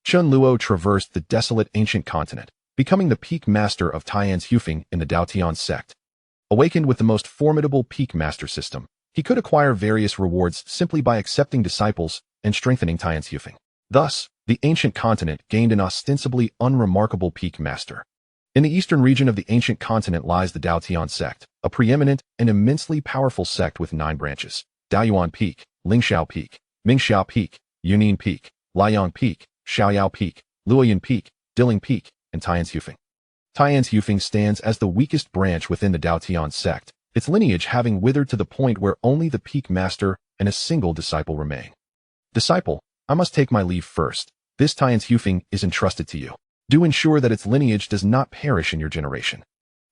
Chen Luo traversed the desolate ancient continent, becoming the peak master of Tianzhu in the Dao Tian Sect. Awakened with the most formidable peak master system, he could acquire various rewards simply by accepting disciples and strengthening Tianzhu. Thus, the ancient continent gained an ostensibly unremarkable peak master. In the eastern region of the ancient continent lies the Dao Tian Sect, a preeminent and immensely powerful sect with 9 branches: Daoyuan Peak, Lingxiao Peak, Mingxiao Peak, Yunin Peak, Liang Peak, Xiaoyao Peak, Luoyan Peak, Diling Peak, and Tianzhu. Tianzhu stands as the weakest branch within the Dao Tian Sect, its lineage having withered to the point where only the peak master and a single disciple remain. Disciple, I must take my leave first. This Tianzhu is entrusted to you. Do ensure that its lineage does not perish in your generation.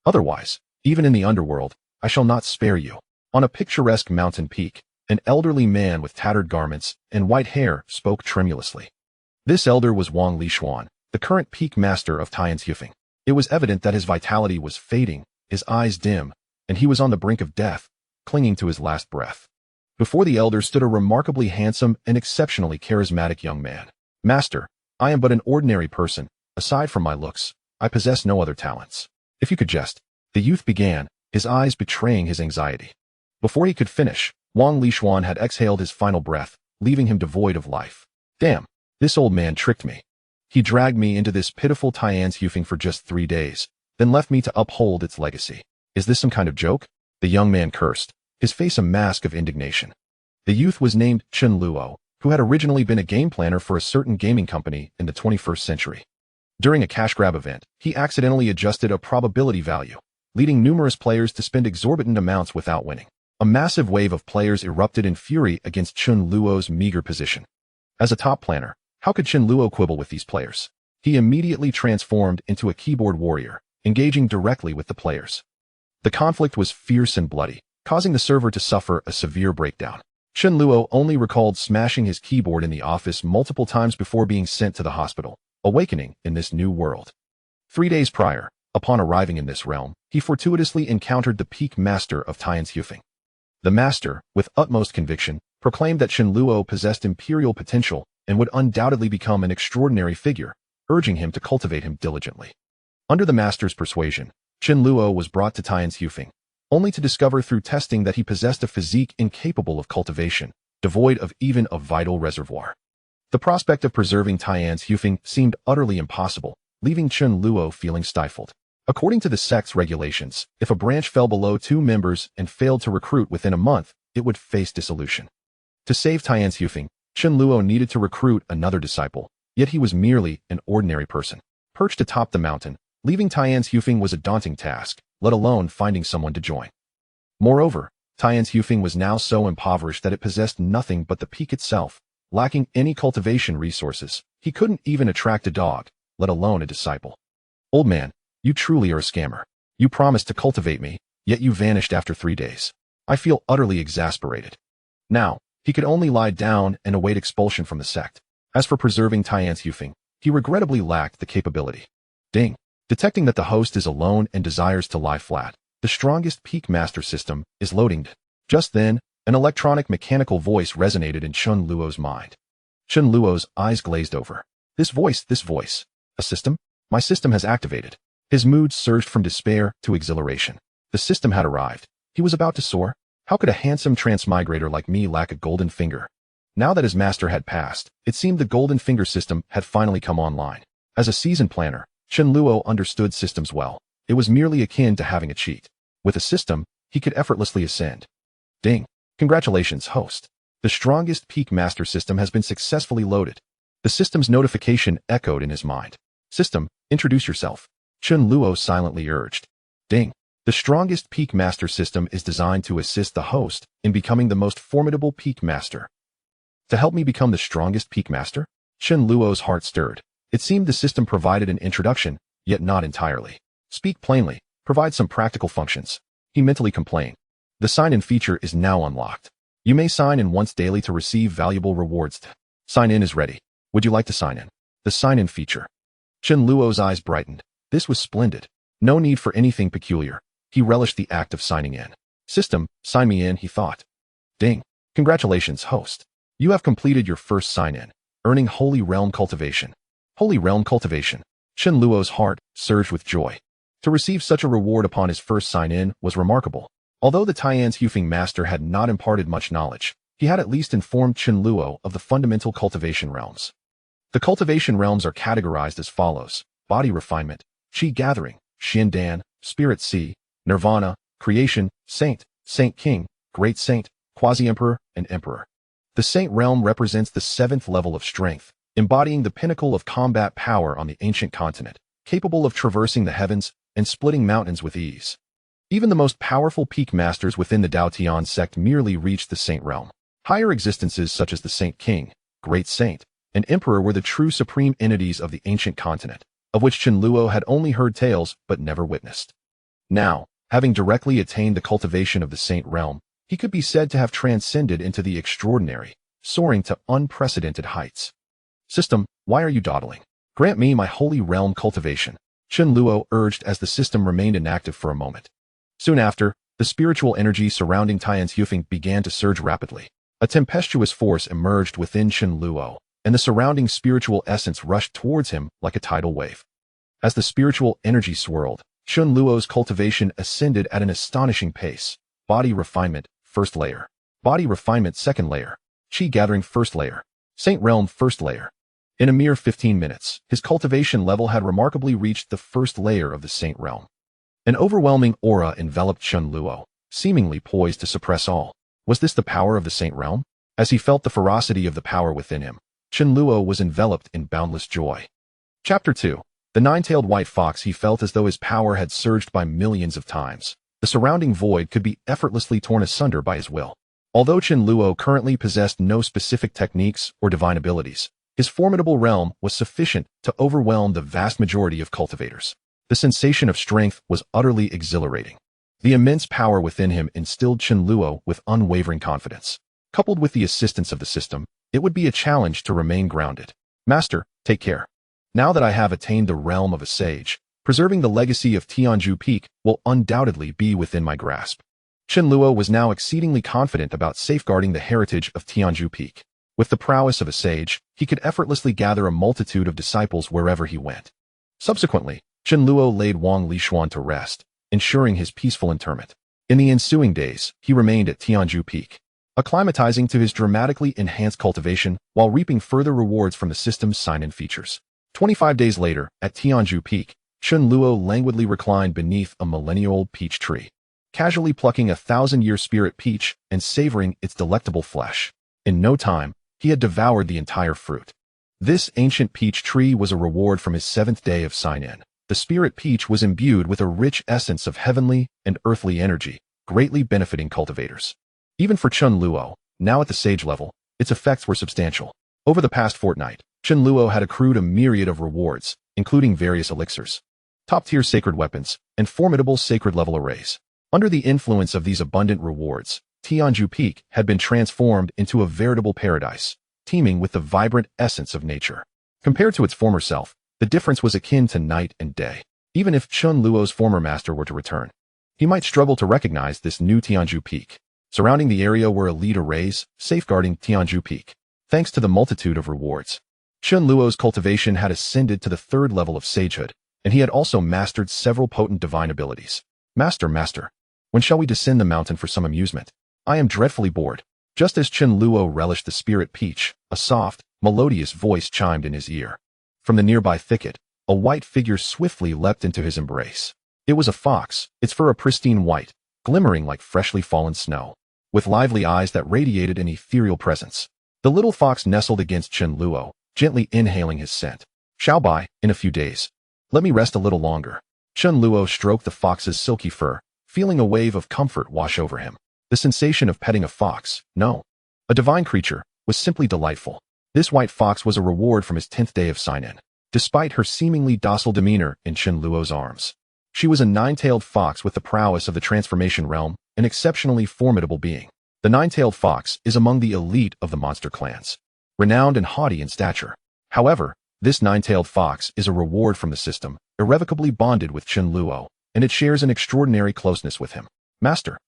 Otherwise, even in the underworld, I shall not spare you. On a picturesque mountain peak, an elderly man with tattered garments and white hair spoke tremulously. This elder was Wang Lishuan, the current peak master of Tianzhu. It was evident that his vitality was fading, his eyes dim, and he was on the brink of death, clinging to his last breath. Before the elder stood a remarkably handsome and exceptionally charismatic young man. Master, I am but an ordinary person. Aside from my looks, I possess no other talents. If you could jest, the youth began, his eyes betraying his anxiety. Before he could finish, Wang Lishuan had exhaled his final breath, leaving him devoid of life. Damn, this old man tricked me. He dragged me into this pitiful Tianzhu for just 3 days, then left me to uphold its legacy. Is this some kind of joke? The young man cursed, his face a mask of indignation. The youth was named Chen Luo, who had originally been a game planner for a certain gaming company in the 21st century. During a cash grab event, he accidentally adjusted a probability value, leading numerous players to spend exorbitant amounts without winning. A massive wave of players erupted in fury against Chen Luo's meager position. As a top planner, how could Chen Luo quibble with these players? He immediately transformed into a keyboard warrior, engaging directly with the players. The conflict was fierce and bloody, causing the server to suffer a severe breakdown. Chen Luo only recalled smashing his keyboard in the office multiple times before being sent to the hospital, awakening in this new world. 3 days prior, upon arriving in this realm, he fortuitously encountered the peak master of Tianzhu. The master, with utmost conviction, proclaimed that Chen Luo possessed imperial potential and would undoubtedly become an extraordinary figure, urging him to cultivate him diligently. Under the master's persuasion, Chen Luo was brought to Tianzhu, only to discover through testing that he possessed a physique incapable of cultivation, devoid of even a vital reservoir. The prospect of preserving Tianzhu seemed utterly impossible, leaving Chen Luo feeling stifled. According to the sect's regulations, if a branch fell below 2 members and failed to recruit within a month, it would face dissolution. To save Tianzhu, Chen Luo needed to recruit another disciple, yet he was merely an ordinary person. Perched atop the mountain, leaving Tianzhu was a daunting task, let alone finding someone to join. Moreover, Tianzhu was now so impoverished that it possessed nothing but the peak itself. Lacking any cultivation resources, he couldn't even attract a dog, let alone a disciple. Old man, you truly are a scammer. You promised to cultivate me, yet you vanished after 3 days. I feel utterly exasperated. Now, he could only lie down and await expulsion from the sect. As for preserving Tianzhu, he regrettably lacked the capability. Ding. Detecting that the host is alone and desires to lie flat, the strongest peak master system is loading. Just then, an electronic mechanical voice resonated in Chen Luo's mind. Chen Luo's eyes glazed over. This voice. A system? My system has activated. His mood surged from despair to exhilaration. The system had arrived. He was about to soar. How could a handsome transmigrator like me lack a golden finger? Now that his master had passed, it seemed the golden finger system had finally come online. As a seasoned planner, Chen Luo understood systems well. It was merely akin to having a cheat. With a system, he could effortlessly ascend. Ding. Congratulations, host. The strongest peak master system has been successfully loaded. The system's notification echoed in his mind. System, introduce yourself. Chen Luo silently urged. Ding. The strongest peak master system is designed to assist the host in becoming the most formidable peak master. To help me become the strongest peak master? Chen Luo's heart stirred. It seemed the system provided an introduction, yet not entirely. Speak plainly, provide some practical functions. He mentally complained. The sign-in feature is now unlocked. You may sign in once daily to receive valuable rewards. Sign-in is ready. Would you like to sign in? The sign-in feature. Chen Luo's eyes brightened. This was splendid. No need for anything peculiar. He relished the act of signing in. System, sign me in, he thought. Ding. Congratulations, host. You have completed your first sign-in, earning Holy Realm Cultivation. Holy Realm Cultivation. Chen Luo's heart surged with joy. To receive such a reward upon his first sign-in was remarkable. Although the Tianzhu master had not imparted much knowledge, he had at least informed Chen Luo of the fundamental cultivation realms. The cultivation realms are categorized as follows: body refinement, qi gathering, Xindan, spirit sea, nirvana, creation, saint, saint king, great saint, quasi-emperor, and emperor. The saint realm represents the 7th level of strength, embodying the pinnacle of combat power on the ancient continent, capable of traversing the heavens and splitting mountains with ease. Even the most powerful peak masters within the Dao Tian Sect merely reached the saint realm. Higher existences such as the Saint King, Great Saint, and Emperor were the true supreme entities of the ancient continent, of which Chen Luo had only heard tales but never witnessed. Now, having directly attained the cultivation of the saint realm, he could be said to have transcended into the extraordinary, soaring to unprecedented heights. System, why are you dawdling? Grant me my holy realm cultivation, Chen Luo urged as the system remained inactive for a moment. Soon after, the spiritual energy surrounding Tianzhu began to surge rapidly. A tempestuous force emerged within Chen Luo, and the surrounding spiritual essence rushed towards him like a tidal wave. As the spiritual energy swirled, Chen Luo's cultivation ascended at an astonishing pace. Body refinement, first layer. Body refinement, second layer. Qi gathering, first layer. Saint realm, first layer. In a mere 15 minutes, his cultivation level had remarkably reached the first layer of the saint realm. An overwhelming aura enveloped Chen Luo, seemingly poised to suppress all. Was this the power of the saint realm? As he felt the ferocity of the power within him, Chen Luo was enveloped in boundless joy. Chapter 2. The nine-tailed white fox. He felt as though his power had surged by millions of times. The surrounding void could be effortlessly torn asunder by his will. Although Chen Luo currently possessed no specific techniques or divine abilities, his formidable realm was sufficient to overwhelm the vast majority of cultivators. The sensation of strength was utterly exhilarating. The immense power within him instilled Chen Luo with unwavering confidence. Coupled with the assistance of the system, it would be a challenge to remain grounded. Master, take care. Now that I have attained the realm of a sage, preserving the legacy of Tianzhu Peak will undoubtedly be within my grasp. Chen Luo was now exceedingly confident about safeguarding the heritage of Tianzhu Peak. With the prowess of a sage, he could effortlessly gather a multitude of disciples wherever he went. Subsequently, Chen Luo laid Wang Lishuan to rest, ensuring his peaceful interment. In the ensuing days, he remained at Tianzhu Peak, acclimatizing to his dramatically enhanced cultivation while reaping further rewards from the system's sign-in features. 25 days later, at Tianzhu Peak, Chen Luo languidly reclined beneath a millennia-old peach tree, casually plucking a 1,000-year spirit peach and savoring its delectable flesh. In no time, he had devoured the entire fruit. This ancient peach tree was a reward from his 7th day of sign-in. The spirit peach was imbued with a rich essence of heavenly and earthly energy, greatly benefiting cultivators. Even for Chen Luo, now at the sage level, its effects were substantial. Over the past fortnight, Chen Luo had accrued a myriad of rewards, including various elixirs, top-tier sacred weapons, and formidable sacred-level arrays. Under the influence of these abundant rewards, Tianzhu Peak had been transformed into a veritable paradise, teeming with the vibrant essence of nature. Compared to its former self, the difference was akin to night and day. Even if Chen Luo's former master were to return, he might struggle to recognize this new Tianzhu Peak. Surrounding the area were elite arrays, safeguarding Tianzhu Peak. Thanks to the multitude of rewards, Chen Luo's cultivation had ascended to the 3rd level of sagehood, and he had also mastered several potent divine abilities. Master, when shall we descend the mountain for some amusement? I am dreadfully bored. Just as Chen Luo relished the spirit peach, a soft, melodious voice chimed in his ear. From the nearby thicket, a white figure swiftly leapt into his embrace. It was a fox, its fur a pristine white, glimmering like freshly fallen snow, with lively eyes that radiated an ethereal presence. The little fox nestled against Chen Luo, gently inhaling his scent. Shall by, in a few days. Let me rest a little longer. Chen Luo stroked the fox's silky fur, feeling a wave of comfort wash over him. The sensation of petting a fox, no, a divine creature, was simply delightful. This white fox was a reward from his 10th day of sign-in. Despite her seemingly docile demeanor in Chen Luo's arms, she was a 9-tailed fox with the prowess of the transformation realm, an exceptionally formidable being. The 9-tailed fox is among the elite of the monster clans, renowned and haughty in stature. However, this 9-tailed fox is a reward from the system, irrevocably bonded with Chen Luo, and it shares an extraordinary closeness with him. Master,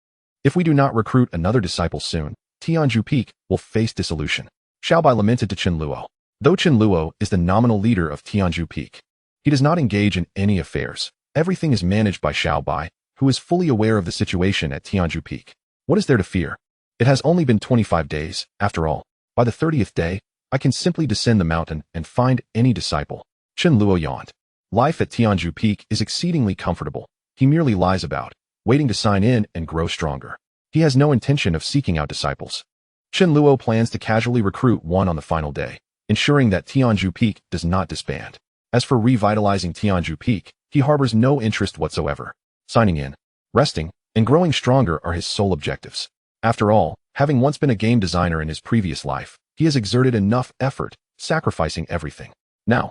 if we do not recruit another disciple soon, Tianzhu Peak will face dissolution. Xiaobai lamented to Chen Luo. Though Chen Luo is the nominal leader of Tianzhu Peak, he does not engage in any affairs. Everything is managed by Xiao Bai, who is fully aware of the situation at Tianzhu Peak. What is there to fear? It has only been 25 days, after all. By the 30th day, I can simply descend the mountain and find any disciple. Chen Luo yawned. Life at Tianzhu Peak is exceedingly comfortable. He merely lies about, waiting to sign in and grow stronger. He has no intention of seeking out disciples. Chen Luo plans to casually recruit one on the final day, ensuring that Tianzhu Peak does not disband. As for revitalizing Tianzhu Peak, he harbors no interest whatsoever. Signing in, resting, and growing stronger are his sole objectives. After all, having once been a game designer in his previous life, he has exerted enough effort, sacrificing everything. Now,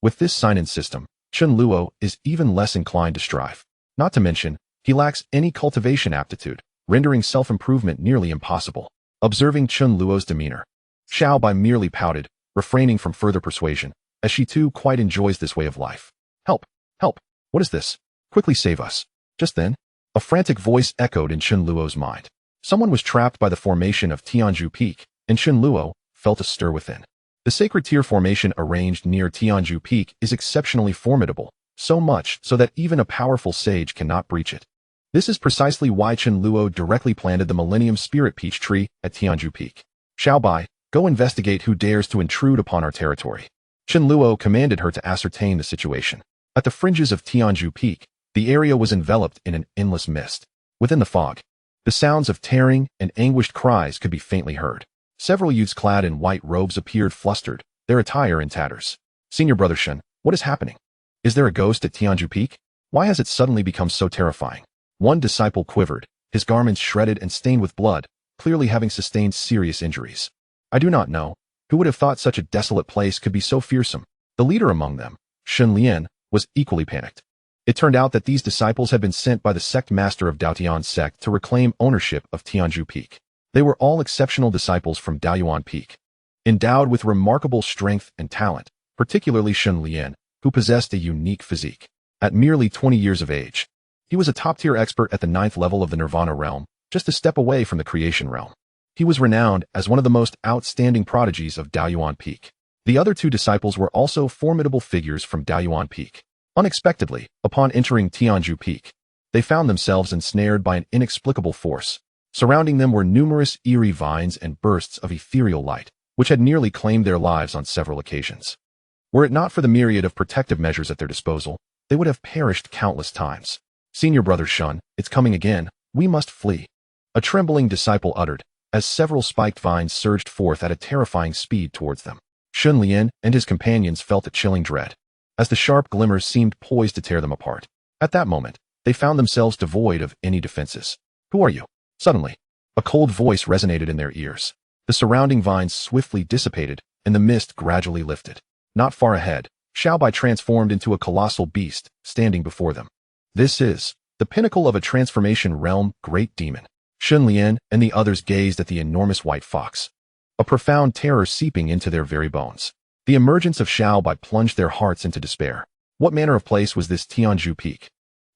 with this sign-in system, Chen Luo is even less inclined to strive. Not to mention, he lacks any cultivation aptitude, rendering self-improvement nearly impossible. Observing Chen Luo's demeanor, Xiao Bai merely pouted, refraining from further persuasion, as she too quite enjoys this way of life. Help! Help! What is this? Quickly save us. Just then, a frantic voice echoed in Chen Luo's mind. Someone was trapped by the formation of Tianzhu Peak, and Chen Luo felt a stir within. The sacred tier formation arranged near Tianzhu Peak is exceptionally formidable, so much so that even a powerful sage cannot breach it. This is precisely why Chen Luo directly planted the Millennium Spirit Peach Tree at Tianzhu Peak. Xiao Bai, go investigate who dares to intrude upon our territory. Chen Luo commanded her to ascertain the situation. At the fringes of Tianzhu Peak, the area was enveloped in an endless mist. Within the fog, the sounds of tearing and anguished cries could be faintly heard. Several youths clad in white robes appeared flustered, their attire in tatters. Senior Brother Shen, what is happening? Is there a ghost at Tianzhu Peak? Why has it suddenly become so terrifying? One disciple quivered, his garments shredded and stained with blood, clearly having sustained serious injuries. I do not know. Who would have thought such a desolate place could be so fearsome? The leader among them, Shen Lian, was equally panicked. It turned out that these disciples had been sent by the sect master of Dao Tian Sect to reclaim ownership of Tianzhu Peak. They were all exceptional disciples from Dao Peak, endowed with remarkable strength and talent, particularly Shen Lian, who possessed a unique physique. At merely 20 years of age, he was a top-tier expert at the 9th level of the Nirvana realm, just a step away from the creation realm. He was renowned as one of the most outstanding prodigies of Dao Peak. The other two disciples were also formidable figures from Dao Peak. Unexpectedly, upon entering Tianzhu Peak, they found themselves ensnared by an inexplicable force. Surrounding them were numerous eerie vines and bursts of ethereal light, which had nearly claimed their lives on several occasions. Were it not for the myriad of protective measures at their disposal, they would have perished countless times. Senior Brother Shun, it's coming again, we must flee. A trembling disciple uttered, as several spiked vines surged forth at a terrifying speed towards them. Shun Lian and his companions felt a chilling dread, as the sharp glimmers seemed poised to tear them apart. At that moment, they found themselves devoid of any defenses. Who are you? Suddenly, a cold voice resonated in their ears. The surrounding vines swiftly dissipated, and the mist gradually lifted. Not far ahead, Xiao Bai transformed into a colossal beast, standing before them. This is the pinnacle of a transformation realm, Great Demon. Shun Lian and the others gazed at the enormous white fox, a profound terror seeping into their very bones. The emergence of Xiao Bai plunged their hearts into despair. What manner of place was this Tianzhu Peak,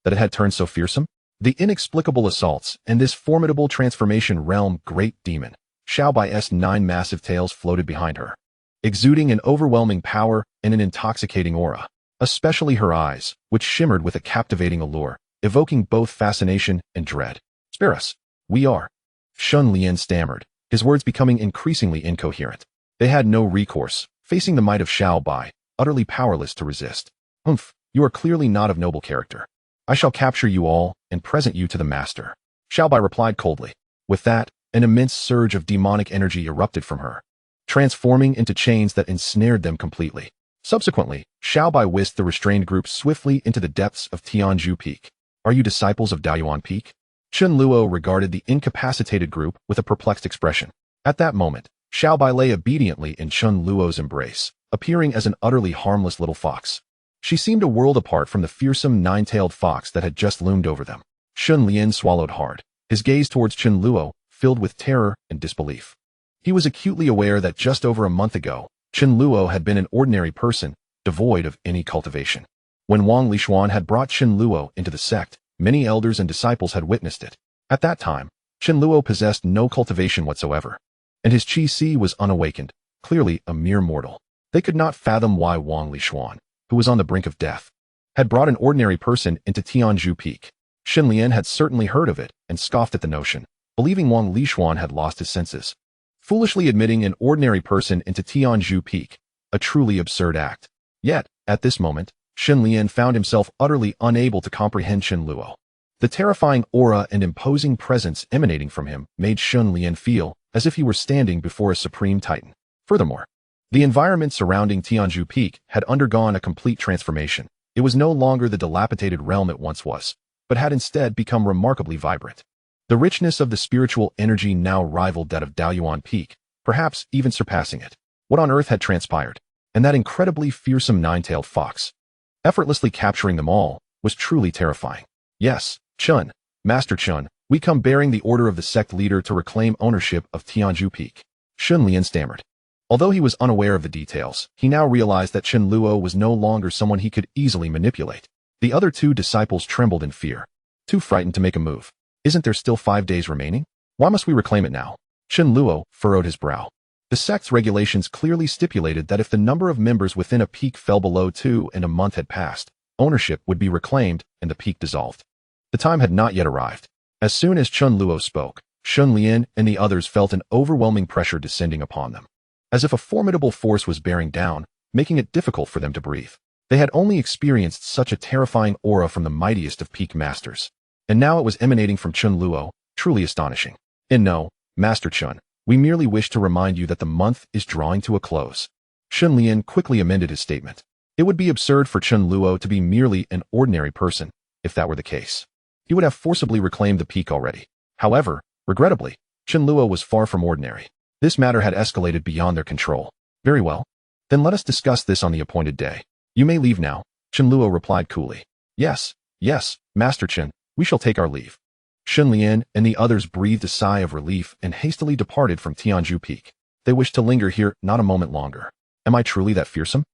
that it had turned so fearsome? The inexplicable assaults and this formidable transformation realm, Great Demon. Xiao Bai's 9 massive tails floated behind her, exuding an overwhelming power and an intoxicating aura, especially her eyes, which shimmered with a captivating allure, evoking both fascination and dread. Spare us. We are. Shun Lian stammered, his words becoming increasingly incoherent. They had no recourse, facing the might of Xiao Bai, utterly powerless to resist. Humph, you are clearly not of noble character. I shall capture you all and present you to the master. Xiao Bai replied coldly. With that, an immense surge of demonic energy erupted from her, transforming into chains that ensnared them completely. Subsequently, Xiao Bai whisked the restrained group swiftly into the depths of Tianzhu Peak. Are you disciples of Dao Peak? Chen Luo regarded the incapacitated group with a perplexed expression. At that moment, Xiao Bai lay obediently in Chen Luo's embrace, appearing as an utterly harmless little fox. She seemed a world apart from the fearsome 9-tailed fox that had just loomed over them. Shun Lian swallowed hard, his gaze towards Chen Luo filled with terror and disbelief. He was acutely aware that just over a month ago, Chen Luo had been an ordinary person, devoid of any cultivation. When Wang Lishuan had brought Chen Luo into the sect, many elders and disciples had witnessed it. At that time, Chen Luo possessed no cultivation whatsoever, and his qi si was unawakened, clearly a mere mortal. They could not fathom why Wang Lishuan, who was on the brink of death, had brought an ordinary person into Tianzhu Peak. Shen Lian had certainly heard of it and scoffed at the notion, believing Wang Lishuan had lost his senses. Foolishly admitting an ordinary person into Tianzhu Peak, a truly absurd act. Yet, at this moment, Shen Lian found himself utterly unable to comprehend Chen Luo. The terrifying aura and imposing presence emanating from him made Shen Lian feel as if he were standing before a supreme titan. Furthermore, the environment surrounding Tianzhu Peak had undergone a complete transformation. It was no longer the dilapidated realm it once was, but had instead become remarkably vibrant. The richness of the spiritual energy now rivaled that of Daoyuan Peak, perhaps even surpassing it. What on earth had transpired? And that incredibly fearsome nine-tailed fox, effortlessly capturing them all, was truly terrifying. Yes, Chen, Master Chen, we come bearing the order of the sect leader to reclaim ownership of Tianzhu Peak. Shen Lian stammered. Although he was unaware of the details, he now realized that Chen Luo was no longer someone he could easily manipulate. The other two disciples trembled in fear, too frightened to make a move. Isn't there still 5 days remaining? Why must we reclaim it now? Chen Luo furrowed his brow. The sect's regulations clearly stipulated that if the number of members within a peak fell below 2 and a month had passed, ownership would be reclaimed and the peak dissolved. The time had not yet arrived. As soon as Chen Luo spoke, Shen Lian and the others felt an overwhelming pressure descending upon them, as if a formidable force was bearing down, making it difficult for them to breathe. They had only experienced such a terrifying aura from the mightiest of peak masters, and now it was emanating from Chen Luo, truly astonishing. And no, Master Chen, we merely wish to remind you that the month is drawing to a close. Shen Lian quickly amended his statement. It would be absurd for Chen Luo to be merely an ordinary person, if that were the case. He would have forcibly reclaimed the peak already. However, regrettably, Chen Luo was far from ordinary. This matter had escalated beyond their control. Very well. Then let us discuss this on the appointed day. You may leave now, Chen Luo replied coolly. Yes, Master Chen, we shall take our leave. Shen Lian and the others breathed a sigh of relief and hastily departed from Tianzhu Peak. They wished to linger here not a moment longer. Am I truly that fearsome?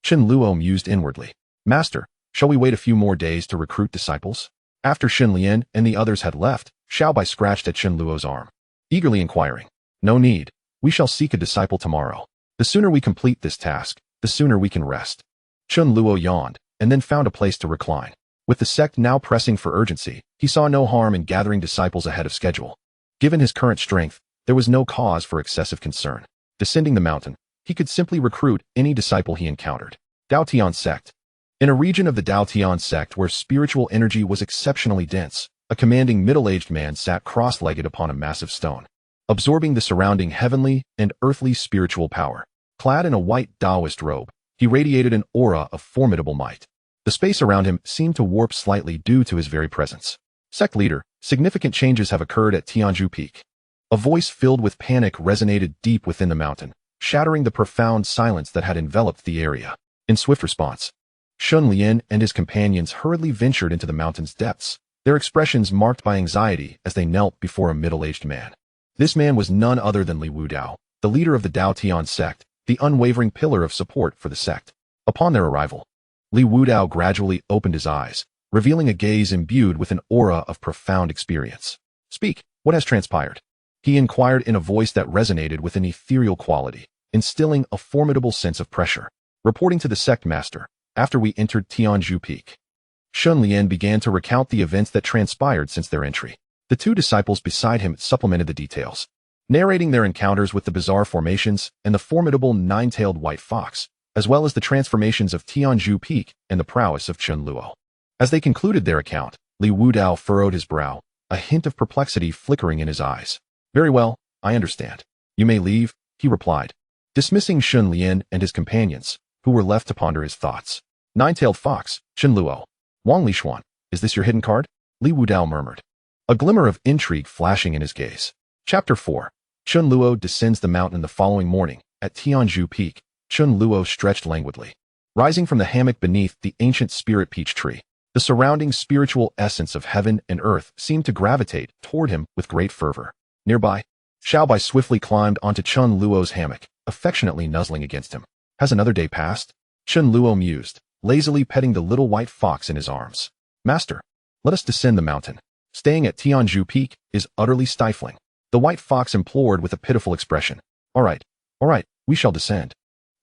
Chen Luo mused inwardly. Master, shall we wait a few more days to recruit disciples? After Shen Lian and the others had left, Xiaobai scratched at Chen Luo's arm, eagerly inquiring. No need. We shall seek a disciple tomorrow. The sooner we complete this task, the sooner we can rest. Chen Luo yawned, and then found a place to recline. With the sect now pressing for urgency, he saw no harm in gathering disciples ahead of schedule. Given his current strength, there was no cause for excessive concern. Descending the mountain, he could simply recruit any disciple he encountered. Dao Tian Sect. In a region of the Dao Tian Sect where spiritual energy was exceptionally dense, a commanding middle-aged man sat cross-legged upon a massive stone, absorbing the surrounding heavenly and earthly spiritual power. Clad in a white Taoist robe, he radiated an aura of formidable might. The space around him seemed to warp slightly due to his very presence. Sect leader, significant changes have occurred at Tianzhu Peak. A voice filled with panic resonated deep within the mountain, shattering the profound silence that had enveloped the area. In swift response, Shen Lian and his companions hurriedly ventured into the mountain's depths, their expressions marked by anxiety as they knelt before a middle-aged man. This man was none other than Li Wudao, the leader of the Dao Tian Sect, the unwavering pillar of support for the sect. Upon their arrival, Li Wudao gradually opened his eyes, revealing a gaze imbued with an aura of profound experience. Speak, what has transpired? He inquired in a voice that resonated with an ethereal quality, instilling a formidable sense of pressure. Reporting to the sect master, after we entered Tianzhu Peak, Shen Lian began to recount the events that transpired since their entry. The two disciples beside him supplemented the details, narrating their encounters with the bizarre formations and the formidable nine-tailed white fox, as well as the transformations of Tianzhu Peak and the prowess of Chen Luo. As they concluded their account, Li Wudao furrowed his brow, a hint of perplexity flickering in his eyes. Very well, I understand. You may leave, he replied, dismissing Shen Lian and his companions, who were left to ponder his thoughts. Nine-tailed fox, Chen Luo. Wang Lishuan, is this your hidden card? Li Wudao murmured, a glimmer of intrigue flashing in his gaze. Chapter 4. Chen Luo descends the mountain the following morning. At Tianzhu Peak, Chen Luo stretched languidly, rising from the hammock beneath the ancient spirit peach tree. The surrounding spiritual essence of heaven and earth seemed to gravitate toward him with great fervor. Nearby, Xiaobai swiftly climbed onto Chen Luo's hammock, affectionately nuzzling against him. Has another day passed? Chen Luo mused, lazily petting the little white fox in his arms. Master, let us descend the mountain. Staying at Tianzhu Peak is utterly stifling. The white fox implored with a pitiful expression. All right, we shall descend.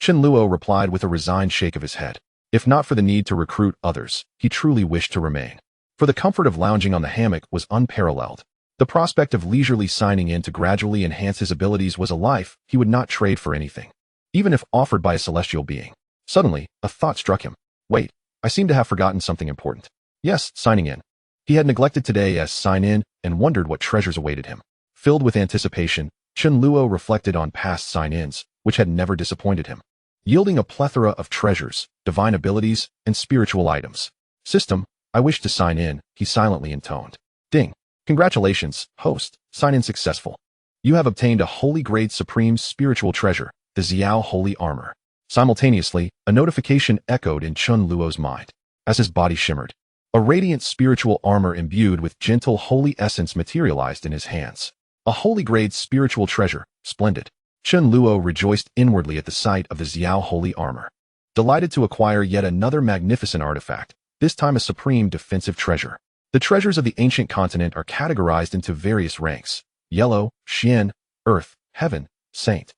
Chen Luo replied with a resigned shake of his head. If not for the need to recruit others, he truly wished to remain. For the comfort of lounging on the hammock was unparalleled. The prospect of leisurely signing in to gradually enhance his abilities was a life he would not trade for anything, even if offered by a celestial being. Suddenly, a thought struck him. Wait, I seem to have forgotten something important. Yes, signing in. He had neglected today as sign in and wondered what treasures awaited him. Filled with anticipation, Chen Luo reflected on past sign-ins, which had never disappointed him, yielding a plethora of treasures, divine abilities, and spiritual items. System, I wish to sign in, he silently intoned. Ding. Congratulations, host, sign-in successful. You have obtained a holy grade supreme spiritual treasure, the Xiao Holy Armor. Simultaneously, a notification echoed in Chen Luo's mind. As his body shimmered, a radiant spiritual armor imbued with gentle holy essence materialized in his hands. A holy grade spiritual treasure, splendid. Chen Luo rejoiced inwardly at the sight of the Xiao Holy Armor. Delighted to acquire yet another magnificent artifact, this time a supreme defensive treasure. The treasures of the ancient continent are categorized into various ranks: yellow, Xian, earth, heaven, saint,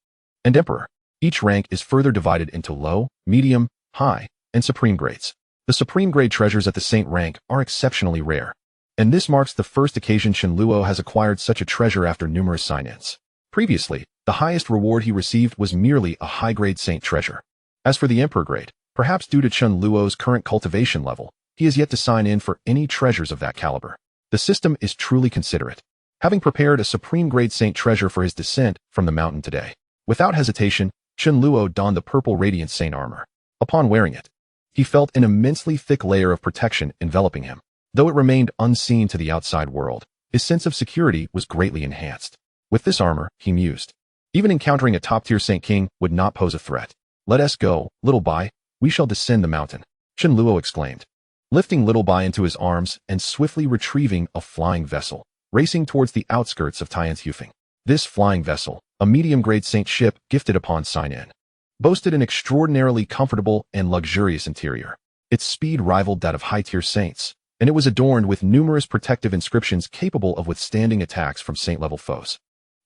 and emperor. Each rank is further divided into low, medium, high, and supreme grades. The supreme grade treasures at the saint rank are exceptionally rare, and this marks the first occasion Chen Luo has acquired such a treasure after numerous sign-ins. Previously, the highest reward he received was merely a high-grade saint treasure. As for the emperor grade, perhaps due to Chen Luo's current cultivation level, he has yet to sign in for any treasures of that caliber. The system is truly considerate, having prepared a supreme grade saint treasure for his descent from the mountain today. Without hesitation, Chen Luo donned the purple radiant saint armor. Upon wearing it, he felt an immensely thick layer of protection enveloping him. Though it remained unseen to the outside world, his sense of security was greatly enhanced. With this armor, he mused, even encountering a top-tier Saint King would not pose a threat. Let us go, Little Bai, we shall descend the mountain, Chen Luo exclaimed, lifting Little Bai into his arms and swiftly retrieving a flying vessel, racing towards the outskirts of Tianzhu Peak. This flying vessel, a medium-grade saint ship gifted upon sign-in, boasted an extraordinarily comfortable and luxurious interior. Its speed rivaled that of high-tier saints, and it was adorned with numerous protective inscriptions capable of withstanding attacks from saint-level foes,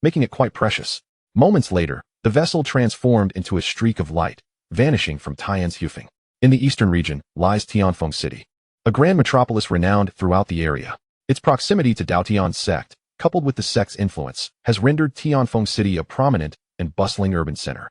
making it quite precious. Moments later, the vessel transformed into a streak of light, vanishing from Tianzhu Peak. In the eastern region lies Tianfeng City, a grand metropolis renowned throughout the area. Its proximity to Dao Tian Sect, coupled with the sect's influence, has rendered Tianfeng City a prominent and bustling urban center.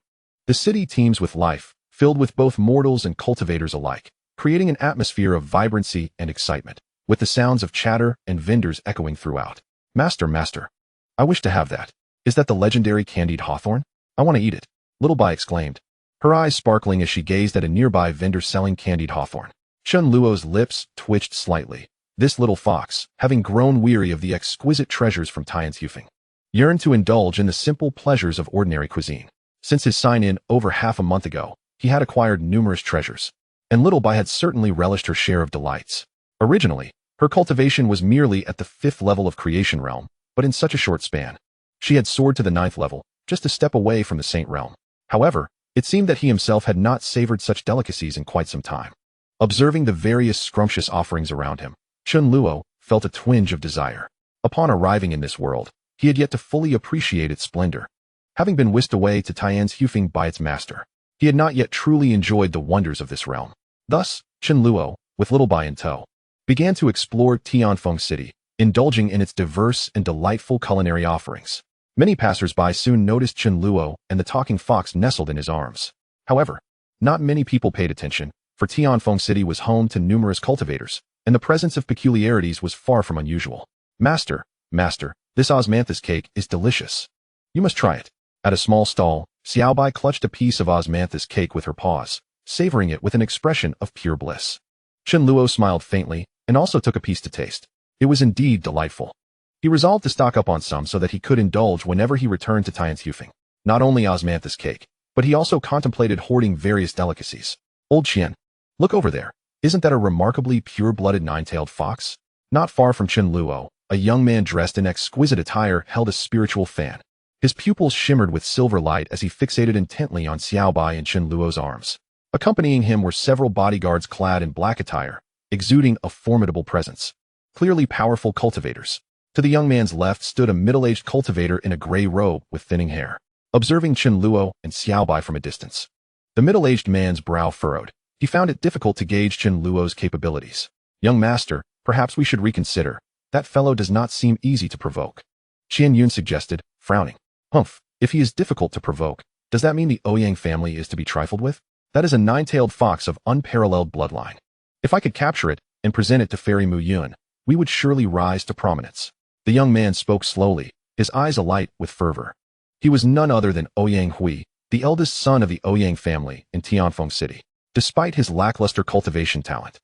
The city teems with life, filled with both mortals and cultivators alike, creating an atmosphere of vibrancy and excitement, with the sounds of chatter and vendors echoing throughout. Master, I wish to have that. Is that the legendary candied hawthorn? I want to eat it, Little Bai exclaimed, her eyes sparkling as she gazed at a nearby vendor selling candied hawthorn. Chen Luo's lips twitched slightly. This little fox, having grown weary of the exquisite treasures from Tianzhu Peak, yearned to indulge in the simple pleasures of ordinary cuisine. Since his sign-in over half a month ago, he had acquired numerous treasures, and Little Bai had certainly relished her share of delights. Originally, her cultivation was merely at the 5th level of creation realm, but in such a short span, she had soared to the 9th level, just a step away from the saint realm. However, it seemed that he himself had not savored such delicacies in quite some time. Observing the various scrumptious offerings around him, Chen Luo felt a twinge of desire. Upon arriving in this world, he had yet to fully appreciate its splendor. Having been whisked away to Tianzhu Peak by its master, he had not yet truly enjoyed the wonders of this realm. Thus, Chen Luo, with Little Bai in tow, began to explore Tianfeng City, indulging in its diverse and delightful culinary offerings. Many passers-by soon noticed Chen Luo and the talking fox nestled in his arms. However, not many people paid attention, for Tianfeng City was home to numerous cultivators, and the presence of peculiarities was far from unusual. Master, this osmanthus cake is delicious. You must try it. At a small stall, Xiaobai clutched a piece of osmanthus cake with her paws, savoring it with an expression of pure bliss. Chen Luo smiled faintly and also took a piece to taste. It was indeed delightful. He resolved to stock up on some so that he could indulge whenever he returned to Tianzhu Peak. Not only osmanthus cake, but he also contemplated hoarding various delicacies. Old Qian, look over there. Isn't that a remarkably pure-blooded nine-tailed fox? Not far from Chen Luo, a young man dressed in exquisite attire held a spiritual fan. His pupils shimmered with silver light as he fixated intently on Xiaobai and Chen Luo's arms. Accompanying him were several bodyguards clad in black attire, exuding a formidable presence. Clearly powerful cultivators. To the young man's left stood a middle-aged cultivator in a gray robe with thinning hair. Observing Chen Luo and Xiaobai from a distance, The middle-aged man's brow furrowed. He found it difficult to gauge Chen Luo's capabilities. Young master, perhaps we should reconsider. That fellow does not seem easy to provoke. Qian Yun suggested, frowning. Humph, if he is difficult to provoke, does that mean the Ouyang family is to be trifled with? That is a nine-tailed fox of unparalleled bloodline. If I could capture it and present it to Fairy Mu Yun, we would surely rise to prominence. The young man spoke slowly, his eyes alight with fervor. He was none other than Ouyang Hui, the eldest son of the Ouyang family in Tianfeng City. Despite his lackluster cultivation talent,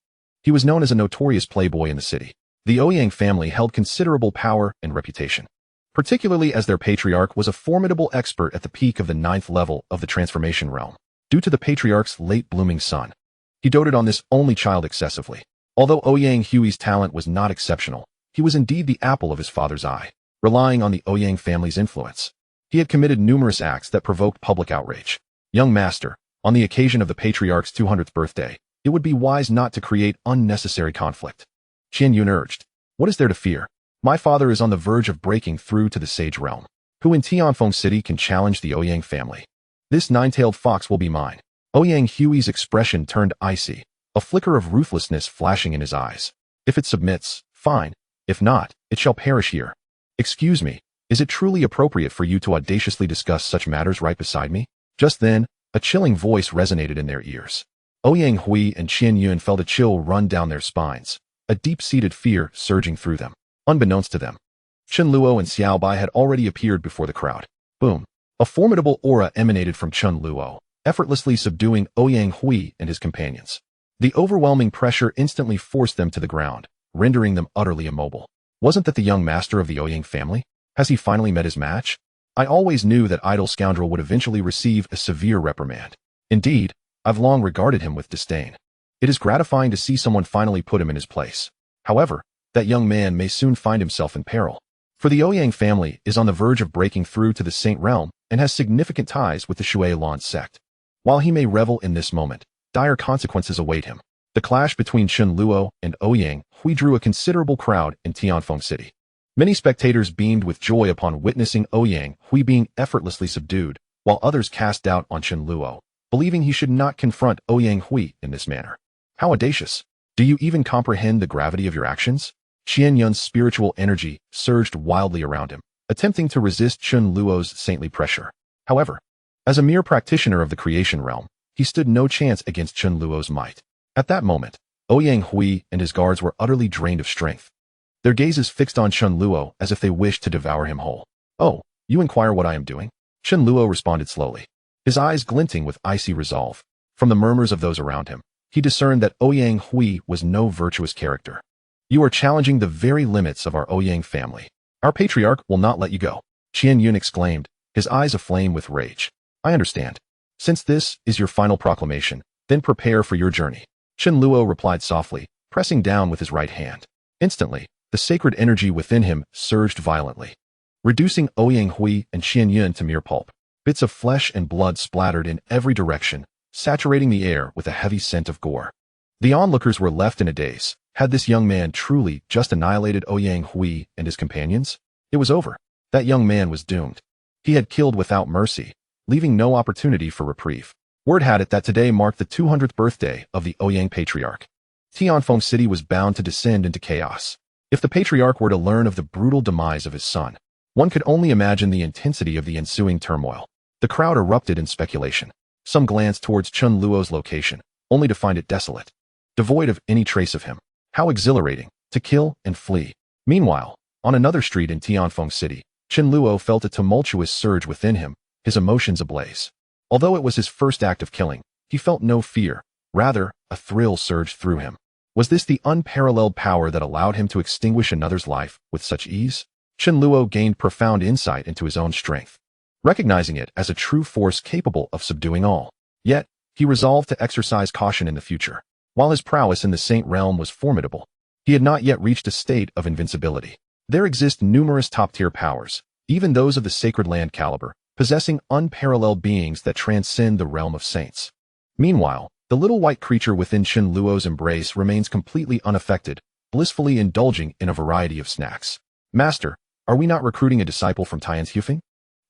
he was known as a notorious playboy in the city. The Ouyang family held considerable power and reputation, particularly as their patriarch was a formidable expert at the peak of the 9th level of the transformation realm. Due to the patriarch's late-blooming son, he doted on this only child excessively. Although Ouyang Hui's talent was not exceptional, he was indeed the apple of his father's eye. Relying on the Ouyang family's influence, he had committed numerous acts that provoked public outrage. Young master, on the occasion of the patriarch's 200th birthday, it would be wise not to create unnecessary conflict. Qian Yun urged, what is there to fear? My father is on the verge of breaking through to the sage realm. Who in Tianfeng City can challenge the Ouyang family? This nine-tailed fox will be mine. Ouyang Hui's expression turned icy, a flicker of ruthlessness flashing in his eyes. If it submits, fine. If not, it shall perish here. Excuse me, is it truly appropriate for you to audaciously discuss such matters right beside me? Just then, a chilling voice resonated in their ears. Ouyang Hui and Qian Yun felt a chill run down their spines, a deep-seated fear surging through them. Unbeknownst to them, Chen Luo and Xiao Bai had already appeared before the crowd. Boom! A formidable aura emanated from Chen Luo, effortlessly subduing Ouyang Hui and his companions. The overwhelming pressure instantly forced them to the ground, rendering them utterly immobile. Wasn't that the young master of the Ouyang family? Has he finally met his match? I always knew that idle scoundrel would eventually receive a severe reprimand. Indeed, I've long regarded him with disdain. It is gratifying to see someone finally put him in his place. However, that young man may soon find himself in peril. For the Ouyang family is on the verge of breaking through to the Saint Realm and has significant ties with the Shuai sect. While he may revel in this moment, dire consequences await him. The clash between Chen Luo and Ouyang Hui drew a considerable crowd in Tianfeng City. Many spectators beamed with joy upon witnessing Ouyang Hui being effortlessly subdued, while others cast doubt on Chen Luo, believing he should not confront Ouyang Hui in this manner. How audacious! Do you even comprehend the gravity of your actions? Qian Yun's spiritual energy surged wildly around him, attempting to resist Chen Luo's saintly pressure. However, as a mere practitioner of the creation realm, he stood no chance against Chen Luo's might. At that moment, Ouyang Hui and his guards were utterly drained of strength. Their gazes fixed on Chen Luo as if they wished to devour him whole. Oh, you inquire what I am doing? Chen Luo responded slowly, his eyes glinting with icy resolve. From the murmurs of those around him, he discerned that Ouyang Hui was no virtuous character. You are challenging the very limits of our Ouyang family. Our patriarch will not let you go. Qian Yun exclaimed, his eyes aflame with rage. I understand. Since this is your final proclamation, then prepare for your journey. Chen Luo replied softly, pressing down with his right hand. Instantly, the sacred energy within him surged violently, reducing Ouyang Hui and Qian Yun to mere pulp. Bits of flesh and blood splattered in every direction, saturating the air with a heavy scent of gore. The onlookers were left in a daze. Had this young man truly just annihilated Ouyang Hui and his companions? It was over. That young man was doomed. He had killed without mercy, leaving no opportunity for reprieve. Word had it that today marked the 200th birthday of the Ouyang patriarch. Tianfeng City was bound to descend into chaos. If the patriarch were to learn of the brutal demise of his son, one could only imagine the intensity of the ensuing turmoil. The crowd erupted in speculation. Some glanced towards Chen Luo's location, only to find it desolate, devoid of any trace of him. How exhilarating, to kill and flee. Meanwhile, on another street in Tianfeng City, Chen Luo felt a tumultuous surge within him, his emotions ablaze. Although it was his first act of killing, he felt no fear. Rather, a thrill surged through him. Was this the unparalleled power that allowed him to extinguish another's life with such ease? Chen Luo gained profound insight into his own strength, recognizing it as a true force capable of subduing all. Yet, he resolved to exercise caution in the future. While his prowess in the Saint Realm was formidable, he had not yet reached a state of invincibility. There exist numerous top-tier powers, even those of the sacred land caliber, possessing unparalleled beings that transcend the realm of saints. Meanwhile, the little white creature within Chen Luo's embrace remains completely unaffected, blissfully indulging in a variety of snacks. Master, are we not recruiting a disciple from Tianzhu Peak?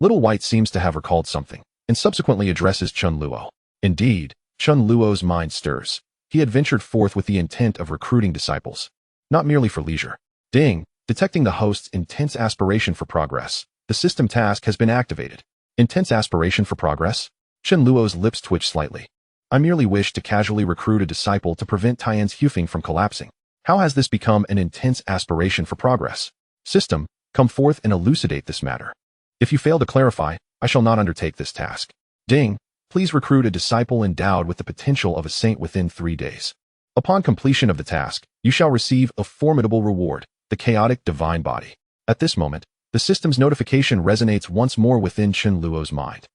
Little White seems to have recalled something, and subsequently addresses Chen Luo. Indeed, Chen Luo's mind stirs. He had ventured forth with the intent of recruiting disciples, not merely for leisure. Ding! Detecting the host's intense aspiration for progress, the system task has been activated. Intense aspiration for progress? Chen Luo's lips twitched slightly. I merely wish to casually recruit a disciple to prevent Tian's Hufing from collapsing. How has this become an intense aspiration for progress? System, come forth and elucidate this matter. If you fail to clarify, I shall not undertake this task. Ding! Please recruit a disciple endowed with the potential of a saint within 3 days. Upon completion of the task, you shall receive a formidable reward, the chaotic divine body. At this moment, the system's notification resonates once more within Chen Luo's mind.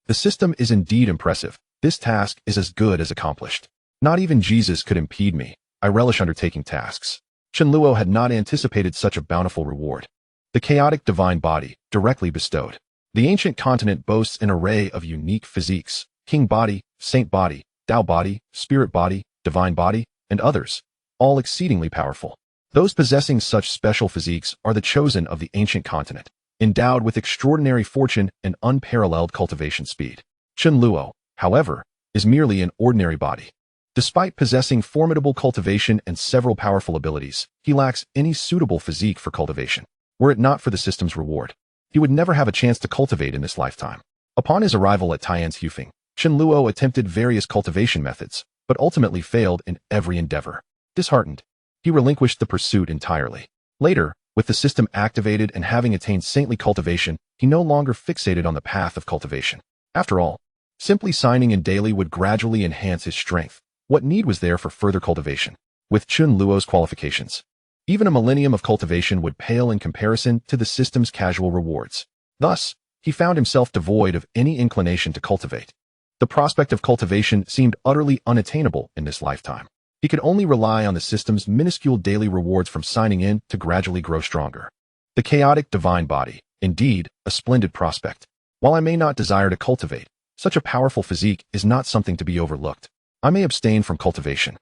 The system is indeed impressive. This task is as good as accomplished. Not even Jesus could impede me. I relish undertaking tasks. Chen Luo had not anticipated such a bountiful reward. The chaotic divine body, directly bestowed. The ancient continent boasts an array of unique physiques: king body, saint body, Dao body, spirit body, divine body, and others, all exceedingly powerful. Those possessing such special physiques are the chosen of the ancient continent, endowed with extraordinary fortune and unparalleled cultivation speed. Chen Luo, however, is merely an ordinary body. Despite possessing formidable cultivation and several powerful abilities, he lacks any suitable physique for cultivation. Were it not for the system's reward, he would never have a chance to cultivate in this lifetime. Upon his arrival at Tian's Hufing, Chen Luo attempted various cultivation methods, but ultimately failed in every endeavor. Disheartened, he relinquished the pursuit entirely. Later, with the system activated and having attained saintly cultivation, he no longer fixated on the path of cultivation. After all, simply signing in daily would gradually enhance his strength. What need was there for further cultivation? With Chen Luo's qualifications, even a millennium of cultivation would pale in comparison to the system's casual rewards. Thus, he found himself devoid of any inclination to cultivate. The prospect of cultivation seemed utterly unattainable in this lifetime. He could only rely on the system's minuscule daily rewards from signing in to gradually grow stronger. The chaotic divine body, indeed, a splendid prospect. While I may not desire to cultivate, such a powerful physique is not something to be overlooked. I may abstain from cultivation,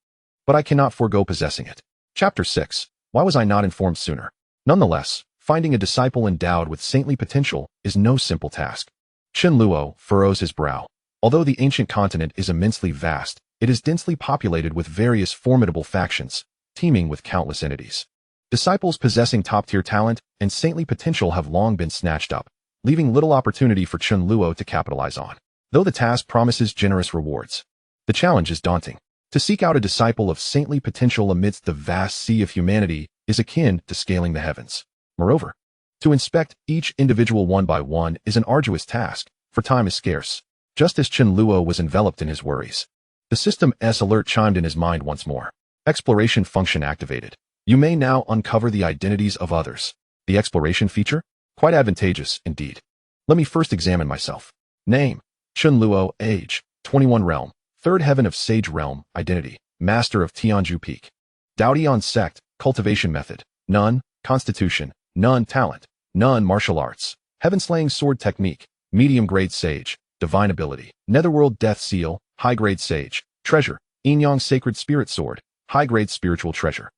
but I cannot forego possessing it. Chapter 6. Why was I not informed sooner? Nonetheless, finding a disciple endowed with saintly potential is no simple task. Chen Luo furrows his brow. Although the ancient continent is immensely vast, it is densely populated with various formidable factions, teeming with countless entities. Disciples possessing top-tier talent and saintly potential have long been snatched up, leaving little opportunity for Chen Luo to capitalize on. Though the task promises generous rewards, the challenge is daunting. To seek out a disciple of saintly potential amidst the vast sea of humanity is akin to scaling the heavens. Moreover, to inspect each individual one by one is an arduous task, for time is scarce. Just as Chen Luo was enveloped in his worries, the system's alert chimed in his mind once more. Exploration function activated. You may now uncover the identities of others. The exploration feature? Quite advantageous, indeed. Let me first examine myself. Name: Chen Luo. Age: 21. Realm: Third Heaven of Sage Realm. Identity: Master of Tianzhu Peak. Dao Tian Sect. Cultivation method: None. Constitution: None. Talent: None. Martial arts: Heaven-slaying sword technique. Medium-grade sage. Divine ability: Netherworld Death Seal. High-grade sage. Treasure: Yin-Yang Sacred Spirit Sword. High-grade spiritual treasure.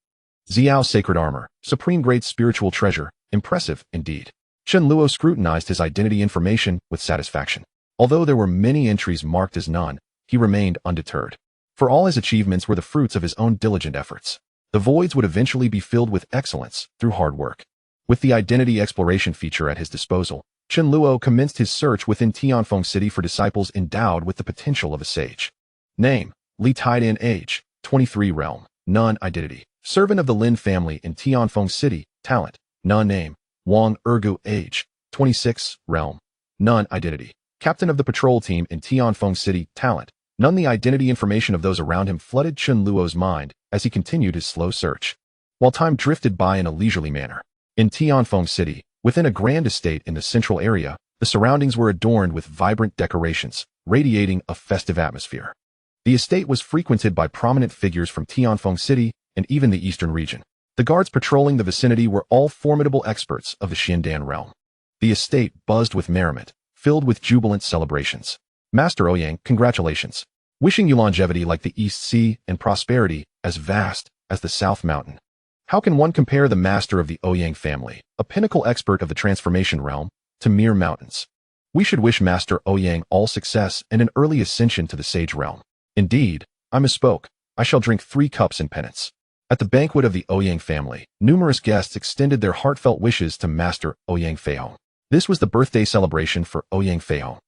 Xiao Sacred Armor. Supreme-grade spiritual treasure. Impressive, indeed. Chen Luo scrutinized his identity information with satisfaction. Although there were many entries marked as none, he remained undeterred. For all his achievements were the fruits of his own diligent efforts. The voids would eventually be filled with excellence through hard work. With the identity exploration feature at his disposal, Chen Luo commenced his search within Tianfeng City for disciples endowed with the potential of a sage. Name: Li Taidan. Age: 23. Realm: None. Identity: Servant of the Lin family in Tianfeng City. Talent: None. Name: Wang Ergu. Age: 26. Realm: None. Identity: Captain of the patrol team in Tianfeng City. Talent: None. The identity information of those around him flooded Chen Luo's mind as he continued his slow search. While time drifted by in a leisurely manner, in Tianfeng City, within a grand estate in the central area, the surroundings were adorned with vibrant decorations, radiating a festive atmosphere. The estate was frequented by prominent figures from Tianfeng City and even the eastern region. The guards patrolling the vicinity were all formidable experts of the Xindan realm. The estate buzzed with merriment, filled with jubilant celebrations. Master Ouyang, congratulations. Wishing you longevity like the East Sea and prosperity as vast as the South Mountain. How can one compare the master of the Ouyang family, a pinnacle expert of the transformation realm, to mere mountains? We should wish Master Ouyang all success and an early ascension to the sage realm. Indeed, I misspoke. I shall drink 3 cups in penance. At the banquet of the Ouyang family, numerous guests extended their heartfelt wishes to Master Ouyang Feihong. This was the birthday celebration for Ouyang Feihong,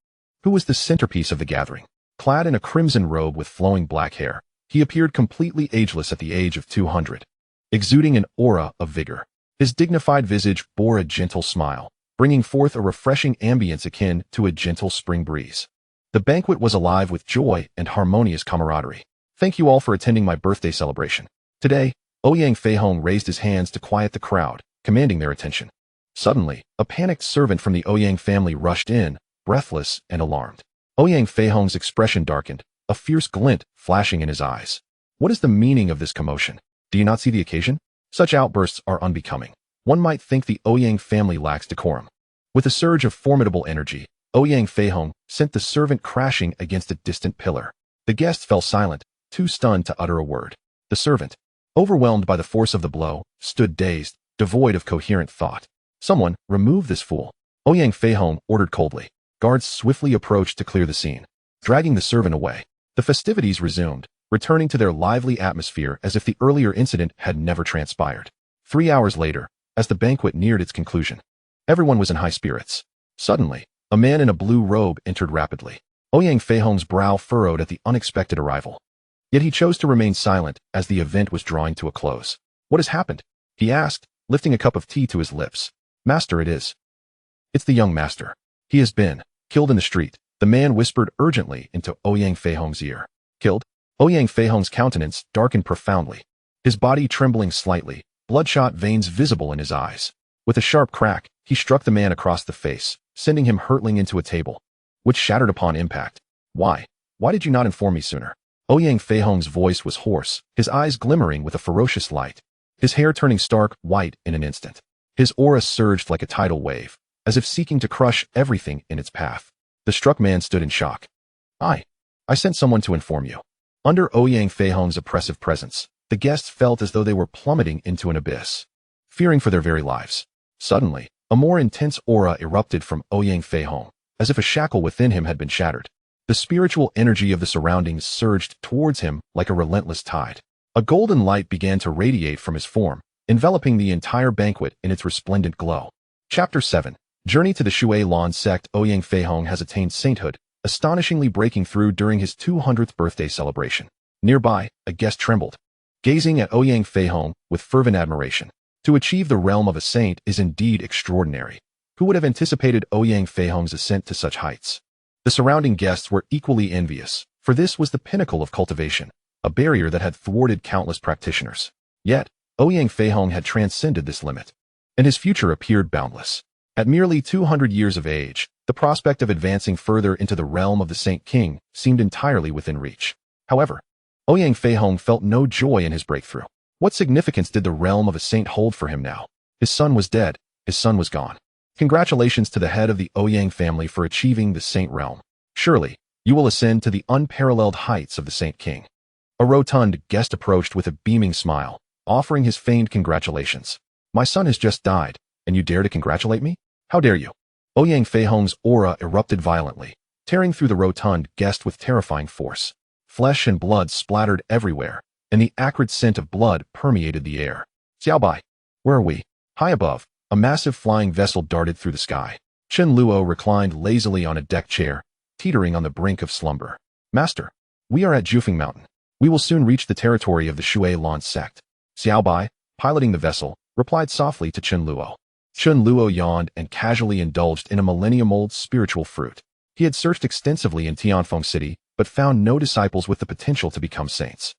who was the centerpiece of the gathering. Clad in a crimson robe with flowing black hair, he appeared completely ageless at the age of 200, exuding an aura of vigor. His dignified visage bore a gentle smile, bringing forth a refreshing ambience akin to a gentle spring breeze. The banquet was alive with joy and harmonious camaraderie. Thank you all for attending my birthday celebration. Today, Ouyang Feihong raised his hands to quiet the crowd, commanding their attention. Suddenly, a panicked servant from the Ouyang family rushed in, breathless and alarmed. Ouyang Feihong's expression darkened, a fierce glint flashing in his eyes. What is the meaning of this commotion? Do you not see the occasion? Such outbursts are unbecoming. One might think the Ouyang family lacks decorum. With a surge of formidable energy, Ouyang Feihong sent the servant crashing against a distant pillar. The guests fell silent, too stunned to utter a word. The servant, overwhelmed by the force of the blow, stood dazed, devoid of coherent thought. Someone, remove this fool. Ouyang Feihong ordered coldly. Guards swiftly approached to clear the scene, dragging the servant away. The festivities resumed, returning to their lively atmosphere as if the earlier incident had never transpired. 3 hours later, as the banquet neared its conclusion, everyone was in high spirits. Suddenly, a man in a blue robe entered rapidly. Ouyang Feihong's brow furrowed at the unexpected arrival. Yet he chose to remain silent as the event was drawing to a close. What has happened? He asked, lifting a cup of tea to his lips. Master, it is. It's the young master. He has been killed in the street, the man whispered urgently into Ouyang Feihong's ear. Killed? Ouyang Feihong's countenance darkened profoundly, his body trembling slightly, bloodshot veins visible in his eyes. With a sharp crack, he struck the man across the face, sending him hurtling into a table, which shattered upon impact. Why did you not inform me sooner? Ouyang Feihong's voice was hoarse, his eyes glimmering with a ferocious light, his hair turning stark white in an instant. His aura surged like a tidal wave, as if seeking to crush everything in its path. The struck man stood in shock. I sent someone to inform you. Under Ouyang Feihong's oppressive presence, the guests felt as though they were plummeting into an abyss, fearing for their very lives. Suddenly, a more intense aura erupted from Ouyang Feihong, as if a shackle within him had been shattered. The spiritual energy of the surroundings surged towards him like a relentless tide. A golden light began to radiate from his form, enveloping the entire banquet in its resplendent glow. Chapter 7. Journey to the Shui Lan Sect. Ouyang Feihong has attained sainthood, astonishingly breaking through during his 200th birthday celebration. Nearby, a guest trembled, gazing at Ouyang Feihong with fervent admiration. To achieve the realm of a saint is indeed extraordinary. Who would have anticipated Ouyang Feihong's ascent to such heights? The surrounding guests were equally envious, for this was the pinnacle of cultivation, a barrier that had thwarted countless practitioners. Yet, Ouyang Feihong had transcended this limit, and his future appeared boundless. At merely 200 years of age, the prospect of advancing further into the realm of the Saint King seemed entirely within reach. However, Ouyang Feihong felt no joy in his breakthrough. What significance did the realm of a saint hold for him now? His son was dead, his son was gone. Congratulations to the head of the Ouyang family for achieving the saint realm. Surely, you will ascend to the unparalleled heights of the Saint King. A rotund guest approached with a beaming smile, offering his feigned congratulations. My son has just died, and you dare to congratulate me? How dare you? Ouyang Feihong's aura erupted violently, tearing through the rotund guest with terrifying force. Flesh and blood splattered everywhere, and the acrid scent of blood permeated the air. Xiaobai, where are we? High above, a massive flying vessel darted through the sky. Chen Luo reclined lazily on a deck chair, teetering on the brink of slumber. Master, we are at Jufeng Mountain. We will soon reach the territory of the Shui Lan Sect. Xiaobai, piloting the vessel, replied softly to Chen Luo. Chen Luo yawned and casually indulged in a millennium-old spiritual fruit. He had searched extensively in Tianfeng City, but found no disciples with the potential to become saints.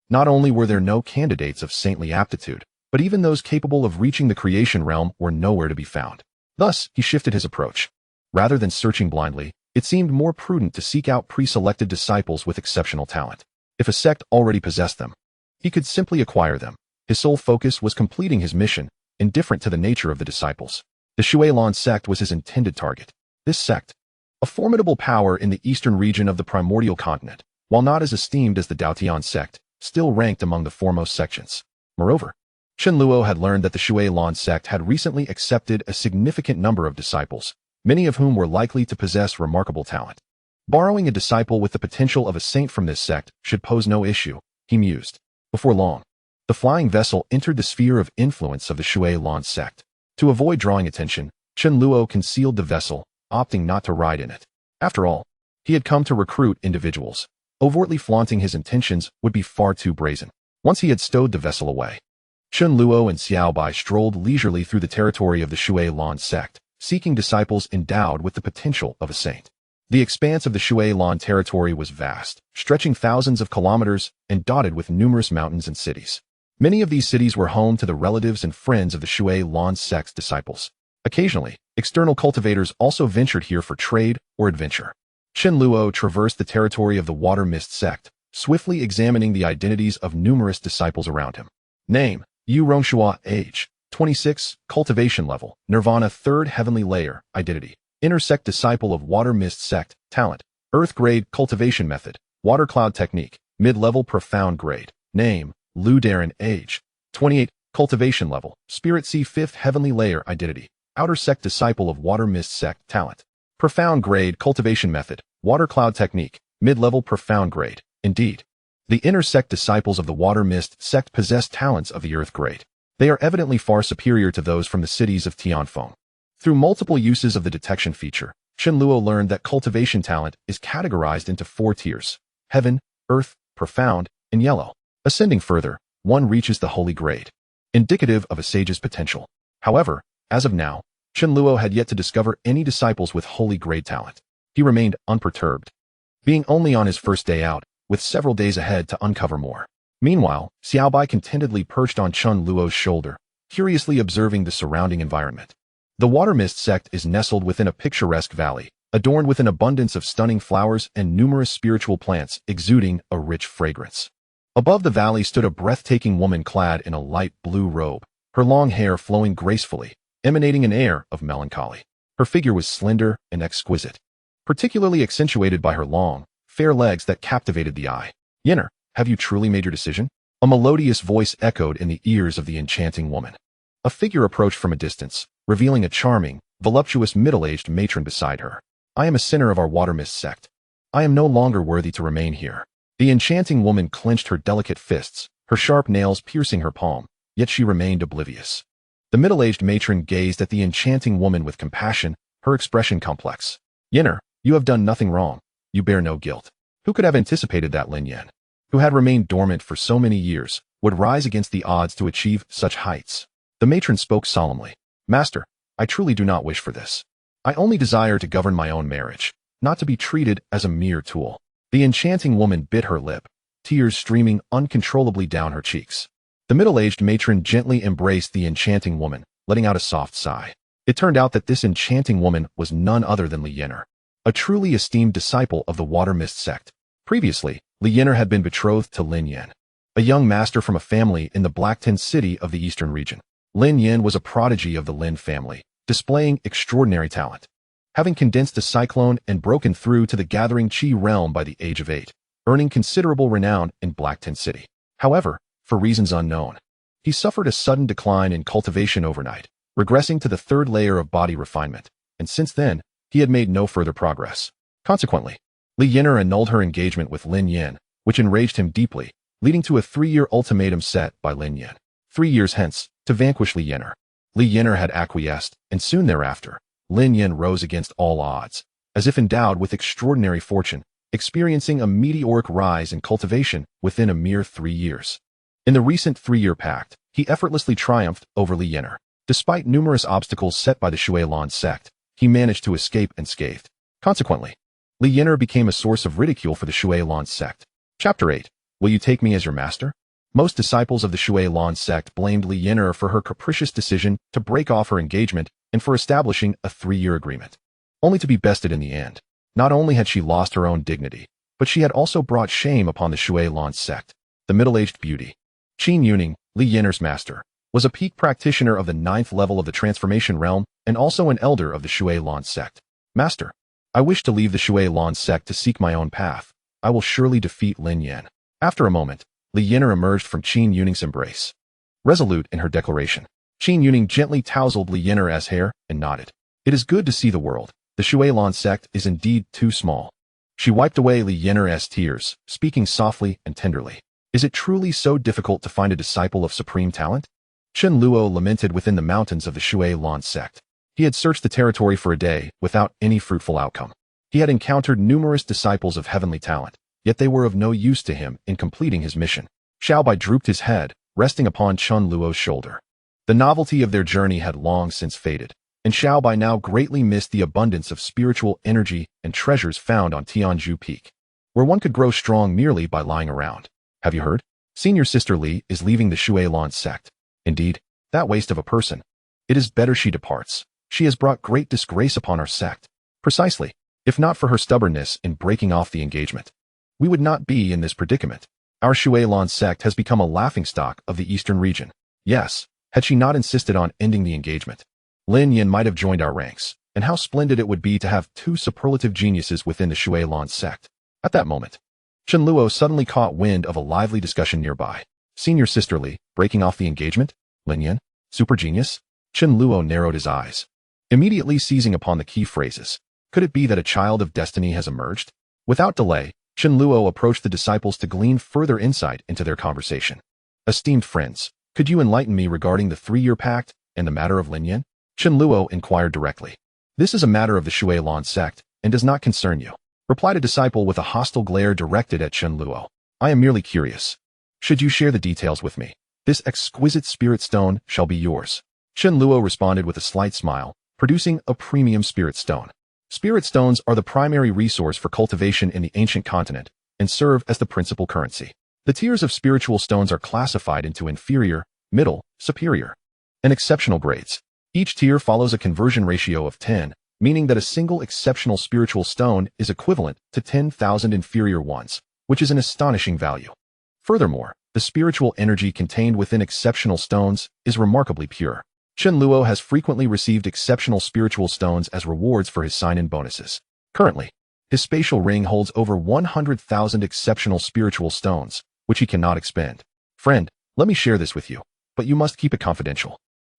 Not only were there no candidates of saintly aptitude, but even those capable of reaching the creation realm were nowhere to be found. Thus, he shifted his approach. Rather than searching blindly, it seemed more prudent to seek out pre-selected disciples with exceptional talent. If a sect already possessed them, he could simply acquire them. His sole focus was completing his mission, indifferent to the nature of the disciples. The Shui Lan Sect was his intended target. This sect, a formidable power in the eastern region of the primordial continent, while not as esteemed as the Dao Tian Sect, still ranked among the foremost sections. Moreover, Chen Luo had learned that the Shui Lan Sect had recently accepted a significant number of disciples, many of whom were likely to possess remarkable talent. Borrowing a disciple with the potential of a saint from this sect should pose no issue, he mused. Before long, the flying vessel entered the sphere of influence of the Shui Lan sect. To avoid drawing attention, Chen Luo concealed the vessel, opting not to ride in it. After all, he had come to recruit individuals. Overtly flaunting his intentions would be far too brazen. Once he had stowed the vessel away, Chen Luo and Xiao Bai strolled leisurely through the territory of the Shui Lan sect, seeking disciples endowed with the potential of a saint. The expanse of the Shui Lan territory was vast, stretching thousands of kilometers and dotted with numerous mountains and cities. Many of these cities were home to the relatives and friends of the Shui Lan sect's disciples. Occasionally, external cultivators also ventured here for trade or adventure. Chen Luo traversed the territory of the Water Mist sect, swiftly examining the identities of numerous disciples around him. Name: Yu Rongshua. Age: 26. Cultivation level: Nirvana 3rd heavenly layer. Identity: Inner sect disciple of Water Mist sect. Talent: Earth grade. Cultivation method: Water cloud technique. Mid-level profound grade. Name: Lu Darren. Age: 28. Cultivation level: Spirit Sea 5th heavenly layer. Identity: Outer sect disciple of Water Mist sect. Talent: Profound grade. Cultivation method: Water cloud technique. Mid-level profound grade. Indeed, the inner sect disciples of the Water Mist sect possess talents of the Earth grade. They are evidently far superior to those from the cities of Tianfeng. Through multiple uses of the detection feature, Chen Luo learned that cultivation talent is categorized into 4 tiers: Heaven, Earth, Profound, and Yellow. Ascending further, one reaches the Holy grade, indicative of a sage's potential. However, as of now, Chen Luo had yet to discover any disciples with Holy grade talent. He remained unperturbed, being only on his first day out, with several days ahead to uncover more. Meanwhile, Xiao Bai contentedly perched on Chen Luo's shoulder, curiously observing the surrounding environment. The Water Mist sect is nestled within a picturesque valley, adorned with an abundance of stunning flowers and numerous spiritual plants exuding a rich fragrance. Above the valley stood a breathtaking woman clad in a light blue robe, her long hair flowing gracefully, emanating an air of melancholy. Her figure was slender and exquisite, particularly accentuated by her long, fair legs that captivated the eye. "Yenner, have you truly made your decision?" A melodious voice echoed in the ears of the enchanting woman. A figure approached from a distance, revealing a charming, voluptuous middle-aged matron beside her. "I am a sinner of our Water Mist sect. I am no longer worthy to remain here." The enchanting woman clenched her delicate fists, her sharp nails piercing her palm, yet she remained oblivious. The middle-aged matron gazed at the enchanting woman with compassion, her expression complex. "Yenner, you have done nothing wrong. You bear no guilt." Who could have anticipated that Lin Yan, who had remained dormant for so many years, would rise against the odds to achieve such heights? The matron spoke solemnly. "Master, I truly do not wish for this. I only desire to govern my own marriage, not to be treated as a mere tool." The enchanting woman bit her lip, tears streaming uncontrollably down her cheeks. The middle-aged matron gently embraced the enchanting woman, letting out a soft sigh. It turned out that this enchanting woman was none other than Li Yenner, a truly esteemed disciple of the Water Mist sect. Previously, Li Yenner had been betrothed to Lin Yan, a young master from a family in the Blackton city of the eastern region. Lin Yan was a prodigy of the Lin family, displaying extraordinary talent, having condensed a cyclone and broken through to the gathering Qi realm by the age of 8, earning considerable renown in Blackton city. However, for reasons unknown, he suffered a sudden decline in cultivation overnight, regressing to the 3rd layer of body refinement, and since then, he had made no further progress. Consequently, Li Yenner annulled her engagement with Lin Yan, which enraged him deeply, leading to a 3-year ultimatum set by Lin Yan. 3 years hence, to vanquish Li Yenner. Li Yenner had acquiesced, and soon thereafter, Lin Yan rose against all odds, as if endowed with extraordinary fortune, experiencing a meteoric rise in cultivation within a mere 3 years. In the recent 3-year pact, he effortlessly triumphed over Li Yenner. Despite numerous obstacles set by the Shui Lan sect, he managed to escape unscathed. Consequently, Li Yenner became a source of ridicule for the Shui Lan sect. Chapter 8. Will you take me as your master? Most disciples of the Shui Lan sect blamed Li Yenner for her capricious decision to break off her engagement and for establishing a 3-year agreement, only to be bested in the end. Not only had she lost her own dignity, but she had also brought shame upon the Shui Lan sect. The middle-aged beauty, Qin Yuning, Li Yenner's master, was a peak practitioner of the 9th level of the transformation realm and also an elder of the Shui Lan sect. "Master, I wish to leave the Shui Lan sect to seek my own path. I will surely defeat Lin Yan." After a moment, Li Yenner emerged from Qin Yuning's embrace. Resolute in her declaration, Qin Yuning gently tousled Li Yenner's hair and nodded. It is good to see the world. The Shuai sect is indeed too small. She wiped away Li Yan'er's tears, speaking softly and tenderly. Is it truly so difficult to find a disciple of supreme talent? Chen Luo lamented within the mountains of the Shuai sect. He had searched the territory for a day without any fruitful outcome. He had encountered numerous disciples of heavenly talent, yet they were of no use to him in completing his mission. Xiaobai drooped his head, resting upon Chen Luo's shoulder. The novelty of their journey had long since faded, and Xiaobai now greatly missed the abundance of spiritual energy and treasures found on Tianzhu Peak, where one could grow strong merely by lying around. Have you heard? Senior Sister Li is leaving the Shuai sect. Indeed, that waste of a person. It is better she departs. She has brought great disgrace upon our sect. Precisely. If not for her stubbornness in breaking off the engagement, we would not be in this predicament. Our Shuai sect has become a laughingstock of the eastern region. Yes, had she not insisted on ending the engagement, Lin Yan might have joined our ranks, and how splendid it would be to have two superlative geniuses within the Shuai sect. At that moment, Chen Luo suddenly caught wind of a lively discussion nearby. Senior Sister Li, breaking off the engagement? Lin Yan? Super genius? Chen Luo narrowed his eyes, immediately seizing upon the key phrases. Could it be that a child of destiny has emerged? Without delay, Chen Luo approached the disciples to glean further insight into their conversation. Esteemed friends, could you enlighten me regarding the 3-year pact and the matter of Lin Yan? Chen Luo inquired directly. This is a matter of the Shuai sect and does not concern you, replied a disciple with a hostile glare directed at Chen Luo. I am merely curious. Should you share the details with me? This exquisite spirit stone shall be yours. Chen Luo responded with a slight smile, producing a premium spirit stone. Spirit stones are the primary resource for cultivation in the ancient continent and serve as the principal currency. The tiers of spiritual stones are classified into inferior, middle, superior, and exceptional grades. Each tier follows a conversion ratio of 10, meaning that a single exceptional spiritual stone is equivalent to 10,000 inferior ones, which is an astonishing value. Furthermore, the spiritual energy contained within exceptional stones is remarkably pure. Chen Luo has frequently received exceptional spiritual stones as rewards for his sign-in bonuses. Currently, his spatial ring holds over 100,000 exceptional spiritual stones, which he cannot expend. Friend, let me share this with you, but you must keep it confidential.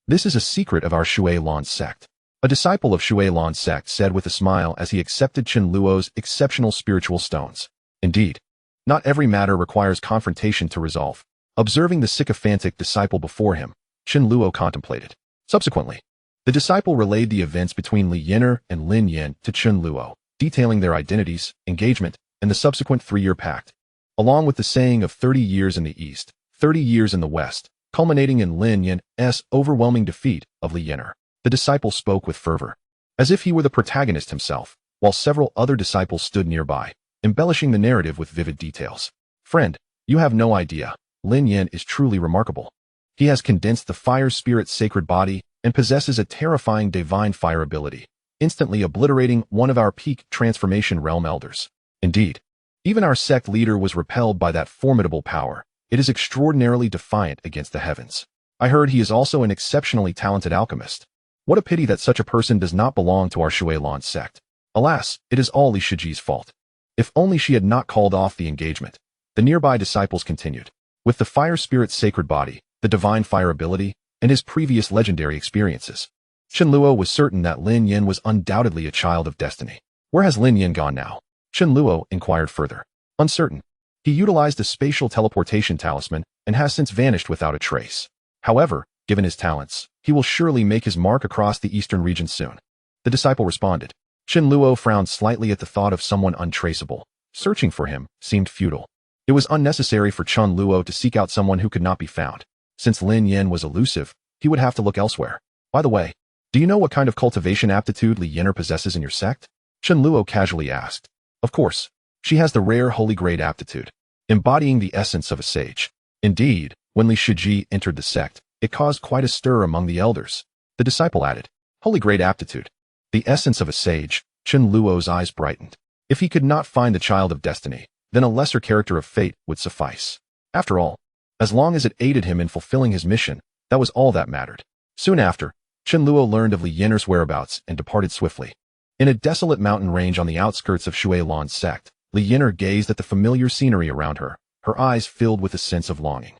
This is a secret of our Shuai sect. A disciple of Shuai sect said with a smile as he accepted Chen Luo's exceptional spiritual stones. Indeed, not every matter requires confrontation to resolve. Observing the sycophantic disciple before him, Chen Luo contemplated. Subsequently, the disciple relayed the events between Li Yan'er and Lin Yan to Chen Luo, detailing their identities, engagement, and the subsequent 3-year pact, along with the saying of 30 years in the east, 30 years in the west, culminating in Lin Yan's overwhelming defeat of Li Yan'er. The disciple spoke with fervor, as if he were the protagonist himself, while several other disciples stood nearby, embellishing the narrative with vivid details. Friend, you have no idea. Lin Yan is truly remarkable. He has condensed the fire spirit's sacred body and possesses a terrifying divine fire ability, instantly obliterating one of our peak transformation realm elders. Indeed, even our sect leader was repelled by that formidable power. It is extraordinarily defiant against the heavens. I heard he is also an exceptionally talented alchemist. What a pity that such a person does not belong to our Shuai sect. Alas, it is all Li Shiji's fault. If only she had not called off the engagement. The nearby disciples continued. With the fire spirit's sacred body, the divine fire ability, and his previous legendary experiences, Chen Luo was certain that Lin Yan was undoubtedly a child of destiny. Where has Lin Yan gone now? Chen Luo inquired further. Uncertain. He utilized a spatial teleportation talisman and has since vanished without a trace. However, given his talents, he will surely make his mark across the eastern region soon. The disciple responded. Chen Luo frowned slightly at the thought of someone untraceable. Searching for him seemed futile. It was unnecessary for Chen Luo to seek out someone who could not be found. Since Lin Yan was elusive, he would have to look elsewhere. By the way, do you know what kind of cultivation aptitude Li Yan'er possesses in your sect? Chen Luo casually asked. Of course, she has the rare holy grade aptitude, embodying the essence of a sage. Indeed, when Li Shiji entered the sect, it caused quite a stir among the elders. The disciple added, holy grade aptitude. The essence of a sage. Chen Luo's eyes brightened. If he could not find the child of destiny, then a lesser character of fate would suffice. After all, as long as it aided him in fulfilling his mission, that was all that mattered. Soon after, Chen Luo learned of Li Yan'er's whereabouts and departed swiftly. In a desolate mountain range on the outskirts of Shuai sect, Li Yan'er gazed at the familiar scenery around her, her eyes filled with a sense of longing.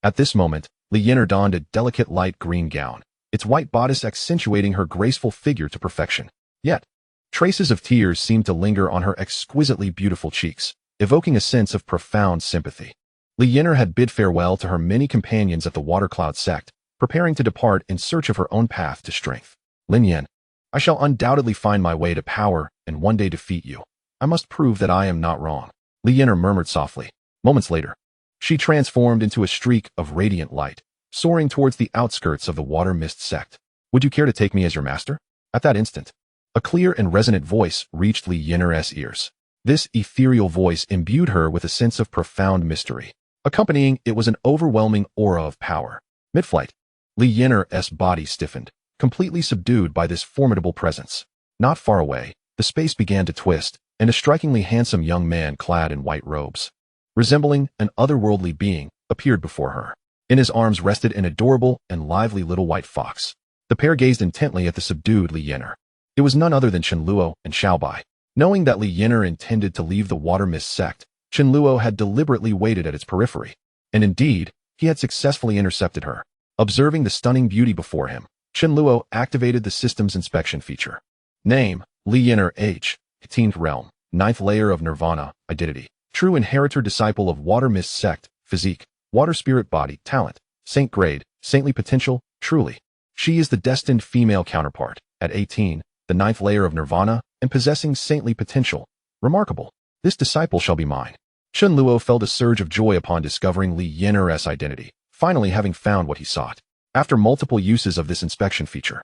At this moment, Li Yan'er donned a delicate light green gown, its white bodice accentuating her graceful figure to perfection. Yet, traces of tears seemed to linger on her exquisitely beautiful cheeks, evoking a sense of profound sympathy. Li Yin'er had bid farewell to her many companions at the Water Cloud Sect, preparing to depart in search of her own path to strength. Lin Yan, I shall undoubtedly find my way to power and one day defeat you. I must prove that I am not wrong. Li Yin'er murmured softly. Moments later, she transformed into a streak of radiant light, soaring towards the outskirts of the Water Mist Sect. Would you care to take me as your master? At that instant, a clear and resonant voice reached Li Yin'er's ears. This ethereal voice imbued her with a sense of profound mystery. Accompanying it was an overwhelming aura of power. Mid-flight, Li Yin'er's body stiffened, completely subdued by this formidable presence. Not far away, the space began to twist, and a strikingly handsome young man clad in white robes, resembling an otherworldly being, appeared before her. In his arms rested an adorable and lively little white fox. The pair gazed intently at the subdued Li Yin'er. It was none other than Chen Luo and Xiaobai. Knowing that Li Yin'er intended to leave the Water Mist Sect, Chen Luo had deliberately waited at its periphery. And indeed, he had successfully intercepted her. Observing the stunning beauty before him, Chen Luo activated the system's inspection feature. Name, Li Yin'er. Age, 18th realm, 9th layer of Nirvana, identity. True inheritor disciple of Water Mist Sect, physique, water spirit body, talent, saint grade, saintly potential, truly. She is the destined female counterpart, at 18, the 9th layer of Nirvana, and possessing saintly potential. Remarkable. This disciple shall be mine. Chen Luo felt a surge of joy upon discovering Li Yin'er's identity, finally having found what he sought. After multiple uses of this inspection feature,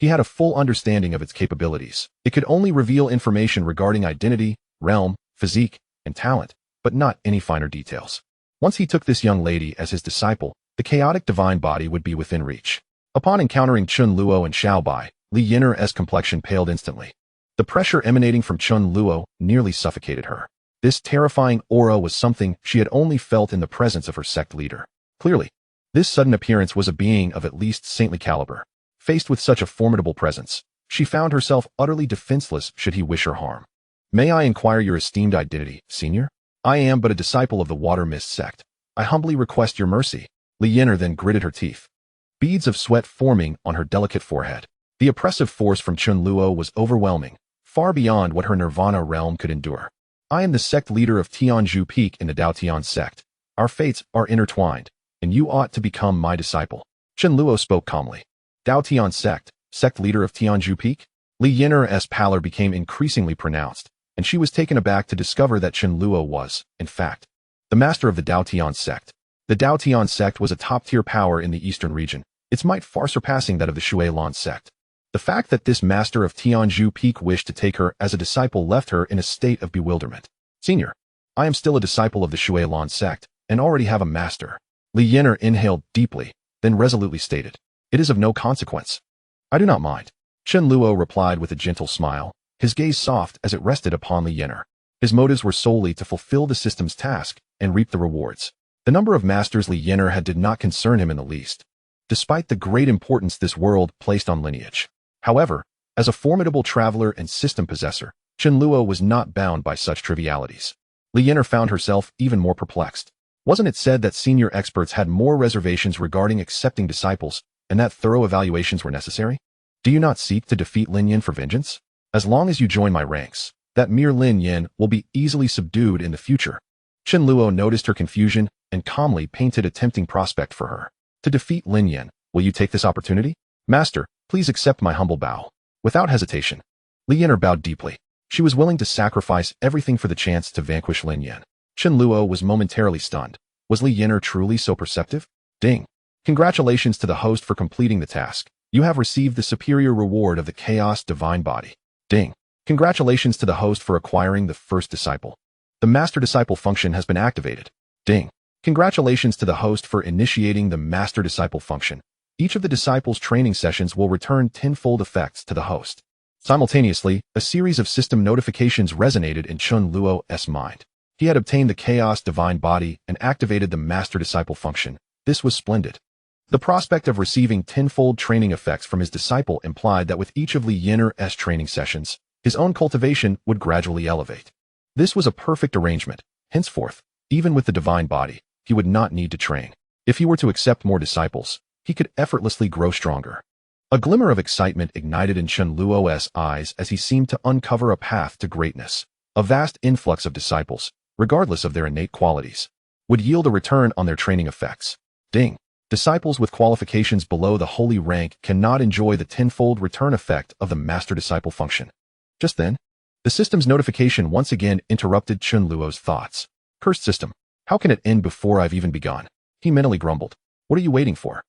he had a full understanding of its capabilities. It could only reveal information regarding identity, realm, physique, and talent, but not any finer details. Once he took this young lady as his disciple, the chaotic divine body would be within reach. Upon encountering Chen Luo and Xiaobai, Li Yin'er's complexion paled instantly. The pressure emanating from Chen Luo nearly suffocated her. This terrifying aura was something she had only felt in the presence of her sect leader. Clearly, this sudden appearance was a being of at least saintly caliber. Faced with such a formidable presence, she found herself utterly defenseless should he wish her harm. May I inquire your esteemed identity, senior? I am but a disciple of the Water Mist Sect. I humbly request your mercy. Li Yin'er then gritted her teeth, beads of sweat forming on her delicate forehead. The oppressive force from Chen Luo was overwhelming, far beyond what her Nirvana realm could endure. I am the sect leader of Tianzhu Peak in the Dao Tian Sect. Our fates are intertwined, and you ought to become my disciple. Chen Luo spoke calmly. Dao Tian Sect, sect leader of Tianzhu Peak? Li Yin'er's pallor became increasingly pronounced, and she was taken aback to discover that Chen Luo was, in fact, the master of the Dao Tian Sect. The Dao Tian Sect was a top-tier power in the eastern region, its might far surpassing that of the Shuai Sect. The fact that this master of Tianzhu Peak wished to take her as a disciple left her in a state of bewilderment. Senior, I am still a disciple of the Shuai Sect, and already have a master. Li Yin'er inhaled deeply, then resolutely stated, it is of no consequence. I do not mind. Chen Luo replied with a gentle smile, his gaze soft as it rested upon Li Yin'er. His motives were solely to fulfill the system's task and reap the rewards. The number of masters Li Yin'er had did not concern him in the least, despite the great importance this world placed on lineage. However, as a formidable traveler and system possessor, Chen Luo was not bound by such trivialities. Li Yin'er found herself even more perplexed. Wasn't it said that senior experts had more reservations regarding accepting disciples, and that thorough evaluations were necessary? Do you not seek to defeat Lin Yin for vengeance? As long as you join my ranks, that mere Lin Yin will be easily subdued in the future. Chen Luo noticed her confusion and calmly painted a tempting prospect for her. To defeat Lin Yin, will you take this opportunity? Master, please accept my humble bow. Without hesitation, Li Yin'er bowed deeply. She was willing to sacrifice everything for the chance to vanquish Lin Yin. Chen Luo was momentarily stunned. Was Li Yin'er truly so perceptive? Ding. Congratulations to the host for completing the task. You have received the superior reward of the Chaos Divine Body. Ding. Congratulations to the host for acquiring the first disciple. The Master Disciple function has been activated. Ding. Congratulations to the host for initiating the Master Disciple function. Each of the disciples' training sessions will return tenfold effects to the host. Simultaneously, a series of system notifications resonated in Chen Luo's mind. He had obtained the Chaos Divine Body and activated the Master Disciple function. This was splendid. The prospect of receiving tenfold training effects from his disciple implied that with each of Li Yin'er's training sessions, his own cultivation would gradually elevate. This was a perfect arrangement. Henceforth, even with the Divine Body, he would not need to train. If he were to accept more disciples, he could effortlessly grow stronger. A glimmer of excitement ignited in Chen Luo's eyes as he seemed to uncover a path to greatness. A vast influx of disciples, regardless of their innate qualities, would yield a return on their training effects. Ding. Disciples with qualifications below the holy rank cannot enjoy the tenfold return effect of the master-disciple function. Just then, the system's notification once again interrupted Chen Luo's thoughts. Cursed system. How can it end before I've even begun? He mentally grumbled. What are you waiting for?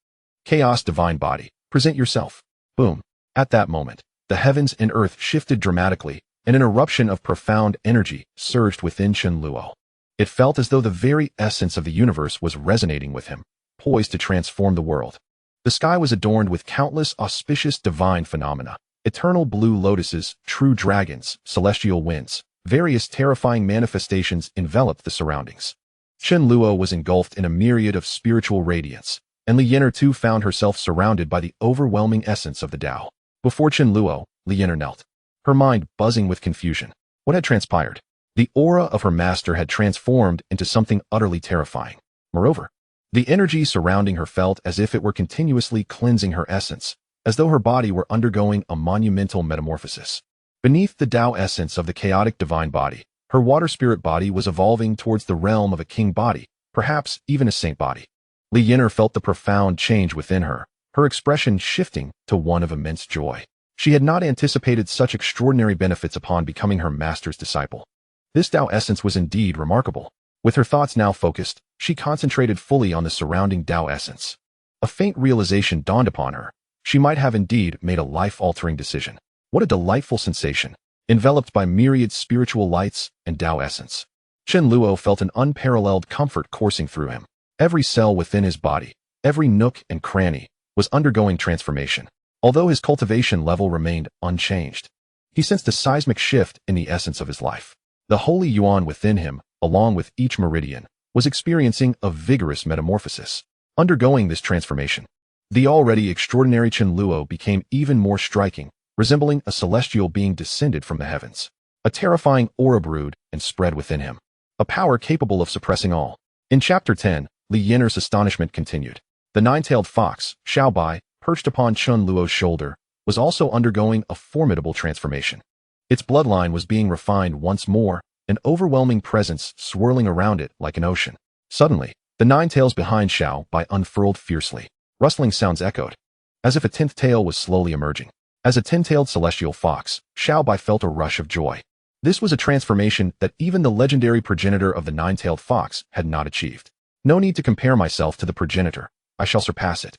Chaos divine body. Present yourself. Boom. At that moment, the heavens and earth shifted dramatically, and an eruption of profound energy surged within Chen Luo. It felt as though the very essence of the universe was resonating with him, poised to transform the world. The sky was adorned with countless auspicious divine phenomena. Eternal blue lotuses, true dragons, celestial winds, various terrifying manifestations enveloped the surroundings. Chen Luo was engulfed in a myriad of spiritual radiance, and Li Yinar too found herself surrounded by the overwhelming essence of the Tao. Before Chen Luo, Li Yinar knelt, her mind buzzing with confusion. What had transpired? The aura of her master had transformed into something utterly terrifying. Moreover, the energy surrounding her felt as if it were continuously cleansing her essence, as though her body were undergoing a monumental metamorphosis. Beneath the Tao essence of the chaotic divine body, her water spirit body was evolving towards the realm of a king body, perhaps even a saint body. Li Yinar felt the profound change within her, her expression shifting to one of immense joy. She had not anticipated such extraordinary benefits upon becoming her master's disciple. This Tao essence was indeed remarkable. With her thoughts now focused, she concentrated fully on the surrounding Tao essence. A faint realization dawned upon her. She might have indeed made a life-altering decision. What a delightful sensation, enveloped by myriad spiritual lights and Tao essence. Chen Luo felt an unparalleled comfort coursing through him. Every cell within his body, every nook and cranny, was undergoing transformation. Although his cultivation level remained unchanged, he sensed a seismic shift in the essence of his life. The holy yuan within him, along with each meridian, was experiencing a vigorous metamorphosis. Undergoing this transformation, the already extraordinary Chen Luo became even more striking, resembling a celestial being descended from the heavens. A terrifying aura brewed and spread within him, a power capable of suppressing all. In Chapter 10, Li Yinar's astonishment continued. The nine-tailed fox, Xiaobai, perched upon Chen Luo's shoulder, was also undergoing a formidable transformation. Its bloodline was being refined once more, an overwhelming presence swirling around it like an ocean. Suddenly, the nine tails behind Xiaobai unfurled fiercely. Rustling sounds echoed, as if a 10th tail was slowly emerging. As a 10-tailed celestial fox, Xiaobai felt a rush of joy. This was a transformation that even the legendary progenitor of the nine-tailed fox had not achieved. No need to compare myself to the progenitor. I shall surpass it,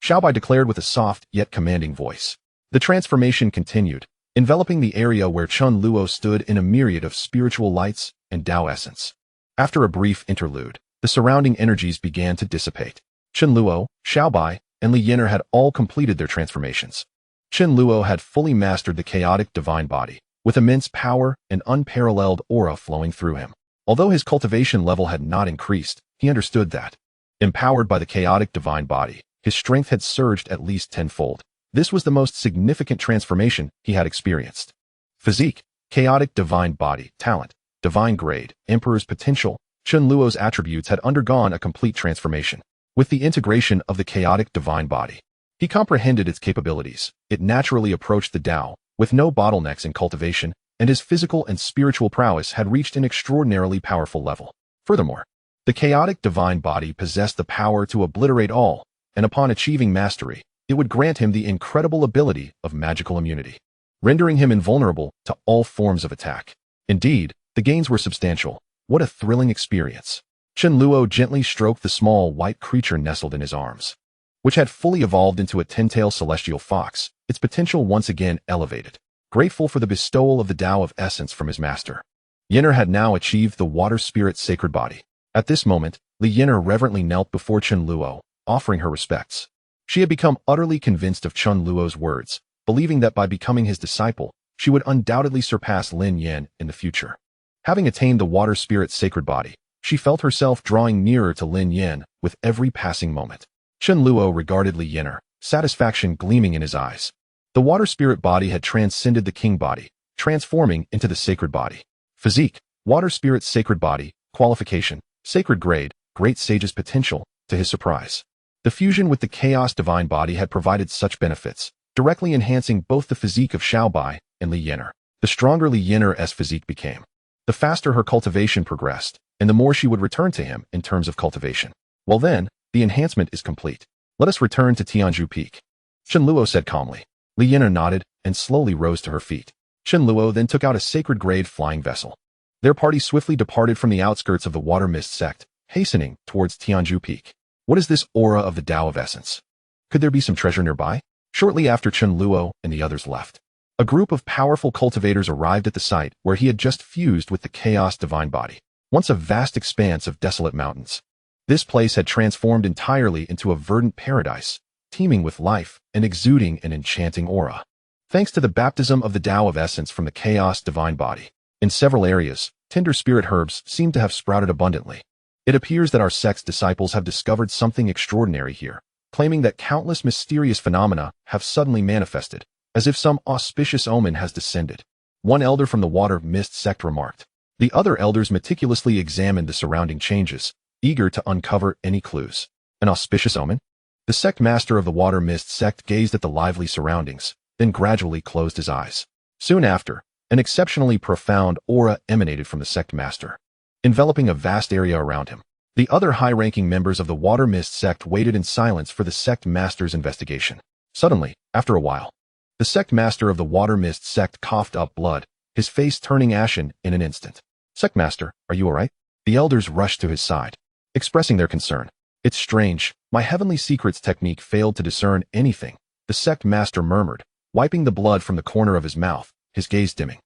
Xiaobai declared with a soft yet commanding voice. The transformation continued, enveloping the area where Chen Luo stood in a myriad of spiritual lights and Tao essence. After a brief interlude, the surrounding energies began to dissipate. Chen Luo, Xiaobai, and Li Yinar had all completed their transformations. Chen Luo had fully mastered the chaotic divine body, with immense power and unparalleled aura flowing through him. Although his cultivation level had not increased, he understood that, empowered by the chaotic divine body, his strength had surged at least tenfold. This was the most significant transformation he had experienced. Physique, chaotic divine body, talent, divine grade, emperor's potential. Chen Luo's attributes had undergone a complete transformation. With the integration of the chaotic divine body, he comprehended its capabilities. It naturally approached the Tao, with no bottlenecks in cultivation, and his physical and spiritual prowess had reached an extraordinarily powerful level. Furthermore, the chaotic divine body possessed the power to obliterate all, and upon achieving mastery, it would grant him the incredible ability of magical immunity, rendering him invulnerable to all forms of attack. Indeed, the gains were substantial. What a thrilling experience. Chen Luo gently stroked the small white creature nestled in his arms, which had fully evolved into a 10-tailed celestial fox, its potential once again elevated. Grateful for the bestowal of the Tao of essence from his master, Yinar had now achieved the water spirit sacred body. At this moment, Li Yinar reverently knelt before Chen Luo, offering her respects. She had become utterly convinced of Chen Luo's words, believing that by becoming his disciple, she would undoubtedly surpass Lin Yan in the future. Having attained the water spirit sacred body, she felt herself drawing nearer to Lin Yan with every passing moment. Chen Luo regarded Li Yinar, satisfaction gleaming in his eyes. The water spirit body had transcended the king body, transforming into the sacred body. Physique, water spirit sacred body, qualification, sacred grade, great sage's potential. To his surprise, the fusion with the chaos divine body had provided such benefits. directly enhancing both the physique of Xiaobai and Li Yinar. The stronger Li Yinar's physique became, the faster her cultivation progressed, and the more she would return to him in terms of cultivation. Well then, the enhancement is complete. Let us return to Tianzhu Peak. Chen Luo said calmly. Li Yinar nodded and slowly rose to her feet. Chen Luo then took out a sacred-grade flying vessel. Their party swiftly departed from the outskirts of the Water Mist Sect, hastening towards Tianzhu Peak. What is this aura of the Tao of Essence? Could there be some treasure nearby? Shortly after Chen Luo and the others left, a group of powerful cultivators arrived at the site where he had just fused with the chaos divine body, once a vast expanse of desolate mountains. This place had transformed entirely into a verdant paradise, teeming with life and exuding an enchanting aura. Thanks to the baptism of the Tao of Essence from the chaos divine body, in several areas, tender spirit herbs seem to have sprouted abundantly. It appears that our sect's disciples have discovered something extraordinary here, claiming that countless mysterious phenomena have suddenly manifested, as if some auspicious omen has descended. One elder from the Water Mist Sect remarked. The other elders meticulously examined the surrounding changes, eager to uncover any clues. An auspicious omen? The sect master of the Water Mist Sect gazed at the lively surroundings, then gradually closed his eyes. Soon after, an exceptionally profound aura emanated from the sect master, enveloping a vast area around him. The other high-ranking members of the Water Mist Sect waited in silence for the sect master's investigation. Suddenly, after a while, the sect master of the Water Mist Sect coughed up blood, his face turning ashen in an instant. Sect master, are you all right? The elders rushed to his side, expressing their concern. It's strange, my heavenly secrets technique failed to discern anything, the sect master murmured, wiping the blood from the corner of his mouth, his gaze dimming.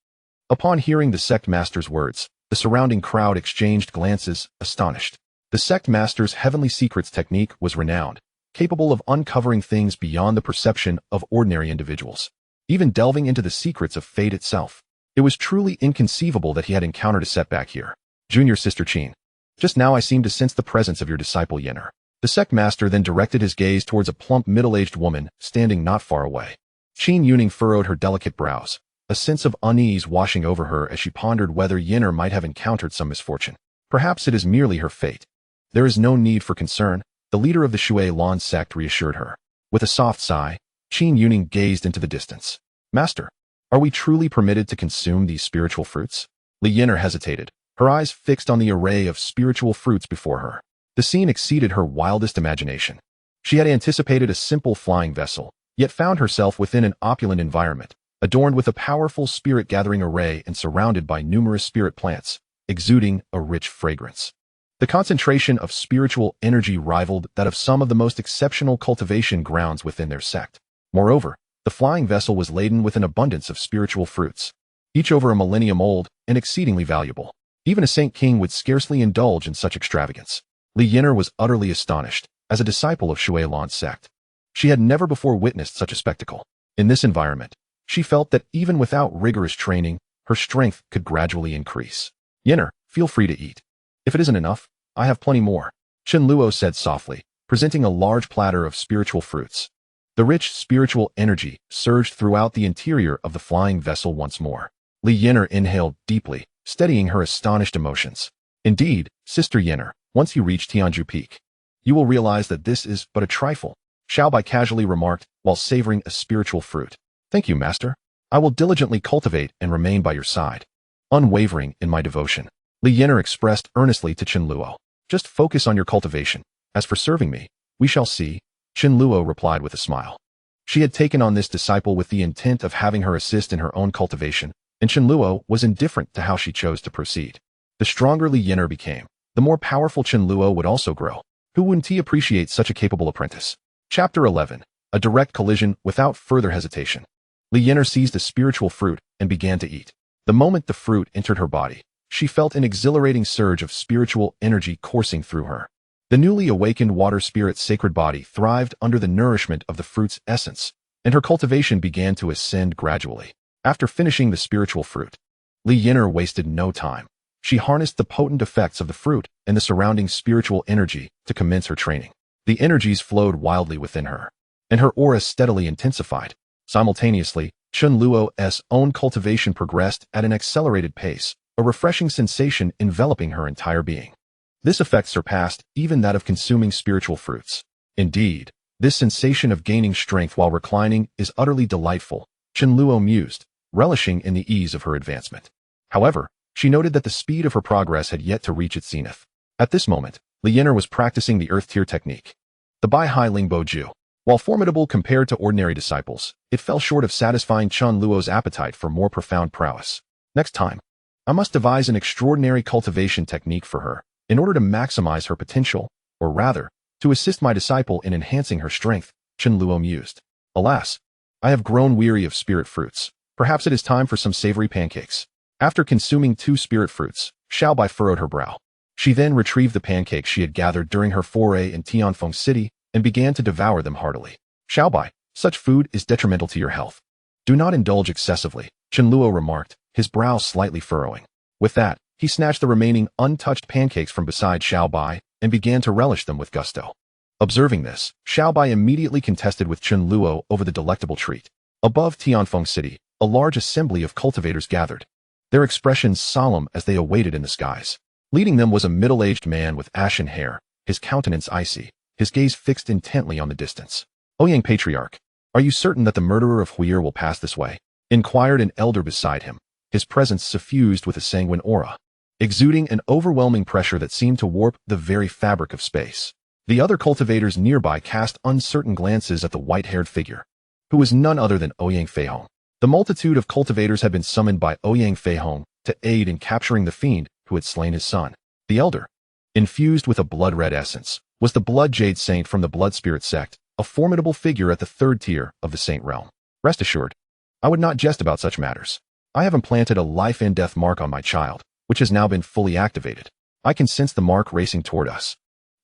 Upon hearing the sect master's words, the surrounding crowd exchanged glances, astonished. The sect master's heavenly secrets technique was renowned, capable of uncovering things beyond the perception of ordinary individuals, even delving into the secrets of fate itself. It was truly inconceivable that he had encountered a setback here. Junior Sister Qin. Just now I seem to sense the presence of your disciple Yinar. The sect master then directed his gaze towards a plump middle-aged woman standing not far away. Qin Yuning furrowed her delicate brows, a sense of unease washing over her as she pondered whether Yinar might have encountered some misfortune. Perhaps it is merely her fate. There is no need for concern, the leader of the Shui Lan sect reassured her. With a soft sigh, Qin Yuning gazed into the distance. Master, are we truly permitted to consume these spiritual fruits? Li Yinar hesitated, her eyes fixed on the array of spiritual fruits before her. The scene exceeded her wildest imagination. She had anticipated a simple flying vessel, yet found herself within an opulent environment, adorned with a powerful spirit-gathering array and surrounded by numerous spirit plants, exuding a rich fragrance. The concentration of spiritual energy rivaled that of some of the most exceptional cultivation grounds within their sect. Moreover, the flying vessel was laden with an abundance of spiritual fruits, each over a millennium old and exceedingly valuable. Even a Saint King would scarcely indulge in such extravagance. Li Yinar was utterly astonished, as a disciple of Shui Lan sect. She had never before witnessed such a spectacle. In this environment, she felt that even without rigorous training, her strength could gradually increase. Yinar, feel free to eat. If it isn't enough, I have plenty more, Chen Luo said softly, presenting a large platter of spiritual fruits. The rich spiritual energy surged throughout the interior of the flying vessel once more. Li Yinar inhaled deeply, steadying her astonished emotions. Indeed, Sister Yinar, once you reach Tianzhu Peak, you will realize that this is but a trifle, Xiaobai casually remarked while savoring a spiritual fruit. Thank you, Master. I will diligently cultivate and remain by your side, unwavering in my devotion. Li Yinar expressed earnestly to Chen Luo. Just focus on your cultivation. As for serving me, we shall see, Chen Luo replied with a smile. She had taken on this disciple with the intent of having her assist in her own cultivation, and Chen Luo was indifferent to how she chose to proceed. The stronger Li Yinar became, the more powerful Chen Luo would also grow. Who wouldn't he appreciate such a capable apprentice? Chapter 11. A direct collision without further hesitation. Li Yinar seized a spiritual fruit and began to eat. The moment the fruit entered her body, she felt an exhilarating surge of spiritual energy coursing through her. The newly awakened water spirit's sacred body thrived under the nourishment of the fruit's essence, and her cultivation began to ascend gradually. After finishing the spiritual fruit, Li Yinar wasted no time. She harnessed the potent effects of the fruit and the surrounding spiritual energy to commence her training. The energies flowed wildly within her, and her aura steadily intensified. Simultaneously, Chen Luo's own cultivation progressed at an accelerated pace, a refreshing sensation enveloping her entire being. This effect surpassed even that of consuming spiritual fruits. Indeed, This sensation of gaining strength while reclining is utterly delightful, Chen Luo mused, relishing in the ease of her advancement. However, she noted that the speed of her progress had yet to reach its zenith. At this moment, Li Yinar was practicing the Earth Tier technique. The Bai Hai Lingbo Ju. While formidable compared to ordinary disciples, it fell short of satisfying Chen Luo's appetite for more profound prowess. Next time, I must devise an extraordinary cultivation technique for her, in order to maximize her potential, or rather, to assist my disciple in enhancing her strength, Chen Luo mused. Alas, I have grown weary of spirit fruits. Perhaps it is time for some savory pancakes. After consuming 2 spirit fruits, Xiaobai furrowed her brow. She then retrieved the pancakes she had gathered during her foray in Tianfeng City and began to devour them heartily. Xiaobai, such food is detrimental to your health. Do not indulge excessively, Chen Luo remarked, his brow slightly furrowing. With that, he snatched the remaining untouched pancakes from beside Xiaobai and began to relish them with gusto. Observing this, Xiaobai immediately contested with Chen Luo over the delectable treat. Above Tianfeng City, a large assembly of cultivators gathered, their expressions solemn as they awaited in the skies. Leading them was a middle-aged man with ashen hair, his countenance icy, his gaze fixed intently on the distance. Ouyang Patriarch, are you certain that the murderer of Huir will pass this way? Inquired an elder beside him, his presence suffused with a sanguine aura, exuding an overwhelming pressure that seemed to warp the very fabric of space. The other cultivators nearby cast uncertain glances at the white-haired figure, who was none other than Ouyang Feihong. The multitude of cultivators had been summoned by Ouyang Feihong to aid in capturing the fiend who had slain his son. The elder, infused with a blood-red essence, was the Blood Jade Saint from the Blood Spirit Sect, a formidable figure at the 3rd tier of the Saint realm. Rest assured, I would not jest about such matters. I have implanted a life-and-death mark on my child, which has now been fully activated. I can sense the mark racing toward us.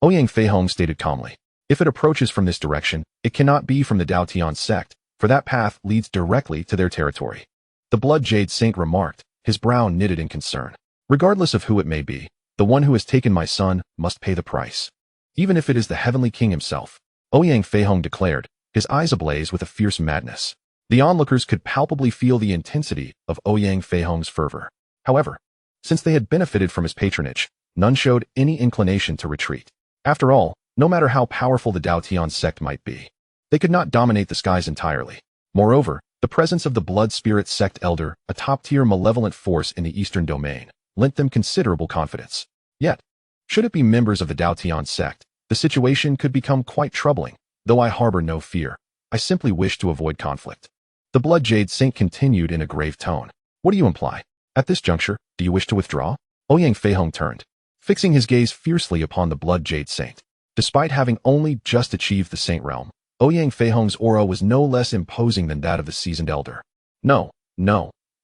Ouyang Feihong stated calmly. If it approaches from this direction, it cannot be from the Dao Tian Sect, for that path leads directly to their territory. The Blood Jade Saint remarked, his brow knitted in concern. Regardless of who it may be, the one who has taken my son must pay the price. Even if it is the Heavenly King himself, Ouyang Feihong declared, his eyes ablaze with a fierce madness. The onlookers could palpably feel the intensity of Ouyang Feihong's fervor. However, since they had benefited from his patronage, none showed any inclination to retreat. After all, no matter how powerful the Dao Tian Sect might be, they could not dominate the skies entirely. Moreover, the presence of the Blood Spirit Sect Elder, a top-tier malevolent force in the Eastern Domain, lent them considerable confidence. Yet, should it be members of the Dao Tian Sect, the situation could become quite troubling. Though I harbor no fear, I simply wish to avoid conflict. The Blood Jade Saint continued in a grave tone. What do you imply? At this juncture, do you wish to withdraw? Ouyang Feihong turned, fixing his gaze fiercely upon the Blood Jade Saint. Despite having only just achieved the Saint realm, Ouyang Feihong's aura was no less imposing than that of the seasoned elder. No,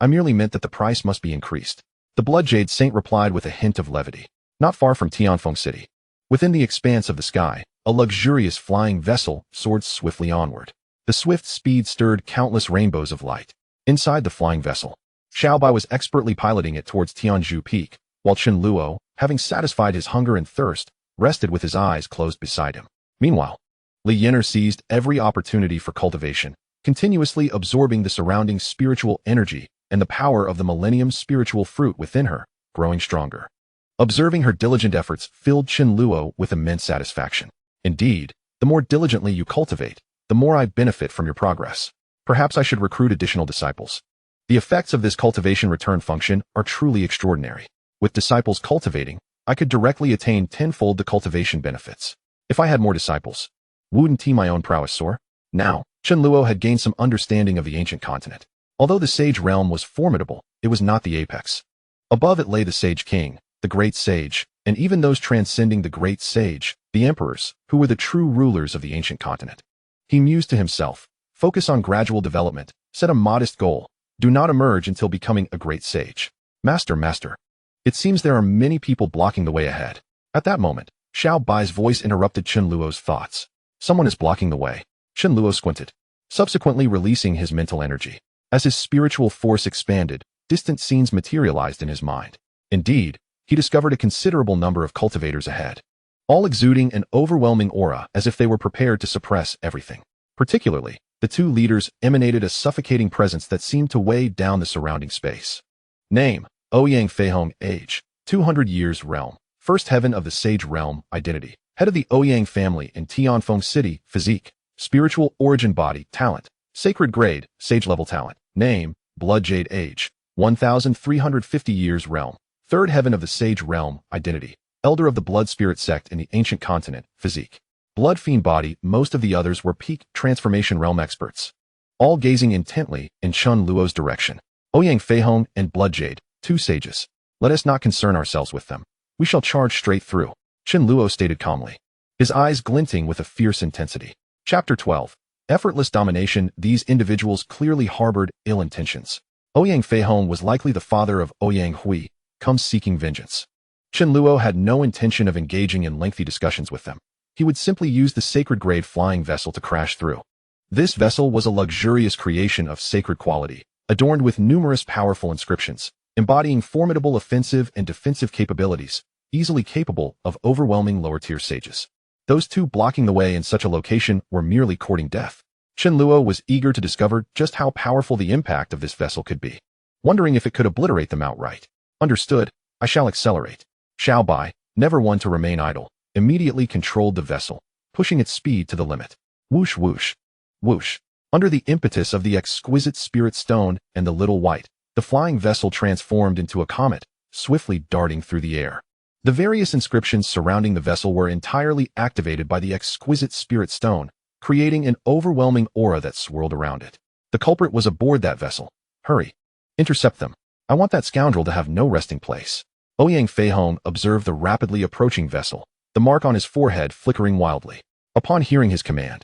I merely meant that the price must be increased. The Blood Jade Saint replied with a hint of levity. Not far from Tianfeng City, within the expanse of the sky, a luxurious flying vessel soared swiftly onward. The swift speed stirred countless rainbows of light. Inside the flying vessel, Xiaobai was expertly piloting it towards Tianzhu Peak, while Chen Luo, having satisfied his hunger and thirst, rested with his eyes closed beside him. Meanwhile, Li Yinar seized every opportunity for cultivation, continuously absorbing the surrounding spiritual energy and the power of the Millennium spiritual fruit within her, growing stronger. Observing her diligent efforts filled Chen Luo with immense satisfaction. Indeed, the more diligently you cultivate, the more I benefit from your progress. Perhaps I should recruit additional disciples. The effects of this cultivation return function are truly extraordinary. With disciples cultivating, I could directly attain tenfold the cultivation benefits. If I had more disciples, wouldn't my own prowess soar? Now, Chen Luo had gained some understanding of the ancient continent. Although the Sage realm was formidable, it was not the apex. Above it lay the Sage King, the Great Sage, and even those transcending the Great Sage, the Emperors, who were the true rulers of the ancient continent. He mused to himself, focus on gradual development, set a modest goal, do not emerge until becoming a great sage. Master. It seems there are many people blocking the way ahead. At that moment, Xiao Bai's voice interrupted Chen Luo's thoughts. Someone is blocking the way. Chen Luo squinted, subsequently releasing his mental energy. As his spiritual force expanded, distant scenes materialized in his mind. Indeed, he discovered a considerable number of cultivators ahead, all exuding an overwhelming aura as if they were prepared to suppress everything. Particularly, the two leaders emanated a suffocating presence that seemed to weigh down the surrounding space. Name: Ouyang Feihong. Age: 200 years. Realm: First Heaven of the Sage Realm. Identity: Head of the Ouyang family in Tianfeng City. Physique: Spiritual origin body, talent. Sacred grade, sage level talent. Name, Blood Jade age. 1,350 years realm. Third heaven of the sage realm, identity. Elder of the Blood Spirit Sect in the Ancient Continent, physique. Blood Fiend body, most of the others were peak transformation realm experts. All gazing intently in Chen Luo's direction. Ouyang Feihong and Blood Jade, two sages. Let us not concern ourselves with them. We shall charge straight through, Chen Luo stated calmly, his eyes glinting with a fierce intensity. Chapter 12. Effortless domination. These individuals clearly harbored ill intentions. Ouyang Feihong was likely the father of Ouyang Hui, come seeking vengeance. Chen Luo had no intention of engaging in lengthy discussions with them. He would simply use the sacred-grade flying vessel to crash through. This vessel was a luxurious creation of sacred quality, adorned with numerous powerful inscriptions, embodying formidable offensive and defensive capabilities, easily capable of overwhelming lower-tier sages. Those two blocking the way in such a location were merely courting death. Chen Luo was eager to discover just how powerful the impact of this vessel could be, wondering if it could obliterate them outright. Understood, I shall accelerate. Xiao Bai, never one to remain idle, immediately controlled the vessel, pushing its speed to the limit. Whoosh whoosh. Whoosh. Under the impetus of the exquisite spirit stone and the little white, the flying vessel transformed into a comet, swiftly darting through the air. The various inscriptions surrounding the vessel were entirely activated by the exquisite spirit stone, creating an overwhelming aura that swirled around it. The culprit was aboard that vessel. Hurry. Intercept them. I want that scoundrel to have no resting place. Ouyang Feihong observed the rapidly approaching vessel, the mark on his forehead flickering wildly. Upon hearing his command,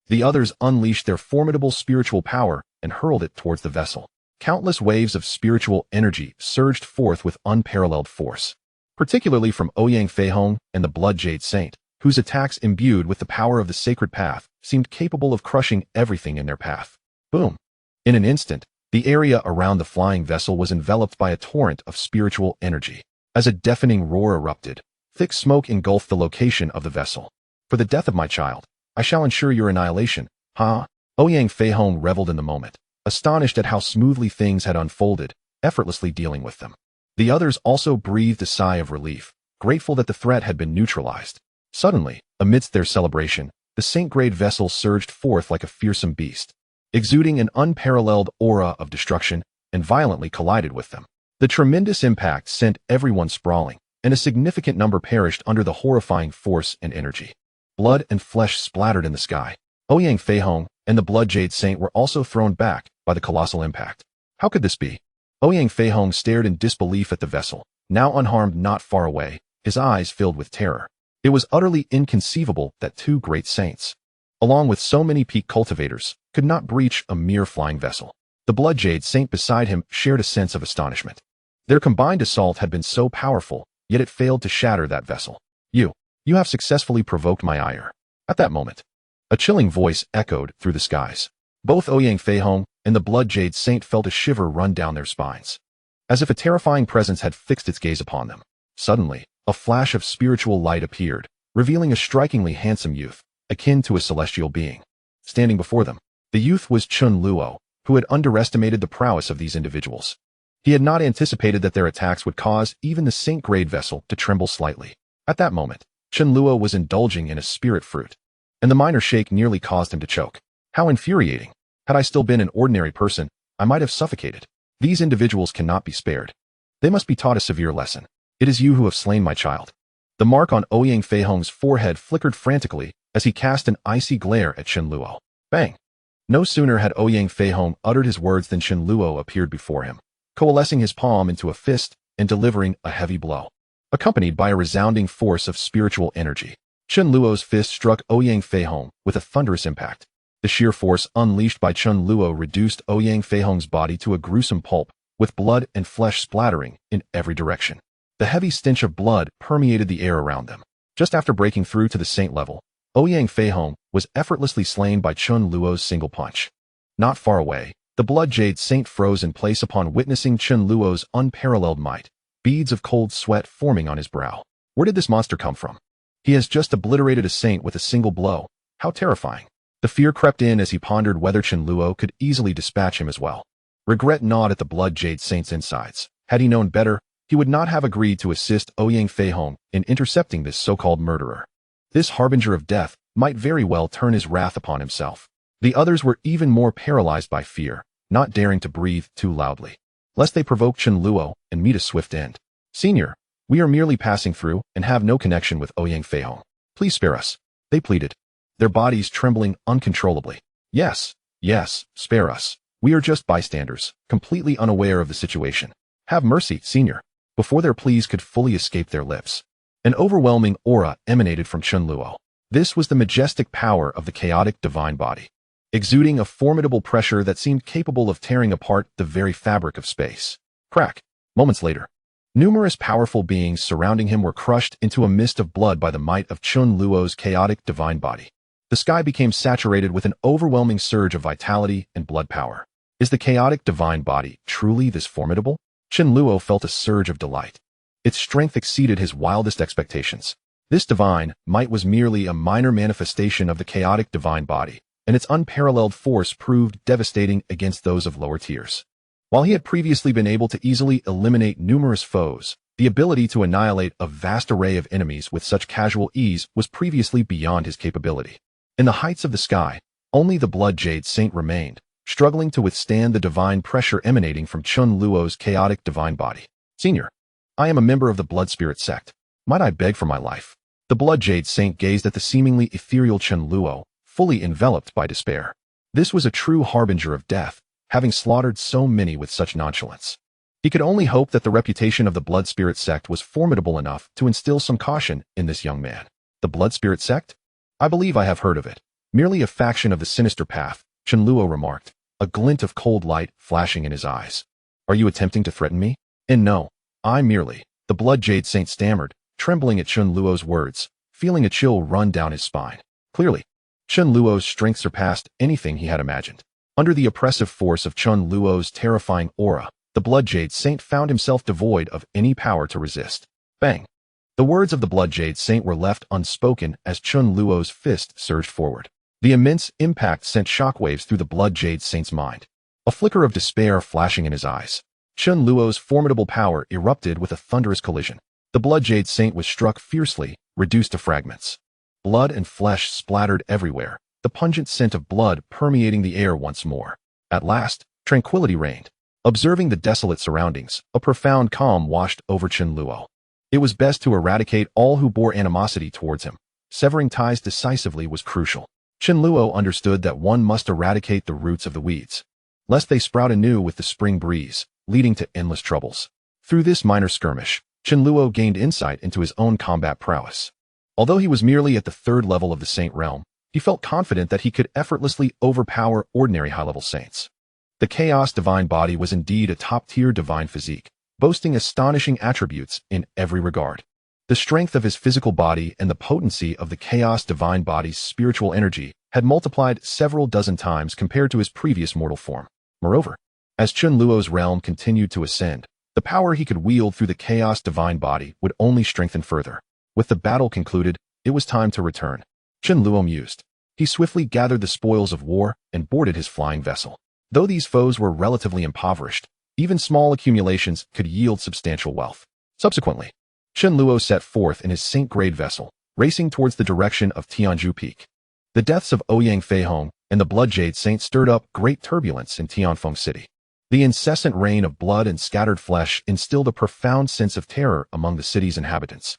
the others unleashed their formidable spiritual power and hurled it towards the vessel. Countless waves of spiritual energy surged forth with unparalleled force, particularly from Ouyang Feihong and the Blood Jade Saint, whose attacks imbued with the power of the sacred path seemed capable of crushing everything in their path. Boom! In an instant, the area around the flying vessel was enveloped by a torrent of spiritual energy. As a deafening roar erupted, thick smoke engulfed the location of the vessel. For the death of my child, I shall ensure your annihilation. Ha! Ouyang Feihong reveled in the moment, astonished at how smoothly things had unfolded, effortlessly dealing with them. The others also breathed a sigh of relief, grateful that the threat had been neutralized. Suddenly, amidst their celebration, the saint-grade vessel surged forth like a fearsome beast, exuding an unparalleled aura of destruction, and violently collided with them. The tremendous impact sent everyone sprawling, and a significant number perished under the horrifying force and energy. Blood and flesh splattered in the sky. Ouyang Feihong and the Blood Jade Saint were also thrown back by the colossal impact. How could this be? Ouyang Feihong stared in disbelief at the vessel, now unharmed not far away, his eyes filled with terror. It was utterly inconceivable that two great saints, along with so many peak cultivators, could not breach a mere flying vessel. The Blood Jade Saint beside him shared a sense of astonishment. Their combined assault had been so powerful, yet it failed to shatter that vessel. You have successfully provoked my ire. At that moment, a chilling voice echoed through the skies. Both Ouyang Feihong and the Blood Jade Saint felt a shiver run down their spines, as if a terrifying presence had fixed its gaze upon them. Suddenly, a flash of spiritual light appeared, revealing a strikingly handsome youth, akin to a celestial being. Standing before them, the youth was Chen Luo, who had underestimated the prowess of these individuals. He had not anticipated that their attacks would cause even the saint-grade vessel to tremble slightly. At that moment, Chen Luo was indulging in a spirit fruit, and the minor shake nearly caused him to choke. How infuriating! Had I still been an ordinary person, I might have suffocated. These individuals cannot be spared. They must be taught a severe lesson. It is you who have slain my child. The mark on Ouyang Feihong's forehead flickered frantically as he cast an icy glare at Chen Luo. Bang! No sooner had Ouyang Feihong uttered his words than Chen Luo appeared before him, coalescing his palm into a fist and delivering a heavy blow, accompanied by a resounding force of spiritual energy. Chen Luo's fist struck Ouyang Feihong with a thunderous impact. The sheer force unleashed by Chen Luo reduced Ouyang Feihong's body to a gruesome pulp, with blood and flesh splattering in every direction. The heavy stench of blood permeated the air around them. Just after breaking through to the saint level, Ouyang Feihong was effortlessly slain by Chen Luo's single punch. Not far away, the Blood Jade Saint froze in place upon witnessing Chen Luo's unparalleled might, beads of cold sweat forming on his brow. Where did this monster come from? He has just obliterated a saint with a single blow. How terrifying. The fear crept in as he pondered whether Chen Luo could easily dispatch him as well. Regret gnawed at the Blood Jade Saint's insides. Had he known better, he would not have agreed to assist Ouyang Feihong in intercepting this so-called murderer. This harbinger of death might very well turn his wrath upon himself. The others were even more paralyzed by fear, not daring to breathe too loudly, lest they provoke Chen Luo and meet a swift end. Senior, we are merely passing through and have no connection with Ouyang Feihong. Please spare us, they pleaded, their bodies trembling uncontrollably. Yes, spare us. We are just bystanders, completely unaware of the situation. Have mercy, Senior. Before their pleas could fully escape their lips, an overwhelming aura emanated from Chen Luo. This was the majestic power of the chaotic divine body, exuding a formidable pressure that seemed capable of tearing apart the very fabric of space. Crack. Moments later, numerous powerful beings surrounding him were crushed into a mist of blood by the might of Chen Luo's chaotic divine body. The sky became saturated with an overwhelming surge of vitality and blood power. Is the chaotic divine body truly this formidable? Chen Luo felt a surge of delight. Its strength exceeded his wildest expectations. This divine might was merely a minor manifestation of the chaotic divine body, and its unparalleled force proved devastating against those of lower tiers. While he had previously been able to easily eliminate numerous foes, the ability to annihilate a vast array of enemies with such casual ease was previously beyond his capability. In the heights of the sky, only the Blood Jade Saint remained, struggling to withstand the divine pressure emanating from Chen Luo's chaotic divine body. Senior, I am a member of the Blood Spirit Sect. Might I beg for my life? The Blood Jade Saint gazed at the seemingly ethereal Chen Luo, fully enveloped by despair. This was a true harbinger of death, having slaughtered so many with such nonchalance. He could only hope that the reputation of the Blood Spirit Sect was formidable enough to instill some caution in this young man. The Blood Spirit Sect? I believe I have heard of it. Merely a faction of the sinister path, Chen Luo remarked, a glint of cold light flashing in his eyes. Are you attempting to threaten me? And no, I merely, the Blood Jade Saint stammered, trembling at Chen Luo's words, feeling a chill run down his spine. Clearly, Chen Luo's strength surpassed anything he had imagined. Under the oppressive force of Chen Luo's terrifying aura, the Blood Jade Saint found himself devoid of any power to resist. Bang! The words of the Blood Jade Saint were left unspoken as Chen Luo's fist surged forward. The immense impact sent shockwaves through the Blood Jade Saint's mind, a flicker of despair flashing in his eyes. Chen Luo's formidable power erupted with a thunderous collision. The Blood Jade Saint was struck fiercely, reduced to fragments. Blood and flesh splattered everywhere, the pungent scent of blood permeating the air once more. At last, tranquility reigned. Observing the desolate surroundings, a profound calm washed over Chen Luo. It was best to eradicate all who bore animosity towards him. Severing ties decisively was crucial. Chen Luo understood that one must eradicate the roots of the weeds, lest they sprout anew with the spring breeze, leading to endless troubles. Through this minor skirmish, Chen Luo gained insight into his own combat prowess. Although he was merely at the third level of the Saint realm, he felt confident that he could effortlessly overpower ordinary high-level saints. The Chaos Divine Body was indeed a top-tier divine physique, boasting astonishing attributes in every regard. The strength of his physical body and the potency of the Chaos Divine Body's spiritual energy had multiplied several dozen times compared to his previous mortal form. Moreover, as Chen Luo's realm continued to ascend, the power he could wield through the Chaos Divine Body would only strengthen further. With the battle concluded, it was time to return. Chen Luo mused. He swiftly gathered the spoils of war and boarded his flying vessel. Though these foes were relatively impoverished, even small accumulations could yield substantial wealth. Subsequently, Chen Luo set forth in his Saint-grade vessel, racing towards the direction of Tianzhu Peak. The deaths of Ouyang Feihong and the Blood Jade Saint stirred up great turbulence in Tianfeng City. The incessant rain of blood and scattered flesh instilled a profound sense of terror among the city's inhabitants.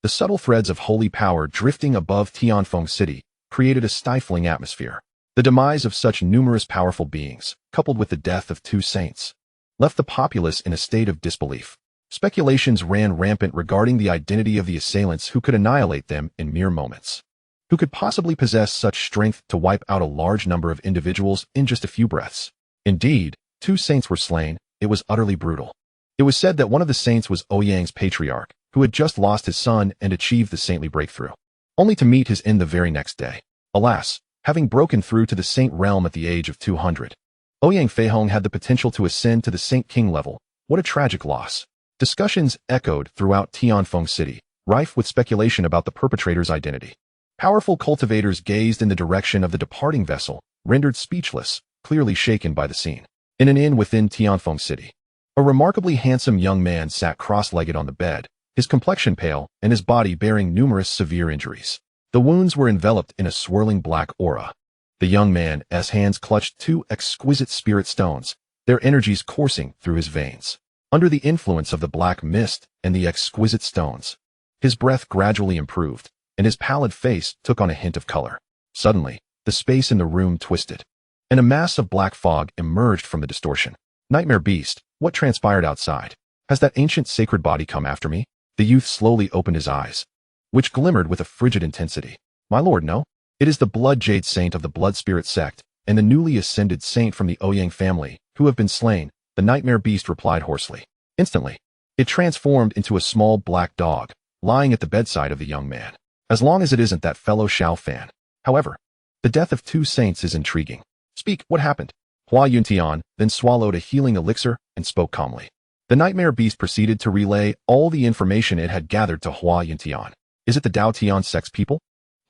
The subtle threads of holy power drifting above Tianfeng City created a stifling atmosphere. The demise of such numerous powerful beings, coupled with the death of two saints, left the populace in a state of disbelief. Speculations ran rampant regarding the identity of the assailants who could annihilate them in mere moments. Who could possibly possess such strength to wipe out a large number of individuals in just a few breaths? Indeed, two saints were slain. It was utterly brutal. It was said that one of the saints was Ouyang's patriarch, who had just lost his son and achieved the saintly breakthrough, only to meet his end the very next day. Alas, having broken through to the saint realm at the age of 200, Ouyang Feihong had the potential to ascend to the Saint King level. What a tragic loss. Discussions echoed throughout Tianfeng City, rife with speculation about the perpetrator's identity. Powerful cultivators gazed in the direction of the departing vessel, rendered speechless, clearly shaken by the scene. In an inn within Tianfeng City, a remarkably handsome young man sat cross-legged on the bed, his complexion pale and his body bearing numerous severe injuries. The wounds were enveloped in a swirling black aura. The young man's hands clutched two exquisite spirit stones, their energies coursing through his veins. Under the influence of the black mist and the exquisite stones, his breath gradually improved, and his pallid face took on a hint of color. Suddenly, the space in the room twisted, and a mass of black fog emerged from the distortion. Nightmare beast, what transpired outside? Has that ancient sacred body come after me? The youth slowly opened his eyes, which glimmered with a frigid intensity. My lord, no. It is the blood jade saint of the blood spirit sect, and the newly ascended saint from the Ouyang family, who have been slain, the nightmare beast replied hoarsely. Instantly, it transformed into a small black dog, lying at the bedside of the young man. As long as it isn't that fellow Xiao Fan. However, the death of two saints is intriguing. Speak, what happened? Hua Yuntian then swallowed a healing elixir and spoke calmly. The nightmare beast proceeded to relay all the information it had gathered to Hua Yuntian. Is it the Dao Tian Sect's people?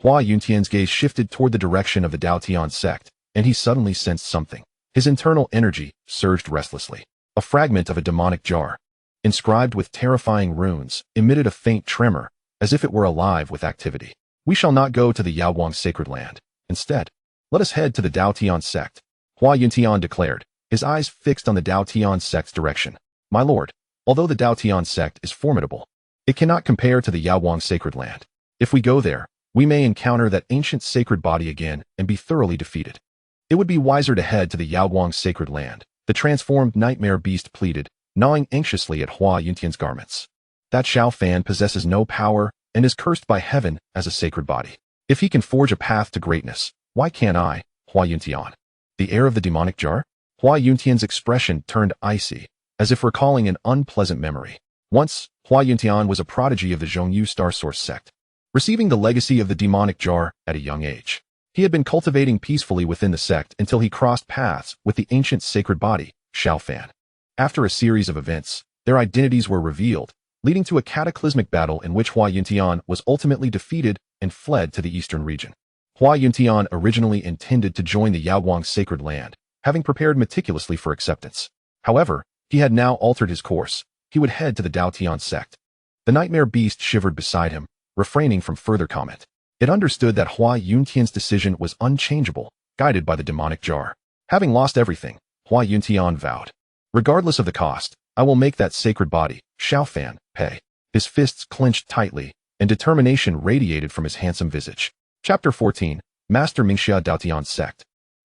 Hua Yuntian's gaze shifted toward the direction of the Dao Tian Sect, and he suddenly sensed something. His internal energy surged restlessly. A fragment of a demonic jar, inscribed with terrifying runes, emitted a faint tremor, as if it were alive with activity. We shall not go to the Yaoguang sacred land. Instead, let us head to the Dao Tian Sect, Hua Yuntian declared, his eyes fixed on the Dao Tian Sect's direction. My lord, although the Dao Tian Sect is formidable, it cannot compare to the Yaoguang sacred land. If we go there, we may encounter that ancient sacred body again and be thoroughly defeated. It would be wiser to head to the Yaoguang sacred land, the transformed nightmare beast pleaded, gnawing anxiously at Hua Yuntian's garments. That Xiao Fan possesses no power and is cursed by heaven as a sacred body. If he can forge a path to greatness, why can't I, Hua Yuntian? The heir of the demonic jar? Hua Yuntian's expression turned icy, as if recalling an unpleasant memory. Once, Hua Yuntian was a prodigy of the Zhongyu Star Source sect, receiving the legacy of the demonic jar at a young age. He had been cultivating peacefully within the sect until he crossed paths with the ancient sacred body, Xiao Fan. After a series of events, their identities were revealed, leading to a cataclysmic battle in which Hua Yuntian was ultimately defeated and fled to the eastern region. Hua Yuntian originally intended to join the Yaoguang sacred land, having prepared meticulously for acceptance. However, he had now altered his course. He would head to the Dao Tian Sect. The nightmare beast shivered beside him, refraining from further comment. It understood that Hua Yuntian's decision was unchangeable, guided by the demonic jar. Having lost everything, Hua Yuntian vowed, regardless of the cost, I will make that sacred body, Xiao Fan, pay. His fists clenched tightly, and determination radiated from his handsome visage. Chapter 14, Master Mingxia Dao Tian Sect.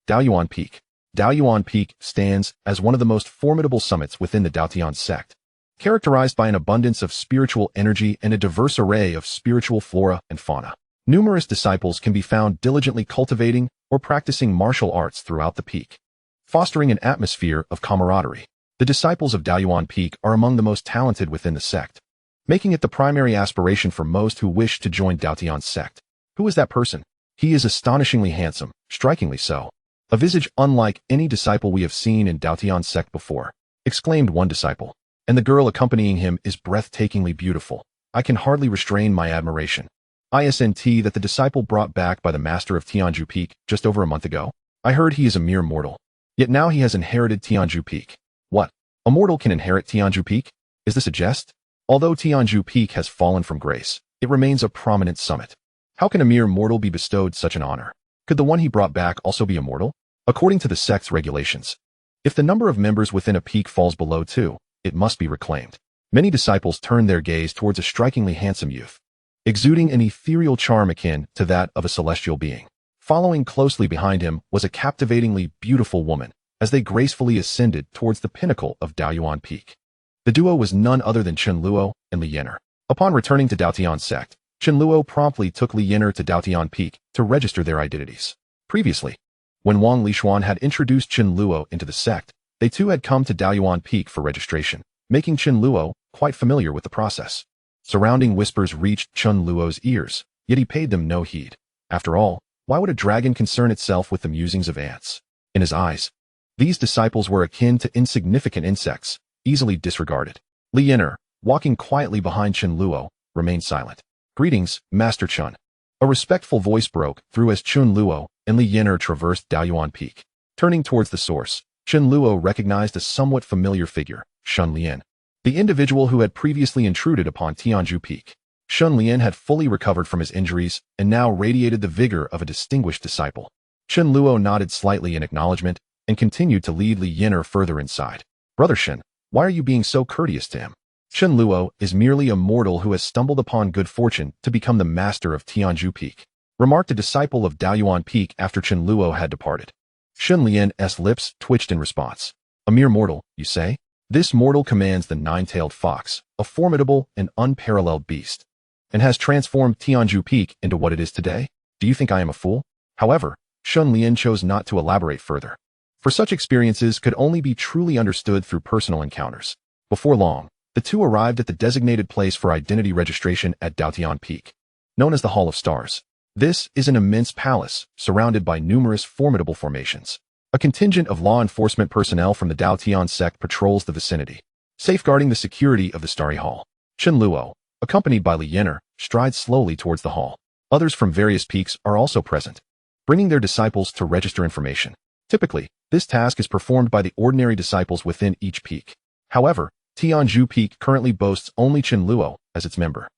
Daoyuan Peak. Daoyuan Peak stands as one of the most formidable summits within the Dao Tian Sect, characterized by an abundance of spiritual energy and a diverse array of spiritual flora and fauna. Numerous disciples can be found diligently cultivating or practicing martial arts throughout the peak, fostering an atmosphere of camaraderie. The disciples of Daoyuan Peak are among the most talented within the sect, making it the primary aspiration for most who wish to join Dao Tian Sect. Who is that person? He is astonishingly handsome, strikingly so. A visage unlike any disciple we have seen in Dao Tian Sect before, exclaimed one disciple. And the girl accompanying him is breathtakingly beautiful. I can hardly restrain my admiration. Isnt that the disciple brought back by the master of Tianzhu Peak just over a month ago. I heard he is a mere mortal. Yet now he has inherited Tianzhu Peak. What? A mortal can inherit Tianzhu Peak? Is this a jest? Although Tianzhu Peak has fallen from grace, it remains a prominent summit. How can a mere mortal be bestowed such an honor? Could the one he brought back also be a mortal? According to the sect's regulations, if the number of members within a peak falls below 2, it must be reclaimed. Many disciples turned their gaze towards a strikingly handsome youth, exuding an ethereal charm akin to that of a celestial being. Following closely behind him was a captivatingly beautiful woman, as they gracefully ascended towards the pinnacle of Daoyuan Peak. The duo was none other than Chen Luo and Li Yener. Upon returning to Dao Tian Sect, Chen Luo promptly took Li Yener to Dao Tian Peak to register their identities. Previously, when Wang Lishuan had introduced Chen Luo into the sect, they too had come to Daoyuan Peak for registration, making Chen Luo quite familiar with the process. Surrounding whispers reached Chen Luo's ears, yet he paid them no heed. After all, why would a dragon concern itself with the musings of ants? In his eyes, these disciples were akin to insignificant insects, easily disregarded. Li Yener, walking quietly behind Chen Luo, remained silent. Greetings, Master Chen. A respectful voice broke through as Chen Luo and Li Yener traversed Daoyuan Peak. Turning towards the source, Chen Luo recognized a somewhat familiar figure, Shun Lian, the individual who had previously intruded upon Tianzhu Peak. Chen Luo had fully recovered from his injuries and now radiated the vigor of a distinguished disciple. Chen Luo nodded slightly in acknowledgement and continued to lead Li Yin'er further inside. Brother Shen, why are you being so courteous to him? Chen Luo is merely a mortal who has stumbled upon good fortune to become the master of Tianzhu Peak, remarked a disciple of Dao Tian Peak after Chen Luo had departed. Shen Lian's lips twitched in response. A mere mortal, you say? This mortal commands the nine-tailed fox, a formidable and unparalleled beast, and has transformed Tianzhu Peak into what it is today? Do you think I am a fool? However, Shen Lian chose not to elaborate further, for such experiences could only be truly understood through personal encounters. Before long, the two arrived at the designated place for identity registration at Dao Tian Peak, known as the Hall of Stars. This is an immense palace, surrounded by numerous formidable formations. A contingent of law enforcement personnel from the Dao Tian Sect patrols the vicinity, safeguarding the security of the Starry Hall. Chen Luo, accompanied by Li Yin'er, strides slowly towards the hall. Others from various peaks are also present, bringing their disciples to register information. Typically, this task is performed by the ordinary disciples within each peak. However, Tianzhu Peak currently boasts only Chen Luo as its member,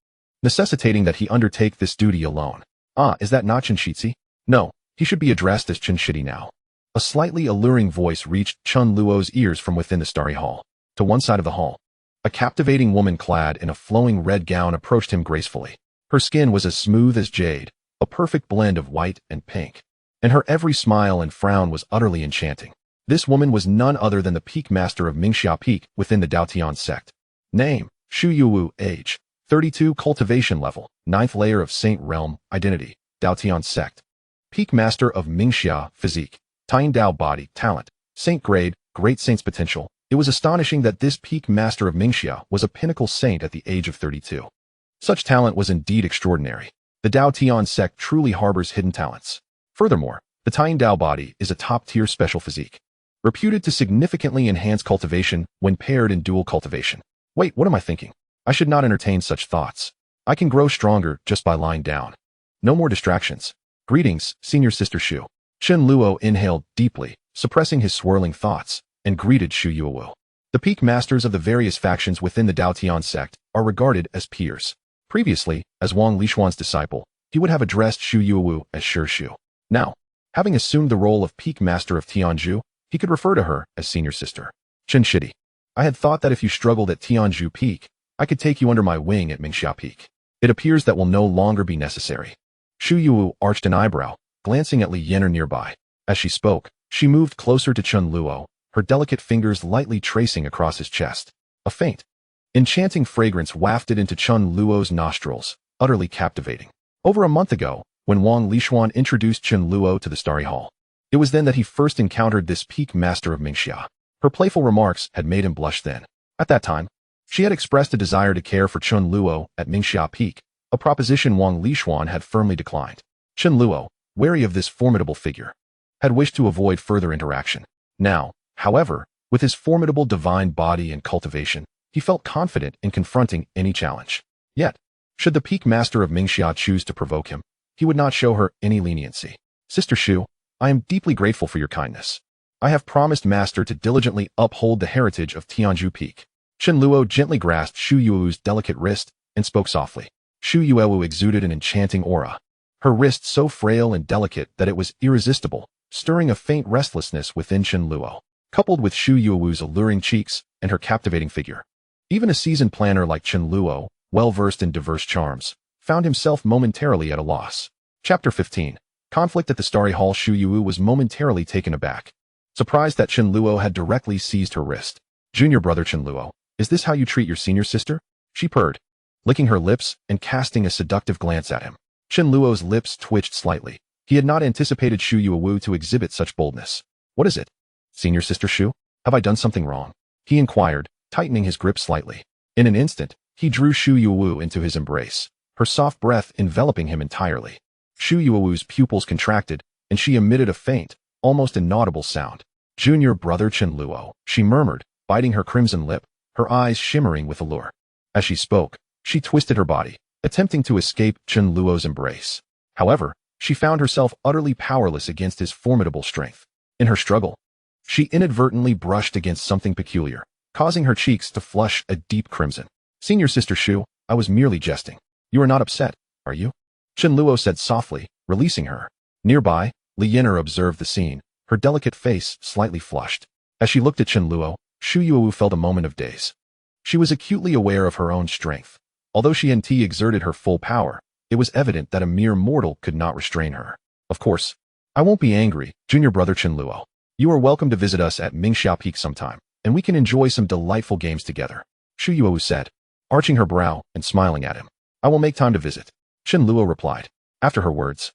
necessitating that he undertake this duty alone. Ah, is that not Chen Shitzi? No, he should be addressed as Chen Shitty now. A slightly alluring voice reached Chen Luo's ears from within the Starry Hall. To one side of the hall, a captivating woman clad in a flowing red gown approached him gracefully. Her skin was as smooth as jade, a perfect blend of white and pink, and her every smile and frown was utterly enchanting. This woman was none other than the Peak Master of Mingxia Peak within the Dao Tian Sect. Name, Xu Yuwu. Age, 32. Cultivation level, 9th layer of Saint Realm. Identity, Dao Tian Sect. Peak Master of Mingxia. Physique, Tien Dao Body. Talent, Saint Grade, Great Saint's Potential. It was astonishing that this Peak Master of Mingxia was a pinnacle saint at the age of 32. Such talent was indeed extraordinary. The Dao Tian Sect truly harbors hidden talents. Furthermore, the Tien Dao Body is a top-tier special physique, reputed to significantly enhance cultivation when paired in dual cultivation. Wait, what am I thinking? I should not entertain such thoughts. I can grow stronger just by lying down. No more distractions. Greetings, Senior Sister Shu. Chen Luo inhaled deeply, suppressing his swirling thoughts, and greeted Xu Yuwu. The peak masters of the various factions within the Dao Tian Sect are regarded as peers. Previously, as Wang Lishuan's disciple, he would have addressed Xu Yuwu as Shu. Now, having assumed the role of Peak Master of Tianzhu, he could refer to her as Senior Sister. Chen Shitty, I had thought that if you struggled at Tianzhu Peak, I could take you under my wing at Mingxia Peak. It appears that will no longer be necessary. Xu Yuwu arched an eyebrow, glancing at Li Yin'er nearby. As she spoke, she moved closer to Chen Luo, her delicate fingers lightly tracing across his chest. A faint, enchanting fragrance wafted into Chen Luo's nostrils, utterly captivating. Over a month ago, when Wang Lishuan introduced Chen Luo to the Starry Hall, it was then that he first encountered this Peak Master of Mingxia. Her playful remarks had made him blush then. At that time, she had expressed a desire to care for Chen Luo at Mingxia Peak, a proposition Wang Lishuan had firmly declined. Chen Luo, wary of this formidable figure, had wished to avoid further interaction. Now, however, with his formidable divine body and cultivation, he felt confident in confronting any challenge. Yet, should the Peak Master of Mingxia choose to provoke him, he would not show her any leniency. Sister Shu, I am deeply grateful for your kindness. I have promised Master to diligently uphold the heritage of Tianzhu Peak. Chen Luo gently grasped Xu Yuwu's delicate wrist and spoke softly. Xu Yuwu exuded an enchanting aura, her wrist so frail and delicate that it was irresistible, stirring a faint restlessness within Chen Luo, coupled with Xu Yuwu's alluring cheeks and her captivating figure. Even a seasoned planner like Chen Luo, well-versed in diverse charms, found himself momentarily at a loss. Chapter 15. Conflict at the Starry Hall. Xu Yuwu was momentarily taken aback, surprised that Chen Luo had directly seized her wrist. Junior brother Chen Luo, is this how you treat your senior sister? She purred, licking her lips and casting a seductive glance at him. Chen Luo's lips twitched slightly. He had not anticipated Xu Yuwu to exhibit such boldness. What is it? Senior Sister Shu, have I done something wrong? He inquired, tightening his grip slightly. In an instant, he drew Xu Yuwu into his embrace, her soft breath enveloping him entirely. Xu Yuwu's pupils contracted, and she emitted a faint, almost inaudible sound. Junior brother Chen Luo, she murmured, biting her crimson lip, her eyes shimmering with allure. As she spoke, she twisted her body, attempting to escape Chen Luo's embrace. However, she found herself utterly powerless against his formidable strength. In her struggle, she inadvertently brushed against something peculiar, causing her cheeks to flush a deep crimson. Senior Sister Shu, I was merely jesting. You are not upset, are you? Chen Luo said softly, releasing her. Nearby, Li Yin'er observed the scene, her delicate face slightly flushed. As she looked at Chen Luo, Xu Yuwu felt a moment of daze. She was acutely aware of her own strength. Although she exerted her full power, it was evident that a mere mortal could not restrain her. Of course, I won't be angry, junior brother Chen Luo. You are welcome to visit us at Mingxiao Peak sometime, and we can enjoy some delightful games together, Xu Yuwu said, arching her brow and smiling at him. I will make time to visit, Chen Luo replied. After her words,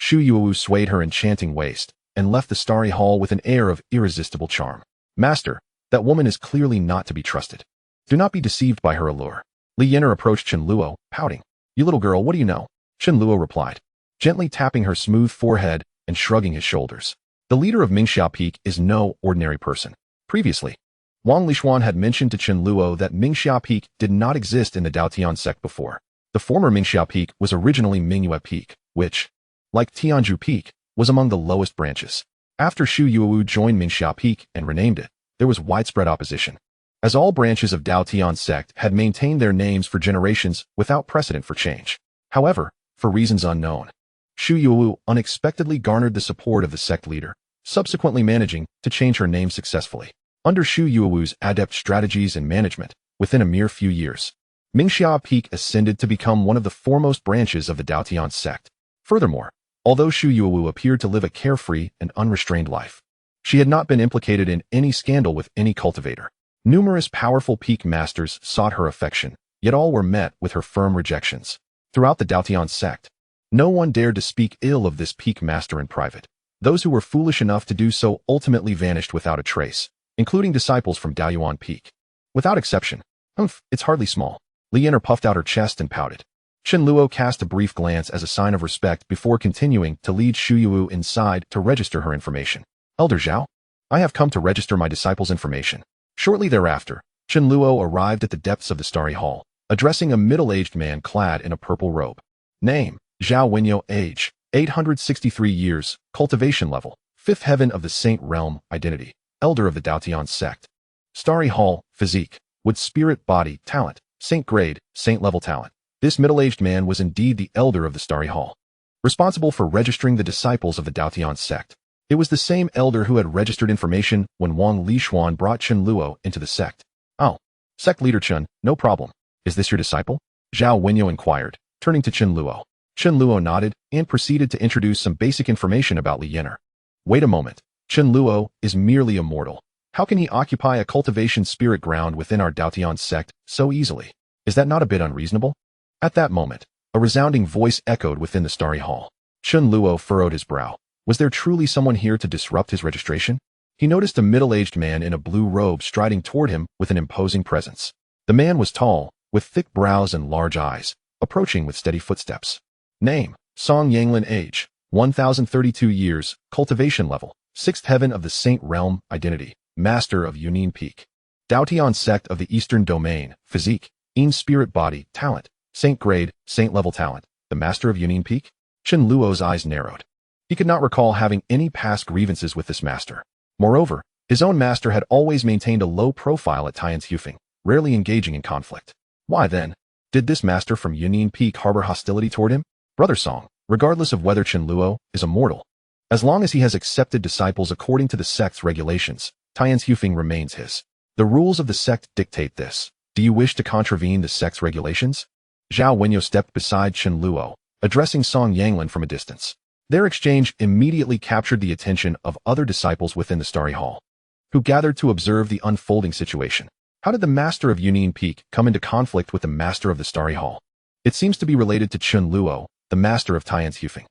Xu Yuwu swayed her enchanting waist and left the starry hall with an air of irresistible charm. Master, that woman is clearly not to be trusted. Do not be deceived by her allure. Li Yin'er approached Chen Luo, pouting. You little girl, what do you know? Chen Luo replied, gently tapping her smooth forehead and shrugging his shoulders. The leader of Mingxiao Peak is no ordinary person. Previously, Wang Lishuan had mentioned to Chen Luo that Mingxiao Peak did not exist in the Dao Tian Sect before. The former Mingxiao Peak was originally Mingyue Peak, which, like Tianzhu Peak, was among the lowest branches. After Xu Yuwu joined Mingxiao Peak and renamed it, there was widespread opposition, as all branches of Dao Tian Sect had maintained their names for generations without precedent for change. However, for reasons unknown, Xu Yuwu unexpectedly garnered the support of the sect leader, subsequently managing to change her name successfully. Under Xu Yuwu's adept strategies and management, within a mere few years, Mingxiao Peak ascended to become one of the foremost branches of the Dao Tian Sect. Furthermore, although Xu Yuwu appeared to live a carefree and unrestrained life, she had not been implicated in any scandal with any cultivator. Numerous powerful peak masters sought her affection, yet all were met with her firm rejections. Throughout the Dao Tian Sect, no one dared to speak ill of this peak master in private. Those who were foolish enough to do so ultimately vanished without a trace, including disciples from Daoyuan Peak. Without exception. It's hardly small. Li Yin'er puffed out her chest and pouted. Chen Luo cast a brief glance as a sign of respect before continuing to lead Xu Yuwu inside to register her information. Elder Zhao, I have come to register my disciple's information. Shortly thereafter, Chen Luo arrived at the depths of the starry hall, addressing a middle-aged man clad in a purple robe. Name, Zhao Wenyo. Age, 863 years. Cultivation level, 5th heaven of the Saint Realm. Identity, elder of the Dao Tian Sect. Starry hall, physique, wood spirit body, talent, Saint grade, Saint level talent. This middle-aged man was indeed the elder of the starry hall, responsible for registering the disciples of the Dao Tian Sect. It was the same elder who had registered information when Wang Lishuan brought Chen Luo into the sect. Oh, sect leader Chen, no problem. Is this your disciple? Zhao Wenyo inquired, turning to Chen Luo. Chen Luo nodded and proceeded to introduce some basic information about Li Yin'er. Wait a moment. Chen Luo is merely a mortal. How can he occupy a cultivation spirit ground within our Dao Tian Sect so easily? Is that not a bit unreasonable? At that moment, a resounding voice echoed within the starry hall. Chen Luo furrowed his brow. Was there truly someone here to disrupt his registration? He noticed a middle-aged man in a blue robe striding toward him with an imposing presence. The man was tall, with thick brows and large eyes, approaching with steady footsteps. Name, Song Yanglin. Age, 1032 years. Cultivation level, 6th heaven of the Saint Realm. Identity, master of Yunin Peak. Dao Tian Sect of the Eastern Domain. Physique, In spirit body, talent, Saint grade, Saint level talent. The master of Yunin Peak? Chen Luo's eyes narrowed. He could not recall having any past grievances with this master. Moreover, his own master had always maintained a low profile at Tianzhu, rarely engaging in conflict. Why then, did this master from Yunin Peak harbor hostility toward him? Brother Song, regardless of whether Chen Luo is a mortal, as long as he has accepted disciples according to the sect's regulations, Tianzhu remains his. The rules of the sect dictate this. Do you wish to contravene the sect's regulations? Zhao Wenyo stepped beside Chen Luo, addressing Song Yanglin from a distance. Their exchange immediately captured the attention of other disciples within the starry hall, who gathered to observe the unfolding situation. How did the master of Yunin Peak come into conflict with the master of the starry hall? It seems to be related to Chen Luo, the master of Tianzhu.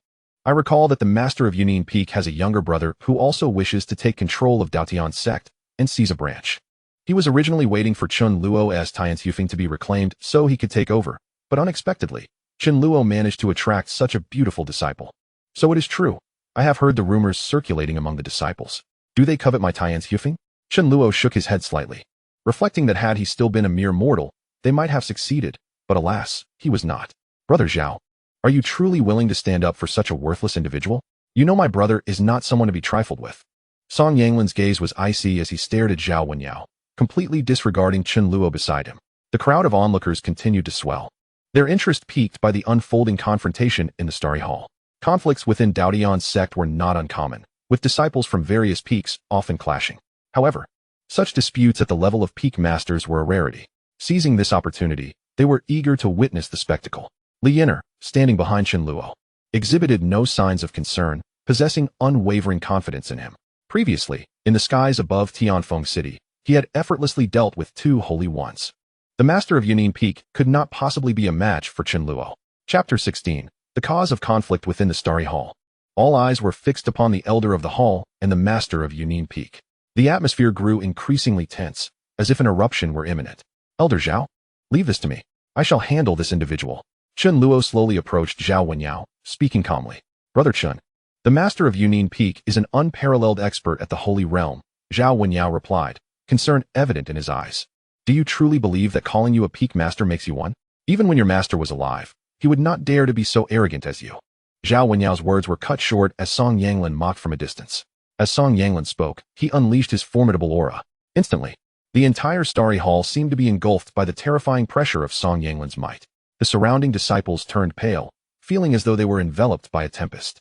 I recall that the master of Yunin Peak has a younger brother who also wishes to take control of Dao Tian Sect and seize a branch. He was originally waiting for Chen Luo as Tianzhu to be reclaimed so he could take over, but unexpectedly, Chen Luo managed to attract such a beautiful disciple. So it is true. I have heard the rumors circulating among the disciples. Do they covet my Tianzhu? Chen Luo shook his head slightly, reflecting that had he still been a mere mortal, they might have succeeded, but alas, he was not. Brother Zhao, are you truly willing to stand up for such a worthless individual? You know my brother is not someone to be trifled with. Song Yanglin's gaze was icy as he stared at Zhao Wenyao, completely disregarding Chen Luo beside him. The crowd of onlookers continued to swell. their interest piqued by the unfolding confrontation in the Starry Hall. Conflicts within Dao Tian Sect were not uncommon, with disciples from various peaks often clashing. However, such disputes at the level of peak masters were a rarity. Seizing this opportunity, they were eager to witness the spectacle. Li Yin'er, standing behind Chen Luo, exhibited no signs of concern, possessing unwavering confidence in him. Previously, in the skies above Tianfeng City, he had effortlessly dealt with two holy ones. The master of Yunnan Peak could not possibly be a match for Chen Luo. Chapter 16. The cause of conflict within the Starry Hall. All eyes were fixed upon the elder of the hall and the master of Yunnan Peak. The atmosphere grew increasingly tense, as if an eruption were imminent. Elder Zhao, leave this to me. I shall handle this individual. Chen Luo slowly approached Zhao Wenyao, speaking calmly. Brother Chen, the master of Yunnan Peak is an unparalleled expert at the Holy Realm, Zhao Wenyao replied, concern evident in his eyes. Do you truly believe that calling you a peak master makes you one? Even when your master was alive, he would not dare to be so arrogant as you. Zhao Wenyao's words were cut short as Song Yanglin mocked from a distance. As Song Yanglin spoke, he unleashed his formidable aura. Instantly, the entire Starry Hall seemed to be engulfed by the terrifying pressure of Song Yanglin's might. The surrounding disciples turned pale, feeling as though they were enveloped by a tempest.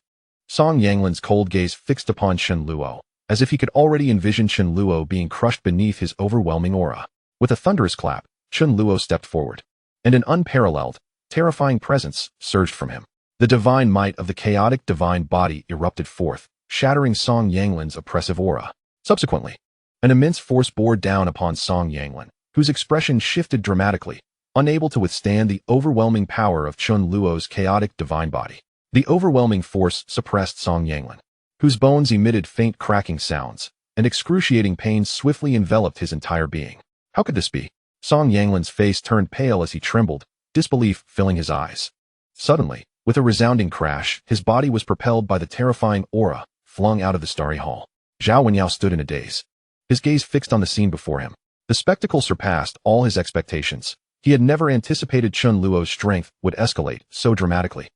Song Yanglin's cold gaze fixed upon Chen Luo, as if he could already envision Chen Luo being crushed beneath his overwhelming aura. With a thunderous clap, Chen Luo stepped forward, and an unparalleled, terrifying presence surged from him. The divine might of the chaotic divine body erupted forth, shattering Song Yanglin's oppressive aura. Subsequently, an immense force bore down upon Song Yanglin, whose expression shifted dramatically, unable to withstand the overwhelming power of Chen Luo's chaotic divine body. The overwhelming force suppressed Song Yanglin, whose bones emitted faint cracking sounds, and excruciating pain swiftly enveloped his entire being. How could this be? Song Yanglin's face turned pale as he trembled, disbelief filling his eyes. Suddenly, with a resounding crash, his body was propelled by the terrifying aura, flung out of the Starry Hall. Zhao Wenyao stood in a daze, his gaze fixed on the scene before him. The spectacle surpassed all his expectations. He had never anticipated Chen Luo's strength would escalate so dramatically.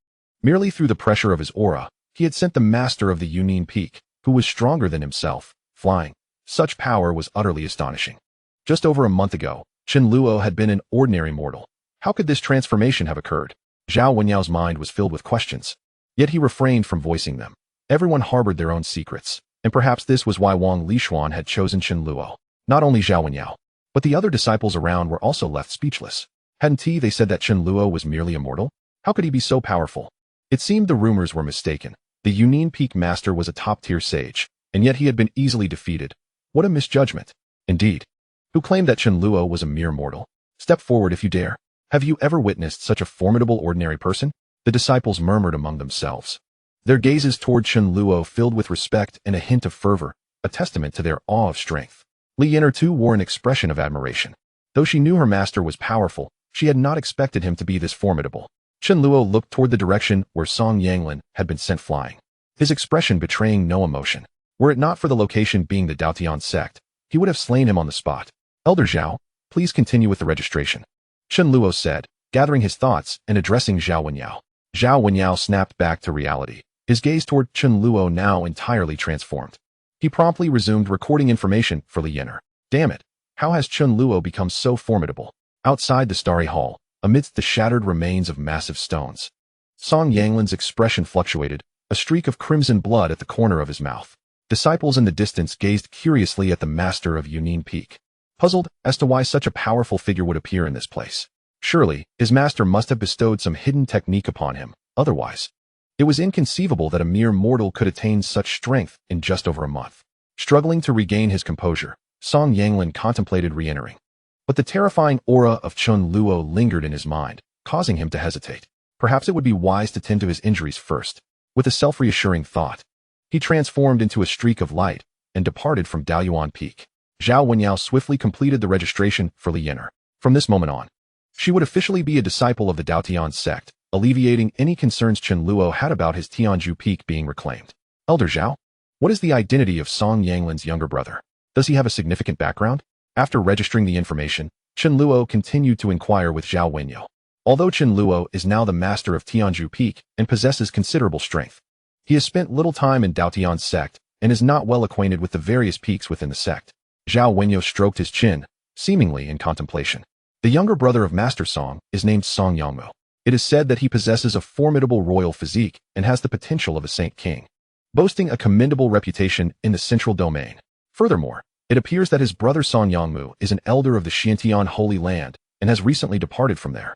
Merely through the pressure of his aura, he had sent the master of the Yunnan Peak, who was stronger than himself, flying. Such power was utterly astonishing. Just over a month ago, Chen Luo had been an ordinary mortal. How could this transformation have occurred? Zhao Wenyao's mind was filled with questions, yet he refrained from voicing them. Everyone harbored their own secrets, and perhaps this was why Wang Lishuan had chosen Chen Luo. Not only Zhao Wenyao, but the other disciples around were also left speechless. Hadn't they said that Chen Luo was merely a mortal? How could he be so powerful? It seemed the rumors were mistaken. The Yunnan Peak master was a top-tier sage, and yet he had been easily defeated. What a misjudgment. Indeed. Who claimed that Chen Luo was a mere mortal? Step forward if you dare. Have you ever witnessed such a formidable ordinary person? The disciples murmured among themselves. Their gazes toward Chen Luo filled with respect and a hint of fervor, a testament to their awe of strength. Li Yin'er too wore an expression of admiration. Though she knew her master was powerful, she had not expected him to be this formidable. Chen Luo looked toward the direction where Song Yanglin had been sent flying, his expression betraying no emotion. Were it not for the location being the Dao Tian Sect, he would have slain him on the spot. Elder Zhao, please continue with the registration, Chen Luo said, gathering his thoughts and addressing Zhao Wenyao. Zhao Wenyao snapped back to reality, his gaze toward Chen Luo now entirely transformed. He promptly resumed recording information for Li Yin'er. Damn it, how has Chen Luo become so formidable? Outside the Starry Hall, amidst the shattered remains of massive stones, Song Yanglin's expression fluctuated, a streak of crimson blood at the corner of his mouth. Disciples in the distance gazed curiously at the master of Yunnan Peak, puzzled as to why such a powerful figure would appear in this place. Surely, his master must have bestowed some hidden technique upon him, otherwise, it was inconceivable that a mere mortal could attain such strength in just over a month. Struggling to regain his composure, Song Yanglin contemplated re-entering. But the terrifying aura of Chen Luo lingered in his mind, causing him to hesitate. Perhaps it would be wise to tend to his injuries first. With a self-reassuring thought, he transformed into a streak of light and departed from Daoyuan Peak. Zhao Wenyao swiftly completed the registration for Li Yin'er. From this moment on, she would officially be a disciple of the Dao Tian Sect, alleviating any concerns Chen Luo had about his Tianzhu Peak being reclaimed. Elder Zhao, what is the identity of Song Yanglin's younger brother? Does he have a significant background? After registering the information, Chen Luo continued to inquire with Zhao Wenyao. Although Chen Luo is now the master of Tianzhu Peak and possesses considerable strength, he has spent little time in Dao Tian Sect and is not well acquainted with the various peaks within the sect. Zhao Wenyao stroked his chin, seemingly in contemplation. The younger brother of Master Song is named Song Yangmo. It is said that he possesses a formidable royal physique and has the potential of a saint king, boasting a commendable reputation in the central domain. Furthermore, it appears that his brother Song Yangmu is an elder of the Xiantian Holy Land and has recently departed from there,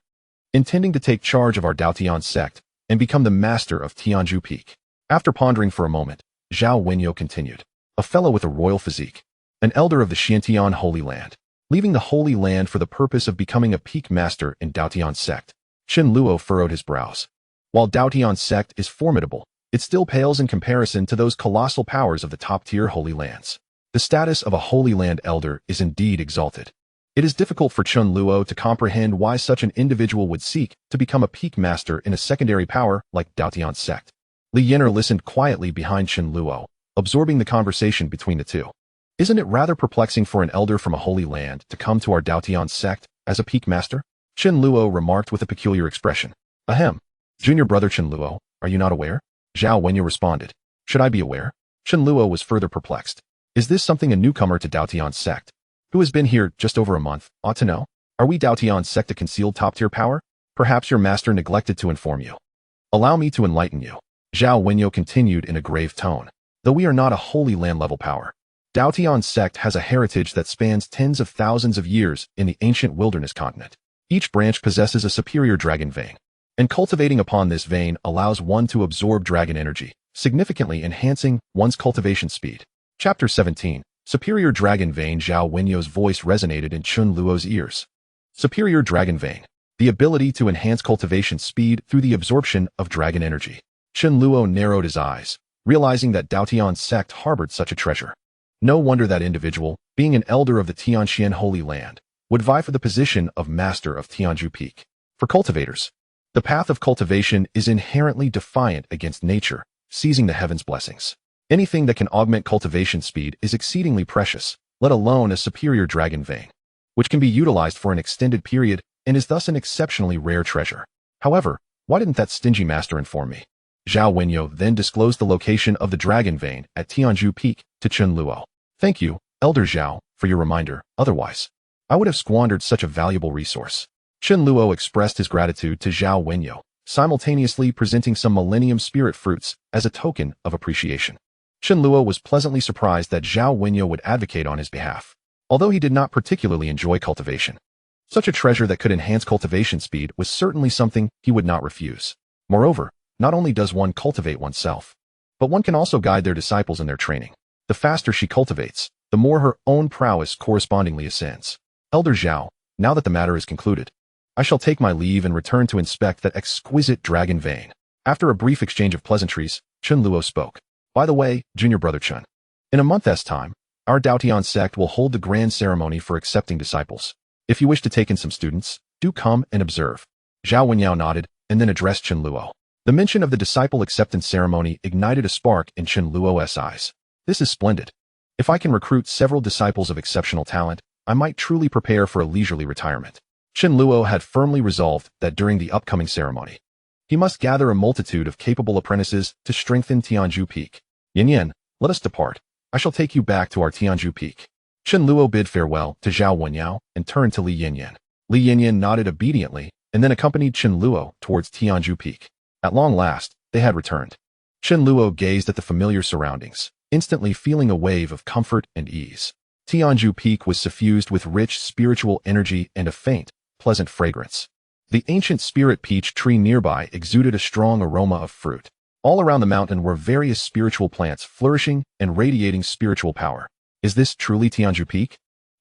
intending to take charge of our Dao Tian Sect and become the master of Tianzhu Peak. After pondering for a moment, Zhao Wenyo continued, a fellow with a royal physique, an elder of the Xiantian Holy Land, leaving the Holy Land for the purpose of becoming a peak master in Dao Tian Sect. Chen Luo furrowed his brows. While Dao Tian Sect is formidable, it still pales in comparison to those colossal powers of the top-tier Holy Lands. The status of a Holy Land elder is indeed exalted. It is difficult for Chen Luo to comprehend why such an individual would seek to become a peak master in a secondary power like Dao Tian Sect. Li Yan'er listened quietly behind Chen Luo, absorbing the conversation between the two. Isn't it rather perplexing for an elder from a Holy Land to come to our Dao Tian Sect as a peak master? Chen Luo remarked with a peculiar expression. Ahem. Junior brother Chen Luo, are you not aware? Zhao Wenyo responded. Should I be aware? Chen Luo was further perplexed. Is this something a newcomer to Dao Tian Sect, who has been here just over a month, ought to know? Are we Dao Tian Sect a concealed top-tier power? Perhaps your master neglected to inform you. Allow me to enlighten you. Zhao Wenyo continued in a grave tone. Though we are not a Holy Land level power, Dao Tian Sect has a heritage that spans tens of thousands of years in the ancient wilderness continent. Each branch possesses a superior dragon vein, and cultivating upon this vein allows one to absorb dragon energy, significantly enhancing one's cultivation speed. Chapter 17. Superior Dragon Vein. Zhao Wenyo's voice resonated in Chen Luo's ears. Superior Dragon Vein. The ability to enhance cultivation speed through the absorption of dragon energy. Chen Luo narrowed his eyes, realizing that Dao Tian Sect harbored such a treasure. No wonder that individual, being an elder of the Tianxian Holy Land, would vie for the position of master of Tianzhu Peak. For cultivators, the path of cultivation is inherently defiant against nature, seizing the heavens' blessings. Anything that can augment cultivation speed is exceedingly precious, let alone a superior dragon vein, which can be utilized for an extended period and is thus an exceptionally rare treasure. However, why didn't that stingy master inform me? Zhao Wenyo then disclosed the location of the dragon vein at Tianzhu Peak to Chen Luo. Thank you, Elder Zhao, for your reminder. Otherwise, I would have squandered such a valuable resource. Chen Luo expressed his gratitude to Zhao Wenyo, simultaneously presenting some Millennium Spirit fruits as a token of appreciation. Chen Luo was pleasantly surprised that Zhao Wenyo would advocate on his behalf, although he did not particularly enjoy cultivation. Such a treasure that could enhance cultivation speed was certainly something he would not refuse. Moreover, not only does one cultivate oneself, but one can also guide their disciples in their training. The faster she cultivates, the more her own prowess correspondingly ascends. Elder Zhao, now that the matter is concluded, I shall take my leave and return to inspect that exquisite dragon vein. After a brief exchange of pleasantries, Chen Luo spoke. By the way, junior brother Chen, in a month's time, our Dao Tian Sect will hold the grand ceremony for accepting disciples. If you wish to take in some students, do come and observe. Zhao Wenyao nodded and then addressed Chen Luo. The mention of the disciple acceptance ceremony ignited a spark in Chen Luo's eyes. This is splendid. If I can recruit several disciples of exceptional talent, I might truly prepare for a leisurely retirement. Chen Luo had firmly resolved that during the upcoming ceremony, he must gather a multitude of capable apprentices to strengthen Tianzhu Peak. Yan Yan, let us depart. I shall take you back to our Tianzhu Peak. Chen Luo bid farewell to Zhao Wenyao and turned to Li Yanyan. Li Yanyan nodded obediently and then accompanied Chen Luo towards Tianzhu Peak. At long last, they had returned. Chen Luo gazed at the familiar surroundings, instantly feeling a wave of comfort and ease. Tianzhu Peak was suffused with rich spiritual energy and a faint, pleasant fragrance. The ancient spirit peach tree nearby exuded a strong aroma of fruit. All around the mountain were various spiritual plants flourishing and radiating spiritual power. Is this truly Tianzhu Peak?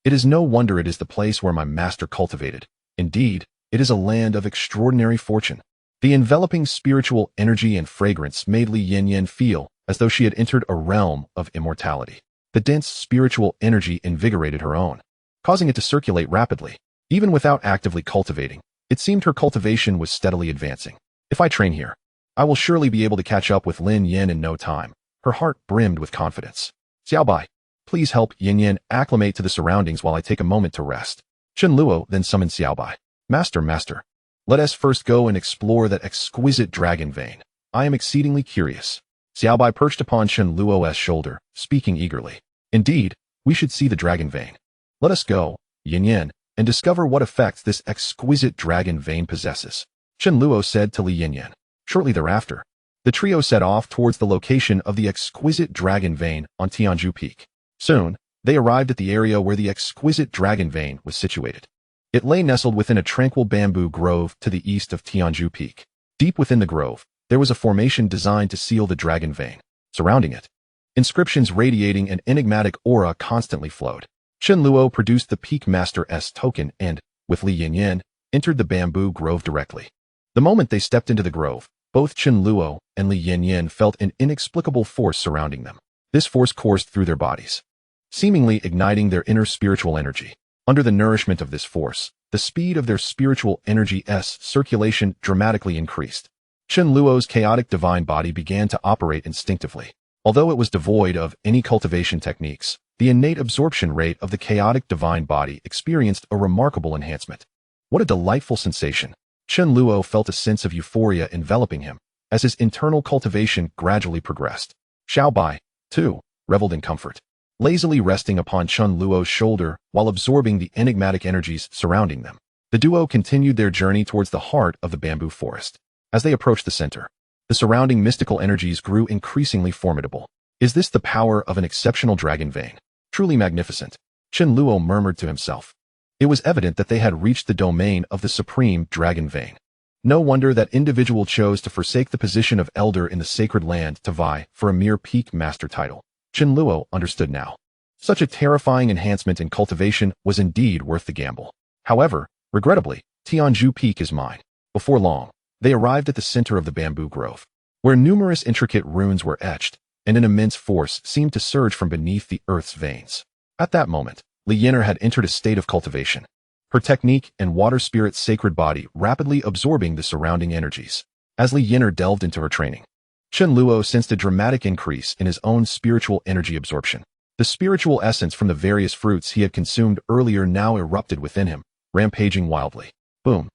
It is no wonder it is the place where my master cultivated. Indeed, it is a land of extraordinary fortune. The enveloping spiritual energy and fragrance made Li Yanyan feel as though she had entered a realm of immortality. The dense spiritual energy invigorated her own, causing it to circulate rapidly. Even without actively cultivating, it seemed her cultivation was steadily advancing. If I train here, I will surely be able to catch up with Lin Yan in no time. Her heart brimmed with confidence. Xiaobai, please help Yin Yan acclimate to the surroundings while I take a moment to rest. Chen Luo then summoned Xiaobai. Master, let us first go and explore that exquisite dragon vein. I am exceedingly curious. Xiaobai perched upon Chen Luo's shoulder, speaking eagerly. Indeed, we should see the dragon vein. Let us go, Yin Yan, and discover what effects this exquisite dragon vein possesses. Chen Luo said to Li Yinyan. Shortly thereafter, the trio set off towards the location of the exquisite dragon vein on Tianzhu Peak. Soon, they arrived at the area where the exquisite dragon vein was situated. It lay nestled within a tranquil bamboo grove to the east of Tianzhu Peak. Deep within the grove, there was a formation designed to seal the dragon vein. Surrounding it, inscriptions radiating an enigmatic aura constantly flowed. Chen Luo produced the Peak Master's token and, with Li Yinyan, entered the bamboo grove directly. The moment they stepped into the grove, both Chen Luo and Li Yinyan felt an inexplicable force surrounding them. This force coursed through their bodies, seemingly igniting their inner spiritual energy. Under the nourishment of this force, the speed of their spiritual energy's circulation dramatically increased. Chen Luo's chaotic divine body began to operate instinctively. Although it was devoid of any cultivation techniques, the innate absorption rate of the chaotic divine body experienced a remarkable enhancement. What a delightful sensation! Chen Luo felt a sense of euphoria enveloping him as his internal cultivation gradually progressed. Xiao Bai, too, reveled in comfort, lazily resting upon Chen Luo's shoulder while absorbing the enigmatic energies surrounding them. The duo continued their journey towards the heart of the bamboo forest. As they approached the center, the surrounding mystical energies grew increasingly formidable. Is this the power of an exceptional dragon vein? Truly magnificent, Chen Luo murmured to himself. It was evident that they had reached the domain of the supreme dragon vein. No wonder that individual chose to forsake the position of elder in the sacred land to vie for a mere peak master title. Chen Luo understood now. Such a terrifying enhancement in cultivation was indeed worth the gamble. However, regrettably, Tianzhu Peak is mine. Before long, they arrived at the center of the bamboo grove, where numerous intricate runes were etched, and an immense force seemed to surge from beneath the earth's veins. At that moment, Li Yin'er had entered a state of cultivation, her technique and water spirit's sacred body rapidly absorbing the surrounding energies. As Li Yin'er delved into her training, Chen Luo sensed a dramatic increase in his own spiritual energy absorption. The spiritual essence from the various fruits he had consumed earlier now erupted within him, rampaging wildly. Boom!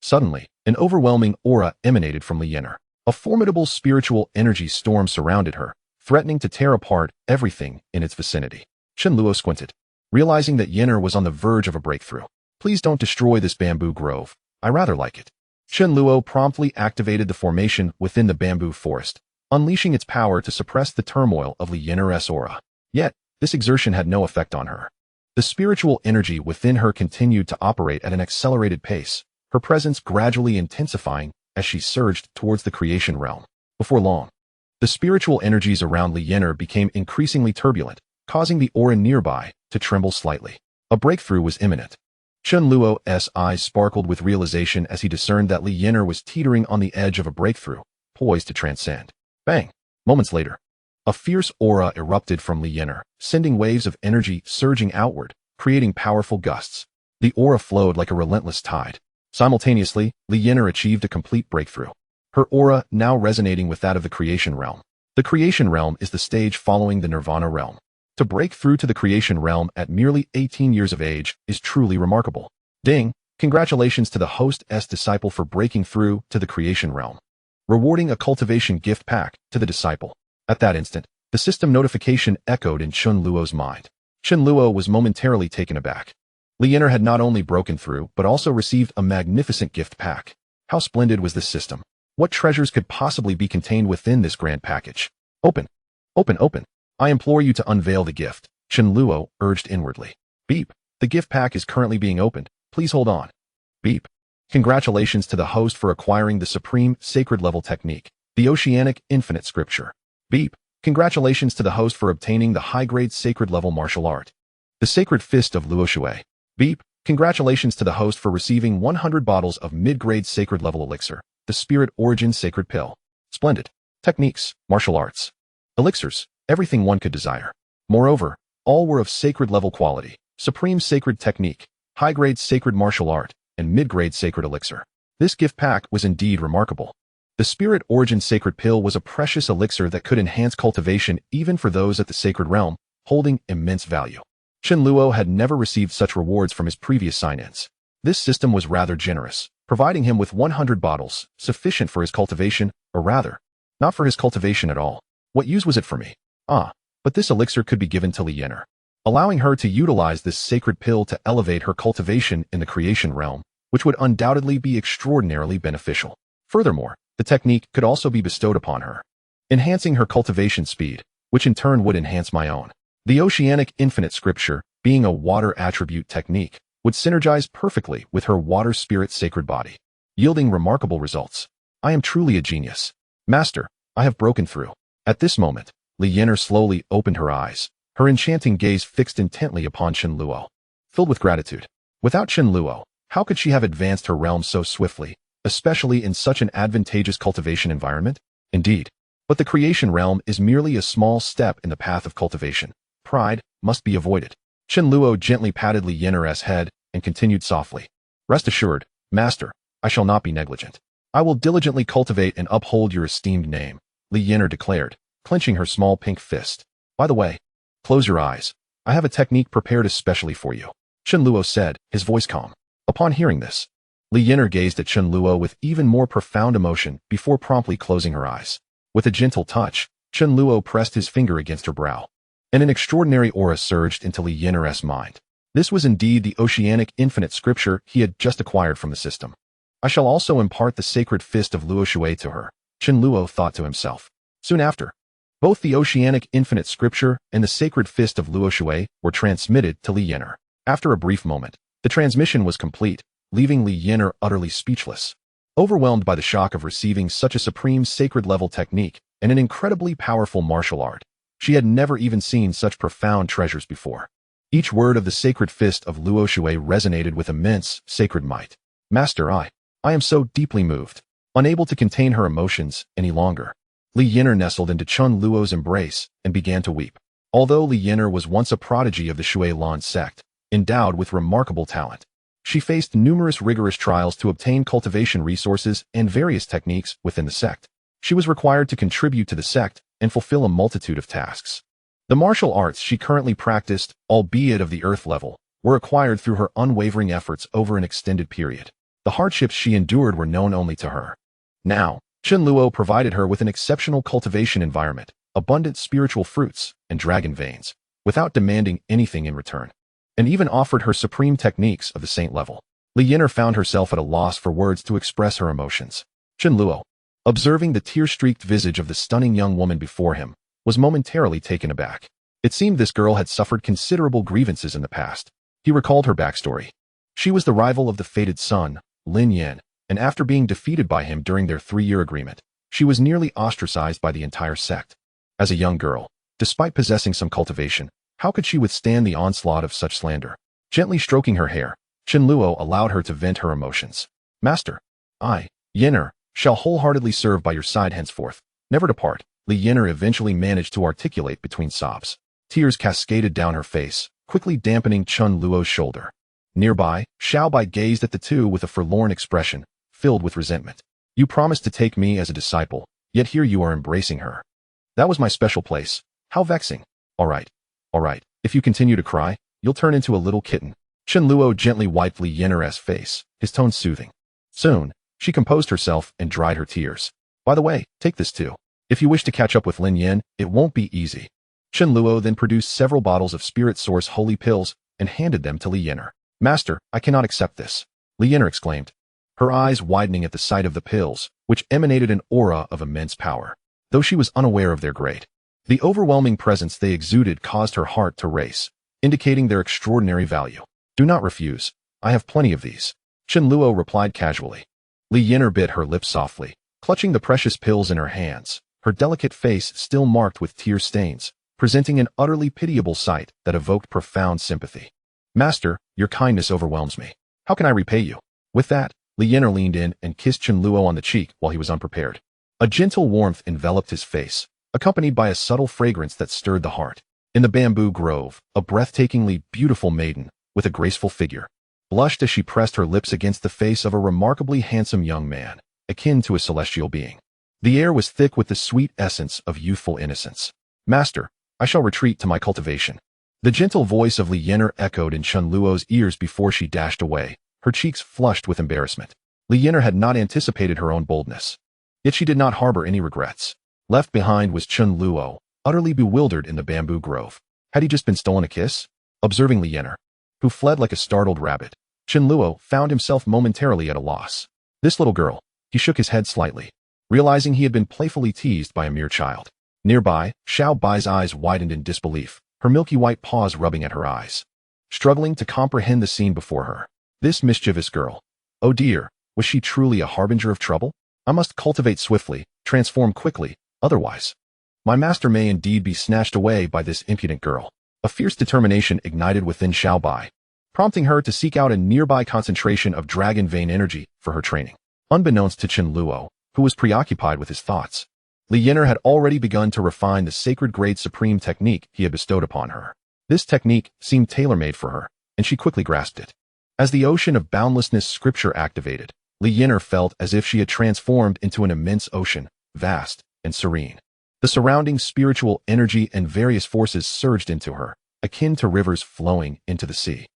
Suddenly, an overwhelming aura emanated from Li Yin'er. A formidable spiritual energy storm surrounded her, threatening to tear apart everything in its vicinity. Chen Luo squinted, realizing that Yin'er was on the verge of a breakthrough. Please don't destroy this bamboo grove. I rather like it. Chen Luo promptly activated the formation within the bamboo forest, unleashing its power to suppress the turmoil of Li Yin'er's aura. Yet, this exertion had no effect on her. The spiritual energy within her continued to operate at an accelerated pace, her presence gradually intensifying as she surged towards the creation realm. Before long, the spiritual energies around Li Yin'er became increasingly turbulent, causing the aura nearby to tremble slightly. A breakthrough was imminent. Chen Luo's eyes sparkled with realization as he discerned that Li Yin'er was teetering on the edge of a breakthrough, poised to transcend. Bang! Moments later, a fierce aura erupted from Li Yin'er, sending waves of energy surging outward, creating powerful gusts. The aura flowed like a relentless tide. Simultaneously, Li Yin'er achieved a complete breakthrough, her aura now resonating with that of the creation realm. The creation realm is the stage following the nirvana realm. To break through to the creation realm at merely 18 years of age is truly remarkable. Ding! Congratulations to the host's disciple for breaking through to the creation realm. Rewarding a cultivation gift pack to the disciple. At that instant, the system notification echoed in Chen Luo's mind. Chen Luo was momentarily taken aback. Li Yin'er had not only broken through, but also received a magnificent gift pack. How splendid was this system? What treasures could possibly be contained within this grand package? Open! Open, open! I implore you to unveil the gift, Chen Luo urged inwardly. Beep! The gift pack is currently being opened. Please hold on. Beep! Congratulations to the host for acquiring the supreme sacred level technique, the Oceanic Infinite Scripture. Beep! Congratulations to the host for obtaining the high-grade sacred level martial art, the Sacred Fist of Luo Shui. Beep! Congratulations to the host for receiving 100 bottles of mid-grade sacred level elixir, the Spirit Origin Sacred Pill. Splendid. Techniques, martial arts, elixirs, everything one could desire. Moreover, all were of sacred level quality, supreme sacred technique, high-grade sacred martial art, and mid-grade sacred elixir. This gift pack was indeed remarkable. The Spirit Origin Sacred Pill was a precious elixir that could enhance cultivation even for those at the sacred realm, holding immense value. Chen Luo had never received such rewards from his previous sign-ins. This system was rather generous, providing him with 100 bottles, sufficient for his cultivation, or rather, not for his cultivation at all. What use was it for me? But this elixir could be given to Li Yin'er, allowing her to utilize this sacred pill to elevate her cultivation in the creation realm, which would undoubtedly be extraordinarily beneficial. Furthermore, the technique could also be bestowed upon her, enhancing her cultivation speed, which in turn would enhance my own. The Oceanic Infinite Scripture, being a water attribute technique, would synergize perfectly with her water spirit sacred body, yielding remarkable results. I am truly a genius. Master, I have broken through. At this moment, Li Yinar slowly opened her eyes, her enchanting gaze fixed intently upon Chen Luo, filled with gratitude. Without Chen Luo, how could she have advanced her realm so swiftly, especially in such an advantageous cultivation environment? Indeed. But the creation realm is merely a small step in the path of cultivation. Pride must be avoided. Chen Luo gently patted Li Yinar's head and continued softly. Rest assured, Master, I shall not be negligent. I will diligently cultivate and uphold your esteemed name, Li Yinar declared, clenching her small pink fist. By the way, close your eyes. I have a technique prepared especially for you, Chen Luo said, his voice calm. Upon hearing this, Li Yinar gazed at Chen Luo with even more profound emotion before promptly closing her eyes. With a gentle touch, Chen Luo pressed his finger against her brow, and an extraordinary aura surged into Li Yinar's mind. This was indeed the Oceanic Infinite Scripture he had just acquired from the system. I shall also impart the sacred fist of Luo Shui to her, Chen Luo thought to himself. Soon after, both the Oceanic Infinite Scripture and the sacred fist of Luo Shui were transmitted to Li Yinar. After a brief moment, the transmission was complete, leaving Li Yinar utterly speechless. Overwhelmed by the shock of receiving such a supreme sacred-level technique and an incredibly powerful martial art, she had never even seen such profound treasures before. Each word of the sacred fist of Luo Shui resonated with immense, sacred might. Master, I am so deeply moved. Unable to contain her emotions any longer, Li Yinar nestled into Chen Luo's embrace and began to weep. Although Li Yinar was once a prodigy of the Shui Lan sect, endowed with remarkable talent, she faced numerous rigorous trials to obtain cultivation resources and various techniques within the sect. She was required to contribute to the sect and fulfill a multitude of tasks. The martial arts she currently practiced, albeit of the earth level, were acquired through her unwavering efforts over an extended period. The hardships she endured were known only to her. Now, Chen Luo provided her with an exceptional cultivation environment, abundant spiritual fruits, and dragon veins, without demanding anything in return, and even offered her supreme techniques of the saint level. Li Yinar found herself at a loss for words to express her emotions. Chen Luo, observing the tear-streaked visage of the stunning young woman before him, was momentarily taken aback. It seemed this girl had suffered considerable grievances in the past. He recalled her backstory. She was the rival of the fated son, Lin Yan, and after being defeated by him during their 3-year agreement, she was nearly ostracized by the entire sect. As a young girl, despite possessing some cultivation, how could she withstand the onslaught of such slander? Gently stroking her hair, Chen Luo allowed her to vent her emotions. Master, I, Yinar, shall wholeheartedly serve by your side henceforth. Never depart. Li Yinar eventually managed to articulate between sobs. Tears cascaded down her face, quickly dampening Chen Luo's shoulder. Nearby, Xiao Bai gazed at the two with a forlorn expression, filled with resentment. You promised to take me as a disciple, yet here you are embracing her. That was my special place. How vexing. All right. If you continue to cry, you'll turn into a little kitten. Chen Luo gently wiped Li Yinar's face, his tone soothing. Soon, she composed herself and dried her tears. By the way, take this too. If you wish to catch up with Lin Yan, it won't be easy. Chen Luo then produced several bottles of Spirit Source holy pills and handed them to Li Yinar. Master, I cannot accept this, Li Yinar exclaimed, her eyes widening at the sight of the pills, which emanated an aura of immense power. Though she was unaware of their grade, the overwhelming presence they exuded caused her heart to race, indicating their extraordinary value. Do not refuse. I have plenty of these, Chen Luo replied casually. Li Yinar bit her lips softly, clutching the precious pills in her hands, her delicate face still marked with tear stains, presenting an utterly pitiable sight that evoked profound sympathy. Master, your kindness overwhelms me. How can I repay you? With that, Li Yinar leaned in and kissed Chen Luo on the cheek while he was unprepared. A gentle warmth enveloped his face, accompanied by a subtle fragrance that stirred the heart. In the bamboo grove, a breathtakingly beautiful maiden, with a graceful figure, blushed as she pressed her lips against the face of a remarkably handsome young man, akin to a celestial being. The air was thick with the sweet essence of youthful innocence. Master, I shall retreat to my cultivation. The gentle voice of Li Yinar echoed in Chen Luo's ears before she dashed away, her cheeks flushed with embarrassment. Li Yinar had not anticipated her own boldness. Yet she did not harbor any regrets. Left behind was Chen Luo, utterly bewildered in the bamboo grove. Had he just been stolen a kiss? Observing Li Yinar, who fled like a startled rabbit, Chen Luo found himself momentarily at a loss. This little girl, he shook his head slightly, realizing he had been playfully teased by a mere child. Nearby, Xiao Bai's eyes widened in disbelief, her milky white paws rubbing at her eyes. Struggling to comprehend the scene before her. This mischievous girl. Oh dear, was she truly a harbinger of trouble? I must cultivate swiftly, transform quickly, otherwise my master may indeed be snatched away by this impudent girl. A fierce determination ignited within Xiao Bai, prompting her to seek out a nearby concentration of dragon vein energy for her training. Unbeknownst to Chen Luo, who was preoccupied with his thoughts, Li Yin'er had already begun to refine the sacred-grade supreme technique he had bestowed upon her. This technique seemed tailor-made for her, and she quickly grasped it. As the ocean of boundlessness scripture activated, Li Yin'er felt as if she had transformed into an immense ocean, vast and serene. The surrounding spiritual energy and various forces surged into her, akin to rivers flowing into the sea.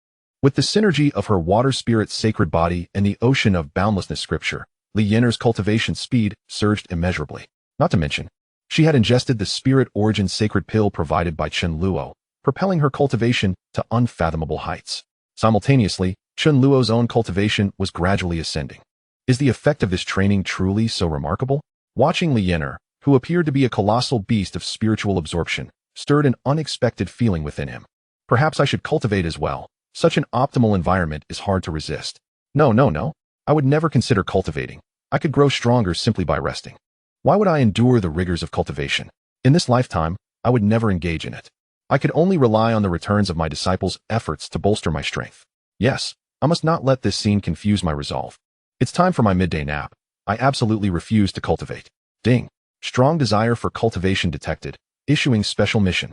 With the synergy of her water spirit sacred body and the ocean of boundlessness scripture, Li Yin'er's cultivation speed surged immeasurably. Not to mention, she had ingested the spirit origin sacred pill provided by Chen Luo, propelling her cultivation to unfathomable heights. Simultaneously, Chen Luo's own cultivation was gradually ascending. Is the effect of this training truly so remarkable? Watching Li Yin'er, who appeared to be a colossal beast of spiritual absorption, stirred an unexpected feeling within him. Perhaps I should cultivate as well. Such an optimal environment is hard to resist. No. I would never consider cultivating. I could grow stronger simply by resting. Why would I endure the rigors of cultivation? In this lifetime, I would never engage in it. I could only rely on the returns of my disciples' efforts to bolster my strength. Yes, I must not let this scene confuse my resolve. It's time for my midday nap. I absolutely refuse to cultivate. Ding. Strong desire for cultivation detected. Issuing special mission.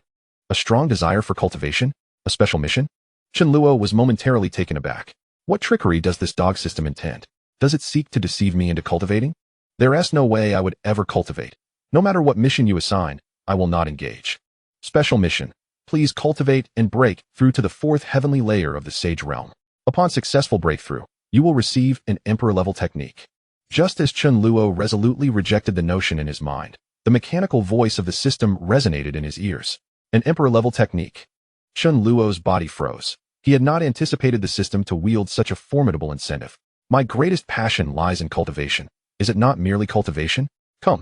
A strong desire for cultivation? A special mission? Chen Luo was momentarily taken aback. What trickery does this dog system intend? Does it seek to deceive me into cultivating? There's no way I would ever cultivate. No matter what mission you assign, I will not engage. Special mission. Please cultivate and break through to the 4th heavenly layer of the Sage Realm. Upon successful breakthrough, you will receive an Emperor-level technique. Just as Chen Luo resolutely rejected the notion in his mind, the mechanical voice of the system resonated in his ears. An Emperor-level technique. Chen Luo's body froze. He had not anticipated the system to wield such a formidable incentive. My greatest passion lies in cultivation. Is it not merely cultivation? Come,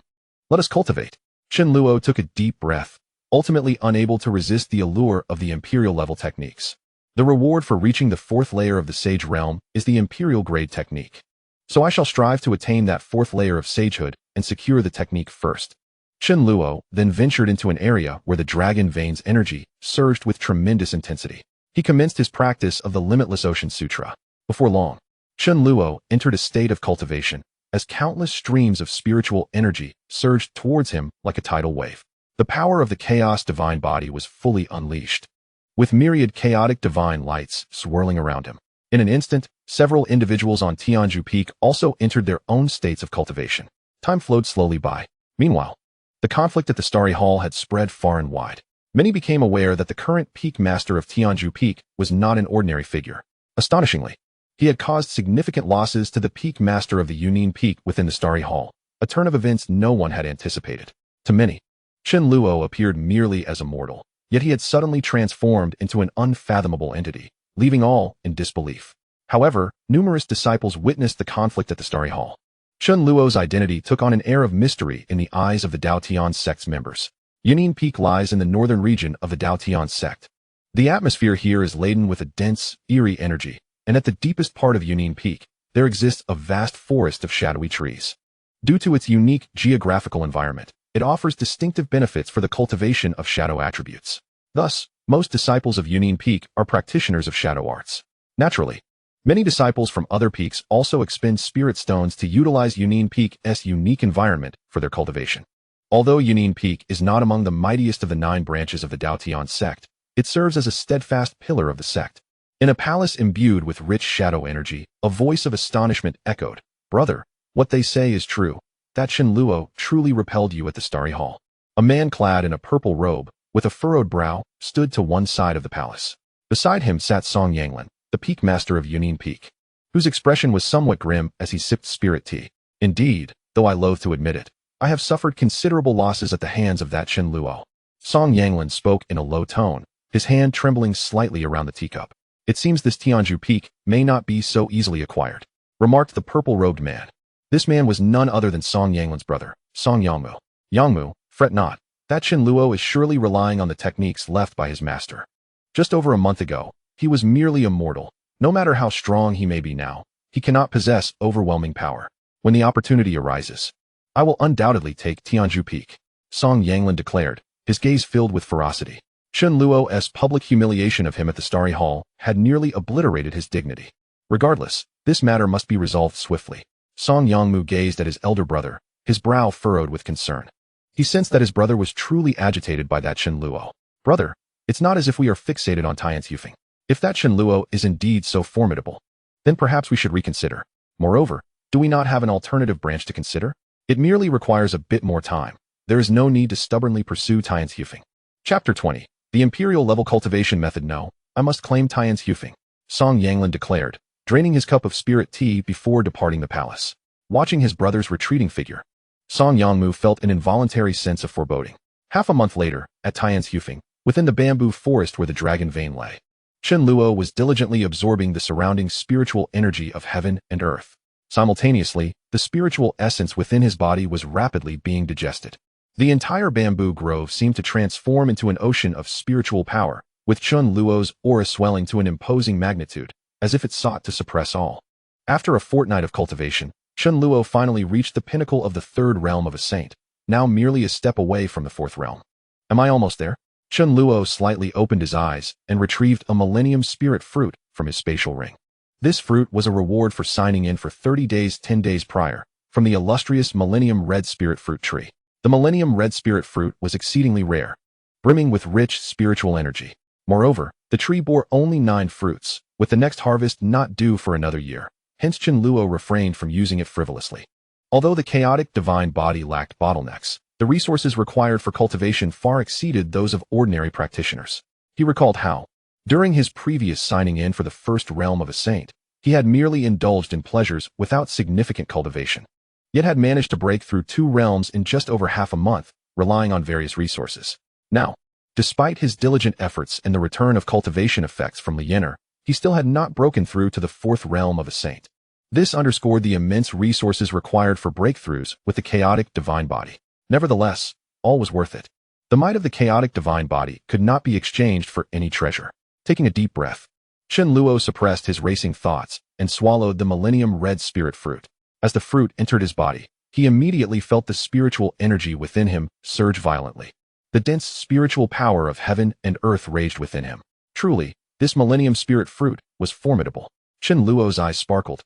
let us cultivate. Chen Luo took a deep breath, ultimately unable to resist the allure of the Imperial-level techniques. The reward for reaching the 4th layer of the Sage Realm is the Imperial-grade technique. So I shall strive to attain that 4th layer of sagehood and secure the technique first. Chen Luo then ventured into an area where the dragon vein's energy surged with tremendous intensity. He commenced his practice of the Limitless Ocean Sutra. Before long, Chen Luo entered a state of cultivation, as countless streams of spiritual energy surged towards him like a tidal wave. The power of the chaos divine body was fully unleashed, with myriad chaotic divine lights swirling around him. In an instant, several individuals on Tianzhu Peak also entered their own states of cultivation. Time flowed slowly by. Meanwhile, the conflict at the Starry Hall had spread far and wide. Many became aware that the current peak master of Tianzhu Peak was not an ordinary figure. Astonishingly, he had caused significant losses to the peak master of the Yunin Peak within the Starry Hall, a turn of events no one had anticipated. To many, Chen Luo appeared merely as a mortal, yet he had suddenly transformed into an unfathomable entity, leaving all in disbelief. However, numerous disciples witnessed the conflict at the Starry Hall. Chen Luo's identity took on an air of mystery in the eyes of the Dao Tian Sect's members. Yunin Peak lies in the northern region of the Dao Tian Sect. The atmosphere here is laden with a dense, eerie energy, and at the deepest part of Yunin Peak, there exists a vast forest of shadowy trees. Due to its unique geographical environment, it offers distinctive benefits for the cultivation of shadow attributes. Thus, most disciples of Yunin Peak are practitioners of shadow arts. Naturally, many disciples from other peaks also expend spirit stones to utilize Yunin Peak's unique environment for their cultivation. Although Yunin Peak is not among the mightiest of the 9 branches of the Dao Tian Sect, it serves as a steadfast pillar of the sect. In a palace imbued with rich shadow energy, a voice of astonishment echoed, "Brother, what they say is true. That Chen Luo truly repelled you at the Starry Hall." A man clad in a purple robe, with a furrowed brow, stood to one side of the palace. Beside him sat Song Yanglin, the peak master of Yunin Peak, whose expression was somewhat grim as he sipped spirit tea. "Indeed, though I loathe to admit it, I have suffered considerable losses at the hands of that Chen Luo." Song Yanglin spoke in a low tone, his hand trembling slightly around the teacup. It seems this Tianzhu Peak may not be so easily acquired, remarked the purple-robed man. This man was none other than Song Yanglin's brother, Song Yangmu. Yangmu, fret not, that Chen Luo is surely relying on the techniques left by his master. Just over a month ago, he was merely a mortal. No matter how strong he may be now, he cannot possess overwhelming power. When the opportunity arises, I will undoubtedly take Tianzhu Peak, Song Yanglin declared, his gaze filled with ferocity. Chen Luo's public humiliation of him at the Starry Hall had nearly obliterated his dignity. Regardless, this matter must be resolved swiftly. Song Yangmu gazed at his elder brother, his brow furrowed with concern. He sensed that his brother was truly agitated by that Chen Luo. Brother, it's not as if we are fixated on Tianzhu. If that Chen Luo is indeed so formidable, then perhaps we should reconsider. Moreover, do we not have an alternative branch to consider? It merely requires a bit more time. There is no need to stubbornly pursue Tianzhu. Chapter 20. The Imperial-level cultivation method. No, I must claim Tianzhu, Song Yanglin declared, draining his cup of spirit tea before departing the palace. Watching his brother's retreating figure, Song Yangmu felt an involuntary sense of foreboding. Half a month later, at Tianzhu, within the bamboo forest where the dragon vein lay, Chen Luo was diligently absorbing the surrounding spiritual energy of heaven and earth. Simultaneously, the spiritual essence within his body was rapidly being digested. The entire bamboo grove seemed to transform into an ocean of spiritual power, with Chen Luo's aura swelling to an imposing magnitude, as if it sought to suppress all. After a fortnight of cultivation, Chen Luo finally reached the pinnacle of the third realm of a saint, now merely a step away from the fourth realm. Am I almost there? Chen Luo slightly opened his eyes and retrieved a Millennium Spirit fruit from his spatial ring. This fruit was a reward for signing in for 30 days 10 days prior, from the illustrious Millennium Red Spirit Fruit tree. The Millennium Red Spirit Fruit was exceedingly rare, brimming with rich spiritual energy. Moreover, the tree bore only 9 fruits, with the next harvest not due for another year. Hence Chen Luo refrained from using it frivolously. Although the chaotic divine body lacked bottlenecks, the resources required for cultivation far exceeded those of ordinary practitioners. He recalled how, during his previous signing in for the first realm of a saint, he had merely indulged in pleasures without significant cultivation, yet had managed to break through 2 realms in just over half a month, relying on various resources. Now, despite his diligent efforts and the return of cultivation effects from Lianer, he still had not broken through to the 4th realm of a saint. This underscored the immense resources required for breakthroughs with the chaotic divine body. Nevertheless, all was worth it. The might of the chaotic divine body could not be exchanged for any treasure. Taking a deep breath, Chen Luo suppressed his racing thoughts and swallowed the Millennium Red Spirit Fruit. As the fruit entered his body, he immediately felt the spiritual energy within him surge violently. The dense spiritual power of heaven and earth raged within him. Truly, this Millennium Spirit Fruit was formidable. Chen Luo's eyes sparkled,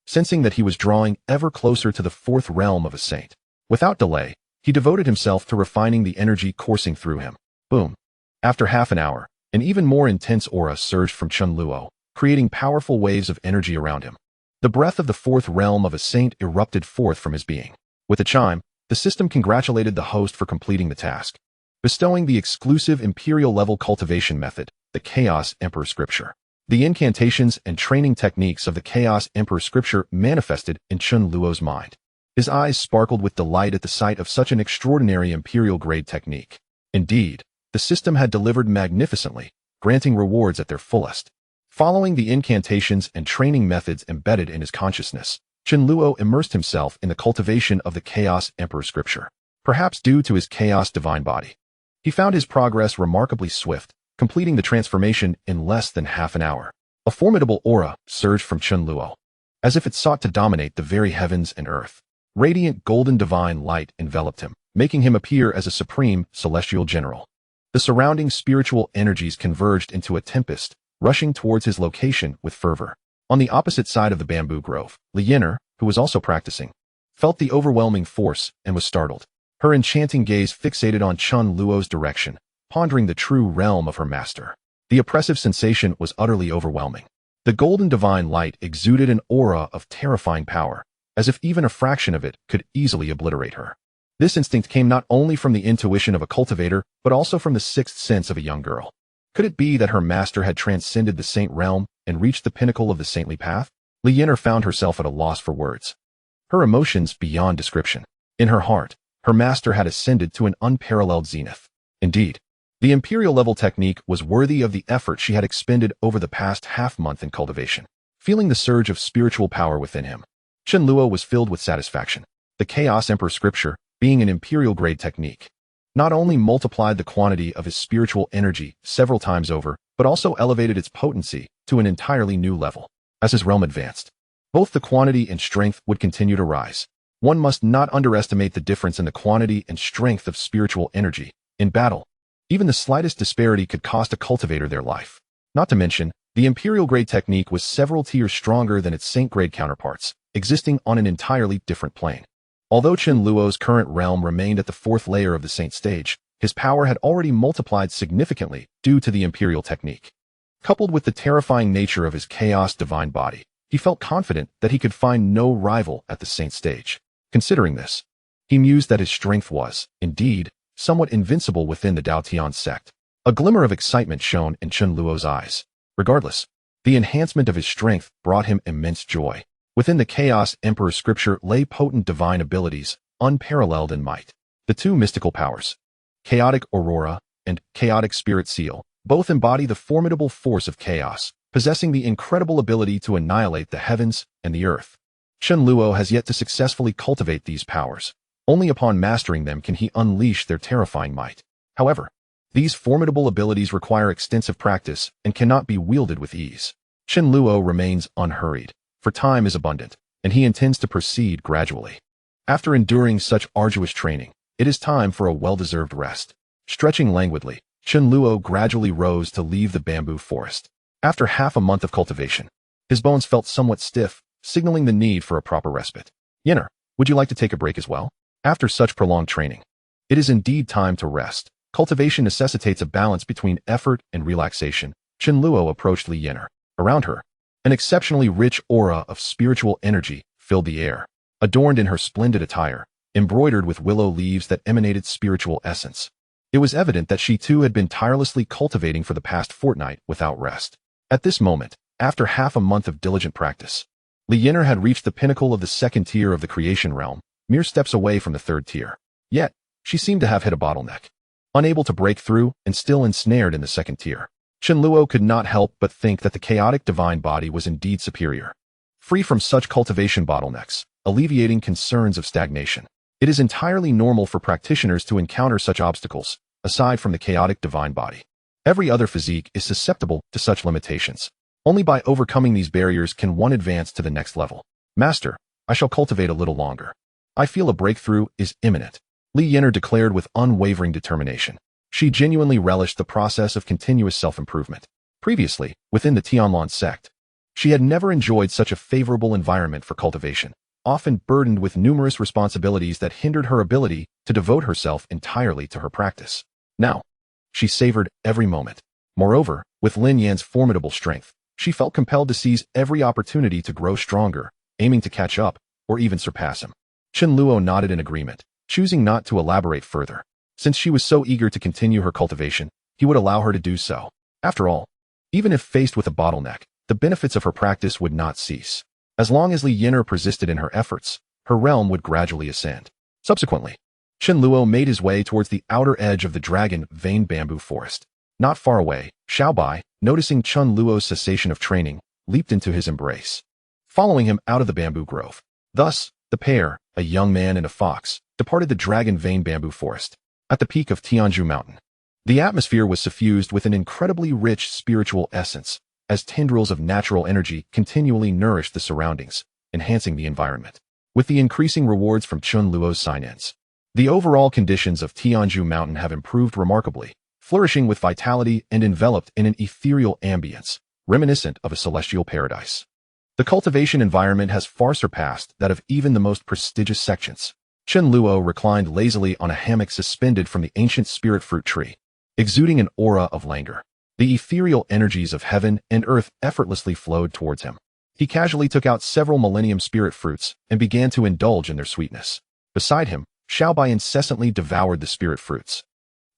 sensing that he was drawing ever closer to the 4th realm of a saint. Without delay, he devoted himself to refining the energy coursing through him. Boom. After half an hour, an even more intense aura surged from Chen Luo, creating powerful waves of energy around him. The breath of the 4th realm of a saint erupted forth from his being. With a chime, the system congratulated the host for completing the task, bestowing the exclusive imperial-level cultivation method, the Chaos Emperor Scripture. The incantations and training techniques of the Chaos Emperor Scripture manifested in Chen Luo's mind. His eyes sparkled with delight at the sight of such an extraordinary imperial-grade technique. Indeed, the system had delivered magnificently, granting rewards at their fullest. Following the incantations and training methods embedded in his consciousness, Chen Luo immersed himself in the cultivation of the Chaos Emperor Scripture. Perhaps due to his chaos divine body, he found his progress remarkably swift, completing the transformation in less than half an hour. A formidable aura surged from Chen Luo, as if it sought to dominate the very heavens and earth. Radiant golden divine light enveloped him, making him appear as a supreme celestial general. The surrounding spiritual energies converged into a tempest, rushing towards his location with fervor. On the opposite side of the bamboo grove, Lianer, who was also practicing, felt the overwhelming force and was startled. Her enchanting gaze fixated on Chen Luo's direction, pondering the true realm of her master. The oppressive sensation was utterly overwhelming. The golden divine light exuded an aura of terrifying power, as if even a fraction of it could easily obliterate her. This instinct came not only from the intuition of a cultivator, but also from the 6th sense of a young girl. Could it be that her master had transcended the saint realm and reached the pinnacle of the saintly path? Lianer found herself at a loss for words, her emotions beyond description. In her heart, her master had ascended to an unparalleled zenith. Indeed, The imperial-level technique was worthy of the effort she had expended over the past half-month in cultivation. Feeling the surge of spiritual power within him, Chen Luo was filled with satisfaction. The Chaos Emperor scripture, being an imperial-grade technique, not only multiplied the quantity of his spiritual energy several times over, but also elevated its potency to an entirely new level. As his realm advanced, both the quantity and strength would continue to rise. One must not underestimate the difference in the quantity and strength of spiritual energy. In battle, even the slightest disparity could cost a cultivator their life. Not to mention, the imperial-grade technique was several tiers stronger than its saint-grade counterparts, existing on an entirely different plane. Although Chen Luo's current realm remained at the 4th layer of the saint stage, his power had already multiplied significantly due to the imperial technique. Coupled with the terrifying nature of his chaos divine body, he felt confident that he could find no rival at the saint stage. Considering this, he mused that his strength was, indeed, somewhat invincible within the Dao Tian Sect. A glimmer of excitement shone in Chen Luo's eyes. Regardless, the enhancement of his strength brought him immense joy. Within the Chaos Emperor scripture lay potent divine abilities, unparalleled in might. The two mystical powers, Chaotic Aurora and Chaotic Spirit Seal, both embody the formidable force of chaos, possessing the incredible ability to annihilate the heavens and the earth. Chen Luo has yet to successfully cultivate these powers. Only upon mastering them can he unleash their terrifying might. However, these formidable abilities require extensive practice and cannot be wielded with ease. Chen Luo remains unhurried, for time is abundant, and he intends to proceed gradually. After enduring such arduous training, it is time for a well-deserved rest. Stretching languidly, Chen Luo gradually rose to leave the bamboo forest. After half a month of cultivation, his bones felt somewhat stiff, signaling the need for a proper respite. Yenner, would you like to take a break as well? After such prolonged training, it is indeed time to rest. Cultivation necessitates a balance between effort and relaxation. Chen Luo approached Li Yenner. Around her, an exceptionally rich aura of spiritual energy filled the air. Adorned in her splendid attire, embroidered with willow leaves that emanated spiritual essence, it was evident that she too had been tirelessly cultivating for the past fortnight without rest. At this moment, after half a month of diligent practice, Li Yenner had reached the pinnacle of the 2nd tier of the creation realm, mere steps away from the 3rd tier. Yet, she seemed to have hit a bottleneck. Unable to break through and still ensnared in the 2nd tier, Chen Luo could not help but think that the chaotic divine body was indeed superior. Free from such cultivation bottlenecks, alleviating concerns of stagnation. It is entirely normal for practitioners to encounter such obstacles, aside from the chaotic divine body. Every other physique is susceptible to such limitations. Only by overcoming these barriers can one advance to the next level. Master, I shall cultivate a little longer. I feel a breakthrough is imminent, Li Yenner declared with unwavering determination. She genuinely relished the process of continuous self-improvement. Previously, within the Tianzhu Sect, she had never enjoyed such a favorable environment for cultivation, often burdened with numerous responsibilities that hindered her ability to devote herself entirely to her practice. Now, she savored every moment. Moreover, with Lin Yan's formidable strength, she felt compelled to seize every opportunity to grow stronger, aiming to catch up, or even surpass him. Chen Luo nodded in agreement, choosing not to elaborate further. Since she was so eager to continue her cultivation, he would allow her to do so. After all, even if faced with a bottleneck, the benefits of her practice would not cease. As long as Li Yenner persisted in her efforts, her realm would gradually ascend. Subsequently, Chen Luo made his way towards the outer edge of the dragon-veined bamboo forest. Not far away, Xiaobai, noticing Chen Luo's cessation of training, leaped into his embrace, following him out of the bamboo grove. Thus, the pair, a young man and a fox, departed the dragon-veined bamboo forest. At the peak of Tianzhu Mountain, the atmosphere was suffused with an incredibly rich spiritual essence, as tendrils of natural energy continually nourished the surroundings, enhancing the environment. With the increasing rewards from Chen Luo's sign-ins, the overall conditions of Tianzhu Mountain have improved remarkably, flourishing with vitality and enveloped in an ethereal ambience, reminiscent of a celestial paradise. The cultivation environment has far surpassed that of even the most prestigious sections. Chen Luo reclined lazily on a hammock suspended from the ancient spirit fruit tree, exuding an aura of languor. The ethereal energies of heaven and earth effortlessly flowed towards him. He casually took out several millennium spirit fruits and began to indulge in their sweetness. Beside him, Xiaobai incessantly devoured the spirit fruits,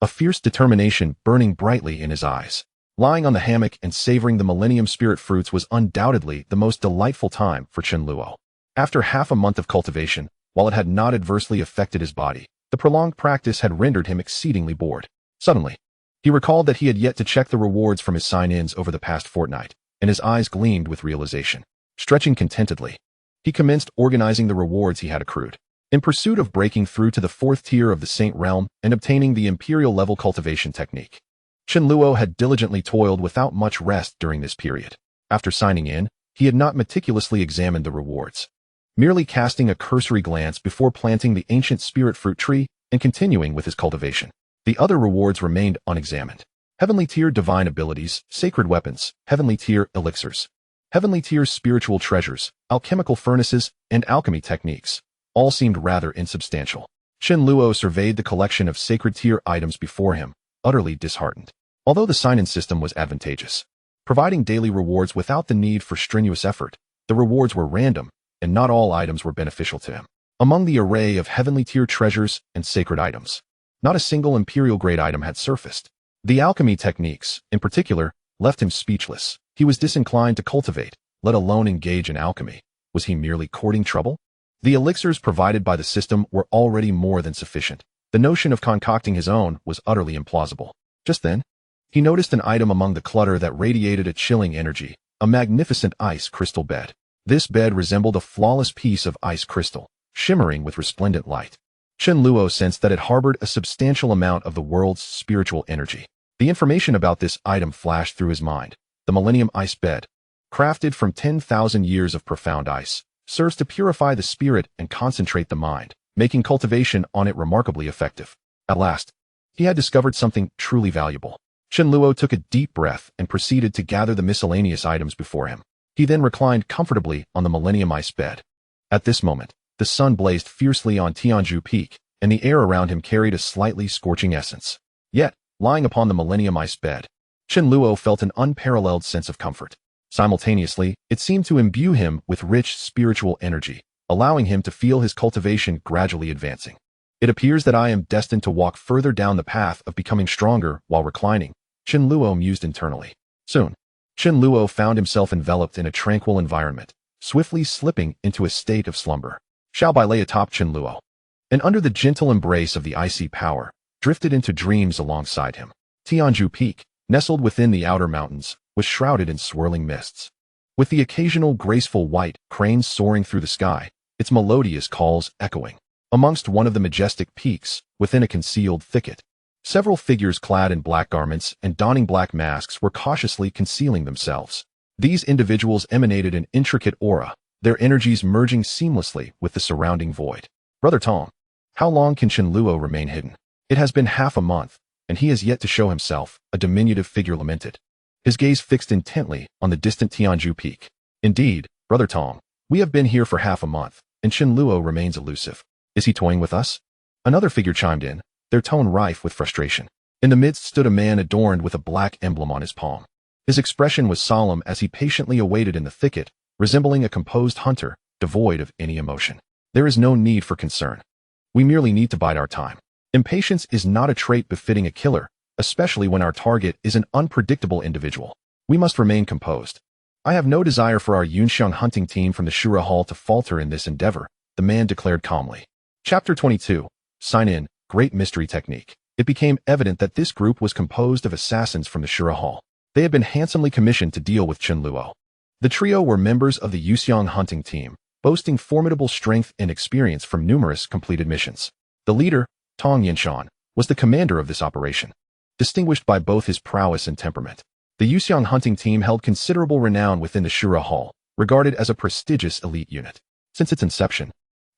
a fierce determination burning brightly in his eyes. Lying on the hammock and savoring the millennium spirit fruits was undoubtedly the most delightful time for Chen Luo. After half a month of cultivation, while it had not adversely affected his body, the prolonged practice had rendered him exceedingly bored. Suddenly, He recalled that he had yet to check the rewards from his sign-ins over the past fortnight, and his eyes gleamed with realization. Stretching contentedly, he commenced organizing the rewards he had accrued. In pursuit of breaking through to the 4th tier of the Saint Realm and obtaining the Imperial-level cultivation technique, Chen Luo had diligently toiled without much rest during this period. After signing in, he had not meticulously examined the rewards, merely casting a cursory glance before planting the ancient spirit fruit tree and continuing with his cultivation. The other rewards remained unexamined. Heavenly tier divine abilities, sacred weapons, heavenly tier elixirs, heavenly tier spiritual treasures, alchemical furnaces, and alchemy techniques all seemed rather insubstantial. Chen Luo surveyed the collection of sacred tier items before him, utterly disheartened. Although the sign-in system was advantageous, providing daily rewards without the need for strenuous effort, the rewards were random, and not all items were beneficial to him. Among the array of heavenly tier treasures and sacred items, not a single imperial-grade item had surfaced. The alchemy techniques, in particular, left him speechless. He was disinclined to cultivate, let alone engage in alchemy. Was he merely courting trouble? The elixirs provided by the system were already more than sufficient. The notion of concocting his own was utterly implausible. Just then, he noticed an item among the clutter that radiated a chilling energy, a magnificent ice crystal bed. This bed resembled a flawless piece of ice crystal, shimmering with resplendent light. Chen Luo sensed that it harbored a substantial amount of the world's spiritual energy. The information about this item flashed through his mind. The Millennium Ice Bed, crafted from 10,000 years of profound ice, serves to purify the spirit and concentrate the mind, making cultivation on it remarkably effective. At last, he had discovered something truly valuable. Chen Luo took a deep breath and proceeded to gather the miscellaneous items before him. He then reclined comfortably on the Millennium Ice Bed. At this moment, the sun blazed fiercely on Tianzhu Peak, and the air around him carried a slightly scorching essence. Yet, lying upon the Millennium Ice Bed, Chen Luo felt an unparalleled sense of comfort. Simultaneously, it seemed to imbue him with rich spiritual energy, allowing him to feel his cultivation gradually advancing. It appears that I am destined to walk further down the path of becoming stronger while reclining, Chen Luo mused internally. Soon, Chen Luo found himself enveloped in a tranquil environment, swiftly slipping into a state of slumber. Xiaobai lay atop Chen Luo, and under the gentle embrace of the icy power, drifted into dreams alongside him. Tianzhu Peak, nestled within the outer mountains, was shrouded in swirling mists. With the occasional graceful white cranes soaring through the sky, its melodious calls echoing. Amongst one of the majestic peaks, within a concealed thicket, several figures clad in black garments and donning black masks were cautiously concealing themselves. These individuals emanated an intricate aura, their energies merging seamlessly with the surrounding void. Brother Tong, how long can Chen Luo remain hidden? It has been half a month, and he has yet to show himself, a diminutive figure lamented, his gaze fixed intently on the distant Tianzhu Peak. Indeed, Brother Tong, we have been here for half a month, and Chen Luo remains elusive. Is he toying with us? Another figure chimed in, their tone rife with frustration. In the midst stood a man adorned with a black emblem on his palm. His expression was solemn as he patiently awaited in the thicket, resembling a composed hunter, devoid of any emotion. There is no need for concern. We merely need to bide our time. Impatience is not a trait befitting a killer, especially when our target is an unpredictable individual. We must remain composed. I have no desire for our Yunxiang hunting team from the Shura Hall to falter in this endeavor, the man declared calmly. Chapter 22. Sign in, Great Mystery Technique. It became evident that this group was composed of assassins from the Shura Hall. They had been handsomely commissioned to deal with Chen Luo. The trio were members of the Yuxiang hunting team, boasting formidable strength and experience from numerous completed missions. The leader, Tong Yinshan, was the commander of this operation, distinguished by both his prowess and temperament. The Yuxiang hunting team held considerable renown within the Shura Hall, regarded as a prestigious elite unit. Since its inception,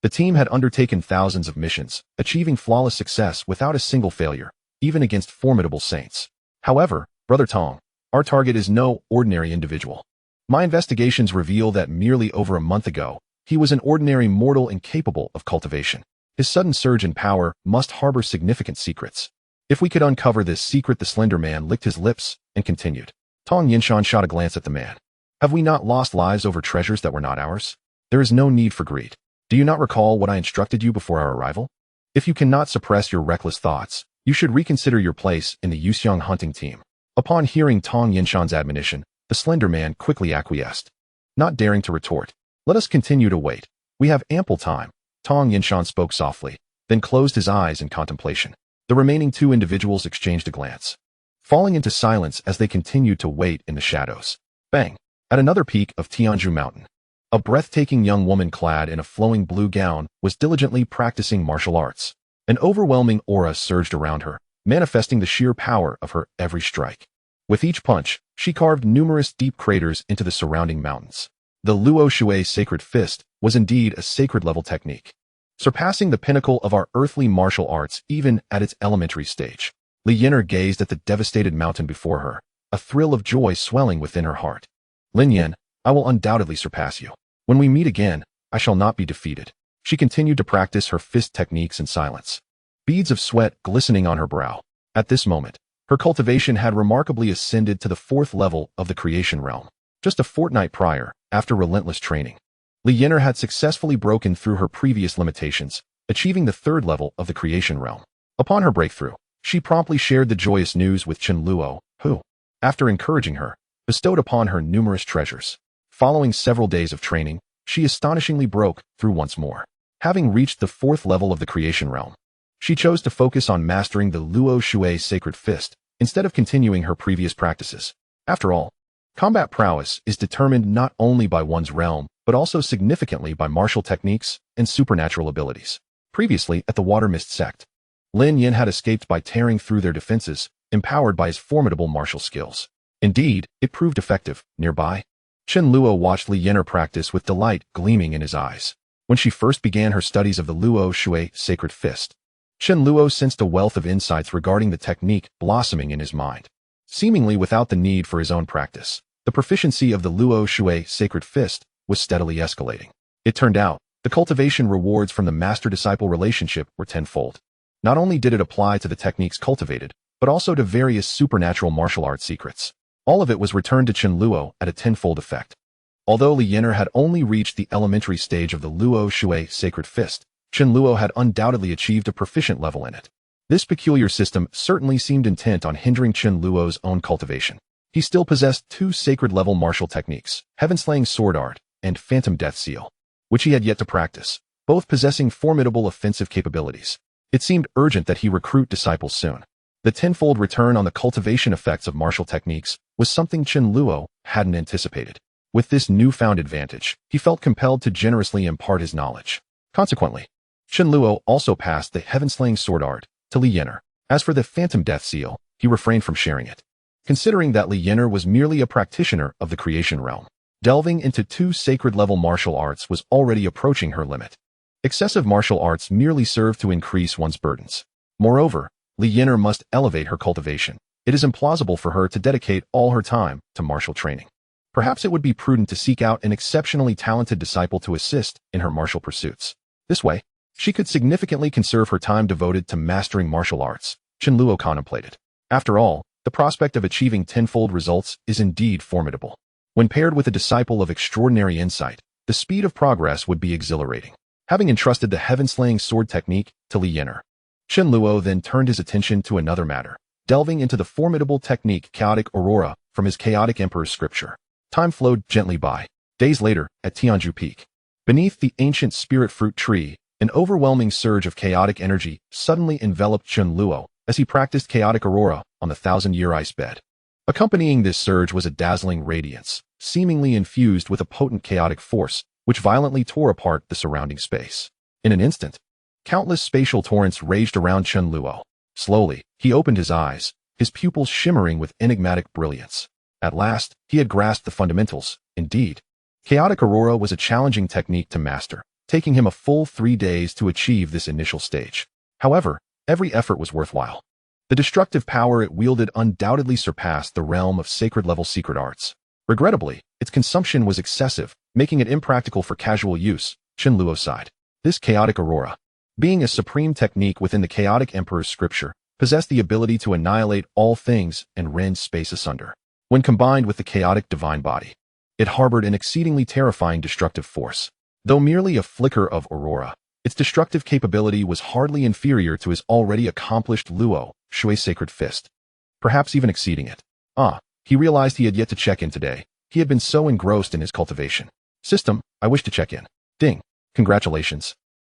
the team had undertaken thousands of missions, achieving flawless success without a single failure, even against formidable saints. However, Brother Tong, our target is no ordinary individual. My investigations reveal that merely over a month ago, he was an ordinary mortal incapable of cultivation. His sudden surge in power must harbor significant secrets. If we could uncover this secret, the slender man licked his lips and continued. Tong Yinshan shot a glance at the man. Have we not lost lives over treasures that were not ours? There is no need for greed. Do you not recall what I instructed you before our arrival? If you cannot suppress your reckless thoughts, you should reconsider your place in the Yuxiang hunting team. Upon hearing Tong Yinshan's admonition, the slender man quickly acquiesced. Not daring to retort, let us continue to wait. We have ample time. Tong Yinshan spoke softly, then closed his eyes in contemplation. The remaining two individuals exchanged a glance. falling into silence as they continued to wait in the shadows. Bang! At another peak of Tianzhu Mountain, a breathtaking young woman clad in a flowing blue gown was diligently practicing martial arts. An overwhelming aura surged around her, manifesting the sheer power of her every strike. With each punch, she carved numerous deep craters into the surrounding mountains. The Luo Shui Sacred Fist was indeed a sacred-level technique, surpassing the pinnacle of our earthly martial arts even at its elementary stage. Li Yin'er gazed at the devastated mountain before her, a thrill of joy swelling within her heart. Lin Yin, I will undoubtedly surpass you. When we meet again, I shall not be defeated. She continued to practice her fist techniques in silence, beads of sweat glistening on her brow. At this moment, her cultivation had remarkably ascended to the 4th level of the creation realm. Just a fortnight prior, after relentless training, Li Yin'er had successfully broken through her previous limitations, achieving the 3rd level of the creation realm. Upon her breakthrough, she promptly shared the joyous news with Chen Luo, who, after encouraging her, bestowed upon her numerous treasures. Following several days of training, she astonishingly broke through once more. Having reached the 4th level of the creation realm, she chose to focus on mastering the Luo Shui Sacred Fist instead of continuing her previous practices. After all, combat prowess is determined not only by one's realm, but also significantly by martial techniques and supernatural abilities. Previously at the Water Mist Sect, Lin Yin had escaped by tearing through their defenses, empowered by his formidable martial skills. Indeed, it proved effective. Nearby, Chen Luo watched Li Yin'er practice with delight gleaming in his eyes. When she first began her studies of the Luo Shui Sacred Fist, Chen Luo sensed a wealth of insights regarding the technique blossoming in his mind. Seemingly without the need for his own practice, the proficiency of the Luo Shui Sacred Fist was steadily escalating. It turned out, the cultivation rewards from the master-disciple relationship were tenfold. Not only did it apply to the techniques cultivated, but also to various supernatural martial arts secrets. All of it was returned to Chen Luo at a tenfold effect. Although Li Yin'er had only reached the elementary stage of the Luo Shui Sacred Fist, Chen Luo had undoubtedly achieved a proficient level in it. This peculiar system certainly seemed intent on hindering Chen Luo's own cultivation. He still possessed 2 sacred-level martial techniques, Heaven-Slaying Sword Art and Phantom Death Seal, which he had yet to practice, both possessing formidable offensive capabilities. It seemed urgent that he recruit disciples soon. The tenfold return on the cultivation effects of martial techniques was something Chen Luo hadn't anticipated. With this newfound advantage, he felt compelled to generously impart his knowledge. Consequently, Chen Luo also passed the Heaven-Slaying Sword Art to Li Yin'er. As for the Phantom Death Seal, he refrained from sharing it, considering that Li Yin'er was merely a practitioner of the creation realm. Delving into 2 sacred-level martial arts was already approaching her limit. Excessive martial arts merely serve to increase one's burdens. Moreover, Li Yin'er must elevate her cultivation. It is implausible for her to dedicate all her time to martial training. Perhaps it would be prudent to seek out an exceptionally talented disciple to assist in her martial pursuits. This way, she could significantly conserve her time devoted to mastering martial arts, Chen Luo contemplated. After all, the prospect of achieving tenfold results is indeed formidable. When paired with a disciple of extraordinary insight, the speed of progress would be exhilarating. Having entrusted the Heaven-Slaying Sword technique to Li Yin'er, Chen Luo then turned his attention to another matter, delving into the formidable technique Chaotic Aurora from his Chaotic Emperor's scripture. Time flowed gently by. Days later, at Tianzhu Peak, beneath the ancient spirit fruit tree, an overwhelming surge of chaotic energy suddenly enveloped Chen Luo as he practiced Chaotic Aurora on the 1,000-year ice bed. Accompanying this surge was a dazzling radiance, seemingly infused with a potent chaotic force, which violently tore apart the surrounding space. In an instant, countless spatial torrents raged around Chen Luo. Slowly, he opened his eyes, his pupils shimmering with enigmatic brilliance. At last, he had grasped the fundamentals. Indeed, Chaotic Aurora was a challenging technique to master, taking him a full 3 days to achieve this initial stage. However, every effort was worthwhile. The destructive power it wielded undoubtedly surpassed the realm of sacred-level secret arts. Regrettably, its consumption was excessive, making it impractical for casual use, Chen Luo sighed. This Chaotic Aurora, being a supreme technique within the Chaotic Emperor's scripture, possessed the ability to annihilate all things and rend space asunder. When combined with the chaotic divine body, it harbored an exceedingly terrifying destructive force. Though merely a flicker of aurora, its destructive capability was hardly inferior to his already accomplished Luo Shui Sacred Fist, perhaps even exceeding it. He realized he had yet to check in today. He had been so engrossed in his cultivation. System, I wish to check in. Ding. Congratulations.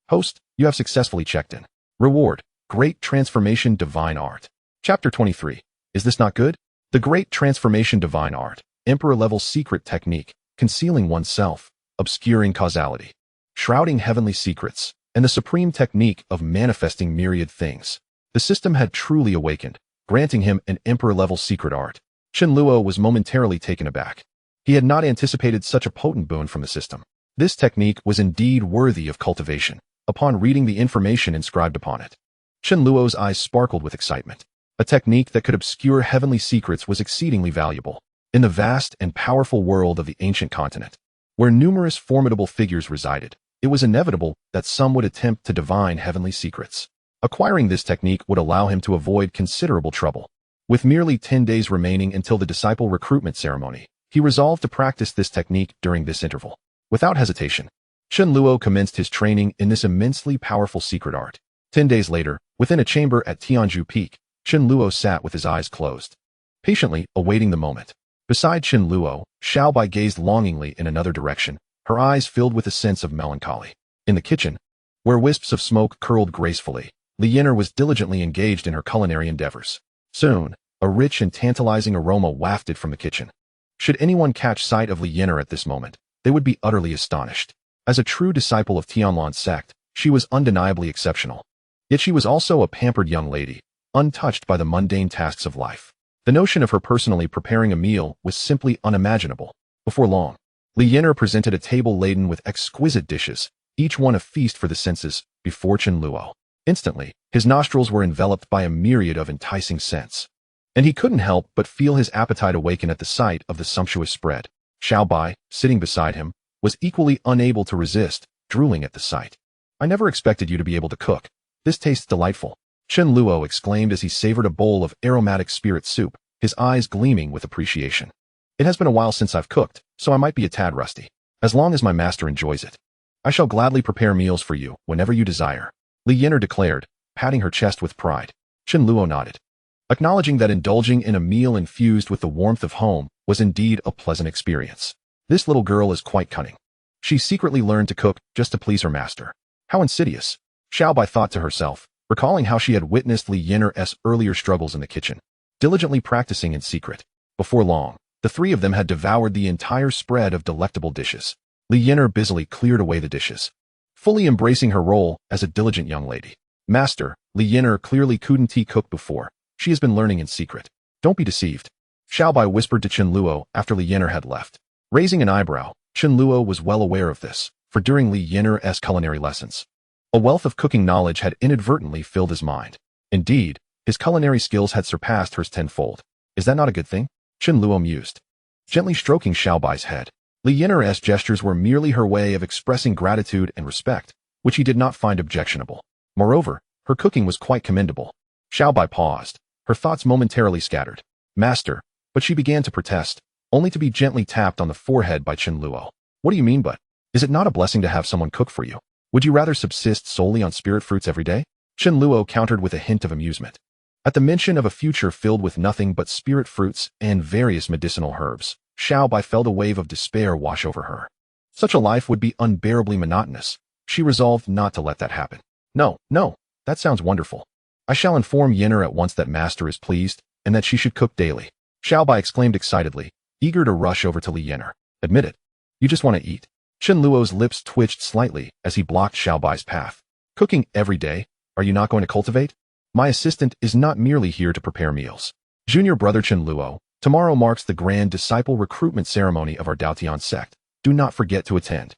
Host, you have successfully checked in. Reward, Great Transformation Divine Art. Chapter 23. Is this not good? The great transformation divine art, emperor-level secret technique, concealing oneself, obscuring causality, shrouding heavenly secrets, and the supreme technique of manifesting myriad things. The system had truly awakened, granting him an emperor-level secret art. Chen Luo was momentarily taken aback. He had not anticipated such a potent boon from the system. This technique was indeed worthy of cultivation, upon reading the information inscribed upon it. Chen Luo's eyes sparkled with excitement. A technique that could obscure heavenly secrets was exceedingly valuable. In the vast and powerful world of the ancient continent, where numerous formidable figures resided, it was inevitable that some would attempt to divine heavenly secrets. Acquiring this technique would allow him to avoid considerable trouble. With merely 10 days remaining until the disciple recruitment ceremony, he resolved to practice this technique during this interval. Without hesitation, Chen Luo commenced his training in this immensely powerful secret art. 10 days later, within a chamber at Tianzhu Peak, Chen Luo sat with his eyes closed, patiently awaiting the moment. Beside Chen Luo, Xiaobai gazed longingly in another direction, her eyes filled with a sense of melancholy. In the kitchen, where wisps of smoke curled gracefully, Li Yinar was diligently engaged in her culinary endeavors. Soon, a rich and tantalizing aroma wafted from the kitchen. Should anyone catch sight of Li Yinar at this moment, they would be utterly astonished. As a true disciple of Tianzhu Sect, she was undeniably exceptional. Yet she was also a pampered young lady, untouched by the mundane tasks of life. The notion of her personally preparing a meal was simply unimaginable. Before long, Li Yinar presented a table laden with exquisite dishes, each one a feast for the senses, before Chen Luo. Instantly, his nostrils were enveloped by a myriad of enticing scents, and he couldn't help but feel his appetite awaken at the sight of the sumptuous spread. Xiaobai, sitting beside him, was equally unable to resist, drooling at the sight. "I never expected you to be able to cook. This tastes delightful," Chen Luo exclaimed as he savored a bowl of aromatic spirit soup, his eyes gleaming with appreciation. "It has been a while since I've cooked, so I might be a tad rusty. As long as my master enjoys it, I shall gladly prepare meals for you whenever you desire," Li Yinar declared, patting her chest with pride. Chen Luo nodded, acknowledging that indulging in a meal infused with the warmth of home was indeed a pleasant experience. This little girl is quite cunning. She secretly learned to cook just to please her master. How insidious, Xiaobai thought to herself, recalling how she had witnessed Li Yinar's earlier struggles in the kitchen, diligently practicing in secret. Before long, the three of them had devoured the entire spread of delectable dishes. Li Yinar busily cleared away the dishes, fully embracing her role as a diligent young lady. "Master, Li Yinar clearly couldn't cook before. She has been learning in secret. Don't be deceived," Xiaobai whispered to Chen Luo after Li Yinar had left. Raising an eyebrow, Chen Luo was well aware of this, for during Li Yinar's culinary lessons, a wealth of cooking knowledge had inadvertently filled his mind. Indeed, his culinary skills had surpassed hers tenfold. "Is that not a good thing?" Chen Luo mused, gently stroking Xiaobai's head. Li Yinar's gestures were merely her way of expressing gratitude and respect, which he did not find objectionable. Moreover, her cooking was quite commendable. Xiaobai paused, her thoughts momentarily scattered. "Master," but she began to protest, only to be gently tapped on the forehead by Chen Luo. "What do you mean but? Is it not a blessing to have someone cook for you? Would you rather subsist solely on spirit fruits every day?" Chen Luo countered with a hint of amusement. At the mention of a future filled with nothing but spirit fruits and various medicinal herbs, Xiaobai felt a wave of despair wash over her. Such a life would be unbearably monotonous. She resolved not to let that happen. No, that sounds wonderful. I shall inform Yinar at once that master is pleased, and that she should cook daily," Xiaobai exclaimed excitedly, eager to rush over to Li Yinar. "Admit it. You just want to eat." Chen Luo's lips twitched slightly as he blocked Xiaobai's path. "Cooking every day? Are you not going to cultivate? My assistant is not merely here to prepare meals. Junior brother Chen Luo, tomorrow marks the grand disciple recruitment ceremony of our Dao Tian Sect. Do not forget to attend."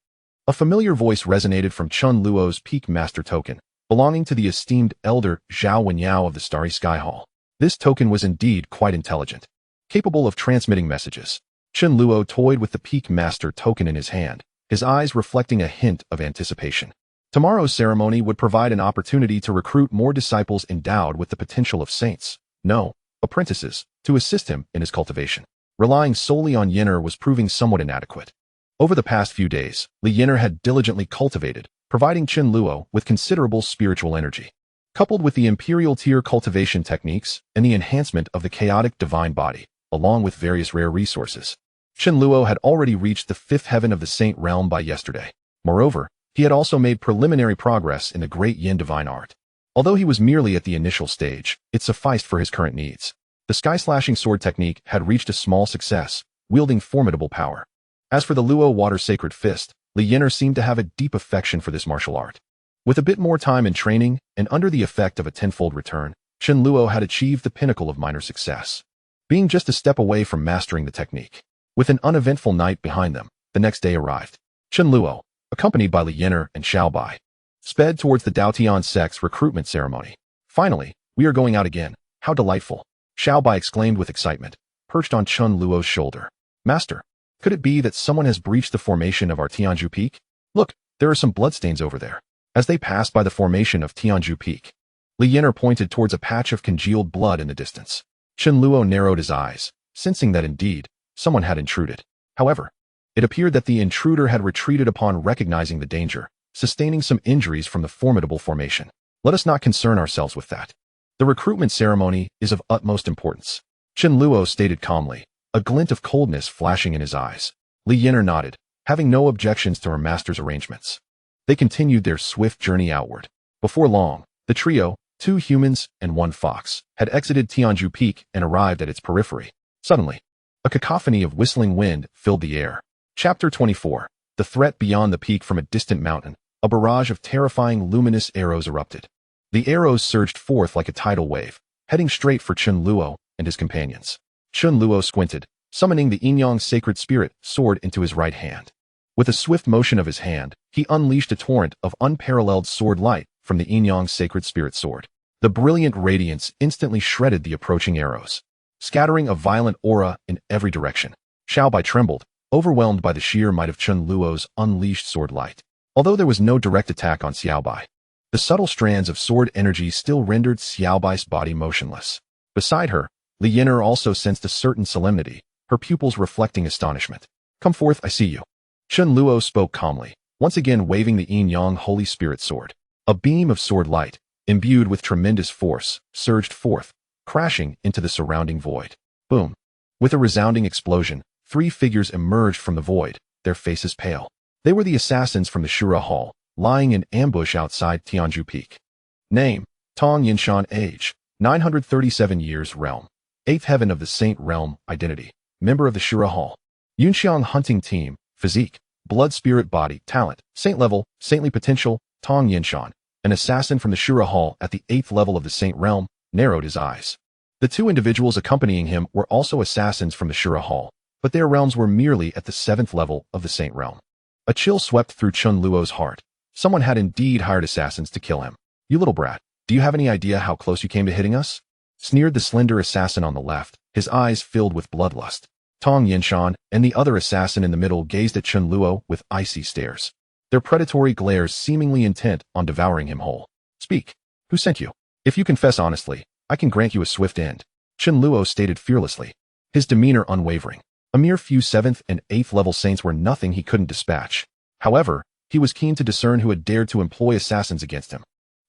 A familiar voice resonated from Chen Luo's peak master token, belonging to the esteemed elder Zhao Wenyao of the Starry Sky Hall. This token was indeed quite intelligent, capable of transmitting messages. Chen Luo toyed with the peak master token in his hand, his eyes reflecting a hint of anticipation. Tomorrow's ceremony would provide an opportunity to recruit more disciples endowed with the potential of saints, no, apprentices, to assist him in his cultivation. Relying solely on Yinar was proving somewhat inadequate. Over the past few days, Li Yinar had diligently cultivated, providing Chen Luo with considerable spiritual energy. Coupled with the imperial tier cultivation techniques and the enhancement of the chaotic divine body, along with various rare resources, Chen Luo had already reached the fifth heaven of the saint realm by yesterday. Moreover, he had also made preliminary progress in the great Yin divine art. Although he was merely at the initial stage, it sufficed for his current needs. The sky-slashing sword technique had reached a small success, wielding formidable power. As for the Luo Water Sacred Fist, Li Yin'er seemed to have a deep affection for this martial art. With a bit more time and training, and under the effect of a tenfold return, Chen Luo had achieved the pinnacle of minor success, being just a step away from mastering the technique. With an uneventful night behind them, the next day arrived. Chen Luo, accompanied by Li Yin'er and Xiao Bai, sped towards the Dao Tian Sect's recruitment ceremony. Finally, we are going out again. How delightful! Xiao Bai exclaimed with excitement, perched on Chen Luo's shoulder. Master, could it be that someone has breached the formation of our Tianzhu Peak? Look, there are some bloodstains over there. As they passed by the formation of Tianzhu Peak, Li Yin'er pointed towards a patch of congealed blood in the distance. Chen Luo narrowed his eyes, sensing that indeed, someone had intruded. However, it appeared that the intruder had retreated upon recognizing the danger, sustaining some injuries from the formidable formation. Let us not concern ourselves with that. The recruitment ceremony is of utmost importance, Chen Luo stated calmly, a glint of coldness flashing in his eyes. Li Yin'er nodded, having no objections to her master's arrangements. They continued their swift journey outward. Before long, the trio, 2 humans and 1 fox, had exited Tianzhu Peak and arrived at its periphery. Suddenly, a cacophony of whistling wind filled the air. Chapter 24. The threat beyond the peak. From a distant mountain, a barrage of terrifying luminous arrows erupted. The arrows surged forth like a tidal wave, heading straight for Chen Luo and his companions. Chen Luo squinted, summoning the Yin-Yang Sacred Spirit sword into his right hand. With a swift motion of his hand, he unleashed a torrent of unparalleled sword light from the Yin-Yang Sacred Spirit sword. The brilliant radiance instantly shredded the approaching arrows, scattering a violent aura in every direction. Xiao Bai trembled, overwhelmed by the sheer might of Chen Luo's unleashed sword light. Although there was no direct attack on Xiao Bai, the subtle strands of sword energy still rendered Xiao Bai's body motionless. Beside her, Li Yin'er also sensed a certain solemnity, her pupils reflecting astonishment. Come forth, I see you. Chen Luo spoke calmly, once again waving the Yin-Yang Holy Spirit sword. A beam of sword light, imbued with tremendous force, surged forth, crashing into the surrounding void. Boom! With a resounding explosion, 3 figures emerged from the void, their faces pale. They were the assassins from the Shura Hall, lying in ambush outside Tianzhu Peak. Name: Tong Yinshan. Age: 937 years. Realm: 8th Heaven of the Saint Realm. Identity: member of the Shura Hall. Yunxiang Hunting Team. Physique: blood, spirit, body. Talent: Saint level, saintly potential. Tong Yinshan, an assassin from the Shura Hall at the 8th level of the Saint Realm, narrowed his eyes. The 2 individuals accompanying him were also assassins from the Shura Hall, but their realms were merely at the 7th level of the Saint Realm. A chill swept through Chen Luo's heart. Someone had indeed hired assassins to kill him. You little brat, do you have any idea how close you came to hitting us? Sneered the slender assassin on the left, his eyes filled with bloodlust. Tong Yinshan and the other assassin in the middle gazed at Chen Luo with icy stares, their predatory glares seemingly intent on devouring him whole. Speak. Who sent you? If you confess honestly, I can grant you a swift end, Chen Luo stated fearlessly, his demeanor unwavering. A mere few 7th and 8th level saints were nothing he couldn't dispatch. However, he was keen to discern who had dared to employ assassins against him.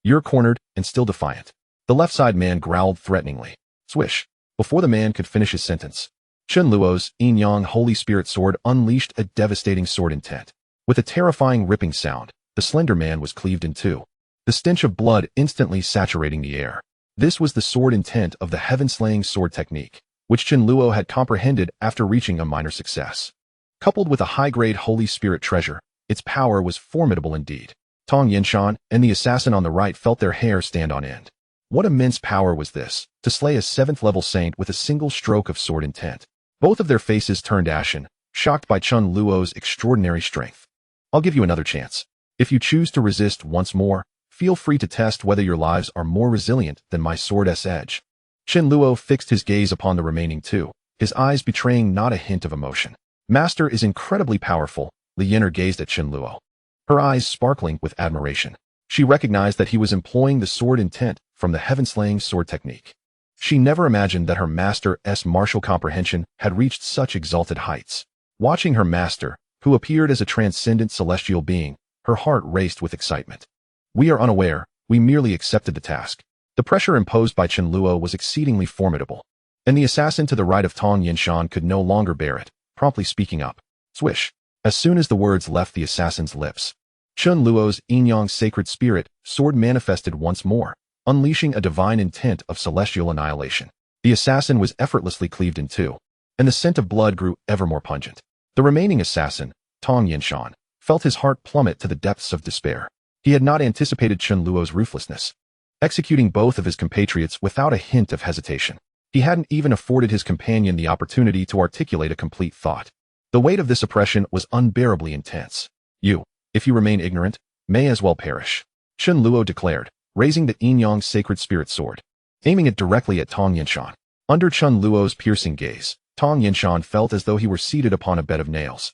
You're cornered and still defiant. The left side man growled threateningly. Swish. Before the man could finish his sentence, Chen Luo's Yin-Yang Holy Spirit sword unleashed a devastating sword intent. With a terrifying ripping sound, the slender man was cleaved in 2. The stench of blood instantly saturating the air. This was the sword intent of the heaven-slaying sword technique, which Chen Luo had comprehended after reaching a minor success. Coupled with a high-grade Holy Spirit treasure, its power was formidable indeed. Tong Yinshan and the assassin on the right felt their hair stand on end. What immense power was this, to slay a 7th level saint with a single stroke of sword intent? Both of their faces turned ashen, shocked by Chen Luo's extraordinary strength. I'll give you another chance. If you choose to resist once more, feel free to test whether your lives are more resilient than my sword's edge. Chen Luo fixed his gaze upon the remaining 2, his eyes betraying not a hint of emotion. Master is incredibly powerful, Li Yin'er gazed at Chen Luo, her eyes sparkling with admiration. She recognized that he was employing the sword intent from the heaven-slaying sword technique. She never imagined that her master's martial comprehension had reached such exalted heights. Watching her master, who appeared as a transcendent celestial being, her heart raced with excitement. We are unaware, we merely accepted the task. The pressure imposed by Chen Luo was exceedingly formidable, and the assassin to the right of Tong Yinshan could no longer bear it, promptly speaking up. Swish. As soon as the words left the assassin's lips, Chen Luo's Yin-Yang Sacred Spirit sword manifested once more, unleashing a divine intent of celestial annihilation. The assassin was effortlessly cleaved in two, and the scent of blood grew ever more pungent. The remaining assassin, Tong Yinshan, felt his heart plummet to the depths of despair. He had not anticipated Chen Luo's ruthlessness, executing both of his compatriots without a hint of hesitation. He hadn't even afforded his companion the opportunity to articulate a complete thought. The weight of this oppression was unbearably intense. You, if you remain ignorant, may as well perish, Chen Luo declared, raising the Yin-Yang sacred spirit sword, aiming it directly at Tong Yinshan. Under Chen Luo's piercing gaze, Tong Yinshan felt as though he were seated upon a bed of nails,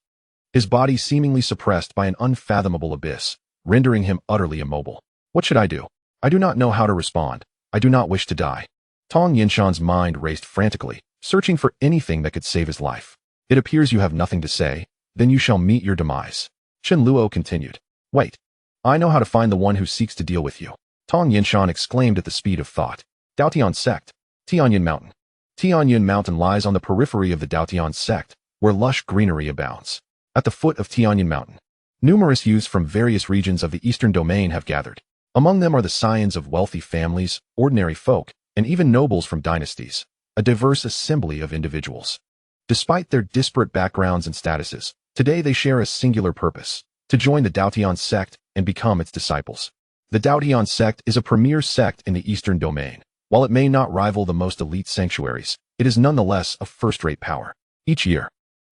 his body seemingly suppressed by an unfathomable abyss, rendering him utterly immobile. What should I do? I do not know how to respond. I do not wish to die. Tong Yinshan's mind raced frantically, searching for anything that could save his life. It appears you have nothing to say, then you shall meet your demise. Chen Luo continued. Wait. I know how to find the one who seeks to deal with you. Tong Yinshan exclaimed at the speed of thought. Dao Tian Sect. Tianyun Mountain. Tianyun Mountain lies on the periphery of the Dao Tian Sect, where lush greenery abounds. At the foot of Tianyun Mountain, numerous youths from various regions of the eastern domain have gathered. Among them are the scions of wealthy families, ordinary folk, and even nobles from dynasties, a diverse assembly of individuals. Despite their disparate backgrounds and statuses, today they share a singular purpose: to join the Dao Tian Sect and become its disciples. The Dao Tian Sect is a premier sect in the eastern domain. While it may not rival the most elite sanctuaries, it is nonetheless a first-rate power. Each year,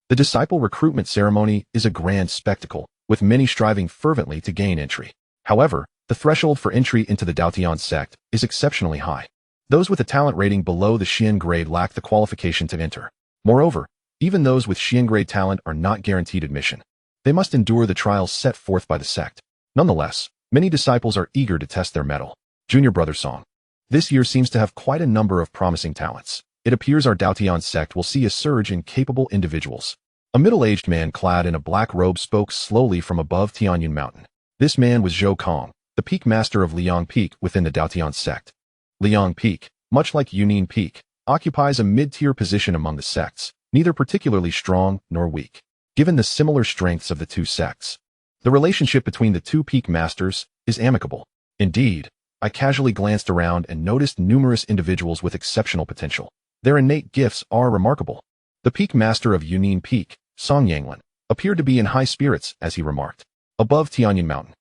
the disciple recruitment ceremony is a grand spectacle, with many striving fervently to gain entry. However, the threshold for entry into the Dao Tian Sect is exceptionally high. Those with a talent rating below the Xian grade lack the qualification to enter. Moreover, even those with Xian grade talent are not guaranteed admission. They must endure the trials set forth by the sect. Nonetheless, many disciples are eager to test their mettle. Junior Brother Song. This year seems to have quite a number of promising talents. It appears our Dao Tian Sect will see a surge in capable individuals. A middle-aged man clad in a black robe spoke slowly from above Tianyun Mountain. This man was Zhou Kong, the peak master of Liang Peak within the Dao Tian Sect. Liang Peak, much like Yunin Peak, occupies a mid-tier position among the sects, neither particularly strong nor weak. Given the similar strengths of the two sects, the relationship between the two peak masters is amicable. Indeed, I casually glanced around and noticed numerous individuals with exceptional potential. Their innate gifts are remarkable. The peak master of Yunin Peak, Song Yanglin, appeared to be in high spirits as he remarked. Above Tianyun Mountain,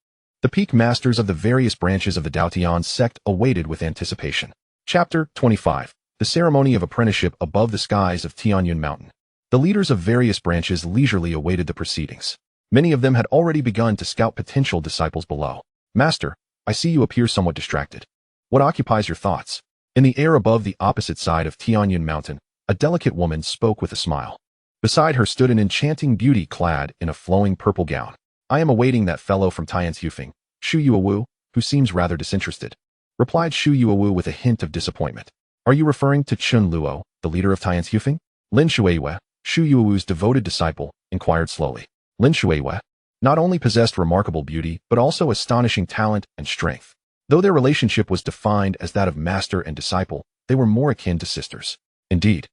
the peak masters of the various branches of the Dao Tian Sect awaited with anticipation. Chapter 25. The Ceremony of Apprenticeship above the skies of Tianyun Mountain. The leaders of various branches leisurely awaited the proceedings. Many of them had already begun to scout potential disciples below. Master, I see you appear somewhat distracted. What occupies your thoughts? In the air above the opposite side of Tianyun Mountain, a delicate woman spoke with a smile. Beside her stood an enchanting beauty clad in a flowing purple gown. I am awaiting that fellow from Tianzhu, Shu Yuowu, who seems rather disinterested, replied Shu Yuowu with a hint of disappointment. Are you referring to Chen Luo, the leader of Tianzhu? Lin Shuiwe, Shu Yuowu's devoted disciple, inquired slowly. Lin Shuiwe not only possessed remarkable beauty, but also astonishing talent and strength. Though their relationship was defined as that of master and disciple, they were more akin to sisters. Indeed,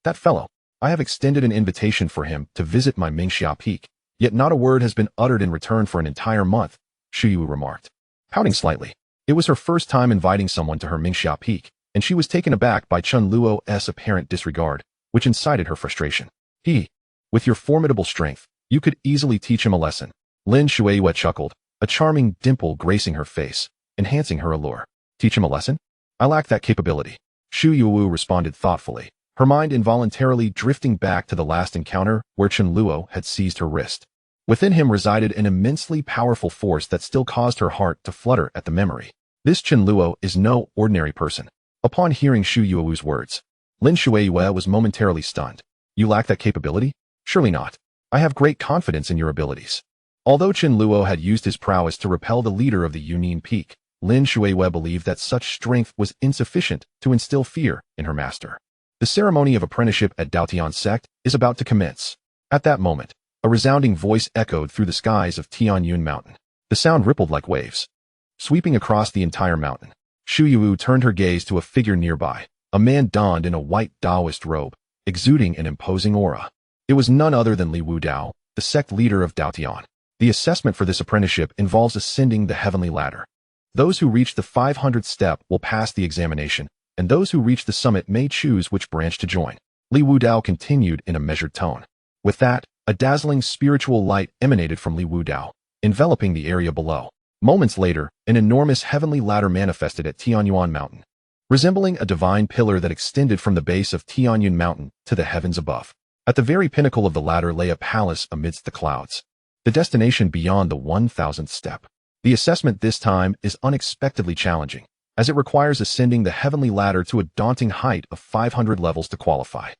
that fellow, I have extended an invitation for him to visit my Mingxia Peak, yet not a word has been uttered in return for an entire month, Shu Yu remarked. Pouting slightly, it was her first time inviting someone to her Mingxia Peak, and she was taken aback by Chen Luo's apparent disregard, which incited her frustration. With your formidable strength, you could easily teach him a lesson. Lin Shuiwe chuckled, a charming dimple gracing her face, enhancing her allure. Teach him a lesson? I lack that capability. Shu Yuowu responded thoughtfully, her mind involuntarily drifting back to the last encounter where Chen Luo had seized her wrist. Within him resided an immensely powerful force that still caused her heart to flutter at the memory. This Chen Luo is no ordinary person. Upon hearing Shu Yuowu's words, Lin Shuiwe was momentarily stunned. You lack that capability? Surely not. I have great confidence in your abilities. Although Chen Luo had used his prowess to repel the leader of the Yunin Peak, Lin Shuiwe believed that such strength was insufficient to instill fear in her master. The ceremony of apprenticeship at Dao Tian Sect is about to commence. At that moment, a resounding voice echoed through the skies of Tianyun Mountain. The sound rippled like waves, sweeping across the entire mountain. Shu Yuwu turned her gaze to a figure nearby, a man donned in a white Taoist robe, exuding an imposing aura. It was none other than Li Wu Dao, the sect leader of Dao Tian. The assessment for this apprenticeship involves ascending the heavenly ladder. Those who reach the 500th step will pass the examination, and those who reach the summit may choose which branch to join. Li Wudao continued in a measured tone. With that, a dazzling spiritual light emanated from Li Wudao, enveloping the area below. Moments later, an enormous heavenly ladder manifested at Tianyuan Mountain, resembling a divine pillar that extended from the base of Tianyuan Mountain to the heavens above. At the very pinnacle of the ladder lay a palace amidst the clouds, the destination beyond the 1,000th step. The assessment this time is unexpectedly challenging, as it requires ascending the heavenly ladder to a daunting height of 500 levels to qualify.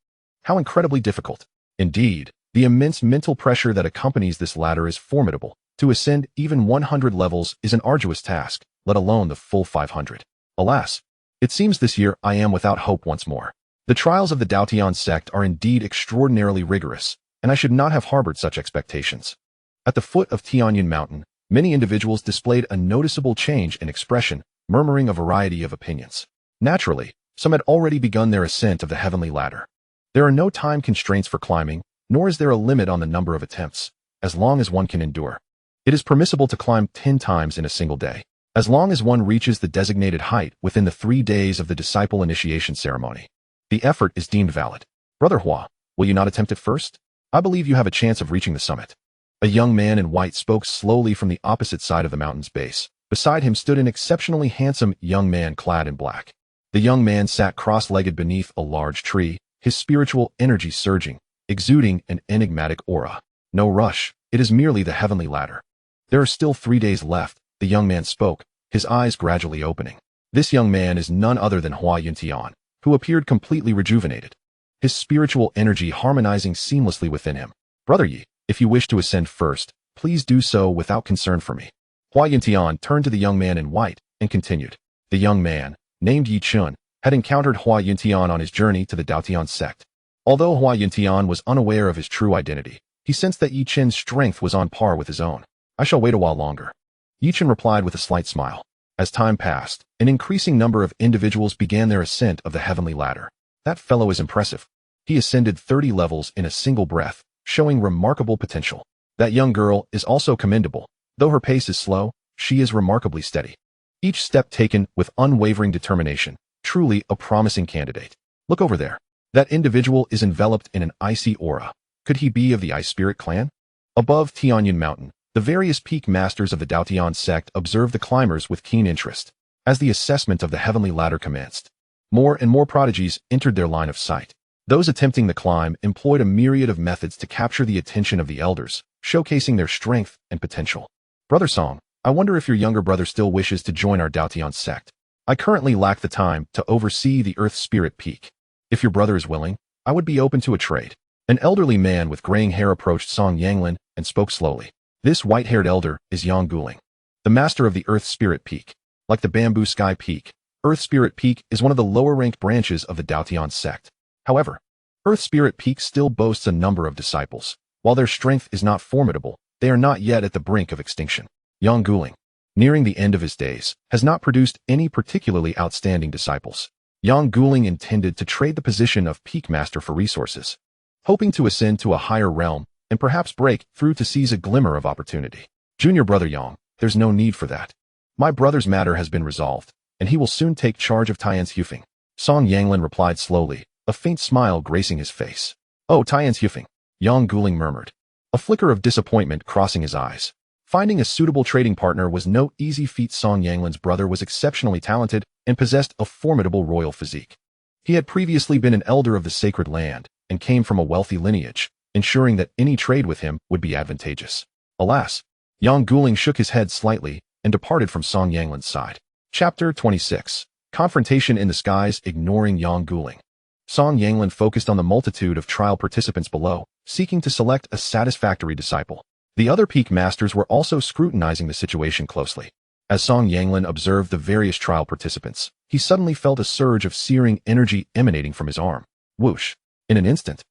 How incredibly difficult. Indeed, the immense mental pressure that accompanies this ladder is formidable. To ascend even 100 levels is an arduous task, let alone the full 500. Alas, it seems this year I am without hope once more. The trials of the Dao Tian Sect are indeed extraordinarily rigorous, and I should not have harbored such expectations. At the foot of Tianyuan Mountain, many individuals displayed a noticeable change in expression, murmuring a variety of opinions. Naturally, some had already begun their ascent of the heavenly ladder. There are no time constraints for climbing, nor is there a limit on the number of attempts, as long as one can endure. It is permissible to climb 10 times in a single day, as long as one reaches the designated height within the 3 days of the disciple initiation ceremony. The effort is deemed valid. Brother Hua, will you not attempt it first? I believe you have a chance of reaching the summit. A young man in white spoke slowly from the opposite side of the mountain's base. Beside him stood an exceptionally handsome young man clad in black. The young man sat cross-legged beneath a large tree, his spiritual energy surging, exuding an enigmatic aura. No rush, it is merely the heavenly ladder. There are still 3 days left, the young man spoke, his eyes gradually opening. This young man is none other than Hua Yuntian, who appeared completely rejuvenated, his spiritual energy harmonizing seamlessly within him. Brother Yi, if you wish to ascend first, please do so without concern for me. Hua Yuntian turned to the young man in white and continued. The young man, named Yi Chun, had encountered Hua Yuntian on his journey to the Dao Tian Sect. Although Hua Yuntian was unaware of his true identity, he sensed that Yi Chen's strength was on par with his own. I shall wait a while longer. Yi Chen replied with a slight smile. As time passed, an increasing number of individuals began their ascent of the heavenly ladder. That fellow is impressive. He ascended 30 levels in a single breath, showing remarkable potential. That young girl is also commendable. Though her pace is slow, she is remarkably steady. Each step taken with unwavering determination, truly a promising candidate. Look over there. That individual is enveloped in an icy aura. Could he be of the Ice Spirit clan? Above Tianyuan Mountain, the various peak masters of the Dao Tian Sect observed the climbers with keen interest. As the assessment of the heavenly ladder commenced, more and more prodigies entered their line of sight. Those attempting the climb employed a myriad of methods to capture the attention of the elders, showcasing their strength and potential. Brother Song, I wonder if your younger brother still wishes to join our Dao Tian Sect. I currently lack the time to oversee the Earth Spirit Peak. If your brother is willing, I would be open to a trade. An elderly man with graying hair approached Song Yanglin and spoke slowly. This white-haired elder is Yang Guling, the master of the Earth Spirit Peak. Like the Bamboo Sky Peak, Earth Spirit Peak is one of the lower-ranked branches of the Dao Tian Sect. However, Earth Spirit Peak still boasts a number of disciples. While their strength is not formidable, they are not yet at the brink of extinction. Yang Guling, nearing the end of his days, has not produced any particularly outstanding disciples. Yang Guling intended to trade the position of Peak Master for resources, hoping to ascend to a higher realm and perhaps break through to seize a glimmer of opportunity. Junior brother Yang, there's no need for that. My brother's matter has been resolved, and he will soon take charge of Tianzhu. Song Yanglin replied slowly, a faint smile gracing his face. Oh, Tianzhu, Yang Guling murmured, a flicker of disappointment crossing his eyes. Finding a suitable trading partner was no easy feat. Song Yanglin's brother was exceptionally talented and possessed a formidable royal physique. He had previously been an elder of the sacred land and came from a wealthy lineage, ensuring that any trade with him would be advantageous. Alas, Yang Guling shook his head slightly and departed from Song Yanglin's side. Chapter 26. Confrontation in the Skies. Ignoring Yang Guling, Song Yanglin focused on the multitude of trial participants below, seeking to select a satisfactory disciple. The other peak masters were also scrutinizing the situation closely. As Song Yanglin observed the various trial participants, he suddenly felt a surge of searing energy emanating from his arm. Whoosh! In an instant,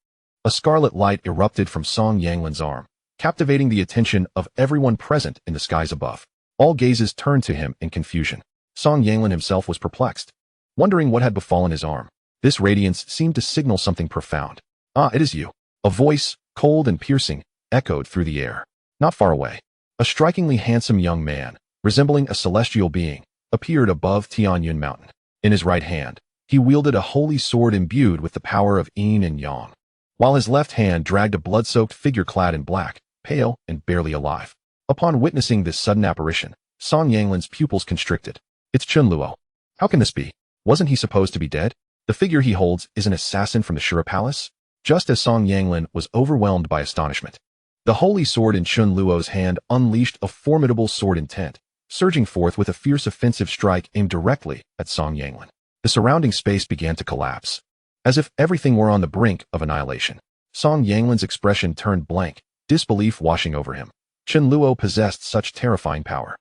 a scarlet light erupted from Song Yanglin's arm, captivating the attention of everyone present in the skies above. All gazes turned to him in confusion. Song Yanglin himself was perplexed, wondering what had befallen his arm. This radiance seemed to signal something profound. Ah, it is you. A voice, cold and piercing, echoed through the air. Not far away, a strikingly handsome young man, resembling a celestial being, appeared above Tianyuan Mountain. In his right hand, He wielded a holy sword imbued with the power of yin and yang, while his left hand dragged a blood-soaked figure clad in black, pale and barely alive. Upon witnessing this sudden apparition, Song Yanglin's pupils constricted. It's Chen Luo. How can this be? Wasn't he supposed to be dead? The figure he holds is an assassin from the Shura Palace? Just as Song Yanglin was overwhelmed by astonishment, the holy sword in Chen Luo's hand unleashed a formidable sword intent, surging forth with a fierce offensive strike aimed directly at Song Yanglin. The surrounding space began to collapse, as if everything were on the brink of annihilation. Song Yanglin's expression turned blank, disbelief washing over him. Chen Luo possessed such terrifying power.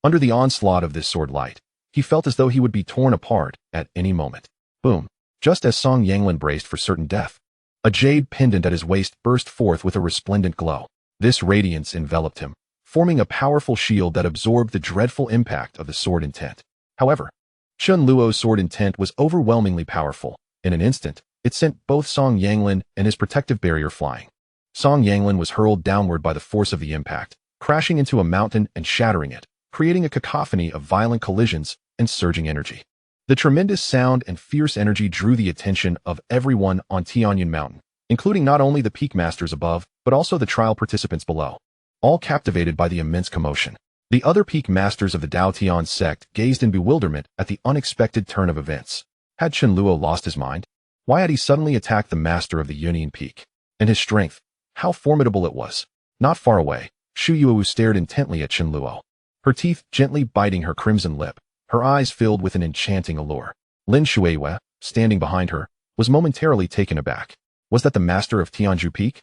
Under the onslaught of this sword light, he felt as though he would be torn apart at any moment. Boom! Just as Song Yanglin braced for certain death, a jade pendant at his waist burst forth with a resplendent glow. This radiance enveloped him, forming a powerful shield that absorbed the dreadful impact of the sword intent. However, Chen Luo's sword intent was overwhelmingly powerful. In an instant, it sent both Song Yanglin and his protective barrier flying. Song Yanglin was hurled downward by the force of the impact, crashing into a mountain and shattering it, creating a cacophony of violent collisions and surging energy. The tremendous sound and fierce energy drew the attention of everyone on Tianyan Mountain, including not only the peak masters above, but also the trial participants below, all captivated by the immense commotion. The other peak masters of the Dao Tian Sect gazed in bewilderment at the unexpected turn of events. Had Chen Luo lost his mind? Why had he suddenly attacked the master of the Yunyin Peak? And his strength, how formidable it was. Not far away, Shu Yuwu stared intently at Chen Luo, her teeth gently biting her crimson lip, her eyes filled with an enchanting allure. Lin Shuiwe, standing behind her, was momentarily taken aback. Was that the master of Tianzhu Peak?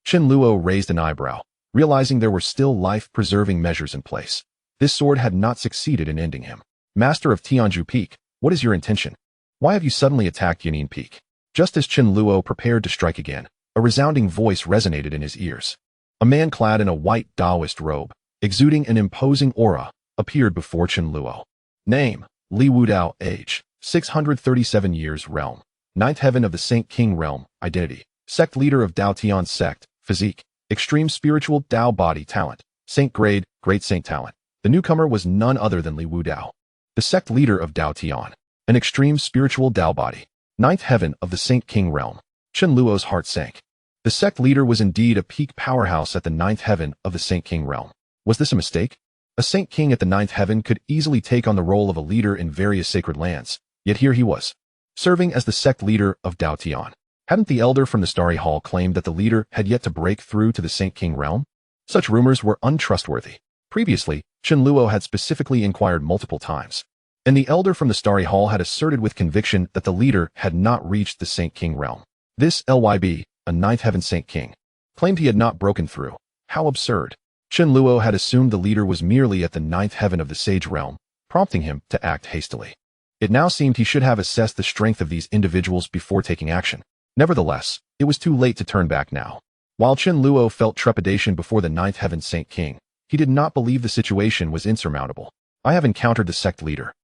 Chen Luo raised an eyebrow, realizing there were still life-preserving measures in place. This sword had not succeeded in ending him. Master of Tianzhu Peak, what is your intention? Why have you suddenly attacked Yunyin Peak? Just as Chen Luo prepared to strike again, a resounding voice resonated in his ears. A man clad in a white Taoist robe, exuding an imposing aura, appeared before Chen Luo. Name, Li Wudao. Age, 637 years. Realm, Ninth Heaven of the Saint King Realm. Identity, Sect Leader of Dao Tian Sect. Physique, Extreme Spiritual Dao Body. Talent, Saint Grade, Great Saint Talent. The newcomer was none other than Li Wudao, the Sect Leader of Dao Tian, an Extreme Spiritual Dao Body. Ninth Heaven of the Saint King Realm. Chen Luo's heart sank. The sect leader was indeed a peak powerhouse at the Ninth Heaven of the Saint King Realm. Was this a mistake? A Saint King at the Ninth Heaven could easily take on the role of a leader in various sacred lands, yet here he was, serving as the sect leader of Dao Tian. Hadn't the elder from the Starry Hall claimed that the leader had yet to break through to the Saint King Realm? Such rumors were untrustworthy. Previously, Chen Luo had specifically inquired multiple times, and the elder from the Starry Hall had asserted with conviction that the leader had not reached the Saint King Realm. This LYB, a Ninth Heaven Saint King, claimed he had not broken through. How absurd. Chen Luo had assumed the leader was merely at the Ninth Heaven of the Sage Realm, prompting him to act hastily. It now seemed he should have assessed the strength of these individuals before taking action. Nevertheless, it was too late to turn back now. While Chen Luo felt trepidation before the Ninth Heaven Saint King, he did not believe the situation was insurmountable. I have encountered the sect leader.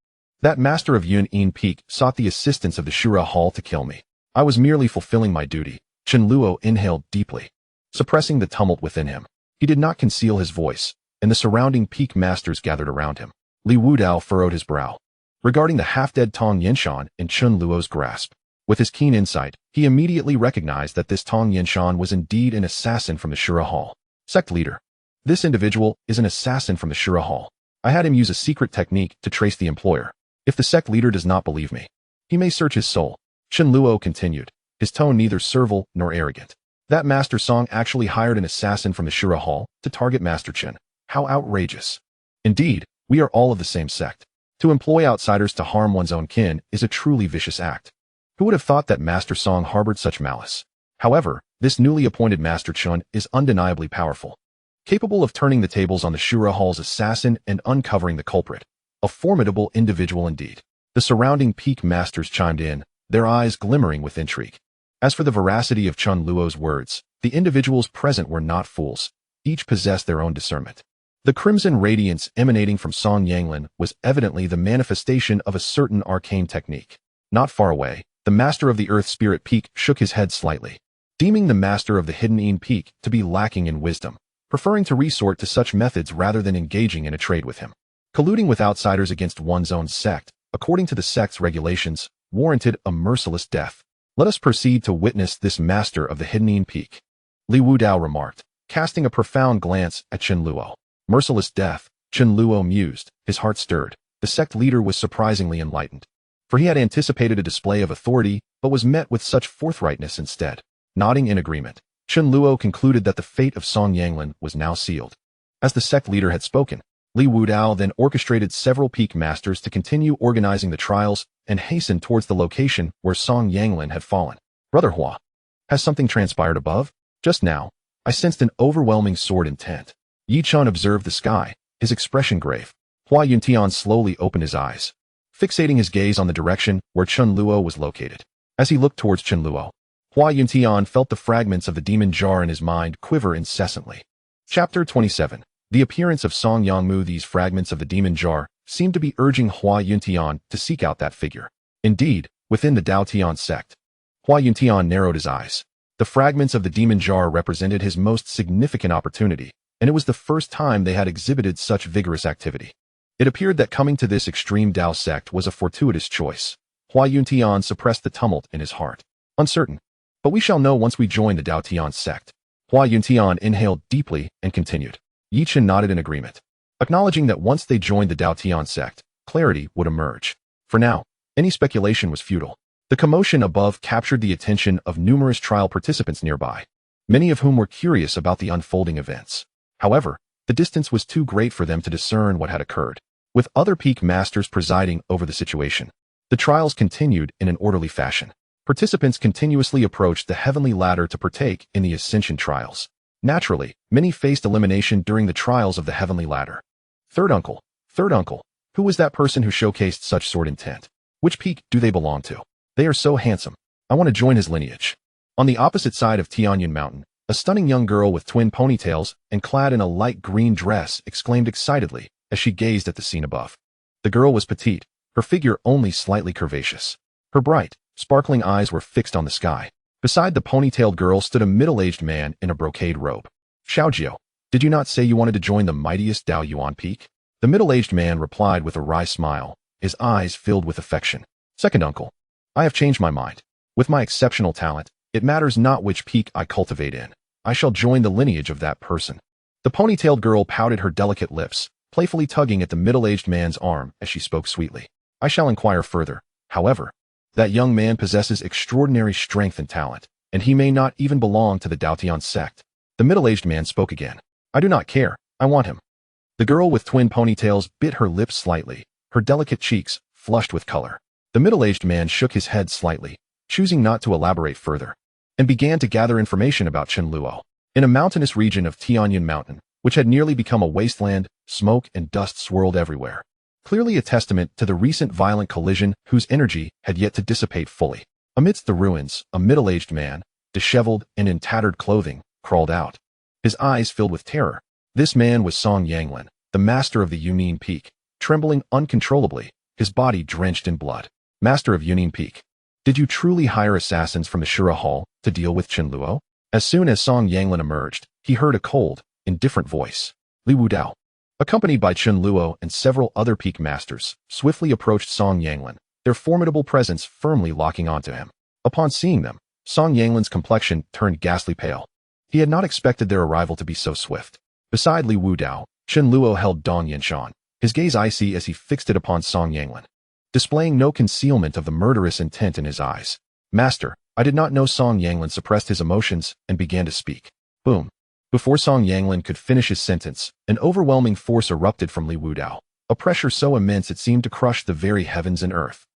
That master of Yunyin Peak sought the assistance of the Shura Hall to kill me. I was merely fulfilling my duty. Chen Luo inhaled deeply, suppressing the tumult within him. He did not conceal his voice, and the surrounding peak masters gathered around him. Li Wudao furrowed his brow, regarding the half-dead Tong Yinshan in Chen Luo's grasp. With his keen insight, he immediately recognized that this Tong Yinshan was indeed an assassin from the Shura Hall. Sect leader. This individual is an assassin from the Shura Hall. I had him use a secret technique to trace the employer. If the sect leader does not believe me, he may search his soul. Chen Luo continued, his tone neither servile nor arrogant. That Master Song actually hired an assassin from the Shura Hall to target Master Chen. How outrageous. Indeed, we are all of the same sect. To employ outsiders to harm one's own kin is a truly vicious act. Who would have thought that Master Song harbored such malice? However, this newly appointed Master Chen is undeniably powerful, capable of turning the tables on the Shura Hall's assassin and uncovering the culprit. A formidable individual indeed. The surrounding peak masters chimed in, their eyes glimmering with intrigue. As for the veracity of Chen Luo's words, the individuals present were not fools. Each possessed their own discernment. The crimson radiance emanating from Song Yanglin was evidently the manifestation of a certain arcane technique. Not far away, the master of the Earth Spirit Peak shook his head slightly, deeming the master of the Hidden Yin Peak to be lacking in wisdom, preferring to resort to such methods rather than engaging in a trade with him. Colluding with outsiders against one's own sect, according to the sect's regulations, warranted a merciless death. Let us proceed to witness this master of the Hidden Peak. Li Wudao remarked, casting a profound glance at Chen Luo. Merciless death, Chen Luo mused, his heart stirred. The sect leader was surprisingly enlightened. For he had anticipated a display of authority, but was met with such forthrightness instead. Nodding in agreement, Chen Luo concluded that the fate of Song Yanglin was now sealed. As the sect leader had spoken, Li Wudao then orchestrated several peak masters to continue organizing the trials and hasten towards the location where Song Yanglin had fallen. Brother Hua, has something transpired above? Just now, I sensed an overwhelming sword intent. Yi Chun observed the sky, his expression grave. Hua Yuntian slowly opened his eyes, fixating his gaze on the direction where Chen Luo was located. As he looked towards Chen Luo, Hua Yuntian felt the fragments of the demon jar in his mind quiver incessantly. Chapter 27. The appearance of Song Yangmu. These fragments of the demon jar seemed to be urging Hua Yuntian to seek out that figure. Indeed, within the Dao Tian Sect, Hua Yuntian narrowed his eyes. The fragments of the demon jar represented his most significant opportunity, and it was the first time they had exhibited such vigorous activity. It appeared that coming to this extreme Dao sect was a fortuitous choice. Hua Yuntian suppressed the tumult in his heart. Uncertain. But we shall know once we join the Dao Tian sect. Hua Yuntian inhaled deeply and continued. Yi Chen nodded in agreement, acknowledging that once they joined the Dao Tian sect, clarity would emerge. For now, any speculation was futile. The commotion above captured the attention of numerous trial participants nearby, many of whom were curious about the unfolding events. However, the distance was too great for them to discern what had occurred. With other peak masters presiding over the situation, the trials continued in an orderly fashion. Participants continuously approached the heavenly ladder to partake in the ascension trials. Naturally, many faced elimination during the trials of the heavenly ladder. Third uncle, who was that person who showcased such sword intent? Which peak do they belong to? They are so handsome. I want to join his lineage. On the opposite side of Tianzhu Mountain, a stunning young girl with twin ponytails and clad in a light green dress exclaimed excitedly as she gazed at the scene above. The girl was petite, her figure only slightly curvaceous. Her bright, sparkling eyes were fixed on the sky. Beside the ponytailed girl stood a middle-aged man in a brocade robe. Xiaojiao, did you not say you wanted to join the mightiest Dao Yuan peak? The middle-aged man replied with a wry smile, his eyes filled with affection. Second uncle, I have changed my mind. With my exceptional talent, it matters not which peak I cultivate in. I shall join the lineage of that person. The ponytailed girl pouted her delicate lips, playfully tugging at the middle-aged man's arm as she spoke sweetly. I shall inquire further. However, that young man possesses extraordinary strength and talent, and he may not even belong to the Dao Tian sect. The middle-aged man spoke again. I do not care. I want him. The girl with twin ponytails bit her lips slightly, her delicate cheeks flushed with color. The middle-aged man shook his head slightly, choosing not to elaborate further, and began to gather information about Chen Luo. In a mountainous region of Tianzhu Mountain, which had nearly become a wasteland, smoke and dust swirled everywhere. Clearly a testament to the recent violent collision whose energy had yet to dissipate fully. Amidst the ruins, a middle-aged man, disheveled and in tattered clothing, crawled out. His eyes filled with terror. This man was Song Yanglin, the master of the Yunin Peak, trembling uncontrollably, his body drenched in blood. Master of Yunin Peak, did you truly hire assassins from the Shura Hall to deal with Chen Luo? As soon as Song Yanglin emerged, he heard a cold, indifferent voice. Li Wudao, accompanied by Chen Luo and several other peak masters, swiftly approached Song Yanglin, their formidable presence firmly locking onto him. Upon seeing them, Song Yanglin's complexion turned ghastly pale. He had not expected their arrival to be so swift. Beside Li Wudao, Chen Luo held Dong Yanshan, his gaze icy as he fixed it upon Song Yanglin, displaying no concealment of the murderous intent in his eyes. Master, I did not know. Song Yanglin suppressed his emotions and began to speak. Boom. Before Song Yanglin could finish his sentence, an overwhelming force erupted from Li Wudao, a pressure so immense it seemed to crush the very heavens and earth,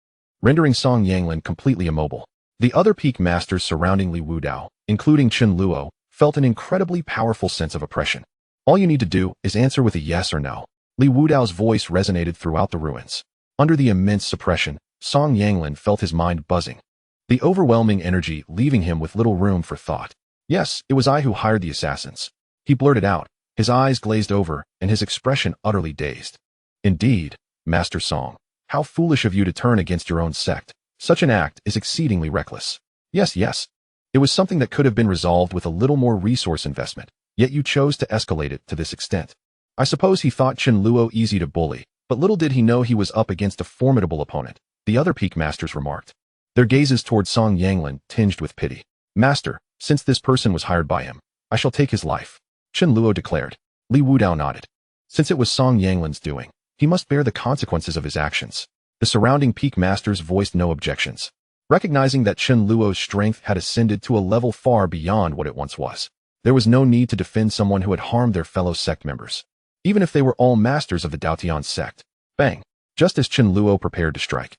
rendering Song Yanglin completely immobile. The other peak masters surrounding Li Wudao, including Chen Luo, felt an incredibly powerful sense of oppression. All you need to do is answer with a yes or no. Li Wudao's voice resonated throughout the ruins. Under the immense suppression, Song Yanglin felt his mind buzzing, the overwhelming energy leaving him with little room for thought. Yes, it was I who hired the assassins. He blurted out, his eyes glazed over and his expression utterly dazed. Indeed, Master Song, how foolish of you to turn against your own sect. Such an act is exceedingly reckless. Yes. It was something that could have been resolved with a little more resource investment, yet you chose to escalate it to this extent. I suppose he thought Chen Luo easy to bully, but little did he know he was up against a formidable opponent, the other peak masters remarked. their gazes toward Song Yanglin tinged with pity. Master, since this person was hired by him, I shall take his life, Chen Luo declared. Li Wudao nodded. Since it was Song Yanglin's doing, he must bear the consequences of his actions. The surrounding peak masters voiced no objections, recognizing that Chen Luo's strength had ascended to a level far beyond what it once was. There was no need to defend someone who had harmed their fellow sect members, even if they were all masters of the Dao Tian Sect. Bang! Just as Chen Luo prepared to strike,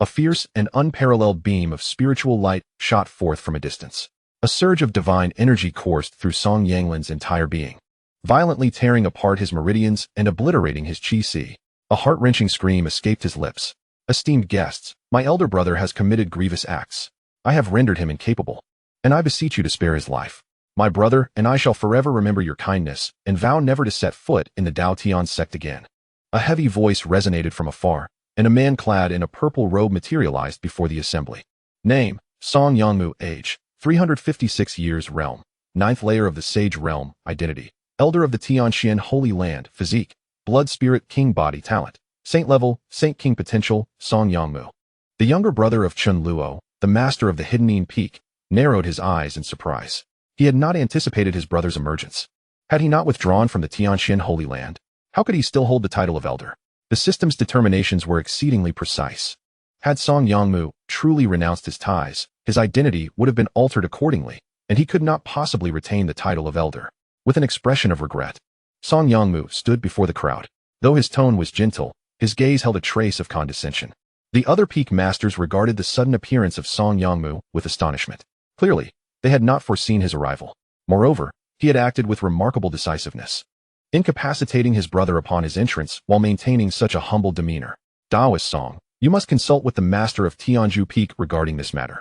a fierce and unparalleled beam of spiritual light shot forth from a distance. A surge of divine energy coursed through Song Yanglin's entire being, violently tearing apart his meridians and obliterating his qi. A heart-wrenching scream escaped his lips. Esteemed guests, my elder brother has committed grievous acts. I have rendered him incapable, and I beseech you to spare his life. My brother and I shall forever remember your kindness and vow never to set foot in the Dao Tian Sect again. A heavy voice resonated from afar, and a man clad in a purple robe materialized before the assembly. Name, Song Yangmu. Age, 356 years. Realm, 9th layer of the Sage Realm. Identity, Elder of the Tianxian Holy Land. Physique, Blood Spirit King. Body. Talent, Saint level, Saint King. Potential, Song Yangmu. The younger brother of Chen Luo, the master of the Hidden Peak, narrowed his eyes in surprise. He had not anticipated his brother's emergence. Had he not withdrawn from the Tianxian Holy Land? How could he still hold the title of elder? The system's determinations were exceedingly precise. Had Song Yangmu truly renounced his ties, his identity would have been altered accordingly, and he could not possibly retain the title of elder. With an expression of regret, Song Yangmu stood before the crowd. Though his tone was gentle, his gaze held a trace of condescension. The other peak masters regarded the sudden appearance of Song Yangmu with astonishment. Clearly, they had not foreseen his arrival. Moreover, he had acted with remarkable decisiveness, incapacitating his brother upon his entrance while maintaining such a humble demeanor. Daoist Song, you must consult with the master of Tianzhu Peak regarding this matter.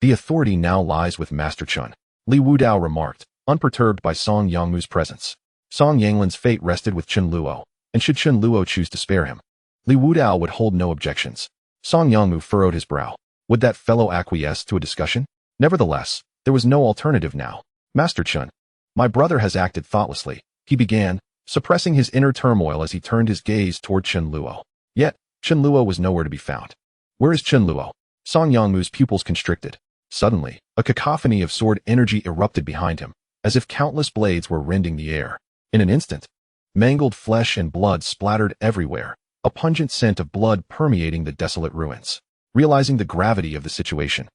The authority now lies with Master Chen, Li Wudao remarked, unperturbed by Song Yangmu's presence. Song Yanglin's fate rested with Chen Luo, and should Chen Luo choose to spare him, Li Wudao would hold no objections. Song Yangmu furrowed his brow. Would that fellow acquiesce to a discussion? Nevertheless, there was no alternative now. Master Chen, my brother has acted thoughtlessly, he began, suppressing his inner turmoil as he turned his gaze toward Chen Luo. Yet, Chen Luo was nowhere to be found. Where is Chen Luo? Song Yangmu's pupils constricted. Suddenly, a cacophony of sword energy erupted behind him, as if countless blades were rending the air. In an instant, mangled flesh and blood splattered everywhere, a pungent scent of blood permeating the desolate ruins. Realizing the gravity of the situation,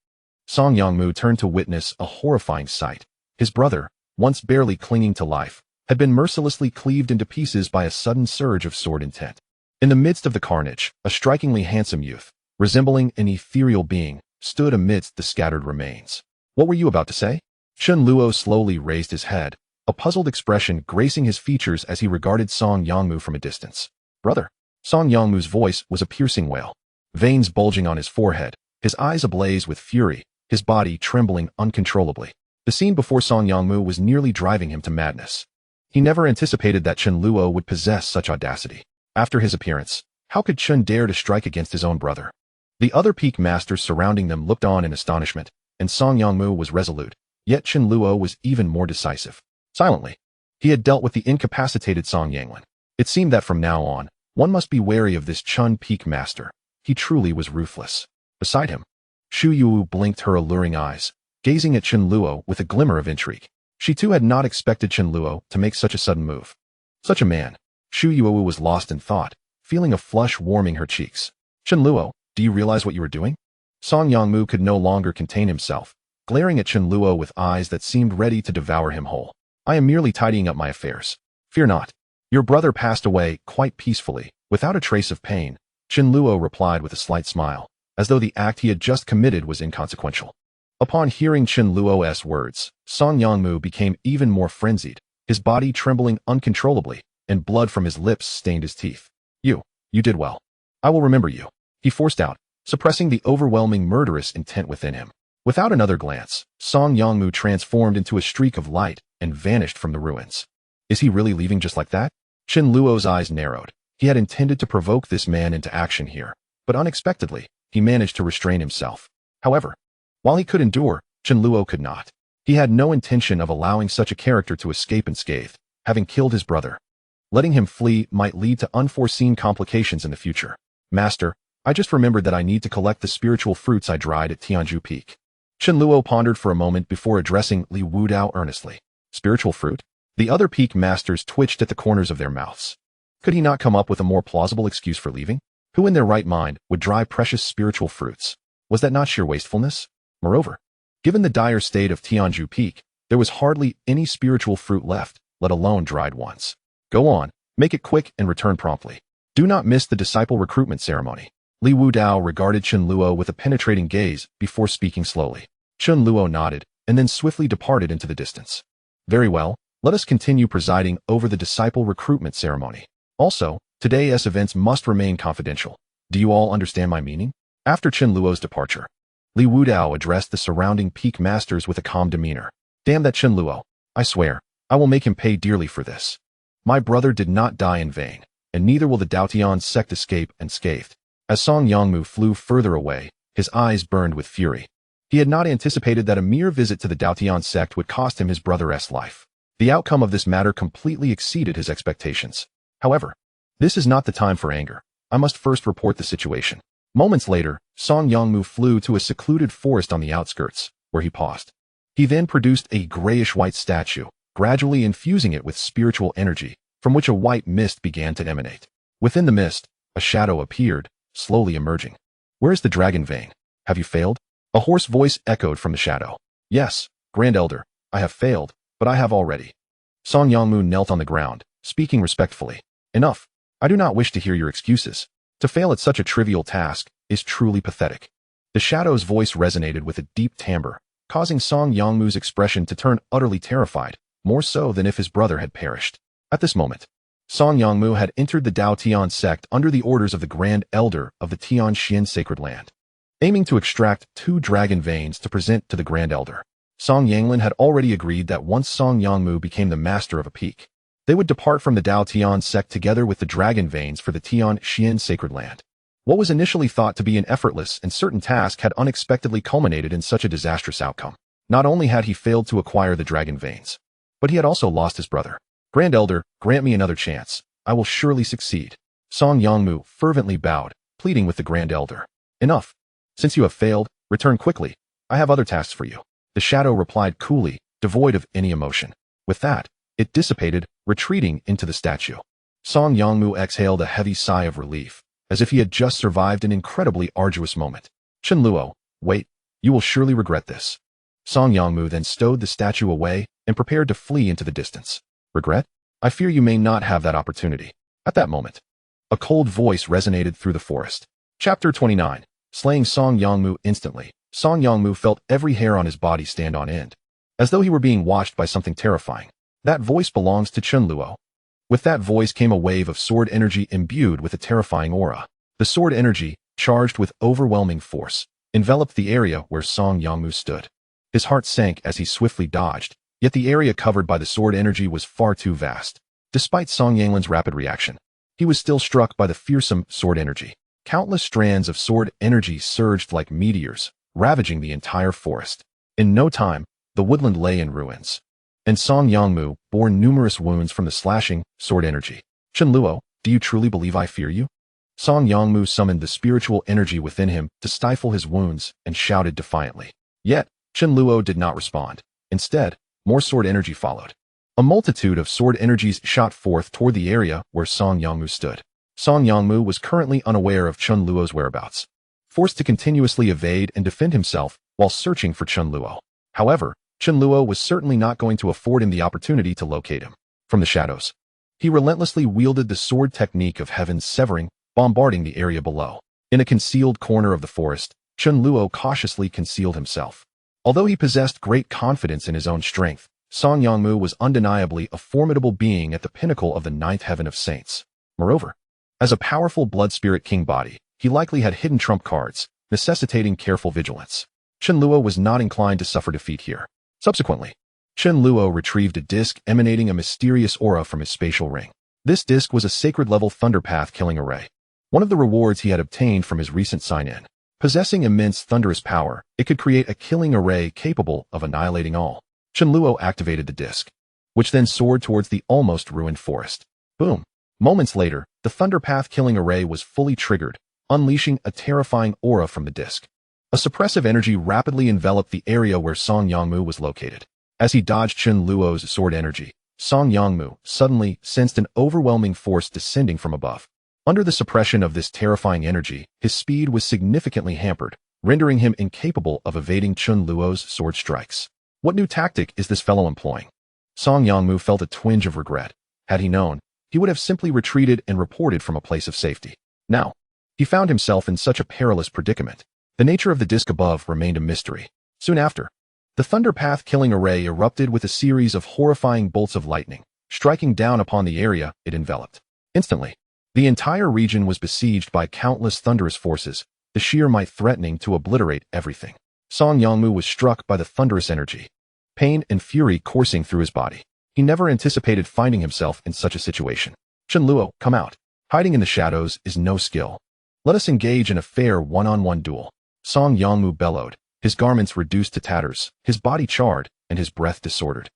Song Yangmu turned to witness a horrifying sight. His brother, once barely clinging to life, had been mercilessly cleaved into pieces by a sudden surge of sword intent. In the midst of the carnage, a strikingly handsome youth, resembling an ethereal being, stood amidst the scattered remains. What were you about to say? Chen Luo slowly raised his head, a puzzled expression gracing his features as he regarded Song Yangmu from a distance. Brother. Song Yangmu's voice was a piercing wail, veins bulging on his forehead, his eyes ablaze with fury, his body trembling uncontrollably. The scene before Song Yangmu was nearly driving him to madness. He never anticipated that Chen Luo would possess such audacity. After his appearance, how could Chen dare to strike against his own brother? The other peak masters surrounding them looked on in astonishment, and Song Yangmu was resolute, yet Chen Luo was even more decisive. Silently, he had dealt with the incapacitated Song Yanglin. It seemed that from now on, one must be wary of this Chen peak master. He truly was ruthless. Beside him, Shu Yu blinked her alluring eyes, gazing at Chen Luo with a glimmer of intrigue. She too had not expected Chen Luo to make such a sudden move. Such a man. Shu Yu was lost in thought, feeling a flush warming her cheeks. Chen Luo, do you realize what you are doing? Song Yangmu could no longer contain himself, glaring at Chen Luo with eyes that seemed ready to devour him whole. I am merely tidying up my affairs. Fear not. Your brother passed away quite peacefully, without a trace of pain, Chen Luo replied with a slight smile, as though the act he had just committed was inconsequential. Upon hearing Chen Luo's words, Song Yangmu became even more frenzied, his body trembling uncontrollably, and blood from his lips stained his teeth. You did well. I will remember you, he forced out, suppressing the overwhelming murderous intent within him. Without another glance, Song Yangmu transformed into a streak of light and vanished from the ruins. Is he really leaving just like that? Chen Luo's eyes narrowed. He had intended to provoke this man into action here, but unexpectedly, he managed to restrain himself. However, while he could endure, Chen Luo could not. He had no intention of allowing such a character to escape unscathed, having killed his brother. Letting him flee might lead to unforeseen complications in the future. Master, I just remembered that I need to collect the spiritual fruits I dried at Tianzhu Peak. Chen Luo pondered for a moment before addressing Li Wudao earnestly. Spiritual fruit? The other peak masters twitched at the corners of their mouths. Could he not come up with a more plausible excuse for leaving? Who in their right mind would dry precious spiritual fruits? Was that not sheer wastefulness? Moreover, given the dire state of Tianzhu Peak, there was hardly any spiritual fruit left, let alone dried ones. Go on, make it quick and return promptly. Do not miss the disciple recruitment ceremony. Li Wudao regarded Chen Luo with a penetrating gaze before speaking slowly. Chen Luo nodded and then swiftly departed into the distance. Very well, let us continue presiding over the disciple recruitment ceremony. Also, today's events must remain confidential. Do you all understand my meaning? After Chen Luo's departure, Li Wudao addressed the surrounding peak masters with a calm demeanor. Damn that Chen Luo. I swear, I will make him pay dearly for this. My brother did not die in vain, and neither will the Dao Tian Sect escape unscathed. As Song Yongmu flew further away, his eyes burned with fury. He had not anticipated that a mere visit to the Dao Tian Sect would cost him his brother's life. The outcome of this matter completely exceeded his expectations. However, this is not the time for anger. I must first report the situation. Moments later, Song Yongmu flew to a secluded forest on the outskirts, where he paused. He then produced a grayish-white statue, gradually infusing it with spiritual energy, from which a white mist began to emanate. Within the mist, a shadow appeared, slowly emerging. Where is the dragon vein? Have you failed? A hoarse voice echoed from the shadow. Yes, Grand Elder, I have failed, but I have already. Song Yongmu knelt on the ground, speaking respectfully. Enough. I do not wish to hear your excuses. To fail at such a trivial task is truly pathetic. The shadow's voice resonated with a deep timbre, causing Song Yongmu's expression to turn utterly terrified, more so than if his brother had perished. At this moment, Song Yongmu had entered the Dao Tian Sect under the orders of the Grand Elder of the Tianxian Sacred Land, aiming to extract 2 dragon veins to present to the Grand Elder. Song Yanglin had already agreed that once Song Yongmu became the master of a peak, they would depart from the Dao Tian Sect together with the dragon veins for the Tianxian Sacred Land. What was initially thought to be an effortless and certain task had unexpectedly culminated in such a disastrous outcome. Not only had he failed to acquire the dragon veins, but he had also lost his brother. Grand Elder, grant me another chance. I will surely succeed. Song Yongmu fervently bowed, pleading with the Grand Elder. Enough. Since you have failed, return quickly. I have other tasks for you. The shadow replied coolly, devoid of any emotion. With that, it dissipated, retreating into the statue. Song Yongmu exhaled a heavy sigh of relief, as if he had just survived an incredibly arduous moment. Chen Luo, wait, you will surely regret this. Song Yongmu then stowed the statue away and prepared to flee into the distance. Regret? I fear you may not have that opportunity. At that moment, a cold voice resonated through the forest. Chapter 29. Slaying Song Yongmu instantly. Song Yongmu felt every hair on his body stand on end, as though he were being watched by something terrifying. That voice belongs to Chen Luo. With that voice came a wave of sword energy imbued with a terrifying aura. The sword energy, charged with overwhelming force, enveloped the area where Song Yongmu stood. His heart sank as he swiftly dodged, yet the area covered by the sword energy was far too vast. Despite Song Yanglin's rapid reaction, he was still struck by the fearsome sword energy. Countless strands of sword energy surged like meteors, ravaging the entire forest. In no time, the woodland lay in ruins, and Song Yongmu bore numerous wounds from the slashing sword energy. Chen Luo, do you truly believe I fear you? Song Yongmu summoned the spiritual energy within him to stifle his wounds and shouted defiantly. Yet, Chen Luo did not respond. Instead, more sword energy followed. A multitude of sword energies shot forth toward the area where Song Yongmu stood. Song Yongmu was currently unaware of Chen Luo's whereabouts, forced to continuously evade and defend himself while searching for Chen Luo. However, Chen Luo was certainly not going to afford him the opportunity to locate him. From the shadows, he relentlessly wielded the sword technique of heaven's severing, bombarding the area below. In a concealed corner of the forest, Chen Luo cautiously concealed himself. Although he possessed great confidence in his own strength, Song Yongmu was undeniably a formidable being at the pinnacle of the ninth heaven of saints. Moreover, as a powerful blood spirit king body, he likely had hidden trump cards, necessitating careful vigilance. Chen Luo was not inclined to suffer defeat here. Subsequently, Chen Luo retrieved a disc emanating a mysterious aura from his spatial ring. This disc was a sacred-level Thunderpath killing array, one of the rewards he had obtained from his recent sign-in. Possessing immense thunderous power, it could create a killing array capable of annihilating all. Chen Luo activated the disc, which then soared towards the almost ruined forest. Boom! Moments later, the Thunderpath killing array was fully triggered, unleashing a terrifying aura from the disc. A suppressive energy rapidly enveloped the area where Song Yongmu was located. As he dodged Chen Luo's sword energy, Song Yongmu suddenly sensed an overwhelming force descending from above. Under the suppression of this terrifying energy, his speed was significantly hampered, rendering him incapable of evading Chen Luo's sword strikes. What new tactic is this fellow employing? Song Yongmu felt a twinge of regret. Had he known, he would have simply retreated and reported from a place of safety. Now, he found himself in such a perilous predicament. The nature of the disc above remained a mystery. Soon after, the thunder path killing array erupted with a series of horrifying bolts of lightning, striking down upon the area it enveloped. Instantly, the entire region was besieged by countless thunderous forces, the sheer might threatening to obliterate everything. Song Yongmu was struck by the thunderous energy, pain and fury coursing through his body. He never anticipated finding himself in such a situation. Chen Luo, come out. Hiding in the shadows is no skill. Let us engage in a fair one-on-one duel. Song Yongmu bellowed, his garments reduced to tatters, his body charred, and his breath disordered.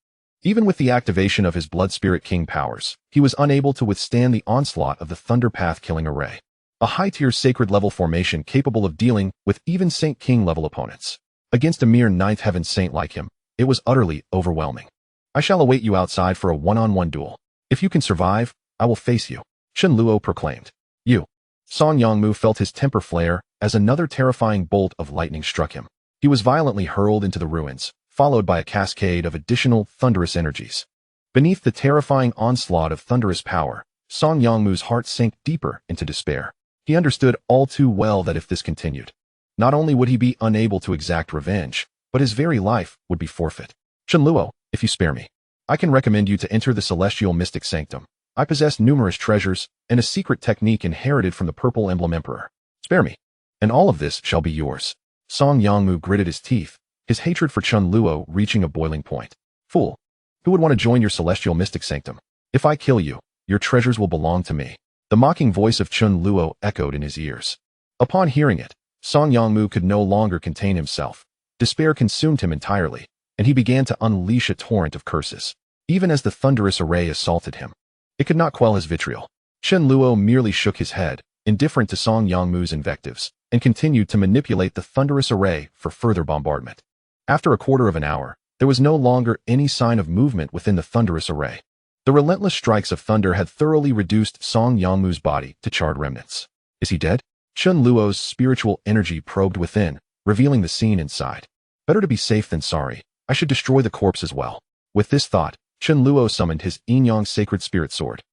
Even with the activation of his Blood Spirit King powers, he was unable to withstand the onslaught of the Thunder Path killing array, a high-tier sacred-level formation capable of dealing with even Saint King-level opponents. Against a mere Ninth Heaven Saint like him, it was utterly overwhelming. I shall await you outside for a one-on-one duel. If you can survive, I will face you, Chen Luo proclaimed. You. Song Yongmu felt his temper flare as another terrifying bolt of lightning struck him. He was violently hurled into the ruins, followed by a cascade of additional thunderous energies. Beneath the terrifying onslaught of thunderous power, Song Yongmu's heart sank deeper into despair. He understood all too well that if this continued, not only would he be unable to exact revenge, but his very life would be forfeit. Chen Luo, if you spare me, I can recommend you to enter the Celestial Mystic Sanctum. I possess numerous treasures and a secret technique inherited from the Purple Emblem Emperor. Spare me, and all of this shall be yours. Song Yongmu gritted his teeth, his hatred for Chen Luo reaching a boiling point. Fool! Who would want to join your Celestial Mystic Sanctum? If I kill you, your treasures will belong to me. The mocking voice of Chen Luo echoed in his ears. Upon hearing it, Song Yongmu could no longer contain himself. Despair consumed him entirely, and he began to unleash a torrent of curses. Even as the thunderous array assaulted him, it could not quell his vitriol. Chen Luo merely shook his head, indifferent to Song Yongmu's invectives, and continued to manipulate the thunderous array for further bombardment. After a quarter of an hour, there was no longer any sign of movement within the thunderous array. The relentless strikes of thunder had thoroughly reduced Song Yongmu's body to charred remnants. Is he dead? Chen Luo's spiritual energy probed within, revealing the scene inside. Better to be safe than sorry. I should destroy the corpse as well. With this thought, Chen Luo summoned his Yin-Yang Sacred Spirit Sword,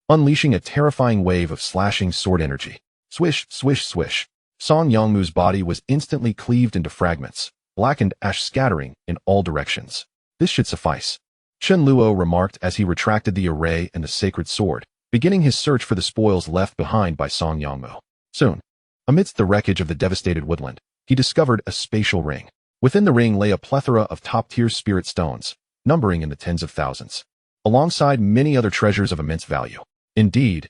unleashing a terrifying wave of slashing sword energy. Swish, swish, swish. Song Yongmu's body was instantly cleaved into fragments, blackened ash scattering in all directions. This should suffice, Chen Luo remarked as he retracted the array and the sacred sword, beginning his search for the spoils left behind by Song Yongmu. Soon, amidst the wreckage of the devastated woodland, he discovered a spatial ring. Within the ring lay a plethora of top-tier spirit stones, numbering in the tens of thousands, alongside many other treasures of immense value. Indeed,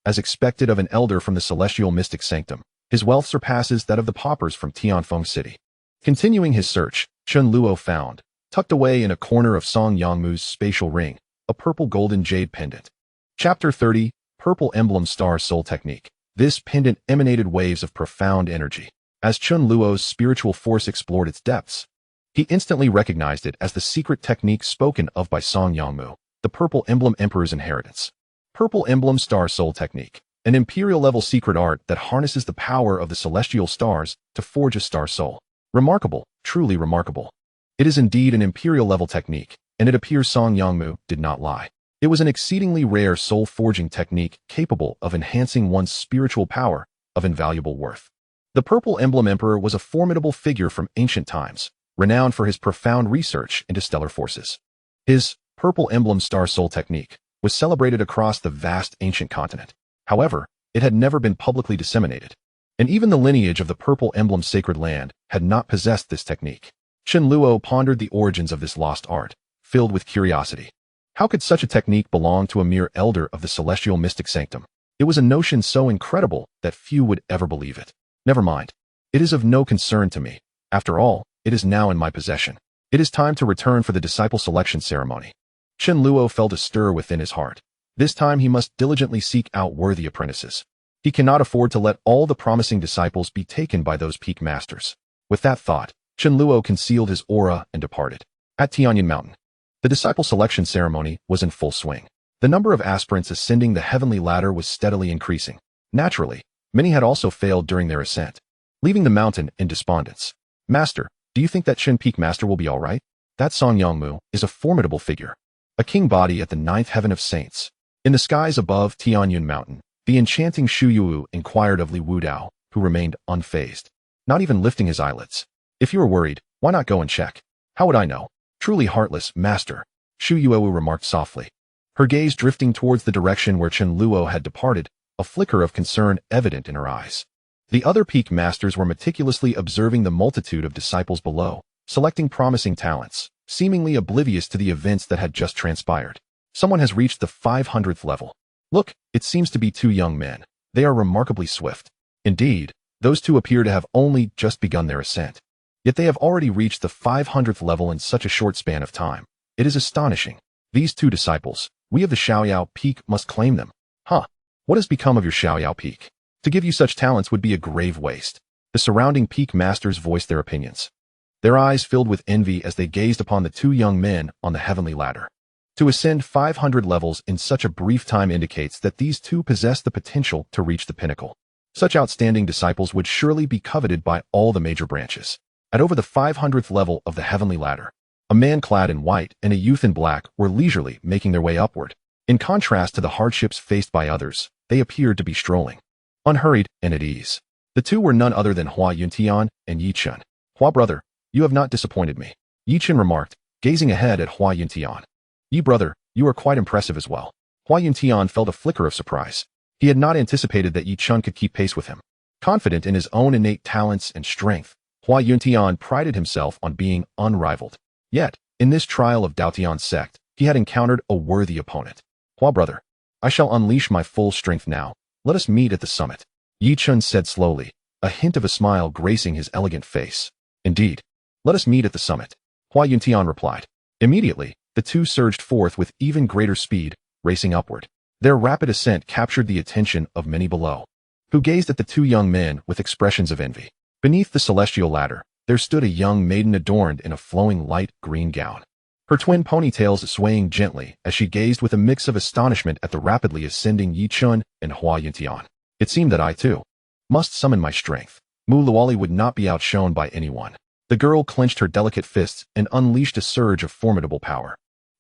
as expected of an elder from the Celestial Mystic Sanctum, his wealth surpasses that of the paupers from Tianfeng City. Continuing his search, Chen Luo found, tucked away in a corner of Song Yongmu's spatial ring, a purple golden jade pendant. Chapter 30, Purple Emblem Star Soul Technique. This pendant emanated waves of profound energy. As Chen Luo's spiritual force explored its depths, he instantly recognized it as the secret technique spoken of by Song Yongmu, the Purple Emblem Emperor's inheritance. Purple Emblem Star Soul Technique, an imperial-level secret art that harnesses the power of the celestial stars to forge a star soul. Remarkable, truly remarkable. It is indeed an imperial-level technique, and it appears Song Yongmu did not lie. It was an exceedingly rare soul-forging technique capable of enhancing one's spiritual power of invaluable worth. The Purple Emblem Emperor was a formidable figure from ancient times, renowned for his profound research into stellar forces. His Purple Emblem Star Soul Technique was celebrated across the vast ancient continent. However, it had never been publicly disseminated, and even the lineage of the Purple Emblem Sacred Land had not possessed this technique. Chen Luo pondered the origins of this lost art, filled with curiosity. How could such a technique belong to a mere elder of the Celestial Mystic Sanctum? It was a notion so incredible that few would ever believe it. Never mind. It is of no concern to me. After all, it is now in my possession. It is time to return for the disciple selection ceremony. Chen Luo felt a stir within his heart. This time he must diligently seek out worthy apprentices. He cannot afford to let all the promising disciples be taken by those peak masters. With that thought, Chen Luo concealed his aura and departed. At Tianzhu Mountain, the disciple selection ceremony was in full swing. The number of aspirants ascending the heavenly ladder was steadily increasing. Naturally, many had also failed during their ascent, leaving the mountain in despondence. Master, do you think that Chen Peak Master will be all right? That Song Yongmu is a formidable figure, a king body at the ninth heaven of saints. In the skies above Tianyun Mountain, the enchanting Shu Yu inquired of Li Wudao, who remained unfazed, not even lifting his eyelids. If you are worried, why not go and check? How would I know? Truly heartless, master, Shu Yuwu remarked softly, her gaze drifting towards the direction where Chen Luo had departed, a flicker of concern evident in her eyes. The other peak masters were meticulously observing the multitude of disciples below, selecting promising talents, seemingly oblivious to the events that had just transpired. Someone has reached the 500th level. Look, it seems to be two young men. They are remarkably swift. Indeed, those two appear to have only just begun their ascent. Yet they have already reached the 500th level in such a short span of time. It is astonishing. These two disciples, we of the Xiaoyao Peak must claim them. What has become of your Xiaoyao Peak? To give you such talents would be a grave waste. The surrounding peak masters voiced their opinions. Their eyes filled with envy as they gazed upon the two young men on the heavenly ladder. To ascend 500 levels in such a brief time indicates that these two possess the potential to reach the pinnacle. Such outstanding disciples would surely be coveted by all the major branches. At over the 500th level of the heavenly ladder, a man clad in white and a youth in black were leisurely making their way upward. In contrast to the hardships faced by others, they appeared to be strolling, unhurried and at ease. The two were none other than Hua Yuntian and Yi Chen. Hua brother, you have not disappointed me, Yi Chen remarked, gazing ahead at Hua Yuntian. Yi brother, you are quite impressive as well. Hua Yuntian felt a flicker of surprise. He had not anticipated that Yi Chen could keep pace with him. Confident in his own innate talents and strength, Hua Yuntian prided himself on being unrivaled. Yet, in this trial of Dao Tian Sect, he had encountered a worthy opponent. Hua brother, I shall unleash my full strength now. Let us meet at the summit, Yi Chen said slowly, a hint of a smile gracing his elegant face. Indeed, let us meet at the summit, Hua Yuntian replied. Immediately, the two surged forth with even greater speed, racing upward. Their rapid ascent captured the attention of many below, who gazed at the two young men with expressions of envy. Beneath the celestial ladder, there stood a young maiden adorned in a flowing light green gown, her twin ponytails swaying gently as she gazed with a mix of astonishment at the rapidly ascending Yi Chen and Hua Yuntian. It seemed that I, too, must summon my strength. Mu Luoli would not be outshone by anyone. The girl clenched her delicate fists and unleashed a surge of formidable power,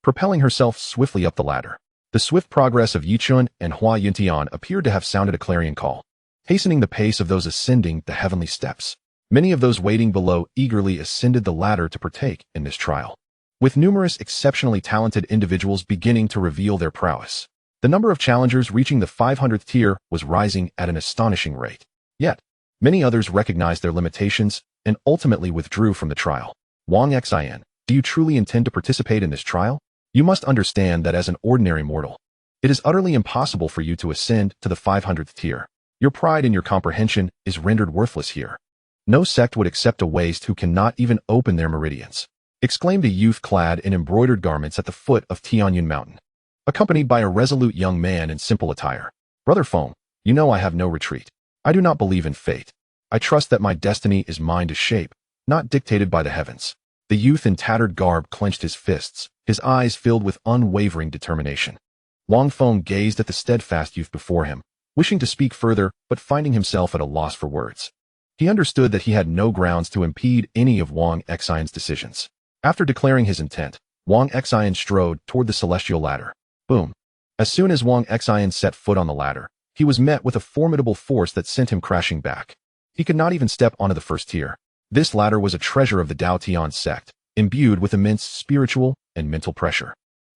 propelling herself swiftly up the ladder. The swift progress of Yi Chen and Hua Yuntian appeared to have sounded a clarion call, hastening the pace of those ascending the heavenly steps. Many of those waiting below eagerly ascended the ladder to partake in this trial, with numerous exceptionally talented individuals beginning to reveal their prowess. The number of challengers reaching the 500th tier was rising at an astonishing rate. Yet, many others recognized their limitations and ultimately withdrew from the trial. Wang Xin, do you truly intend to participate in this trial? You must understand that as an ordinary mortal, it is utterly impossible for you to ascend to the 500th tier. Your pride in your comprehension is rendered worthless here. No sect would accept a waste who cannot even open their meridians, exclaimed a youth clad in embroidered garments at the foot of Tianyun Mountain, accompanied by a resolute young man in simple attire. Brother Feng, you know I have no retreat. I do not believe in fate. I trust that my destiny is mine to shape, not dictated by the heavens. The youth in tattered garb clenched his fists, his eyes filled with unwavering determination. Wang Feng gazed at the steadfast youth before him, wishing to speak further but finding himself at a loss for words. He understood that he had no grounds to impede any of Wang Xion's decisions. After declaring his intent, Wang Xion strode toward the celestial ladder. Boom! As soon as Wang Xion set foot on the ladder, he was met with a formidable force that sent him crashing back. He could not even step onto the first tier. This ladder was a treasure of the Dao Tian Sect, imbued with immense spiritual and mental pressure.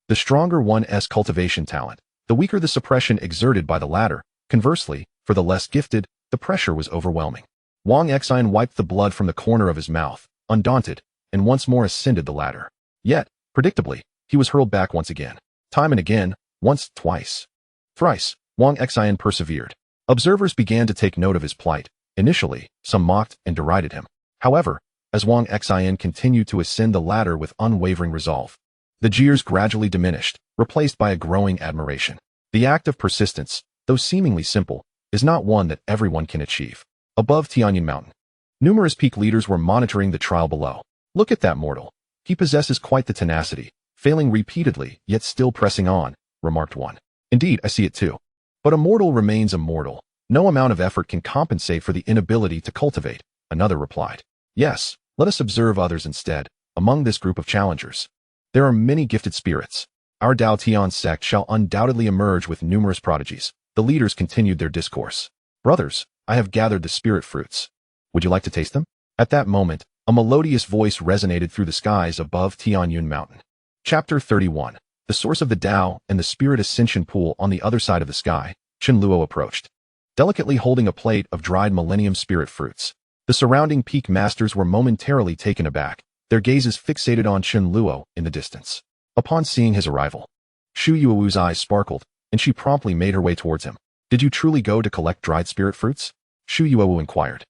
The stronger one's cultivation talent, the weaker the suppression exerted by the latter. Conversely, for the less gifted, the pressure was overwhelming. Wang Xion wiped the blood from the corner of his mouth, undaunted, and once more ascended the ladder. Yet, predictably, he was hurled back once again. Time and again, once, twice, thrice, Wang Xion persevered. Observers began to take note of his plight. Initially, some mocked and derided him. However, as Wang Xion continued to ascend the ladder with unwavering resolve, the jeers gradually diminished, replaced by a growing admiration. The act of persistence, though seemingly simple, is not one that everyone can achieve. Above Tianzhu Mountain, numerous peak leaders were monitoring the trial below. Look at that mortal. He possesses quite the tenacity, failing repeatedly, yet still pressing on, remarked one. Indeed, I see it too. But a mortal remains a mortal. No amount of effort can compensate for the inability to cultivate, another replied. Yes, let us observe others instead. Among this group of challengers, there are many gifted spirits. Our Dao Tian Sect shall undoubtedly emerge with numerous prodigies. The leaders continued their discourse. Brothers, I have gathered the spirit fruits. Would you like to taste them? At that moment, a melodious voice resonated through the skies above Tianzhu Mountain. Chapter 31. The source of the Dao and the spirit ascension pool on the other side of the sky. Chen Luo approached, delicately holding a plate of dried millennium spirit fruits. The surrounding peak masters were momentarily taken aback, their gazes fixated on Chen Luo in the distance. Upon seeing his arrival, Xu Yuo's eyes sparkled, and she promptly made her way towards him. Did you truly go to collect dried spirit fruits? Xu Yuo inquired,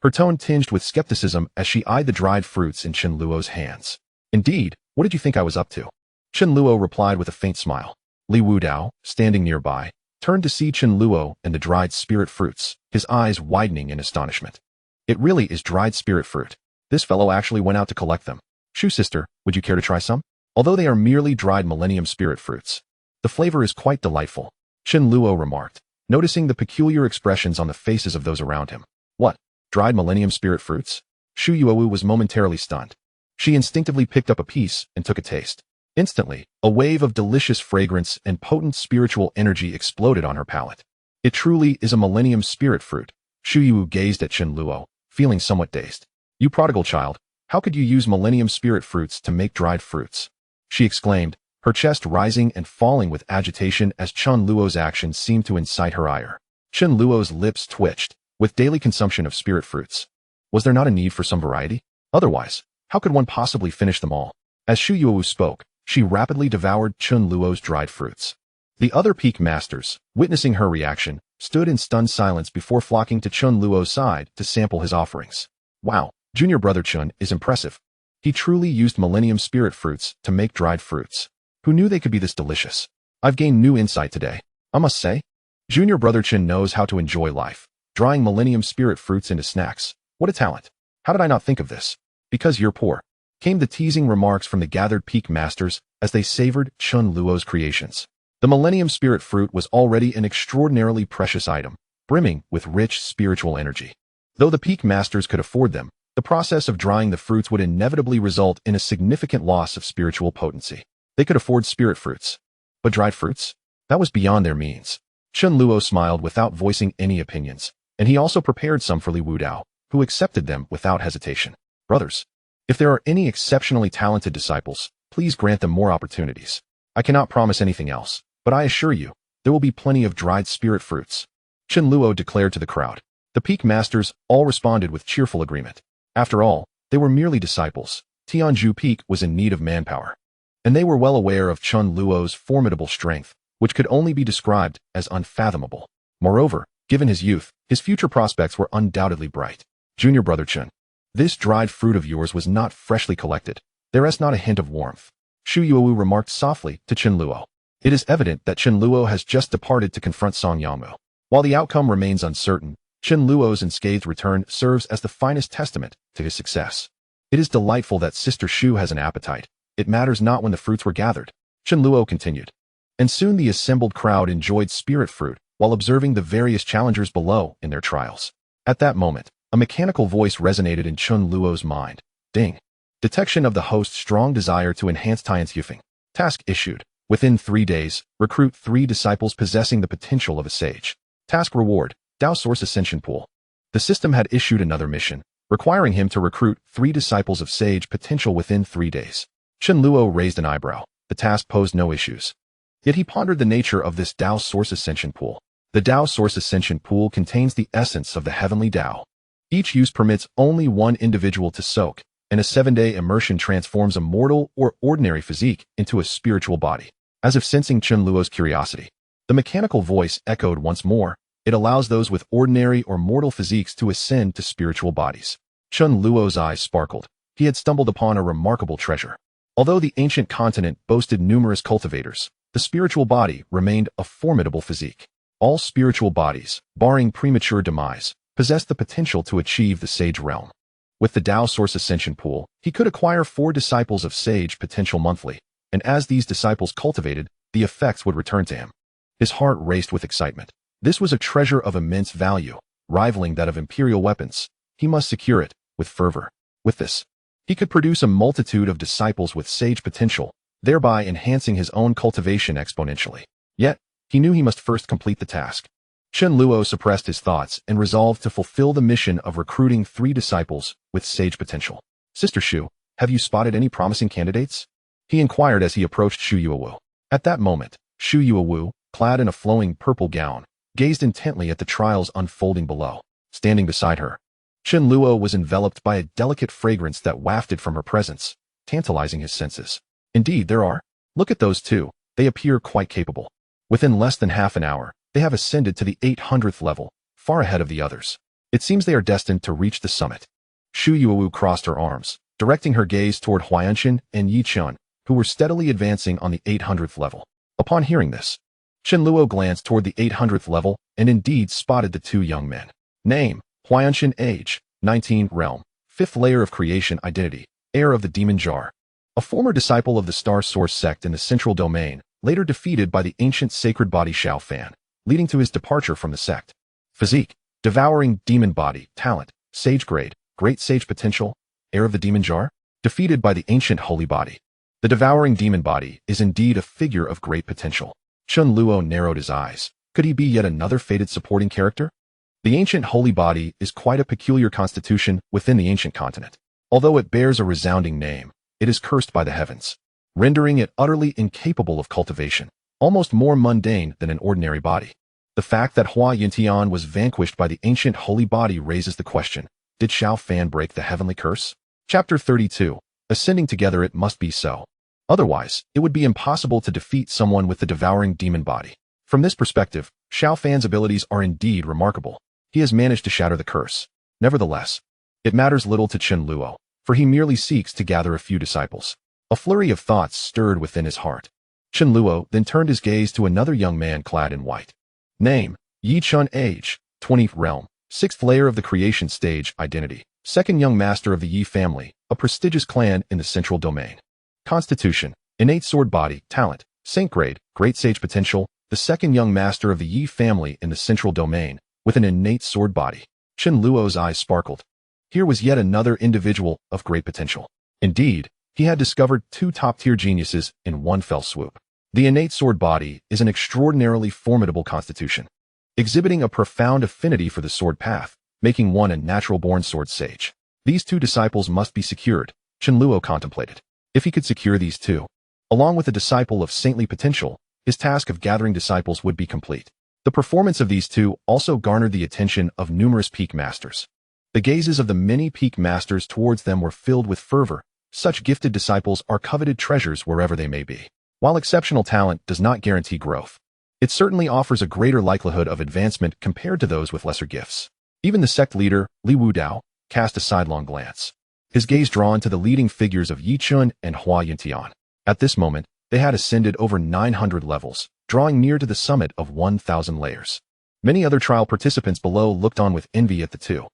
her tone tinged with skepticism as she eyed the dried fruits in Chen Luo's hands. Indeed, what did you think I was up to? Chen Luo replied with a faint smile. Li Wudao, standing nearby, turned to see Chen Luo and the dried spirit fruits, his eyes widening in astonishment. It really is dried spirit fruit. This fellow actually went out to collect them. Shu sister, would you care to try some? Although they are merely dried millennium spirit fruits, the flavor is quite delightful, Chen Luo remarked, noticing the peculiar expressions on the faces of those around him. What? Dried millennium spirit fruits? Xu Yuowu was momentarily stunned. She instinctively picked up a piece and took a taste. Instantly, a wave of delicious fragrance and potent spiritual energy exploded on her palate. It truly is a millennium spirit fruit. Xu Yuowu gazed at Chen Luo, feeling somewhat dazed. You prodigal child, how could you use millennium spirit fruits to make dried fruits? She exclaimed, her chest rising and falling with agitation as Chen Luo's actions seemed to incite her ire. Chen Luo's lips twitched. With daily consumption of spirit fruits, was there not a need for some variety? Otherwise, how could one possibly finish them all? As Xu Yuowu spoke, she rapidly devoured Chen Luo's dried fruits. The other peak masters, witnessing her reaction, stood in stunned silence before flocking to Chen Luo's side to sample his offerings. Wow, junior brother Chen is impressive. He truly used millennium spirit fruits to make dried fruits. Who knew they could be this delicious? I've gained new insight today, I must say. Junior brother Chen knows how to enjoy life. Drying millennium spirit fruits into snacks. What a talent. How did I not think of this? Because you're poor, came the teasing remarks from the gathered peak masters as they savored Chen Luo's creations. The millennium spirit fruit was already an extraordinarily precious item, brimming with rich spiritual energy. Though the peak masters could afford them, the process of drying the fruits would inevitably result in a significant loss of spiritual potency. They could afford spirit fruits, but dried fruits? That was beyond their means. Chen Luo smiled without voicing any opinions, and he also prepared some for Li Wudao, who accepted them without hesitation. Brothers, if there are any exceptionally talented disciples, please grant them more opportunities. I cannot promise anything else, but I assure you, there will be plenty of dried spirit fruits. Chen Luo declared to the crowd. The peak masters all responded with cheerful agreement. After all, they were merely disciples. Tianzhu Peak was in need of manpower, and they were well aware of Chen Luo's formidable strength, which could only be described as unfathomable. Moreover, given his youth, his future prospects were undoubtedly bright. Junior brother Chen, this dried fruit of yours was not freshly collected. There is not a hint of warmth. Xu Yuowu remarked softly to Chen Luo. It is evident that Chen Luo has just departed to confront Song Yamu. While the outcome remains uncertain, Chen Luo's unscathed return serves as the finest testament to his success. It is delightful that Sister Xu has an appetite. It matters not when the fruits were gathered. Chen Luo continued. And soon the assembled crowd enjoyed spirit fruit while observing the various challengers below in their trials. At that moment, a mechanical voice resonated in Chen Luo's mind. Ding. Detection of the host's strong desire to enhance Tianzhu. Task issued. Within 3 days, recruit 3 disciples possessing the potential of a sage. Task reward. Dao Source Ascension Pool. The system had issued another mission, requiring him to recruit 3 disciples of sage potential within 3 days. Chen Luo raised an eyebrow. The task posed no issues. Yet he pondered the nature of this Dao Source Ascension Pool. The Dao Source Ascension Pool contains the essence of the heavenly Dao. Each use permits only one individual to soak, and a 7-day immersion transforms a mortal or ordinary physique into a spiritual body. As if sensing Chen Luo's curiosity, the mechanical voice echoed once more. It allows those with ordinary or mortal physiques to ascend to spiritual bodies. Chen Luo's eyes sparkled. He had stumbled upon a remarkable treasure. Although the ancient continent boasted numerous cultivators, the spiritual body remained a formidable physique. All spiritual bodies, barring premature demise, possess the potential to achieve the sage realm. With the Dao Source Ascension Pool, he could acquire 4 disciples of sage potential monthly, and as these disciples cultivated, the effects would return to him. His heart raced with excitement. This was a treasure of immense value, rivaling that of imperial weapons. He must secure it, with fervor. With this, he could produce a multitude of disciples with sage potential, thereby enhancing his own cultivation exponentially. Yet, he knew he must first complete the task. Chen Luo suppressed his thoughts and resolved to fulfill the mission of recruiting 3 disciples with sage potential. Sister Shu, have you spotted any promising candidates? He inquired as he approached Shu Yuewu. At that moment, Shu Yuewu, clad in a flowing purple gown, gazed intently at the trials unfolding below. Standing beside her, Chen Luo was enveloped by a delicate fragrance that wafted from her presence, tantalizing his senses. Indeed, there are. Look at those 2. They appear quite capable. Within less than half an hour, they have ascended to the 800th level, far ahead of the others. It seems they are destined to reach the summit. Shu Yuewu crossed her arms, directing her gaze toward Huayanchen and Yi Chun, who were steadily advancing on the 800th level. Upon hearing this, Chen Luo glanced toward the 800th level and indeed spotted the 2 young men. Name, Huayanchen. Age, 19. Realm, 5th layer of creation identity, heir of the demon jar. A former disciple of the Star Source sect in the central domain, later defeated by the ancient sacred body Xiao Fan, leading to his departure from the sect. Physique, devouring demon body, talent, sage grade, great sage potential, heir of the demon jar, defeated by the ancient holy body. The devouring demon body is indeed a figure of great potential. Chen Luo narrowed his eyes. Could he be yet another fated supporting character? The ancient holy body is quite a peculiar constitution within the ancient continent. Although it bears a resounding name, it is cursed by the heavens, rendering it utterly incapable of cultivation, almost more mundane than an ordinary body. The fact that Hua Yintian was vanquished by the ancient holy body raises the question, did Xiao Fan break the heavenly curse? Chapter 32. Ascending together it must be so. Otherwise, it would be impossible to defeat someone with the devouring demon body. From this perspective, Xiao Fan's abilities are indeed remarkable. He has managed to shatter the curse. Nevertheless, it matters little to Chen Luo, for he merely seeks to gather a few disciples. A flurry of thoughts stirred within his heart. Chen Luo then turned his gaze to another young man clad in white. Name, Yi Chun. Age, 20. Realm, 6th layer of the creation stage identity, 2nd young master of the Yi family, a prestigious clan in the central domain. Constitution, innate sword body, talent, saint grade, great sage potential, the 2nd young master of the Yi family in the central domain, with an innate sword body. Chen Luo's eyes sparkled. Here was yet another individual of great potential. Indeed, he had discovered 2 top-tier geniuses in one fell swoop. The innate sword body is an extraordinarily formidable constitution, exhibiting a profound affinity for the sword path, making one a natural-born sword sage. These 2 disciples must be secured, Chen Luo contemplated. If he could secure these 2, along with a disciple of saintly potential, his task of gathering disciples would be complete. The performance of these 2 also garnered the attention of numerous peak masters. The gazes of the many peak masters towards them were filled with fervor. Such gifted disciples are coveted treasures wherever they may be. While exceptional talent does not guarantee growth, it certainly offers a greater likelihood of advancement compared to those with lesser gifts. Even the sect leader, Li Wudao, cast a sidelong glance, his gaze drawn to the leading figures of Yi Chun and Hua Yintian. At this moment, they had ascended over 900 levels, drawing near to the summit of 1,000 layers. Many other trial participants below looked on with envy at the 2.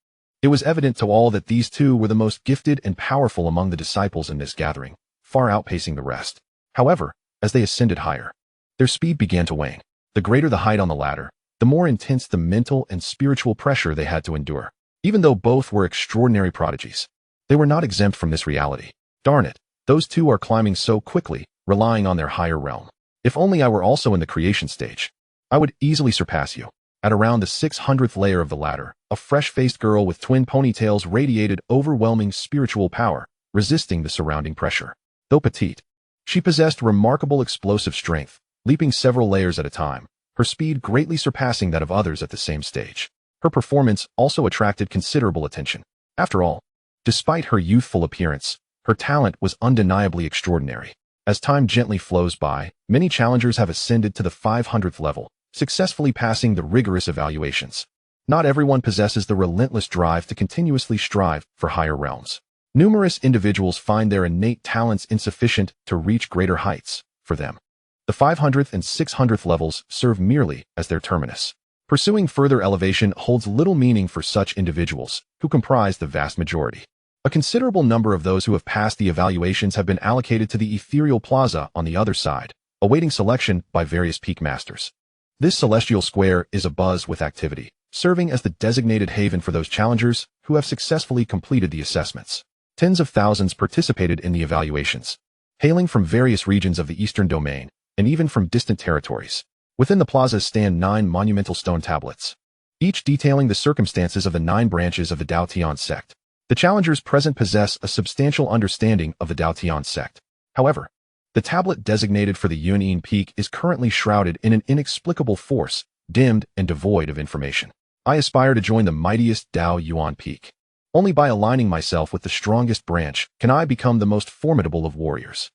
It was evident to all that these 2 were the most gifted and powerful among the disciples in this gathering, far outpacing the rest. However, as they ascended higher, their speed began to wane. The greater the height on the ladder, the more intense the mental and spiritual pressure they had to endure. Even though both were extraordinary prodigies, they were not exempt from this reality. Darn it, those 2 are climbing so quickly, relying on their higher realm. If only I were also in the creation stage, I would easily surpass you. At around the 600th layer of the ladder, a fresh-faced girl with twin ponytails radiated overwhelming spiritual power, resisting the surrounding pressure. Though petite, she possessed remarkable explosive strength, leaping several layers at a time, her speed greatly surpassing that of others at the same stage. Her performance also attracted considerable attention. After all, despite her youthful appearance, her talent was undeniably extraordinary. As time gently flows by, many challengers have ascended to the 500th level, successfulully passing the rigorous evaluations. Not everyone possesses the relentless drive to continuously strive for higher realms. Numerous individuals find their innate talents insufficient to reach greater heights. For them, The 500th and 600th levels serve merely as their terminus. Pursuing further elevation holds little meaning for such individuals, who comprise the vast majority. A considerable number of those who have passed the evaluations have been allocated to the ethereal plaza on the other side, awaiting selection by various peak masters. This celestial square is abuzz with activity, serving as the designated haven for those challengers who have successfully completed the assessments. Tens of thousands participated in the evaluations, hailing from various regions of the Eastern Domain, and even from distant territories. Within the plaza stand 9 monumental stone tablets, each detailing the circumstances of the 9 branches of the Dao Tian Sect. The challengers present possess a substantial understanding of the Dao Tian Sect. However, the tablet designated for the Yun'an Peak is currently shrouded in an inexplicable force, dimmed and devoid of information. I aspire to join the mightiest Dao Yuan Peak. Only by aligning myself with the strongest branch can I become the most formidable of warriors.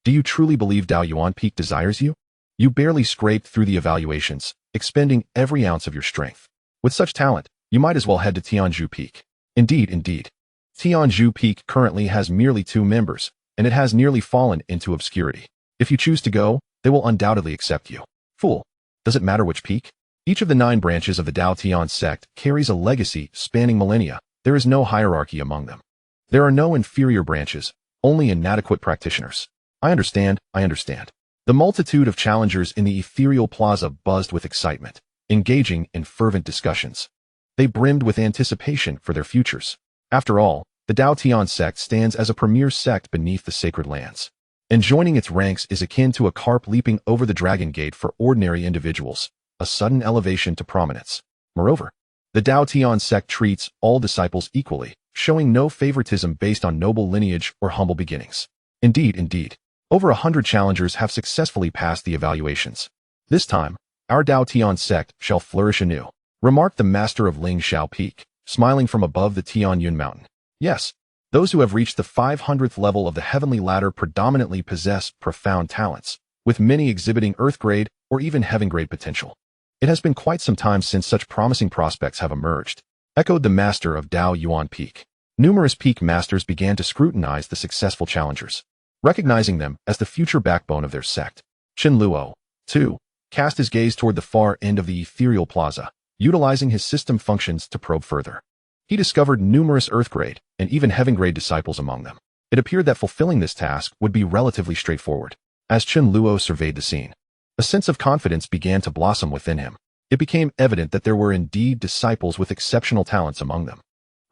Do you truly believe Dao Yuan Peak desires you? You barely scraped through the evaluations, expending every ounce of your strength. With such talent, you might as well head to Tianzhu Peak. Indeed. Tianzhu Peak currently has merely 2 members, and it has nearly fallen into obscurity. If you choose to go, they will undoubtedly accept you. Fool, does it matter which peak? Each of the 9 branches of the Dao Tian Sect carries a legacy spanning millennia. There is no hierarchy among them. There are no inferior branches, only inadequate practitioners. I understand. The multitude of challengers in the ethereal plaza buzzed with excitement, engaging in fervent discussions. They brimmed with anticipation for their futures. After all, the Dao Tian Sect stands as a premier sect beneath the sacred lands, and joining its ranks is akin to a carp leaping over the dragon gate for ordinary individuals, a sudden elevation to prominence. Moreover, the Dao Tian Sect treats all disciples equally, showing no favoritism based on noble lineage or humble beginnings. Indeed. Over 100 challengers have successfully passed the evaluations. This time, our Dao Tian Sect shall flourish anew, remarked the master of Ling Shao Peak, smiling from above the Tianyun Mountain. Yes, those who have reached the 500th level of the heavenly ladder predominantly possess profound talents, with many exhibiting earth-grade or even heaven-grade potential. It has been quite some time since such promising prospects have emerged, echoed the master of Dao Yuan Peak. Numerous peak masters began to scrutinize the successful challengers, recognizing them as the future backbone of their sect. Chen Luo, too, cast his gaze toward the far end of the ethereal plaza, utilizing his system functions to probe further. He discovered numerous earth-grade and even heaven-grade disciples among them. It appeared that fulfilling this task would be relatively straightforward. As Chen Luo surveyed the scene, a sense of confidence began to blossom within him. It became evident that there were indeed disciples with exceptional talents among them.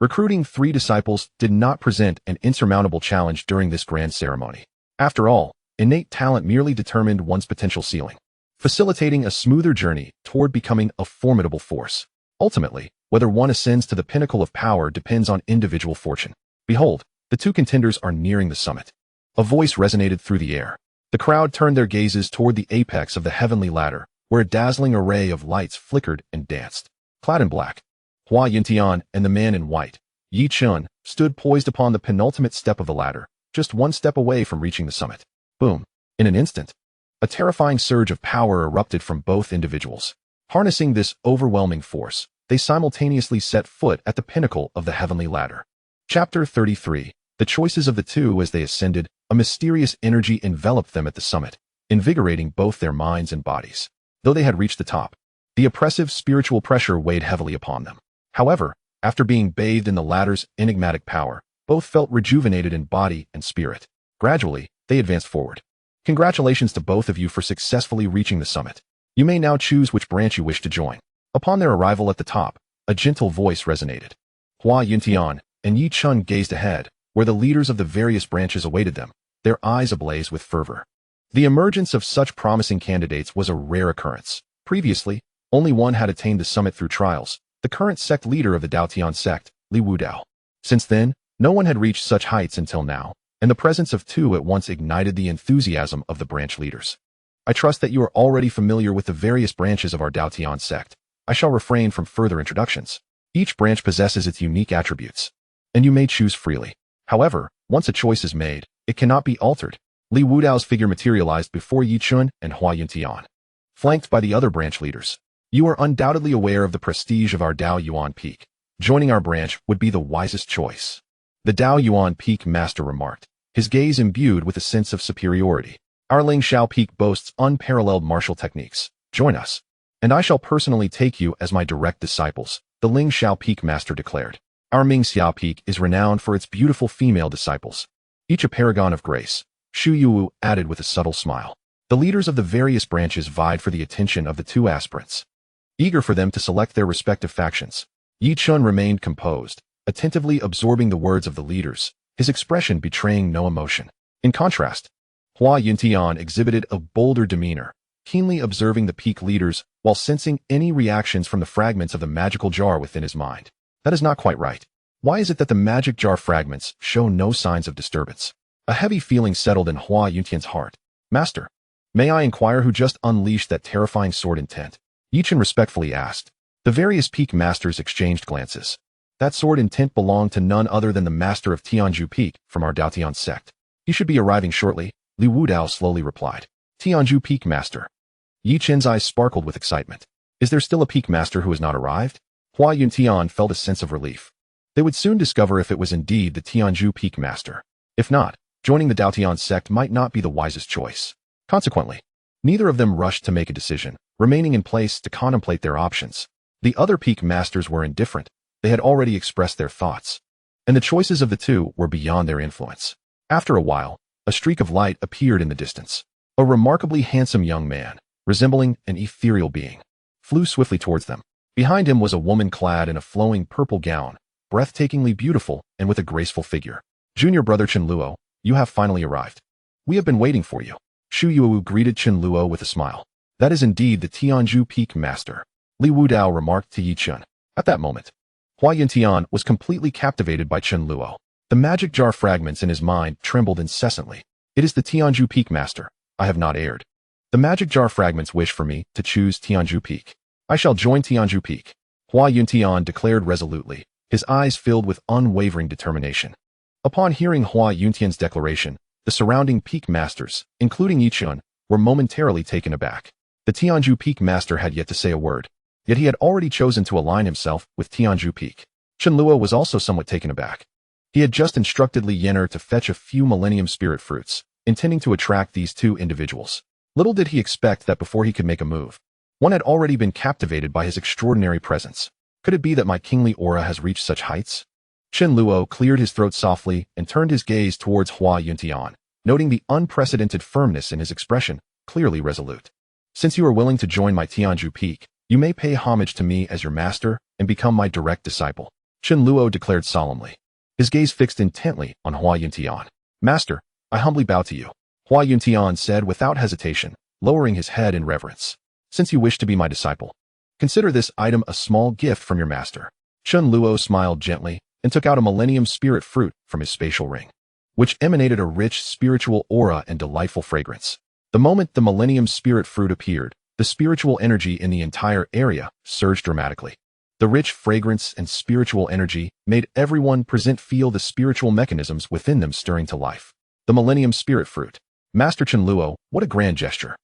Recruiting 3 disciples did not present an insurmountable challenge during this grand ceremony. After all, innate talent merely determined one's potential ceiling, facilitating a smoother journey toward becoming a formidable force. Ultimately, whether one ascends to the pinnacle of power depends on individual fortune. Behold, the 2 contenders are nearing the summit. A voice resonated through the air. The crowd turned their gazes toward the apex of the heavenly ladder, where a dazzling array of lights flickered and danced. Clad in black, Hua Yuntian and the man in white, Yi Chun, stood poised upon the penultimate step of the ladder, just 1 step away from reaching the summit. Boom! In an instant, a terrifying surge of power erupted from both individuals. Harnessing this overwhelming force, they simultaneously set foot at the pinnacle of the heavenly ladder. Chapter 33. The choices of the 2 as they ascended, a mysterious energy enveloped them at the summit, invigorating both their minds and bodies. Though they had reached the top, the oppressive spiritual pressure weighed heavily upon them. However, after being bathed in the ladder's enigmatic power, both felt rejuvenated in body and spirit. Gradually, they advanced forward. Congratulations to both of you for successfully reaching the summit. You may now choose which branch you wish to join. Upon their arrival at the top, a gentle voice resonated. Hua Yuntian and Yi Chun gazed ahead, where the leaders of the various branches awaited them, their eyes ablaze with fervor. The emergence of such promising candidates was a rare occurrence. Previously, only one had attained the summit through trials, the current sect leader of the Dao Tian Sect, Li Wudao. Since then, no one had reached such heights until now, and the presence of 2 at once ignited the enthusiasm of the branch leaders. I trust that you are already familiar with the various branches of our Dao Tian Sect. I shall refrain from further introductions. Each branch possesses its unique attributes, and you may choose freely. However, once a choice is made, it cannot be altered. Li Wudao's figure materialized before Yi Chun and Hua Yuntian, flanked by the other branch leaders. You are undoubtedly aware of the prestige of our Dao Yuan Peak. Joining our branch would be the wisest choice. The Dao Yuan Peak master remarked, his gaze imbued with a sense of superiority. Our Ling Xiao Peak boasts unparalleled martial techniques. Join us, and I shall personally take you as my direct disciples, the Ling Xiao Peak master declared. Our Ming Xiao Peak is renowned for its beautiful female disciples, each a paragon of grace, Xu Yuwu added with a subtle smile. The leaders of the various branches vied for the attention of the two aspirants, eager for them to select their respective factions. Yi Chun remained composed, attentively absorbing the words of the leaders, his expression betraying no emotion. In contrast, Hua Yuntian exhibited a bolder demeanor, keenly observing the peak leaders while sensing any reactions from the fragments of the magical jar within his mind. That is not quite right. Why is it that the magic jar fragments show no signs of disturbance? A heavy feeling settled in Hua Yuntian's heart. Master, may I inquire who just unleashed that terrifying sword intent? Yi Chen respectfully asked. The various peak masters exchanged glances. That sword intent belonged to none other than the master of Tianzhu Peak from our Dao Tian Sect. He should be arriving shortly, Li Wudao slowly replied. Tianzhu Peak master. Yi Chen's eyes sparkled with excitement. Is there still a peak master who has not arrived? Hua Yuntian felt a sense of relief. They would soon discover if it was indeed the Tianzhu Peak master. If not, joining the Dao Tian Sect might not be the wisest choice. Consequently, neither of them rushed to make a decision, remaining in place to contemplate their options. The other peak masters were indifferent. They had already expressed their thoughts, and the choices of the two were beyond their influence. After a while, a streak of light appeared in the distance. A remarkably handsome young man, resembling an ethereal being, flew swiftly towards them. Behind him was a woman clad in a flowing purple gown, breathtakingly beautiful and with a graceful figure. Junior brother Chen Luo, you have finally arrived. We have been waiting for you. Xu Yuwu greeted Chen Luo with a smile. That is indeed the Tianzhu Peak master, Li Wudao remarked to Yi Chen. At that moment, Hua Yuntian was completely captivated by Chen Luo. The magic jar fragments in his mind trembled incessantly. It is the Tianzhu Peak master. I have not erred. The magic jar fragments wish for me to choose Tianzhu Peak. I shall join Tianzhu Peak, Hua Yuntian declared resolutely, his eyes filled with unwavering determination. Upon hearing Hua Yuntian's declaration, the surrounding peak masters, including Yi Chen, were momentarily taken aback. The Tianzhu Peak master had yet to say a word, yet he had already chosen to align himself with Tianzhu Peak. Chen Luo was also somewhat taken aback. He had just instructed Li Yener to fetch a few Millennium Spirit Fruits, intending to attract these two individuals. Little did he expect that before he could make a move, one had already been captivated by his extraordinary presence. Could it be that my kingly aura has reached such heights? Chen Luo cleared his throat softly and turned his gaze towards Hua Yuntian, noting the unprecedented firmness in his expression, clearly resolute. Since you are willing to join my Tianzhu Peak, you may pay homage to me as your master and become my direct disciple, Chen Luo declared solemnly, his gaze fixed intently on Hua Yuntian. Master, I humbly bow to you, Hua Yuntian said without hesitation, lowering his head in reverence. Since you wish to be my disciple, consider this item a small gift from your master. Chen Luo smiled gently and took out a Millennium Spirit Fruit from his spatial ring, which emanated a rich spiritual aura and delightful fragrance. The moment the Millennium Spirit Fruit appeared, the spiritual energy in the entire area surged dramatically. The rich fragrance and spiritual energy made everyone present feel the spiritual mechanisms within them stirring to life. The Millennium Spirit Fruit. Master Chen Luo, what a grand gesture.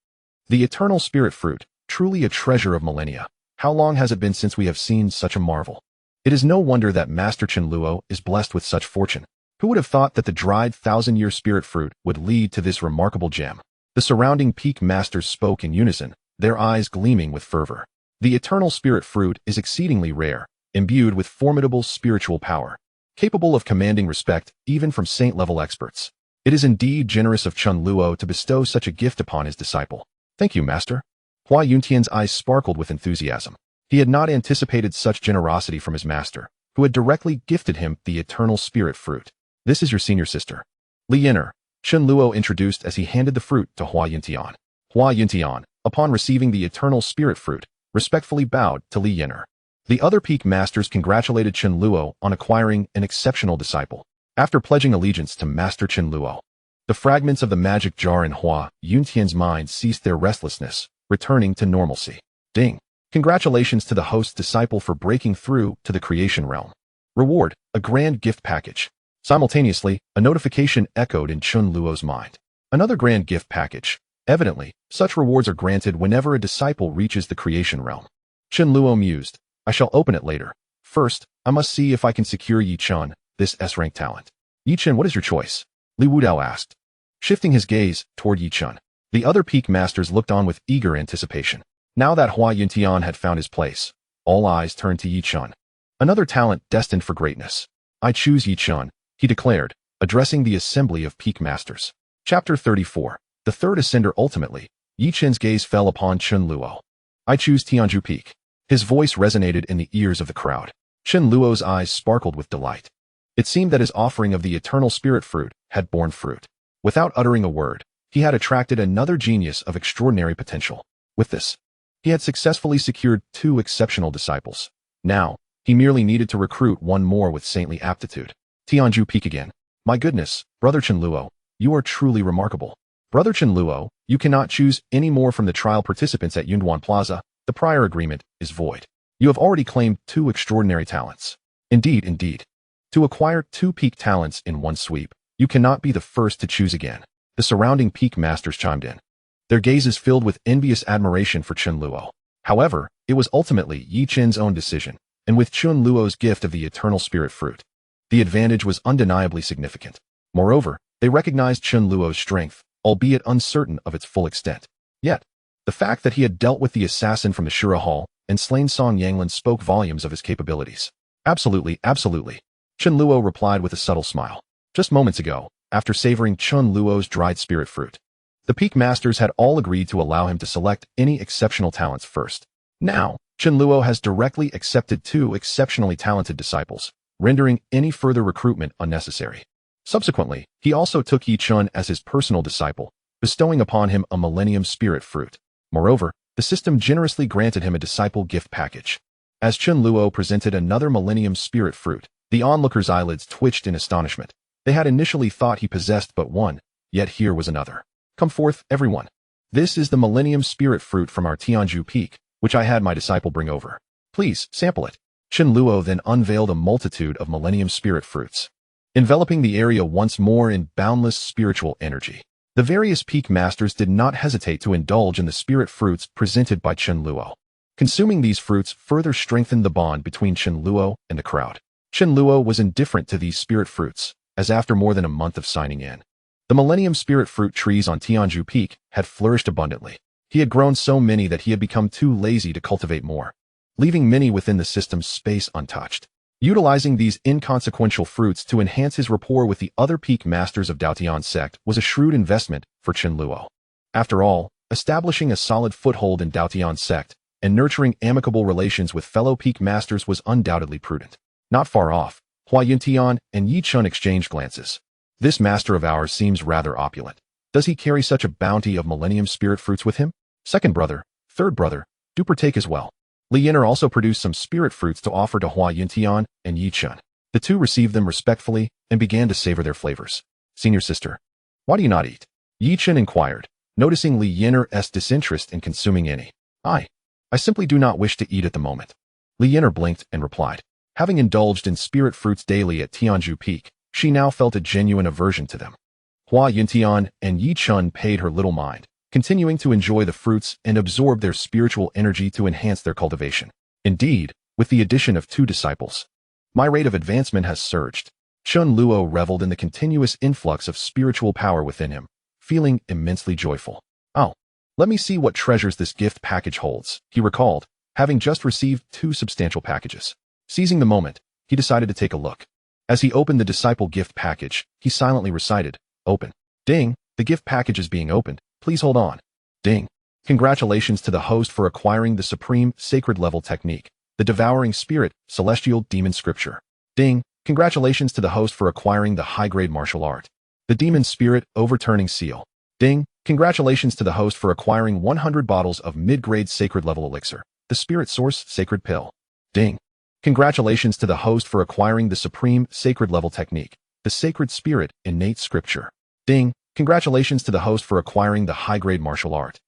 The Eternal Spirit Fruit, truly a treasure of millennia. How long has it been since we have seen such a marvel? It is no wonder that Master Chen Luo is blessed with such fortune. Who would have thought that the dried 1,000-year spirit fruit would lead to this remarkable gem? The surrounding peak masters spoke in unison, their eyes gleaming with fervor. The Eternal Spirit Fruit is exceedingly rare, imbued with formidable spiritual power, capable of commanding respect even from saint-level experts. It is indeed generous of Chen Luo to bestow such a gift upon his disciple. Thank you, Master. Hua Yuntian's eyes sparkled with enthusiasm. He had not anticipated such generosity from his master, who had directly gifted him the Eternal Spirit Fruit. This is your senior sister, Li Yener, Chen Luo introduced as he handed the fruit to Hua Yuntian. Hua Yuntian, upon receiving the Eternal Spirit Fruit, respectfully bowed to Li Yener. The other peak masters congratulated Chen Luo on acquiring an exceptional disciple. After pledging allegiance to Master Chen Luo, the fragments of the magic jar in Hua Yuntian's mind ceased their restlessness, returning to normalcy. Ding! Congratulations to the host's disciple for breaking through to the creation realm. Reward, a grand gift package. Simultaneously, a notification echoed in Chen Luo's mind. Another grand gift package. Evidently, such rewards are granted whenever a disciple reaches the creation realm. Chen Luo mused, I shall open it later. First, I must see if I can secure Yi Chen, this S-rank talent. Yi Chen, what is your choice? Li Wudao asked, shifting his gaze toward Yi Chen. The other peak masters looked on with eager anticipation. Now that Hua Yuntian had found his place, all eyes turned to Yi Chun. Another talent destined for greatness. I choose Yi Chun, he declared, addressing the assembly of peak masters. Chapter 34. The third ascender. Ultimately, Yi Chun's gaze fell upon Chen Luo. I choose Tianzhu Peak. His voice resonated in the ears of the crowd. Chen Luo's eyes sparkled with delight. It seemed that his offering of the eternal spirit fruit had borne fruit. Without uttering a word, he had attracted another genius of extraordinary potential. With this, he had successfully secured 2 exceptional disciples. Now, he merely needed to recruit one more with saintly aptitude. Tianzhu Peak again. My goodness, Brother Chen Luo, you are truly remarkable. Brother Chen Luo, you cannot choose any more from the trial participants at Yunduan Plaza. The prior agreement is void. You have already claimed 2 extraordinary talents. Indeed. To acquire 2 peak talents in one sweep, you cannot be the first to choose again. The surrounding peak masters chimed in. Their gazes filled with envious admiration for Chen Luo. However, it was ultimately Yi Chen's own decision, and with Chen Luo's gift of the eternal spirit fruit, the advantage was undeniably significant. Moreover, they recognized Chen Luo's strength, albeit uncertain of its full extent. Yet, the fact that he had dealt with the assassin from the Shura Hall and slain Song Yanglin spoke volumes of his capabilities. Absolutely. Chen Luo replied with a subtle smile. Just moments ago, after savoring Chen Luo's dried spirit fruit, the peak masters had all agreed to allow him to select any exceptional talents first. Now, Chen Luo has directly accepted 2 exceptionally talented disciples, rendering any further recruitment unnecessary. Subsequently, he also took Yi Chun as his personal disciple, bestowing upon him a Millennium Spirit Fruit. Moreover, the system generously granted him a disciple gift package. As Chen Luo presented another Millennium Spirit Fruit, the onlookers' eyelids twitched in astonishment. They had initially thought he possessed but one, yet here was another. Come forth, everyone. This is the Millennium Spirit Fruit from our Tianzhu Peak, which I had my disciple bring over. Please, sample it. Chen Luo then unveiled a multitude of Millennium Spirit Fruits, enveloping the area once more in boundless spiritual energy. The various peak masters did not hesitate to indulge in the spirit fruits presented by Chen Luo. Consuming these fruits further strengthened the bond between Chen Luo and the crowd. Chen Luo was indifferent to these spirit fruits, as after more than a month of signing in, the Millennium Spirit Fruit trees on Tianzhu Peak had flourished abundantly. He had grown so many that he had become too lazy to cultivate more, leaving many within the system's space untouched. Utilizing these inconsequential fruits to enhance his rapport with the other peak masters of Dao Tian Sect was a shrewd investment for Chen Luo. After all, establishing a solid foothold in Dao Tian Sect and nurturing amicable relations with fellow peak masters was undoubtedly prudent. Not far off, Hua Yuntian and Yi Chun exchanged glances. This master of ours seems rather opulent. Does he carry such a bounty of Millennium Spirit Fruits with him? Second brother, third brother, do partake as well. Li Yin'er also produced some spirit fruits to offer to Hua Yuntian and Yi Chun. The two received them respectfully and began to savor their flavors. Senior sister, why do you not eat? Yi Chun inquired, noticing Li Yin'er's disinterest in consuming any. I simply do not wish to eat at the moment. Li Yin'er blinked and replied. Having indulged in spirit fruits daily at Tianzhu Peak, she now felt a genuine aversion to them. Hua Yuntian and Yi Chun paid her little mind, continuing to enjoy the fruits and absorb their spiritual energy to enhance their cultivation. Indeed, with the addition of 2 disciples, my rate of advancement has surged. Chen Luo reveled in the continuous influx of spiritual power within him, feeling immensely joyful. Oh, let me see what treasures this gift package holds, he recalled, having just received 2 substantial packages. Seizing the moment, he decided to take a look. As he opened the disciple gift package, he silently recited, "Open." Ding, the gift package is being opened. Please hold on. Ding. Congratulations to the host for acquiring the supreme sacred level technique, the Devouring Spirit, Celestial Demon Scripture. Ding. Congratulations to the host for acquiring the high-grade martial art, the Demon Spirit Overturning Seal. Ding. Congratulations to the host for acquiring 100 bottles of mid-grade sacred level elixir, the Spirit Source Sacred Pill. Ding. Congratulations to the host for acquiring the supreme sacred level technique, the Sacred Spirit Innate Scripture. Ding. Congratulations to the host for acquiring the high-grade martial art,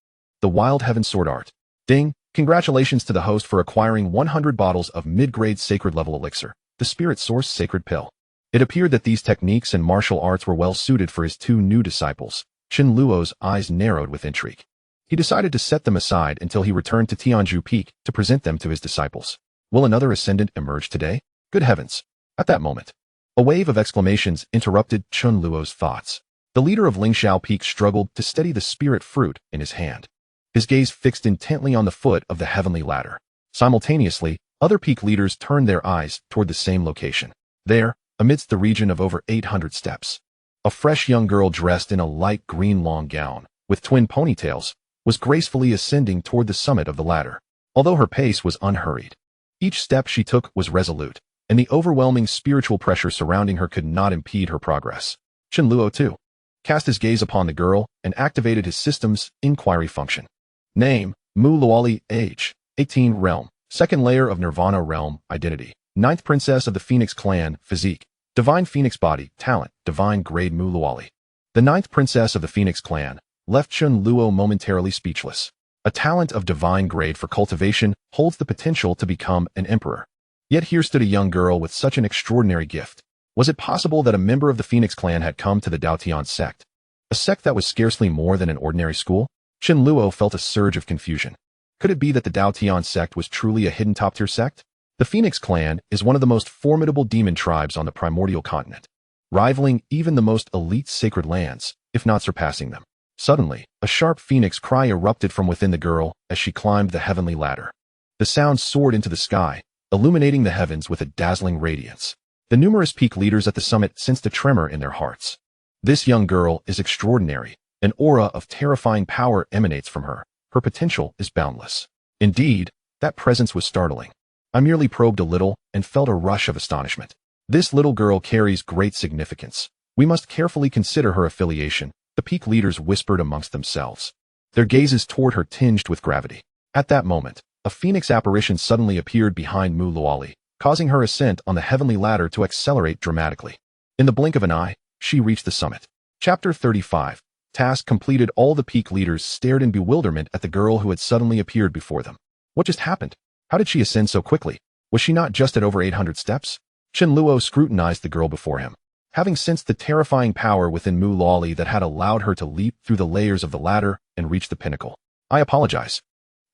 the Wild Heaven Sword Art. Ding. Congratulations to the host for acquiring 100 bottles of mid-grade sacred level elixir, the Spirit Source Sacred Pill. It appeared that these techniques and martial arts were well suited for his 2 new disciples. Chen Luo's eyes narrowed with intrigue. He decided to set them aside until he returned to Tianzhu Peak to present them to his disciples. Will another ascendant emerge today? Good heavens! At that moment, a wave of exclamations interrupted Chen Luo's thoughts. The leader of Lingxiao Peak struggled to steady the spirit fruit in his hand. His gaze fixed intently on the foot of the heavenly ladder. Simultaneously, other peak leaders turned their eyes toward the same location. There, amidst the region of over 800 steps, a fresh young girl dressed in a light green long gown, with twin ponytails, was gracefully ascending toward the summit of the ladder. Although her pace was unhurried, each step she took was resolute, and the overwhelming spiritual pressure surrounding her could not impede her progress. Chen Luo, too, cast his gaze upon the girl and activated his system's inquiry function. Name, Mu Luoli. Age, 18. Realm, second layer of Nirvana realm. Identity, 9th princess of the Phoenix clan. Physique, divine phoenix body. Talent, divine grade. Mu Luoli, the 9th princess of the Phoenix clan, left Chen Luo momentarily speechless. A talent of divine grade for cultivation holds the potential to become an emperor. Yet here stood a young girl with such an extraordinary gift. Was it possible that a member of the Phoenix clan had come to the Dao Tian Sect? A sect that was scarcely more than an ordinary school? Chen Luo felt a surge of confusion. Could it be that the Dao Tian Sect was truly a hidden top-tier sect? The Phoenix clan is one of the most formidable demon tribes on the primordial continent, rivaling even the most elite sacred lands, if not surpassing them. Suddenly, a sharp phoenix cry erupted from within the girl as she climbed the heavenly ladder. The sound soared into the sky, illuminating the heavens with a dazzling radiance. The numerous peak leaders at the summit sensed a tremor in their hearts. This young girl is extraordinary. An aura of terrifying power emanates from her. Her potential is boundless. Indeed, that presence was startling. I merely probed a little and felt a rush of astonishment. This little girl carries great significance. We must carefully consider her affiliation, the peak leaders whispered amongst themselves. Their gazes toward her tinged with gravity. At that moment, a phoenix apparition suddenly appeared behind Mu Luoli, causing her ascent on the heavenly ladder to accelerate dramatically. In the blink of an eye, she reached the summit. Chapter 35. Task completed. All the peak leaders stared in bewilderment at the girl who had suddenly appeared before them. What just happened? How did she ascend so quickly? Was she not just at over 800 steps? Chen Luo scrutinized the girl before him. Having sensed the terrifying power within Mu Luoli that had allowed her to leap through the layers of the ladder and reach the pinnacle. I apologize.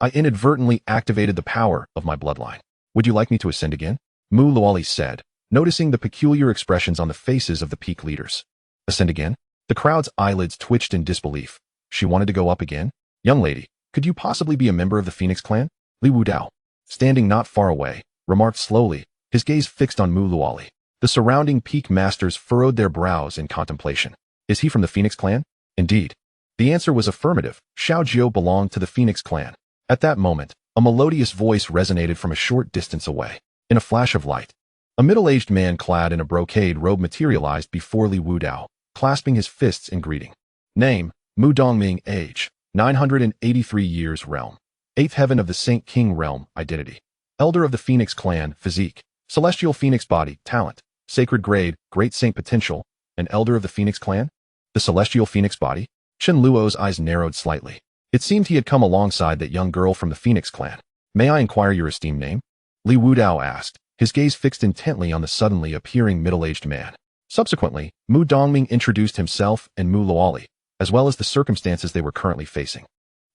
I inadvertently activated the power of my bloodline. Would you like me to ascend again? Mu Luoli said, noticing the peculiar expressions on the faces of the peak leaders. Ascend again? The crowd's eyelids twitched in disbelief. She wanted to go up again? Young lady, could you possibly be a member of the Phoenix clan? Li Wudao, standing not far away, remarked slowly, his gaze fixed on Mu Luoli. The surrounding peak masters furrowed their brows in contemplation. Is he from the Phoenix clan? Indeed. The answer was affirmative. Xiao Jiao belonged to the Phoenix clan. At that moment, a melodious voice resonated from a short distance away. In a flash of light, a middle-aged man clad in a brocade robe materialized before Li Wudao, clasping his fists in greeting. Name, Mu Dongming. Age, 983 years. Realm, 8th heaven of the Saint King realm. Identity, elder of the Phoenix clan. Physique, celestial phoenix body. Talent, sacred grade, great saint potential. An elder of the Phoenix clan? The celestial phoenix body? Chen Luo's eyes narrowed slightly. It seemed he had come alongside that young girl from the Phoenix clan. May I inquire your esteemed name? Li Wudao asked, his gaze fixed intently on the suddenly appearing middle-aged man. Subsequently, Mu Dongming introduced himself and Mu Luoli, as well as the circumstances they were currently facing.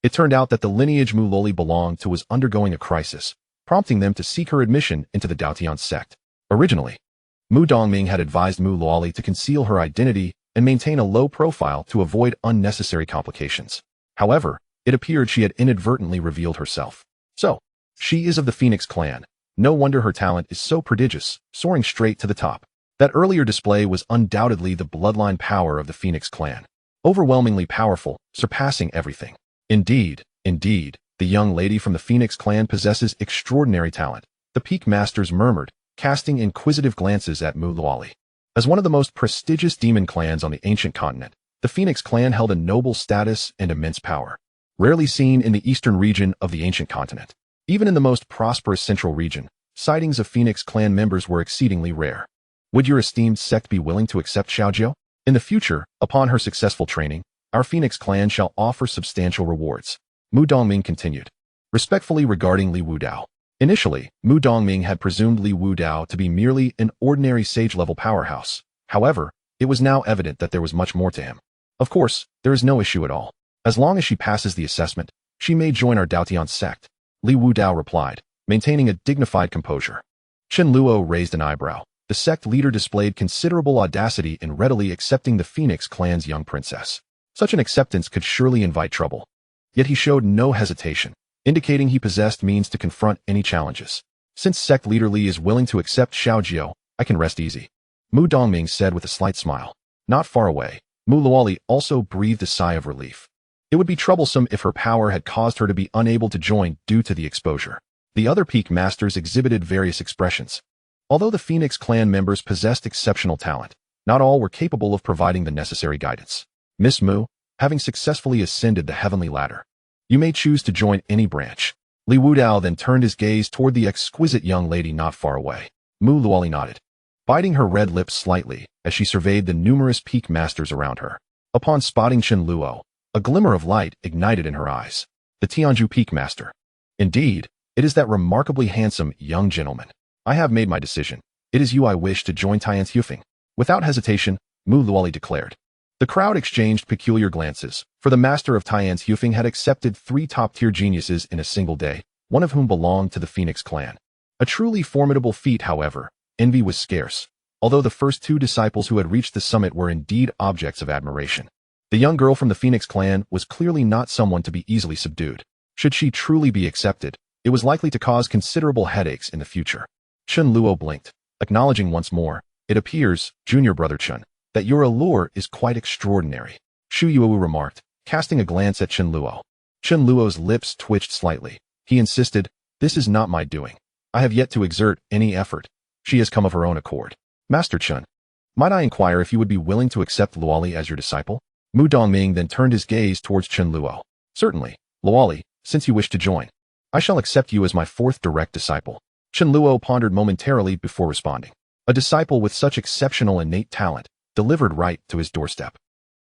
It turned out that the lineage Mu Luoli belonged to was undergoing a crisis, prompting them to seek her admission into the Dao Tian Sect. Originally, Mu Dongming had advised Mu Luoli to conceal her identity and maintain a low profile to avoid unnecessary complications. However, it appeared she had inadvertently revealed herself. So, she is of the Phoenix clan. No wonder her talent is so prodigious, soaring straight to the top. That earlier display was undoubtedly the bloodline power of the Phoenix clan. Overwhelmingly powerful, surpassing everything. Indeed, the young lady from the Phoenix clan possesses extraordinary talent, the peak masters murmured, casting inquisitive glances at Mu Luoli. As one of the most prestigious demon clans on the ancient continent, the Phoenix clan held a noble status and immense power, rarely seen in the eastern region of the ancient continent. Even in the most prosperous central region, sightings of Phoenix clan members were exceedingly rare. Would your esteemed sect be willing to accept Xiao Jiao? In the future, upon her successful training, our Phoenix clan shall offer substantial rewards. Mu Dongming continued, respectfully regarding Li Wudao. Initially, Mu Dongming had presumed Li Wudao to be merely an ordinary sage-level powerhouse. However, it was now evident that there was much more to him. Of course, there is no issue at all. As long as she passes the assessment, she may join our Dao Tian Sect, Li Wudao replied, maintaining a dignified composure. Chen Luo raised an eyebrow. The sect leader displayed considerable audacity in readily accepting the Phoenix clan's young princess. Such an acceptance could surely invite trouble. Yet he showed no hesitation, indicating he possessed means to confront any challenges. Since sect leader Li is willing to accept Xiaojiao, I can rest easy, Mu Dongming said with a slight smile. Not far away, Mu Luoli also breathed a sigh of relief. It would be troublesome if her power had caused her to be unable to join due to the exposure. The other peak masters exhibited various expressions. Although the Phoenix clan members possessed exceptional talent, not all were capable of providing the necessary guidance. Miss Mu, having successfully ascended the heavenly ladder, you may choose to join any branch. Li Wudao then turned his gaze toward the exquisite young lady not far away. Mu Luoli nodded, biting her red lips slightly as she surveyed the numerous peak masters around her. Upon spotting Chen Luo, a glimmer of light ignited in her eyes. The Tianzhu Peak master. Indeed, it is that remarkably handsome young gentleman. I have made my decision. It is you I wish to join Tianzhu. Without hesitation, Mu Luoli declared. The crowd exchanged peculiar glances, for the master of Tianzhu had accepted 3 top-tier geniuses in a single day, one of whom belonged to the Phoenix clan. A truly formidable feat, however. Envy was scarce, although the first 2 disciples who had reached the summit were indeed objects of admiration. The young girl from the Phoenix clan was clearly not someone to be easily subdued. Should she truly be accepted, it was likely to cause considerable headaches in the future. Chen Luo blinked, acknowledging once more, it appears, junior brother Chen, that your allure is quite extraordinary, Shu Yuwu remarked, casting a glance at Chen Luo. Chen Luo's lips twitched slightly. He insisted, this is not my doing. I have yet to exert any effort. She has come of her own accord. Master Chen, might I inquire if you would be willing to accept Luoli as your disciple? Mu Dongming then turned his gaze towards Chen Luo. Certainly, Luoli, since you wish to join. I shall accept you as my 4th direct disciple. Chen Luo pondered momentarily before responding. A disciple with such exceptional innate talent, delivered right to his doorstep,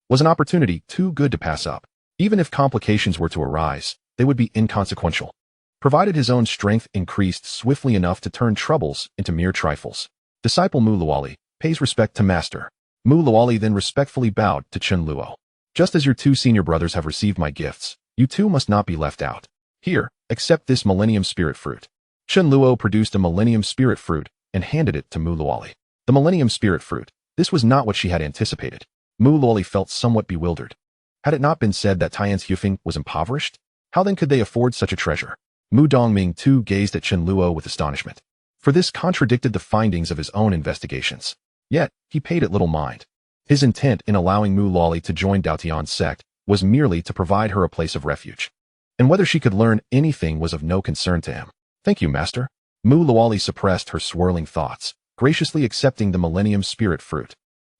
was an opportunity too good to pass up. Even if complications were to arise, they would be inconsequential, provided his own strength increased swiftly enough to turn troubles into mere trifles. Disciple Mu Luoli pays respect to master. Mu Luoli then respectfully bowed to Chen Luo. Just as your 2 senior brothers have received my gifts, you too must not be left out. Here, accept this Millennium Spirit Fruit. Chen Luo produced a Millennium Spirit Fruit and handed it to Mu Luoli. The Millennium Spirit Fruit. This was not what she had anticipated. Mu Luoli felt somewhat bewildered. Had it not been said that Tianzhu was impoverished? How then could they afford such a treasure? Mu Dongming too gazed at Chen Luo with astonishment, for this contradicted the findings of his own investigations. Yet, he paid it little mind. His intent in allowing Mu Luoli to join Dao Tian Sect was merely to provide her a place of refuge. And whether she could learn anything was of no concern to him. Thank you, master. Mu Luoli suppressed her swirling thoughts, graciously accepting the Millennium Spirit Fruit.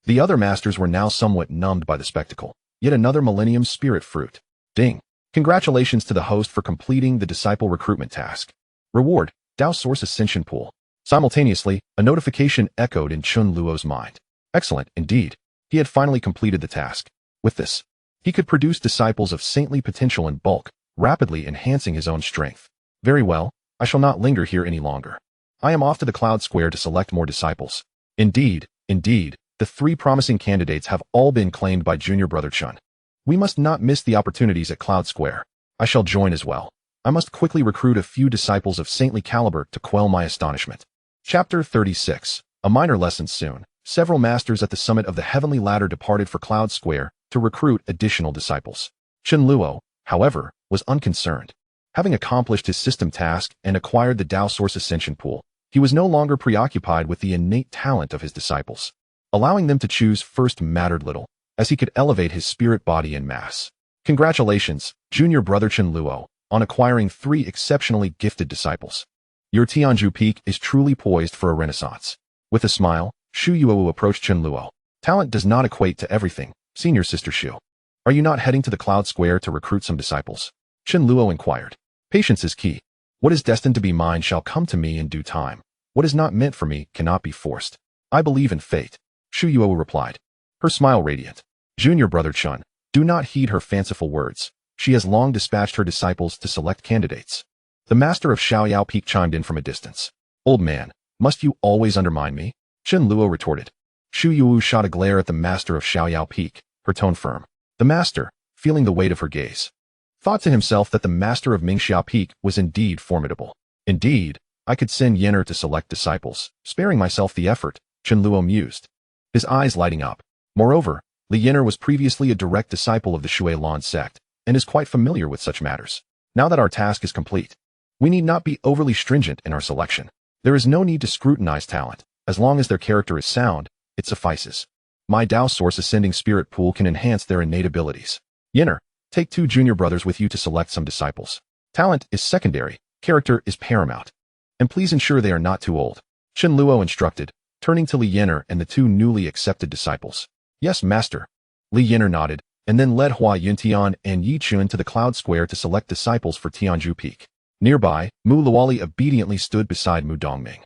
The other masters were now somewhat numbed by the spectacle. Yet another Millennium Spirit Fruit. Ding. Congratulations to the host for completing the disciple recruitment task. Reward, Dao Source Ascension Pool. Simultaneously, a notification echoed in Chen Luo's mind. Excellent, indeed. He had finally completed the task. With this, he could produce disciples of saintly potential in bulk, rapidly enhancing his own strength. Very well, I shall not linger here any longer. I am off to the Cloud Square to select more disciples. Indeed, the 3 promising candidates have all been claimed by junior brother Chen. We must not miss the opportunities at Cloud Square. I shall join as well. I must quickly recruit a few disciples of saintly caliber to quell my astonishment. Chapter 36. A minor lesson soon. Several masters at the summit of the heavenly ladder departed for Cloud Square to recruit additional disciples. Chen Luo, however, was unconcerned. Having accomplished his system task and acquired the Dao Source Ascension Pool, he was no longer preoccupied with the innate talent of his disciples. Allowing them to choose first mattered little, as he could elevate his spirit body en masse. Congratulations, junior brother Chen Luo, on acquiring 3 exceptionally gifted disciples. Your Tianzhu Peak is truly poised for a renaissance. With a smile, Shu Yuo approached Chen Luo. Talent does not equate to everything, senior sister Shu. Are you not heading to the Cloud Square to recruit some disciples? Chen Luo inquired. Patience is key. What is destined to be mine shall come to me in due time. What is not meant for me cannot be forced. I believe in fate. Shu Yuo replied, her smile radiant. Junior brother Chen, do not heed her fanciful words. She has long dispatched her disciples to select candidates. The master of Xiaoyao Peak chimed in from a distance. Old man, must you always undermine me? Chen Luo retorted. Shu Yuwu shot a glare at the master of Xiaoyao Peak, her tone firm. The master, feeling the weight of her gaze, thought to himself that the master of Mingxia Peak was indeed formidable. Indeed, I could send Yenner to select disciples, sparing myself the effort, Chen Luo mused, his eyes lighting up. Moreover, Li Yinar was previously a direct disciple of the Shuai sect and is quite familiar with such matters. Now that our task is complete, we need not be overly stringent in our selection. There is no need to scrutinize talent. As long as their character is sound, it suffices. My Dao Source Ascending Spirit Pool can enhance their innate abilities. Yinar, take 2 junior brothers with you to select some disciples. Talent is secondary, character is paramount. And please ensure they are not too old. Chen Luo instructed, turning to Li Yinar and the 2 newly accepted disciples. Yes, master. Li Yinar nodded, and then led Hua Yuntian and Yi Chun to the Cloud Square to select disciples for Tianzhu Peak. Nearby, Mu Luoli obediently stood beside Mu Dongming,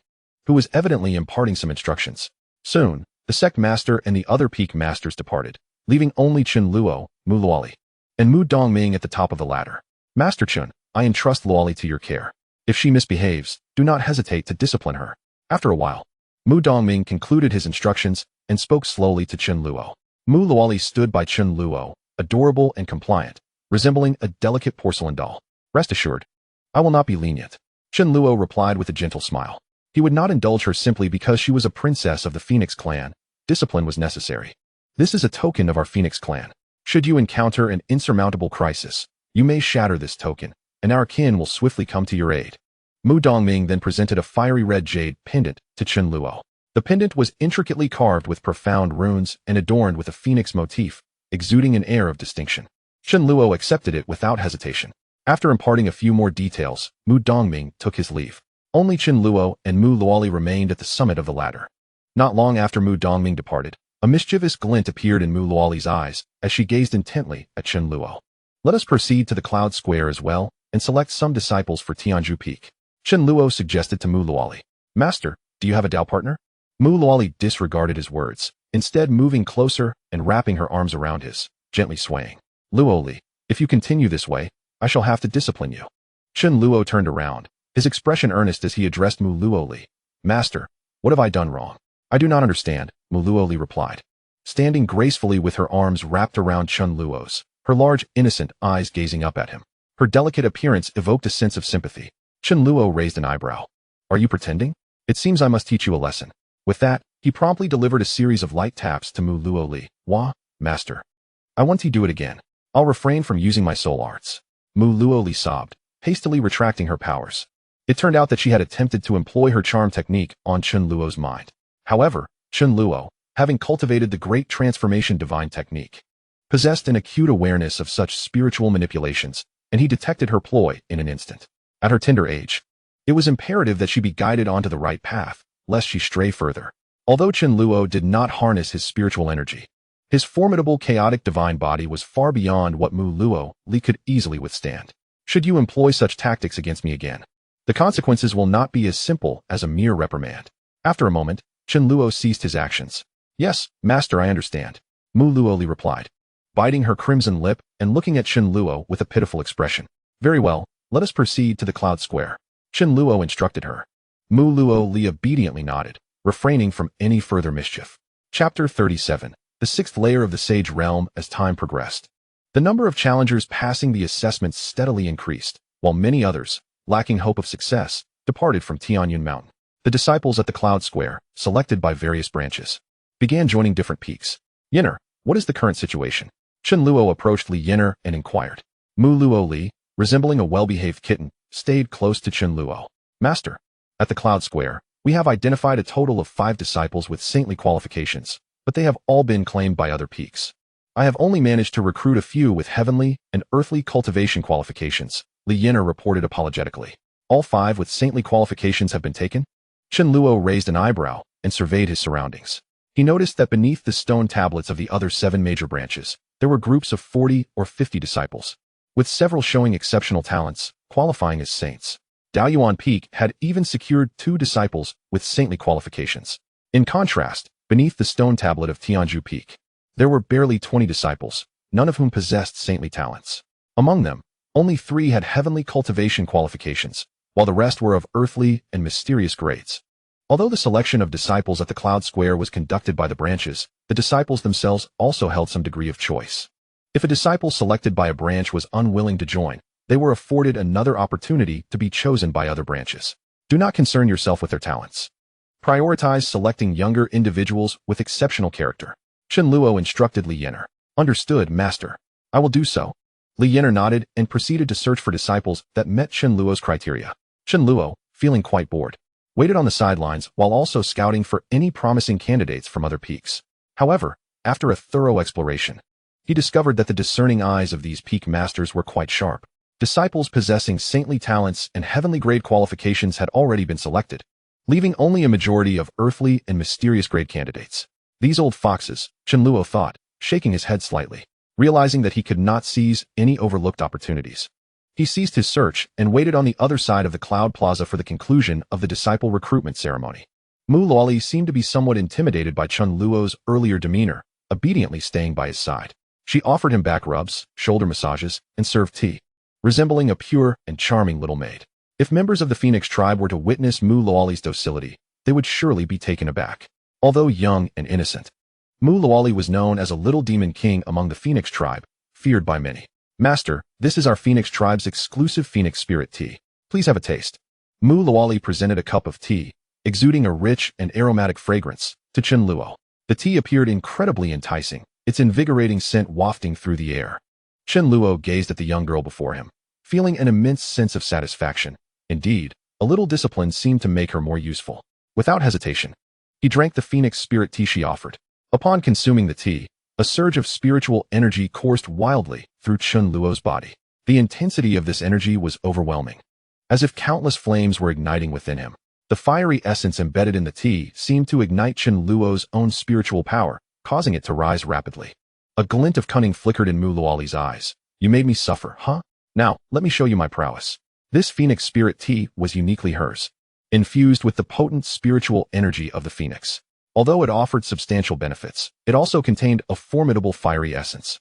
who was evidently imparting some instructions. Soon, the sect master and the other peak masters departed, leaving only Chen Luo, Mu Luoli, and Mu Dongming at the top of the ladder. Master Chen, I entrust Luoli to your care. If she misbehaves, do not hesitate to discipline her. After a while, Mu Dongming concluded his instructions and spoke slowly to Chen Luo. Mu Luoli stood by Chen Luo, adorable and compliant, resembling a delicate porcelain doll. Rest assured, I will not be lenient. Chen Luo replied with a gentle smile. He would not indulge her simply because she was a princess of the Phoenix clan. Discipline was necessary. This is a token of our Phoenix clan. Should you encounter an insurmountable crisis, you may shatter this token, and our kin will swiftly come to your aid. Mu Dongming then presented a fiery red jade pendant to Chen Luo. The pendant was intricately carved with profound runes and adorned with a phoenix motif, exuding an air of distinction. Chen Luo accepted it without hesitation. After imparting a few more details, Mu Dongming took his leave. Only Chen Luo and Mu Luoli remained at the summit of the ladder. Not long after Mu Dongming departed, a mischievous glint appeared in Mu Luoli's eyes as she gazed intently at Chen Luo. Let us proceed to the Cloud Square as well and select some disciples for Tianzhu Peak. Chen Luo suggested to Mu Luoli. Master, do you have a Dao partner? Mu Luoli disregarded his words, instead moving closer and wrapping her arms around his, gently swaying. Luoli, if you continue this way, I shall have to discipline you. Chen Luo turned around, his expression earnest as he addressed Mu Luoli. Master, what have I done wrong? I do not understand, Mu Luoli replied. Standing gracefully with her arms wrapped around Chen Luo's, her large, innocent eyes gazing up at him. Her delicate appearance evoked a sense of sympathy. Chen Luo raised an eyebrow. Are you pretending? It seems I must teach you a lesson. With that, he promptly delivered a series of light taps to Mu Luoli. Wah, master. I want to do it again. I'll refrain from using my soul arts. Mu Luoli sobbed, hastily retracting her powers. It turned out that she had attempted to employ her charm technique on Chen Luo's mind. However, Chen Luo, having cultivated the great transformation divine technique, possessed an acute awareness of such spiritual manipulations, and he detected her ploy in an instant. At her tender age, it was imperative that she be guided onto the right path, lest she stray further. Although Chen Luo did not harness his spiritual energy, his formidable chaotic divine body was far beyond what Mu Luoli could easily withstand. Should you employ such tactics against me again, the consequences will not be as simple as a mere reprimand. After a moment, Chen Luo ceased his actions. Yes, master, I understand, Mu Luoli replied, biting her crimson lip and looking at Chen Luo with a pitiful expression. Very well, let us proceed to the Cloud Square. Chen Luo instructed her. Mu Luoli obediently nodded, refraining from any further mischief. Chapter 37. The sixth layer of the Sage Realm. As time progressed, the number of challengers passing the assessments steadily increased, while many others, lacking hope of success, departed from Tianyun Mountain. The disciples at the Cloud Square, selected by various branches, began joining different peaks. Yinar, what is the current situation? Chen Luo approached Li Yinar and inquired. Mu Luoli, resembling a well-behaved kitten, stayed close to Chen Luo. Master, at the Cloud Square, we have identified a total of 5 disciples with saintly qualifications, but they have all been claimed by other peaks. I have only managed to recruit a few with heavenly and earthly cultivation qualifications, Li Yinar reported apologetically. All 5 with saintly qualifications have been taken? Chen Luo raised an eyebrow and surveyed his surroundings. He noticed that beneath the stone tablets of the other 7 major branches, there were groups of 40 or 50 disciples, with several showing exceptional talents, qualifying as saints. Daoyuan Peak had even secured 2 disciples with saintly qualifications. In contrast, beneath the stone tablet of Tianzhu Peak, there were barely 20 disciples, none of whom possessed saintly talents. Among them, only 3 had heavenly cultivation qualifications, while the rest were of earthly and mysterious grades. Although the selection of disciples at the Cloud Square was conducted by the branches, the disciples themselves also held some degree of choice. If a disciple selected by a branch was unwilling to join, they were afforded another opportunity to be chosen by other branches. Do not concern yourself with their talents. Prioritize selecting younger individuals with exceptional character. Chen Luo instructed Li Yener. Understood, master. I will do so. Li Yener nodded and proceeded to search for disciples that met Chen Luo's criteria. Chen Luo, feeling quite bored, waited on the sidelines while also scouting for any promising candidates from other peaks. However, after a thorough exploration, he discovered that the discerning eyes of these peak masters were quite sharp. Disciples possessing saintly talents and heavenly grade qualifications had already been selected, leaving only a majority of earthly and mysterious grade candidates. These old foxes, Chen Luo thought, shaking his head slightly, realizing that he could not seize any overlooked opportunities. He ceased his search and waited on the other side of the Cloud Plaza for the conclusion of the disciple recruitment ceremony. Mu Luoli seemed to be somewhat intimidated by Chen Luo's earlier demeanor, obediently staying by his side. She offered him back rubs, shoulder massages, and served tea, resembling a pure and charming little maid. If members of the Phoenix tribe were to witness Mu Luoli's docility, they would surely be taken aback. Although young and innocent, Mu Luoli was known as a little demon king among the Phoenix tribe, feared by many. Master, this is our Phoenix tribe's exclusive Phoenix spirit tea. Please have a taste. Mu Luoli presented a cup of tea, exuding a rich and aromatic fragrance, to Chen Luo. The tea appeared incredibly enticing, its invigorating scent wafting through the air. Chen Luo gazed at the young girl before him, feeling an immense sense of satisfaction. Indeed, a little discipline seemed to make her more useful. Without hesitation, he drank the Phoenix spirit tea she offered. Upon consuming the tea, a surge of spiritual energy coursed wildly through Chen Luo's body. The intensity of this energy was overwhelming, as if countless flames were igniting within him. The fiery essence embedded in the tea seemed to ignite Chen Luo's own spiritual power, causing it to rise rapidly. A glint of cunning flickered in Mu Luoli's eyes. You made me suffer, huh? Now, let me show you my prowess. This Phoenix spirit tea was uniquely hers, infused with the potent spiritual energy of the Phoenix. Although it offered substantial benefits, it also contained a formidable fiery essence,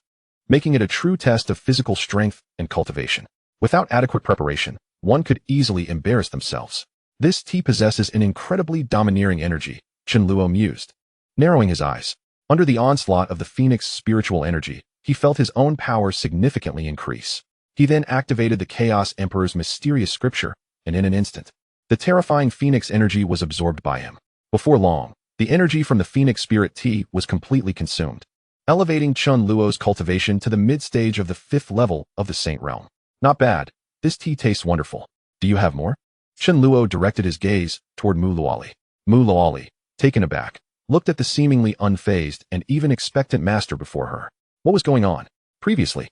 making it a true test of physical strength and cultivation. Without adequate preparation, one could easily embarrass themselves. This tea possesses an incredibly domineering energy, Chen Luo mused, narrowing his eyes. Under the onslaught of the Phoenix spiritual energy, he felt his own power significantly increase. He then activated the Chaos Emperor's mysterious scripture, and in an instant, the terrifying Phoenix energy was absorbed by him. Before long, the energy from the Phoenix spirit tea was completely consumed, elevating Chen Luo's cultivation to the mid-stage of the 5th level of the Saint Realm. Not bad. This tea tastes wonderful. Do you have more? Chen Luo directed his gaze toward Mu Luoli. Mu Luoli, taken aback, looked at the seemingly unfazed and even expectant master before her. What was going on? Previously,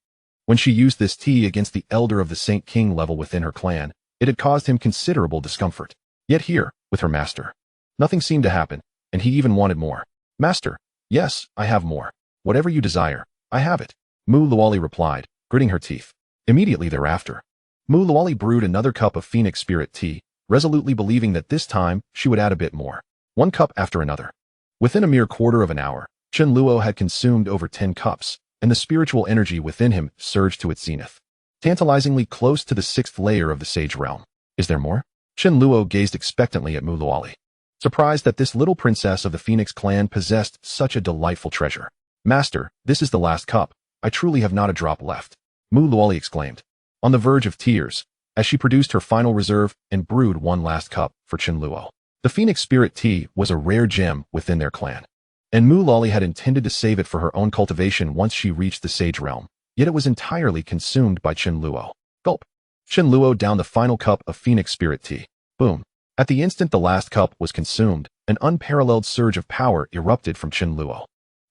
when she used this tea against the elder of the Saint King level within her clan, it had caused him considerable discomfort. Yet here, with her master, nothing seemed to happen, and he even wanted more. Master, yes, I have more. Whatever you desire, I have it. Mu Luoli replied, gritting her teeth. Immediately thereafter, Mu Luoli brewed another cup of Phoenix spirit tea, resolutely believing that this time she would add a bit more. One cup after another. Within a mere quarter of an hour, Chen Luo had consumed over 10 cups, and the spiritual energy within him surged to its zenith, tantalizingly close to the 6th layer of the Sage Realm. Is there more? Chen Luo gazed expectantly at Mu Luoli, surprised that this little princess of the Phoenix clan possessed such a delightful treasure. Master, this is the last cup. I truly have not a drop left. Mu Luoli exclaimed, on the verge of tears, as she produced her final reserve and brewed one last cup for Chen Luo. The Phoenix spirit tea was a rare gem within their clan, and Mu Luoli had intended to save it for her own cultivation once she reached the Sage Realm, yet it was entirely consumed by Chen Luo. Gulp. Chen Luo downed the final cup of Phoenix spirit tea. Boom. At the instant the last cup was consumed, an unparalleled surge of power erupted from Chen Luo.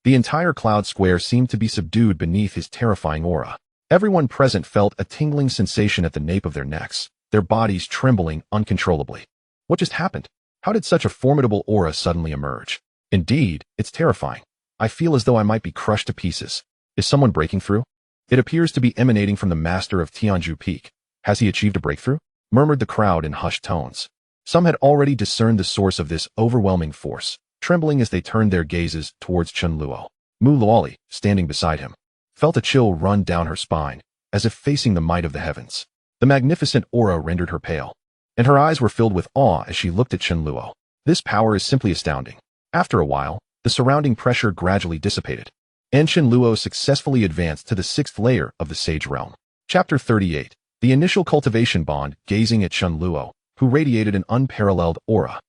The entire cloud square seemed to be subdued beneath his terrifying aura. Everyone present felt a tingling sensation at the nape of their necks, their bodies trembling uncontrollably. What just happened? How did such a formidable aura suddenly emerge? Indeed, it's terrifying. I feel as though I might be crushed to pieces. Is someone breaking through? It appears to be emanating from the master of Tianzhu Peak. Has he achieved a breakthrough? Murmured the crowd in hushed tones. Some had already discerned the source of this overwhelming force, trembling as they turned their gazes towards Chen Luo. Mu Luoli, standing beside him, felt a chill run down her spine, as if facing the might of the heavens. The magnificent aura rendered her pale, and her eyes were filled with awe as she looked at Chen Luo. This power is simply astounding. After a while, the surrounding pressure gradually dissipated, and Chen Luo successfully advanced to the 6th layer of the Sage Realm. Chapter 38. The initial cultivation bond, gazing at Chen Luo, who radiated an unparalleled aura.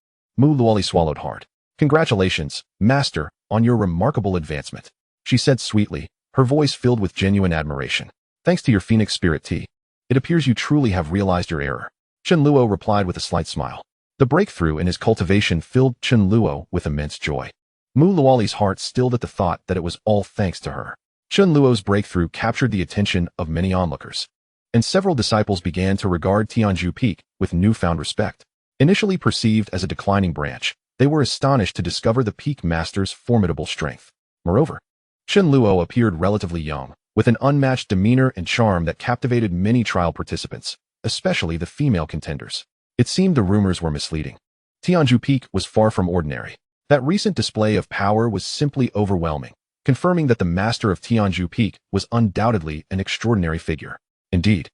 Mu Luoli swallowed hard. Congratulations, Master, on your remarkable advancement, she said sweetly, her voice filled with genuine admiration. Thanks to your Phoenix Spirit tea, it appears you truly have realized your error. Chen Luo replied with a slight smile. The breakthrough in his cultivation filled Chen Luo with immense joy. Mu Luoli's heart stilled at the thought that it was all thanks to her. Chen Luo's breakthrough captured the attention of many onlookers, and several disciples began to regard Tianzhu Peak with newfound respect. Initially perceived as a declining branch, they were astonished to discover the Peak Master's formidable strength. Moreover, Chen Luo appeared relatively young, with an unmatched demeanor and charm that captivated many trial participants, especially the female contenders. It seemed the rumors were misleading. Tianzhu Peak was far from ordinary. That recent display of power was simply overwhelming, confirming that the master of Tianzhu Peak was undoubtedly an extraordinary figure. Indeed,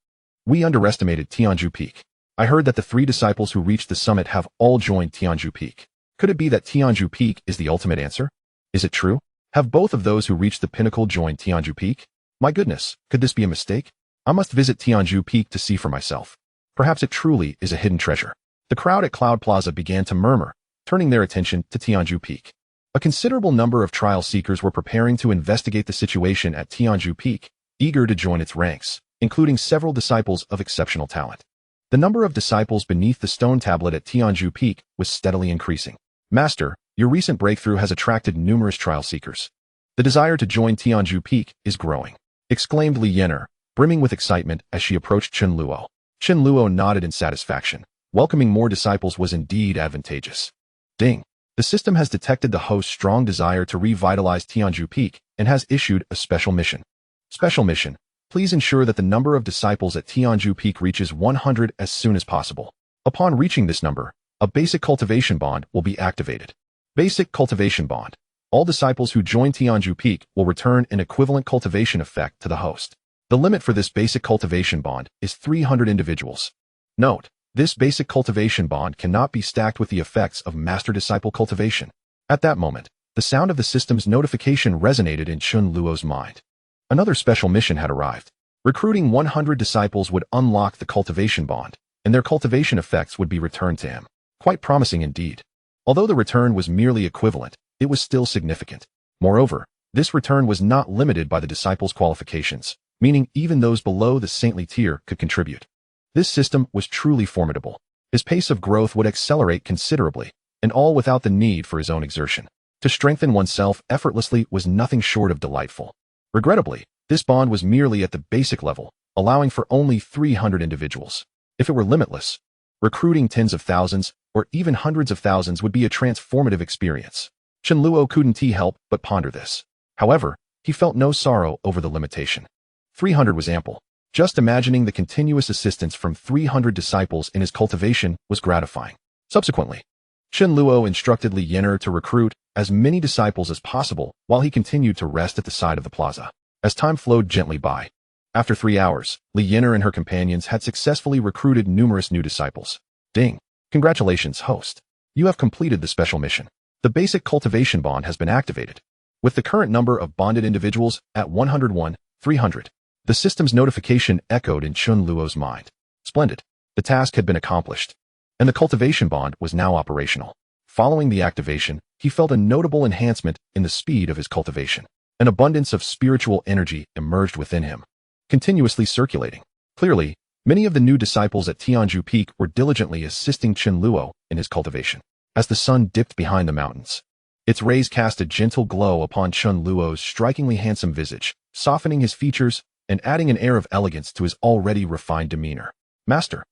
we underestimated Tianzhu Peak. I heard that the 3 disciples who reached the summit have all joined Tianzhu Peak. Could it be that Tianzhu Peak is the ultimate answer? Is it true? Have both of those who reached the pinnacle joined Tianzhu Peak? My goodness, could this be a mistake? I must visit Tianzhu Peak to see for myself. Perhaps it truly is a hidden treasure. The crowd at Cloud Plaza began to murmur, turning their attention to Tianzhu Peak. A considerable number of trial seekers were preparing to investigate the situation at Tianzhu Peak, eager to join its ranks, including several disciples of exceptional talent. The number of disciples beneath the stone tablet at Tianzhu Peak was steadily increasing. Master, your recent breakthrough has attracted numerous trial seekers. The desire to join Tianzhu Peak is growing, exclaimed Li Yener, brimming with excitement as she approached Chen Luo. Chen Luo nodded in satisfaction. Welcoming more disciples was indeed advantageous. Ding. The system has detected the host's strong desire to revitalize Tianzhu Peak and has issued a special mission. Special mission. Please ensure that the number of disciples at Tianzhu Peak reaches 100 as soon as possible. Upon reaching this number, a basic cultivation bond will be activated. Basic cultivation bond. All disciples who join Tianzhu Peak will return an equivalent cultivation effect to the host. The limit for this basic cultivation bond is 300 individuals. Note, this basic cultivation bond cannot be stacked with the effects of master-disciple cultivation. At that moment, the sound of the system's notification resonated in Chen Luo's mind. Another special mission had arrived. Recruiting 100 disciples would unlock the cultivation bond, and their cultivation effects would be returned to him. Quite promising indeed. Although the return was merely equivalent, it was still significant. Moreover, this return was not limited by the disciples' qualifications, meaning even those below the saintly tier could contribute. This system was truly formidable. His pace of growth would accelerate considerably, and all without the need for his own exertion. To strengthen oneself effortlessly was nothing short of delightful. Regrettably, this bond was merely at the basic level, allowing for only 300 individuals. If it were limitless, recruiting tens of thousands or even hundreds of thousands would be a transformative experience. Chen Luo couldn't help but ponder this. However, he felt no sorrow over the limitation. 300 was ample. Just imagining the continuous assistance from 300 disciples in his cultivation was gratifying. Subsequently, Chen Luo instructed Li Yener to recruit as many disciples as possible while he continued to rest at the side of the plaza. As time flowed gently by, after 3 hours, Li Yener and her companions had successfully recruited numerous new disciples. Ding. Congratulations, host. You have completed the special mission. The basic cultivation bond has been activated. With the current number of bonded individuals at 101, 300. The system's notification echoed in Chen Luo's mind. Splendid. The task had been accomplished, and the cultivation bond was now operational. Following the activation, he felt a notable enhancement in the speed of his cultivation. An abundance of spiritual energy emerged within him, continuously circulating. Clearly, many of the new disciples at Tianzhu Peak were diligently assisting Chen Luo in his cultivation. As the sun dipped behind the mountains, its rays cast a gentle glow upon Chen Luo's strikingly handsome visage, softening his features and adding an air of elegance to his already refined demeanor. Master,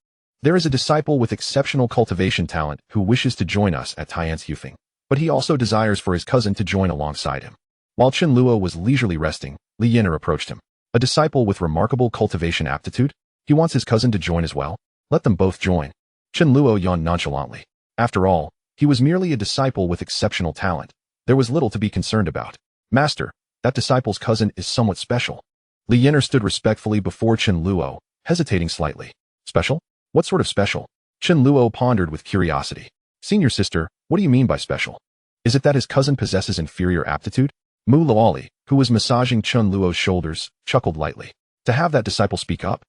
there is a disciple with exceptional cultivation talent who wishes to join us at Tianzhu Peak, but he also desires for his cousin to join alongside him. While Chen Luo was leisurely resting, Li Yener approached him. A disciple with remarkable cultivation aptitude? He wants his cousin to join as well? Let them both join. Chen Luo yawned nonchalantly. After all, he was merely a disciple with exceptional talent. There was little to be concerned about. Master, that disciple's cousin is somewhat special. Li Yener stood respectfully before Chen Luo, hesitating slightly. Special? What sort of special? Chen Luo pondered with curiosity. Senior sister, what do you mean by special? Is it that his cousin possesses inferior aptitude? Mu Luoli, who was massaging Chen Luo's shoulders, chuckled lightly. To have that disciple speak up?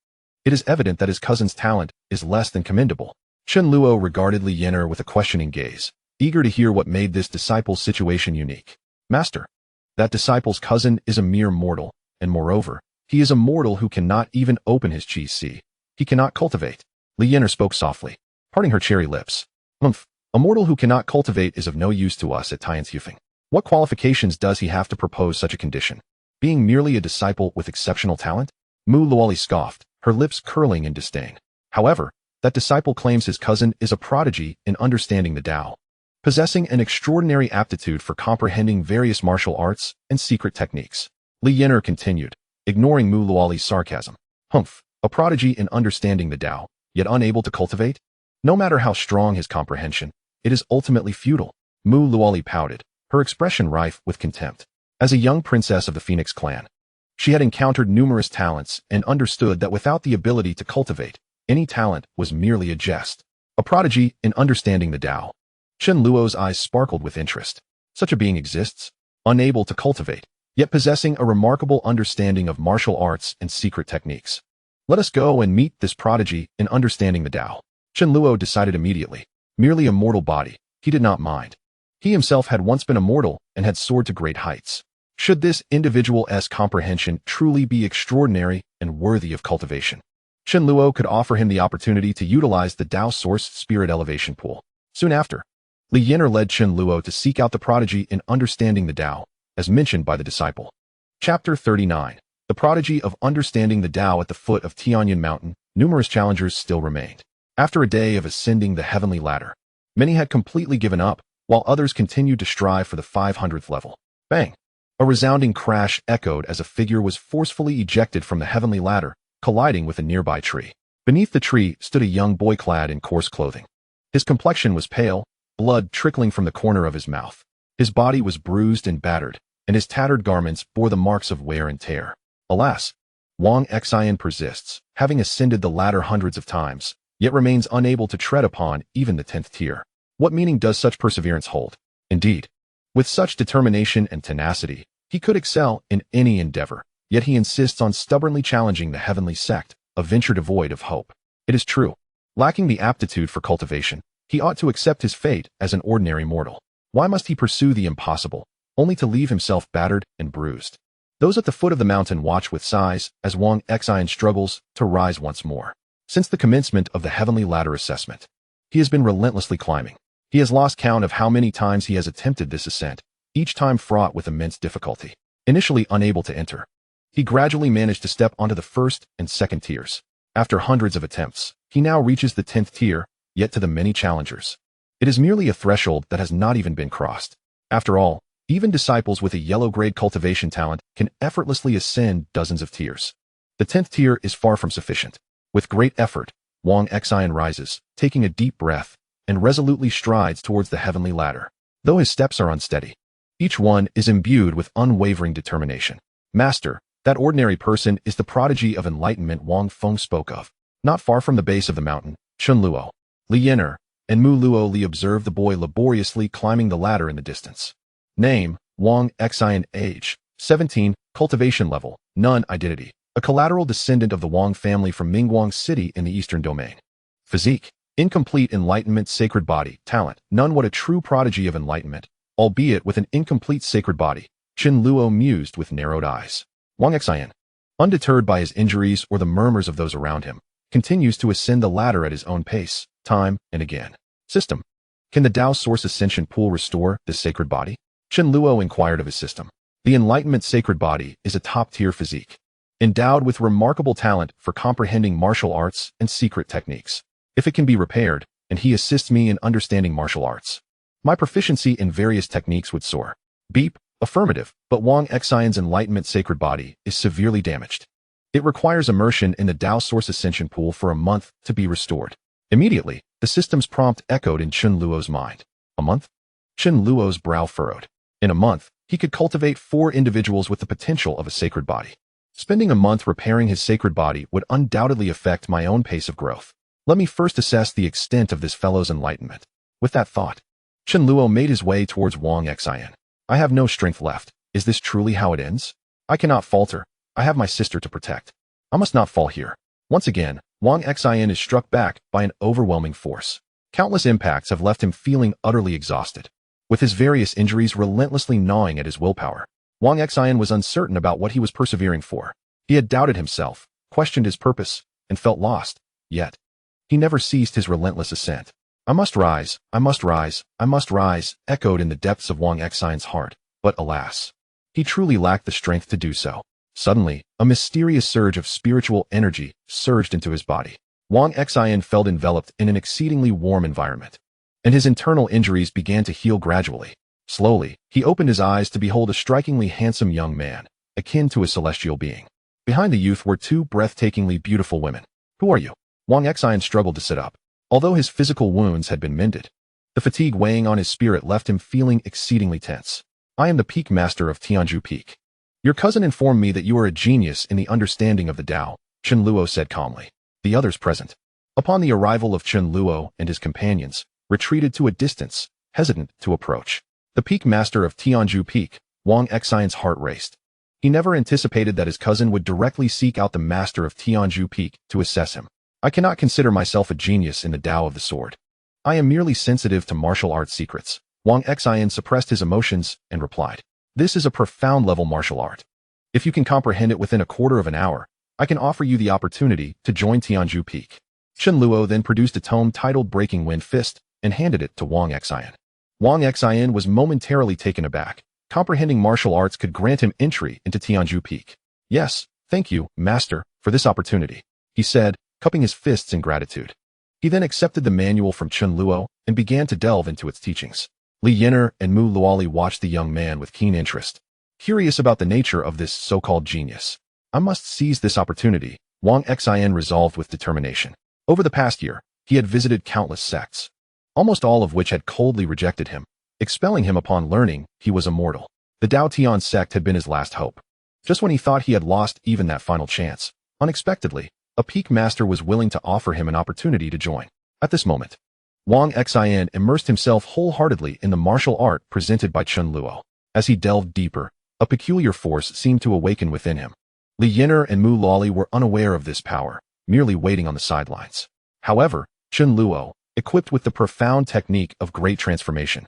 It is evident that his cousin's talent is less than commendable. Chen Luo regarded Li Yener with a questioning gaze. eager to hear what made this disciple's situation unique. Master, that disciple's cousin is a mere mortal, and moreover, he is a mortal who cannot even open his qi. He cannot cultivate. Li Yinar spoke softly, parting her cherry lips. A mortal who cannot cultivate is of no use to us at Tianzhu. What qualifications does he have to propose such a condition? Being merely a disciple with exceptional talent? Mu Luoli scoffed, her lips curling in disdain. However, that disciple claims his cousin is a prodigy in understanding the Tao, possessing an extraordinary aptitude for comprehending various martial arts and secret techniques. Li Yinar continued, ignoring Mu Luoli's sarcasm. A prodigy in understanding the Tao, yet unable to cultivate? No matter how strong his comprehension, it is ultimately futile. Mu Luoli pouted, her expression rife with contempt. As a young princess of the Phoenix clan, she had encountered numerous talents and understood that without the ability to cultivate, any talent was merely a jest. A prodigy in understanding the Tao. Chen Luo's eyes sparkled with interest. Such a being exists, unable to cultivate, yet possessing a remarkable understanding of martial arts and secret techniques. Let us go and meet this prodigy in understanding the Tao. Chen Luo decided immediately. Merely a mortal body, he did not mind. He himself had once been a mortal and had soared to great heights. Should this individual's comprehension truly be extraordinary and worthy of cultivation, Chen Luo could offer him the opportunity to utilize the Tao Source Spirit Elevation Pool. Soon after, Li Yinar led Chen Luo to seek out the prodigy in understanding the Tao, as mentioned by the disciple. Chapter 39. The prodigy of understanding the Tao at the foot of Tianyan Mountain. Numerous challengers still remained. After a day of ascending the heavenly ladder, many had completely given up, while others continued to strive for the 500th level. Bang! A resounding crash echoed as a figure was forcefully ejected from the heavenly ladder, colliding with a nearby tree. Beneath the tree stood a young boy clad in coarse clothing. His complexion was pale, blood trickling from the corner of his mouth. His body was bruised and battered, and his tattered garments bore the marks of wear and tear. Alas, Wang Xian persists, having ascended the ladder hundreds of times, yet remains unable to tread upon even the 10th tier. What meaning does such perseverance hold? Indeed, with such determination and tenacity, he could excel in any endeavor, yet he insists on stubbornly challenging the heavenly sect, a venture devoid of hope. It is true, lacking the aptitude for cultivation, he ought to accept his fate as an ordinary mortal. Why must he pursue the impossible, only to leave himself battered and bruised? Those at the foot of the mountain watch with sighs as Wang Xian struggles to rise once more. Since the commencement of the heavenly ladder assessment, he has been relentlessly climbing. He has lost count of how many times he has attempted this ascent, each time fraught with immense difficulty. Initially unable to enter, he gradually managed to step onto the first and second tiers. After hundreds of attempts, he now reaches the 10th tier, yet to the many challengers, it is merely a threshold that has not even been crossed. After all, even disciples with a yellow-grade cultivation talent can effortlessly ascend dozens of tiers. The 10th tier is far from sufficient. With great effort, Wang Xian rises, taking a deep breath, and resolutely strides towards the heavenly ladder. Though his steps are unsteady, each one is imbued with unwavering determination. Master, that ordinary person is the prodigy of enlightenment Wang Feng spoke of. Not far from the base of the mountain, Chen Luo, Li Yinar, and Mu Luoli observed the boy laboriously climbing the ladder in the distance. Name, Wang Xian. Age, 17, cultivation level, none. Identity, a collateral descendant of the Wang family from Mingguang City in the Eastern Domain. Physique, incomplete enlightenment. Sacred body, talent, none. What a true prodigy of enlightenment, albeit with an incomplete sacred body, Chen Luo mused with narrowed eyes. Wang Xian, undeterred by his injuries or the murmurs of those around him, continues to ascend the ladder at his own pace, time and again. System, can the Tao Source Ascension Pool restore this sacred body? Chen Luo inquired of his system. The enlightenment sacred body is a top-tier physique, endowed with remarkable talent for comprehending martial arts and secret techniques. If it can be repaired, and he assists me in understanding martial arts, my proficiency in various techniques would soar. Beep, affirmative, but Wang Xian's enlightenment sacred body is severely damaged. It requires immersion in the Tao Source Ascension Pool for a month to be restored. Immediately, the system's prompt echoed in Chen Luo's mind. A month? Chen Luo's brow furrowed. In a month, he could cultivate 4 individuals with the potential of a sacred body. Spending a month repairing his sacred body would undoubtedly affect my own pace of growth. Let me first assess the extent of this fellow's enlightenment. With that thought, Chen Luo made his way towards Wang Xian. I have no strength left. Is this truly how it ends? I cannot falter. I have my sister to protect. I must not fall here. Once again, Wang Xian is struck back by an overwhelming force. Countless impacts have left him feeling utterly exhausted. With his various injuries relentlessly gnawing at his willpower, Wang Xian was uncertain about what he was persevering for. He had doubted himself, questioned his purpose, and felt lost. Yet, he never ceased his relentless ascent. I must rise, I must rise, I must rise, echoed in the depths of Wang Xian's heart. But alas, he truly lacked the strength to do so. Suddenly, a mysterious surge of spiritual energy surged into his body. Wang Xian felt enveloped in an exceedingly warm environment, and his internal injuries began to heal gradually. Slowly, he opened his eyes to behold a strikingly handsome young man, akin to a celestial being. Behind the youth were two breathtakingly beautiful women. Who are you? Wang Xian struggled to sit up. Although his physical wounds had been mended, the fatigue weighing on his spirit left him feeling exceedingly tense. I am the Peak Master of Tianzhu Peak. Your cousin informed me that you are a genius in the understanding of the Tao, Chen Luo said calmly. The others present, upon the arrival of Chen Luo and his companions, retreated to a distance, hesitant to approach. The Peak Master of Tianzhu Peak, Wang Xian's heart raced. He never anticipated that his cousin would directly seek out the Master of Tianzhu Peak to assess him. I cannot consider myself a genius in the Tao of the Sword. I am merely sensitive to martial arts secrets. Wang Xian suppressed his emotions and replied, This is a profound-level martial art. If you can comprehend it within a quarter of an hour, I can offer you the opportunity to join Tianzhu Peak. Chen Luo then produced a tome titled Breaking Wind Fist and handed it to Wang Xian. Wang Xian was momentarily taken aback. Comprehending martial arts could grant him entry into Tianzhu Peak. Yes, thank you, Master, for this opportunity, he said, cupping his fists in gratitude. He then accepted the manual from Chen Luo and began to delve into its teachings. Li Yin'er and Mu Luoli watched the young man with keen interest, curious about the nature of this so-called genius. I must seize this opportunity, Wang Xian resolved with determination. Over the past year, he had visited countless sects, almost all of which had coldly rejected him, expelling him upon learning he was immortal. The Dao Tian Sect had been his last hope. Just when he thought he had lost even that final chance, unexpectedly, a Peak Master was willing to offer him an opportunity to join. At this moment, Wang Xian immersed himself wholeheartedly in the martial art presented by Chen Luo. As he delved deeper, a peculiar force seemed to awaken within him. Li Yin'er and Mu Luoli were unaware of this power, merely waiting on the sidelines. However, Chen Luo, equipped with the profound technique of great transformation,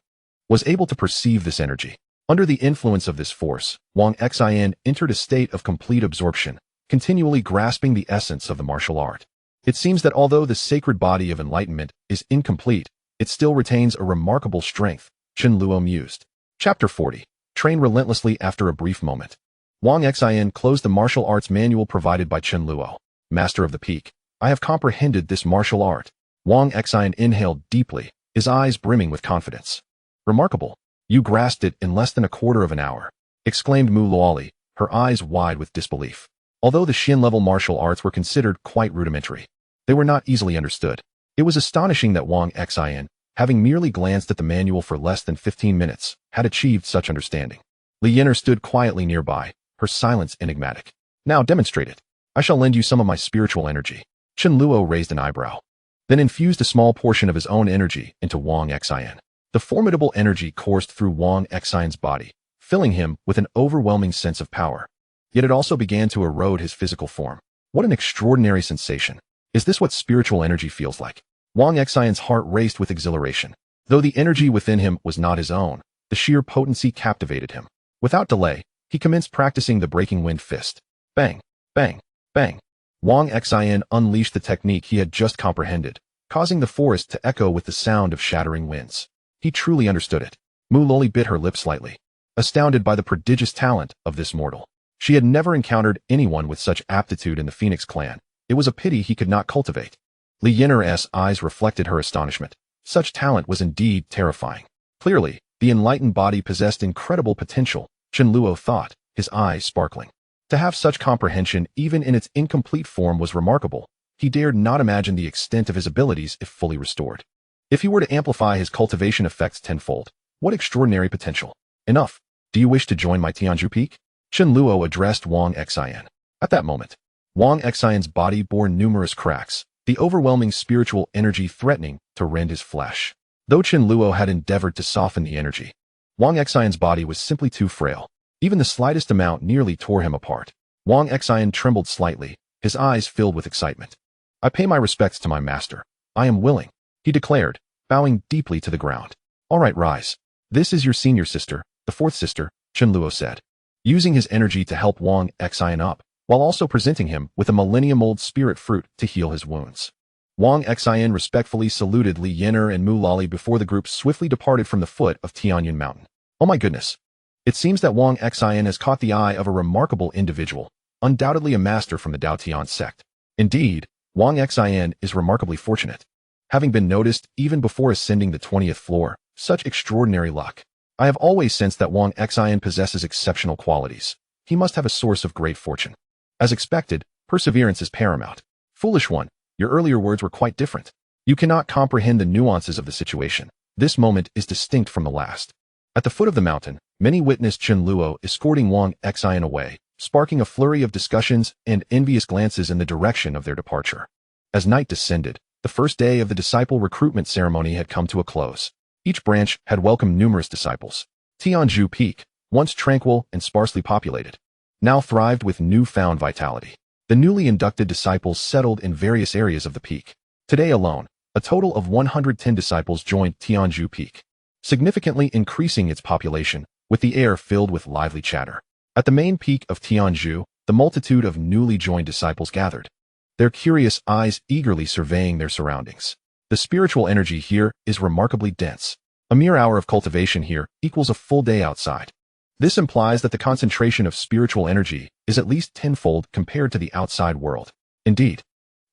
was able to perceive this energy. Under the influence of this force, Wang Xian entered a state of complete absorption, continually grasping the essence of the martial art. It seems that although the sacred body of enlightenment is incomplete, it still retains a remarkable strength, Chen Luo mused. Chapter 40. Train relentlessly. After a brief moment, Wang Xian closed the martial arts manual provided by Chen Luo. Master of the Peak, I have comprehended this martial art. Wang Xian inhaled deeply, his eyes brimming with confidence. Remarkable. You grasped it in less than a quarter of an hour, exclaimed Mu Luoli, her eyes wide with disbelief. Although the Xin-level martial arts were considered quite rudimentary, they were not easily understood. It was astonishing that Wang Xian, having merely glanced at the manual for less than 15 minutes, had achieved such understanding. Li Yin'er stood quietly nearby, her silence enigmatic. Now demonstrate it. I shall lend you some of my spiritual energy. Chen Luo raised an eyebrow, then infused a small portion of his own energy into Wang Xian. The formidable energy coursed through Wang Xian's body, filling him with an overwhelming sense of power. Yet it also began to erode his physical form. What an extraordinary sensation. Is this what spiritual energy feels like? Wang Xian's heart raced with exhilaration. Though the energy within him was not his own, the sheer potency captivated him. Without delay, he commenced practicing the breaking wind fist. Bang, bang, bang. Wang Xian unleashed the technique he had just comprehended, causing the forest to echo with the sound of shattering winds. He truly understood it. Mu Luoli bit her lip slightly, astounded by the prodigious talent of this mortal. She had never encountered anyone with such aptitude in the Phoenix clan. It was a pity he could not cultivate. Li Yin'er's eyes reflected her astonishment. Such talent was indeed terrifying. Clearly, the enlightened body possessed incredible potential, Chen Luo thought, his eyes sparkling. To have such comprehension even in its incomplete form was remarkable. He dared not imagine the extent of his abilities if fully restored. If he were to amplify his cultivation effects tenfold, what extraordinary potential. Enough. Do you wish to join my Tianzhu Peak? Chen Luo addressed Wang Xian. At that moment, Wang Xian's body bore numerous cracks, the overwhelming spiritual energy threatening to rend his flesh. Though Chen Luo had endeavored to soften the energy, Wang Xian's body was simply too frail. Even the slightest amount nearly tore him apart. Wang Xian trembled slightly, his eyes filled with excitement. I pay my respects to my master. I am willing, he declared, bowing deeply to the ground. All right, rise. This is your senior sister, the fourth sister, Chen Luo said, using his energy to help Wang Xian up, while also presenting him with a millennium-old spirit fruit to heal his wounds. Wang Xian respectfully saluted Li Yener and Mu Lali before the group swiftly departed from the foot of Tianyun Mountain. Oh my goodness. It seems that Wang Xian has caught the eye of a remarkable individual, undoubtedly a master from the Dao Tian Sect. Indeed, Wang Xian is remarkably fortunate. Having been noticed even before ascending the 20th floor, such extraordinary luck. I have always sensed that Wang Xian possesses exceptional qualities. He must have a source of great fortune. As expected, perseverance is paramount. Foolish one, your earlier words were quite different. You cannot comprehend the nuances of the situation. This moment is distinct from the last. At the foot of the mountain, many witnessed Chen Luo escorting Wang Xian away, sparking a flurry of discussions and envious glances in the direction of their departure. As night descended, the first day of the disciple recruitment ceremony had come to a close. Each branch had welcomed numerous disciples. Tianzhu Peak, once tranquil and sparsely populated, now thrived with newfound vitality. The newly inducted disciples settled in various areas of the peak. Today alone, a total of 110 disciples joined Tianzhu Peak, significantly increasing its population, with the air filled with lively chatter. At the main peak of Tianzhu, the multitude of newly joined disciples gathered, their curious eyes eagerly surveying their surroundings. The spiritual energy here is remarkably dense. A mere hour of cultivation here equals a full day outside. This implies that the concentration of spiritual energy is at least tenfold compared to the outside world. Indeed,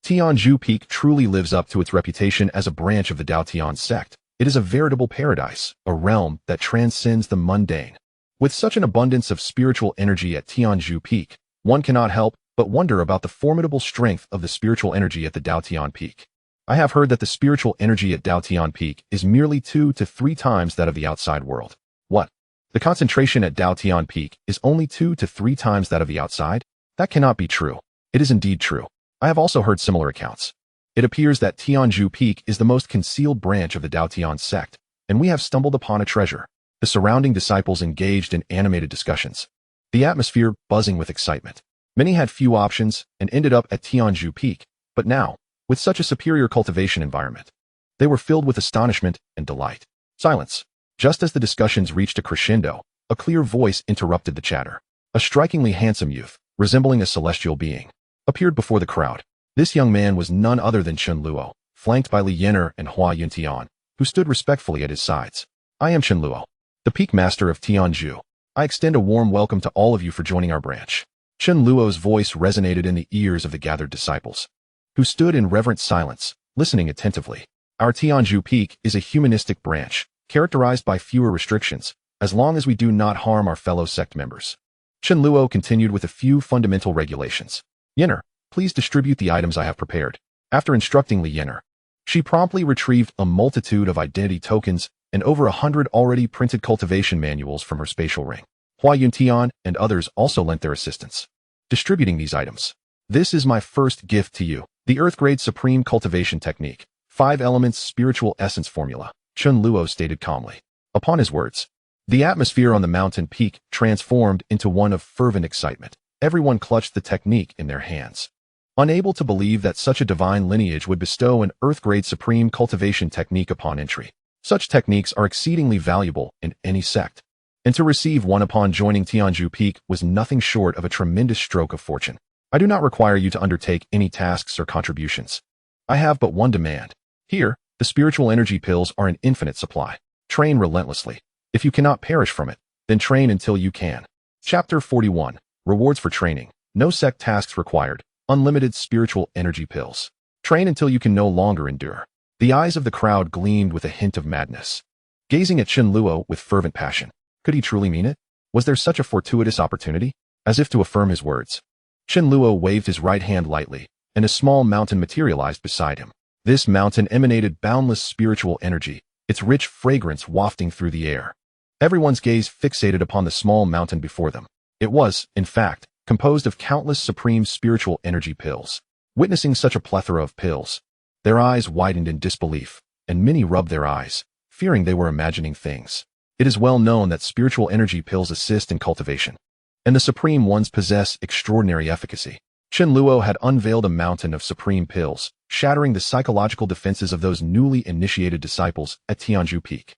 Tianzhu Peak truly lives up to its reputation as a branch of the Dao Tian Sect. It is a veritable paradise, a realm that transcends the mundane. With such an abundance of spiritual energy at Tianzhu Peak, one cannot help but wonder about the formidable strength of the spiritual energy at the Dao Tian Peak. I have heard that the spiritual energy at Dao Tian Peak is merely 2 to 3 times that of the outside world. What? The concentration at Dao Tian Peak is only 2 to 3 times that of the outside? That cannot be true. It is indeed true. I have also heard similar accounts. It appears that Tianzhu Peak is the most concealed branch of the Dao Tian Sect, and we have stumbled upon a treasure. The surrounding disciples engaged in animated discussions, the atmosphere buzzing with excitement. Many had few options and ended up at Tianzhu Peak, but now, with such a superior cultivation environment, they were filled with astonishment and delight. Silence. Just as the discussions reached a crescendo, a clear voice interrupted the chatter. A strikingly handsome youth, resembling a celestial being, appeared before the crowd. This young man was none other than Chen Luo, flanked by Li Yener and Hua Yuntian, who stood respectfully at his sides. I am Chen Luo, the Peak Master of Tianzhu. I extend a warm welcome to all of you for joining our branch. Chen Luo's voice resonated in the ears of the gathered disciples, who stood in reverent silence, listening attentively. Our Tianzhu Peak is a humanistic branch, characterized by fewer restrictions, as long as we do not harm our fellow sect members. Chen Luo continued with a few fundamental regulations. Yener, please distribute the items I have prepared. After instructing Li Yener, she promptly retrieved a multitude of identity tokens and over 100 already printed cultivation manuals from her spatial ring. Hua Yuntian and others also lent their assistance, distributing these items. This is my first gift to you, the Earth-grade Supreme Cultivation Technique, 5 elements spiritual essence formula, Chen Luo stated calmly. Upon his words, the atmosphere on the mountain peak transformed into one of fervent excitement. Everyone clutched the technique in their hands, unable to believe that such a divine lineage would bestow an Earth-grade Supreme Cultivation Technique upon entry. Such techniques are exceedingly valuable in any sect, and to receive one upon joining Tianzhu Peak was nothing short of a tremendous stroke of fortune. I do not require you to undertake any tasks or contributions. I have but one demand. Here, the spiritual energy pills are in infinite supply. Train relentlessly. If you cannot perish from it, then train until you can. Chapter 41. Rewards for training. No sect tasks required. Unlimited spiritual energy pills. Train until you can no longer endure. The eyes of the crowd gleamed with a hint of madness, gazing at Chen Luo with fervent passion. Could he truly mean it? Was there such a fortuitous opportunity? As if to affirm his words, Chen Luo waved his right hand lightly, and a small mountain materialized beside him. This mountain emanated boundless spiritual energy, its rich fragrance wafting through the air. Everyone's gaze fixated upon the small mountain before them. It was, in fact, composed of countless supreme spiritual energy pills. Witnessing such a plethora of pills, their eyes widened in disbelief, and many rubbed their eyes, fearing they were imagining things. It is well known that spiritual energy pills assist in cultivation, and the supreme ones possess extraordinary efficacy. Chen Luo had unveiled a mountain of supreme pills, shattering the psychological defenses of those newly initiated disciples at Tianzhu Peak.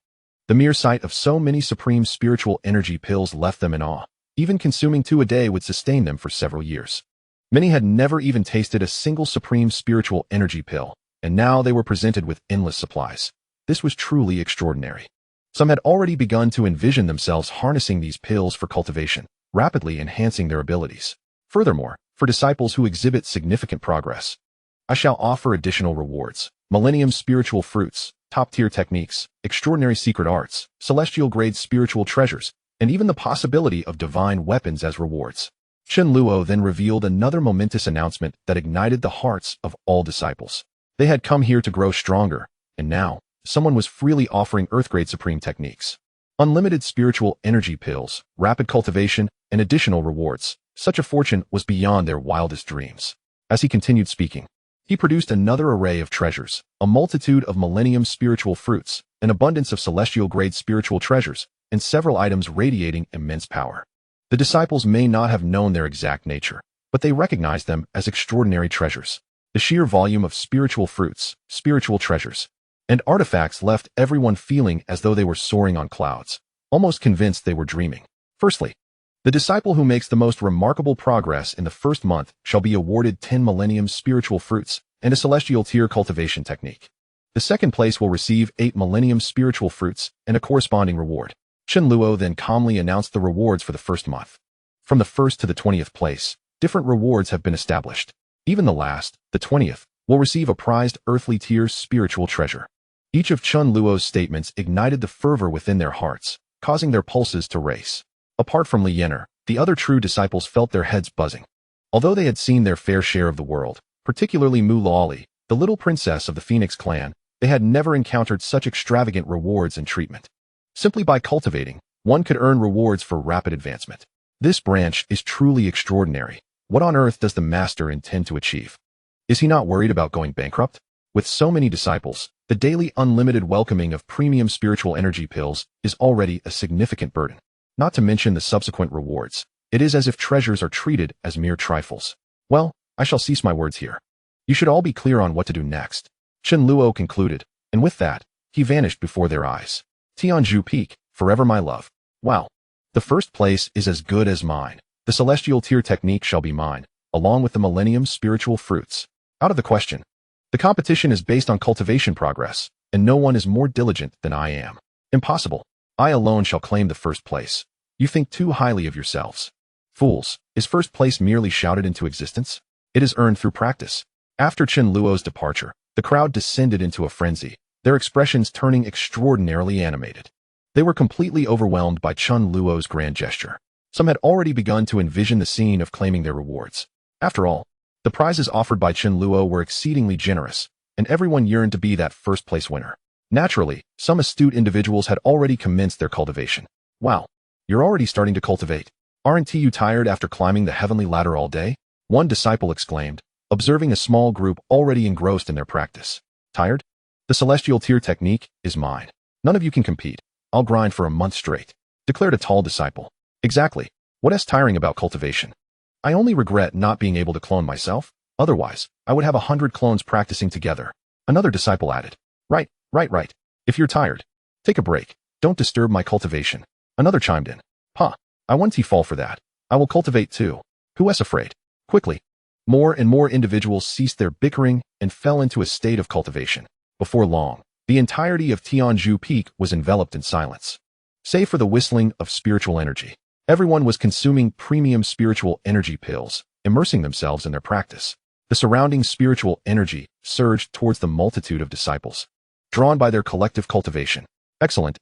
The mere sight of so many supreme spiritual energy pills left them in awe. Even consuming 2 a day would sustain them for several years. Many had never even tasted a single supreme spiritual energy pill, and now they were presented with endless supplies. This was truly extraordinary. Some had already begun to envision themselves harnessing these pills for cultivation, rapidly enhancing their abilities. Furthermore, for disciples who exhibit significant progress, I shall offer additional rewards: millennium spiritual fruits, top-tier techniques, extraordinary secret arts, celestial-grade spiritual treasures, and even the possibility of divine weapons as rewards. Chen Luo then revealed another momentous announcement that ignited the hearts of all disciples. They had come here to grow stronger, and now, someone was freely offering Earth-grade supreme techniques. Unlimited spiritual energy pills, rapid cultivation, and additional rewards. Such a fortune was beyond their wildest dreams. As he continued speaking, he produced another array of treasures, a multitude of millennium spiritual fruits, an abundance of celestial-grade spiritual treasures, and several items radiating immense power. The disciples may not have known their exact nature, but they recognized them as extraordinary treasures. The sheer volume of spiritual fruits, spiritual treasures, and artifacts left everyone feeling as though they were soaring on clouds, almost convinced they were dreaming. Firstly, the disciple who makes the most remarkable progress in the first month shall be awarded 10 millennium spiritual fruits and a celestial tier cultivation technique. The second place will receive 8 millennium spiritual fruits and a corresponding reward. Chen Luo then calmly announced the rewards for the first month. From the 1st to the 20th place, different rewards have been established. Even the last, the 20th, will receive a prized earthly tier spiritual treasure. Each of Chen Luo's statements ignited the fervor within their hearts, causing their pulses to race. Apart from Li Yener, the other true disciples felt their heads buzzing. Although they had seen their fair share of the world, particularly Mu Laoli, the little princess of the Phoenix clan, they had never encountered such extravagant rewards and treatment. Simply by cultivating, one could earn rewards for rapid advancement. This branch is truly extraordinary. What on earth does the master intend to achieve? Is he not worried about going bankrupt? With so many disciples, the daily unlimited welcoming of premium spiritual energy pills is already a significant burden. Not to mention the subsequent rewards. It is as if treasures are treated as mere trifles. Well, I shall cease my words here. You should all be clear on what to do next. Chen Luo concluded, and with that, he vanished before their eyes. Tianzhu Peak, forever my love. Wow. The first place is as good as mine. The celestial tier technique shall be mine, along with the millennium spiritual fruits. Out of the question. The competition is based on cultivation progress, and no one is more diligent than I am. Impossible. I alone shall claim the first place. You think too highly of yourselves. Fools, is first place merely shouted into existence? It is earned through practice. After Chen Luo's departure, the crowd descended into a frenzy, their expressions turning extraordinarily animated. They were completely overwhelmed by Chen Luo's grand gesture. Some had already begun to envision the scene of claiming their rewards. After all, the prizes offered by Chen Luo were exceedingly generous, and everyone yearned to be that first-place winner. Naturally, some astute individuals had already commenced their cultivation. Wow, you're already starting to cultivate. Aren't you tired after climbing the heavenly ladder all day? One disciple exclaimed, observing a small group already engrossed in their practice. Tired? The celestial tier technique is mine. None of you can compete. I'll grind for a month straight, declared a tall disciple. Exactly. What is tiring about cultivation? I only regret not being able to clone myself. Otherwise, I would have 100 clones practicing together. Another disciple added. Right. If you're tired, take a break. Don't disturb my cultivation. Another chimed in. I won't fall for that. I will cultivate too. Who is afraid? Quickly. More and more individuals ceased their bickering and fell into a state of cultivation. Before long, the entirety of Tianzhu Peak was enveloped in silence. Save for the whistling of spiritual energy. Everyone was consuming premium spiritual energy pills, immersing themselves in their practice. The surrounding spiritual energy surged towards the multitude of disciples, drawn by their collective cultivation. Excellent.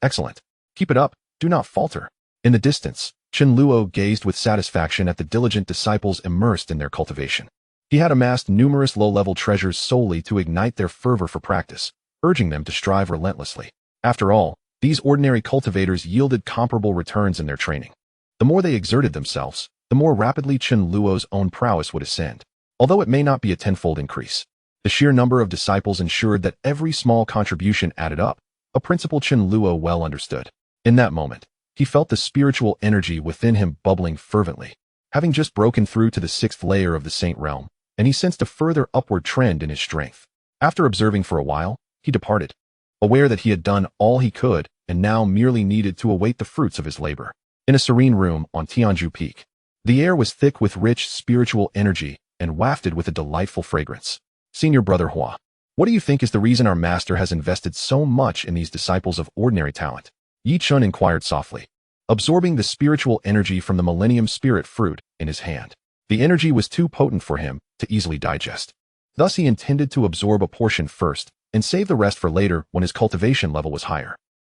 Keep it up. Do not falter. In the distance, Chen Luo gazed with satisfaction at the diligent disciples immersed in their cultivation. He had amassed numerous low-level treasures solely to ignite their fervor for practice, urging them to strive relentlessly. After all, these ordinary cultivators yielded comparable returns in their training. The more they exerted themselves, the more rapidly Chen Luo's own prowess would ascend. Although it may not be a tenfold increase, the sheer number of disciples ensured that every small contribution added up, a principle Chen Luo well understood. In that moment, he felt the spiritual energy within him bubbling fervently, having just broken through to the 6th layer of the Saint Realm, and he sensed a further upward trend in his strength. After observing for a while, he departed, aware that he had done all he could and now merely needed to await the fruits of his labor. In a serene room on Tianzhu Peak, the air was thick with rich spiritual energy and wafted with a delightful fragrance. Senior Brother Hua, what do you think is the reason our master has invested so much in these disciples of ordinary talent? Yi Chun inquired softly, absorbing the spiritual energy from the Millennium Spirit fruit in his hand. The energy was too potent for him to easily digest. Thus he intended to absorb a portion first and save the rest for later when his cultivation level was higher.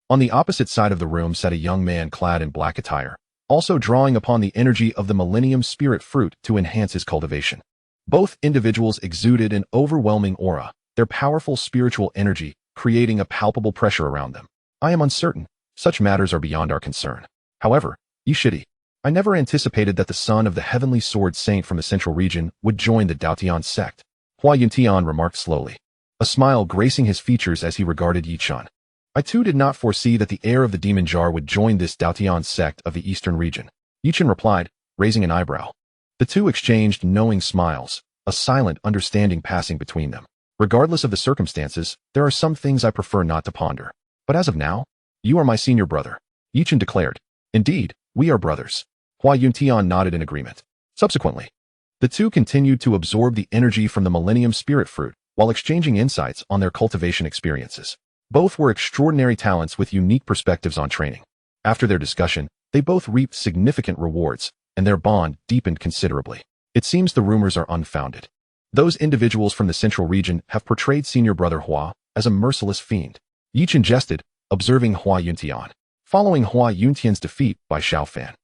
On the opposite side of the room sat a young man clad in black attire, also drawing upon the energy of the Millennium Spirit fruit to enhance his cultivation. Both individuals exuded an overwhelming aura, their powerful spiritual energy creating a palpable pressure around them. I am uncertain. Such matters are beyond our concern. However, Yishidi, I never anticipated that the son of the Heavenly Sword Saint from the Central Region would join the Dao Tian Sect. Hua Yuntian remarked slowly, a smile gracing his features as he regarded Yi Chun. I too did not foresee that the heir of the demon jar would join this Dao Tian Sect of the Eastern Region. Yi Chun replied, raising an eyebrow. The two exchanged knowing smiles, a silent understanding passing between them. Regardless of the circumstances, there are some things I prefer not to ponder. But as of now, you are my senior brother, Yi Chun declared. Indeed, we are brothers. Hua Yuntian nodded in agreement. Subsequently, the two continued to absorb the energy from the Millennium Spirit fruit while exchanging insights on their cultivation experiences. Both were extraordinary talents with unique perspectives on training. After their discussion, they both reaped significant rewards, and their bond deepened considerably. It seems the rumors are unfounded. Those individuals from the Central Region have portrayed senior brother Hua as a merciless fiend. Yi Chun jested, observing Hua Yuntian. Following Hua Yuntian's defeat by Xiao Fan,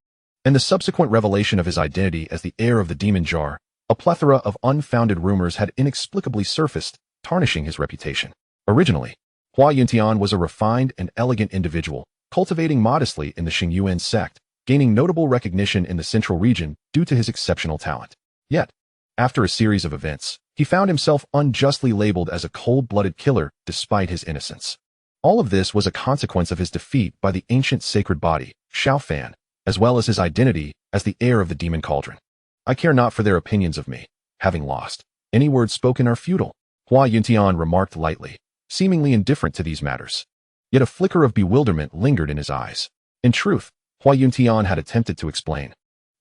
and the subsequent revelation of his identity as the heir of the demon jar, a plethora of unfounded rumors had inexplicably surfaced, tarnishing his reputation. Originally, Hua Yuntian was a refined and elegant individual, cultivating modestly in the Xingyuan sect, gaining notable recognition in the Central Region due to his exceptional talent. Yet, after a series of events, he found himself unjustly labeled as a cold-blooded killer despite his innocence. All of this was a consequence of his defeat by the ancient sacred body, Xiao Fan, as well as his identity as the heir of the demon cauldron. I care not for their opinions of me, having lost. Any words spoken are futile, Hua Yuntian remarked lightly, seemingly indifferent to these matters. Yet a flicker of bewilderment lingered in his eyes. In truth, Hua Yuntian had attempted to explain.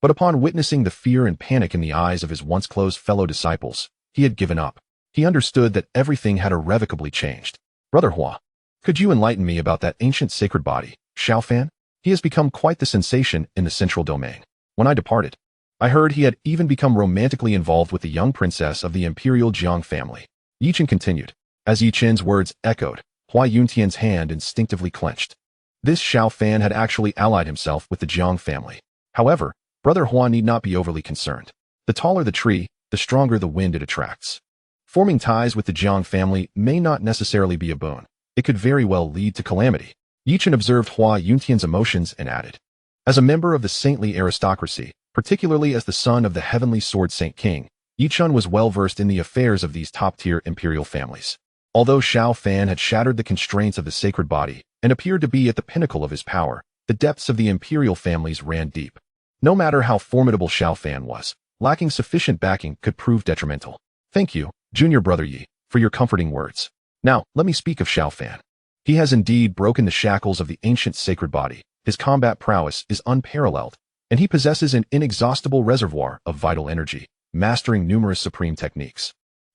But upon witnessing the fear and panic in the eyes of his once close fellow disciples, he had given up. He understood that everything had irrevocably changed. Brother Hua, could you enlighten me about that ancient sacred body, Xiao Fan? He has become quite the sensation in the central domain. When I departed, I heard he had even become romantically involved with the young princess of the imperial Jiang family. Yi Chun continued. As Yi Chun's words echoed, Hua Yuntian's hand instinctively clenched. This Xiao Fan had actually allied himself with the Jiang family. However, Brother Hua need not be overly concerned. The taller the tree, the stronger the wind it attracts. Forming ties with the Jiang family may not necessarily be a boon. It could very well lead to calamity. Yi Chun observed Hua Yuntian's emotions and added, as a member of the saintly aristocracy, particularly as the son of the Heavenly Sword Saint King, Yi Chun was well versed in the affairs of these top-tier imperial families. Although Xiao Fan had shattered the constraints of the sacred body and appeared to be at the pinnacle of his power, the depths of the imperial families ran deep. No matter how formidable Xiao Fan was, lacking sufficient backing could prove detrimental. Thank you, junior brother Yi, for your comforting words. Now, let me speak of Xiao Fan. He has indeed broken the shackles of the ancient sacred body. His combat prowess is unparalleled, and he possesses an inexhaustible reservoir of vital energy, mastering numerous supreme techniques.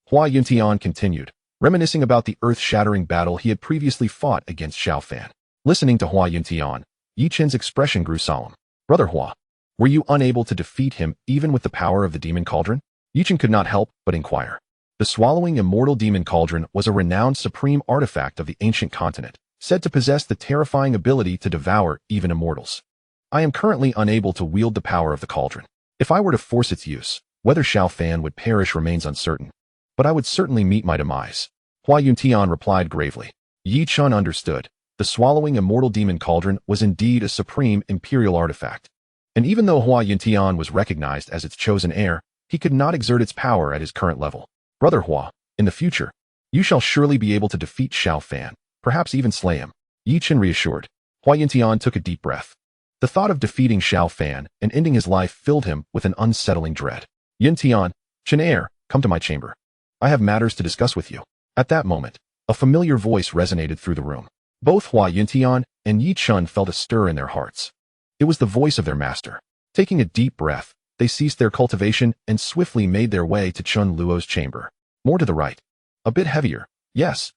Hua Yuntian continued, reminiscing about the earth-shattering battle he had previously fought against Xiao Fan. Listening to Hua Yuntian, Yi Chun's expression grew solemn. Brother Hua, were you unable to defeat him even with the power of the demon cauldron? Yi Chun could not help but inquire. The swallowing immortal demon cauldron was a renowned supreme artifact of the ancient continent, said to possess the terrifying ability to devour even immortals. I am currently unable to wield the power of the cauldron. If I were to force its use, whether Xiao Fan would perish remains uncertain. But I would certainly meet my demise. Hua Yuntian replied gravely. Yi Chun understood. The swallowing immortal demon cauldron was indeed a supreme imperial artifact. And even though Hua Yuntian was recognized as its chosen heir, he could not exert its power at his current level. Brother Hua, in the future, you shall surely be able to defeat Xiao Fan, perhaps even slay him. Yi Chun reassured. Hua Yuntian took a deep breath. The thought of defeating Xiao Fan and ending his life filled him with an unsettling dread. Yuntian, Chen heir, come to my chamber. I have matters to discuss with you. At that moment, a familiar voice resonated through the room. Both Hua Yuntian and Yi Chun felt a stir in their hearts. It was the voice of their master. Taking a deep breath, they ceased their cultivation and swiftly made their way to Chen Luo's chamber. More to the right. A bit heavier. Yes,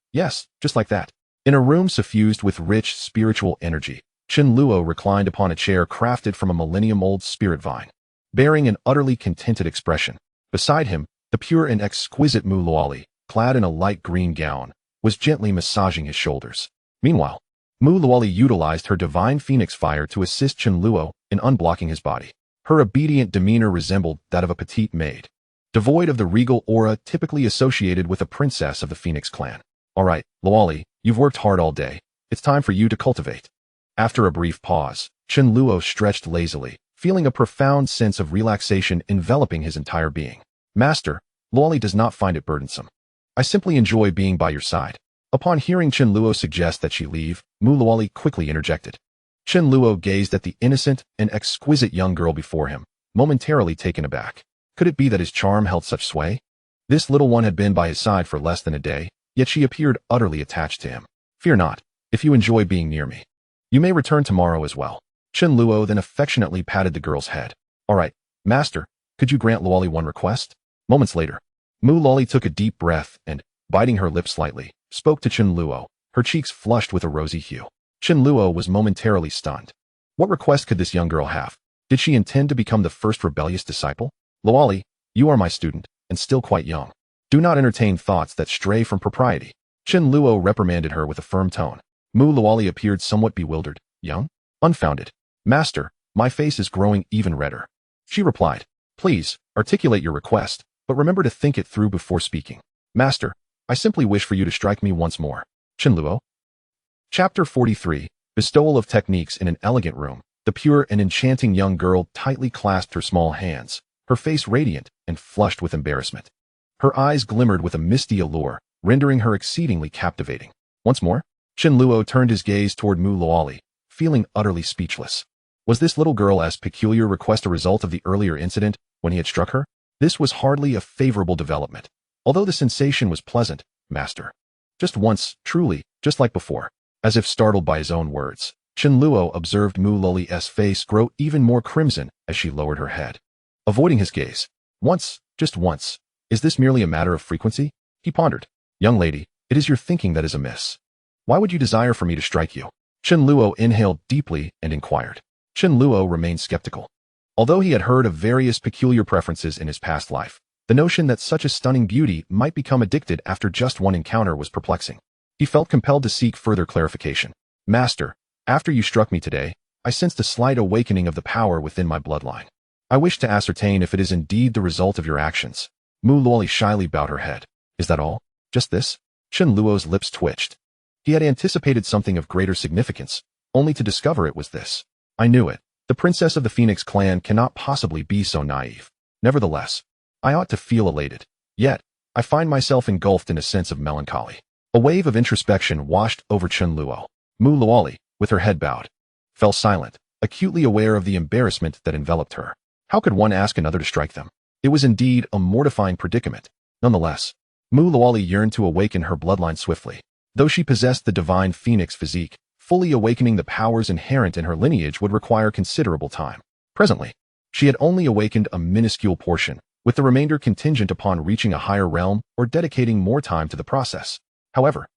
just like that. In a room suffused with rich spiritual energy, Chen Luo reclined upon a chair crafted from a millennium-old spirit vine, bearing an utterly contented expression. Beside him, the pure and exquisite Mu Luoli, clad in a light green gown, was gently massaging his shoulders. Meanwhile, Mu Luoli utilized her divine phoenix fire to assist Chen Luo in unblocking his body. Her obedient demeanor resembled that of a petite maid, devoid of the regal aura typically associated with a princess of the Phoenix clan. All right, Luoli, you've worked hard all day. It's time for you to cultivate. After a brief pause, Chen Luo stretched lazily, feeling a profound sense of relaxation enveloping his entire being. Master, Luoli does not find it burdensome. I simply enjoy being by your side. Upon hearing Chen Luo suggest that she leave, Mu Luoli quickly interjected. Chen Luo gazed at the innocent and exquisite young girl before him, momentarily taken aback. Could it be that his charm held such sway? This little one had been by his side for less than a day, yet she appeared utterly attached to him. Fear not, if you enjoy being near me. You may return tomorrow as well. Chen Luo then affectionately patted the girl's head. All right, master, could you grant Luoli one request? Moments later, Mu Luoli took a deep breath and, biting her lips slightly, spoke to Chen Luo, her cheeks flushed with a rosy hue. Chen Luo was momentarily stunned. What request could this young girl have? Did she intend to become the first rebellious disciple? Luoli, you are my student, and still quite young. Do not entertain thoughts that stray from propriety. Chen Luo reprimanded her with a firm tone. Mu Luoli appeared somewhat bewildered. Young? Unfounded. Master, my face is growing even redder. She replied. Please, articulate your request, but remember to think it through before speaking. Master, I simply wish for you to strike me once more. Chen Luo. Chapter 43, Bestowal of Techniques in an Elegant Room. The pure and enchanting young girl tightly clasped her small hands, her face radiant and flushed with embarrassment. Her eyes glimmered with a misty allure, rendering her exceedingly captivating. Once more, Chen Luo turned his gaze toward Mu Luoli, feeling utterly speechless. Was this little girl's peculiar request a result of the earlier incident when he had struck her? This was hardly a favorable development, although the sensation was pleasant, master. Just once, truly, just like before. As if startled by his own words, Chen Luo observed Mu Luoli's face grow even more crimson as she lowered her head. Avoiding his gaze. Once, just once. Is this merely a matter of frequency? He pondered. Young lady, it is your thinking that is amiss. Why would you desire for me to strike you? Chen Luo inhaled deeply and inquired. Chen Luo remained skeptical. Although he had heard of various peculiar preferences in his past life, the notion that such a stunning beauty might become addicted after just one encounter was perplexing. He felt compelled to seek further clarification. Master, after you struck me today, I sensed a slight awakening of the power within my bloodline. I wish to ascertain if it is indeed the result of your actions. Mu Luoli shyly bowed her head. Is that all? Just this? Chen Luo's lips twitched. He had anticipated something of greater significance, only to discover it was this. I knew it. The princess of the Phoenix clan cannot possibly be so naive. Nevertheless, I ought to feel elated. Yet, I find myself engulfed in a sense of melancholy. A wave of introspection washed over Chen Luo. Mu Luoli, with her head bowed, fell silent, acutely aware of the embarrassment that enveloped her. How could one ask another to strike them? It was indeed a mortifying predicament. Nonetheless, Mu Luoli yearned to awaken her bloodline swiftly. Though she possessed the divine phoenix physique, fully awakening the powers inherent in her lineage would require considerable time. Presently, she had only awakened a minuscule portion, with the remainder contingent upon reaching a higher realm or dedicating more time to the process. However,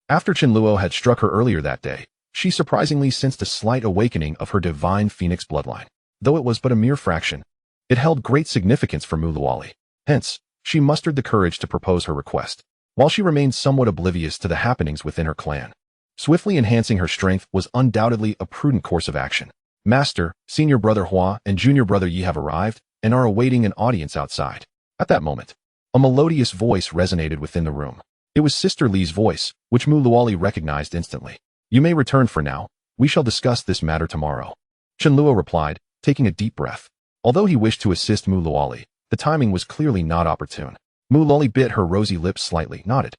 after Chen Luo had struck her earlier that day, she surprisingly sensed a slight awakening of her divine phoenix bloodline. Though it was but a mere fraction, it held great significance for Mu Luoli. Hence, she mustered the courage to propose her request, while she remained somewhat oblivious to the happenings within her clan. Swiftly enhancing her strength was undoubtedly a prudent course of action. Master, senior brother Hua and junior brother Yi have arrived and are awaiting an audience outside. At that moment, a melodious voice resonated within the room. It was Sister Li's voice, which Mu Luoli recognized instantly. You may return for now. We shall discuss this matter tomorrow. Chen Luo replied, taking a deep breath. Although he wished to assist Mu Luoli, the timing was clearly not opportune. Mu Luoli bit her rosy lips slightly, nodded,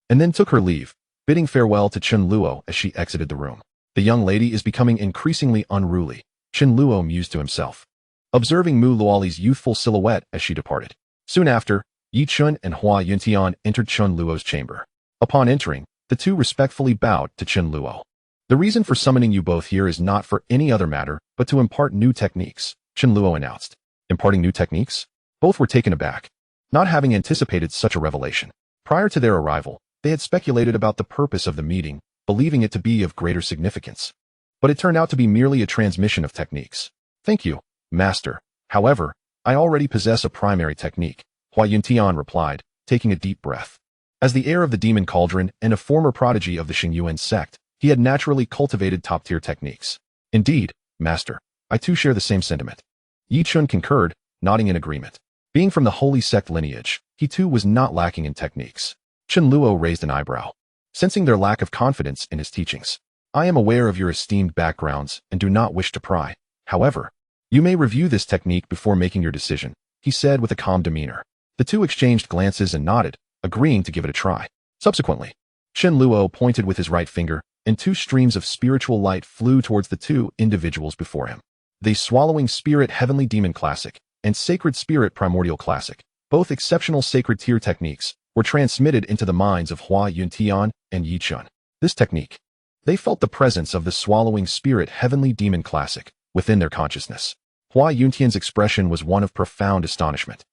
and then took her leave, bidding farewell to Chen Luo as she exited the room. The young lady is becoming increasingly unruly, Chen Luo mused to himself, observing Mu Luoli's youthful silhouette as she departed. Soon after, Yi Chun and Hua Yuntian entered Chen Luo's chamber. Upon entering, the two respectfully bowed to Chen Luo. The reason for summoning you both here is not for any other matter, but to impart new techniques, Chen Luo announced. Imparting new techniques? Both were taken aback, not having anticipated such a revelation. Prior to their arrival, they had speculated about the purpose of the meeting, believing it to be of greater significance. But it turned out to be merely a transmission of techniques. Thank you, Master. However, I already possess a primary technique, Hua Yuntian replied, taking a deep breath. As the heir of the Demon Cauldron and a former prodigy of the Xingyuan sect, he had naturally cultivated top-tier techniques. Indeed, Master, I too share the same sentiment. Yi Chun concurred, nodding in agreement. Being from the holy sect lineage, he too was not lacking in techniques. Chen Luo raised an eyebrow, sensing their lack of confidence in his teachings. I am aware of your esteemed backgrounds and do not wish to pry. However, you may review this technique before making your decision, he said with a calm demeanor. The two exchanged glances and nodded, agreeing to give it a try. Subsequently, Chen Luo pointed with his right finger, and two streams of spiritual light flew towards the two individuals before him. The Swallowing Spirit Heavenly Demon Classic and Sacred Spirit Primordial Classic, both exceptional sacred tier techniques, were transmitted into the minds of Hua Yuntian and Yi Chun. This technique, they felt the presence of the Swallowing Spirit Heavenly Demon Classic within their consciousness. Hua Yuntian's expression was one of profound astonishment.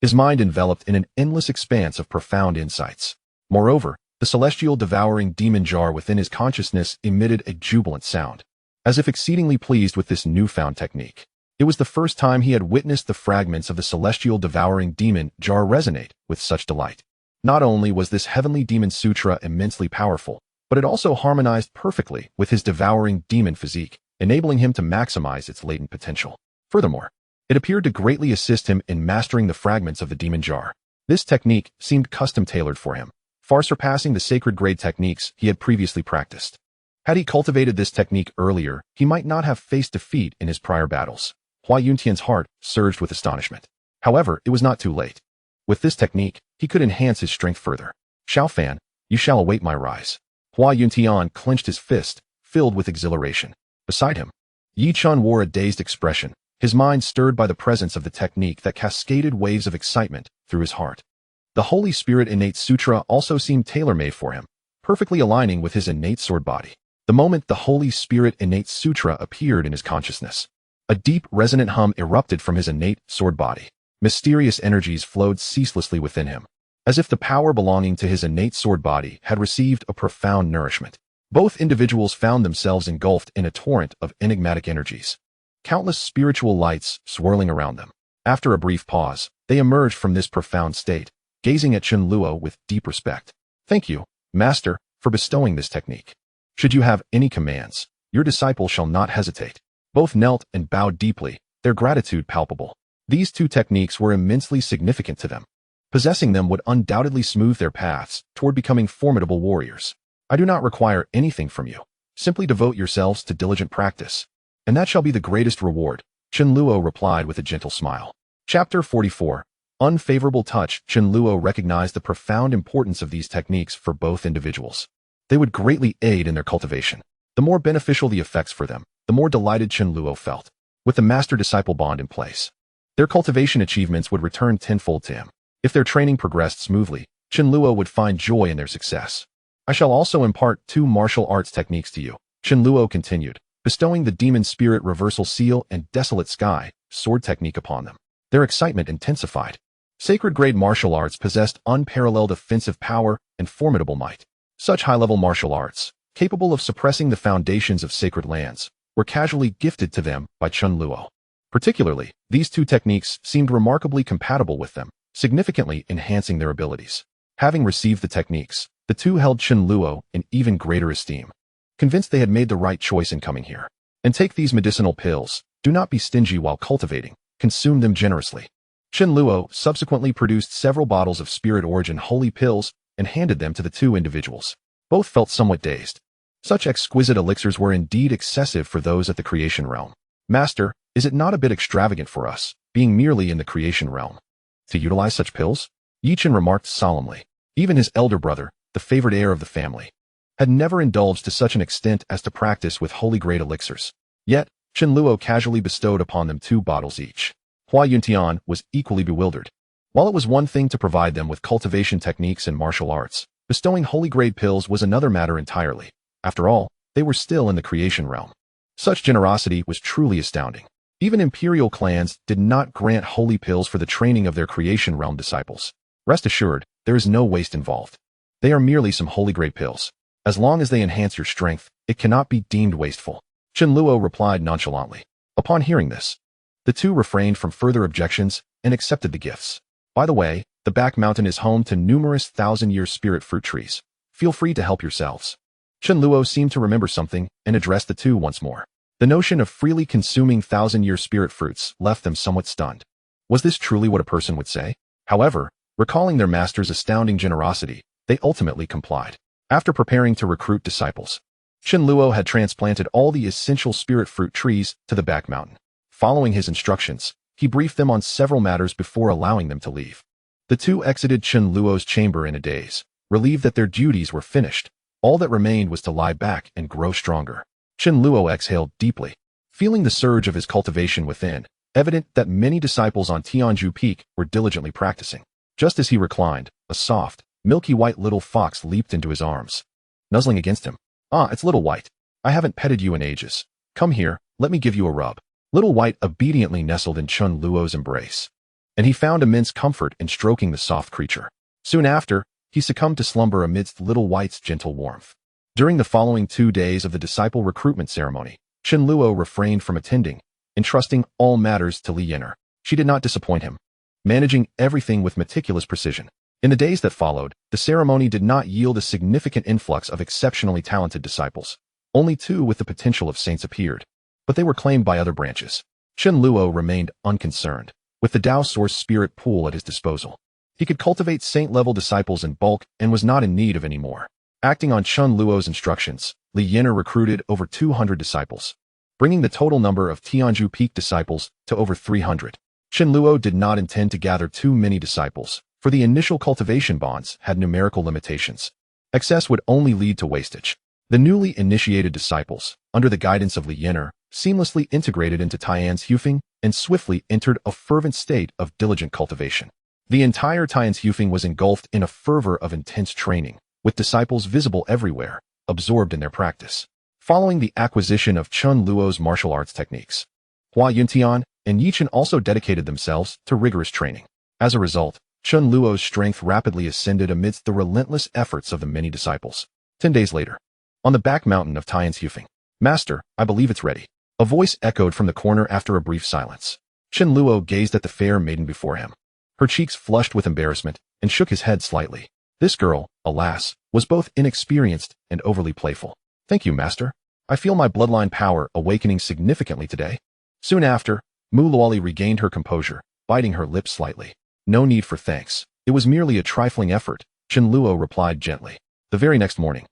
His mind enveloped in an endless expanse of profound insights. Moreover, the celestial devouring demon jar within his consciousness emitted a jubilant sound, as if exceedingly pleased with this newfound technique. It was the first time he had witnessed the fragments of the celestial devouring demon jar resonate with such delight. Not only was this heavenly demon sutra immensely powerful, but it also harmonized perfectly with his devouring demon physique, enabling him to maximize its latent potential. Furthermore, it appeared to greatly assist him in mastering the fragments of the demon jar. This technique seemed custom-tailored for him, far surpassing the sacred-grade techniques he had previously practiced. Had he cultivated this technique earlier, he might not have faced defeat in his prior battles. Hua Yuntian's heart surged with astonishment. However, it was not too late. With this technique, he could enhance his strength further. Xiaofan, you shall await my rise. Hua Yuntian clenched his fist, filled with exhilaration. Beside him, Yi Chun wore a dazed expression, his mind stirred by the presence of the technique that cascaded waves of excitement through his heart. The Holy Spirit Innate Sutra also seemed tailor-made for him, perfectly aligning with his innate sword body. The moment the Holy Spirit Innate Sutra appeared in his consciousness, a deep, resonant hum erupted from his innate sword body. Mysterious energies flowed ceaselessly within him, as if the power belonging to his innate sword body had received a profound nourishment. Both individuals found themselves engulfed in a torrent of enigmatic energies, countless spiritual lights swirling around them. After a brief pause, they emerged from this profound state, gazing at Chen Luo with deep respect. Thank you, Master, for bestowing this technique. Should you have any commands, your disciple shall not hesitate. Both knelt and bowed deeply, their gratitude palpable. These two techniques were immensely significant to them. Possessing them would undoubtedly smooth their paths toward becoming formidable warriors. I do not require anything from you. Simply devote yourselves to diligent practice, and that shall be the greatest reward, Chen Luo replied with a gentle smile. Chapter 44. Unfavorable Touch. Chen Luo recognized the profound importance of these techniques for both individuals. They would greatly aid in their cultivation. The more beneficial the effects for them, the more delighted Chen Luo felt. With the master-disciple bond in place, their cultivation achievements would return tenfold to him. If their training progressed smoothly, Chen Luo would find joy in their success. I shall also impart 2 martial arts techniques to you, Chen Luo continued, bestowing the Demon Spirit Reversal Seal and Desolate Sky sword technique upon them. Their excitement intensified. Sacred-grade martial arts possessed unparalleled offensive power and formidable might. Such high-level martial arts, capable of suppressing the foundations of sacred lands, were casually gifted to them by Chen Luo. Particularly, these 2 techniques seemed remarkably compatible with them, significantly enhancing their abilities. Having received the techniques, the two held Chen Luo in even greater esteem. Convinced they had made the right choice in coming here. And take these medicinal pills. Do not be stingy while cultivating. Consume them generously. Chen Luo subsequently produced several bottles of spirit origin holy pills and handed them to the 2 individuals. Both felt somewhat dazed. Such exquisite elixirs were indeed excessive for those at the creation realm. Master, is it not a bit extravagant for us, being merely in the creation realm, to utilize such pills? Yi Chen remarked solemnly. Even his elder brother, the favored heir of the family, had never indulged to such an extent as to practice with holy grade elixirs. Yet, Chen Luo casually bestowed upon them 2 bottles each. Hua Yuntian was equally bewildered. While it was one thing to provide them with cultivation techniques and martial arts, Bestowing holy-grade pills was another matter entirely. After all, they were still in the creation realm. Such generosity was truly astounding. Even imperial clans did not grant holy pills for the training of their creation realm disciples. Rest assured, there is no waste involved. They are merely some holy-grade pills. As long as they enhance your strength, it cannot be deemed wasteful. Chen Luo replied nonchalantly. Upon hearing this, the two refrained from further objections and accepted the gifts. By the way, the back mountain is home to numerous thousand-year spirit fruit trees. Feel free to help yourselves. Chen Luo seemed to remember something and addressed the two once more. The notion of freely consuming thousand-year spirit fruits left them somewhat stunned. Was this truly what a person would say? However, recalling their master's astounding generosity, they ultimately complied. After preparing to recruit disciples, Chen Luo had transplanted all the essential spirit fruit trees to the back mountain. Following his instructions, he briefed them on several matters before allowing them to leave. The two exited Chen Luo's chamber in a daze, relieved that their duties were finished. All that remained was to lie back and grow stronger. Chen Luo exhaled deeply, feeling the surge of his cultivation within, evident that many disciples on Tianzhu Peak were diligently practicing. Just as he reclined, a soft, milky white little fox leaped into his arms, nuzzling against him. "Ah, it's Little White. I haven't petted you in ages. Come here, let me give you a rub." Little White obediently nestled in Chen Luo's embrace, and he found immense comfort in stroking the soft creature. Soon after, he succumbed to slumber amidst Little White's gentle warmth. During the following 2 days of the disciple recruitment ceremony, Chen Luo refrained from attending, entrusting all matters to Li Yin'er. She did not disappoint him, managing everything with meticulous precision. In the days that followed, the ceremony did not yield a significant influx of exceptionally talented disciples. Only 2 with the potential of saints appeared, but they were claimed by other branches. Chen Luo remained unconcerned. With the Dao Source Spirit Pool at his disposal, he could cultivate saint-level disciples in bulk and was not in need of any more. Acting on Chen Luo's instructions, Li Yin'er recruited over 200 disciples, bringing the total number of Tianzhu Peak disciples to over 300. Chen Luo did not intend to gather too many disciples, for the initial cultivation bonds had numerical limitations. Excess would only lead to wastage. The newly initiated disciples, under the guidance of Li Yin'er, seamlessly integrated into Tianzhu and swiftly entered a fervent state of diligent cultivation. The entire Tianzhu was engulfed in a fervor of intense training, with disciples visible everywhere, absorbed in their practice. Following the acquisition of Chen Luo's martial arts techniques, Hua Yuntian and Yi Chen also dedicated themselves to rigorous training. As a result, Chen Luo's strength rapidly ascended amidst the relentless efforts of the many disciples. 10 days later, on the back mountain of Tianzhu, "Master, I believe it's ready." A voice echoed from the corner after a brief silence. Chen Luo gazed at the fair maiden before him. Her cheeks flushed with embarrassment and shook his head slightly. This girl, alas, was both inexperienced and overly playful. "Thank you, master. I feel my bloodline power awakening significantly today." Soon after, Mu Luoli regained her composure, biting her lips slightly. "No need for thanks. It was merely a trifling effort," Chen Luo replied gently. The very next morning,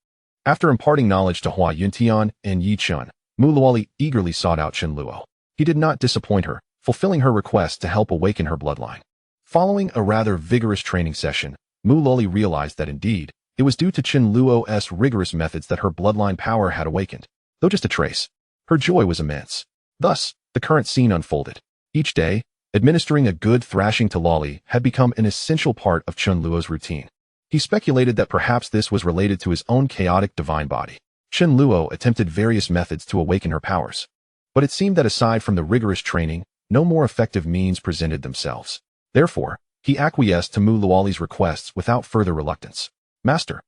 after imparting knowledge to Hua Yuntian and Yi Chen, Mu Luoli eagerly sought out Chen Luo. He did not disappoint her, fulfilling her request to help awaken her bloodline. Following a rather vigorous training session, Mu Luoli realized that indeed, it was due to Chen Luo's rigorous methods that her bloodline power had awakened, though just a trace. Her joy was immense. Thus, the current scene unfolded. Each day, administering a good thrashing to Luoli had become an essential part of Chen Luo's routine. He speculated that perhaps this was related to his own chaotic divine body. Chen Luo attempted various methods to awaken her powers, but it seemed that aside from the rigorous training, no more effective means presented themselves. Therefore, he acquiesced to Mu Luoli's requests without further reluctance. "Master,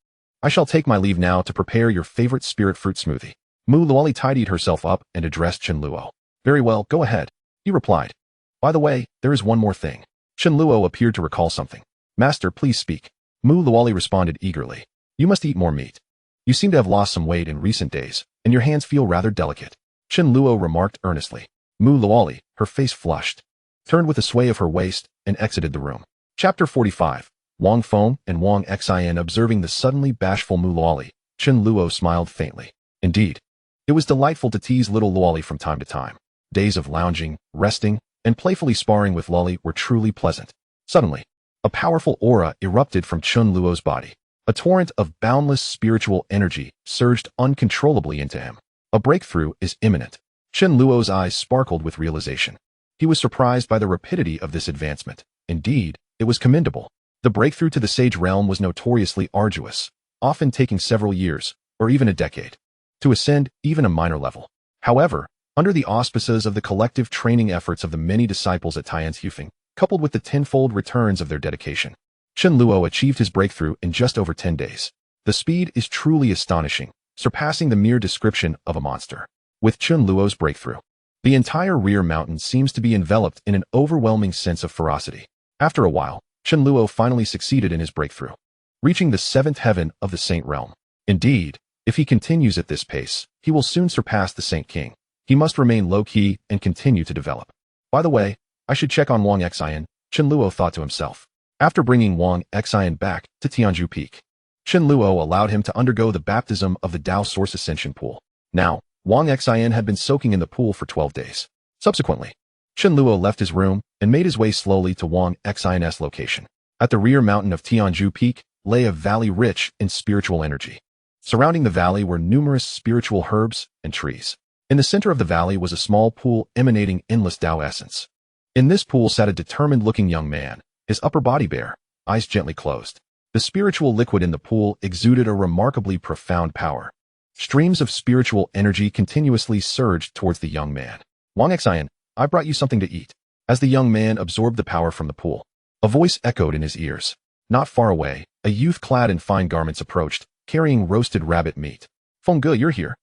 I shall take my leave now to prepare your favorite spirit fruit smoothie." Mu Luoli tidied herself up and addressed Chen Luo. "Very well, go ahead," he replied. "By the way, there is one more thing." Chen Luo appeared to recall something. "Master, please speak." Mu Luoli responded eagerly. "You must eat more meat. You seem to have lost some weight in recent days, and your hands feel rather delicate." Chen Luo remarked earnestly. Mu Luoli, her face flushed, turned with a sway of her waist, and exited the room. Chapter 45. Wang Feng and Wang Xin. Observing the suddenly bashful Mu Luoli, Chen Luo smiled faintly. Indeed, it was delightful to tease little Luoli from time to time. Days of lounging, resting, and playfully sparring with Luoli were truly pleasant. Suddenly, a powerful aura erupted from Chen Luo's body. A torrent of boundless spiritual energy surged uncontrollably into him. A breakthrough is imminent. Chen Luo's eyes sparkled with realization. He was surprised by the rapidity of this advancement. Indeed, it was commendable. The breakthrough to the sage realm was notoriously arduous, often taking several years, or even a decade, to ascend even a minor level. However, under the auspices of the collective training efforts of the many disciples at Tianzhu Peak, coupled with the tenfold returns of their dedication, Chen Luo achieved his breakthrough in just over 10 days. The speed is truly astonishing, surpassing the mere description of a monster. With Chen Luo's breakthrough, the entire rear mountain seems to be enveloped in an overwhelming sense of ferocity. After a while, Chen Luo finally succeeded in his breakthrough, reaching the seventh heaven of the Saint realm. Indeed, if he continues at this pace, he will soon surpass the Saint King. He must remain low-key and continue to develop. By the way, I should check on Wang Xian, Chen Luo thought to himself. After bringing Wang Xian back to Tianzhu Peak, Chen Luo allowed him to undergo the baptism of the Dao Source Ascension Pool. Now, Wang Xian had been soaking in the pool for 12 days. Subsequently, Chen Luo left his room and made his way slowly to Wang Xian's location. At the rear mountain of Tianzhu Peak lay a valley rich in spiritual energy. Surrounding the valley were numerous spiritual herbs and trees. In the center of the valley was a small pool emanating endless Dao essence. In this pool sat a determined-looking young man, his upper body bare, eyes gently closed. The spiritual liquid in the pool exuded a remarkably profound power. Streams of spiritual energy continuously surged towards the young man. Wang Xian, I brought you something to eat. As the young man absorbed the power from the pool, a voice echoed in his ears. Not far away, a youth clad in fine garments approached, carrying roasted rabbit meat. Feng Ge, you're here.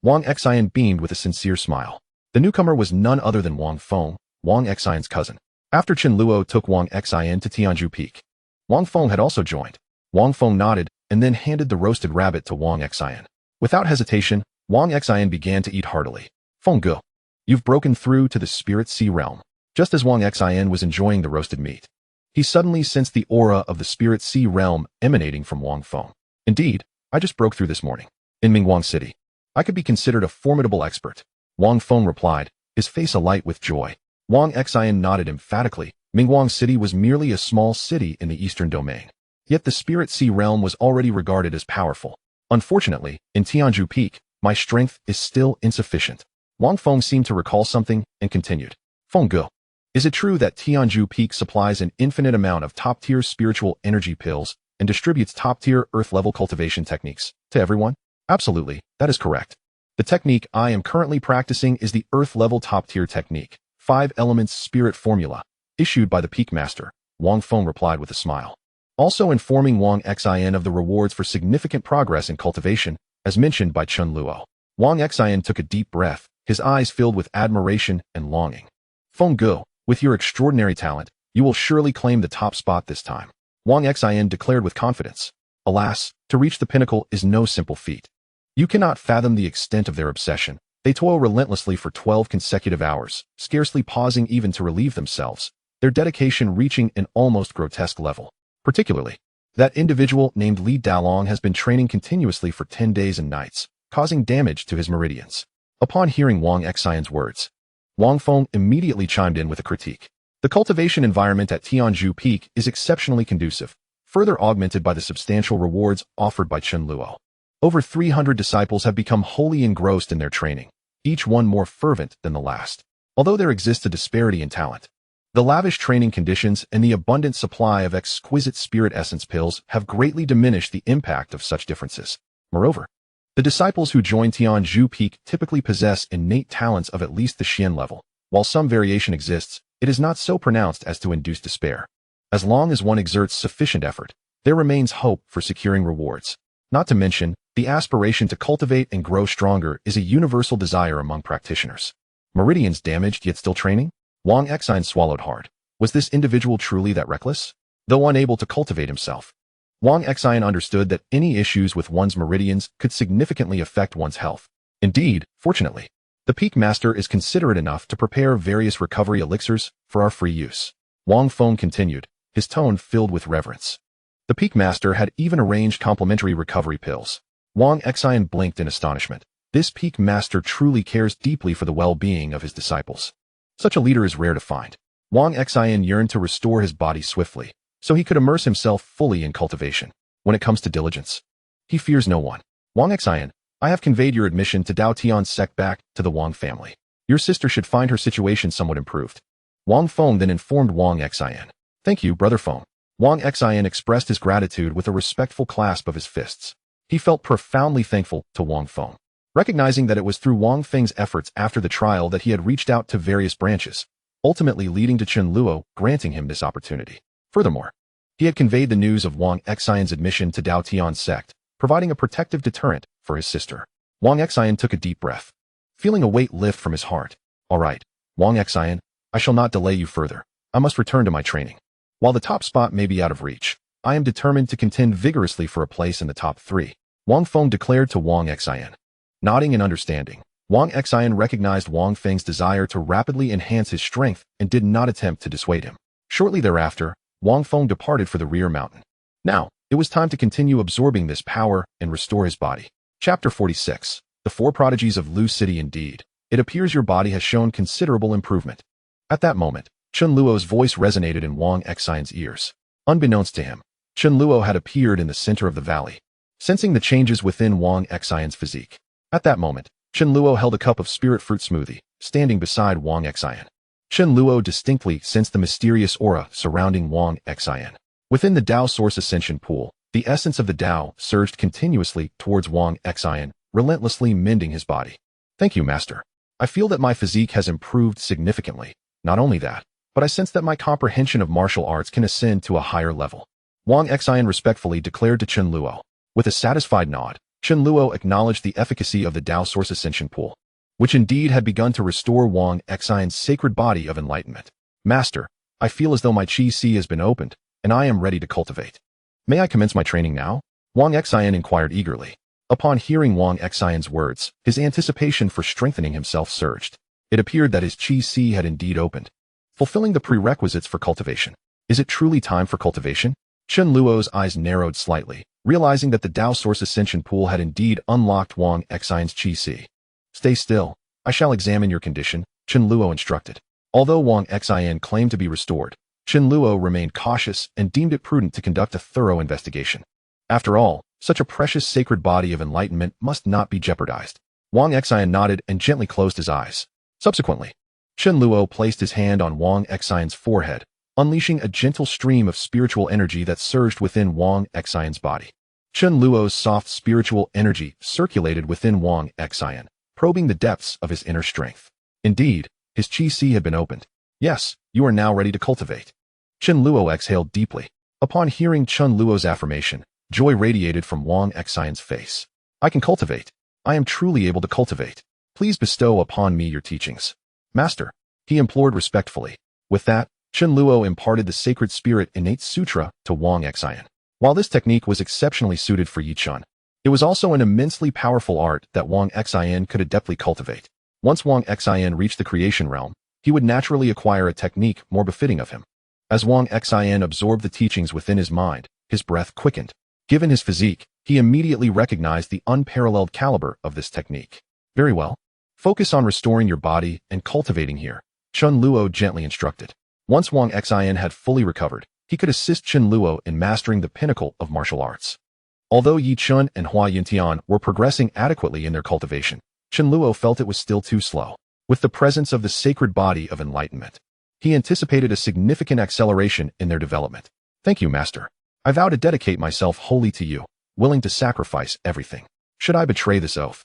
Wang Xian beamed with a sincere smile. The newcomer was none other than Wang Feng, Wang Xian's cousin. After Chen Luo took Wang Xian to Tianzhu Peak, Wang Feng had also joined. Wang Feng nodded and then handed the roasted rabbit to Wang Xian. Without hesitation, Wang Xian began to eat heartily. Feng Ge, you've broken through to the Spirit Sea realm. Just as Wang Xian was enjoying the roasted meat, he suddenly sensed the aura of the Spirit Sea realm emanating from Wang Feng. Indeed, I just broke through this morning. In Mingguang City, I could be considered a formidable expert. Wang Feng replied, his face alight with joy. Wang Xian nodded emphatically. Mingguang City was merely a small city in the eastern domain. Yet the Spirit Sea realm was already regarded as powerful. Unfortunately, in Tianzhu Peak, my strength is still insufficient. Wang Feng seemed to recall something and continued. Feng Ge, is it true that Tianzhu Peak supplies an infinite amount of top-tier spiritual energy pills and distributes top-tier earth-level cultivation techniques to everyone? Absolutely, that is correct. The technique I am currently practicing is the earth-level top-tier technique, 5 elements spirit formula, issued by the Peak Master, Wang Feng replied with a smile. Also informing Wang Xian of the rewards for significant progress in cultivation, as mentioned by Chen Luo. Wang Xian took a deep breath, his eyes filled with admiration and longing. Feng Ge, with your extraordinary talent, you will surely claim the top spot this time. Wang Xian declared with confidence. Alas, to reach the pinnacle is no simple feat. You cannot fathom the extent of their obsession. They toil relentlessly for 12 consecutive hours, scarcely pausing even to relieve themselves, their dedication reaching an almost grotesque level. Particularly, that individual named Li Dalong has been training continuously for 10 days and nights, causing damage to his meridians. Upon hearing Wang Xian's words, Wang Feng immediately chimed in with a critique. The cultivation environment at Tianzhu Peak is exceptionally conducive, further augmented by the substantial rewards offered by Chen Luo. Over 300 disciples have become wholly engrossed in their training, each one more fervent than the last. Although there exists a disparity in talent, the lavish training conditions and the abundant supply of exquisite spirit essence pills have greatly diminished the impact of such differences. Moreover, the disciples who join Tianzhu Peak typically possess innate talents of at least the Xian level. While some variation exists, it is not so pronounced as to induce despair. As long as one exerts sufficient effort, there remains hope for securing rewards. Not to mention, the aspiration to cultivate and grow stronger is a universal desire among practitioners. Meridians damaged yet still training? Wang Xian swallowed hard. Was this individual truly that reckless? Though unable to cultivate himself, Wang Xian understood that any issues with one's meridians could significantly affect one's health. Indeed, fortunately, the Peak Master is considerate enough to prepare various recovery elixirs for our free use. Wang Feng continued, his tone filled with reverence. The Peak Master had even arranged complimentary recovery pills. Wang Xian blinked in astonishment. This Peak Master truly cares deeply for the well-being of his disciples. Such a leader is rare to find. Wang Xian yearned to restore his body swiftly, so he could immerse himself fully in cultivation. When it comes to diligence, he fears no one. Wang Xian, I have conveyed your admission to Dao Tian Sect back to the Wang family. Your sister should find her situation somewhat improved. Wang Feng then informed Wang Xian. Thank you, Brother Feng. Wang Xian expressed his gratitude with a respectful clasp of his fists. He felt profoundly thankful to Wang Feng, recognizing that it was through Wang Feng's efforts after the trial that he had reached out to various branches, ultimately leading to Chen Luo granting him this opportunity. Furthermore, he had conveyed the news of Wang Xian's admission to Dao Tian Sect, providing a protective deterrent for his sister. Wang Xian took a deep breath, feeling a weight lift from his heart. All right, Wang Xian, I shall not delay you further. I must return to my training. While the top spot may be out of reach, I am determined to contend vigorously for a place in the top 3, Wang Feng declared to Wang Xian. Nodding in understanding, Wang Xian recognized Wang Feng's desire to rapidly enhance his strength and did not attempt to dissuade him. Shortly thereafter, Wang Feng departed for the rear mountain. Now, it was time to continue absorbing this power and restore his body. Chapter 46. The 4 Prodigies of Lu City. Indeed, it appears your body has shown considerable improvement. At that moment, Chen Luo's voice resonated in Wang Xian's ears. Unbeknownst to him, Chen Luo had appeared in the center of the valley, sensing the changes within Wang Xian's physique. At that moment, Chen Luo held a cup of spirit fruit smoothie, standing beside Wang Xian. Chen Luo distinctly sensed the mysterious aura surrounding Wang Xian. Within the Dao Source Ascension Pool, the essence of the Dao surged continuously towards Wang Xian, relentlessly mending his body. Thank you, Master. I feel that my physique has improved significantly. Not only that, but I sense that my comprehension of martial arts can ascend to a higher level. Wang Xian respectfully declared to Chen Luo. With a satisfied nod, Chen Luo acknowledged the efficacy of the Dao Source Ascension Pool, which indeed had begun to restore Wang Xian's sacred body of enlightenment. Master, I feel as though my Qi Si has been opened, and I am ready to cultivate. May I commence my training now? Wang Xian inquired eagerly. Upon hearing Wang Xian's words, his anticipation for strengthening himself surged. It appeared that his Qi Si had indeed opened, fulfilling the prerequisites for cultivation. Is it truly time for cultivation? Chen Luo's eyes narrowed slightly, realizing that the Dao Source Ascension Pool had indeed unlocked Wang Xian's Qi Si. Stay still. I shall examine your condition, Chen Luo instructed. Although Wang Xian claimed to be restored, Chen Luo remained cautious and deemed it prudent to conduct a thorough investigation. After all, such a precious sacred body of enlightenment must not be jeopardized. Wang Xian nodded and gently closed his eyes. Subsequently, Chen Luo placed his hand on Wang Xian's forehead, unleashing a gentle stream of spiritual energy that surged within Wang Xian's body. Chen Luo's soft spiritual energy circulated within Wang Xian, probing the depths of his inner strength. Indeed, his Qi Si had been opened. Yes, you are now ready to cultivate. Chen Luo exhaled deeply. Upon hearing Chen Luo's affirmation, joy radiated from Wang Xian's face. I can cultivate. I am truly able to cultivate. Please bestow upon me your teachings. Master, he implored respectfully. With that, Chen Luo imparted the Sacred Spirit Innate Sutra to Wang Xian. While this technique was exceptionally suited for Yi Chun, it was also an immensely powerful art that Wang Xian could adeptly cultivate. Once Wang Xian reached the creation realm, he would naturally acquire a technique more befitting of him. As Wang Xian absorbed the teachings within his mind, his breath quickened. Given his physique, he immediately recognized the unparalleled caliber of this technique. Very well. Focus on restoring your body and cultivating here, Chen Luo gently instructed. Once Wang Xian had fully recovered, he could assist Chen Luo in mastering the pinnacle of martial arts. Although Yi Chun and Hua Yuntian were progressing adequately in their cultivation, Chen Luo felt it was still too slow. With the presence of the sacred body of enlightenment, he anticipated a significant acceleration in their development. Thank you, Master. I vow to dedicate myself wholly to you, willing to sacrifice everything. Should I betray this oath?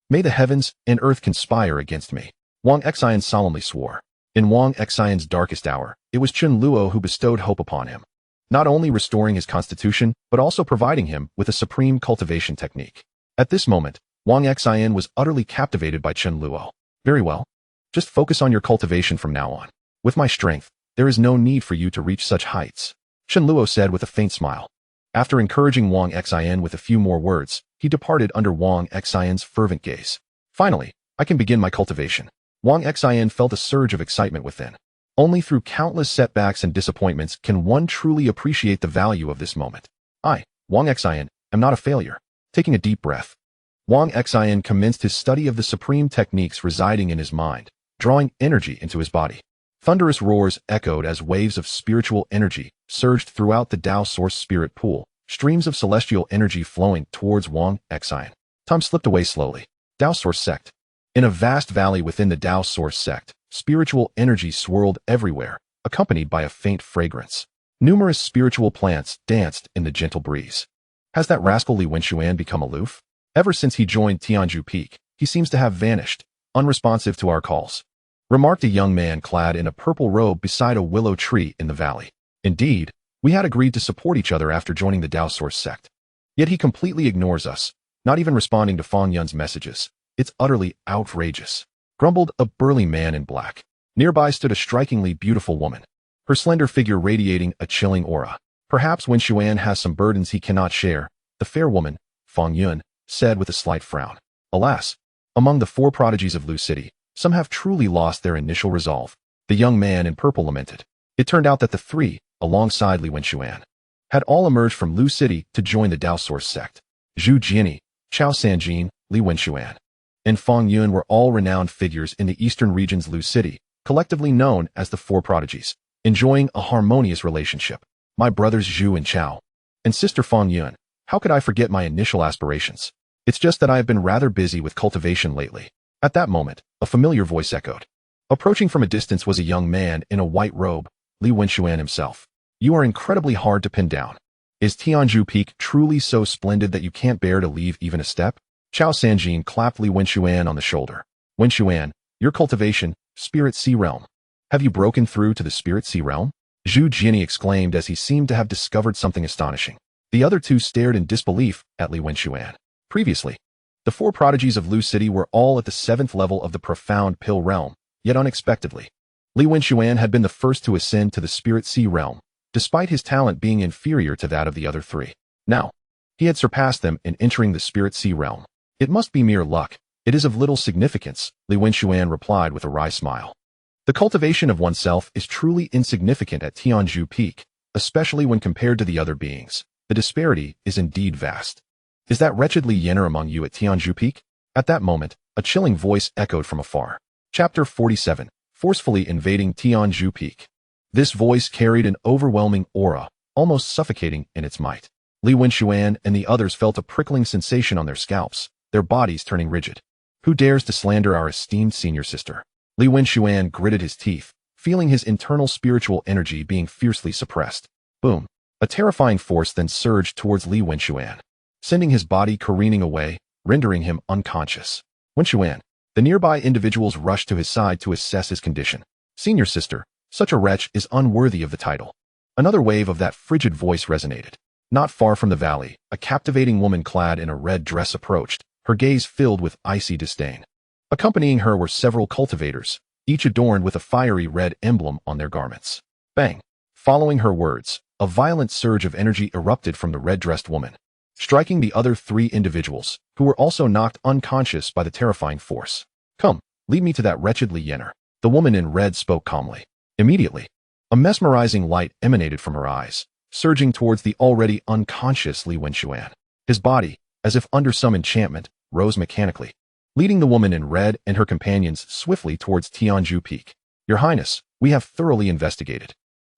May the heavens and earth conspire against me. Wang Xian solemnly swore. In Wang Xian's darkest hour, it was Chen Luo who bestowed hope upon him, not only restoring his constitution, but also providing him with a supreme cultivation technique. At this moment, Wang Xian was utterly captivated by Chen Luo. Very well. Just focus on your cultivation from now on. With my strength, there is no need for you to reach such heights, Chen Luo said with a faint smile. After encouraging Wang Xian with a few more words, he departed under Wang Xian's fervent gaze. Finally, I can begin my cultivation. Wang Xian felt a surge of excitement within. Only through countless setbacks and disappointments can one truly appreciate the value of this moment. I, Wang Xian, am not a failure. Taking a deep breath, Wang Xian commenced his study of the supreme techniques residing in his mind, drawing energy into his body. Thunderous roars echoed as waves of spiritual energy surged throughout the Dao Source Spirit Pool, streams of celestial energy flowing towards Wang Xian. Time slipped away slowly. Dao Source Sect. In a vast valley within the Dao Source Sect, spiritual energy swirled everywhere, accompanied by a faint fragrance. Numerous spiritual plants danced in the gentle breeze. Has that rascal Li Wenxuan become aloof? Ever since he joined Tianzhu Peak, he seems to have vanished, unresponsive to our calls," remarked a young man clad in a purple robe beside a willow tree in the valley. "Indeed, we had agreed to support each other after joining the Dao Tian Sect. Yet he completely ignores us, not even responding to Fang Yun's messages. It's utterly outrageous," grumbled a burly man in black. Nearby stood a strikingly beautiful woman, her slender figure radiating a chilling aura. "Perhaps Wenxuan has some burdens he cannot share," the fair woman, Fang Yun, said with a slight frown. "Alas, among the 4 prodigies of Lu City, some have truly lost their initial resolve," the young man in purple lamented. It turned out that the 3, alongside Li Wenxuan, had all emerged from Lu City to join the Dao Tian Sect. Zhu Jianyi, Chao Sanjin, Li Wenxuan, and Fang Yun were all renowned figures in the eastern region's Lu City, collectively known as the 4 prodigies, enjoying a harmonious relationship. My brothers Zhu and Chao, and sister Fang Yun, how could I forget my initial aspirations? It's just that I have been rather busy with cultivation lately." At that moment, a familiar voice echoed. Approaching from a distance was a young man in a white robe, Li Wenxuan himself. "You are incredibly hard to pin down. Is Tianzhu Peak truly so splendid that you can't bear to leave even a step?" Chao Sanjin clapped Li Wenxuan on the shoulder. "Wenxuan, your cultivation, Spirit Sea Realm. Have you broken through to the Spirit Sea Realm?" Zhu Jianyi exclaimed as he seemed to have discovered something astonishing. The other 2 stared in disbelief at Li Wenxuan. Previously, the 4 prodigies of Lu City were all at the 7th level of the profound Pill Realm, yet unexpectedly, Li Wenxuan had been the first to ascend to the Spirit Sea Realm, despite his talent being inferior to that of the other 3. Now, he had surpassed them in entering the Spirit Sea Realm. "It must be mere luck. It is of little significance," Li Wenxuan replied with a wry smile. "The cultivation of oneself is truly insignificant at Tianzhu Peak, especially when compared to the other beings. The disparity is indeed vast. Is that wretched Li Yener among you at Tianzhu Peak?" At that moment, a chilling voice echoed from afar. Chapter 47, Forcefully Invading Tianzhu Peak. This voice carried an overwhelming aura, almost suffocating in its might. Li Wenxuan and the others felt a prickling sensation on their scalps, their bodies turning rigid. "Who dares to slander our esteemed senior sister?" Li Wenxuan gritted his teeth, feeling his internal spiritual energy being fiercely suppressed. Boom! A terrifying force then surged towards Li Wenxuan, sending his body careening away, rendering him unconscious. "Wenxuan!" The nearby individuals rushed to his side to assess his condition. "Senior sister, such a wretch is unworthy of the title." Another wave of that frigid voice resonated. Not far from the valley, a captivating woman clad in a red dress approached, her gaze filled with icy disdain. Accompanying her were several cultivators, each adorned with a fiery red emblem on their garments. Bang! Following her words, a violent surge of energy erupted from the red-dressed woman, striking the other 3 individuals, who were also knocked unconscious by the terrifying force. "Come, lead me to that wretched Li Yener," the woman in red spoke calmly. Immediately, a mesmerizing light emanated from her eyes, surging towards the already unconscious Li Wenxuan. His body, as if under some enchantment, rose mechanically, leading the woman in red and her companions swiftly towards Tianzhu Peak. "Your Highness, we have thoroughly investigated.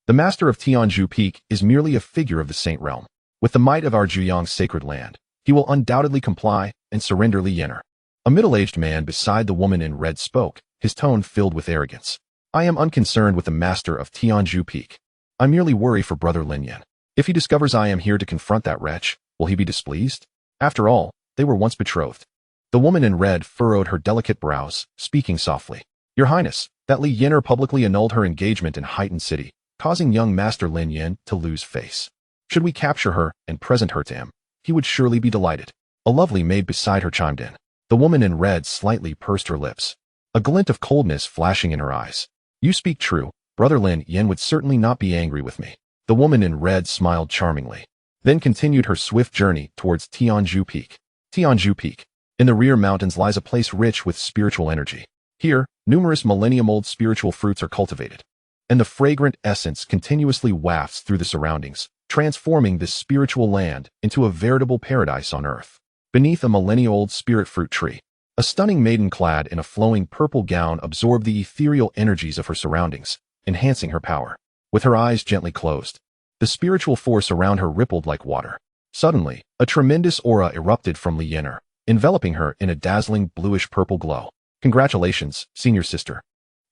The master of Tianzhu Peak is merely a figure of the Saint Realm. With the might of our Zhuyang sacred land, he will undoubtedly comply and surrender Li Yener." A middle-aged man beside the woman in red spoke, his tone filled with arrogance. "I am unconcerned with the master of Tianzhu Peak. I merely worry for brother Lin Yan. If he discovers I am here to confront that wretch, will he be displeased? After all, they were once betrothed." The woman in red furrowed her delicate brows, speaking softly. "Your Highness, that Li Yener publicly annulled her engagement in Heightened City, causing young Master Lin Yan to lose face. Should we capture her and present her to him, he would surely be delighted." A lovely maid beside her chimed in. The woman in red slightly pursed her lips, a glint of coldness flashing in her eyes. "You speak true. Brother Lin Yan would certainly not be angry with me." The woman in red smiled charmingly, then continued her swift journey towards Tianzhu Peak. Tianzhu Peak. In the rear mountains lies a place rich with spiritual energy. Here, numerous millennium-old spiritual fruits are cultivated, and the fragrant essence continuously wafts through the surroundings, transforming this spiritual land into a veritable paradise on earth. Beneath a millennia-old spirit fruit tree, a stunning maiden clad in a flowing purple gown absorbed the ethereal energies of her surroundings, enhancing her power. With her eyes gently closed, the spiritual force around her rippled like water. Suddenly, a tremendous aura erupted from Li Yener, enveloping her in a dazzling bluish-purple glow. "Congratulations, senior sister,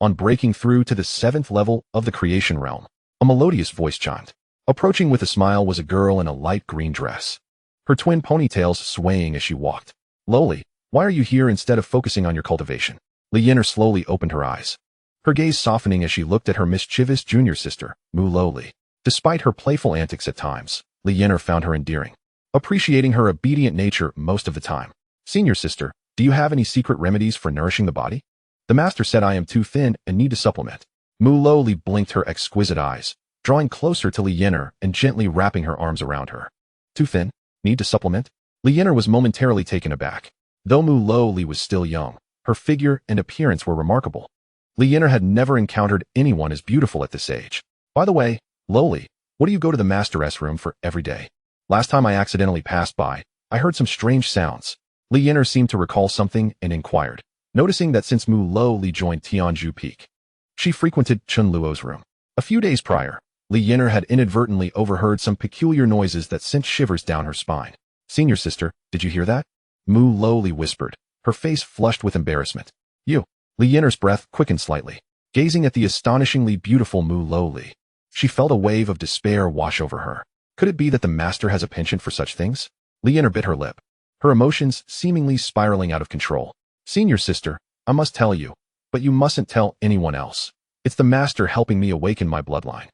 on breaking through to the 7th level of the creation realm," a melodious voice chimed. Approaching with a smile was a girl in a light green dress. her twin ponytails swaying as she walked. Lowly, why are you here instead of focusing on your cultivation? Li Yin'er slowly opened her eyes, her gaze softening as she looked at her mischievous junior sister, Mu Lowly. Despite her playful antics at times, Li Yin'er found her endearing, appreciating her obedient nature most of the time. Senior sister, do you have any secret remedies for nourishing the body? The master said I am too thin and need to supplement. Mu Lowly blinked her exquisite eyes, drawing closer to Li Yin'er and gently wrapping her arms around her. Too thin? Need to supplement? Li Yin'er was momentarily taken aback. Though Mu Lowly was still young, her figure and appearance were remarkable. Li Yin'er had never encountered anyone as beautiful at this age. By the way, Lowly, what do you go to the master's room for every day? Last time I accidentally passed by, I heard some strange sounds. Li Yin'er seemed to recall something and inquired, noticing that since Mu Lowly joined Tianzhu Peak, she frequented Chen Luo's room. A few days prior, Li Yin'er had inadvertently overheard some peculiar noises that sent shivers down her spine. Senior sister, did you hear that? Mu Lowly whispered, her face flushed with embarrassment. You. Li Yin'er's breath quickened slightly, gazing at the astonishingly beautiful Mu Lowly. She felt a wave of despair wash over her. Could it be that the master has a penchant for such things? Li Yin'er bit her lip, her emotions seemingly spiraling out of control. Senior sister, I must tell you, but you mustn't tell anyone else. It's the master helping me awaken my bloodline.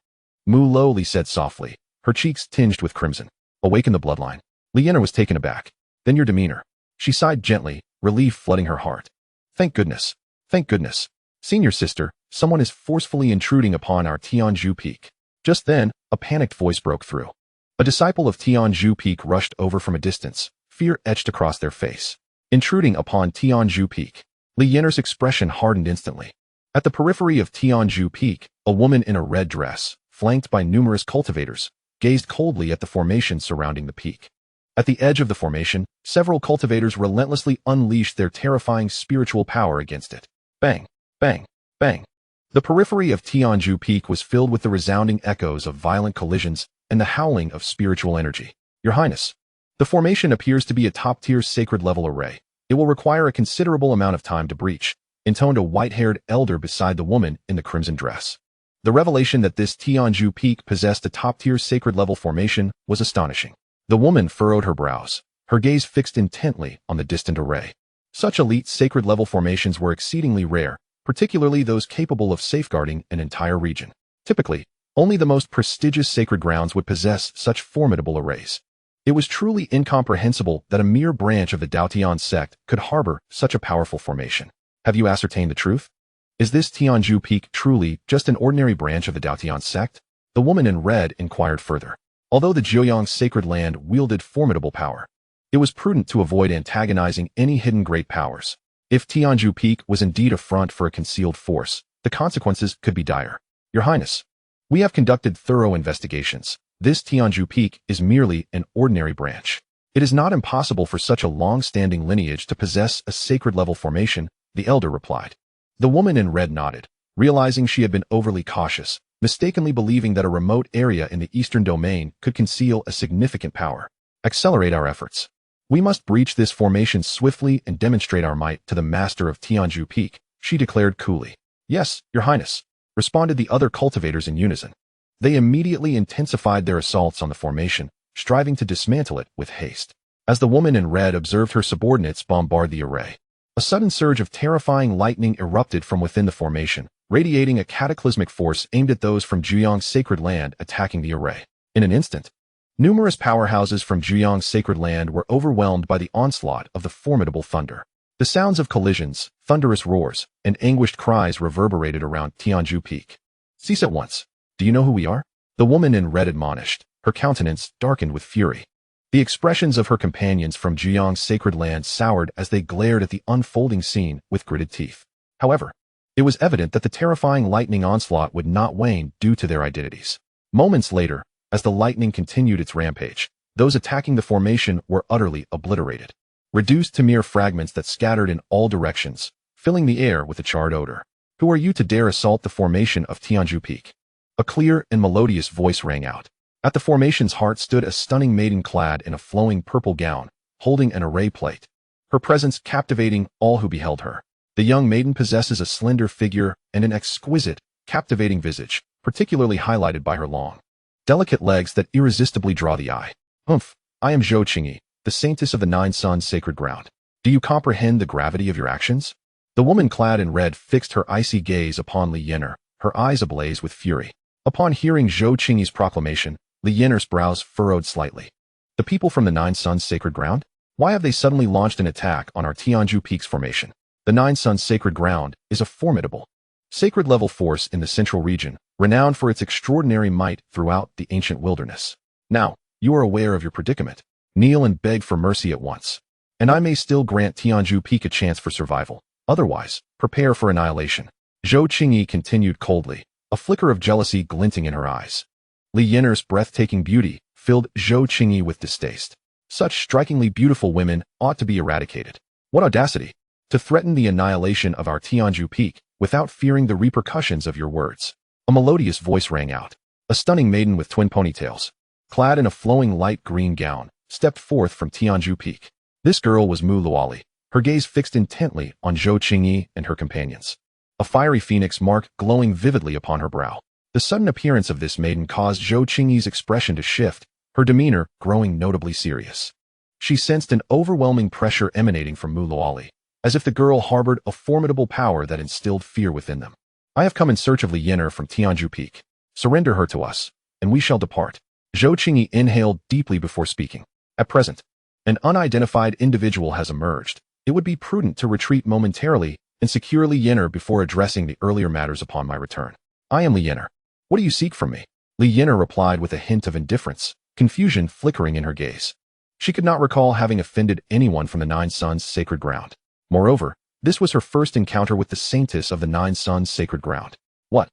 Mu Lowly said softly, her cheeks tinged with crimson. Awaken the bloodline. Li Yin'er was taken aback. Then your demeanor. She sighed gently, relief flooding her heart. Thank goodness. Thank goodness. Senior sister, someone is forcefully intruding upon our Tianzhu Peak. Just then, a panicked voice broke through. A disciple of Tianzhu Peak rushed over from a distance, fear etched across their face. Intruding upon Tianzhu Peak. Li Yin'er's expression hardened instantly. At the periphery of Tianzhu Peak, a woman in a red dress, flanked by numerous cultivators, gazed coldly at the formation surrounding the peak. At the edge of the formation, several cultivators relentlessly unleashed their terrifying spiritual power against it. Bang, bang, bang. The periphery of Tianzhu Peak was filled with the resounding echoes of violent collisions and the howling of spiritual energy. Your Highness, the formation appears to be a top-tier sacred-level array. It will require a considerable amount of time to breach, intoned a white-haired elder beside the woman in the crimson dress. The revelation that this Tianzhu Peak possessed a top-tier sacred-level formation was astonishing. The woman furrowed her brows, her gaze fixed intently on the distant array. Such elite sacred-level formations were exceedingly rare, particularly those capable of safeguarding an entire region. Typically, only the most prestigious sacred grounds would possess such formidable arrays. It was truly incomprehensible that a mere branch of the Dao Tian Sect could harbor such a powerful formation. Have you ascertained the truth? Is this Tianzhu Peak truly just an ordinary branch of the Dao Tian Sect? The woman in red inquired further. Although the Jiuyang sacred land wielded formidable power, it was prudent to avoid antagonizing any hidden great powers. If Tianzhu Peak was indeed a front for a concealed force, the consequences could be dire. Your Highness, we have conducted thorough investigations. This Tianzhu Peak is merely an ordinary branch. It is not impossible for such a long-standing lineage to possess a sacred-level formation, the elder replied. The woman in red nodded, realizing she had been overly cautious, mistakenly believing that a remote area in the eastern domain could conceal a significant power. Accelerate our efforts. We must breach this formation swiftly and demonstrate our might to the master of Tianzhu Peak, she declared coolly. Yes, Your Highness, responded the other cultivators in unison. They immediately intensified their assaults on the formation, striving to dismantle it with haste. As the woman in red observed her subordinates bombard the array, a sudden surge of terrifying lightning erupted from within the formation, radiating a cataclysmic force aimed at those from Jiuyang's sacred land attacking the array. In an instant, numerous powerhouses from Jiuyang's sacred land were overwhelmed by the onslaught of the formidable thunder. The sounds of collisions, thunderous roars, and anguished cries reverberated around Tianzhu Peak. Cease at once. Do you know who we are? The woman in red admonished, her countenance darkened with fury. The expressions of her companions from Jiuyang's sacred land soured as they glared at the unfolding scene with gritted teeth. However, it was evident that the terrifying lightning onslaught would not wane due to their identities. Moments later, as the lightning continued its rampage, those attacking the formation were utterly obliterated, reduced to mere fragments that scattered in all directions, filling the air with a charred odor. Who are you to dare assault the formation of Tianzhu Peak? A clear and melodious voice rang out. At the formation's heart stood a stunning maiden clad in a flowing purple gown, holding an array plate, her presence captivating all who beheld her. The young maiden possesses a slender figure and an exquisite, captivating visage, particularly highlighted by her long, delicate legs that irresistibly draw the eye. I am Zhou Qingyi, the saintess of the Nine Suns' sacred ground. Do you comprehend the gravity of your actions? The woman clad in red fixed her icy gaze upon Li Yinar, her eyes ablaze with fury. Upon hearing Zhou Qingyi's proclamation, Li Yinar's brows furrowed slightly. The people from the Nine Suns' sacred ground? Why have they suddenly launched an attack on our Tianzhu Peak's formation? The Nine Suns' sacred ground is a formidable, sacred-level force in the central region, renowned for its extraordinary might throughout the ancient wilderness. Now, you are aware of your predicament. Kneel and beg for mercy at once, and I may still grant Tianzhu Peak a chance for survival. Otherwise, prepare for annihilation. Zhou Qingyi continued coldly, a flicker of jealousy glinting in her eyes. Li Yinar's breathtaking beauty filled Zhou Qingyi with distaste. Such strikingly beautiful women ought to be eradicated. What audacity! To threaten the annihilation of our Tianzhu Peak without fearing the repercussions of your words. A melodious voice rang out. A stunning maiden with twin ponytails, clad in a flowing light green gown, stepped forth from Tianzhu Peak. This girl was Mu Luoli, her gaze fixed intently on Zhou Qingyi and her companions. A fiery phoenix mark glowing vividly upon her brow. The sudden appearance of this maiden caused Zhou Qingyi's expression to shift, her demeanor growing notably serious. She sensed an overwhelming pressure emanating from Mu Luoli, as if the girl harbored a formidable power that instilled fear within them. I have come in search of Li Yinar from Tianzhu Peak. Surrender her to us, and we shall depart. Zhou Qingyi inhaled deeply before speaking. At present, an unidentified individual has emerged. It would be prudent to retreat momentarily and secure Li Yinar before addressing the earlier matters upon my return. I am Li Yinar. What do you seek from me? Li Yinar replied with a hint of indifference, confusion flickering in her gaze. She could not recall having offended anyone from the Nine Suns' sacred ground. Moreover, this was her first encounter with the saintess of the Nine Suns' sacred ground. What?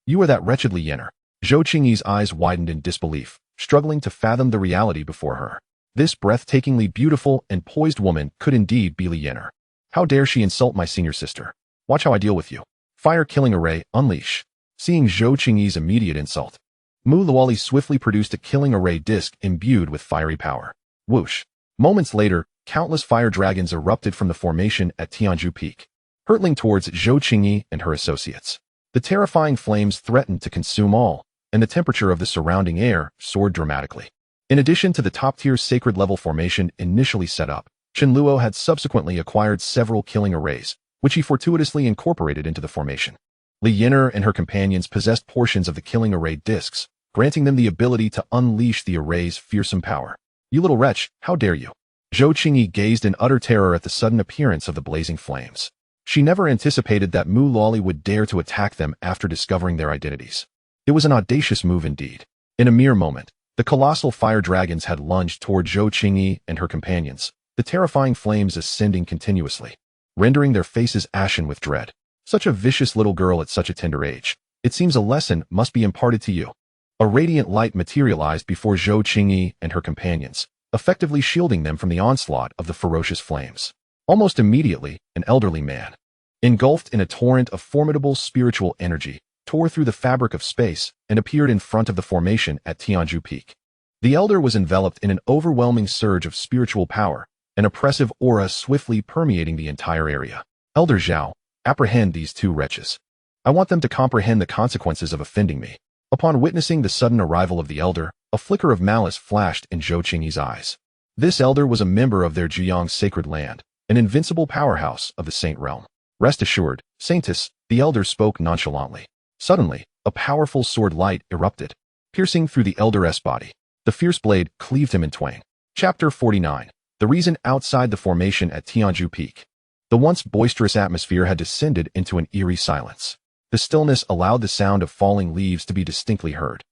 You are that wretched Li Yinar. Zhou Qingyi's eyes widened in disbelief, struggling to fathom the reality before her. This breathtakingly beautiful and poised woman could indeed be Li Yinar. How dare she insult my senior sister? Watch how I deal with you. Fire killing array, unleash. Seeing Zhou Qingyi's immediate insult, Mu Luoli swiftly produced a killing array disc imbued with fiery power. Whoosh. Moments later, countless fire dragons erupted from the formation at Tianzhu Peak, hurtling towards Zhou Qingyi and her associates. The terrifying flames threatened to consume all, and the temperature of the surrounding air soared dramatically. In addition to the top-tier sacred-level formation initially set up, Chen Luo had subsequently acquired several killing arrays, which he fortuitously incorporated into the formation. Li Yinar and her companions possessed portions of the killing array discs, granting them the ability to unleash the array's fearsome power. You little wretch, how dare you? Zhou Qingyi gazed in utter terror at the sudden appearance of the blazing flames. She never anticipated that Mu Luoli would dare to attack them after discovering their identities. It was an audacious move indeed. In a mere moment, the colossal fire dragons had lunged toward Zhou Qingyi and her companions, the terrifying flames ascending continuously, rendering their faces ashen with dread. Such a vicious little girl at such a tender age. It seems a lesson must be imparted to you. A radiant light materialized before Zhou Qingyi and her companions, effectively shielding them from the onslaught of the ferocious flames. Almost immediately, an elderly man, engulfed in a torrent of formidable spiritual energy, tore through the fabric of space and appeared in front of the formation at Tianzhu Peak. The elder was enveloped in an overwhelming surge of spiritual power, an oppressive aura swiftly permeating the entire area. Elder Zhao, apprehend these two wretches. I want them to comprehend the consequences of offending me. Upon witnessing the sudden arrival of the elder, a flicker of malice flashed in Zhou Qingyi's eyes. This elder was a member of their Ziyang sacred land, an invincible powerhouse of the Saint realm. Rest assured, Saintess, the elder spoke nonchalantly. Suddenly, a powerful sword light erupted, piercing through the elder's body. The fierce blade cleaved him in twain. Chapter 49. The reason outside the formation at Tianzhu Peak. The once boisterous atmosphere had descended into an eerie silence. The stillness allowed the sound of falling leaves to be distinctly heard.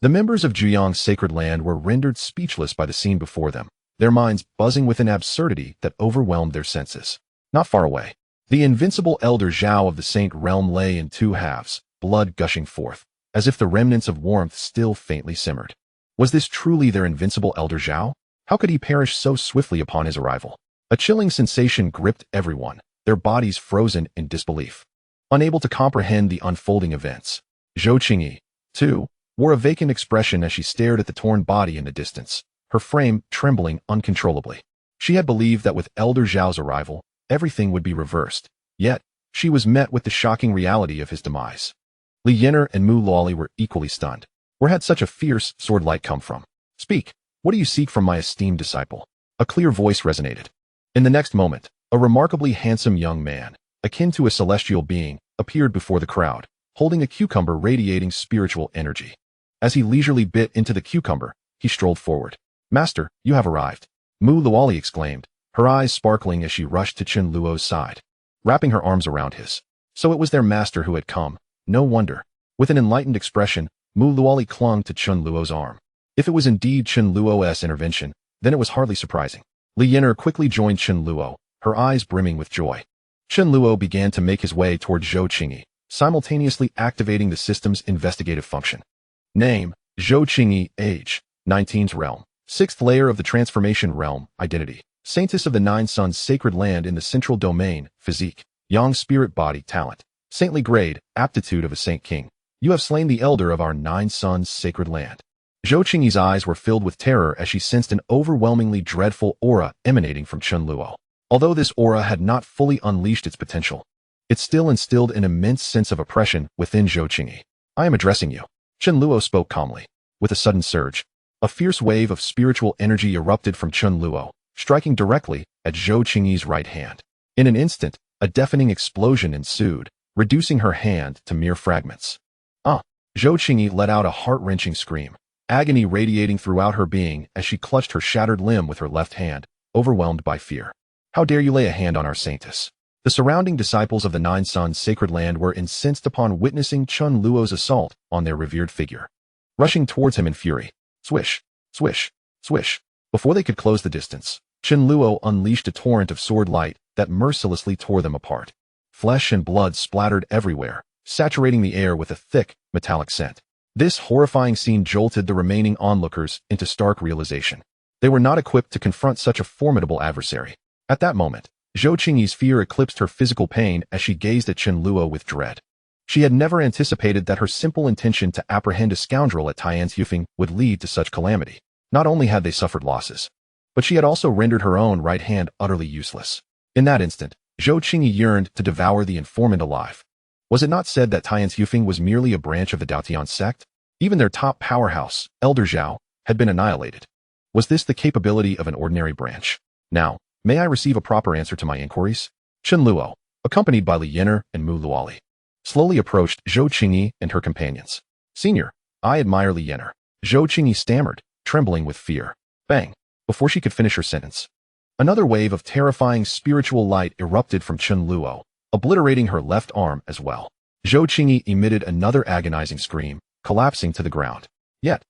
The members of Ziyang's sacred land were rendered speechless by the scene before them, their minds buzzing with an absurdity that overwhelmed their senses. Not far away, the invincible elder Zhao of the Saint realm lay in two halves, blood gushing forth, as if the remnants of warmth still faintly simmered. Was this truly their invincible elder Zhao? How could he perish so swiftly upon his arrival? A chilling sensation gripped everyone, their bodies frozen in disbelief. Unable to comprehend the unfolding events, Zhou Qingyi, too, wore a vacant expression as she stared at the torn body in the distance, her frame trembling uncontrollably. She had believed that with Elder Zhao's arrival, everything would be reversed, yet she was met with the shocking reality of his demise. Li Yinar and Mu Luoli were equally stunned. Where had such a fierce sword light come from? Speak, what do you seek from my esteemed disciple? A clear voice resonated. In the next moment, a remarkably handsome young man, akin to a celestial being, appeared before the crowd, holding a cucumber radiating spiritual energy. As he leisurely bit into the cucumber, he strolled forward. "Master, you have arrived," Mu Luoli exclaimed, her eyes sparkling as she rushed to Chen Luo's side, wrapping her arms around his. So it was their master who had come. No wonder. With an enlightened expression, Mu Luoli clung to Chen Luo's arm. If it was indeed Chen Luo's intervention, then it was hardly surprising. Li Yinar quickly joined Chen Luo, her eyes brimming with joy. Chen Luo began to make his way toward Zhou Qingyi, simultaneously activating the system's investigative function. Name: Zhou Qingyi. Age: 19th realm. 6th layer of the transformation realm. Identity: Saintess of the Nine Suns, sacred land in the central domain. Physique: Yang spirit body. Talent: Saintly grade, aptitude of a saint king. You have slain the elder of our Nine Suns sacred land. Zhou Qingyi's eyes were filled with terror as she sensed an overwhelmingly dreadful aura emanating from Chen Luo. Although this aura had not fully unleashed its potential, it still instilled an immense sense of oppression within Zhou Qingyi. "I am addressing you," Chen Luo spoke calmly. With a sudden surge, a fierce wave of spiritual energy erupted from Chen Luo, striking directly at Zhou Qingyi's right hand. In an instant, a deafening explosion ensued, reducing her hand to mere fragments. Zhou Qingyi let out a heart-wrenching scream, agony radiating throughout her being as she clutched her shattered limb with her left hand, overwhelmed by fear. "How dare you lay a hand on our saintess?" The surrounding disciples of the Nine Suns sacred land were incensed upon witnessing Chen Luo's assault on their revered figure. Rushing towards him in fury, swish, swish, swish. Before they could close the distance, Chen Luo unleashed a torrent of sword light that mercilessly tore them apart. Flesh and blood splattered everywhere, saturating the air with a thick, metallic scent. This horrifying scene jolted the remaining onlookers into stark realization. They were not equipped to confront such a formidable adversary. At that moment, Zhou Qingyi's fear eclipsed her physical pain as she gazed at Chen Luo with dread. She had never anticipated that her simple intention to apprehend a scoundrel at Tianzhu would lead to such calamity. Not only had they suffered losses, but she had also rendered her own right hand utterly useless. In that instant, Zhou Qingyi yearned to devour the informant alive. Was it not said that Tianzhu was merely a branch of the Dao Tian Sect? Even their top powerhouse, Elder Zhao, had been annihilated. Was this the capability of an ordinary branch? Now, may I receive a proper answer to my inquiries? Chen Luo, accompanied by Li Yinar and Mu Luoli, slowly approached Zhou Qingyi and her companions. "Senior, I admire Li Yinar," Zhou Qingyi stammered, trembling with fear. Bang! Before she could finish her sentence, another wave of terrifying spiritual light erupted from Chen Luo, obliterating her left arm as well. Zhou Qingyi emitted another agonizing scream, collapsing to the ground. Yet,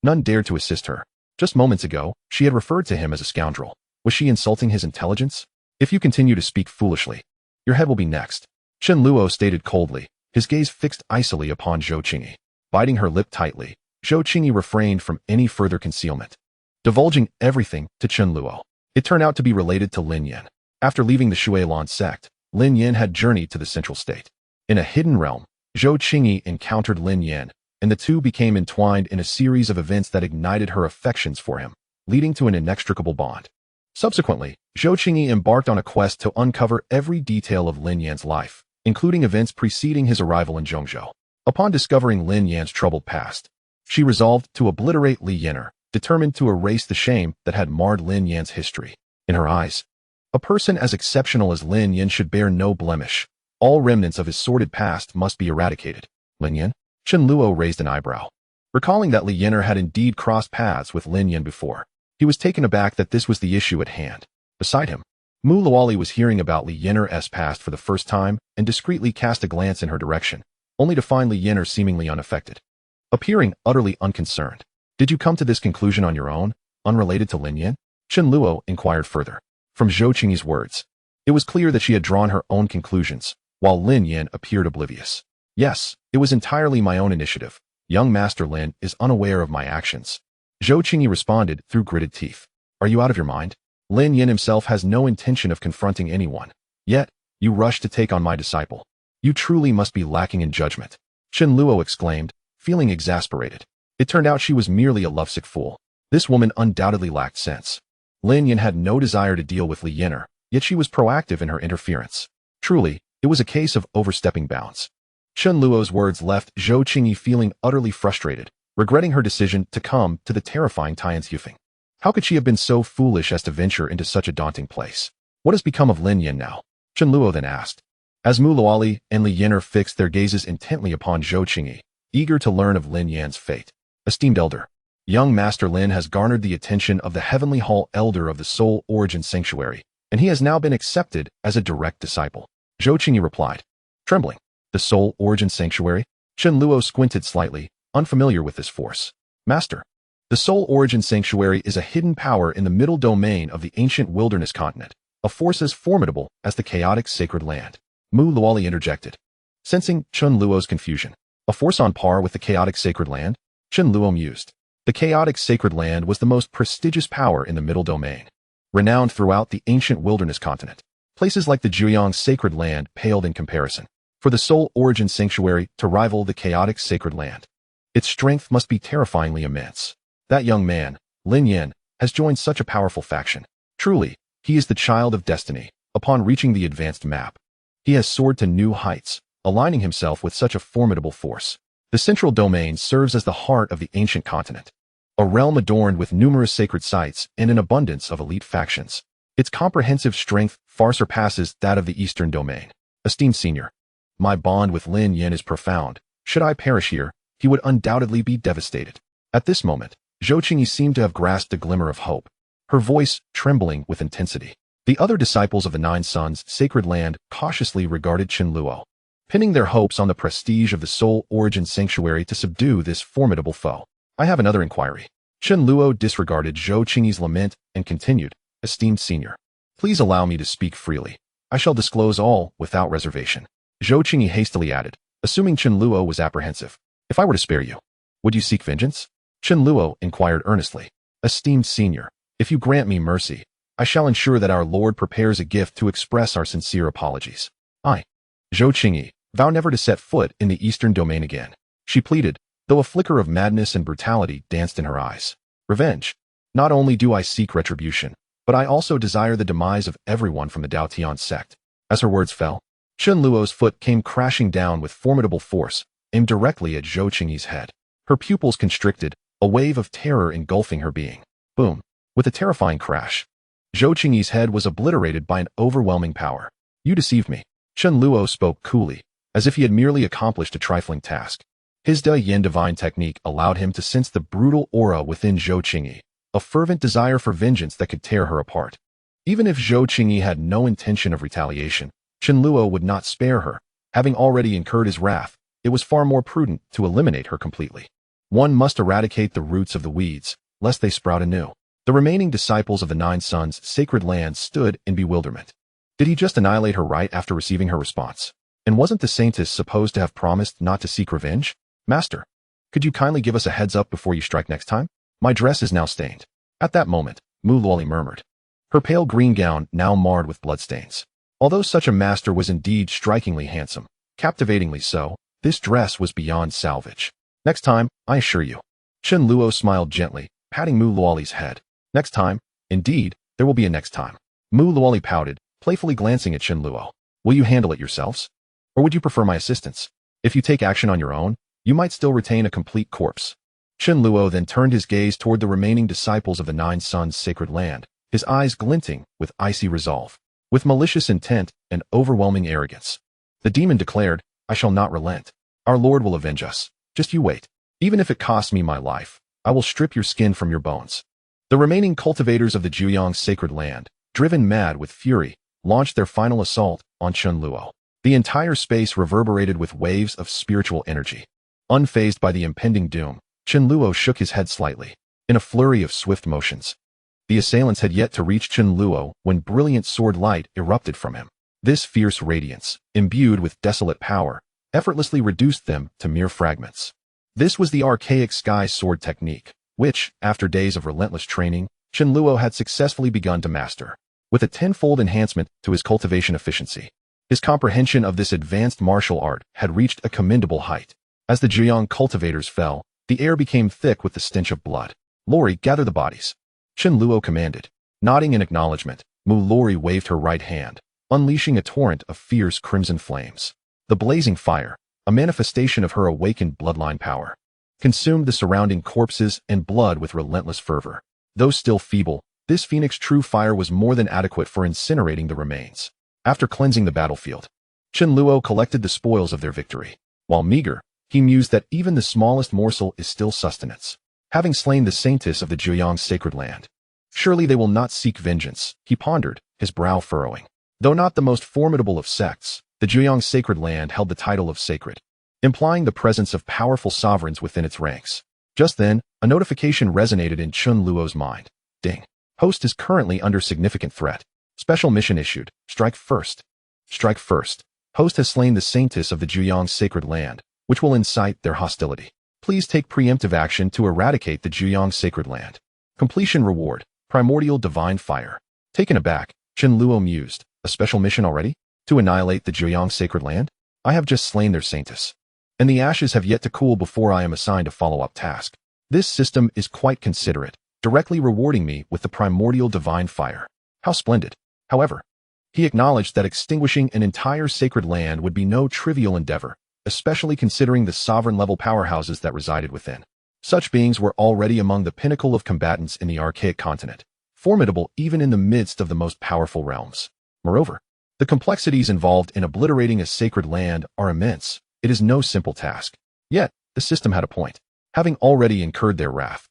none dared to assist her. Just moments ago, she had referred to him as a scoundrel. Was she insulting his intelligence? "If you continue to speak foolishly, your head will be next," Chen Luo stated coldly, his gaze fixed icily upon Zhou Qingyi. Biting her lip tightly, Zhou Qingyi refrained from any further concealment, divulging everything to Chen Luo. It turned out to be related to Lin Yan. After leaving the Shuilan sect, Lin Yan had journeyed to the central state. In a hidden realm, Zhou Qingyi encountered Lin Yan, and the two became entwined in a series of events that ignited her affections for him, leading to an inextricable bond. Subsequently, Zhou Qingyi embarked on a quest to uncover every detail of Lin Yan's life, including events preceding his arrival in Zhongzhou. Upon discovering Lin Yan's troubled past, she resolved to obliterate Li Yinar, determined to erase the shame that had marred Lin Yan's history. In her eyes, a person as exceptional as Lin Yan should bear no blemish. All remnants of his sordid past must be eradicated. Lin Yan? Chen Luo raised an eyebrow. Recalling that Li Yinar had indeed crossed paths with Lin Yan before, he was taken aback that this was the issue at hand. Beside him, Mu Luoli was hearing about Li Yinar's past for the first time and discreetly cast a glance in her direction, only to find Li Yinar seemingly unaffected, appearing utterly unconcerned. "Did you come to this conclusion on your own, unrelated to Lin Yan?" Chen Luo inquired further. From Zhou Qingyi's words, it was clear that she had drawn her own conclusions, while Lin Yan appeared oblivious. "Yes, it was entirely my own initiative. Young Master Lin is unaware of my actions," Zhou Qingyi responded through gritted teeth. "Are you out of your mind? Lin Yan himself has no intention of confronting anyone. Yet, you rush to take on my disciple. You truly must be lacking in judgment," Chen Luo exclaimed, feeling exasperated. It turned out she was merely a lovesick fool. This woman undoubtedly lacked sense. Lin Yan had no desire to deal with Li Yinar, yet she was proactive in her interference. Truly, it was a case of overstepping bounds. Chen Luo's words left Zhou Qingyi feeling utterly frustrated, regretting her decision to come to the terrifying Tianzhu. How could she have been so foolish as to venture into such a daunting place? What has become of Lin Yan now? Chen Luo then asked. As Mu Luoli and Li Yan'er fixed their gazes intently upon Zhou Qingyi, eager to learn of Lin Yan's fate. Esteemed elder, young Master Lin has garnered the attention of the Heavenly Hall elder of the Soul Origin Sanctuary, and he has now been accepted as a direct disciple. Zhou Qingyi replied, trembling. The Soul Origin Sanctuary? Chen Luo squinted slightly, unfamiliar with this force. Master, the Soul Origin Sanctuary is a hidden power in the middle domain of the Ancient Wilderness Continent, a force as formidable as the chaotic Sacred Land. Mu Luoli interjected, sensing Chen Luo's confusion. A force on par with the chaotic Sacred Land? Chen Luo mused. The chaotic Sacred Land was the most prestigious power in the middle domain, renowned throughout the Ancient Wilderness Continent. Places like the Zhujiang Sacred Land paled in comparison. For the Soul Origin Sanctuary to rival the chaotic Sacred Land, its strength must be terrifyingly immense. That young man, Lin Yan, has joined such a powerful faction. Truly, he is the child of destiny. Upon reaching the advanced map, he has soared to new heights, aligning himself with such a formidable force. The central domain serves as the heart of the ancient continent, a realm adorned with numerous sacred sites and an abundance of elite factions. Its comprehensive strength far surpasses that of the eastern domain. Esteemed senior, my bond with Lin Yan is profound. Should I perish here, he would undoubtedly be devastated. At this moment, Zhou Qingyi seemed to have grasped a glimmer of hope, her voice trembling with intensity. The other disciples of the Nine Suns' Sacred Land cautiously regarded Chen Luo, pinning their hopes on the prestige of the Soul Origin Sanctuary to subdue this formidable foe. I have another inquiry. Chen Luo disregarded Zhou Qingyi's lament and continued, esteemed senior, please allow me to speak freely. I shall disclose all without reservation. Zhou Qingyi hastily added, assuming Chen Luo was apprehensive. If I were to spare you, would you seek vengeance? Chen Luo inquired earnestly. Esteemed senior, if you grant me mercy, I shall ensure that our Lord prepares a gift to express our sincere apologies. I, Zhou Qingyi, vow never to set foot in the eastern domain again, she pleaded, though a flicker of madness and brutality danced in her eyes. Revenge. Not only do I seek retribution, but I also desire the demise of everyone from the Dao Tian Sect. As her words fell, Chen Luo's foot came crashing down with formidable force, aimed directly at Zhou Qingyi's head. Her pupils constricted, a wave of terror engulfing her being. Boom. With a terrifying crash, Zhou Qingyi's head was obliterated by an overwhelming power. You deceived me. Chen Luo spoke coolly, as if he had merely accomplished a trifling task. His Da Yin divine technique allowed him to sense the brutal aura within Zhou Qingyi, a fervent desire for vengeance that could tear her apart. Even if Zhou Qingyi had no intention of retaliation, Chen Luo would not spare her. Having already incurred his wrath, it was far more prudent to eliminate her completely. One must eradicate the roots of the weeds, lest they sprout anew. The remaining disciples of the Nine Suns' Sacred Land stood in bewilderment. Did he just annihilate her right after receiving her response? And wasn't the saintess supposed to have promised not to seek revenge? Master, could you kindly give us a heads up before you strike next time? My dress is now stained. At that moment, Mu Luoli murmured, her pale green gown now marred with bloodstains. Although such a master was indeed strikingly handsome, captivatingly so, this dress was beyond salvage. Next time, I assure you. Chen Luo smiled gently, patting Mu Luoli's head. Next time, indeed, there will be a next time. Mu Luoli pouted, playfully glancing at Chen Luo. Will you handle it yourselves? Or would you prefer my assistance? If you take action on your own, you might still retain a complete corpse. Chen Luo then turned his gaze toward the remaining disciples of the Nine Suns' Sacred Land, his eyes glinting with icy resolve. With malicious intent and overwhelming arrogance, the demon declared, I shall not relent. Our Lord will avenge us. Just you wait. Even if it costs me my life, I will strip your skin from your bones. The remaining cultivators of the Zhujiang Sacred Land, driven mad with fury, launched their final assault on Chen Luo. The entire space reverberated with waves of spiritual energy. Unfazed by the impending doom, Chen Luo shook his head slightly. In a flurry of swift motions, the assailants had yet to reach Chen Luo when brilliant sword light erupted from him. This fierce radiance, imbued with desolate power, effortlessly reduced them to mere fragments. This was the archaic sky sword technique, which, after days of relentless training, Chen Luo had successfully begun to master. With a tenfold enhancement to his cultivation efficiency, his comprehension of this advanced martial art had reached a commendable height. As the Zhujiang cultivators fell, the air became thick with the stench of blood. Lori, gather the bodies. Chen Luo commanded. Nodding in acknowledgement, Mu Lori waved her right hand, unleashing a torrent of fierce crimson flames. The blazing fire, a manifestation of her awakened bloodline power, consumed the surrounding corpses and blood with relentless fervor. Though still feeble, this phoenix true fire was more than adequate for incinerating the remains. After cleansing the battlefield, Chen Luo collected the spoils of their victory. While meager, he mused that even the smallest morsel is still sustenance. Having slain the saintess of the Zhejiang sacred land, surely they will not seek vengeance, he pondered, his brow furrowing. Though not the most formidable of sects, the Zhejiang sacred land held the title of sacred, implying the presence of powerful sovereigns within its ranks. Just then, a notification resonated in Chen Luo's mind. Ding. Host is currently under significant threat. Special mission issued. Strike first. Strike first. Host has slain the saintess of the Zhejiang sacred land, which will incite their hostility. Please take preemptive action to eradicate the Zhejiang sacred land. Completion reward. Primordial divine fire. Taken aback, Chen Luo mused. A special mission already? To annihilate the Zhejiang sacred land? I have just slain their saintess, and the ashes have yet to cool before I am assigned a follow-up task. This system is quite considerate, directly rewarding me with the primordial divine fire. How splendid. However, he acknowledged that extinguishing an entire sacred land would be no trivial endeavor, especially considering the sovereign-level powerhouses that resided within. Such beings were already among the pinnacle of combatants in the archaic continent, formidable even in the midst of the most powerful realms. Moreover, the complexities involved in obliterating a sacred land are immense. It is no simple task. Yet, the system had a point. Having already incurred their wrath,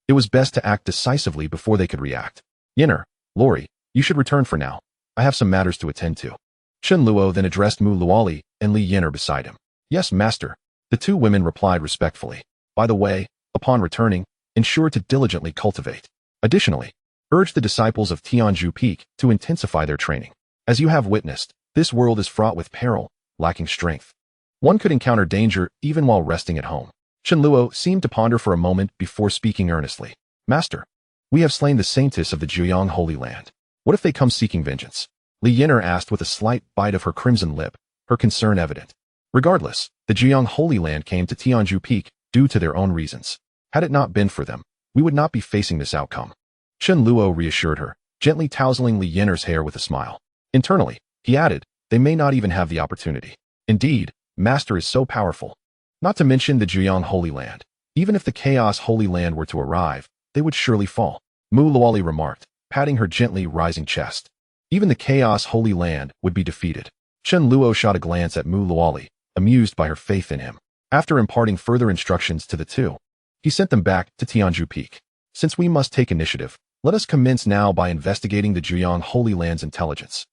it was best to act decisively before they could react. Yenner, Lori, you should return for now. I have some matters to attend to. Chen Luo then addressed Mu Luoli and Li Yenner beside him. Yes, master. The two women replied respectfully. By the way, upon returning, ensure to diligently cultivate. Additionally, urge the disciples of Tianzhu Peak to intensify their training. As you have witnessed, this world is fraught with peril, lacking strength. One could encounter danger even while resting at home. Chen Luo seemed to ponder for a moment before speaking earnestly. Master, we have slain the saintess of the Zhejiang Holy Land. What if they come seeking vengeance? Li Yenner asked with a slight bite of her crimson lip, her concern evident. Regardless, the Zhejiang Holy Land came to Tianzhu Peak due to their own reasons. Had it not been for them, we would not be facing this outcome. Chen Luo reassured her, gently tousling Li Yenner's hair with a smile. Internally, he added, they may not even have the opportunity. Indeed, Master is so powerful. Not to mention the Zhejiang Holy Land. Even if the Chaos Holy Land were to arrive, they would surely fall. Mu Luoli remarked, patting her gently rising chest. Even the Chaos Holy Land would be defeated. Chen Luo shot a glance at Mu Luoli, amused by her faith in him. After imparting further instructions to the two, he sent them back to Tianzhu Peak. Since we must take initiative, let us commence now by investigating the Zhejiang Holy Land's intelligence.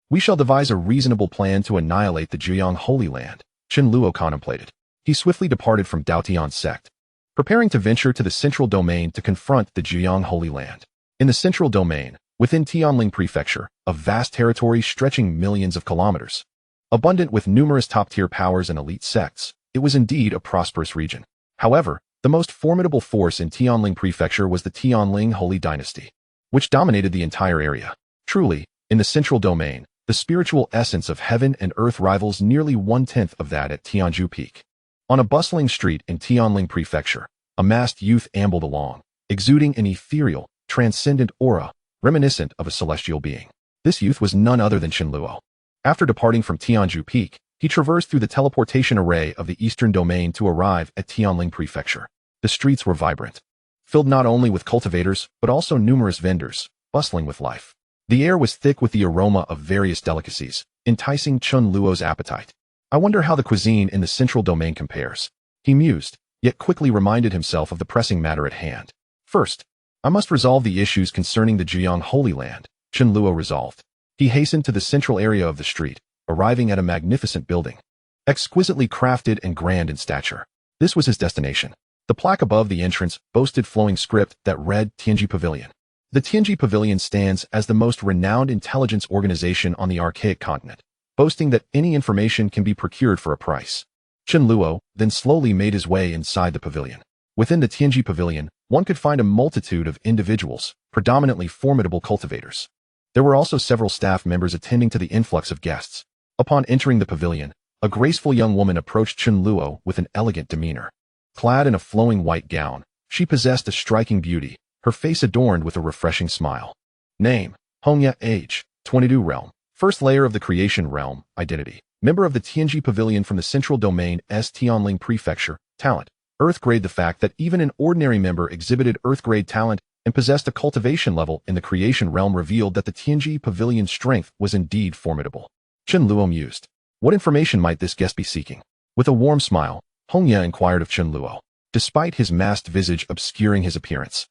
We shall devise a reasonable plan to annihilate the Zhejiang Holy Land, Chen Luo contemplated. He swiftly departed from Dao Tian Sect, preparing to venture to the central domain to confront the Zhejiang Holy Land. In the central domain, within Tianling Prefecture, a vast territory stretching millions of kilometers, abundant with numerous top-tier powers and elite sects, it was indeed a prosperous region. However, the most formidable force in Tianling Prefecture was the Tianling Holy Dynasty, which dominated the entire area. Truly, in the central domain, the spiritual essence of heaven and earth rivals nearly 1/10 of that at Tianzhu Peak. On a bustling street in Tianling Prefecture, a masked youth ambled along, exuding an ethereal, transcendent aura, reminiscent of a celestial being. This youth was none other than Chen Luo. After departing from Tianzhu Peak, he traversed through the teleportation array of the eastern domain to arrive at Tianling Prefecture. The streets were vibrant, filled not only with cultivators, but also numerous vendors, bustling with life. The air was thick with the aroma of various delicacies, enticing Chen Luo's appetite. I wonder how the cuisine in the central domain compares. He mused, yet quickly reminded himself of the pressing matter at hand. First, I must resolve the issues concerning the Zhejiang Holy Land, Chen Luo resolved. He hastened to the central area of the street, arriving at a magnificent building, exquisitely crafted and grand in stature. This was his destination. The plaque above the entrance boasted flowing script that read Tianzhu Pavilion. The Tianzhu Pavilion stands as the most renowned intelligence organization on the archaic continent, boasting that any information can be procured for a price. Chen Luo then slowly made his way inside the pavilion. Within the Tianzhu Pavilion, one could find a multitude of individuals, predominantly formidable cultivators. There were also several staff members attending to the influx of guests. Upon entering the pavilion, a graceful young woman approached Chen Luo with an elegant demeanor. Clad in a flowing white gown, she possessed a striking beauty, her face adorned with a refreshing smile. Name, Hongya. Age, 22. Realm, first layer of the creation realm. Identity, member of the Tianzhu Pavilion from the central domain Tianling Prefecture. Talent, Earth-grade. The fact that even an ordinary member exhibited Earth-grade talent and possessed a cultivation level in the creation realm revealed that the Tianzhu Pavilion's strength was indeed formidable. Chen Luo mused. What information might this guest be seeking? With a warm smile, Hongya inquired of Chen Luo, despite his masked visage obscuring his appearance.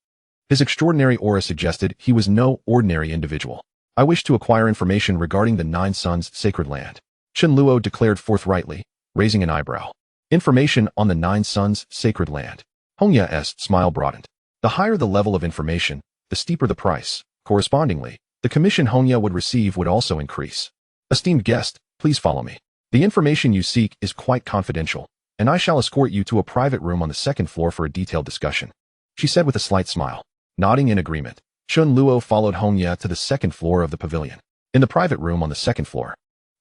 His extraordinary aura suggested he was no ordinary individual. I wish to acquire information regarding the Nine Suns' sacred land, Chen Luo declared forthrightly, raising an eyebrow. Information on the Nine Suns' sacred land. Hongya's smile broadened. The higher the level of information, the steeper the price. Correspondingly, the commission Hongya would receive would also increase. Esteemed guest, please follow me. The information you seek is quite confidential, and I shall escort you to a private room on the second floor for a detailed discussion, she said with a slight smile. Nodding in agreement, Chen Luo followed Hongya to the second floor of the pavilion. In the private room on the second floor,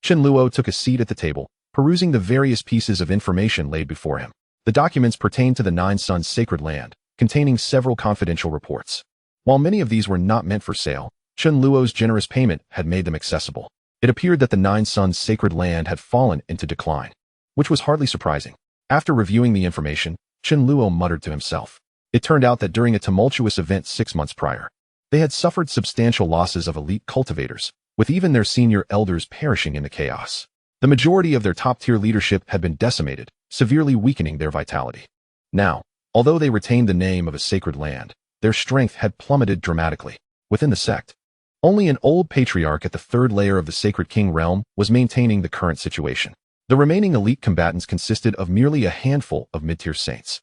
Chen Luo took a seat at the table, perusing the various pieces of information laid before him. The documents pertained to the Nine Suns' sacred land, containing several confidential reports. While many of these were not meant for sale, Chen Luo's generous payment had made them accessible. It appeared that the Nine Suns' sacred land had fallen into decline, which was hardly surprising. After reviewing the information, Chen Luo muttered to himself. It turned out that during a tumultuous event 6 months prior, they had suffered substantial losses of elite cultivators, with even their senior elders perishing in the chaos. The majority of their top-tier leadership had been decimated, severely weakening their vitality. Now, although they retained the name of a sacred land, their strength had plummeted dramatically. Within the sect, only an old patriarch at the third layer of the Sacred King realm was maintaining the current situation. The remaining elite combatants consisted of merely a handful of mid-tier saints.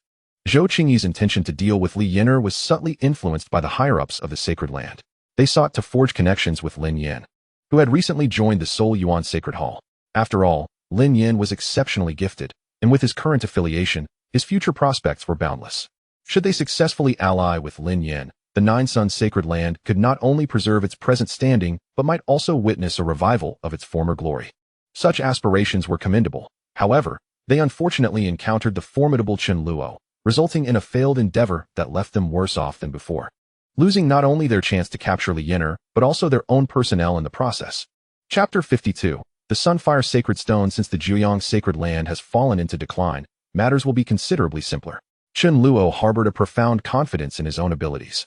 Zhou Qingyi's intention to deal with Li Yan'er was subtly influenced by the higher-ups of the sacred land. They sought to forge connections with Lin Yan, who had recently joined the Soul Yuan Sacred Hall. After all, Lin Yan was exceptionally gifted, and with his current affiliation, his future prospects were boundless. Should they successfully ally with Lin Yan, the Nine Suns' sacred land could not only preserve its present standing, but might also witness a revival of its former glory. Such aspirations were commendable. However, they unfortunately encountered the formidable Chen Luo, resulting in a failed endeavor that left them worse off than before, losing not only their chance to capture Li Yan'er, but also their own personnel in the process. Chapter 52. The Sunfire Sacred Stone. Since the Zhuyang sacred land has fallen into decline, matters will be considerably simpler. Chen Luo harbored a profound confidence in his own abilities.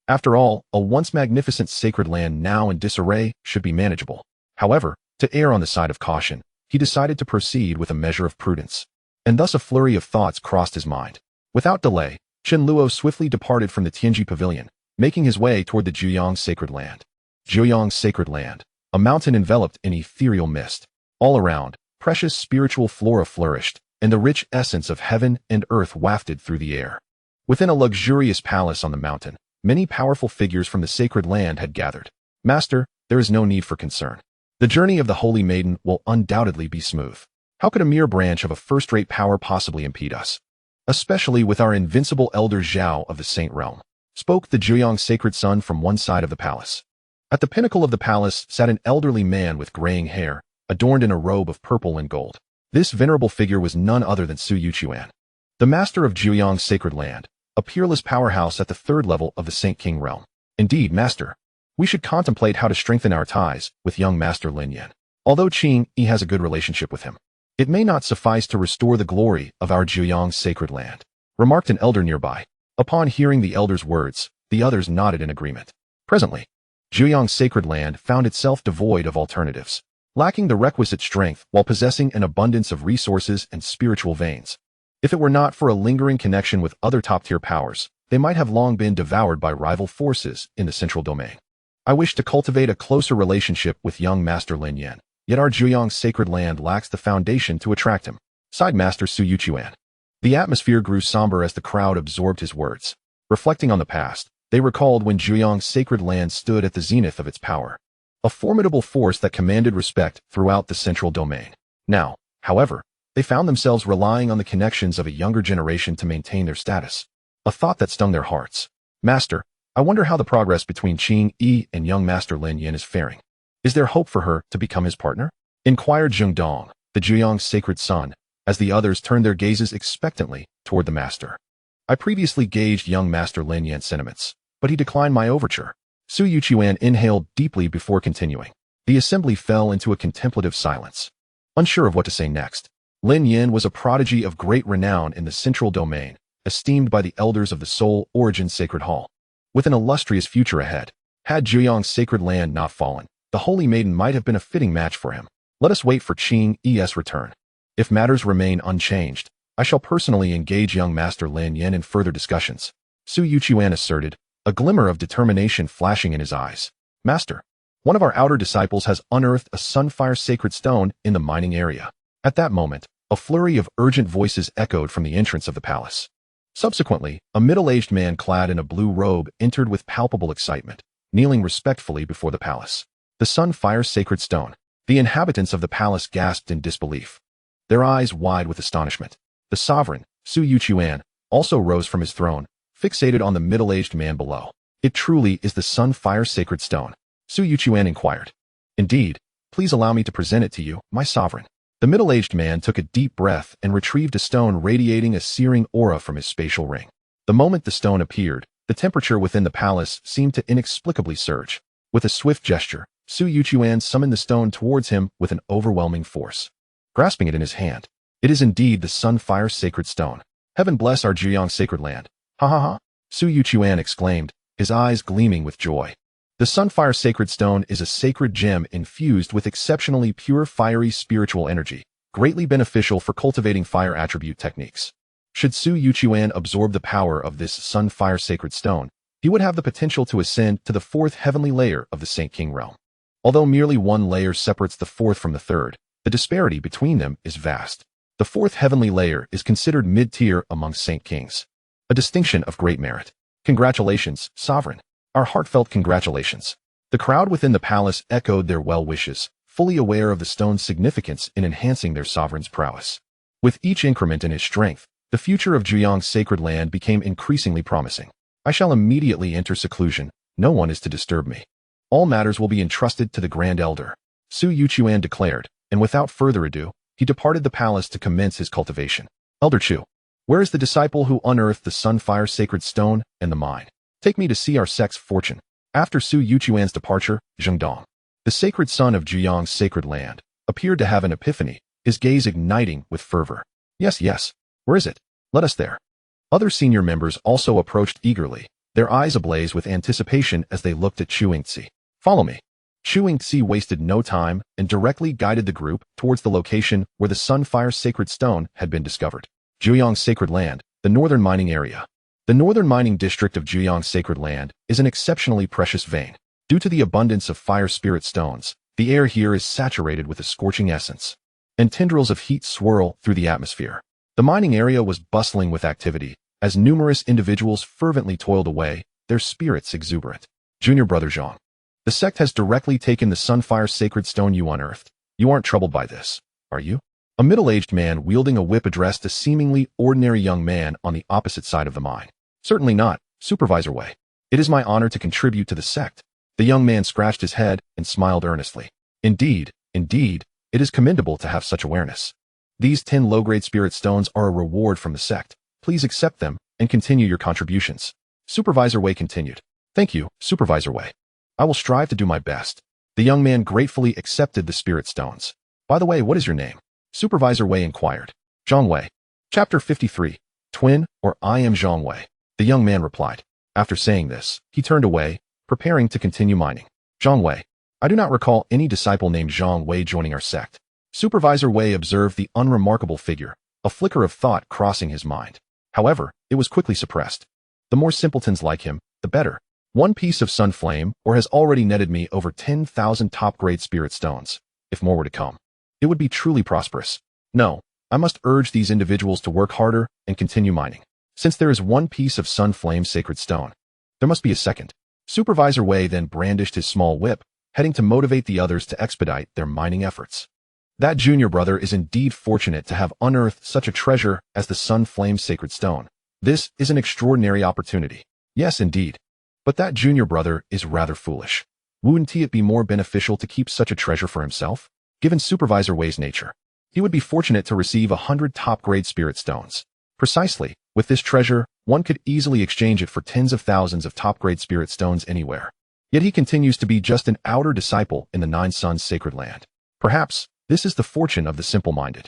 After all, a once magnificent sacred land now in disarray should be manageable. However, to err on the side of caution, he decided to proceed with a measure of prudence. And thus a flurry of thoughts crossed his mind. Without delay, Chen Luo swiftly departed from the Tianzhu Pavilion, making his way toward the Zhuyang sacred land. Zhuyang sacred land, a mountain enveloped in ethereal mist. All around, precious spiritual flora flourished, and the rich essence of heaven and earth wafted through the air. Within a luxurious palace on the mountain, many powerful figures from the sacred land had gathered. Master, there is no need for concern. The journey of the Holy Maiden will undoubtedly be smooth. How could a mere branch of a first-rate power possibly impede us? Especially with our invincible elder Zhao of the Saint Realm, spoke the Zhuyang sacred son from one side of the palace. At the pinnacle of the palace sat an elderly man with graying hair, adorned in a robe of purple and gold. This venerable figure was none other than Su Yuchuan, the master of Zhuyang's sacred land, a peerless powerhouse at the third level of the Saint King realm. Indeed, master, we should contemplate how to strengthen our ties with young master Lin Yan. Although Qing Yi has a good relationship with him, it may not suffice to restore the glory of our Zhuyang sacred land, remarked an elder nearby. Upon hearing the elder's words, the others nodded in agreement. Presently, Zhuyang's sacred land found itself devoid of alternatives, lacking the requisite strength while possessing an abundance of resources and spiritual veins. If it were not for a lingering connection with other top-tier powers, they might have long been devoured by rival forces in the central domain. I wish to cultivate a closer relationship with young Master Lin Yan, yet our Zhuyang sacred land lacks the foundation to attract him, sighed Master Su Yuchuan. The atmosphere grew somber as the crowd absorbed his words. Reflecting on the past, they recalled when Zhuyang's sacred land stood at the zenith of its power, a formidable force that commanded respect throughout the central domain. Now, however, they found themselves relying on the connections of a younger generation to maintain their status, a thought that stung their hearts. Master, I wonder how the progress between Qing Yi and young Master Lin Yan is faring. Is there hope for her to become his partner? Inquired Zheng Dong, the Zhuyang's sacred son, as the others turned their gazes expectantly toward the master. I previously gauged young Master Lin Yan's sentiments, but he declined my overture. Su Yuchuan inhaled deeply before continuing. The assembly fell into a contemplative silence, unsure of what to say next. Lin Yan was a prodigy of great renown in the central domain, esteemed by the elders of the Soul Origin Sacred Hall. With an illustrious future ahead, had Zhuyang's sacred land not fallen, the Holy Maiden might have been a fitting match for him. Let us wait for Qing's return. If matters remain unchanged, I shall personally engage young Master Lin Yan in further discussions, Su Yuchuan asserted, a glimmer of determination flashing in his eyes. Master, one of our outer disciples has unearthed a sunfire sacred stone in the mining area. At that moment, a flurry of urgent voices echoed from the entrance of the palace. Subsequently, a middle-aged man clad in a blue robe entered with palpable excitement, kneeling respectfully before the palace. The sunfire sacred stone. The inhabitants of the palace gasped in disbelief, their eyes wide with astonishment. The sovereign, Su Yuchuan, also rose from his throne, fixated on the middle-aged man below. It truly is the sunfire sacred stone, Su Yuchuan inquired. Indeed, please allow me to present it to you, my sovereign. The middle-aged man took a deep breath and retrieved a stone radiating a searing aura from his spatial ring. The moment the stone appeared, the temperature within the palace seemed to inexplicably surge. With a swift gesture, Su Yuchuan summoned the stone towards him with an overwhelming force. Grasping it in his hand, it is indeed the sunfire sacred stone. Heaven bless our Zhuyang sacred land. Ha ha ha, Su Yuchuan exclaimed, his eyes gleaming with joy. The sunfire sacred stone is a sacred gem infused with exceptionally pure fiery spiritual energy, greatly beneficial for cultivating fire attribute techniques. Should Su Yuchuan absorb the power of this sunfire sacred stone, he would have the potential to ascend to the fourth heavenly layer of the Saint King realm. Although merely one layer separates the fourth from the third, the disparity between them is vast. The fourth heavenly layer is considered mid-tier among Saint Kings, a distinction of great merit. Congratulations, Sovereign. Our heartfelt congratulations. The crowd within the palace echoed their well wishes, fully aware of the stone's significance in enhancing their sovereign's prowess. With each increment in his strength, the future of Zhuyang's sacred land became increasingly promising. I shall immediately enter seclusion. No one is to disturb me. All matters will be entrusted to the Grand Elder, Su Yuchuan declared, and without further ado, he departed the palace to commence his cultivation. Elder Chu, where is the disciple who unearthed the sunfire sacred stone and the mine? Take me to see our sect's fortune. After Su Yuchuan's departure, Zheng Dong, the sacred son of Zhuyang's sacred land, appeared to have an epiphany, his gaze igniting with fervor. Yes, yes. Where is it? Let us there. Other senior members also approached eagerly, their eyes ablaze with anticipation as they looked at Chu Yingzi. Follow me. Chu Yingzi wasted no time and directly guided the group towards the location where the sunfire sacred stone had been discovered. Zhuyang's sacred land, the northern mining area. The northern mining district of Zhuyang's sacred land is an exceptionally precious vein. Due to the abundance of fire spirit stones, the air here is saturated with a scorching essence, and tendrils of heat swirl through the atmosphere. The mining area was bustling with activity, as numerous individuals fervently toiled away, their spirits exuberant. Junior Brother Zhang, the sect has directly taken the sunfire sacred stone you unearthed. You aren't troubled by this, are you? A middle-aged man wielding a whip addressed a seemingly ordinary young man on the opposite side of the mine. Certainly not, Supervisor Wei. It is my honor to contribute to the sect. The young man scratched his head and smiled earnestly. Indeed, it is commendable to have such awareness. These 10 low-grade spirit stones are a reward from the sect. Please accept them and continue your contributions. Supervisor Wei continued. Thank you, Supervisor Wei. I will strive to do my best. The young man gratefully accepted the spirit stones. By the way, what is your name? Supervisor Wei inquired. Zhang Wei. Chapter 53. Twin, or I am Zhang Wei. The young man replied. After saying this, he turned away, preparing to continue mining. Zhang Wei. I do not recall any disciple named Zhang Wei joining our sect. Supervisor Wei observed the unremarkable figure, a flicker of thought crossing his mind. However, it was quickly suppressed. The more simpletons like him, the better. One piece of sun flame or has already netted me over 10,000 top-grade spirit stones. If more were to come, it would be truly prosperous. No, I must urge these individuals to work harder and continue mining. Since there is one piece of sun flame sacred stone, there must be a second. Supervisor Wei then brandished his small whip, heading to motivate the others to expedite their mining efforts. That junior brother is indeed fortunate to have unearthed such a treasure as the sun flame sacred stone. This is an extraordinary opportunity. Yes, indeed. But that junior brother is rather foolish. Wouldn't it be more beneficial to keep such a treasure for himself? Given Supervisor Wei's nature, he would be fortunate to receive 100 top-grade spirit stones. Precisely, with this treasure, one could easily exchange it for tens of thousands of top-grade spirit stones anywhere. Yet he continues to be just an outer disciple in the Nine Suns sacred land. Perhaps, this is the fortune of the simple-minded.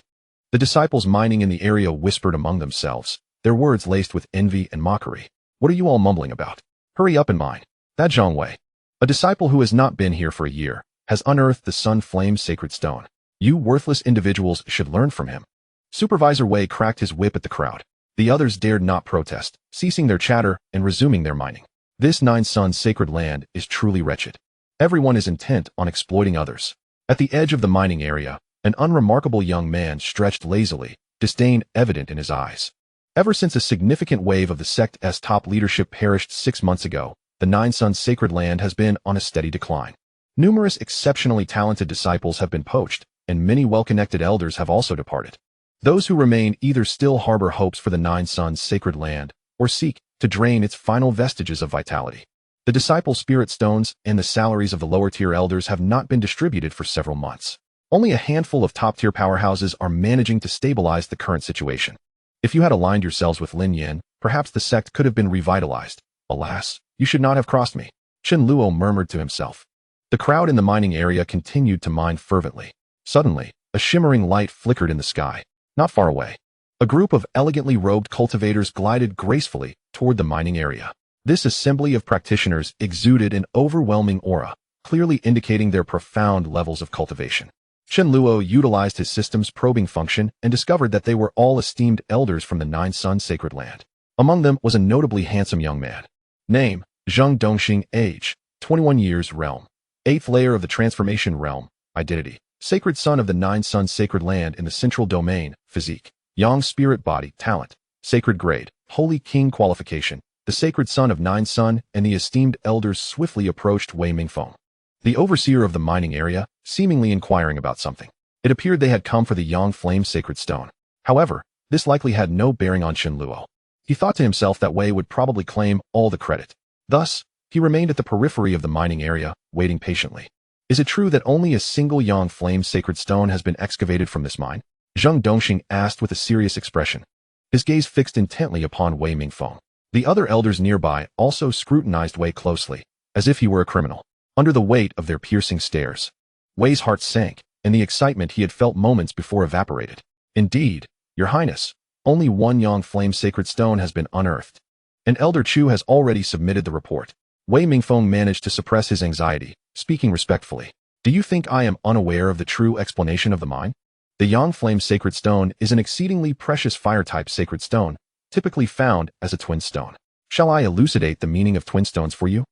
The disciples mining in the area whispered among themselves, their words laced with envy and mockery. What are you all mumbling about? Hurry up and mine. That Zhang Wei, a disciple who has not been here for a year, has unearthed the Sun Flame Sacred Stone. You worthless individuals should learn from him. Supervisor Wei cracked his whip at the crowd. The others dared not protest, ceasing their chatter and resuming their mining. This Nine Suns sacred land is truly wretched. Everyone is intent on exploiting others. At the edge of the mining area, an unremarkable young man stretched lazily, disdain evident in his eyes. Ever since a significant wave of the sect's top leadership perished 6 months ago, the Nine Suns sacred land has been on a steady decline. Numerous exceptionally talented disciples have been poached, and many well-connected elders have also departed. Those who remain either still harbor hopes for the Nine Suns sacred land, or seek to drain its final vestiges of vitality. The disciple spirit stones and the salaries of the lower-tier elders have not been distributed for several months. Only a handful of top-tier powerhouses are managing to stabilize the current situation. If you had aligned yourselves with Lin Yan, perhaps the sect could have been revitalized. Alas, you should not have crossed me, Chen Luo murmured to himself. The crowd in the mining area continued to mine fervently. Suddenly, a shimmering light flickered in the sky. Not far away, a group of elegantly robed cultivators glided gracefully toward the mining area. This assembly of practitioners exuded an overwhelming aura, clearly indicating their profound levels of cultivation. Chen Luo utilized his system's probing function and discovered that they were all esteemed elders from the Nine Sun sacred land. Among them was a notably handsome young man. Name, Zheng Dongxing. Age, 21 years. Realm, 8th layer of the transformation realm. Identity, sacred son of the Nine Sun sacred land in the central domain. Physique, Yang spirit body. Talent, sacred grade, Holy King. Qualification, the sacred son of Nine Sun, and the esteemed elders swiftly approached Wei Mingfeng, the overseer of the mining area, seemingly inquiring about something. It appeared they had come for the Yang Flame Sacred Stone. However, this likely had no bearing on Chen Luo. He thought to himself that Wei would probably claim all the credit. Thus, he remained at the periphery of the mining area, waiting patiently. Is it true that only a single Yang Flame Sacred Stone has been excavated from this mine? Zheng Dongxing asked with a serious expression, his gaze fixed intently upon Wei Mingfeng. The other elders nearby also scrutinized Wei closely, as if he were a criminal. Under the weight of their piercing stares, Wei's heart sank, and the excitement he had felt moments before evaporated. Indeed, Your Highness, only one Yang Flame Sacred Stone has been unearthed. And Elder Chu has already submitted the report. Wei Mingfeng managed to suppress his anxiety, speaking respectfully. Do you think I am unaware of the true explanation of the mine? The Yang Flame Sacred Stone is an exceedingly precious fire-type sacred stone, typically found as a twin stone. Shall I elucidate the meaning of twin stones for you?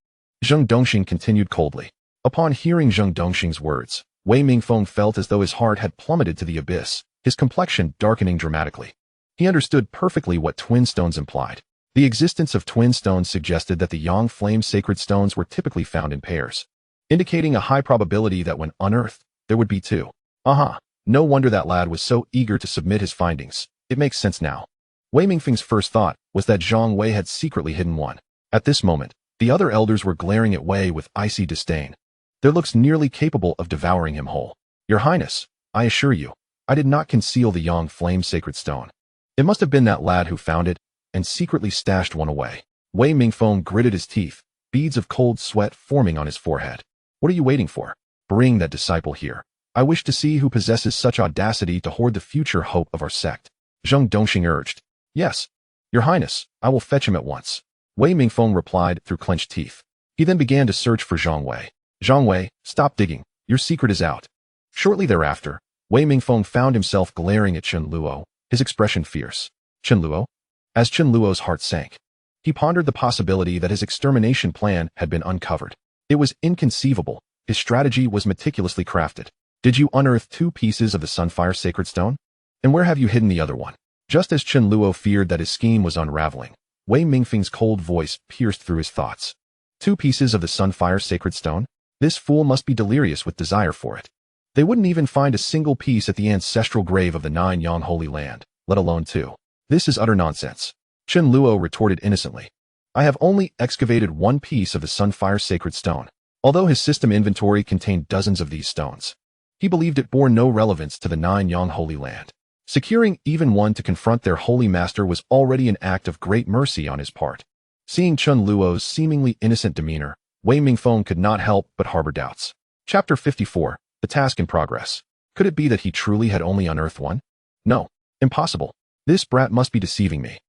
Zheng Dongxing continued coldly. Upon hearing Zheng Dongxing's words, Wei Mingfeng felt as though his heart had plummeted to the abyss, his complexion darkening dramatically. He understood perfectly what twin stones implied. The existence of twin stones suggested that the Yang Flame Sacred Stones were typically found in pairs, indicating a high probability that when unearthed, there would be two. Aha! No wonder that lad was so eager to submit his findings. It makes sense now. Wei Mingfeng's first thought was that Zhang Wei had secretly hidden one. At this moment, the other elders were glaring at Wei with icy disdain, their looks nearly capable of devouring him whole. Your Highness, I assure you, I did not conceal the Yang Flame Sacred Stone. It must have been that lad who found it and secretly stashed one away. Wei Mingfeng gritted his teeth, beads of cold sweat forming on his forehead. What are you waiting for? Bring that disciple here. I wish to see who possesses such audacity to hoard the future hope of our sect. Zheng Dongxing urged. Yes, Your Highness, I will fetch him at once. Wei Mingfeng replied through clenched teeth. He then began to search for Zhang Wei. Zhang Wei, stop digging. Your secret is out. Shortly thereafter, Wei Mingfeng found himself glaring at Chen Luo, his expression fierce. Chen Luo? As Chen Luo's heart sank, he pondered the possibility that his extermination plan had been uncovered. It was inconceivable. His strategy was meticulously crafted. Did you unearth 2 pieces of the Sunfire Sacred Stone? And where have you hidden the other one? Just as Chen Luo feared that his scheme was unraveling, Wei Mingfeng's cold voice pierced through his thoughts. 2 pieces of the Sunfire Sacred Stone? This fool must be delirious with desire for it. They wouldn't even find a single piece at the ancestral grave of the 9 Yang Holy Land, let alone 2. This is utter nonsense. Chen Luo retorted innocently. I have only excavated 1 piece of the Sunfire Sacred Stone. Although his system inventory contained dozens of these stones, he believed it bore no relevance to the 9 Yang Holy Land. Securing even one to confront their holy master was already an act of great mercy on his part. Seeing Chen Luo's seemingly innocent demeanor, Wei Mingfeng could not help but harbor doubts. Chapter 54, The Task in Progress. Could it be that he truly had only unearthed one? No. Impossible. This brat must be deceiving me.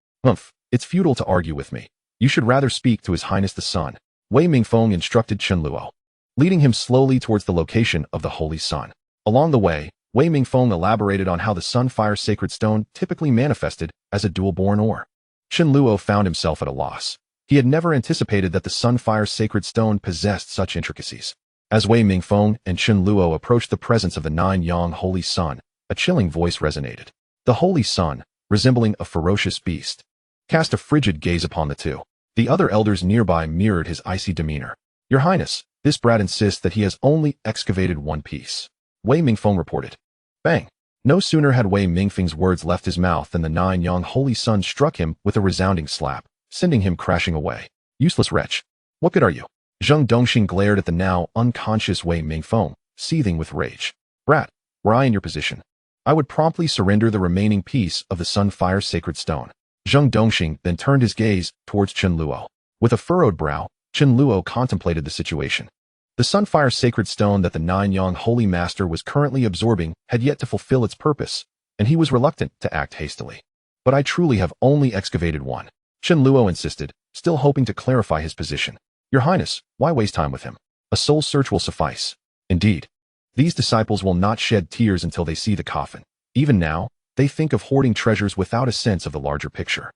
It's futile to argue with me. You should rather speak to His Highness the Sun, Wei Mingfeng instructed Chen Luo, leading him slowly towards the location of the Holy Sun. Along the way, Wei Mingfeng elaborated on how the Sunfire Sacred Stone typically manifested as a dual-born ore. Chen Luo found himself at a loss. He had never anticipated that the Sunfire Sacred Stone possessed such intricacies. As Wei Mingfeng and Chen Luo approached the presence of the Nine-Yang Holy Sun, a chilling voice resonated. The Holy Sun, resembling a ferocious beast, cast a frigid gaze upon the two. The other elders nearby mirrored his icy demeanor. Your Highness, this brat insists that he has only excavated one piece, Wei Mingfeng reported. Bang! No sooner had Wei Mingfeng's words left his mouth than the Nine-Yang Holy Sun struck him with a resounding slap, sending him crashing away. Useless wretch. What good are you? Zheng Dongxing glared at the now unconscious Wei Mingfeng, seething with rage. Brat, were I in your position, I would promptly surrender the remaining piece of the Sunfire Sacred Stone. Zheng Dongxing then turned his gaze towards Chen Luo. With a furrowed brow, Chen Luo contemplated the situation. The Sunfire Sacred Stone that the Nine-Yang Holy Master was currently absorbing had yet to fulfill its purpose, and he was reluctant to act hastily. But I truly have only excavated one, Chen Luo insisted, still hoping to clarify his position. Your Highness, why waste time with him? A soul search will suffice. Indeed, these disciples will not shed tears until they see the coffin. Even now, they think of hoarding treasures without a sense of the larger picture.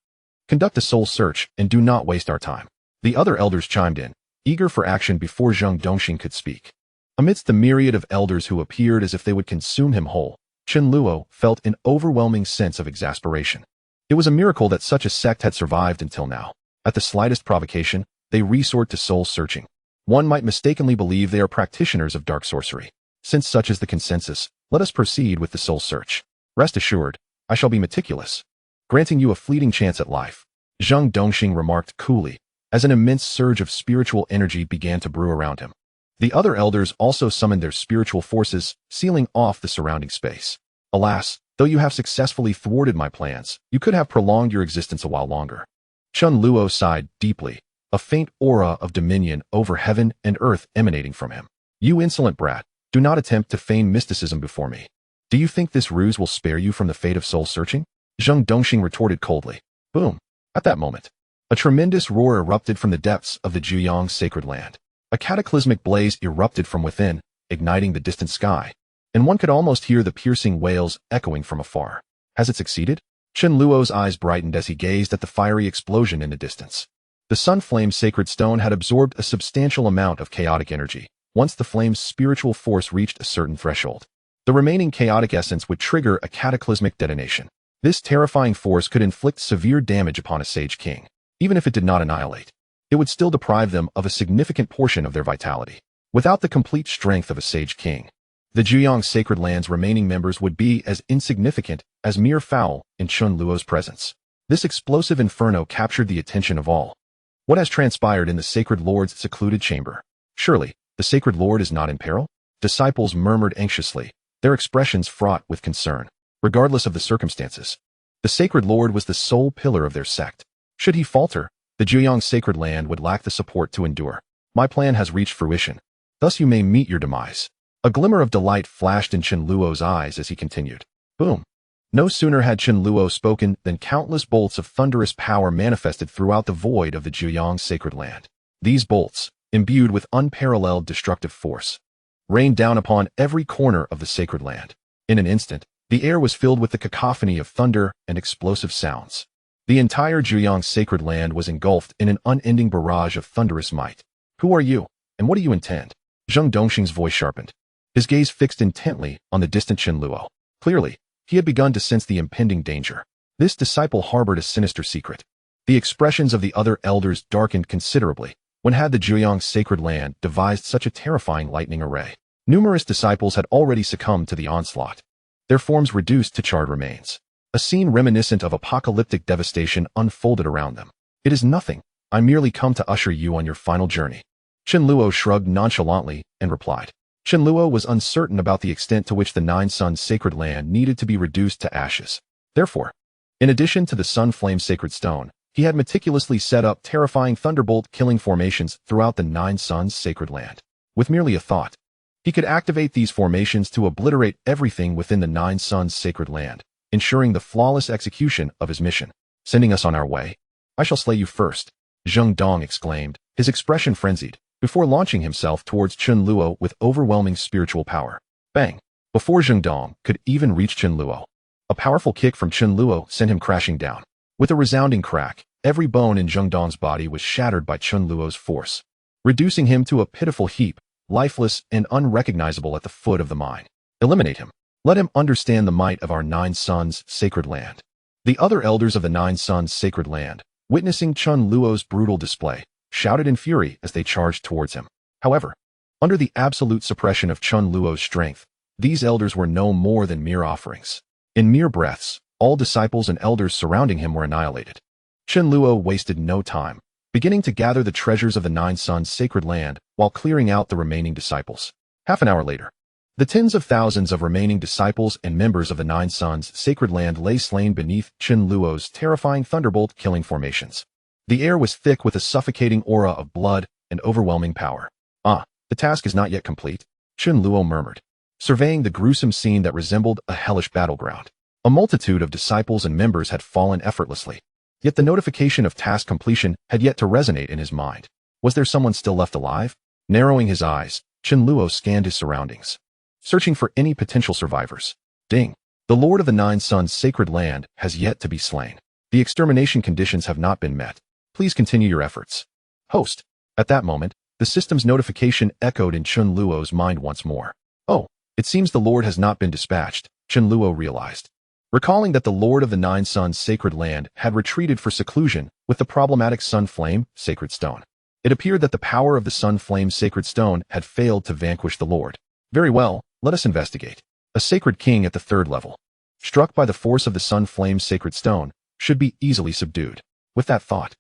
Conduct a soul search and do not waste our time. The other elders chimed in, eager for action before Zheng Dongxing could speak. Amidst the myriad of elders who appeared as if they would consume him whole, Chen Luo felt an overwhelming sense of exasperation. It was a miracle that such a sect had survived until now. At the slightest provocation, they resort to soul searching. One might mistakenly believe they are practitioners of dark sorcery. Since such is the consensus, let us proceed with the soul search. Rest assured, I shall be meticulous, granting you a fleeting chance at life, Zheng Dongxing remarked coolly, as an immense surge of spiritual energy began to brew around him. The other elders also summoned their spiritual forces, sealing off the surrounding space. Alas, though you have successfully thwarted my plans, you could have prolonged your existence a while longer. Chen Luo sighed deeply, a faint aura of dominion over heaven and earth emanating from him. You insolent brat, do not attempt to feign mysticism before me. Do you think this ruse will spare you from the fate of soul searching? Zheng Dongxing retorted coldly. Boom! At that moment, a tremendous roar erupted from the depths of the Juyang sacred land. A cataclysmic blaze erupted from within, igniting the distant sky, and one could almost hear the piercing wails echoing from afar. Has it succeeded? Chen Luo's eyes brightened as he gazed at the fiery explosion in the distance. The Sun Flame Sacred Stone had absorbed a substantial amount of chaotic energy. Once the flame's spiritual force reached a certain threshold, the remaining chaotic essence would trigger a cataclysmic detonation. This terrifying force could inflict severe damage upon a Sage King. Even if it did not annihilate, it would still deprive them of a significant portion of their vitality. Without the complete strength of a Sage King, the Juyang Sacred Land's remaining members would be as insignificant as mere fowl in Chen Luo's presence. This explosive inferno captured the attention of all. What has transpired in the Sacred Lord's secluded chamber? Surely, the Sacred Lord is not in peril? Disciples murmured anxiously, their expressions fraught with concern. Regardless of the circumstances, the Sacred Lord was the sole pillar of their sect. Should he falter, the Juyang Sacred Land would lack the support to endure. My plan has reached fruition. Thus you may meet your demise. A glimmer of delight flashed in Chen Luo's eyes as he continued. Boom! No sooner had Chen Luo spoken than countless bolts of thunderous power manifested throughout the void of the Juyang Sacred Land. These bolts, imbued with unparalleled destructive force, rained down upon every corner of the Sacred Land. In an instant, the air was filled with the cacophony of thunder and explosive sounds. The entire Juyang Sacred Land was engulfed in an unending barrage of thunderous might. Who are you, and what do you intend? Zheng Dongxing's voice sharpened, his gaze fixed intently on the distant Chen Luo. Clearly, he had begun to sense the impending danger. This disciple harbored a sinister secret. The expressions of the other elders darkened considerably. When had the Juyang Sacred Land devised such a terrifying lightning array? Numerous disciples had already succumbed to the onslaught, their forms reduced to charred remains. A scene reminiscent of apocalyptic devastation unfolded around them. It is nothing. I merely come to usher you on your final journey. Chen Luo shrugged nonchalantly and replied. Chen Luo was uncertain about the extent to which the Nine Suns Sacred Land needed to be reduced to ashes. Therefore, in addition to the Sun Flame Sacred Stone, he had meticulously set up terrifying thunderbolt-killing formations throughout the Nine Suns Sacred Land. With merely a thought, he could activate these formations to obliterate everything within the Nine Suns Sacred Land, ensuring the flawless execution of his mission. sending us on our way. I shall slay you first, Zheng Dong exclaimed, his expression frenzied, before launching himself towards Chen Luo with overwhelming spiritual power. Bang! Before Zheng Dong could even reach Chen Luo, a powerful kick from Chen Luo sent him crashing down. With a resounding crack, every bone in Zheng Dong's body was shattered by Chen Luo's force, reducing him to a pitiful heap, lifeless and unrecognizable at the foot of the mine. Eliminate him. Let him understand the might of our Nine Suns' sacred land. The other elders of the Nine Suns' sacred land, witnessing Chen Luo's brutal display, shouted in fury as they charged towards him. However, under the absolute suppression of Chen Luo's strength, these elders were no more than mere offerings. In mere breaths, all disciples and elders surrounding him were annihilated. Chen Luo wasted no time, beginning to gather the treasures of the Nine Suns' sacred land while clearing out the remaining disciples. Half an hour later, the tens of thousands of remaining disciples and members of the Nine Suns' sacred land lay slain beneath Chen Luo's terrifying thunderbolt-killing formations. The air was thick with a suffocating aura of blood and overwhelming power. The task is not yet complete, Chen Luo murmured, surveying the gruesome scene that resembled a hellish battleground. A multitude of disciples and members had fallen effortlessly, yet the notification of task completion had yet to resonate in his mind. Was there someone still left alive? Narrowing his eyes, Chen Luo scanned his surroundings, searching for any potential survivors. Ding! The Lord of the Nine Suns' sacred land has yet to be slain. The extermination conditions have not been met. Please continue your efforts. Host. At that moment, the system's notification echoed in Chen Luo's mind once more. Oh, it seems the Lord has not been dispatched, Chen Luo realized. Recalling that the Lord of the Nine Suns' sacred land had retreated for seclusion with the problematic Sun Flame sacred stone, it appeared that the power of the Sun Flame sacred stone had failed to vanquish the Lord. Very well, let us investigate. A sacred king at the third level, struck by the force of the Sun Flame sacred stone, should be easily subdued. With that thought,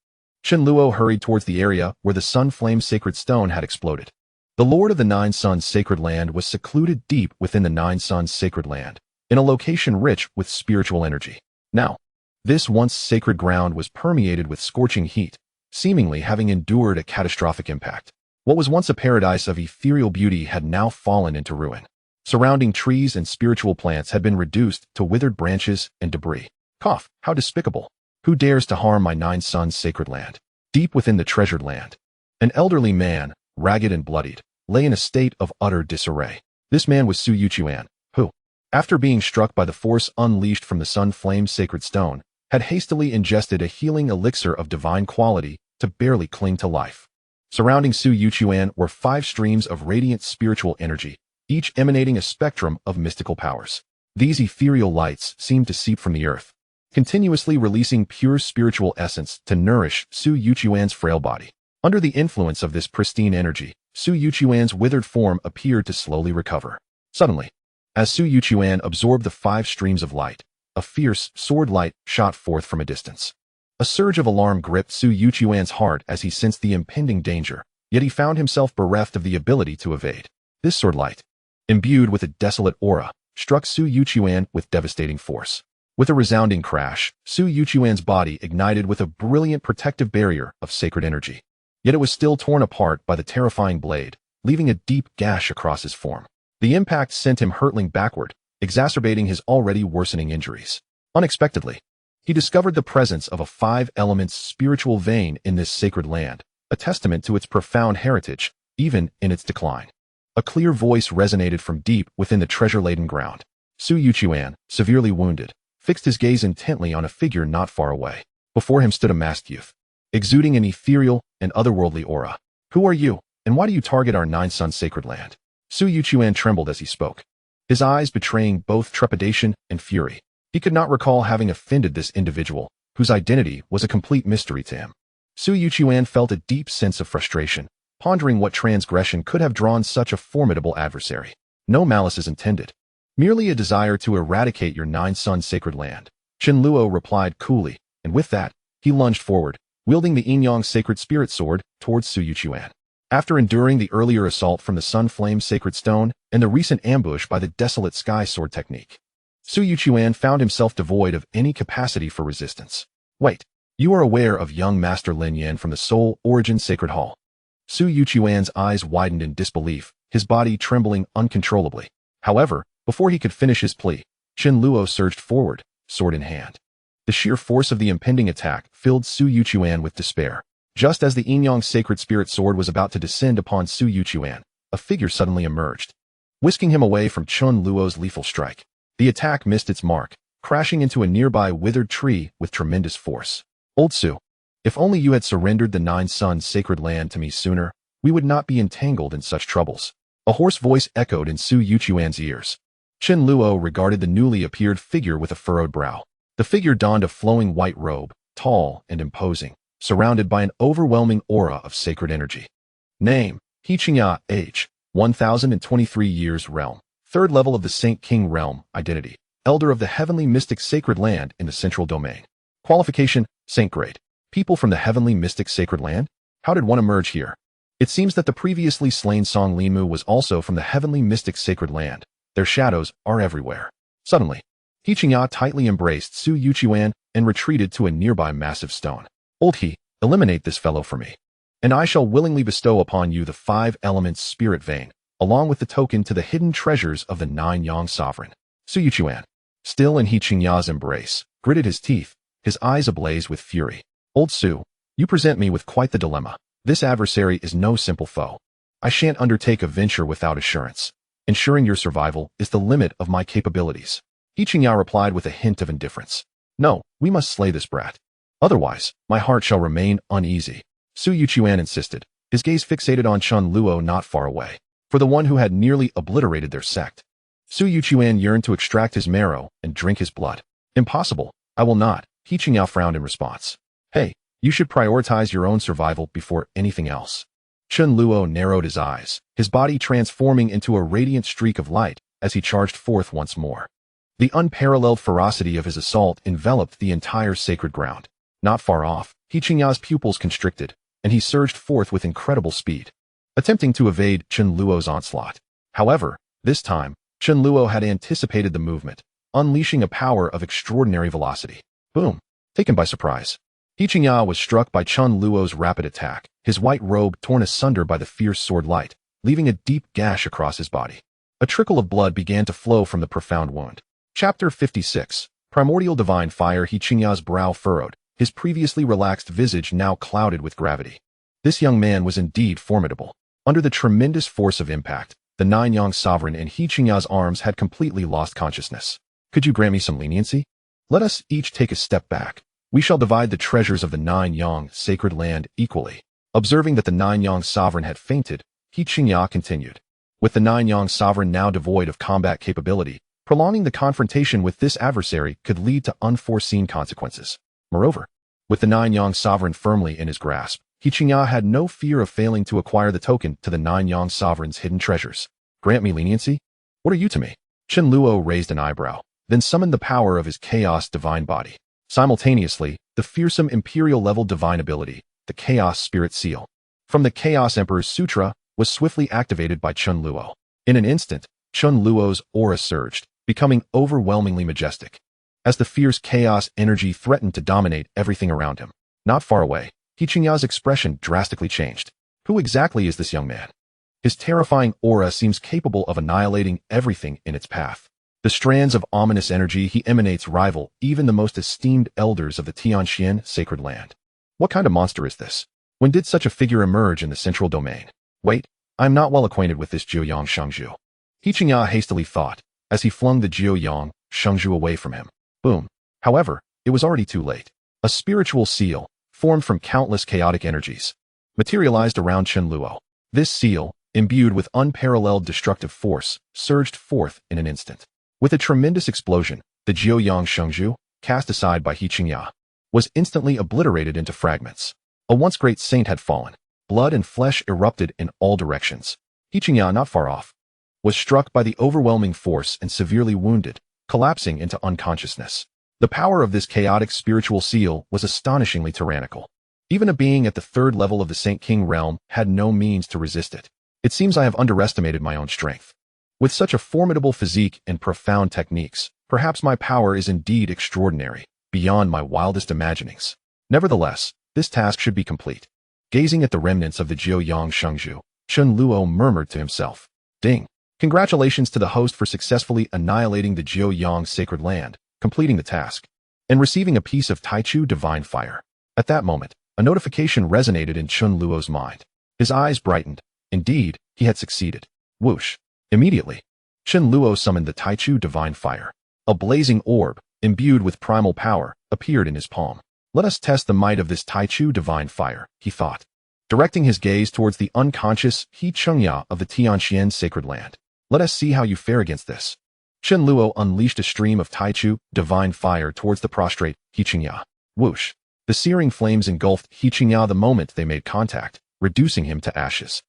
Chen Luo hurried towards the area where the Sun Flame sacred stone had exploded. The Lord of the Nine Suns' sacred land was secluded deep within the Nine Suns' sacred land, in a location rich with spiritual energy. Now, this once sacred ground was permeated with scorching heat, seemingly having endured a catastrophic impact. What was once a paradise of ethereal beauty had now fallen into ruin. Surrounding trees and spiritual plants had been reduced to withered branches and debris. Cough, how despicable! Who dares to harm my Nine Suns' sacred land? Deep within the treasured land, an elderly man, ragged and bloodied, lay in a state of utter disarray. This man was Su Yuchuan, who, after being struck by the force unleashed from the Sun Flame sacred stone, had hastily ingested a healing elixir of divine quality to barely cling to life. Surrounding Su Yuchuan were 5 streams of radiant spiritual energy, each emanating a spectrum of mystical powers. These ethereal lights seemed to seep from the earth, continuously releasing pure spiritual essence to nourish Su Yuchuan's frail body. Under the influence of this pristine energy, Su Yuchuan's withered form appeared to slowly recover. Suddenly, as Su Yuchuan absorbed the 5 streams of light, a fierce sword light shot forth from a distance. A surge of alarm gripped Su Yuchuan's heart as he sensed the impending danger, yet he found himself bereft of the ability to evade. This sword light, imbued with a desolate aura, struck Su Yuchuan with devastating force. With a resounding crash, Su Yuchuan's body ignited with a brilliant protective barrier of sacred energy. Yet it was still torn apart by the terrifying blade, leaving a deep gash across his form. The impact sent him hurtling backward, exacerbating his already worsening injuries. Unexpectedly, he discovered the presence of a 5-elements spiritual vein in this sacred land, a testament to its profound heritage, even in its decline. A clear voice resonated from deep within the treasure-laden ground. Su Yuchuan, severely wounded, fixed his gaze intently on a figure not far away. Before him stood a masked youth, exuding an ethereal and otherworldly aura. Who are you, and why do you target our Nine Suns sacred land? Su Yuchuan trembled as he spoke, his eyes betraying both trepidation and fury. He could not recall having offended this individual, whose identity was a complete mystery to him. Su Yuchuan felt a deep sense of frustration, pondering what transgression could have drawn such a formidable adversary. No malice is intended, merely a desire to eradicate your Nine Suns sacred land, Chen Luo replied coolly, and with that, he lunged forward, wielding the Yin-Yang sacred spirit sword towards Su Yuchuan. After enduring the earlier assault from the Sun Flame sacred stone and the recent ambush by the desolate sky sword technique, Su Yuchuan found himself devoid of any capacity for resistance. Wait, you are aware of young Master Lin Yan from the Soul Origin Sacred Hall? Su Yuchuan's eyes widened in disbelief, his body trembling uncontrollably. However, before he could finish his plea, Chen Luo surged forward, sword in hand. The sheer force of the impending attack filled Su Yuchuan with despair. Just as the Yin-Yang Sacred Spirit Sword was about to descend upon Su Yuchuan, a figure suddenly emerged, whisking him away from Chen Luo's lethal strike. The attack missed its mark, crashing into a nearby withered tree with tremendous force. Old Su, if only you had surrendered the Nine Suns' sacred land to me sooner, we would not be entangled in such troubles. A hoarse voice echoed in Su Yuchuan's ears. Chen Luo regarded the newly appeared figure with a furrowed brow. The figure donned a flowing white robe, tall and imposing, surrounded by an overwhelming aura of sacred energy. Name: He Qingya, age: 1023 years, realm: third level of the Saint King realm, identity: elder of the heavenly mystic sacred land in the central domain. Qualification: Saint grade. People from the heavenly mystic sacred land? How did one emerge here? It seems that the previously slain Song Limu was also from the heavenly mystic sacred land. Their shadows are everywhere. Suddenly, He Qingya tightly embraced Su Yuchuan and retreated to a nearby massive stone. Old He, eliminate this fellow for me, and I shall willingly bestow upon you the 5 elements spirit vein, along with the token to the hidden treasures of the 9 Yang sovereign. Su Yuchuan, still in He Qingya's embrace, gritted his teeth, his eyes ablaze with fury. Old Su, you present me with quite the dilemma. This adversary is no simple foe. I shan't undertake a venture without assurance. Ensuring your survival is the limit of my capabilities. He Qingya replied with a hint of indifference. No, we must slay this brat. Otherwise, my heart shall remain uneasy. Su Yuchuan insisted, his gaze fixated on Chen Luo not far away, for the one who had nearly obliterated their sect. Su Yuchuan yearned to extract his marrow and drink his blood. Impossible, I will not. He Qingya frowned in response. Hey, you should prioritize your own survival before anything else. Chen Luo narrowed his eyes, his body transforming into a radiant streak of light as he charged forth once more. The unparalleled ferocity of his assault enveloped the entire sacred ground. Not far off, He Qingya's pupils constricted, and he surged forth with incredible speed, attempting to evade Chen Luo's onslaught. However, this time, Chen Luo had anticipated the movement, unleashing a power of extraordinary velocity. Boom! Taken by surprise, He Qingya was struck by Chen Luo's rapid attack, his white robe torn asunder by the fierce sword light, leaving a deep gash across his body. A trickle of blood began to flow from the profound wound. Chapter 56. Primordial Divine Fire. He Qingya's brow furrowed, his previously relaxed visage now clouded with gravity. This young man was indeed formidable. Under the tremendous force of impact, the 9 Yang sovereign in He Qingya's arms had completely lost consciousness. Could you grant me some leniency? Let us each take a step back. We shall divide the treasures of the 9 Yang sacred land equally. Observing that the 9 Yang sovereign had fainted, He Qingya continued. With the 9 Yang sovereign now devoid of combat capability, prolonging the confrontation with this adversary could lead to unforeseen consequences. Moreover, with the 9 Yang sovereign firmly in his grasp, He Qingya had no fear of failing to acquire the token to the 9 Yang sovereign's hidden treasures. Grant me leniency? What are you to me? Chen Luo raised an eyebrow, then summoned the power of his chaos divine body. Simultaneously, the fearsome imperial-level divine ability, the Chaos Spirit Seal, from the Chaos Emperor's Sutra, was swiftly activated by Chen Luo. In an instant, Chen Luo's aura surged, becoming overwhelmingly majestic, as the fierce chaos energy threatened to dominate everything around him. Not far away, He Qingya's expression drastically changed. Who exactly is this young man? His terrifying aura seems capable of annihilating everything in its path. The strands of ominous energy he emanates rival even the most esteemed elders of the Tianzhu sacred land. What kind of monster is this? When did such a figure emerge in the central domain? Wait, I'm not well acquainted with this Jiuyang Shengzhu. He Qingya hastily thought, as he flung the Jiuyang Shengzhu away from him. Boom. However, it was already too late. A spiritual seal, formed from countless chaotic energies, materialized around Chen Luo. This seal, imbued with unparalleled destructive force, surged forth in an instant. With a tremendous explosion, the Jiuyang Shengzhu, cast aside by He Qingya, was instantly obliterated into fragments. A once great saint had fallen. Blood and flesh erupted in all directions. He Qingya, not far off, was struck by the overwhelming force and severely wounded, collapsing into unconsciousness. The power of this chaotic spiritual seal was astonishingly tyrannical. Even a being at the 3rd level of the Saint King realm had no means to resist it. It seems I have underestimated my own strength. With such a formidable physique and profound techniques, perhaps my power is indeed extraordinary, beyond my wildest imaginings. Nevertheless, this task should be complete. Gazing at the remnants of the Jiuyang Shengzhu, Chen Luo murmured to himself. Ding! Congratulations to the host for successfully annihilating the Jiuyang sacred land, completing the task. and receiving a piece of Taichu divine fire. At that moment, a notification resonated in Chen Luo's mind. His eyes brightened. Indeed, he had succeeded. Whoosh. Immediately, Chen Luo summoned the Taichu divine fire. A blazing orb, imbued with primal power, appeared in his palm. Let us test the might of this Taichu divine fire, he thought, directing his gaze towards the unconscious He Chengya of the Tianzhu sacred land. Let us see how you fare against this. Chen Luo unleashed a stream of Taichu divine fire towards the prostrate He Chengya. Whoosh. The searing flames engulfed He Chengya the moment they made contact, reducing him to ashes.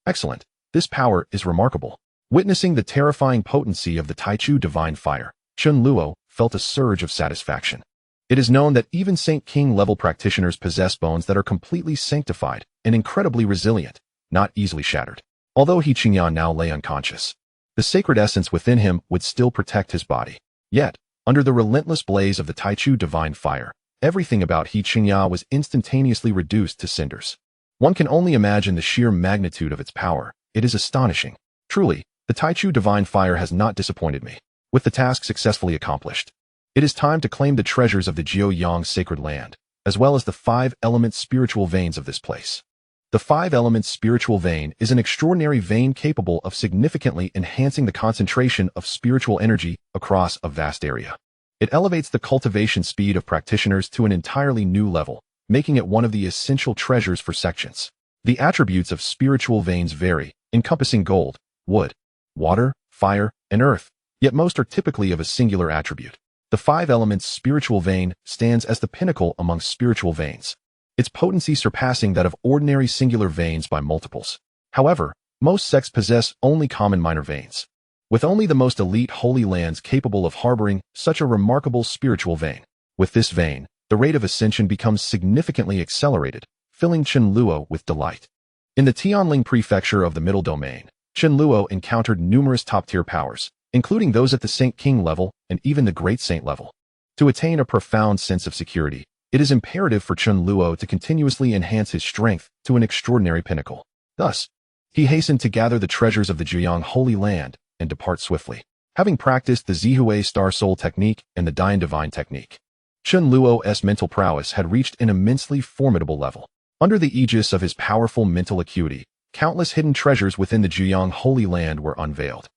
Excellent. This power is remarkable. Witnessing the terrifying potency of the Taichu divine fire, Chen Luo felt a surge of satisfaction. It is known that even Saint King level practitioners possess bones that are completely sanctified and incredibly resilient, not easily shattered. Although He Chengya now lay unconscious, the sacred essence within him would still protect his body. Yet, under the relentless blaze of the Taichu divine fire, everything about He Chengya was instantaneously reduced to cinders. One can only imagine the sheer magnitude of its power. It is astonishing. Truly, the Taichu divine fire has not disappointed me. With the task successfully accomplished, it is time to claim the treasures of the Jiuyang sacred land, as well as the 5-element spiritual veins of this place. The 5-element spiritual vein is an extraordinary vein capable of significantly enhancing the concentration of spiritual energy across a vast area. It elevates the cultivation speed of practitioners to an entirely new level, making it one of the essential treasures for sections. The attributes of spiritual veins vary, encompassing gold, wood, water, fire, and earth, yet most are typically of a singular attribute. The 5-elements spiritual vein stands as the pinnacle among spiritual veins, its potency surpassing that of ordinary singular veins by multiples. However, most sects possess only common minor veins, with only the most elite holy lands capable of harboring such a remarkable spiritual vein. With this vein, the rate of ascension becomes significantly accelerated, filling Chen Luo with delight. In the Tianling prefecture of the Middle Domain, Chen Luo encountered numerous top-tier powers, including those at the Saint King level and even the Great Saint level. To attain a profound sense of security, it is imperative for Chen Luo to continuously enhance his strength to an extraordinary pinnacle. Thus, he hastened to gather the treasures of the Jiuyang Holy Land and depart swiftly. Having practiced the Zihui Star Soul technique and the Dian Divine technique, Chen Luo's mental prowess had reached an immensely formidable level. Under the aegis of his powerful mental acuity, countless hidden treasures within the Jiuyang Holy Land were unveiled.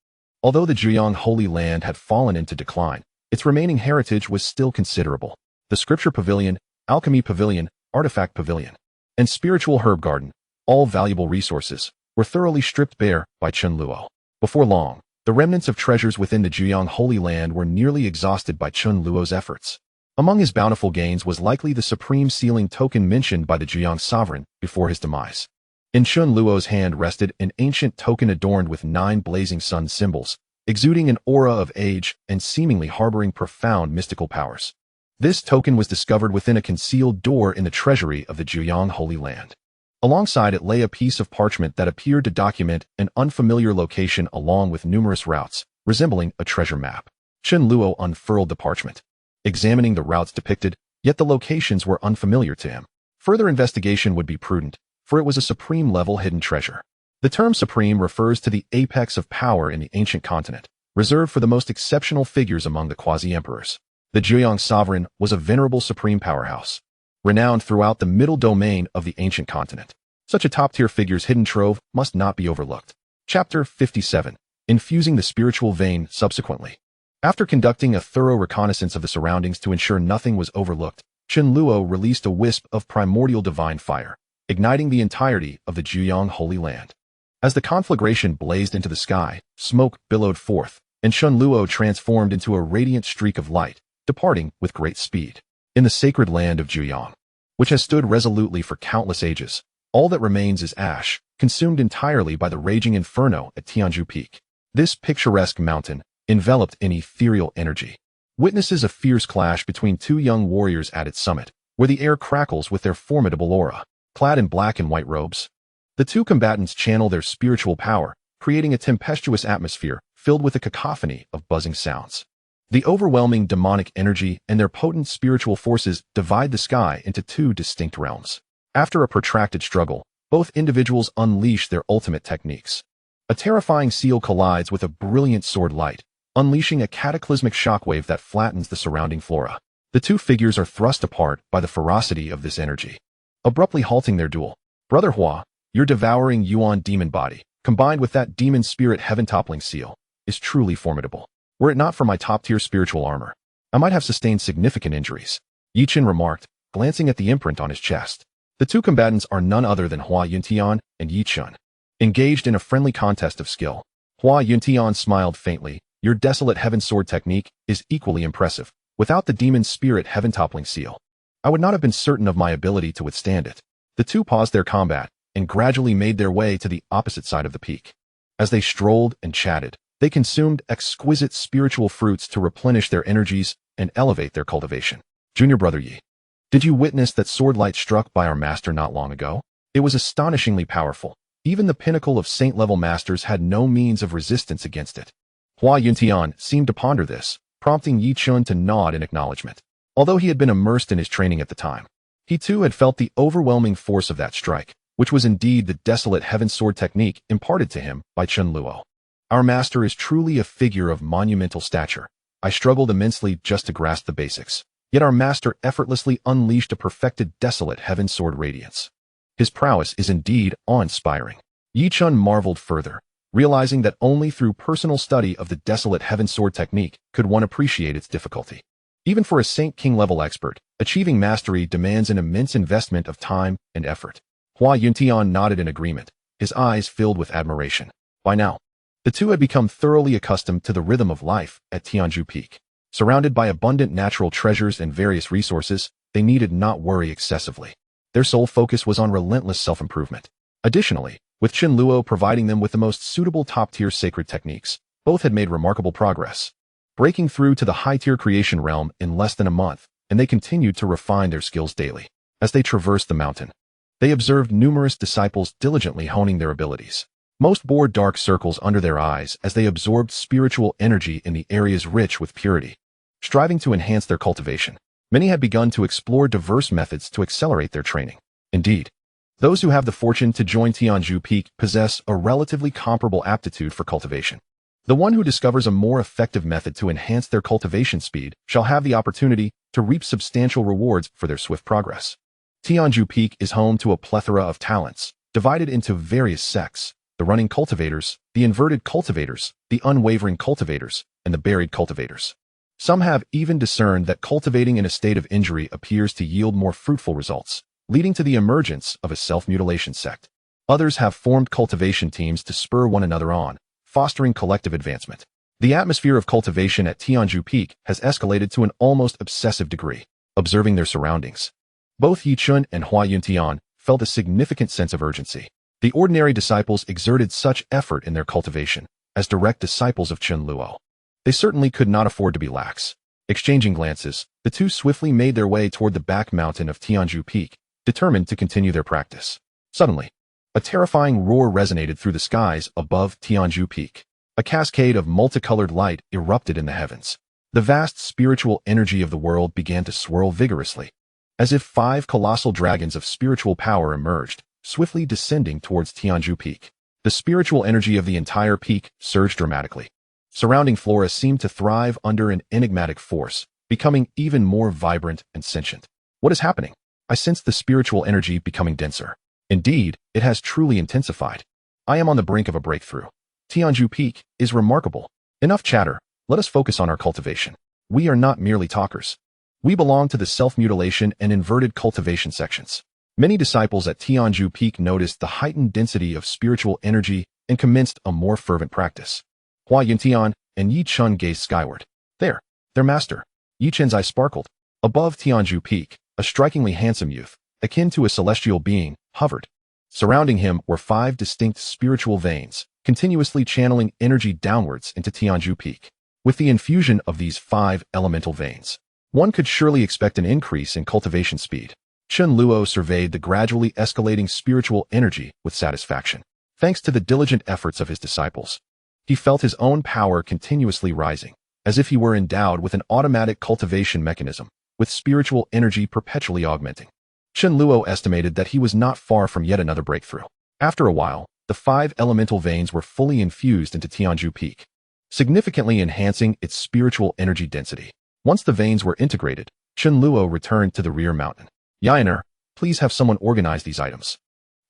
Although the Jiuyang Holy Land had fallen into decline, its remaining heritage was still considerable. The Scripture Pavilion, Alchemy Pavilion, Artifact Pavilion, and Spiritual Herb Garden, all valuable resources, were thoroughly stripped bare by Chen Luo. Before long, the remnants of treasures within the Jiuyang Holy Land were nearly exhausted by Chen Luo's efforts. Among his bountiful gains was likely the supreme sealing token mentioned by the Jiuyang sovereign before his demise. In Chen Luo's hand rested an ancient token adorned with 9 blazing sun symbols, exuding an aura of age and seemingly harboring profound mystical powers. This token was discovered within a concealed door in the treasury of the Jiuyang Holy Land. Alongside it lay a piece of parchment that appeared to document an unfamiliar location along with numerous routes, resembling a treasure map. Chen Luo unfurled the parchment, examining the routes depicted, yet the locations were unfamiliar to him. Further investigation would be prudent, for it was a supreme-level hidden treasure. The term supreme refers to the apex of power in the ancient continent, reserved for the most exceptional figures among the quasi-emperors. The Jiuyang sovereign was a venerable supreme powerhouse, renowned throughout the middle domain of the ancient continent. Such a top-tier figure's hidden trove must not be overlooked. Chapter 57. Infusing the spiritual vein subsequently. After conducting a thorough reconnaissance of the surroundings to ensure nothing was overlooked, Chen Luo released a wisp of primordial divine fire, igniting the entirety of the Jiuyang Holy Land. As the conflagration blazed into the sky, smoke billowed forth, and Chen Luo transformed into a radiant streak of light, departing with great speed. In the sacred land of Jiuyang, which has stood resolutely for countless ages, all that remains is ash, consumed entirely by the raging inferno at Tianzhu Peak. This picturesque mountain, enveloped in ethereal energy, witnesses a fierce clash between 2 young warriors at its summit, where the air crackles with their formidable aura. Clad in black and white robes, the 2 combatants channel their spiritual power, creating a tempestuous atmosphere filled with a cacophony of buzzing sounds. The overwhelming demonic energy and their potent spiritual forces divide the sky into 2 distinct realms. After a protracted struggle, both individuals unleash their ultimate techniques. A terrifying seal collides with a brilliant sword light, unleashing a cataclysmic shockwave that flattens the surrounding flora. The two figures are thrust apart by the ferocity of this energy, abruptly halting their duel. Brother Hua, your devouring Yuan demon body, combined with that demon spirit heaven-toppling seal, is truly formidable. Were it not for my top-tier spiritual armor, I might have sustained significant injuries, Yi Chen remarked, glancing at the imprint on his chest. The two combatants are none other than Hua Yuntian and Yi Chen, engaged in a friendly contest of skill. Hua Yuntian smiled faintly. Your desolate heaven sword technique is equally impressive. Without the demon spirit heaven-toppling seal, I would not have been certain of my ability to withstand it. The two paused their combat and gradually made their way to the opposite side of the peak. As they strolled and chatted, they consumed exquisite spiritual fruits to replenish their energies and elevate their cultivation. Junior brother Yi, did you witness that sword light struck by our master not long ago? It was astonishingly powerful. Even the pinnacle of saint-level masters had no means of resistance against it. Hua Yuntian seemed to ponder this, prompting Yi Chen to nod in acknowledgement. Although he had been immersed in his training at the time, he too had felt the overwhelming force of that strike, which was indeed the desolate heaven sword technique imparted to him by Chen Luo. Our master is truly a figure of monumental stature. I struggled immensely just to grasp the basics, yet our master effortlessly unleashed a perfected desolate heaven sword radiance. His prowess is indeed awe-inspiring. Yi Chen marveled further, realizing that only through personal study of the desolate heaven sword technique could one appreciate its difficulty. Even for a Saint King level expert, achieving mastery demands an immense investment of time and effort. Hua Yuntian nodded in agreement, his eyes filled with admiration. By now, the two had become thoroughly accustomed to the rhythm of life at Tianzhu Peak. Surrounded by abundant natural treasures and various resources, they needed not worry excessively. Their sole focus was on relentless self-improvement. Additionally, with Chen Luo providing them with the most suitable top-tier sacred techniques, both had made remarkable progress, breaking through to the high-tier creation realm in less than a month, and they continued to refine their skills daily. As they traversed the mountain, they observed numerous disciples diligently honing their abilities. Most bore dark circles under their eyes as they absorbed spiritual energy in the areas rich with purity, striving to enhance their cultivation. Many had begun to explore diverse methods to accelerate their training. Indeed, those who have the fortune to join Tianzhu Peak possess a relatively comparable aptitude for cultivation. The one who discovers a more effective method to enhance their cultivation speed shall have the opportunity to reap substantial rewards for their swift progress. Tianzhu Peak is home to a plethora of talents, divided into various sects: the running cultivators, the inverted cultivators, the unwavering cultivators, and the buried cultivators. Some have even discerned that cultivating in a state of injury appears to yield more fruitful results, leading to the emergence of a self-mutilation sect. Others have formed cultivation teams to spur one another on, fostering collective advancement. The atmosphere of cultivation at Tianzhu Peak has escalated to an almost obsessive degree. Observing their surroundings, both Yi Chen and Hua Yuntian felt a significant sense of urgency. The ordinary disciples exerted such effort in their cultivation as direct disciples of Chen Luo. They certainly could not afford to be lax. Exchanging glances, the two swiftly made their way toward the back mountain of Tianzhu Peak, determined to continue their practice. Suddenly, a terrifying roar resonated through the skies above Tianzhu Peak. A cascade of multicolored light erupted in the heavens. The vast spiritual energy of the world began to swirl vigorously, as if 5 colossal dragons of spiritual power emerged, swiftly descending towards Tianzhu Peak. The spiritual energy of the entire peak surged dramatically. Surrounding flora seemed to thrive under an enigmatic force, becoming even more vibrant and sentient. What is happening? I sense the spiritual energy becoming denser. Indeed, it has truly intensified. I am on the brink of a breakthrough. Tianzhu Peak is remarkable. Enough chatter, let us focus on our cultivation. We are not merely talkers. We belong to the self-mutilation and inverted cultivation sections. Many disciples at Tianzhu Peak noticed the heightened density of spiritual energy and commenced a more fervent practice. Hua Yuntian and Yi Chen gazed skyward. There, their master. Yi Chen's eye sparkled. Above Tianzhu Peak, a strikingly handsome youth, akin to a celestial being, hovered. Surrounding him were 5 distinct spiritual veins, continuously channeling energy downwards into Tianzhu Peak. With the infusion of these 5 elemental veins, one could surely expect an increase in cultivation speed. Chen Luo surveyed the gradually escalating spiritual energy with satisfaction. Thanks to the diligent efforts of his disciples, he felt his own power continuously rising, as if he were endowed with an automatic cultivation mechanism, with spiritual energy perpetually augmenting. Chen Luo estimated that he was not far from yet another breakthrough. After a while, the 5 elemental veins were fully infused into Tianzhu Peak, significantly enhancing its spiritual energy density. Once the veins were integrated, Chen Luo returned to the rear mountain. Yainer, please have someone organize these items.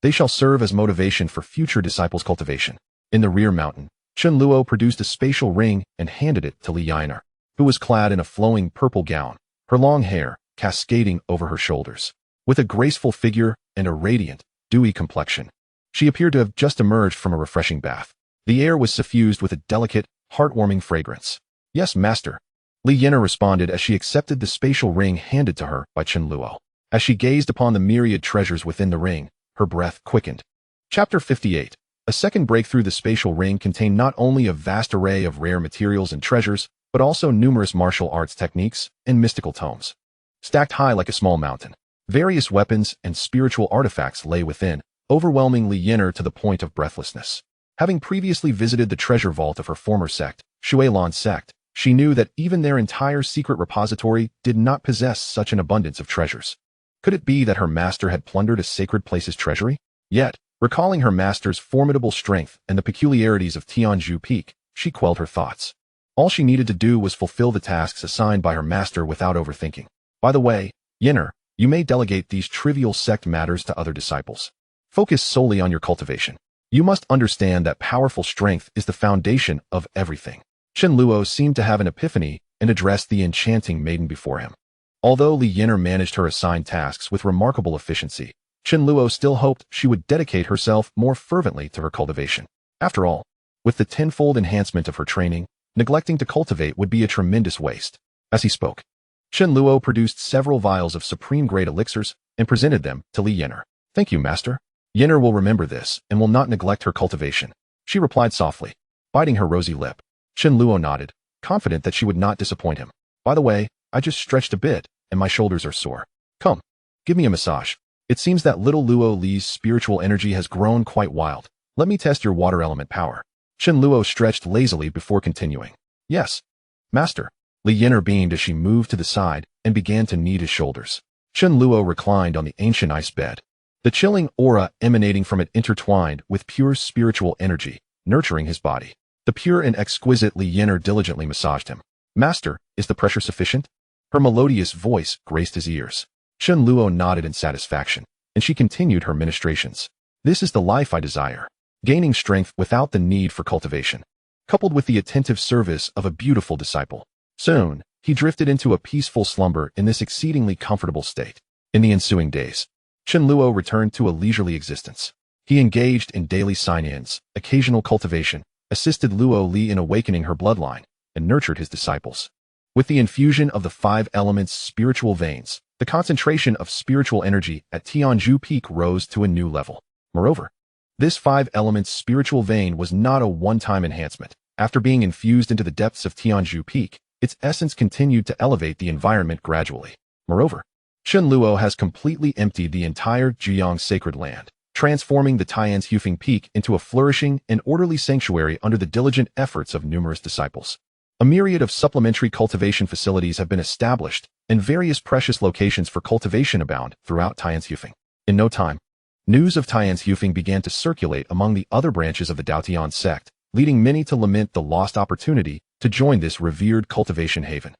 They shall serve as motivation for future disciples' cultivation. In the rear mountain, Chen Luo produced a spatial ring and handed it to Li Yainer, who was clad in a flowing purple gown, her long hair cascading over her shoulders. With a graceful figure and a radiant, dewy complexion, she appeared to have just emerged from a refreshing bath. The air was suffused with a delicate, heartwarming fragrance. Yes, master. Li Yainer responded as she accepted the spatial ring handed to her by Chen Luo. As she gazed upon the myriad treasures within the ring, her breath quickened. Chapter 58. A second breakthrough. The spatial ring contained not only a vast array of rare materials and treasures, but also numerous martial arts techniques and mystical tomes. Stacked high like a small mountain, various weapons and spiritual artifacts lay within, overwhelming Li Yainer to the point of breathlessness. Having previously visited the treasure vault of her former sect, Shuelan sect, she knew that even their entire secret repository did not possess such an abundance of treasures. Could it be that her master had plundered a sacred place's treasury? Yet, recalling her master's formidable strength and the peculiarities of Tianzhu Peak, she quelled her thoughts. All she needed to do was fulfill the tasks assigned by her master without overthinking. By the way, Yainer, you may delegate these trivial sect matters to other disciples. Focus solely on your cultivation. You must understand that powerful strength is the foundation of everything. Chen Luo seemed to have an epiphany and addressed the enchanting maiden before him. Although Li Yainer managed her assigned tasks with remarkable efficiency, Chen Luo still hoped she would dedicate herself more fervently to her cultivation. After all, with the tenfold enhancement of her training, neglecting to cultivate would be a tremendous waste. As he spoke, Chen Luo produced several vials of supreme-grade elixirs and presented them to Li Yainer. Thank you, master. Yainer will remember this and will not neglect her cultivation, she replied softly, biting her rosy lip. Chen Luo nodded, confident that she would not disappoint him. By the way, I just stretched a bit, and my shoulders are sore. Come, give me a massage. It seems that little Luo Li's spiritual energy has grown quite wild. Let me test your water element power. Chen Luo stretched lazily before continuing. Yes, master. Li Yainer beamed as she moved to the side and began to knead his shoulders. Chen Luo reclined on the ancient ice bed. The chilling aura emanating from it intertwined with pure spiritual energy, nurturing his body. The pure and exquisite Li Yainer diligently massaged him. Master, is the pressure sufficient? Her melodious voice graced his ears. Chen Luo nodded in satisfaction, and she continued her ministrations. This is the life I desire. Gaining strength without the need for cultivation, coupled with the attentive service of a beautiful disciple. Soon, he drifted into a peaceful slumber in this exceedingly comfortable state. In the ensuing days, Chen Luo returned to a leisurely existence. He engaged in daily sign-ins, occasional cultivation, assisted Luo Li in awakening her bloodline, and nurtured his disciples. With the infusion of the 5 elements spiritual veins, the concentration of spiritual energy at Tianzhu Peak rose to a new level. Moreover, this 5 elements spiritual vein was not a one-time enhancement. After being infused into the depths of Tianzhu Peak, its essence continued to elevate the environment gradually. Moreover, Chen Luo has completely emptied the entire Jiang sacred land, transforming the Tianzhu Peak into a flourishing and orderly sanctuary under the diligent efforts of numerous disciples. A myriad of supplementary cultivation facilities have been established, and various precious locations for cultivation abound throughout Tianzhu. In no time, news of Tianzhu began to circulate among the other branches of the Dao Tian Sect, leading many to lament the lost opportunity to join this revered cultivation haven.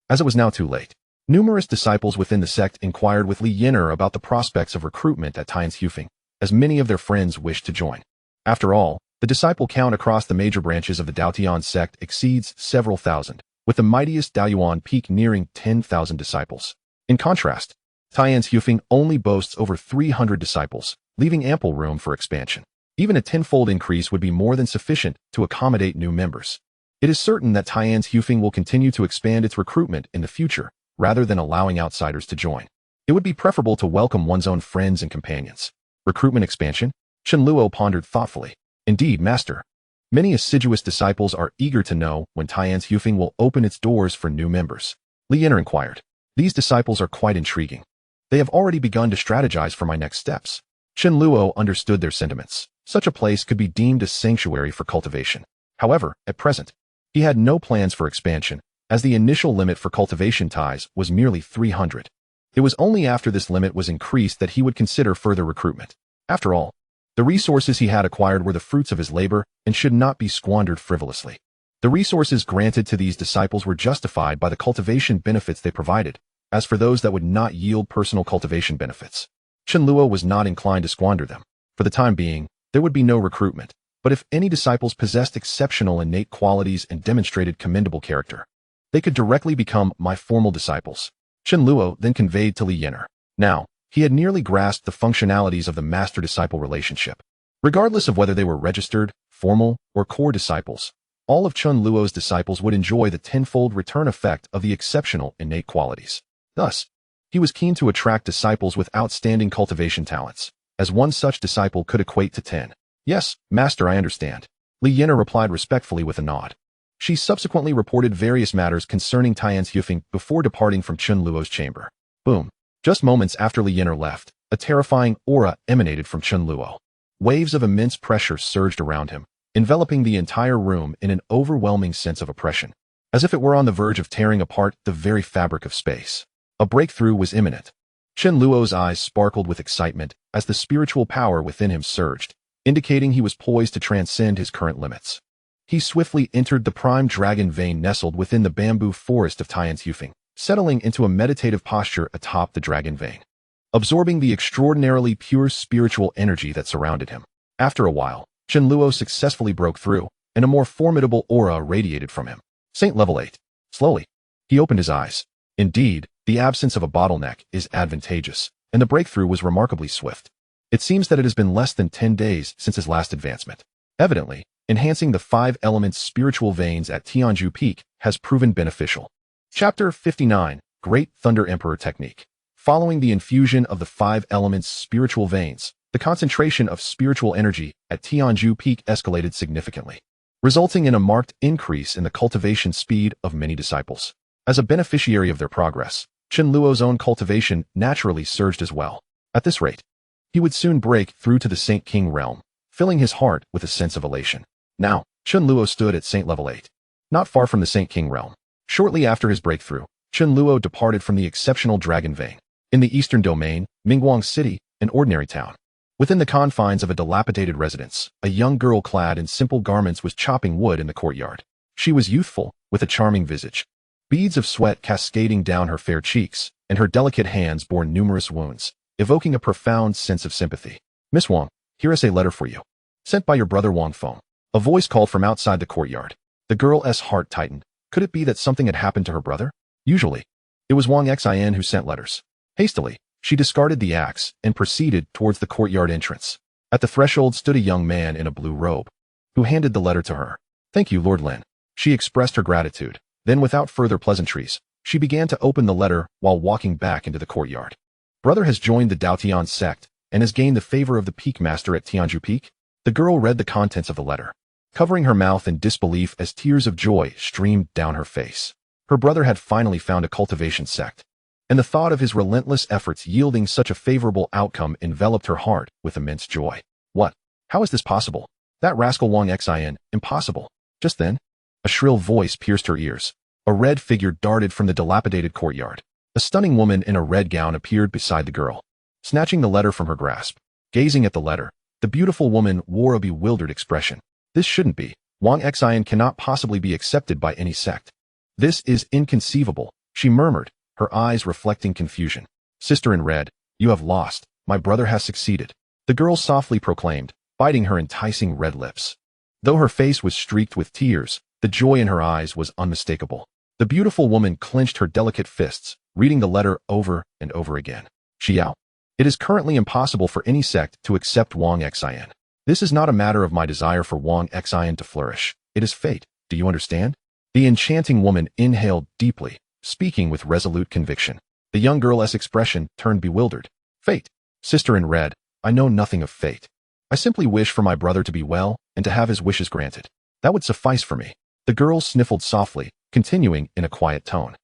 As it was now too late, numerous disciples within the sect inquired with Li Yainer about the prospects of recruitment at Tianzhu, as many of their friends wished to join. After all, the disciple count across the major branches of the Dao Tian Sect exceeds several thousand, with the mightiest Daoyuan Peak nearing 10,000 disciples. In contrast, Tianzhu only boasts over 300 disciples, leaving ample room for expansion. Even a tenfold increase would be more than sufficient to accommodate new members. It is certain that Tianzhu will continue to expand its recruitment in the future, rather than allowing outsiders to join. It would be preferable to welcome one's own friends and companions. Recruitment expansion? Chen Luo pondered thoughtfully. Indeed, master. Many assiduous disciples are eager to know when Tianzhu will open its doors for new members. Li Yainer inquired. These disciples are quite intriguing. They have already begun to strategize for my next steps. Chen Luo understood their sentiments. Such a place could be deemed a sanctuary for cultivation. However, at present, he had no plans for expansion, as the initial limit for cultivation ties was merely 300. It was only after this limit was increased that he would consider further recruitment. After all, the resources he had acquired were the fruits of his labor and should not be squandered frivolously. The resources granted to these disciples were justified by the cultivation benefits they provided, As for those that would not yield personal cultivation benefits, Chen Luo was not inclined to squander them. For the time being, there would be no recruitment, but if any disciples possessed exceptional innate qualities and demonstrated commendable character, they could directly become my formal disciples. Chen Luo then conveyed to Li Yinar. Now, he had nearly grasped the functionalities of the master-disciple relationship. Regardless of whether they were registered, formal, or core disciples, all of Chen Luo's disciples would enjoy the tenfold return effect of the exceptional innate qualities. Thus, he was keen to attract disciples with outstanding cultivation talents, as one such disciple could equate to 10. Yes, master, I understand. Li Yinar replied respectfully with a nod. She subsequently reported various matters concerning Tianzhu Peak before departing from Chen Luo's chamber. Boom. Just moments after Li Yinar left, a terrifying aura emanated from Chen Luo. Waves of immense pressure surged around him, enveloping the entire room in an overwhelming sense of oppression, as if it were on the verge of tearing apart the very fabric of space. A breakthrough was imminent. Chen Luo's eyes sparkled with excitement as the spiritual power within him surged, indicating he was poised to transcend his current limits. He swiftly entered the prime dragon vein nestled within the bamboo forest of Tianzhu Peak, settling into a meditative posture atop the dragon vein, absorbing the extraordinarily pure spiritual energy that surrounded him. After a while, Chen Luo successfully broke through, and a more formidable aura radiated from him. Saint level 8. Slowly, he opened his eyes. Indeed, the absence of a bottleneck is advantageous, and the breakthrough was remarkably swift. It seems that it has been less than 10 days since his last advancement. Evidently, enhancing the 5 elements spiritual veins at Tianzhu Peak has proven beneficial. Chapter 59, Great Thunder Emperor Technique. Following the infusion of the 5 elements spiritual veins, the concentration of spiritual energy at Tianzhu Peak escalated significantly, resulting in a marked increase in the cultivation speed of many disciples. As a beneficiary of their progress, Chen Luo's own cultivation naturally surged as well. At this rate, he would soon break through to the Saint King realm, filling his heart with a sense of elation. Now, Chen Luo stood at Saint level 8, not far from the Saint King realm. Shortly after his breakthrough, Chen Luo departed from the exceptional dragon vein. In the eastern domain, Mingguang City, an ordinary town. Within the confines of a dilapidated residence, a young girl clad in simple garments was chopping wood in the courtyard. She was youthful, with a charming visage. Beads of sweat cascading down her fair cheeks, and her delicate hands bore numerous wounds, evoking a profound sense of sympathy. Miss Wang, here is a letter for you. Sent by your brother Wang Feng. A voice called from outside the courtyard. The girl's heart tightened. Could it be that something had happened to her brother? Usually, it was Wang Xian who sent letters. Hastily, she discarded the axe and proceeded towards the courtyard entrance. At the threshold stood a young man in a blue robe, who handed the letter to her. Thank you, Lord Lin. She expressed her gratitude. Then, without further pleasantries, she began to open the letter while walking back into the courtyard. Brother has joined the Dao Tian Sect and has gained the favor of the Peak Master at Tianzhu Peak. The girl read the contents of the letter, covering her mouth in disbelief as tears of joy streamed down her face. Her brother had finally found a cultivation sect, and the thought of his relentless efforts yielding such a favorable outcome enveloped her heart with immense joy. What? How is this possible? That rascal Wang Xian, impossible. Just then, a shrill voice pierced her ears. A red figure darted from the dilapidated courtyard. A stunning woman in a red gown appeared beside the girl, snatching the letter from her grasp. Gazing at the letter, the beautiful woman wore a bewildered expression. This shouldn't be. Wang Xian cannot possibly be accepted by any sect. This is inconceivable, she murmured, her eyes reflecting confusion. Sister in red, you have lost. My brother has succeeded. The girl softly proclaimed, biting her enticing red lips. Though her face was streaked with tears, the joy in her eyes was unmistakable. The beautiful woman clenched her delicate fists, reading the letter over and over again. Xiao. It is currently impossible for any sect to accept Wang Xian. This is not a matter of my desire for Wang Xian to flourish. It is fate. Do you understand? The enchanting woman inhaled deeply, speaking with resolute conviction. The young girl's expression turned bewildered. Fate. Sister in red, I know nothing of fate. I simply wish for my brother to be well and to have his wishes granted. That would suffice for me. The girl sniffled softly, continuing in a quiet tone.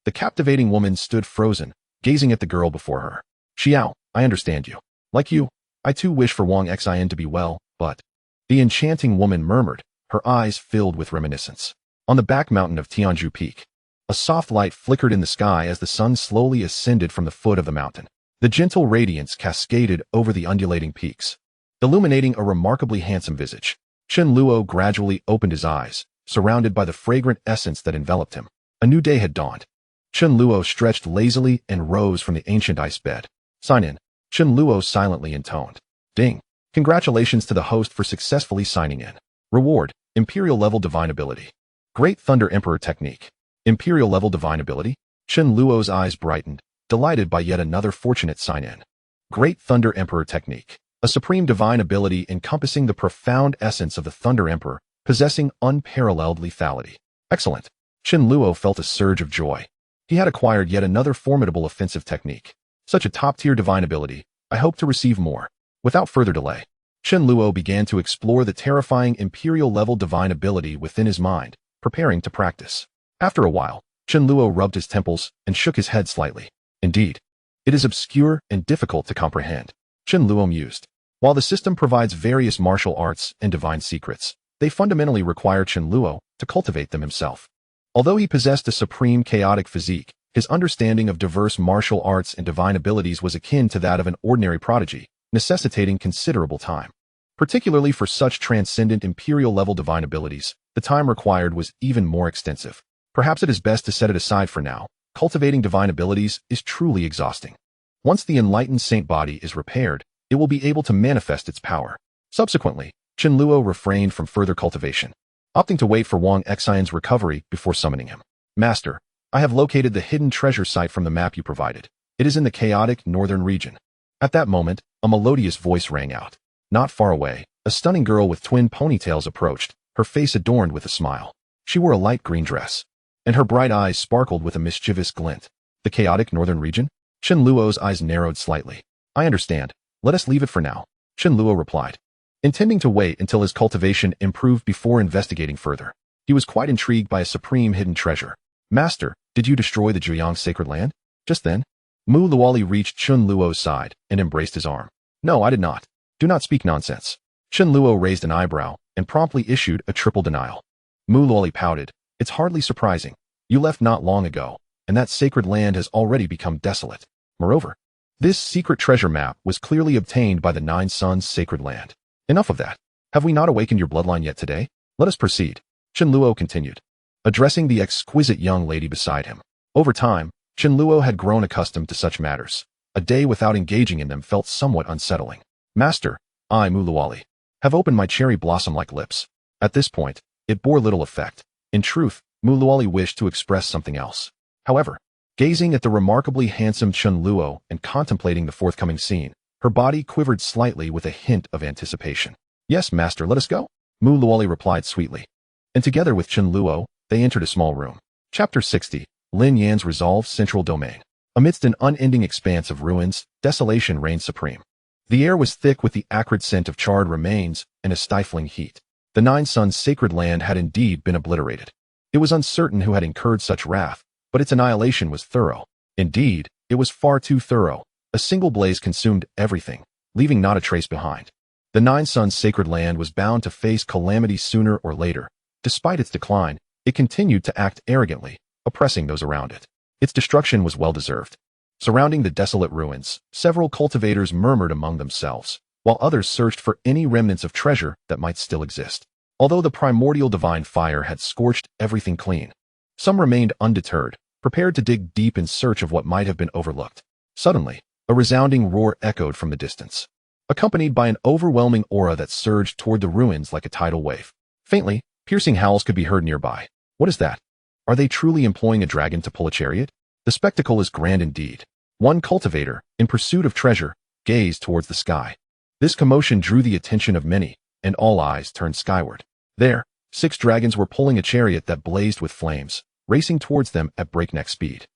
The captivating woman stood frozen, gazing at the girl before her. Xiao, I understand you. Like you, I too wish for Wang Xian to be well, but... The enchanting woman murmured, her eyes filled with reminiscence. On the back mountain of Tianzhu Peak, a soft light flickered in the sky as the sun slowly ascended from the foot of the mountain. The gentle radiance cascaded over the undulating peaks, illuminating a remarkably handsome visage. Chen Luo gradually opened his eyes, surrounded by the fragrant essence that enveloped him. A new day had dawned. Chen Luo stretched lazily and rose from the ancient ice bed. Sign in. Chen Luo silently intoned. Ding. Congratulations to the host for successfully signing in. Reward, Imperial level divine ability. Great Thunder Emperor technique. Imperial level divine ability? Chen Luo's eyes brightened, delighted by yet another fortunate sign-in. Great Thunder Emperor technique. A supreme divine ability encompassing the profound essence of the Thunder Emperor, possessing unparalleled lethality. Excellent. Chen Luo felt a surge of joy. He had acquired yet another formidable offensive technique. Such a top-tier divine ability, I hope to receive more. Without further delay, Chen Luo began to explore the terrifying Imperial-level divine ability within his mind, preparing to practice. After a while, Chen Luo rubbed his temples and shook his head slightly. Indeed, it is obscure and difficult to comprehend. Chen Luo mused. While the system provides various martial arts and divine secrets, they fundamentally require Chen Luo to cultivate them himself. Although he possessed a supreme chaotic physique, his understanding of diverse martial arts and divine abilities was akin to that of an ordinary prodigy, necessitating considerable time. Particularly for such transcendent Imperial-level divine abilities, the time required was even more extensive. Perhaps it is best to set it aside for now. Cultivating divine abilities is truly exhausting. Once the enlightened saint body is repaired, it will be able to manifest its power. Subsequently, Chen Luo refrained from further cultivation, opting to wait for Wang Xian's recovery before summoning him. Master, I have located the hidden treasure site from the map you provided. It is in the chaotic northern region. At that moment, a melodious voice rang out. Not far away, a stunning girl with twin ponytails approached, her face adorned with a smile. She wore a light green dress, and her bright eyes sparkled with a mischievous glint. The chaotic northern region? Chen Luo's eyes narrowed slightly. I understand. Let us leave it for now, Chen Luo replied, intending to wait until his cultivation improved before investigating further. He was quite intrigued by a supreme hidden treasure. Master, did you destroy the Zhuyang sacred land? Just then, Mu Luoli reached Chen Luo's side and embraced his arm. No, I did not. Do not speak nonsense. Chen Luo raised an eyebrow and promptly issued a triple denial. Mu Luoli pouted. It's hardly surprising. You left not long ago, and that sacred land has already become desolate. Moreover, this secret treasure map was clearly obtained by the Nine Suns sacred land. Enough of that. Have we not awakened your bloodline yet today? Let us proceed. Chen Luo continued, addressing the exquisite young lady beside him. Over time, Chen Luo had grown accustomed to such matters. A day without engaging in them felt somewhat unsettling. Master, I, Mu Luoli, have opened my cherry blossom-like lips. At this point, it bore little effect. In truth, Mu Luoli wished to express something else. However, gazing at the remarkably handsome Chen Luo and contemplating the forthcoming scene, her body quivered slightly with a hint of anticipation. Yes, master, let us go, Mu Luoli replied sweetly. And together with Chen Luo, they entered a small room. Chapter 60, Lin Yan's Resolved Central Domain. Amidst an unending expanse of ruins, desolation reigned supreme. The air was thick with the acrid scent of charred remains and a stifling heat. The Nine Suns' sacred land had indeed been obliterated. It was uncertain who had incurred such wrath, but its annihilation was thorough. Indeed, it was far too thorough. A single blaze consumed everything, leaving not a trace behind. The Nine Suns' sacred land was bound to face calamity sooner or later. Despite its decline, it continued to act arrogantly, oppressing those around it. Its destruction was well-deserved. Surrounding the desolate ruins, several cultivators murmured among themselves, while others searched for any remnants of treasure that might still exist. Although the primordial divine fire had scorched everything clean, some remained undeterred, prepared to dig deep in search of what might have been overlooked. Suddenly, a resounding roar echoed from the distance, accompanied by an overwhelming aura that surged toward the ruins like a tidal wave. Faintly, piercing howls could be heard nearby. What is that? Are they truly employing a dragon to pull a chariot? The spectacle is grand indeed. One cultivator, in pursuit of treasure, gazed towards the sky. This commotion drew the attention of many, and all eyes turned skyward. There, 6 dragons were pulling a chariot that blazed with flames, racing towards them at breakneck speed.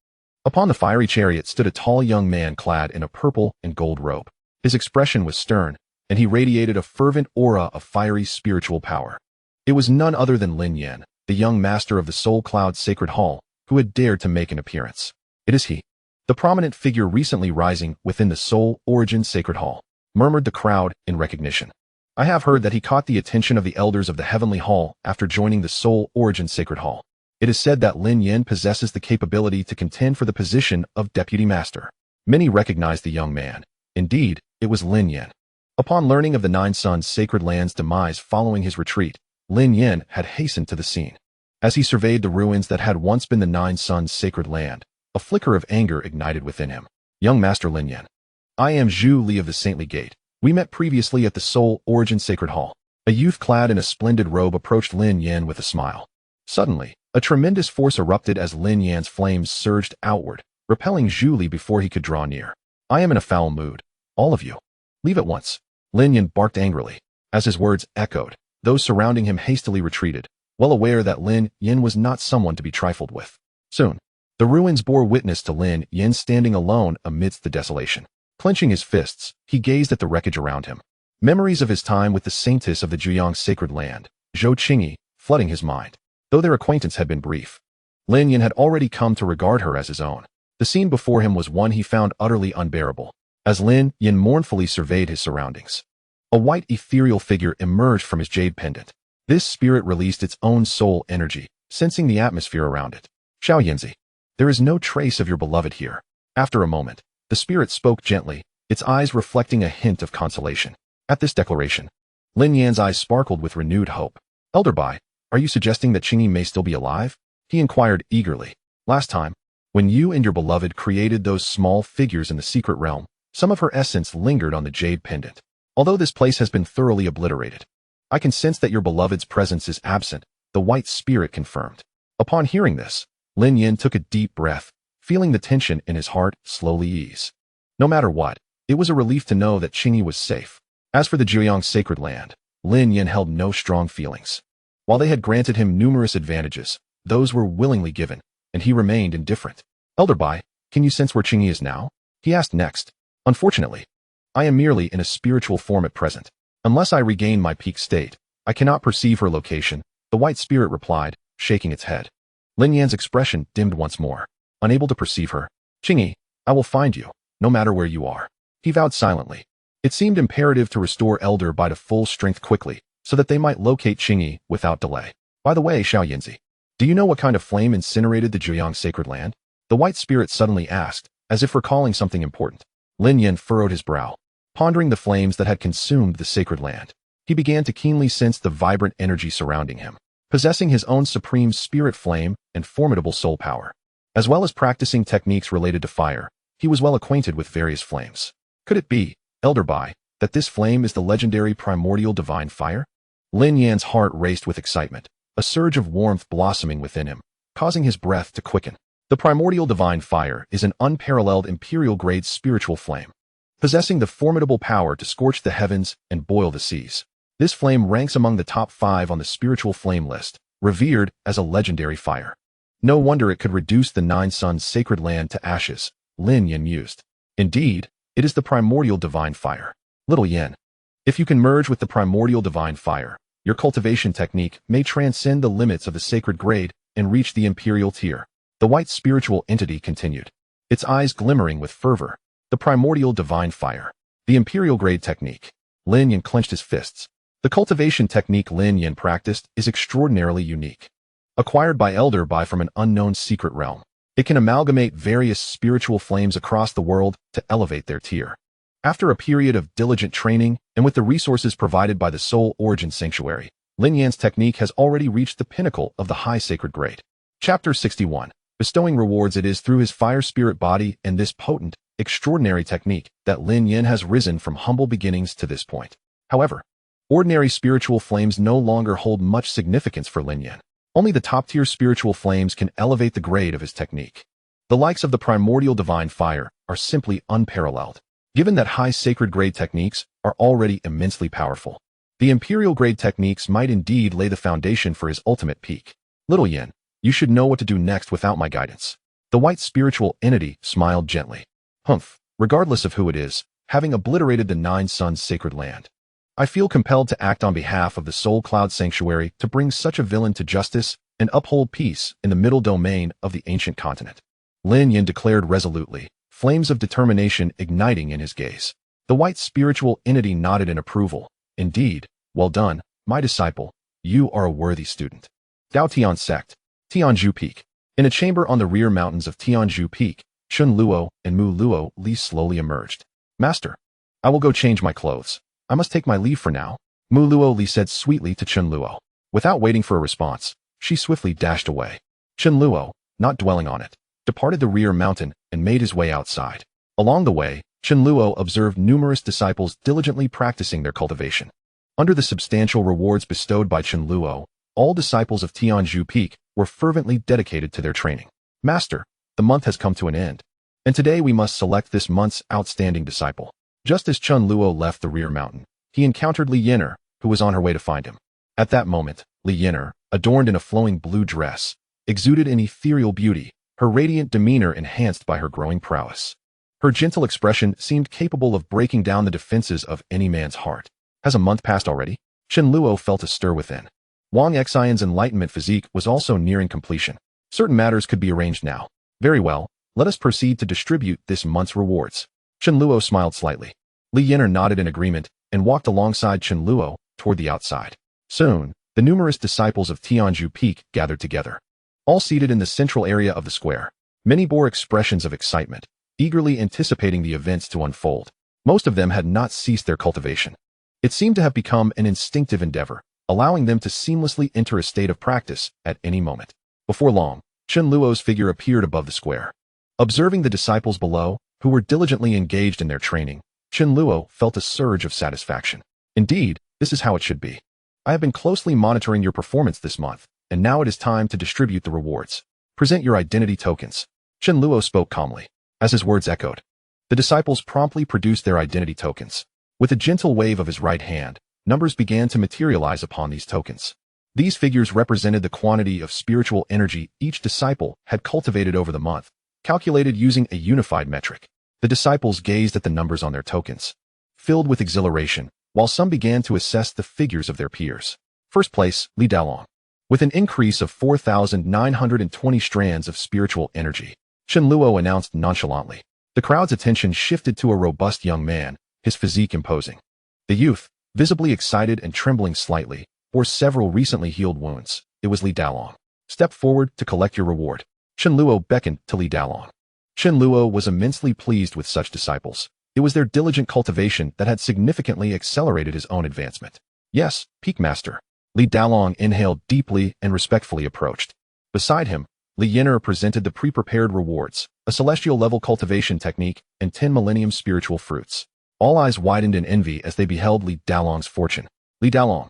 Upon the fiery chariot stood a tall young man clad in a purple and gold robe. His expression was stern, and he radiated a fervent aura of fiery spiritual power. It was none other than Lin Yan, the young master of the Soul Cloud Sacred Hall, who had dared to make an appearance. It is he, the prominent figure recently rising within the Soul Origin Sacred Hall, murmured the crowd in recognition. I have heard that he caught the attention of the elders of the Heavenly Hall after joining the Soul Origin Sacred Hall. It is said that Lin Yan possesses the capability to contend for the position of Deputy Master. Many recognized the young man. Indeed, it was Lin Yan. Upon learning of the Nine Suns' sacred land's demise following his retreat, Lin Yan had hastened to the scene. As he surveyed the ruins that had once been the Nine Suns' sacred land, A flicker of anger ignited within him. Young Master Lin Yan. I am Zhu Li of the Saintly Gate. We met previously at the Soul Origin Sacred Hall. A youth clad in a splendid robe approached Lin Yan with a smile. Suddenly, a tremendous force erupted as Lin Yan's flames surged outward, repelling Zhu Li before he could draw near. I am in a foul mood. All of you. Leave at once. Lin Yan barked angrily. As his words echoed, those surrounding him hastily retreated, well aware that Lin Yan was not someone to be trifled with. Soon, the ruins bore witness to Lin Yan standing alone amidst the desolation. Clenching his fists, he gazed at the wreckage around him. Memories of his time with the saintess of the Zhuang sacred land, Zhou Qingyi, flooding his mind. Though their acquaintance had been brief, Lin Yan had already come to regard her as his own. The scene before him was one he found utterly unbearable. As Lin Yan mournfully surveyed his surroundings, a white ethereal figure emerged from his jade pendant. This spirit released its own soul energy, sensing the atmosphere around it. Xiao Yanzi, there is no trace of your beloved here. After a moment, the spirit spoke gently, its eyes reflecting a hint of consolation. At this declaration, Lin Yan's eyes sparkled with renewed hope. Elder Bai, are you suggesting that Qingyi may still be alive? He inquired eagerly. Last time, when you and your beloved created those small figures in the secret realm, some of her essence lingered on the jade pendant. Although this place has been thoroughly obliterated, I can sense that your beloved's presence is absent, the white spirit confirmed. Upon hearing this, Lin Yan took a deep breath, feeling the tension in his heart slowly ease. No matter what, it was a relief to know that Qingyi was safe. As for the Zhuang sacred land, Lin Yan held no strong feelings. While they had granted him numerous advantages, those were willingly given, and he remained indifferent. Elder Bai, can you sense where Qingyi is now? He asked next. Unfortunately, I am merely in a spiritual form at present. Unless I regain my peak state, I cannot perceive her location, the white spirit replied, shaking its head. Lin Yan's expression dimmed once more. Unable to perceive her, Qingyi, I will find you, no matter where you are. He vowed silently. It seemed imperative to restore Elder Bai to full strength quickly, so that they might locate Qingyi without delay. By the way, Xiao Yanzi, do you know what kind of flame incinerated the Zhuang sacred land? The white spirit suddenly asked, as if recalling something important. Lin Yan furrowed his brow, pondering the flames that had consumed the sacred land. He began to keenly sense the vibrant energy surrounding him, possessing his own supreme spirit flame and formidable soul power. As well as practicing techniques related to fire, he was well acquainted with various flames. Could it be, Elder Bai, that this flame is the legendary primordial divine fire? Lin Yan's heart raced with excitement, a surge of warmth blossoming within him, causing his breath to quicken. The primordial divine fire is an unparalleled imperial-grade spiritual flame, possessing the formidable power to scorch the heavens and boil the seas. This flame ranks among the top 5 on the spiritual flame list, revered as a legendary fire. No wonder it could reduce the 9 suns sacred land to ashes, Lin Yan mused. Indeed, it is the primordial divine fire. Little Yan, if you can merge with the primordial divine fire, your cultivation technique may transcend the limits of the sacred grade and reach the imperial tier. The white spiritual entity continued, its eyes glimmering with fervor. The primordial divine fire. The imperial grade technique. Lin Yan clenched his fists. The cultivation technique Lin Yan practiced is extraordinarily unique. Acquired by Elder Bai from an unknown secret realm, it can amalgamate various spiritual flames across the world to elevate their tier. After a period of diligent training and with the resources provided by the Soul Origin Sanctuary, Lin Yan's technique has already reached the pinnacle of the high sacred grade. Chapter 61. Bestowing rewards. It is through his fire spirit body and this potent, extraordinary technique that Lin Yan has risen from humble beginnings to this point. However, ordinary spiritual flames no longer hold much significance for Lin Yan. Only the top-tier spiritual flames can elevate the grade of his technique. The likes of the primordial divine fire are simply unparalleled, given that high sacred grade techniques are already immensely powerful. The imperial grade techniques might indeed lay the foundation for his ultimate peak. Little Yan, you should know what to do next without my guidance. The white spiritual entity smiled gently. Humph, regardless of who it is, having obliterated the 9 suns sacred land, I feel compelled to act on behalf of the Soul Cloud Sanctuary to bring such a villain to justice and uphold peace in the middle domain of the ancient continent. Lin Yan declared resolutely, flames of determination igniting in his gaze. The white spiritual entity nodded in approval. Indeed, well done, my disciple, you are a worthy student. Dao Tian Sect, Tianzhu Peak. In a chamber on the rear mountains of Tianzhu Peak, Chen Luo and Mu Luo Li slowly emerged. Master, I will go change my clothes. I must take my leave for now, Mu Luo Li said sweetly to Chen Luo. Without waiting for a response, she swiftly dashed away. Chen Luo, not dwelling on it, departed the rear mountain and made his way outside. Along the way, Chen Luo observed numerous disciples diligently practicing their cultivation. Under the substantial rewards bestowed by Chen Luo, all disciples of Tianzhu Peak were fervently dedicated to their training. Master, the month has come to an end, and today we must select this month's outstanding disciple. Just as Chen Luo left the rear mountain, he encountered Li Yin'er, who was on her way to find him. At that moment, Li Yin'er, adorned in a flowing blue dress, exuded an ethereal beauty, her radiant demeanor enhanced by her growing prowess. Her gentle expression seemed capable of breaking down the defenses of any man's heart. Has a month passed already? Chen Luo felt a stir within. Wang Xian's enlightenment physique was also nearing completion. Certain matters could be arranged now. Very well, let us proceed to distribute this month's rewards. Chen Luo smiled slightly. Li Yin'er nodded in agreement and walked alongside Chen Luo toward the outside. Soon, the numerous disciples of Tianzhu Peak gathered together. All seated in the central area of the square, many bore expressions of excitement, eagerly anticipating the events to unfold. Most of them had not ceased their cultivation. It seemed to have become an instinctive endeavor, allowing them to seamlessly enter a state of practice at any moment. Before long, Chen Luo's figure appeared above the square. Observing the disciples below, who were diligently engaged in their training, Chen Luo felt a surge of satisfaction. Indeed, this is how it should be. I have been closely monitoring your performance this month, and now it is time to distribute the rewards. Present your identity tokens. Chen Luo spoke calmly. As his words echoed, the disciples promptly produced their identity tokens. With a gentle wave of his right hand, numbers began to materialize upon these tokens. These figures represented the quantity of spiritual energy each disciple had cultivated over the month, calculated using a unified metric. The disciples gazed at the numbers on their tokens, filled with exhilaration, while some began to assess the figures of their peers. First place, Li Dalong. With an increase of 4,920 strands of spiritual energy, Chen Luo announced nonchalantly. The crowd's attention shifted to a robust young man, his physique imposing. The youth, visibly excited and trembling slightly, bore several recently healed wounds. It was Li Dalong. Step forward to collect your reward. Chen Luo beckoned to Li Dalong. Chen Luo was immensely pleased with such disciples. It was their diligent cultivation that had significantly accelerated his own advancement. Yes, Peak Master. Li Dalong inhaled deeply and respectfully approached. Beside him, Li Yin'er presented the pre-prepared rewards, a celestial-level cultivation technique, and 10 millennium spiritual fruits. All eyes widened in envy as they beheld Li Dalong's fortune. Li Dalong,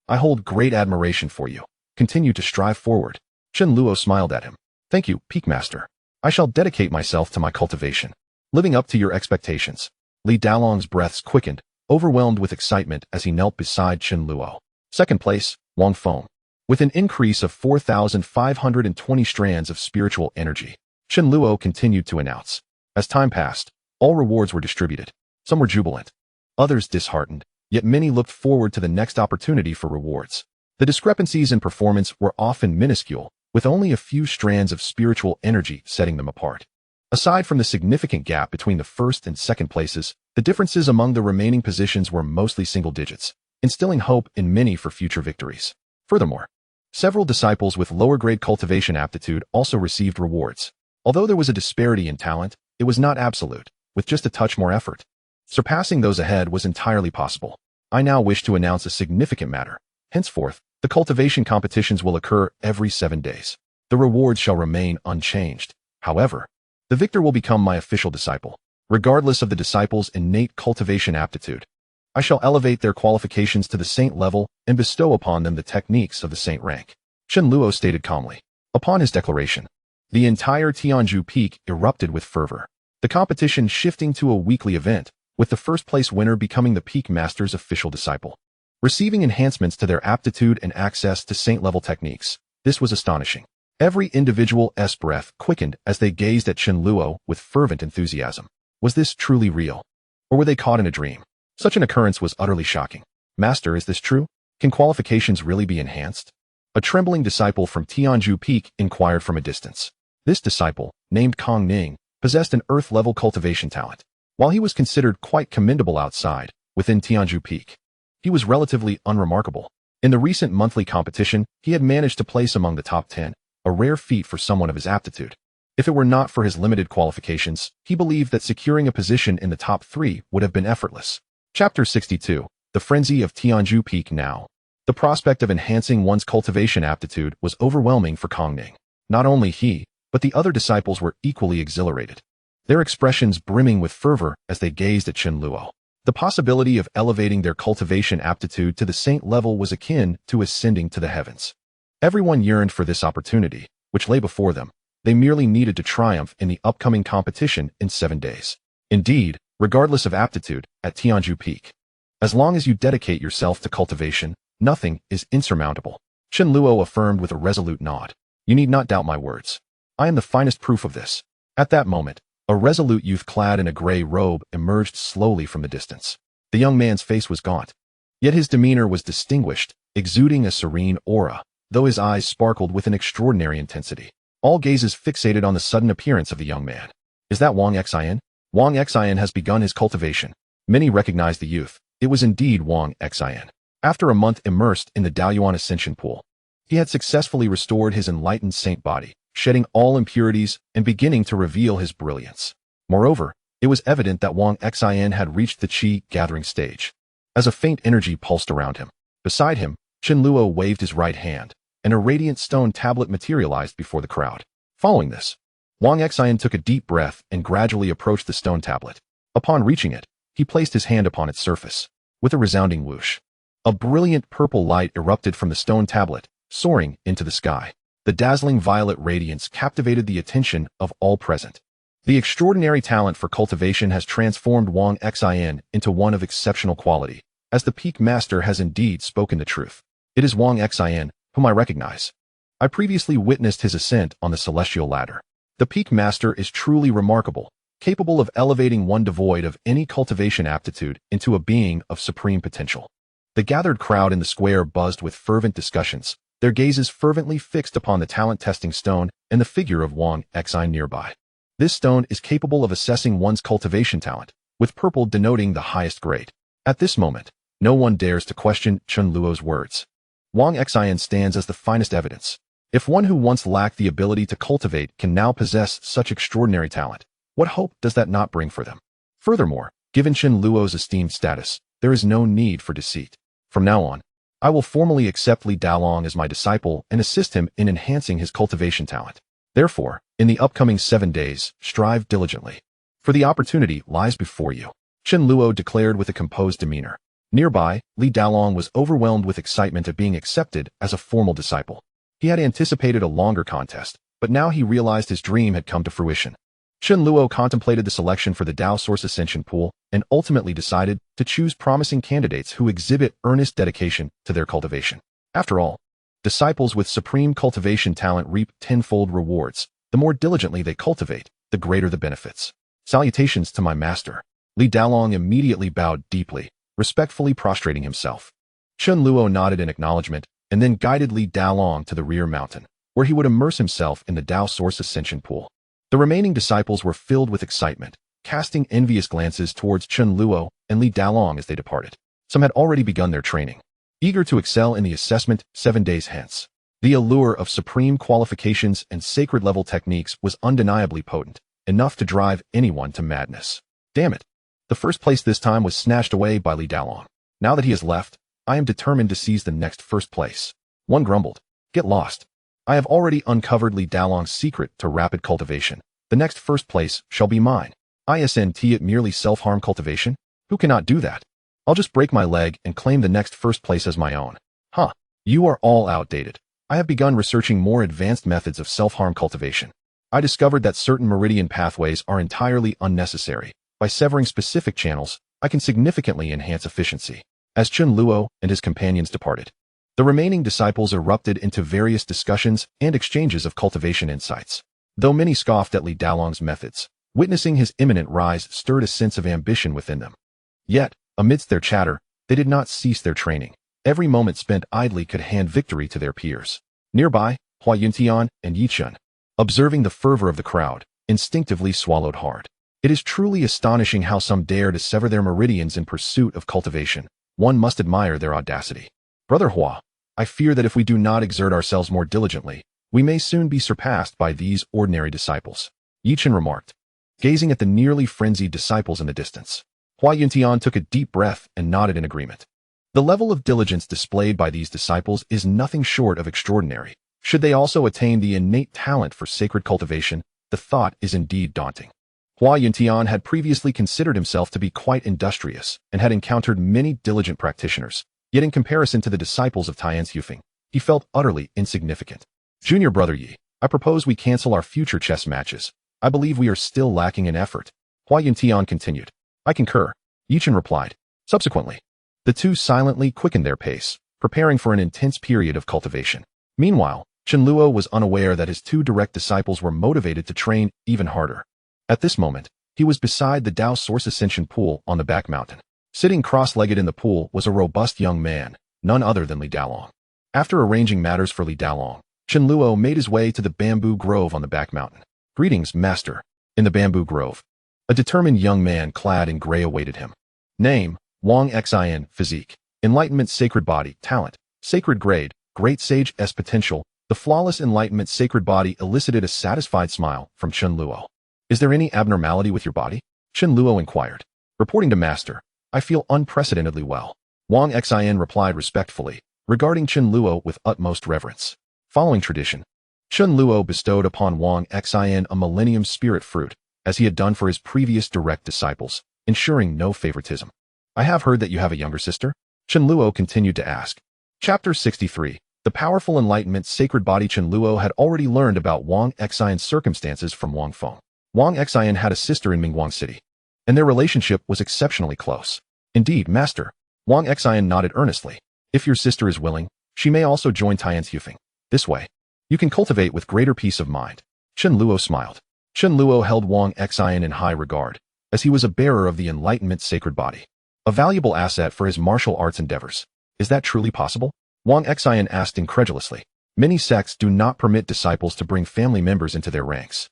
I hold great admiration for you. Continue to strive forward. Chen Luo smiled at him. Thank you, Peak Master. I shall dedicate myself to my cultivation, living up to your expectations. Li Dalong's breaths quickened, overwhelmed with excitement as he knelt beside Chen Luo. Second place, Wang Feng. With an increase of 4,520 strands of spiritual energy, Chen Luo continued to announce. As time passed, all rewards were distributed. Some were jubilant, others disheartened, yet many looked forward to the next opportunity for rewards. The discrepancies in performance were often minuscule, with only a few strands of spiritual energy setting them apart. Aside from the significant gap between the first and second places, the differences among the remaining positions were mostly single digits, instilling hope in many for future victories. Furthermore, several disciples with lower-grade cultivation aptitude also received rewards. Although there was a disparity in talent, it was not absolute, with just a touch more effort. Surpassing those ahead was entirely possible. I now wish to announce a significant matter. Henceforth, the cultivation competitions will occur every 7 days. The rewards shall remain unchanged. However, the victor will become my official disciple, regardless of the disciple's innate cultivation aptitude. I shall elevate their qualifications to the saint level and bestow upon them the techniques of the saint rank. Chen Luo stated calmly. Upon his declaration, the entire Tianzhu Peak erupted with fervor. The competition shifting to a weekly event, with the first-place winner becoming the Peak Master's official disciple. Receiving enhancements to their aptitude and access to saint-level techniques, this was astonishing. Every individual's breath quickened as they gazed at Chen Luo with fervent enthusiasm. Was this truly real? Or were they caught in a dream? Such an occurrence was utterly shocking. Master, is this true? Can qualifications really be enhanced? A trembling disciple from Tianzhu Peak inquired from a distance. This disciple, named Kong Ning, possessed an earth-level cultivation talent. While he was considered quite commendable outside, within Tianzhu Peak, he was relatively unremarkable. In the recent monthly competition, he had managed to place among the top 10, a rare feat for someone of his aptitude. If it were not for his limited qualifications, he believed that securing a position in the top 3 would have been effortless. Chapter 62. The Frenzy of Tianzhu Peak now. The prospect of enhancing one's cultivation aptitude was overwhelming for Kong Ning. Not only he, but the other disciples were equally exhilarated, their expressions brimming with fervor as they gazed at Chen Luo. The possibility of elevating their cultivation aptitude to the saint level was akin to ascending to the heavens. Everyone yearned for this opportunity, which lay before them. They merely needed to triumph in the upcoming competition in 7 days. Indeed, regardless of aptitude, at Tianzhu Peak, as long as you dedicate yourself to cultivation, nothing is insurmountable. Chen Luo affirmed with a resolute nod. You need not doubt my words. I am the finest proof of this. At that moment, a resolute youth clad in a gray robe emerged slowly from the distance. The young man's face was gaunt, yet his demeanor was distinguished, exuding a serene aura, though his eyes sparkled with an extraordinary intensity. All gazes fixated on the sudden appearance of the young man. Is that Wang Xian? Wang Xian has begun his cultivation. Many recognized the youth. It was indeed Wang Xian. After a month immersed in the Daoyuan Ascension Pool, he had successfully restored his enlightened saint body, shedding all impurities and beginning to reveal his brilliance. Moreover, it was evident that Wang Xian had reached the qi gathering stage, as a faint energy pulsed around him. Beside him, Chen Luo waved his right hand, and a radiant stone tablet materialized before the crowd. Following this, Wang Xian took a deep breath and gradually approached the stone tablet. Upon reaching it, he placed his hand upon its surface. With a resounding whoosh, a brilliant purple light erupted from the stone tablet, soaring into the sky. The dazzling violet radiance captivated the attention of all present. The extraordinary talent for cultivation has transformed Wang Xian into one of exceptional quality, as the Peak Master has indeed spoken the truth. It is Wang Xian, whom I recognize. I previously witnessed his ascent on the celestial ladder. The Peak Master is truly remarkable, capable of elevating one devoid of any cultivation aptitude into a being of supreme potential. The gathered crowd in the square buzzed with fervent discussions, their gazes fervently fixed upon the talent-testing stone and the figure of Wang Xian nearby. This stone is capable of assessing one's cultivation talent, with purple denoting the highest grade. At this moment, no one dares to question Chen Luo's words. Wang Xian stands as the finest evidence. If one who once lacked the ability to cultivate can now possess such extraordinary talent, what hope does that not bring for them? Furthermore, given Chen Luo's esteemed status, there is no need for deceit. From now on, I will formally accept Li Daolong as my disciple and assist him in enhancing his cultivation talent. Therefore, in the upcoming 7 days, strive diligently, for the opportunity lies before you, Chen Luo declared with a composed demeanor. Nearby, Li Daolong was overwhelmed with excitement at being accepted as a formal disciple. He had anticipated a longer contest, but now he realized his dream had come to fruition. Chen Luo contemplated the selection for the Dao Source Ascension Pool and ultimately decided to choose promising candidates who exhibit earnest dedication to their cultivation. After all, disciples with supreme cultivation talent reap tenfold rewards. The more diligently they cultivate, the greater the benefits. Salutations to my master. Li Daolong immediately bowed deeply, respectfully prostrating himself. Chen Luo nodded in acknowledgement and then guided Li Daolong to the rear mountain, where he would immerse himself in the Dao Source Ascension Pool. The remaining disciples were filled with excitement, casting envious glances towards Chen Luo and Li Daolong as they departed. Some had already begun their training, eager to excel in the assessment 7 days hence. The allure of supreme qualifications and sacred-level techniques was undeniably potent, enough to drive anyone to madness. Damn it! The first place this time was snatched away by Li Daolong. Now that he has left, I am determined to seize the next first place. One grumbled. Get lost. I have already uncovered Li Daolong's secret to rapid cultivation. The next first place shall be mine. Isn't it merely self-harm cultivation? Who cannot do that? I'll just break my leg and claim the next first place as my own. Huh. You are all outdated. I have begun researching more advanced methods of self-harm cultivation. I discovered that certain meridian pathways are entirely unnecessary. By severing specific channels, I can significantly enhance efficiency. As Chen Luo and his companions departed, the remaining disciples erupted into various discussions and exchanges of cultivation insights. Though many scoffed at Li Daolong's methods, witnessing his imminent rise stirred a sense of ambition within them. Yet, amidst their chatter, they did not cease their training. Every moment spent idly could hand victory to their peers. Nearby, Hua Yuntian and Yi Chun, observing the fervor of the crowd, instinctively swallowed hard. It is truly astonishing how some dare to sever their meridians in pursuit of cultivation. One must admire their audacity. Brother Hua, I fear that if we do not exert ourselves more diligently, we may soon be surpassed by these ordinary disciples, Yi Chun remarked, gazing at the nearly frenzied disciples in the distance. Hua Yuntian took a deep breath and nodded in agreement. The level of diligence displayed by these disciples is nothing short of extraordinary. Should they also attain the innate talent for sacred cultivation, the thought is indeed daunting. Hua Yuntian had previously considered himself to be quite industrious and had encountered many diligent practitioners, yet in comparison to the disciples of Tianzhu, he felt utterly insignificant. Junior brother Yi, I propose we cancel our future chess matches. I believe we are still lacking in effort. Hua Yuntian continued. I concur, Yichen replied. Subsequently, the two silently quickened their pace, preparing for an intense period of cultivation. Meanwhile, Chen Luo was unaware that his two direct disciples were motivated to train even harder. At this moment, he was beside the Dao Source Ascension pool on the back mountain. Sitting cross-legged in the pool was a robust young man, none other than Li Daolong. After arranging matters for Li Daolong, Chen Luo made his way to the bamboo grove on the back mountain. Greetings, master. In the bamboo grove, a determined young man clad in gray awaited him. Name, Wang Xin, physique, enlightenment sacred body, talent, sacred grade, great sage S potential. The flawless enlightenment sacred body elicited a satisfied smile from Chen Luo. Is there any abnormality with your body? Chen Luo inquired. Reporting to master, I feel unprecedentedly well. Wang Xin replied respectfully, regarding Chen Luo with utmost reverence. Following tradition, Chen Luo bestowed upon Wang Xin a millennium spirit fruit, as he had done for his previous direct disciples, ensuring no favoritism. I have heard that you have a younger sister? Chen Luo continued to ask. Chapter 63. The powerful enlightenment sacred body. Chen Luo had already learned about Wang Xin's circumstances from Wang Feng. Wang Xin had a sister in Mingguang City, and their relationship was exceptionally close. Indeed, master. Wang Xin nodded earnestly. If your sister is willing, she may also join Tianzhu. This way, you can cultivate with greater peace of mind. Chen Luo smiled. Chen Luo held Wang Xin in high regard, as he was a bearer of the enlightenment sacred body, a valuable asset for his martial arts endeavors. Is that truly possible? Wang Xin asked incredulously. Many sects do not permit disciples to bring family members into their ranks.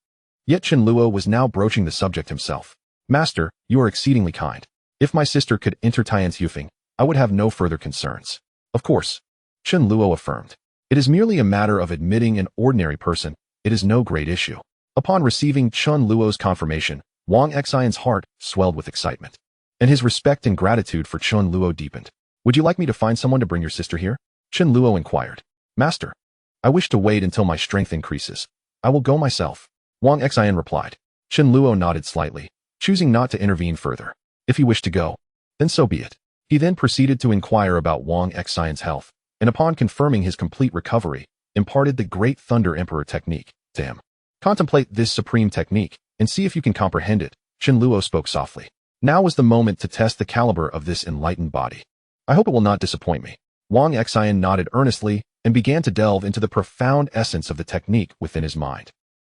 Yet Chen Luo was now broaching the subject himself. Master, you are exceedingly kind. If my sister could enter Tianzhu, I would have no further concerns. Of course, Chen Luo affirmed. It is merely a matter of admitting an ordinary person. It is no great issue. Upon receiving Chen Luo's confirmation, Wang Xin's heart swelled with excitement, and his respect and gratitude for Chen Luo deepened. Would you like me to find someone to bring your sister here? Chen Luo inquired. Master, I wish to wait until my strength increases. I will go myself. Wang Xin replied. Chen Luo nodded slightly, choosing not to intervene further. If you wish to go, then so be it. He then proceeded to inquire about Wang Xin's health, and upon confirming his complete recovery, imparted the Great Thunder Emperor technique to him. Contemplate this supreme technique, and see if you can comprehend it, Chen Luo spoke softly. Now was the moment to test the caliber of this enlightened body. I hope it will not disappoint me. Wang Xin nodded earnestly and began to delve into the profound essence of the technique within his mind.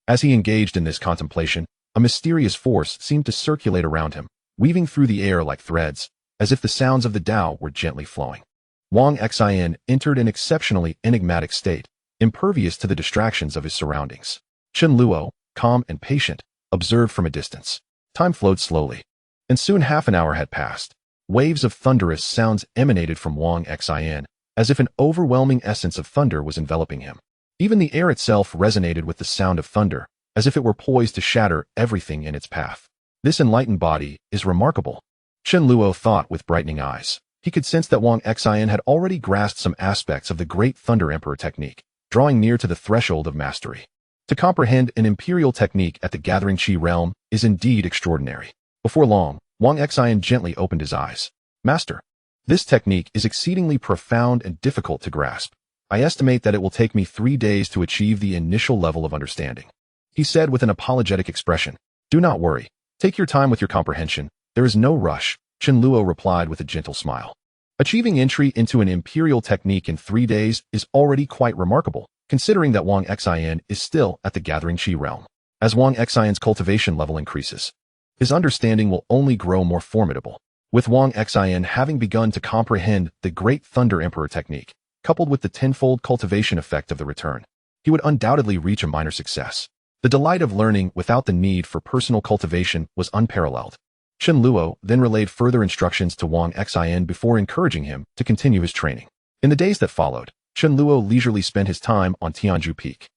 As he engaged in this contemplation, a mysterious force seemed to circulate around him, weaving through the air like threads, as if the sounds of the Tao were gently flowing. Wang Xin entered an exceptionally enigmatic state, impervious to the distractions of his surroundings. Chen Luo, calm and patient, observed from a distance. Time flowed slowly, and soon half an hour had passed. Waves of thunderous sounds emanated from Wang Xin, as if an overwhelming essence of thunder was enveloping him. Even the air itself resonated with the sound of thunder, as if it were poised to shatter everything in its path. This enlightened body is remarkable. Chen Luo thought with brightening eyes. He could sense that Wang Xin had already grasped some aspects of the Great Thunder Emperor technique, drawing near to the threshold of mastery. To comprehend an imperial technique at the Gathering Qi realm is indeed extraordinary. Before long, Wang Xin gently opened his eyes. Master, this technique is exceedingly profound and difficult to grasp. I estimate that it will take me 3 days to achieve the initial level of understanding. He said with an apologetic expression. Do not worry. Take your time with your comprehension. There is no rush, Chen Luo replied with a gentle smile. Achieving entry into an imperial technique in 3 days is already quite remarkable, considering that Wang Xin is still at the Gathering Qi realm. As Wang Xin's cultivation level increases, his understanding will only grow more formidable. With Wang Xin having begun to comprehend the Great Thunder Emperor technique, coupled with the tenfold cultivation effect of the return, he would undoubtedly reach a minor success. The delight of learning without the need for personal cultivation was unparalleled. Chen Luo then relayed further instructions to Wang Xin before encouraging him to continue his training. In the days that followed, Chen Luo leisurely spent his time on Tianzhu Peak.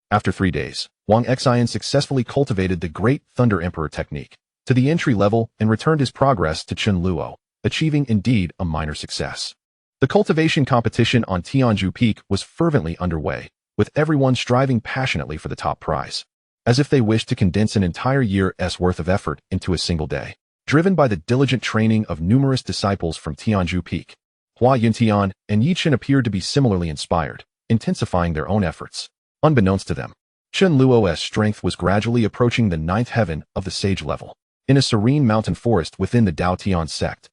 After 3 days, Wang Xin successfully cultivated the Great Thunder Emperor technique to the entry level and returned his progress to Chen Luo, achieving indeed a minor success. The cultivation competition on Tianzhu Peak was fervently underway, with everyone striving passionately for the top prize, as if they wished to condense an entire year's worth of effort into a single day. Driven by the diligent training of numerous disciples from Tianzhu Peak, Hua Yuntian and Yi Chen appeared to be similarly inspired, intensifying their own efforts. Unbeknownst to them, Chen Luo's strength was gradually approaching the ninth heaven of the sage level. In a serene mountain forest within the Dao Tian Sect,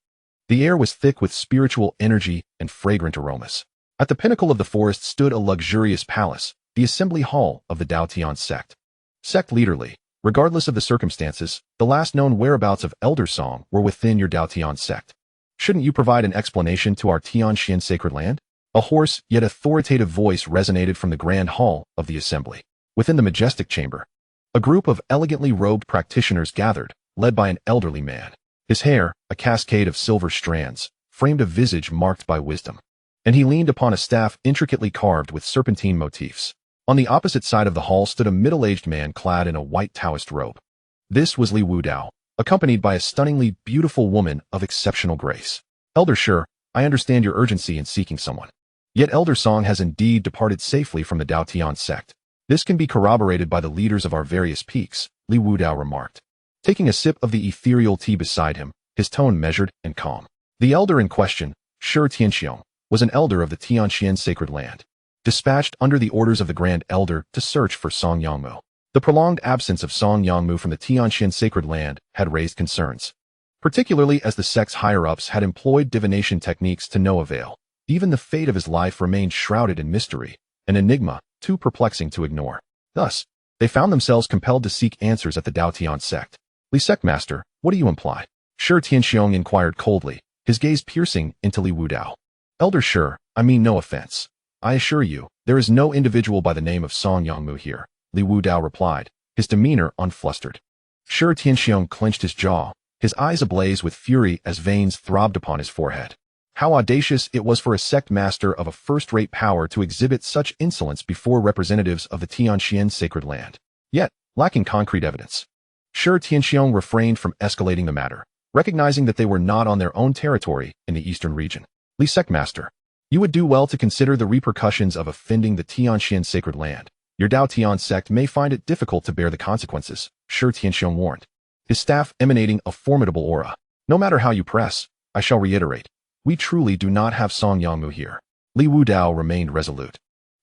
the air was thick with spiritual energy and fragrant aromas. At the pinnacle of the forest stood a luxurious palace, the assembly hall of the Dao Tian Sect. Sect leader Li, regardless of the circumstances, the last known whereabouts of Elder Song were within your Dao Tian Sect. Shouldn't you provide an explanation to our Tianxian sacred land? A hoarse yet authoritative voice resonated from the grand hall of the assembly. Within the majestic chamber, a group of elegantly robed practitioners gathered, led by an elderly man. His hair, a cascade of silver strands, framed a visage marked by wisdom, and he leaned upon a staff intricately carved with serpentine motifs. On the opposite side of the hall stood a middle-aged man clad in a white Taoist robe. This was Li Wudao, accompanied by a stunningly beautiful woman of exceptional grace. Elder Shi, I understand your urgency in seeking someone. Yet Elder Song has indeed departed safely from the Dao Tian Sect. This can be corroborated by the leaders of our various peaks, Li Wudao remarked, taking a sip of the ethereal tea beside him, his tone measured and calm. The elder in question, Shi Tianxiong, was an elder of the Tianxian sacred land, dispatched under the orders of the Grand Elder to search for Song Yangmu. The prolonged absence of Song Yangmu from the Tianxian sacred land had raised concerns, particularly as the sect's higher-ups had employed divination techniques to no avail. Even the fate of his life remained shrouded in mystery, an enigma too perplexing to ignore. Thus, they found themselves compelled to seek answers at the Dao Tian Sect. Li Sect Master, what do you imply? Shi Tianxiong inquired coldly, his gaze piercing into Li Wudao. Elder Shi, I mean no offense. I assure you, there is no individual by the name of Song Yangmu here, Li Wudao replied, his demeanor unflustered. Shi Tianxiong clenched his jaw, his eyes ablaze with fury as veins throbbed upon his forehead. How audacious it was for a sect master of a first-rate power to exhibit such insolence before representatives of the Tianxian sacred land. Yet, lacking concrete evidence, Shi Tianxiong refrained from escalating the matter, recognizing that they were not on their own territory in the eastern region. Li Sect Master, you would do well to consider the repercussions of offending the Tianxian sacred land. Your Dao Tian Sect may find it difficult to bear the consequences, Shi Tianxiong warned, his staff emanating a formidable aura. No matter how you press, I shall reiterate, we truly do not have Song Yangmu here. Li Wudao remained resolute.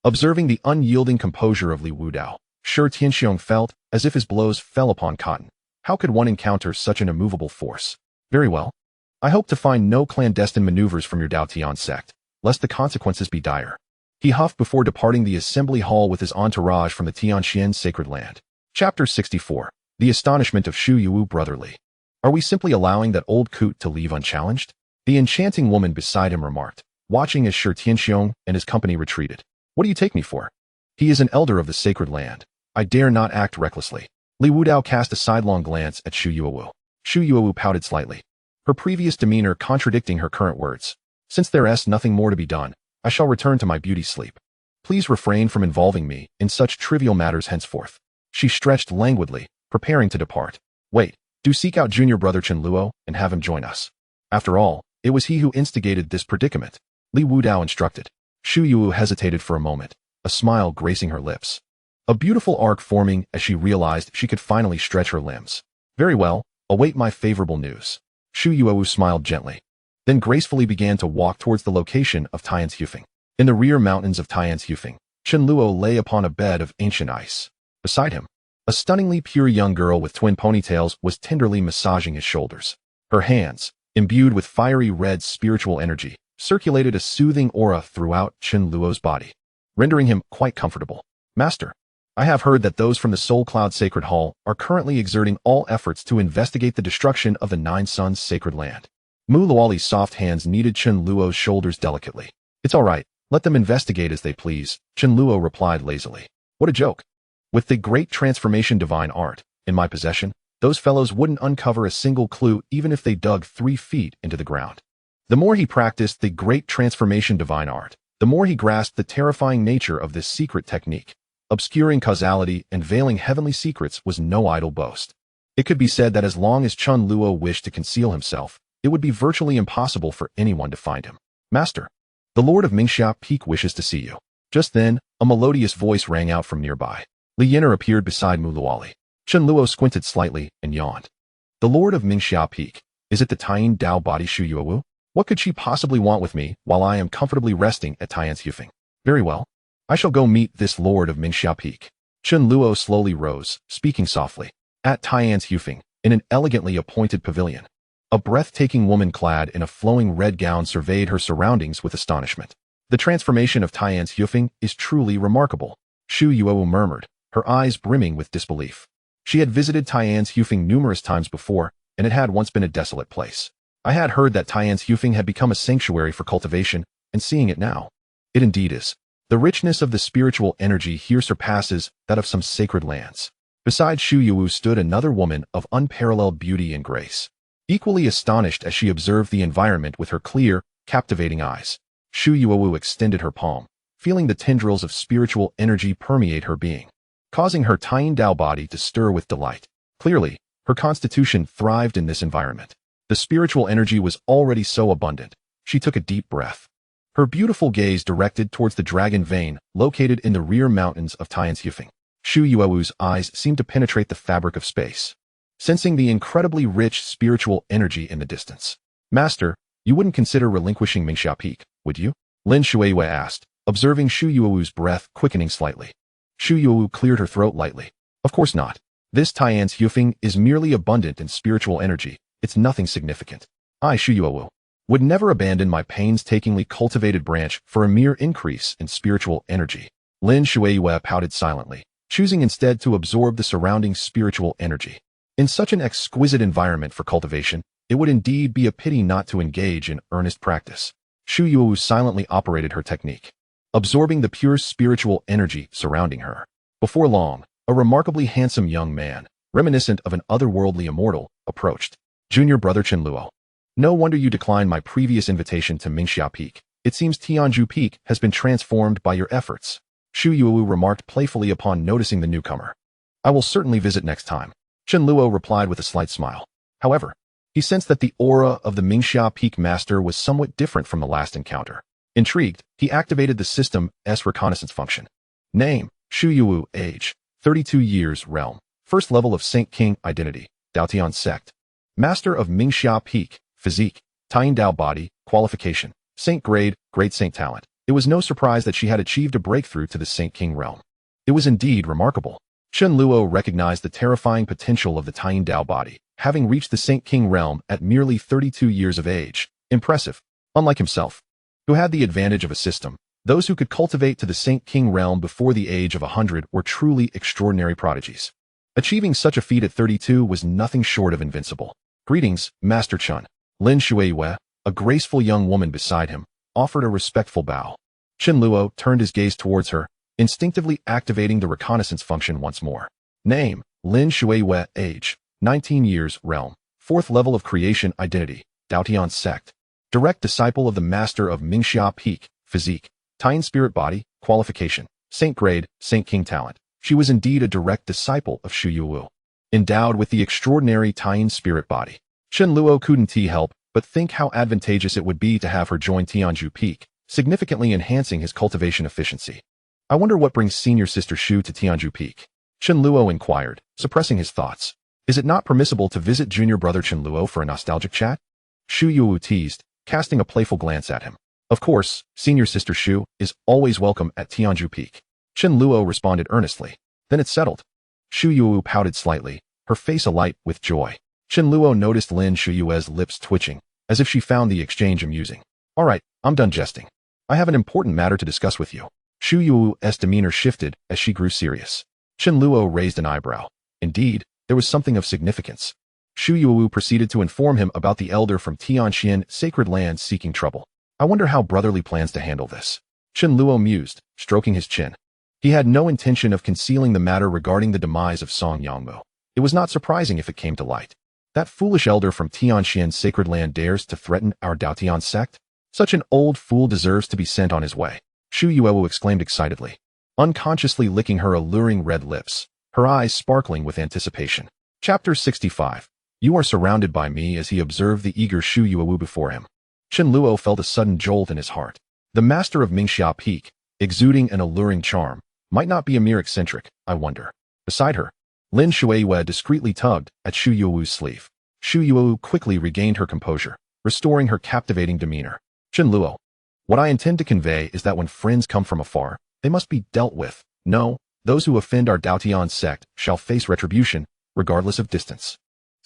Observing the unyielding composure of Li Wudao, Shi Tianxiong felt as if his blows fell upon cotton. How could one encounter such an immovable force? Very well. I hope to find no clandestine maneuvers from your Dao Tian Sect, lest the consequences be dire. He huffed before departing the assembly hall with his entourage from the Tianxian sacred land. Chapter 64. The Astonishment of Shu Yuwu Brotherly. Are we simply allowing that old coot to leave unchallenged? The enchanting woman beside him remarked, watching as Shi Tianxiong and his company retreated. What do you take me for? He is an elder of the sacred land. I dare not act recklessly. Li Wudao cast a sidelong glance at Shu Yuwu. Shu Yuwu pouted slightly, her previous demeanor contradicting her current words. Since there is nothing more to be done, I shall return to my beauty sleep. Please refrain from involving me in such trivial matters henceforth. She stretched languidly, preparing to depart. Wait, do seek out junior brother Chen Luo and have him join us. After all, it was he who instigated this predicament, Li Wudao instructed. Shu Yuwu hesitated for a moment, a smile gracing her lips, a beautiful arc forming as she realized she could finally stretch her limbs. Very well, await my favorable news. Shu Yuwu smiled gently, then gracefully began to walk towards the location of Tianzhu. In the rear mountains of Tianzhu, Chen Luo lay upon a bed of ancient ice. Beside him, a stunningly pure young girl with twin ponytails was tenderly massaging his shoulders. Her hands, imbued with fiery red spiritual energy, circulated a soothing aura throughout Chen Luo's body, rendering him quite comfortable. Master, I have heard that those from the Soul Cloud Sacred Hall are currently exerting all efforts to investigate the destruction of the Nine Suns Sacred Land. Mu Luoli's soft hands kneaded Chen Luo's shoulders delicately. It's all right, let them investigate as they please, Chen Luo replied lazily. What a joke. With the great transformation divine art in my possession, those fellows wouldn't uncover a single clue even if they dug 3 feet into the ground. The more he practiced the great transformation divine art, the more he grasped the terrifying nature of this secret technique. Obscuring causality and veiling heavenly secrets was no idle boast. It could be said that as long as Chen Luo wished to conceal himself, it would be virtually impossible for anyone to find him. Master, the Lord of Ancient Peak wishes to see you. Just then, a melodious voice rang out from nearby. Li Yin'er appeared beside Mu Luoli. Chen Luo squinted slightly and yawned. The Lord of Mingxia Peak. Is it the Tian Dao body Shu Yuowu? What could she possibly want with me while I am comfortably resting at Tianzhu? Very well. I shall go meet this Lord of Mingxia Peak. Chen Luo slowly rose, speaking softly. At Tianzhu, in an elegantly appointed pavilion. A breathtaking woman clad in a flowing red gown surveyed her surroundings with astonishment. The transformation of Tianzhu is truly remarkable, Shu Yuowu murmured, her eyes brimming with disbelief. She had visited Tianzhu numerous times before, and it had once been a desolate place. I had heard that Tianzhu had become a sanctuary for cultivation, and seeing it now. It indeed is. The richness of the spiritual energy here surpasses that of some sacred lands. Beside Shu Yuowu stood another woman of unparalleled beauty and grace. Equally astonished as she observed the environment with her clear, captivating eyes, Shu Yuowu extended her palm, feeling the tendrils of spiritual energy permeate her being, causing her Tian Dao body to stir with delight. Clearly, her constitution thrived in this environment. The spiritual energy was already so abundant. She took a deep breath. Her beautiful gaze directed towards the dragon vein located in the rear mountains of Tianzhu. Shu Yuowu's eyes seemed to penetrate the fabric of space, sensing the incredibly rich spiritual energy in the distance. Master, you wouldn't consider relinquishing Mingxia Peak, would you? Lin Shuiwei asked, observing Shu Yuowu's breath quickening slightly. Shu Yuowu cleared her throat lightly. Of course not. This Tianzhu is merely abundant in spiritual energy. It's nothing significant. I, Shu Yuowu, would never abandon my painstakingly cultivated branch for a mere increase in spiritual energy. Lin Shuiwei pouted silently, choosing instead to absorb the surrounding spiritual energy. In such an exquisite environment for cultivation, it would indeed be a pity not to engage in earnest practice. Shu Yuowu silently operated her technique, absorbing the pure spiritual energy surrounding her. Before long, a remarkably handsome young man, reminiscent of an otherworldly immortal, approached. Junior brother Chen Luo. No wonder you declined my previous invitation to Mingxia Peak. It seems Tianzhu Peak has been transformed by your efforts. Shu Yuowu remarked playfully upon noticing the newcomer. I will certainly visit next time. Chen Luo replied with a slight smile. However, he sensed that the aura of the Mingxia Peak master was somewhat different from the last encounter. Intrigued, he activated the system's reconnaissance function. Name, Shu Yuowu, age, 32 years, realm, first level of Saint King identity, Dao Tian Sect. Master of Mingxia Peak, physique, Tian Dao body, qualification, Saint grade, great Saint talent. It was no surprise that she had achieved a breakthrough to the Saint King realm. It was indeed remarkable. Chen Luo recognized the terrifying potential of the Tian Dao body, having reached the Saint King realm at merely 32 years of age. Impressive. Unlike himself, who had the advantage of a system, those who could cultivate to the Saint King realm before the age of 100 were truly extraordinary prodigies. Achieving such a feat at 32 was nothing short of invincible. Greetings, Master Chen. Lin Shuiwei, a graceful young woman beside him, offered a respectful bow. Chen Luo turned his gaze towards her, instinctively activating the reconnaissance function once more. Name, Lin Shuiwei, age, 19 years, realm, 4th level of creation identity, Dao Tian Sect. Direct disciple of the Master of Mingxia Peak, physique, Tian spirit body, qualification, Saint grade, Saint King talent. She was indeed a direct disciple of Shu Yuowu, endowed with the extraordinary Tian spirit body. Chen Luo couldn't help but think how advantageous it would be to have her join Tianzhu Peak, significantly enhancing his cultivation efficiency. I wonder what brings senior sister Shu to Tianzhu Peak. Chen Luo inquired, suppressing his thoughts. Is it not permissible to visit junior brother Chen Luo for a nostalgic chat? Shu Yuowu teased, casting a playful glance at him. Of course, senior sister Shu is always welcome at Tianzhu Peak. Chen Luo responded earnestly. Then it's settled. Shu Yuowu pouted slightly, her face alight with joy. Chen Luo noticed Lin Shuiwei's lips twitching, as if she found the exchange amusing. All right, I'm done jesting. I have an important matter to discuss with you. Shu Yuowu's demeanor shifted as she grew serious. Chen Luo raised an eyebrow. Indeed, there was something of significance. Shu Yuowu proceeded to inform him about the elder from Tianxian sacred lands seeking trouble. I wonder how brotherly plans to handle this. Chen Luo mused, stroking his chin. He had no intention of concealing the matter regarding the demise of Song Yangmu. It was not surprising if it came to light. That foolish elder from Tianxian sacred land dares to threaten our Dao Tian Sect? Such an old fool deserves to be sent on his way. Shu Yuowu exclaimed excitedly, unconsciously licking her alluring red lips, her eyes sparkling with anticipation. Chapter 65. You are surrounded by me. As he observed the eager Shu Yuowu before him, Chen Luo felt a sudden jolt in his heart. The master of Mingxia Peak, exuding an alluring charm, might not be a mere eccentric, I wonder. Beside her, Lin Shuiwei discreetly tugged at Xu Yuowu's sleeve. Xu Yuowu quickly regained her composure, restoring her captivating demeanor. Chen Luo, what I intend to convey is that when friends come from afar, they must be dealt with. No, those who offend our Dao Tian Sect shall face retribution, regardless of distance.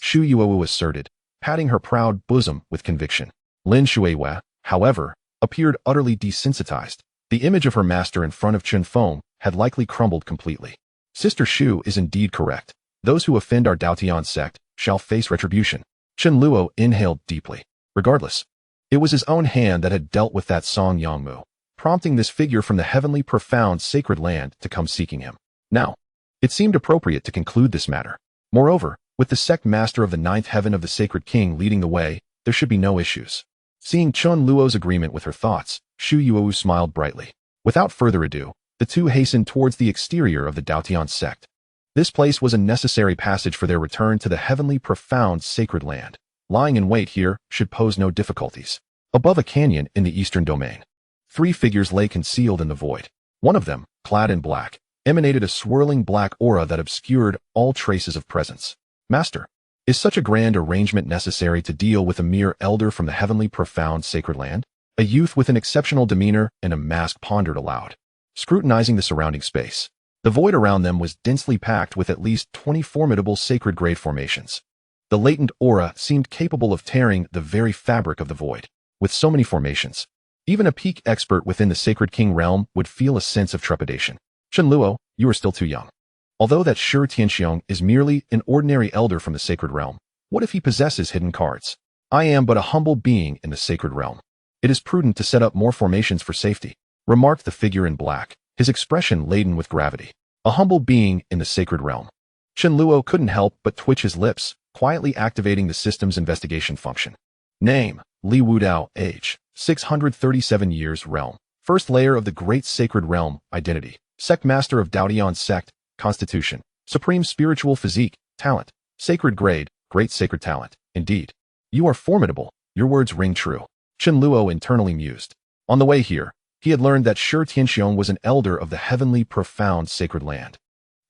Xu Yuowu asserted, patting her proud bosom with conviction. Lin Shuiwei, however, appeared utterly desensitized. The image of her master in front of Chen Feng had likely crumbled completely. Sister Xu is indeed correct. Those who offend our Dao Tian Sect shall face retribution. Chen Luo inhaled deeply. Regardless, it was his own hand that had dealt with that Song Yangmu, prompting this figure from the heavenly profound sacred land to come seeking him. Now, it seemed appropriate to conclude this matter. Moreover, with the sect master of the ninth heaven of the sacred king leading the way, there should be no issues. Seeing Chen Luo's agreement with her thoughts, Xu Yuowu smiled brightly. Without further ado, the two hastened towards the exterior of the Dao Tian Sect. This place was a necessary passage for their return to the heavenly profound sacred land. Lying in wait here should pose no difficulties. Above a canyon in the eastern domain, 3 figures lay concealed in the void. One of them, clad in black, emanated a swirling black aura that obscured all traces of presence. Master, is such a grand arrangement necessary to deal with a mere elder from the heavenly profound sacred land? A youth with an exceptional demeanor and a mask pondered aloud, scrutinizing the surrounding space. The void around them was densely packed with at least 20 formidable sacred-grade formations. The latent aura seemed capable of tearing the very fabric of the void. With so many formations, even a peak expert within the Sacred King realm would feel a sense of trepidation. Chen Luo, you are still too young. Although that Shi Tianxiong is merely an ordinary elder from the sacred realm, what if he possesses hidden cards? I am but a humble being in the sacred realm. It is prudent to set up more formations for safety, remarked the figure in black, his expression laden with gravity. A humble being in the sacred realm. Chen Luo couldn't help but twitch his lips, quietly activating the system's investigation function. Name, Li Wudao, age, 637 years, realm. First layer of the Great Sacred Realm, identity. Sect Master of Dao Tian Sect, constitution. Supreme spiritual physique, talent. Sacred grade, great sacred talent. Indeed. You are formidable, your words ring true. Chen Luo internally mused. On the way here, he had learned that Shi Tianxiong was an elder of the heavenly profound sacred land,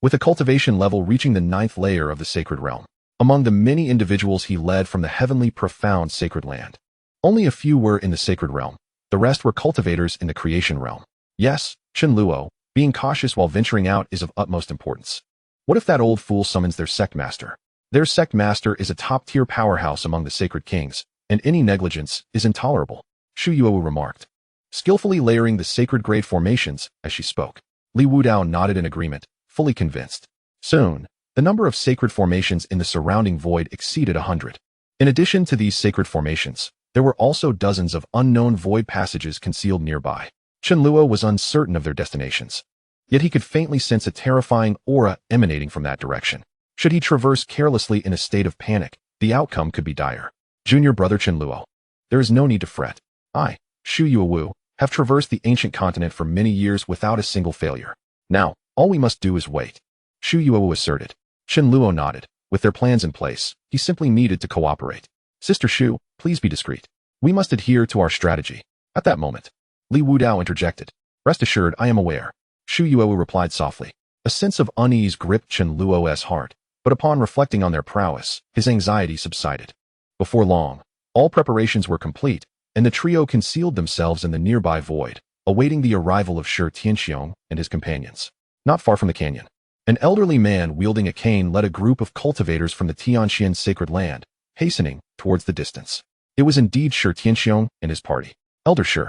with a cultivation level reaching the 9th layer of the sacred realm. Among the many individuals he led from the heavenly profound sacred land, only a few were in the sacred realm. The rest were cultivators in the creation realm. Yes, Chen Luo, being cautious while venturing out is of utmost importance. What if that old fool summons their sect master? Their sect master is a top-tier powerhouse among the sacred kings, and any negligence is intolerable, Xu Yuowu remarked, skillfully layering the sacred grade formations as she spoke. Li Wudao nodded in agreement, fully convinced. Soon, the number of sacred formations in the surrounding void exceeded 100. In addition to these sacred formations, there were also dozens of unknown void passages concealed nearby. Chen Luo was uncertain of their destinations, yet he could faintly sense a terrifying aura emanating from that direction. Should he traverse carelessly in a state of panic, the outcome could be dire. Junior brother Chen Luo, there is no need to fret. I, Xu Yuowu, have traversed the ancient continent for many years without a single failure. Now, all we must do is wait, Xu Yuowu asserted. Chen Luo nodded. With their plans in place, he simply needed to cooperate. Sister Xu, please be discreet. We must adhere to our strategy. At that moment, Li Wudao interjected. Rest assured, I am aware. Xu Yuowu replied softly. A sense of unease gripped Chen Luo's heart, but upon reflecting on their prowess, his anxiety subsided. Before long, all preparations were complete, and the trio concealed themselves in the nearby void, awaiting the arrival of Shi Tianxiong and his companions. Not far from the canyon, an elderly man wielding a cane led a group of cultivators from the Tianxian sacred land, hastening towards the distance. It was indeed Shi Tianxiong and his party. Elder Shi,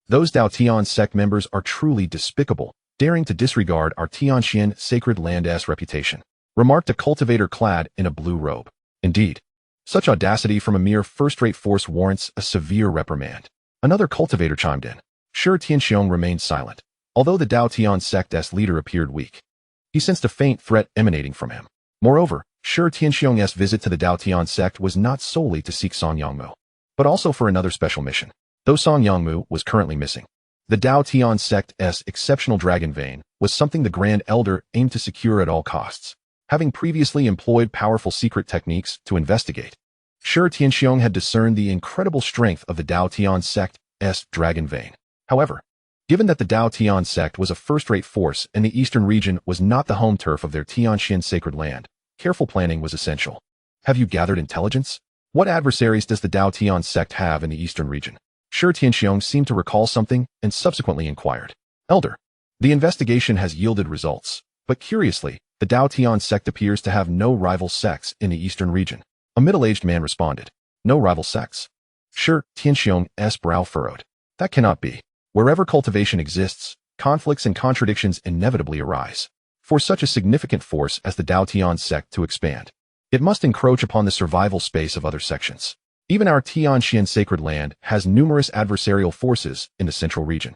those Dao Tian Sect members are truly despicable, daring to disregard our Tianxian sacred land's reputation, remarked a cultivator clad in a blue robe. Indeed, such audacity from a mere first-rate force warrants a severe reprimand. Another cultivator chimed in. Shi Tianxiong remained silent, although the Dao Tian Sect's leader appeared weak. He sensed a faint threat emanating from him. Moreover, Shi Tianxiong's visit to the Dao Tian Sect was not solely to seek Song Yangmu, but also for another special mission. Though Song Yangmu was currently missing, the Dao Tian Sect's exceptional dragon vein was something the Grand Elder aimed to secure at all costs. Having previously employed powerful secret techniques to investigate, Shi Tianxiong had discerned the incredible strength of the Dao Tian Sect's dragon vein. However, Given that the Dao Tian Sect was a first-rate force and the eastern region was not the home turf of their Tianzhu sacred land, careful planning was essential. Have you gathered intelligence? What adversaries does the Dao Tian Sect have in the eastern region? Shi Tianxiong seemed to recall something and subsequently inquired. Elder, the investigation has yielded results, but curiously, the Dao Tian Sect appears to have no rival sects in the eastern region. A middle-aged man responded. No rival sects? Shi Tianxiong's brow furrowed. That cannot be. Wherever cultivation exists, conflicts and contradictions inevitably arise. For such a significant force as the Dao Tian Sect to expand, it must encroach upon the survival space of other sections. Even our Tianzhu sacred land has numerous adversarial forces in the central region.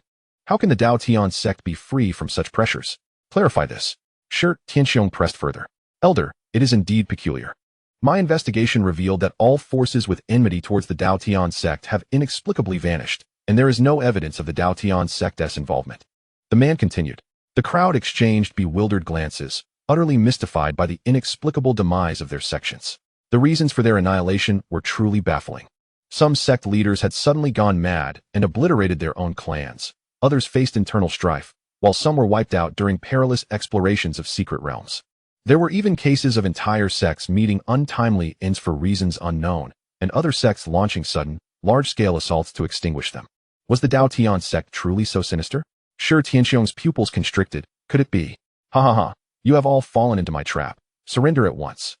How can the Dao Tian Sect be free from such pressures? Clarify this. Shi Tianxiong pressed further. Elder, it is indeed peculiar. My investigation revealed that all forces with enmity towards the Dao Tian Sect have inexplicably vanished, and there is no evidence of the Dao Tian Sect's involvement. The man continued. The crowd exchanged bewildered glances, utterly mystified by the inexplicable demise of their sections. The reasons for their annihilation were truly baffling. Some sect leaders had suddenly gone mad and obliterated their own clans. Others faced internal strife, while some were wiped out during perilous explorations of secret realms. There were even cases of entire sects meeting untimely ends for reasons unknown, and other sects launching sudden, large-scale assaults to extinguish them. Was the Dao Tian Sect truly so sinister? Shi Tianxiong's pupils constricted. Could it be? Ha ha ha, you have all fallen into my trap. Surrender at once.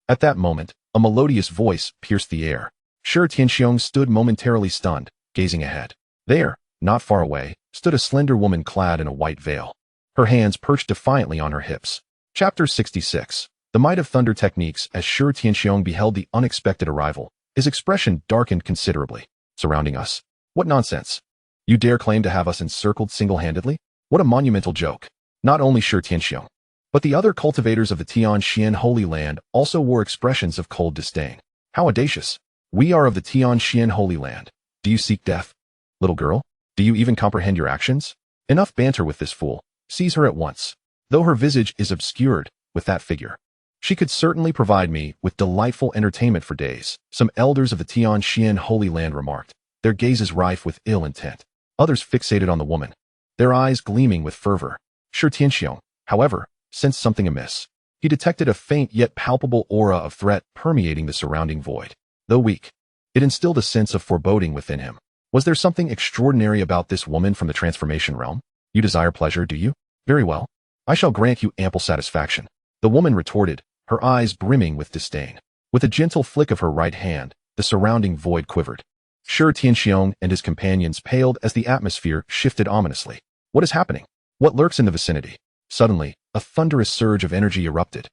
At that moment, a melodious voice pierced the air. Shi Tianxiong stood momentarily stunned, gazing ahead. There, not far away, stood a slender woman clad in a white veil. Her hands perched defiantly on her hips. Chapter 66. The Might of Thunder Techniques. As Shi Tianxiong beheld the unexpected arrival, his expression darkened considerably. Surrounding us? What nonsense! You dare claim to have us encircled single-handedly? What a monumental joke! Not only Shi Tianxiong, but the other cultivators of the Tianzhu Holy Land also wore expressions of cold disdain. How audacious! We are of the Tianzhu Holy Land. Do you seek death? Little girl, do you even comprehend your actions? Enough banter with this fool. Seize her at once. Though her visage is obscured with that figure, she could certainly provide me with delightful entertainment for days, some elders of the Tianzhu Holy Land remarked, their gazes rife with ill intent. Others fixated on the woman, their eyes gleaming with fervor. Shi Tianxiong, however, sensed something amiss. He detected a faint yet palpable aura of threat permeating the surrounding void. Though weak, it instilled a sense of foreboding within him. Was there something extraordinary about this woman from the transformation realm? You desire pleasure, do you? Very well. I shall grant you ample satisfaction. The woman retorted, her eyes brimming with disdain. With a gentle flick of her right hand, the surrounding void quivered. Shi Tianxiong and his companions paled as the atmosphere shifted ominously. What is happening? What lurks in the vicinity? Suddenly, a thunderous surge of energy erupted,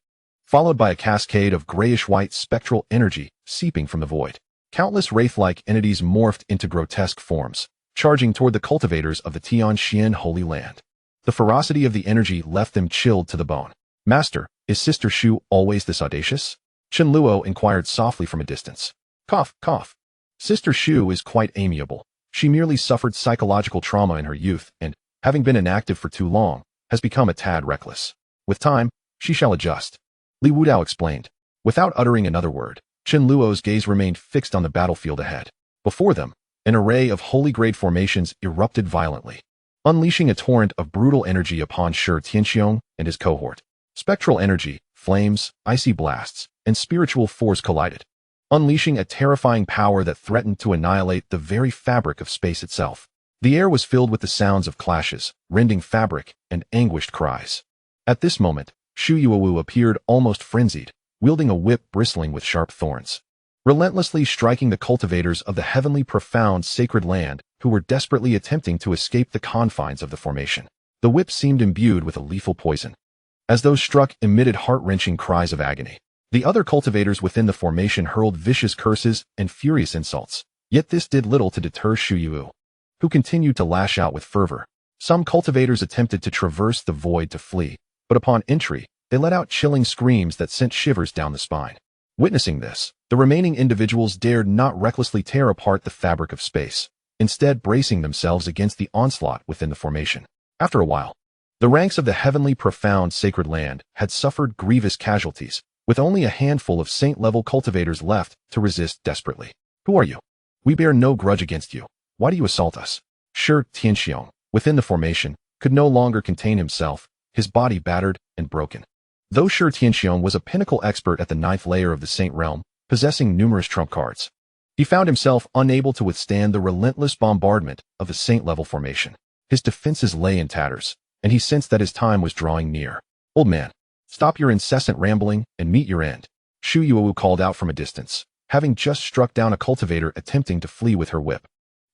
followed by a cascade of grayish-white spectral energy seeping from the void. Countless wraith-like entities morphed into grotesque forms, charging toward the cultivators of the Tianzhu Holy Land. The ferocity of the energy left them chilled to the bone. Master, is Sister Shu always this audacious? Chen Luo inquired softly from a distance. Cough, cough. Sister Shu is quite amiable. She merely suffered psychological trauma in her youth and, having been inactive for too long, has become a tad reckless. With time, she shall adjust. Li Wudao explained. Without uttering another word, Chen Luo's gaze remained fixed on the battlefield ahead. Before them, an array of holy-grade formations erupted violently, unleashing a torrent of brutal energy upon Shi Tianxiong and his cohort. Spectral energy, flames, icy blasts, and spiritual force collided, unleashing a terrifying power that threatened to annihilate the very fabric of space itself. The air was filled with the sounds of clashes, rending fabric, and anguished cries. At this moment, Shu Yuowu appeared almost frenzied, wielding a whip bristling with sharp thorns, relentlessly striking the cultivators of the heavenly profound sacred land who were desperately attempting to escape the confines of the formation. The whip seemed imbued with a lethal poison. As those struck emitted heart-wrenching cries of agony. The other cultivators within the formation hurled vicious curses and furious insults. Yet this did little to deter Shu Yuowu, who continued to lash out with fervor. Some cultivators attempted to traverse the void to flee, but upon entry, they let out chilling screams that sent shivers down the spine. Witnessing this, the remaining individuals dared not recklessly tear apart the fabric of space, instead bracing themselves against the onslaught within the formation. After a while, the ranks of the heavenly profound sacred land had suffered grievous casualties, with only a handful of saint-level cultivators left to resist desperately. Who are you? We bear no grudge against you. Why do you assault us? Shi Tianxiong, within the formation, could no longer contain himself, his body battered and broken. Though Shi Tianxiong was a pinnacle expert at the 9th layer of the Saint realm, possessing numerous trump cards, he found himself unable to withstand the relentless bombardment of the Saint-level formation. His defenses lay in tatters, and he sensed that his time was drawing near. "Old man, stop your incessant rambling and meet your end," Shu Yuowu called out from a distance, having just struck down a cultivator attempting to flee with her whip.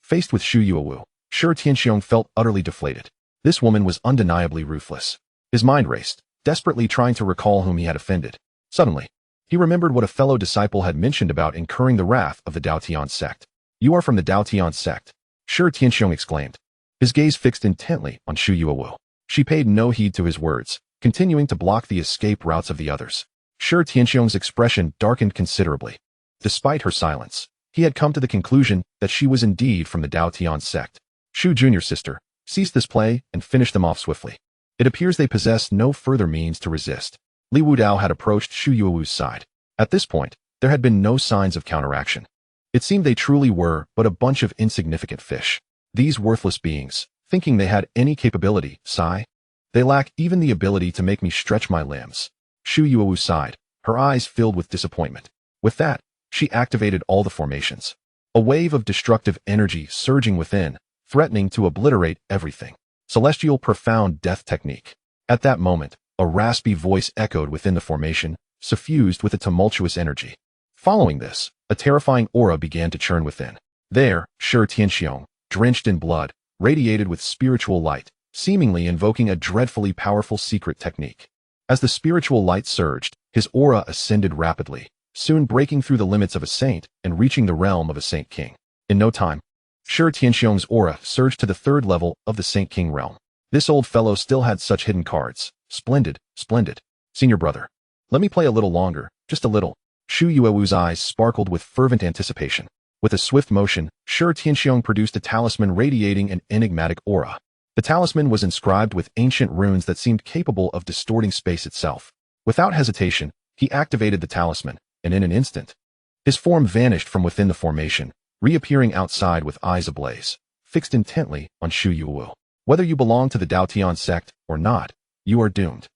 Faced with Shu Yuowu, Shi Tianxiong felt utterly deflated. This woman was undeniably ruthless. His mind raced, desperately trying to recall whom he had offended. Suddenly, he remembered what a fellow disciple had mentioned about incurring the wrath of the Dao Tian Sect. "You are from the Dao Tian Sect," Shi Tianxiong exclaimed, his gaze fixed intently on Shu Yuowu. She paid no heed to his words, continuing to block the escape routes of the others. Shi Tianxiong's expression darkened considerably. Despite her silence, he had come to the conclusion that she was indeed from the Dao Tian Sect. "Shu Junior sister, cease this play and finish them off swiftly." It appears they possessed no further means to resist. Li Wudao had approached Shu Yuowu's side. At this point, there had been no signs of counteraction. It seemed they truly were but a bunch of insignificant fish. These worthless beings, thinking they had any capability, sigh. "They lack even the ability to make me stretch my limbs." Shu Yuowu sighed, her eyes filled with disappointment. With that, she activated all the formations. A wave of destructive energy surging within, threatening to obliterate everything. Celestial profound death technique. At that moment, a raspy voice echoed within the formation, suffused with a tumultuous energy. Following this, a terrifying aura began to churn within. There, Shi Tianxiong, drenched in blood, radiated with spiritual light, seemingly invoking a dreadfully powerful secret technique. As the spiritual light surged, his aura ascended rapidly, soon breaking through the limits of a saint and reaching the realm of a Saint King. In no time, Shi Tianxiong's aura surged to the 3rd level of the Saint King realm. This old fellow still had such hidden cards. Splendid, splendid. "Senior brother, let me play a little longer, just a little." Shu Yuowu's eyes sparkled with fervent anticipation. With a swift motion, Shi Tianxiong produced a talisman radiating an enigmatic aura. The talisman was inscribed with ancient runes that seemed capable of distorting space itself. Without hesitation, he activated the talisman, and in an instant, his form vanished from within the formation, reappearing outside with eyes ablaze, fixed intently on Shu Yuowu. "Whether you belong to the Dao Tian Sect or not, you are doomed."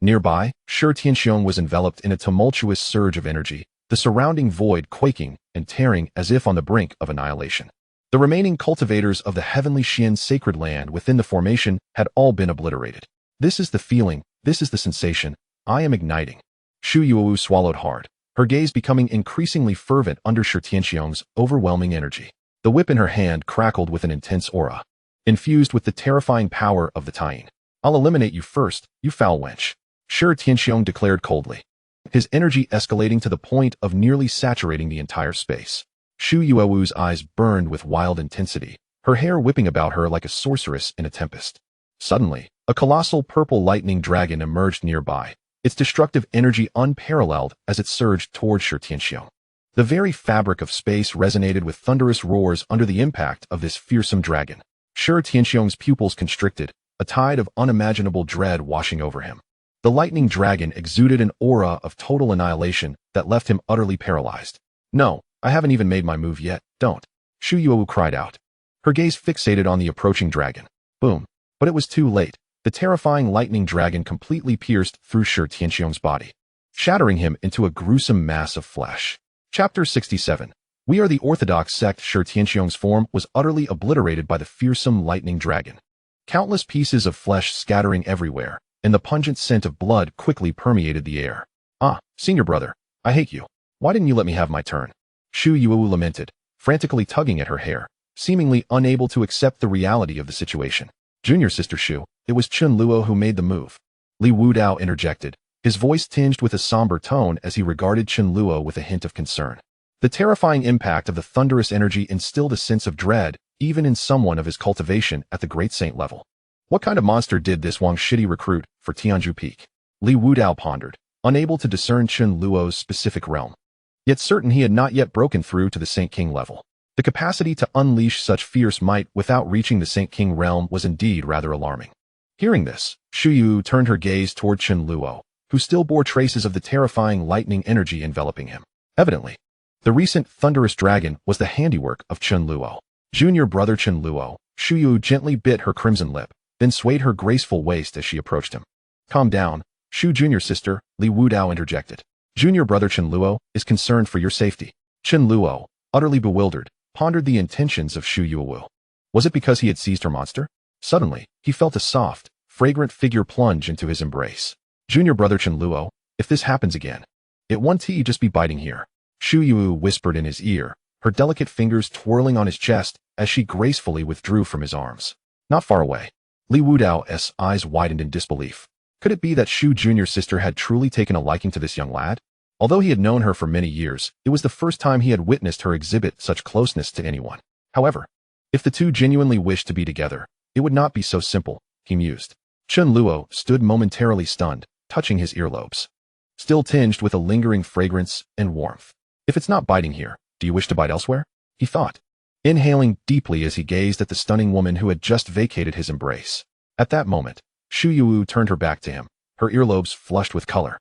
Nearby, Shi Tianxiong was enveloped in a tumultuous surge of energy, the surrounding void quaking and tearing as if on the brink of annihilation. The remaining cultivators of the heavenly Xian sacred land within the formation had all been obliterated. "This is the feeling, this is the sensation, I am igniting." Shu Yuowu swallowed hard, her gaze becoming increasingly fervent under Shi Tianxiong's overwhelming energy. The whip in her hand crackled with an intense aura, infused with the terrifying power of the Tian. "I'll eliminate you first, you foul wench," Shi Tianxiong declared coldly, his energy escalating to the point of nearly saturating the entire space. Shu Yuowu's eyes burned with wild intensity, her hair whipping about her like a sorceress in a tempest. Suddenly, a colossal purple lightning dragon emerged nearby, its destructive energy unparalleled as it surged towards Shi Tianxiong. The very fabric of space resonated with thunderous roars under the impact of this fearsome dragon. Shi Tianxiong's pupils constricted, a tide of unimaginable dread washing over him. The lightning dragon exuded an aura of total annihilation that left him utterly paralyzed. "No, I haven't even made my move yet, don't," Shu Yuowu cried out, her gaze fixated on the approaching dragon. Boom. But it was too late. The terrifying lightning dragon completely pierced through Shi Tianxiong's body, shattering him into a gruesome mass of flesh. Chapter 67. We are the Orthodox sect. Shi Tianxiong's form was utterly obliterated by the fearsome lightning dragon. Countless pieces of flesh scattering everywhere, and the pungent scent of blood quickly permeated the air. "Ah, senior brother, I hate you. Why didn't you let me have my turn?" Shu Yuowu lamented, frantically tugging at her hair, seemingly unable to accept the reality of the situation. "Junior sister Shu, it was Chen Luo who made the move," Li Wudao interjected, his voice tinged with a somber tone as he regarded Chen Luo with a hint of concern. The terrifying impact of the thunderous energy instilled a sense of dread, even in someone of his cultivation at the Great Saint level. What kind of monster did this Wang Shidi recruit for Tianzhu Peak? Li Wudao pondered, unable to discern Chen Luo's specific realm, yet certain he had not yet broken through to the Saint King level. The capacity to unleash such fierce might without reaching the Saint King realm was indeed rather alarming. Hearing this, Shu Yuowu turned her gaze toward Chen Luo, who still bore traces of the terrifying lightning energy enveloping him. Evidently, the recent thunderous dragon was the handiwork of Chen Luo. Junior brother Chen Luo, Shu Yu gently bit her crimson lip, then swayed her graceful waist as she approached him. Calm down, Shu Junior sister, Li Wudao interjected. Junior brother Chen Luo is concerned for your safety. Chen Luo, utterly bewildered, pondered the intentions of Shu Yuwu. Was it because he had seized her monster? Suddenly, he felt a soft, fragrant figure plunge into his embrace. Junior brother Chen Luo, if this happens again, it won't he just be biting here. Shu Yuwu whispered in his ear, her delicate fingers twirling on his chest as she gracefully withdrew from his arms. Not far away, Li Wudao's eyes widened in disbelief. Could it be that Shu Junior's sister had truly taken a liking to this young lad? Although he had known her for many years, it was the first time he had witnessed her exhibit such closeness to anyone. However, if the two genuinely wished to be together, it would not be so simple, he mused. Chen Luo stood momentarily stunned, touching his earlobes, still tinged with a lingering fragrance and warmth. If it's not biting here, do you wish to bite elsewhere? He thought, inhaling deeply as he gazed at the stunning woman who had just vacated his embrace. At that moment, Shu Yuwu turned her back to him, her earlobes flushed with color,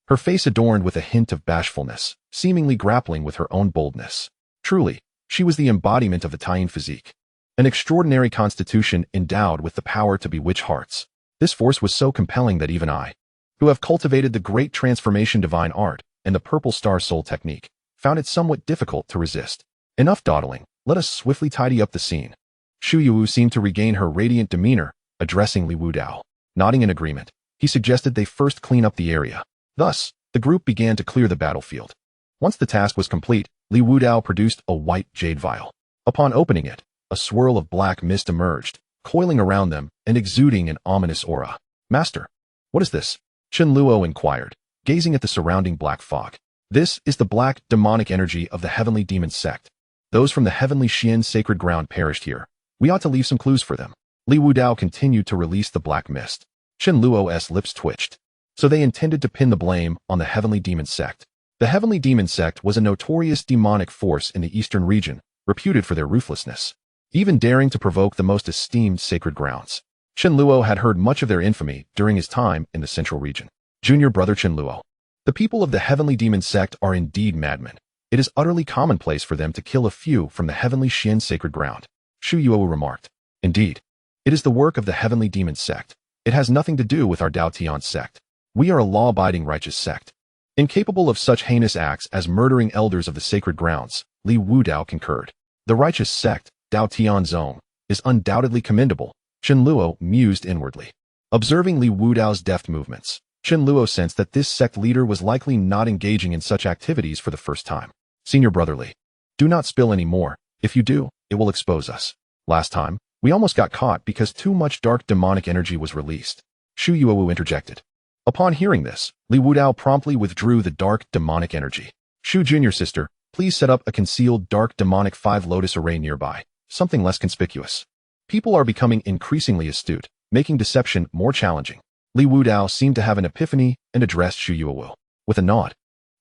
her face adorned with a hint of bashfulness, seemingly grappling with her own boldness. Truly, she was the embodiment of the Tian physique, an extraordinary constitution endowed with the power to bewitch hearts. This force was so compelling that even I, who have cultivated the great transformation divine art and the purple star soul technique, found it somewhat difficult to resist. Enough dawdling, let us swiftly tidy up the scene. Shu Yuwu seemed to regain her radiant demeanor, addressing Li Wudao. Nodding in agreement, he suggested they first clean up the area. Thus, the group began to clear the battlefield. Once the task was complete, Li Wudao produced a white jade vial. Upon opening it, a swirl of black mist emerged, coiling around them and exuding an ominous aura. Master, what is this? Chen Luo inquired, gazing at the surrounding black fog. This is the black demonic energy of the Heavenly Demon Sect. Those from the Heavenly Xian sacred ground perished here. We ought to leave some clues for them. Li Wudao continued to release the black mist. Chen Luo's lips twitched. So they intended to pin the blame on the Heavenly Demon Sect. The Heavenly Demon Sect was a notorious demonic force in the eastern region, reputed for their ruthlessness, even daring to provoke the most esteemed sacred grounds. Chen Luo had heard much of their infamy during his time in the central region. Junior brother Chen Luo. The people of the Heavenly Demon Sect are indeed madmen. It is utterly commonplace for them to kill a few from the Heavenly Xian sacred ground. Shu Yuo remarked. Indeed, it is the work of the Heavenly Demon Sect. It has nothing to do with our Dao Tian Sect. We are a law-abiding righteous sect, incapable of such heinous acts as murdering elders of the sacred grounds. Li Wudao concurred. The righteous sect, Dao Tian Zong, is undoubtedly commendable. Chen Luo mused inwardly. Observing Li Wudao's deft movements, Chen Luo sensed that this sect leader was likely not engaging in such activities for the first time. Senior brother Li, do not spill any more. If you do, it will expose us. Last time, we almost got caught because too much dark demonic energy was released. Shu Yuwu interjected. Upon hearing this, Li Wudao promptly withdrew the dark demonic energy. Shu Junior sister, please set up a concealed dark demonic 5 lotus array nearby, something less conspicuous. People are becoming increasingly astute, making deception more challenging. Li Wudao seemed to have an epiphany and addressed Shu Yuwu. With a nod,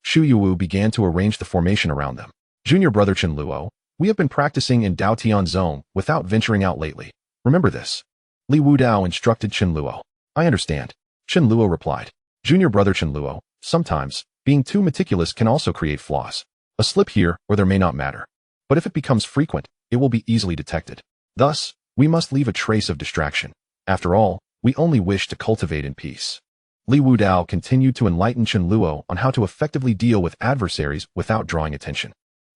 Shu Yuwu began to arrange the formation around them. Junior brother Chen Luo, we have been practicing in Dao Tian Zone without venturing out lately. Remember this. Li Wudao instructed Chen Luo. I understand. Chen Luo replied. Junior brother Chen Luo, sometimes, being too meticulous can also create flaws. A slip here or there may not matter. But if it becomes frequent, it will be easily detected. Thus, we must leave a trace of distraction. After all, we only wish to cultivate in peace. Li Wudao continued to enlighten Chen Luo on how to effectively deal with adversaries without drawing attention.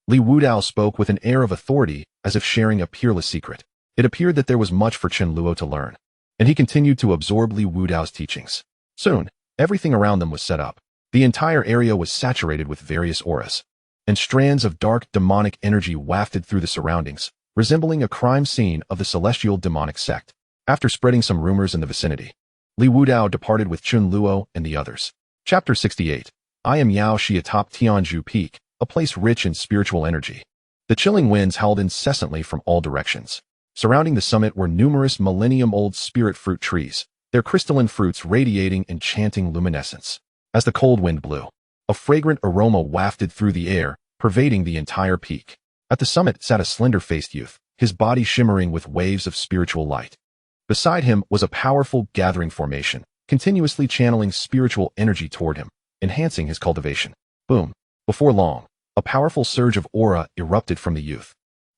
Li Wudao spoke with an air of authority, as if sharing a peerless secret. It appeared that there was much for Chen Luo to learn, and he continued to absorb Li Wudao's teachings. Soon, everything around them was set up. The entire area was saturated with various auras, and strands of dark demonic energy wafted through the surroundings, resembling a crime scene of the celestial demonic sect. After spreading some rumors in the vicinity, Li Wudao departed with Chen Luo and the others. Chapter 68. I am Yao Shi atop Tianzhu Peak, a place rich in spiritual energy. The chilling winds howled incessantly from all directions. Surrounding the summit were numerous millennium-old spirit fruit trees, their crystalline fruits radiating enchanting luminescence. As the cold wind blew, a fragrant aroma wafted through the air, pervading the entire peak. At the summit sat a slender-faced youth, his body shimmering with waves of spiritual light. Beside him was a powerful gathering formation, continuously channeling spiritual energy toward him, enhancing his cultivation. Boom. Before long, a powerful surge of aura erupted from the youth.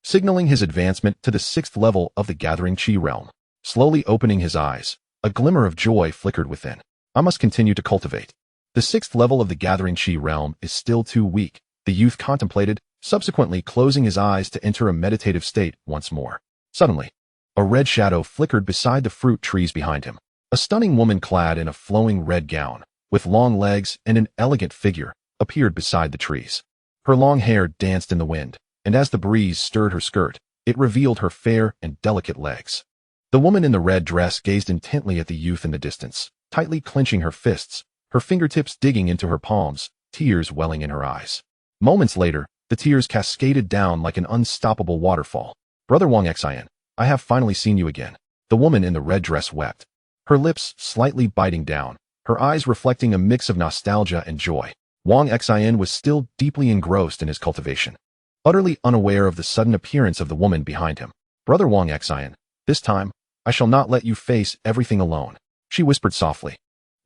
signaling his advancement to the 6th level of the gathering Qi realm. Slowly opening his eyes, a glimmer of joy flickered within. I must continue to cultivate. The 6th level of the gathering Qi realm is still too weak, the youth contemplated, subsequently closing his eyes to enter a meditative state once more. Suddenly, a red shadow flickered beside the fruit trees behind him. A stunning woman clad in a flowing red gown, with long legs and an elegant figure, appeared beside the trees. Her long hair danced in the wind, and as the breeze stirred her skirt, it revealed her fair and delicate legs. The woman in the red dress gazed intently at the youth in the distance, tightly clenching her fists, her fingertips digging into her palms, tears welling in her eyes. Moments later, the tears cascaded down like an unstoppable waterfall. Brother Wang Xian, I have finally seen you again. The woman in the red dress wept, her lips slightly biting down, her eyes reflecting a mix of nostalgia and joy. Wang Xian was still deeply engrossed in his cultivation, utterly unaware of the sudden appearance of the woman behind him. Brother Wang Xian, this time, I shall not let you face everything alone, she whispered softly.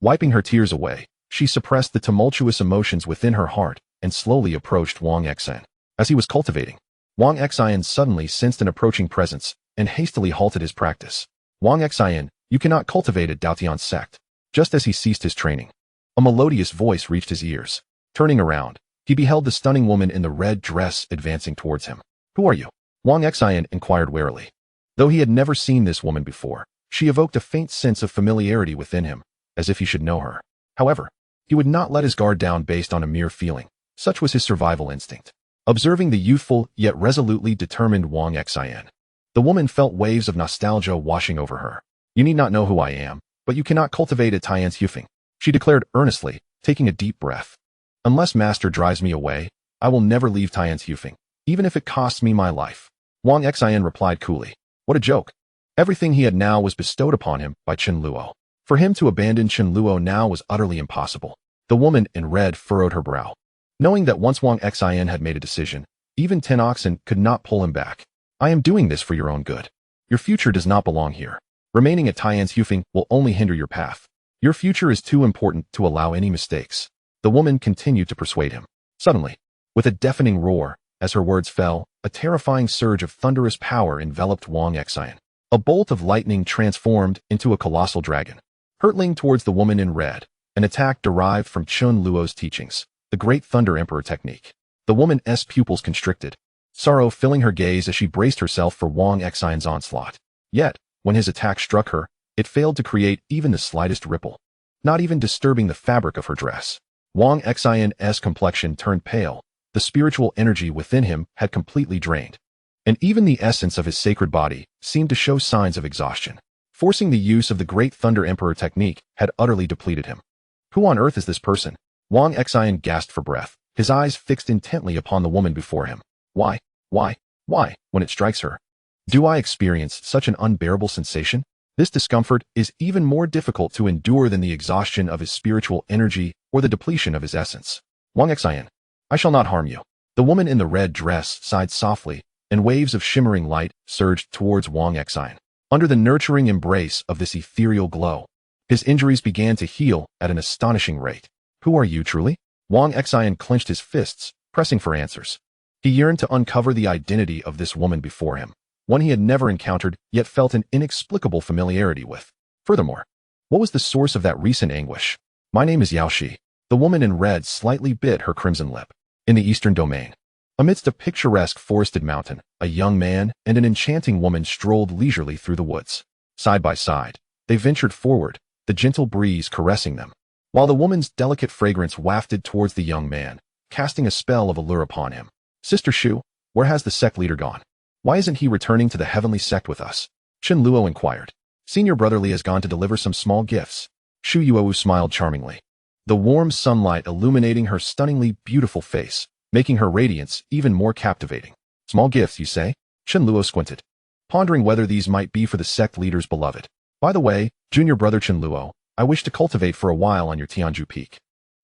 Wiping her tears away, she suppressed the tumultuous emotions within her heart and slowly approached Wang Xian. As he was cultivating, Wang Xian suddenly sensed an approaching presence and hastily halted his practice. Wang Xian, you cannot cultivate at Dao Tian Sect. Just as he ceased his training, a melodious voice reached his ears. Turning around, he beheld the stunning woman in the red dress advancing towards him. Who are you? Wang Xian inquired warily. Though he had never seen this woman before, she evoked a faint sense of familiarity within him, as if he should know her. However, he would not let his guard down based on a mere feeling. Such was his survival instinct. Observing the youthful yet resolutely determined Wang Xian, the woman felt waves of nostalgia washing over her. You need not know who I am, but you cannot cultivate at Tianzhu, she declared earnestly, taking a deep breath. Unless master drives me away, I will never leave Tianzhu, even if it costs me my life. Wang Xian replied coolly. What a joke. Everything he had now was bestowed upon him by Chen Luo. For him to abandon Chen Luo now was utterly impossible. The woman in red furrowed her brow, knowing that once Wang Xian had made a decision, even 10 oxen could not pull him back. I am doing this for your own good. Your future does not belong here. Remaining at Tianzhu will only hinder your path. Your future is too important to allow any mistakes. The woman continued to persuade him. Suddenly, with a deafening roar, as her words fell, a terrifying surge of thunderous power enveloped Wang Xian. A bolt of lightning transformed into a colossal dragon, hurtling towards the woman in red, an attack derived from Chen Luo's teachings, the Great Thunder Emperor technique. The woman's pupils constricted, sorrow filling her gaze as she braced herself for Wang Xian's onslaught. Yet, when his attack struck her, it failed to create even the slightest ripple, not even disturbing the fabric of her dress. Wang Xian's complexion turned pale, the spiritual energy within him had completely drained, and even the essence of his sacred body seemed to show signs of exhaustion. Forcing the use of the Great Thunder Emperor technique had utterly depleted him. Who on earth is this person? Wang Xian gasped for breath, his eyes fixed intently upon the woman before him. Why, when it strikes her, do I experience such an unbearable sensation? This discomfort is even more difficult to endure than the exhaustion of his spiritual energy or the depletion of his essence. Wang Xian, I shall not harm you. The woman in the red dress sighed softly, and waves of shimmering light surged towards Wang Xian. Under the nurturing embrace of this ethereal glow, his injuries began to heal at an astonishing rate. Who are you truly? Wang Xian clenched his fists, pressing for answers. He yearned to uncover the identity of this woman before him, one he had never encountered yet felt an inexplicable familiarity with. Furthermore, what was the source of that recent anguish? My name is Yao Shi. The woman in red slightly bit her crimson lip. In the eastern domain, amidst a picturesque forested mountain, a young man and an enchanting woman strolled leisurely through the woods. Side by side, they ventured forward, the gentle breeze caressing them, while the woman's delicate fragrance wafted towards the young man, casting a spell of allure upon him. Sister Shu, where has the sect leader gone? Why isn't he returning to the heavenly sect with us? Chen Luo inquired. Senior Brotherly has gone to deliver some small gifts. Shu Yuowu smiled charmingly, the warm sunlight illuminating her stunningly beautiful face, making her radiance even more captivating. Small gifts, you say? Chen Luo squinted, pondering whether these might be for the sect leader's beloved. By the way, junior brother Chen Luo, I wish to cultivate for a while on your Tianzhu Peak.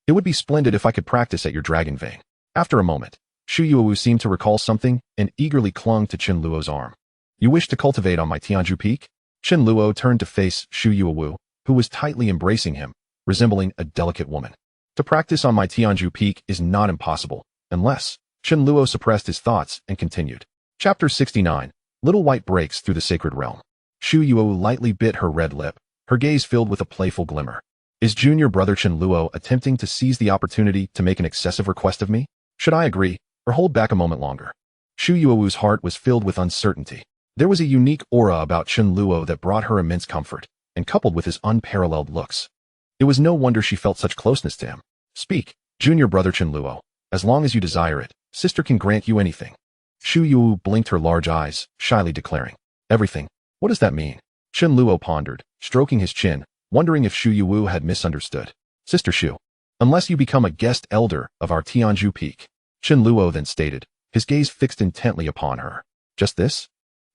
It would be splendid if I could practice at your dragon vein. After a moment, Shu Yuowu seemed to recall something and eagerly clung to Chen Luo's arm. You wish to cultivate on my Tianzhu Peak? Chen Luo turned to face Shu Yuowu, who was tightly embracing him, resembling a delicate woman. To practice on my Tianzhu Peak is not impossible, unless... Chen Luo suppressed his thoughts and continued. Chapter 69. Little White Breaks Through the Sacred Realm. Shu Yuo lightly bit her red lip, her gaze filled with a playful glimmer. Is junior brother Chen Luo attempting to seize the opportunity to make an excessive request of me? Should I agree, or hold back a moment longer? Shu Yuo's heart was filled with uncertainty. There was a unique aura about Chen Luo that brought her immense comfort, and coupled with his unparalleled looks, it was no wonder she felt such closeness to him. Speak, junior brother Chen Luo. As long as you desire it, sister can grant you anything. Shu Yuo blinked her large eyes, shyly declaring, everything. What does that mean? Chen Luo pondered, stroking his chin, wondering if Shu Yuo had misunderstood. Sister Shu, unless you become a guest elder of our Tianzhu Peak. Chen Luo then stated, his gaze fixed intently upon her. Just this?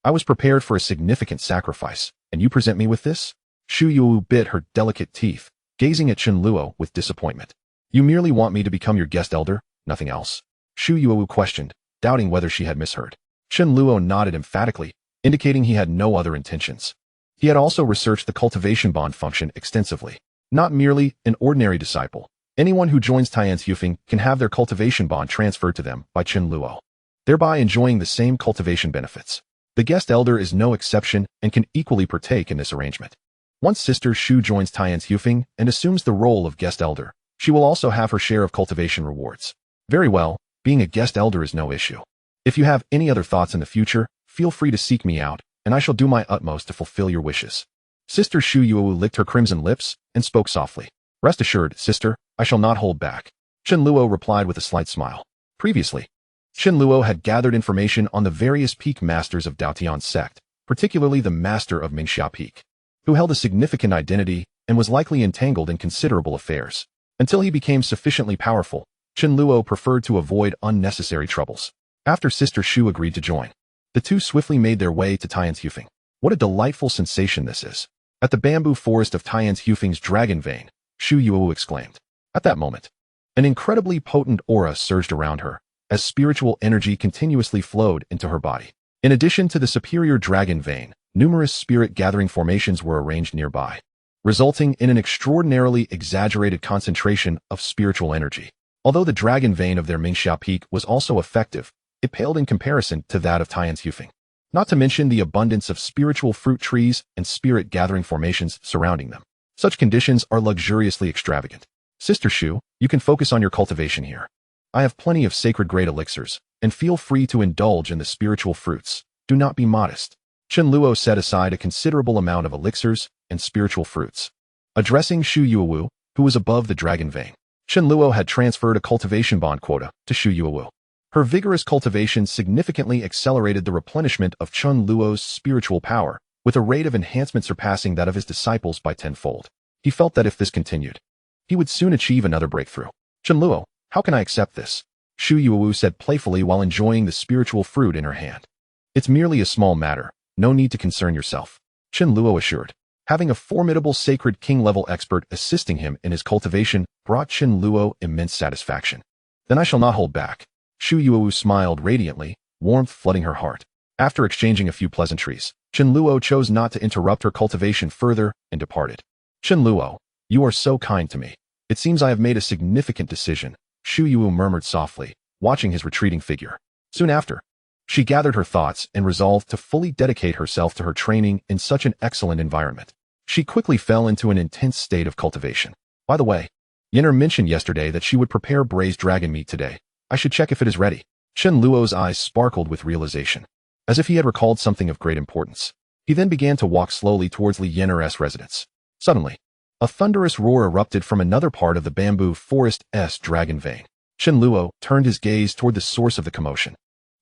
I was prepared for a significant sacrifice, and you present me with this? Shu Yuo bit her delicate teeth, gazing at Chen Luo with disappointment. You merely want me to become your guest elder, nothing else? Shu Yuo questioned, doubting whether she had misheard. Chen Luo nodded emphatically, indicating he had no other intentions. He had also researched the cultivation bond function extensively. Not merely an ordinary disciple, anyone who joins Tianzhu Peak can have their cultivation bond transferred to them by Chen Luo, thereby enjoying the same cultivation benefits. The guest elder is no exception and can equally partake in this arrangement. Once Sister Shu joins Tianzhu Peak and assumes the role of guest elder, she will also have her share of cultivation rewards. Very well, being a guest elder is no issue. If you have any other thoughts in the future, feel free to seek me out, and I shall do my utmost to fulfill your wishes. Sister Shu Yuo licked her crimson lips and spoke softly. Rest assured, sister, I shall not hold back. Chen Luo replied with a slight smile. Previously, Chen Luo had gathered information on the various peak masters of Dao Tian Sect, particularly the master of Mingxia Peak, who held a significant identity and was likely entangled in considerable affairs. Until he became sufficiently powerful, Chen Luo preferred to avoid unnecessary troubles. After Sister Shu agreed to join, the two swiftly made their way to Tianzhu Peak. What a delightful sensation this is. At the bamboo forest of Tianzhu Peak's dragon vein, Shu Yuo exclaimed. At that moment, an incredibly potent aura surged around her, as spiritual energy continuously flowed into her body. In addition to the superior dragon vein, numerous spirit-gathering formations were arranged nearby, resulting in an extraordinarily exaggerated concentration of spiritual energy. Although the dragon vein of their Mingxia Peak was also effective, it paled in comparison to that of Tianzhu Peak. Not to mention the abundance of spiritual fruit trees and spirit-gathering formations surrounding them. Such conditions are luxuriously extravagant. Sister Shu, you can focus on your cultivation here. I have plenty of sacred-grade elixirs, and feel free to indulge in the spiritual fruits. Do not be modest. Chen Luo set aside a considerable amount of elixirs and spiritual fruits. Addressing Shu Yuo, who was above the dragon vein, Chen Luo had transferred a cultivation bond quota to Shu Yuo. Her vigorous cultivation significantly accelerated the replenishment of Chen Luo's spiritual power, with a rate of enhancement surpassing that of his disciples by tenfold. He felt that if this continued, he would soon achieve another breakthrough. Chen Luo, how can I accept this? Shu Yuo said playfully while enjoying the spiritual fruit in her hand. It's merely a small matter, no need to concern yourself. Chen Luo assured. Having a formidable sacred king-level expert assisting him in his cultivation brought Chen Luo immense satisfaction. Then I shall not hold back. Shu Yuo smiled radiantly, warmth flooding her heart. After exchanging a few pleasantries, Chen Luo chose not to interrupt her cultivation further and departed. Chen Luo, you are so kind to me. It seems I have made a significant decision, Shu Yuo murmured softly, watching his retreating figure. Soon after, she gathered her thoughts and resolved to fully dedicate herself to her training in such an excellent environment. She quickly fell into an intense state of cultivation. By the way, Yenner mentioned yesterday that she would prepare braised dragon meat today. I should check if it is ready. Chen Luo's eyes sparkled with realization, as if he had recalled something of great importance. He then began to walk slowly towards Li Yenner's residence. Suddenly, a thunderous roar erupted from another part of the bamboo forest's dragon vein. Chen Luo turned his gaze toward the source of the commotion.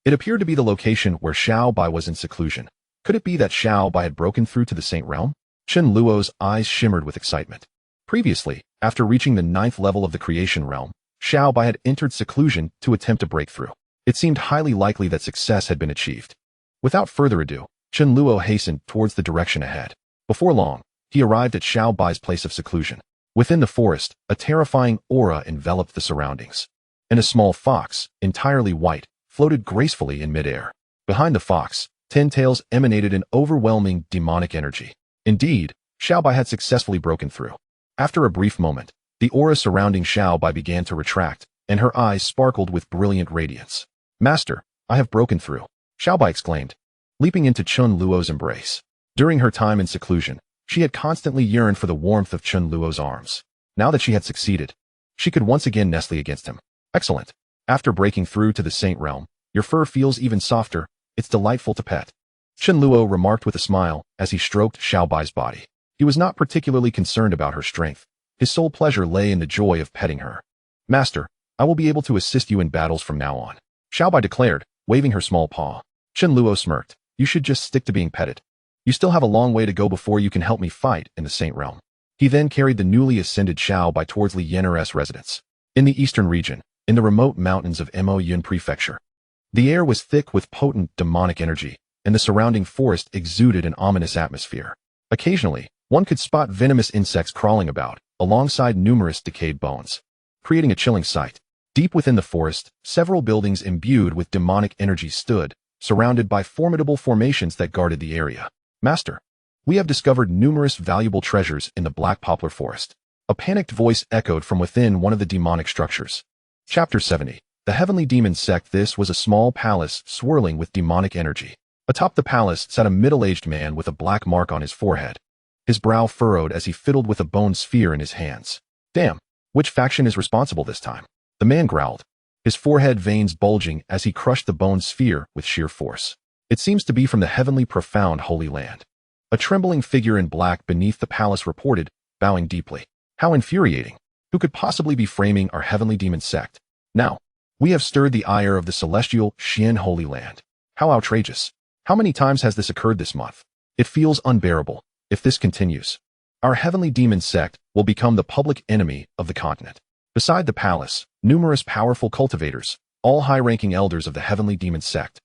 It appeared to be the location where Xiao Bai was in seclusion. Could it be that Xiao Bai had broken through to the Saint Realm? Chen Luo's eyes shimmered with excitement. Previously, after reaching the 9th level of the creation realm, Xiao Bai had entered seclusion to attempt a breakthrough. It seemed highly likely that success had been achieved. Without further ado, Chen Luo hastened towards the direction ahead. Before long, he arrived at Xiao Bai's place of seclusion. Within the forest, a terrifying aura enveloped the surroundings, and a small fox, entirely white, floated gracefully in midair. Behind the fox, 10 tails emanated an overwhelming demonic energy. Indeed, Xiao Bai had successfully broken through. After a brief moment, the aura surrounding Xiao Bai began to retract, and her eyes sparkled with brilliant radiance. Master, I have broken through. Xiaobai exclaimed, leaping into Chen Luo's embrace. During her time in seclusion, she had constantly yearned for the warmth of Chen Luo's arms. Now that she had succeeded, she could once again nestle against him. Excellent. After breaking through to the Saint Realm, your fur feels even softer. It's delightful to pet. Chen Luo remarked with a smile as he stroked Xiaobai's body. He was not particularly concerned about her strength. His sole pleasure lay in the joy of petting her. Master, I will be able to assist you in battles from now on, Xiaobai declared, waving her small paw. Chen Luo smirked. You should just stick to being petted. You still have a long way to go before you can help me fight in the Saint Realm. He then carried the newly ascended Xiaobai towards Li Yan'er's residence. In the eastern region, in the remote mountains of Mo Yun Prefecture, the air was thick with potent demonic energy, and the surrounding forest exuded an ominous atmosphere. Occasionally, one could spot venomous insects crawling about, alongside numerous decayed bones, creating a chilling sight. Deep within the forest, several buildings imbued with demonic energy stood, surrounded by formidable formations that guarded the area. Master, we have discovered numerous valuable treasures in the Black Poplar Forest. A panicked voice echoed from within one of the demonic structures. Chapter 70. The Heavenly Demon Sect. This was a small palace swirling with demonic energy. Atop the palace sat a middle-aged man with a black mark on his forehead. His brow furrowed as he fiddled with a bone sphere in his hands. Damn, which faction is responsible this time? The man growled, his forehead veins bulging as he crushed the bone sphere with sheer force. It seems to be from the heavenly profound Holy Land. A trembling figure in black beneath the palace reported, bowing deeply. How infuriating. Who could possibly be framing our Heavenly Demon Sect? Now, we have stirred the ire of the celestial Xian Holy Land. How outrageous. How many times has this occurred this month? It feels unbearable. If this continues, our Heavenly Demon Sect will become the public enemy of the continent. Beside the palace, numerous powerful cultivators, all high-ranking elders of the Heavenly Demon Sect,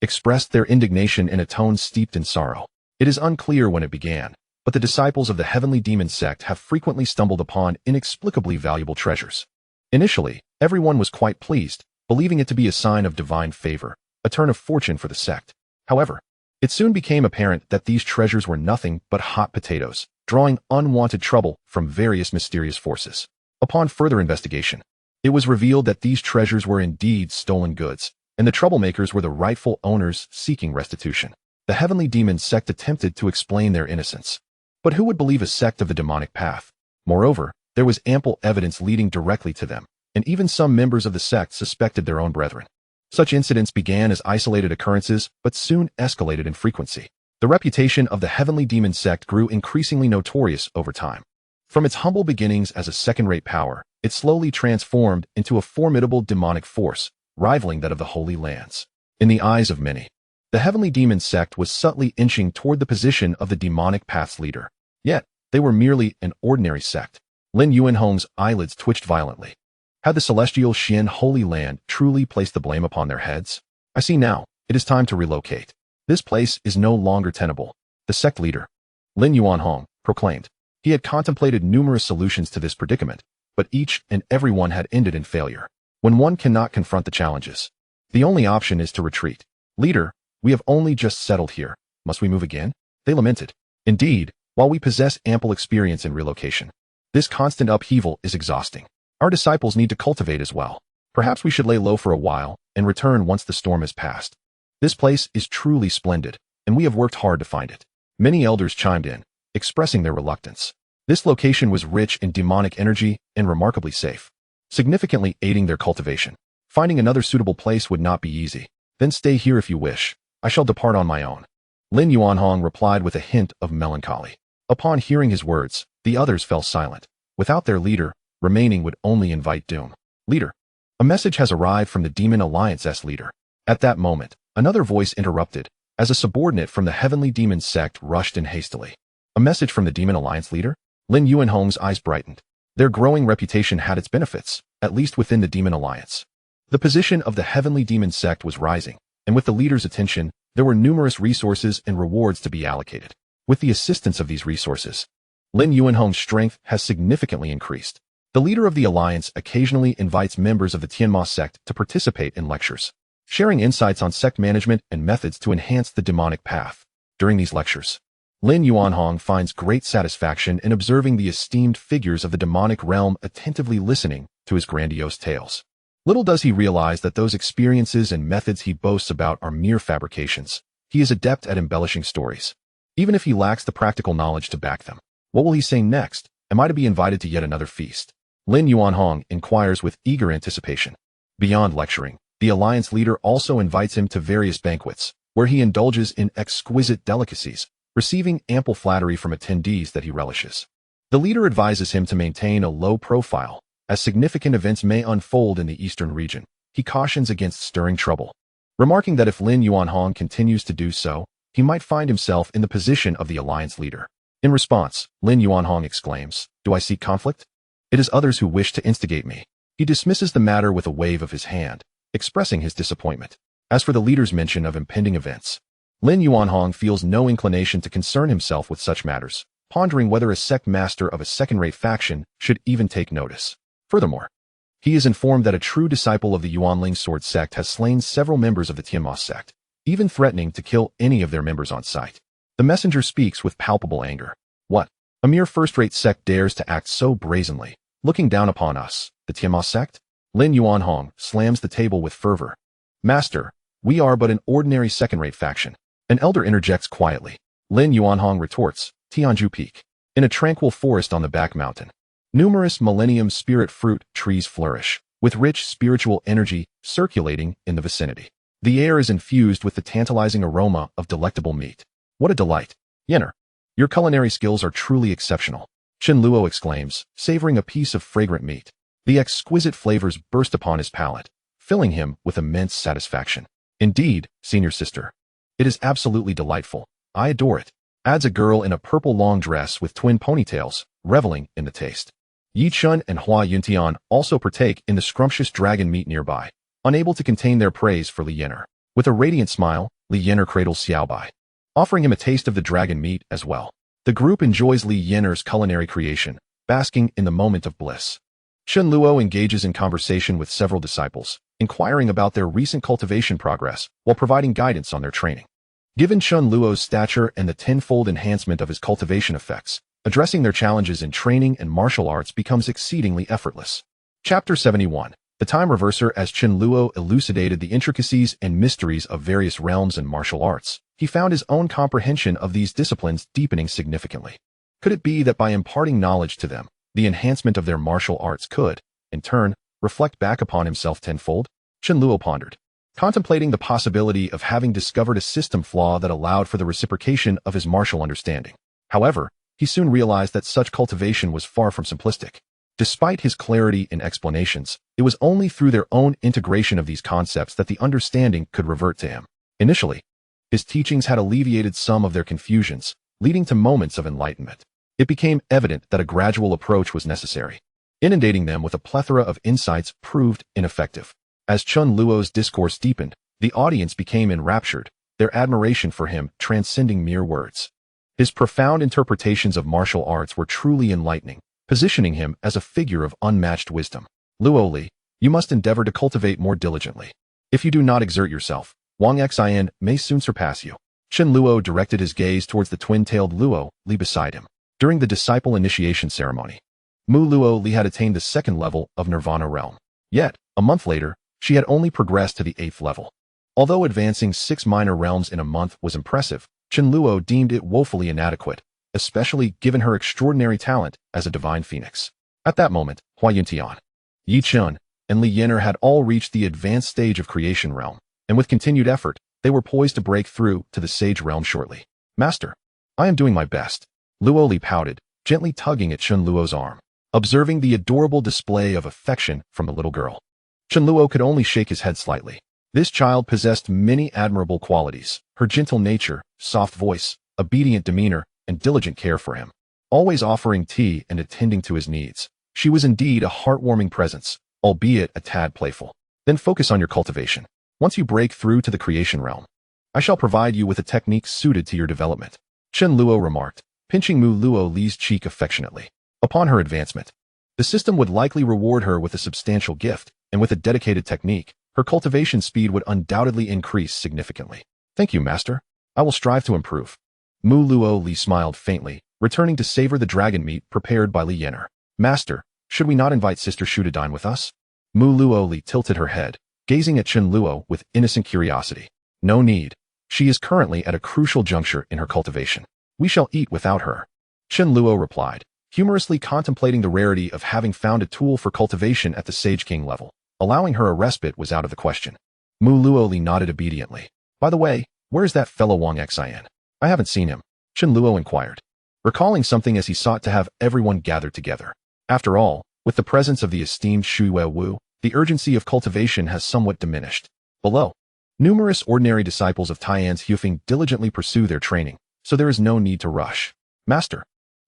expressed their indignation in a tone steeped in sorrow. It is unclear when it began, but the disciples of the Heavenly Demon Sect have frequently stumbled upon inexplicably valuable treasures. Initially, everyone was quite pleased, believing it to be a sign of divine favor, a turn of fortune for the sect. However, it soon became apparent that these treasures were nothing but hot potatoes, drawing unwanted trouble from various mysterious forces. Upon further investigation, it was revealed that these treasures were indeed stolen goods, and the troublemakers were the rightful owners seeking restitution. The Heavenly Demon Sect attempted to explain their innocence. But who would believe a sect of the demonic path? Moreover, there was ample evidence leading directly to them, and even some members of the sect suspected their own brethren. Such incidents began as isolated occurrences, but soon escalated in frequency. The reputation of the Heavenly Demon Sect grew increasingly notorious over time. From its humble beginnings as a second-rate power, it slowly transformed into a formidable demonic force, rivaling that of the Holy Lands. In the eyes of many, the Heavenly Demon Sect was subtly inching toward the position of the demonic path's leader. Yet, they were merely an ordinary sect. Lin Yuanhong's eyelids twitched violently. Had the celestial Xian Holy Land truly placed the blame upon their heads? I see now. It is time to relocate. This place is no longer tenable. The sect leader, Lin Yuanhong, proclaimed. He had contemplated numerous solutions to this predicament, but each and every one had ended in failure. When one cannot confront the challenges, the only option is to retreat. Leader, we have only just settled here. Must we move again? They lamented. Indeed, while we possess ample experience in relocation, this constant upheaval is exhausting. Our disciples need to cultivate as well. Perhaps we should lay low for a while and return once the storm has passed. This place is truly splendid, and we have worked hard to find it. Many elders chimed in, expressing their reluctance. This location was rich in demonic energy and remarkably safe, significantly aiding their cultivation. Finding another suitable place would not be easy. Then stay here if you wish. I shall depart on my own. Lin Yuanhong replied with a hint of melancholy. Upon hearing his words, the others fell silent. Without their leader, remaining would only invite doom. Leader, a message has arrived from the Demon Alliance's leader. At that moment, another voice interrupted, as a subordinate from the Heavenly Demon Sect rushed in hastily. A message from the Demon Alliance leader? Lin Yuanhong's eyes brightened. Their growing reputation had its benefits, at least within the Demon Alliance. The position of the Heavenly Demon Sect was rising, and with the leader's attention, there were numerous resources and rewards to be allocated. With the assistance of these resources, Lin Yuanhong's strength has significantly increased. The leader of the alliance occasionally invites members of the Tianzhu Sect to participate in lectures, sharing insights on sect management and methods to enhance the demonic path. During these lectures, Lin Yuanhong finds great satisfaction in observing the esteemed figures of the demonic realm attentively listening to his grandiose tales. Little does he realize that those experiences and methods he boasts about are mere fabrications. He is adept at embellishing stories, even if he lacks the practical knowledge to back them. What will he say next? Am I to be invited to yet another feast? Lin Yuanhong inquires with eager anticipation. Beyond lecturing, the alliance leader also invites him to various banquets, where he indulges in exquisite delicacies, receiving ample flattery from attendees that he relishes. The leader advises him to maintain a low profile, as significant events may unfold in the eastern region. He cautions against stirring trouble, remarking that if Lin Yuanhong continues to do so, he might find himself in the position of the alliance leader. In response, Lin Yuanhong exclaims, "Do I seek conflict? It is others who wish to instigate me." He dismisses the matter with a wave of his hand, expressing his disappointment. As for the leader's mention of impending events, Lin Yuanhong feels no inclination to concern himself with such matters, pondering whether a sect master of a second-rate faction should even take notice. Furthermore, he is informed that a true disciple of the Yuanling sword sect has slain several members of the Tianzhu sect, even threatening to kill any of their members on sight. The messenger speaks with palpable anger. What? A mere first-rate sect dares to act so brazenly, looking down upon us, the Tianzhu sect? Lin Yuanhong slams the table with fervor. Master, we are but an ordinary second-rate faction. An elder interjects quietly. Lin Yuanhong retorts, Tianzhu Peak. In a tranquil forest on the back mountain, numerous millennium spirit fruit trees flourish, with rich spiritual energy circulating in the vicinity. The air is infused with the tantalizing aroma of delectable meat. What a delight! Yenner, your culinary skills are truly exceptional, Chen Luo exclaims, savoring a piece of fragrant meat. The exquisite flavors burst upon his palate, filling him with immense satisfaction. Indeed, senior sister, it is absolutely delightful. I adore it, adds a girl in a purple long dress with twin ponytails, reveling in the taste. Yi Chun and Hua Yuntian also partake in the scrumptious dragon meat nearby, unable to contain their praise for Li Yenner. With a radiant smile, Li Yenner cradles Xiaobai, offering him a taste of the dragon meat as well. The group enjoys Li Yenner's culinary creation, basking in the moment of bliss. Chen Luo engages in conversation with several disciples, inquiring about their recent cultivation progress while providing guidance on their training. Given Chen Luo's stature and the tenfold enhancement of his cultivation effects, addressing their challenges in training and martial arts becomes exceedingly effortless. Chapter 71. The Time Reverser. As Chen Luo elucidated the intricacies and mysteries of various realms and martial arts, he found his own comprehension of these disciplines deepening significantly. Could it be that by imparting knowledge to them, the enhancement of their martial arts could, in turn, reflect back upon himself tenfold? Chen Luo pondered, contemplating the possibility of having discovered a system flaw that allowed for the reciprocation of his martial understanding. However, he soon realized that such cultivation was far from simplistic. Despite his clarity in explanations, it was only through their own integration of these concepts that the understanding could revert to him. Initially, his teachings had alleviated some of their confusions, leading to moments of enlightenment. It became evident that a gradual approach was necessary. Inundating them with a plethora of insights proved ineffective. As Chen Luo's discourse deepened, the audience became enraptured, their admiration for him transcending mere words. His profound interpretations of martial arts were truly enlightening, positioning him as a figure of unmatched wisdom. Luo Li, you must endeavor to cultivate more diligently. If you do not exert yourself, Wang Xian may soon surpass you. Chen Luo directed his gaze towards the twin-tailed Luo Li beside him. During the disciple initiation ceremony, Mu Luo Li had attained the second level of Nirvana realm. Yet, a month later, she had only progressed to the 8th level. Although advancing 6 minor realms in a month was impressive, Chen Luo deemed it woefully inadequate, especially given her extraordinary talent as a divine phoenix. At that moment, Hua Yuntian, Yi Chun, and Li Yenner had all reached the advanced stage of creation realm, and with continued effort, they were poised to break through to the sage realm shortly. Master, I am doing my best, Luo Li pouted, gently tugging at Chen Luo's arm. Observing the adorable display of affection from the little girl, Chen Luo could only shake his head slightly. This child possessed many admirable qualities: her gentle nature, soft voice, obedient demeanor, and diligent care for him, always offering tea and attending to his needs. She was indeed a heartwarming presence, albeit a tad playful. Then focus on your cultivation. Once you break through to the creation realm, I shall provide you with a technique suited to your development, Chen Luo remarked, pinching Mu Luo Li's cheek affectionately. Upon her advancement, the system would likely reward her with a substantial gift, and with a dedicated technique, her cultivation speed would undoubtedly increase significantly. Thank you, master. I will strive to improve. Mu Luo Li smiled faintly, returning to savor the dragon meat prepared by Li Yenner. Master, should we not invite Sister Shu to dine with us? Mu Luo tilted her head, gazing at Chen Luo with innocent curiosity. No need. She is currently at a crucial juncture in her cultivation. We shall eat without her. Chen Luo replied, humorously contemplating the rarity of having found a tool for cultivation at the Sage King level. Allowing her a respite was out of the question. Mu Luo nodded obediently. By the way, where's that fellow Wang Xian? I haven't seen him, Chen Luo inquired, recalling something as he sought to have everyone gathered together. After all, with the presence of the esteemed Shui Wu, the urgency of cultivation has somewhat diminished. Below, numerous ordinary disciples of Tianzhu Peak diligently pursue their training, so there is no need to rush. Master,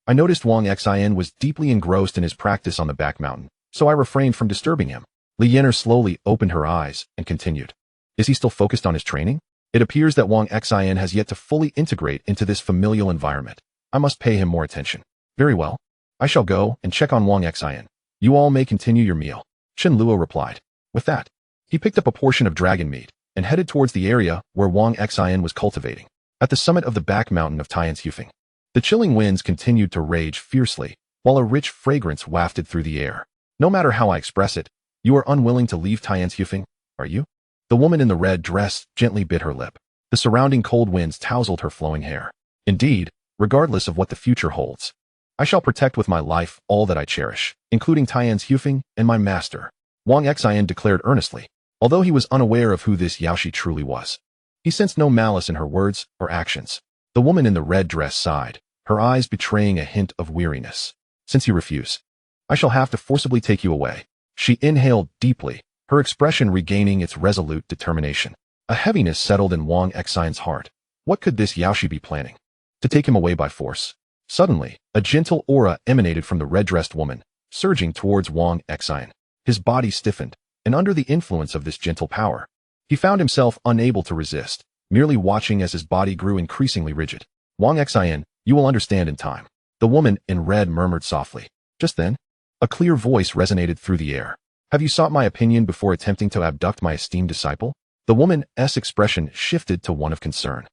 I noticed Wang Xian was deeply engrossed in his practice on the back mountain, so I refrained from disturbing him. Li Yan'er slowly opened her eyes and continued. Is he still focused on his training? It appears that Wang Xian has yet to fully integrate into this familial environment. I must pay him more attention. Very well. I shall go and check on Wang Xian. You all may continue your meal, Chen Luo replied. With that, he picked up a portion of dragon meat and headed towards the area where Wang Xian was cultivating. At the summit of the back mountain of Tianzhu Peak, the chilling winds continued to rage fiercely, while a rich fragrance wafted through the air. No matter how I express it, you are unwilling to leave Tianzhu Peak, are you? The woman in the red dress gently bit her lip. The surrounding cold winds tousled her flowing hair. Indeed, regardless of what the future holds, I shall protect with my life all that I cherish, including Tianzhu Peak and my master, Wang Xian declared earnestly, although he was unaware of who this Yaoshi truly was. He sensed no malice in her words or actions. The woman in the red dress sighed, her eyes betraying a hint of weariness. Since you refuse, I shall have to forcibly take you away. She inhaled deeply, her expression regaining its resolute determination. A heaviness settled in Wang Xian's heart. What could this Yaoshi be planning? To take him away by force? Suddenly, a gentle aura emanated from the red-dressed woman, surging towards Wang Xian. His body stiffened, and under the influence of this gentle power, he found himself unable to resist, merely watching as his body grew increasingly rigid. Wang Xian, you will understand in time, the woman in red murmured softly. Just then, a clear voice resonated through the air. Have you sought my opinion before attempting to abduct my esteemed disciple? The woman's expression shifted to one of concern.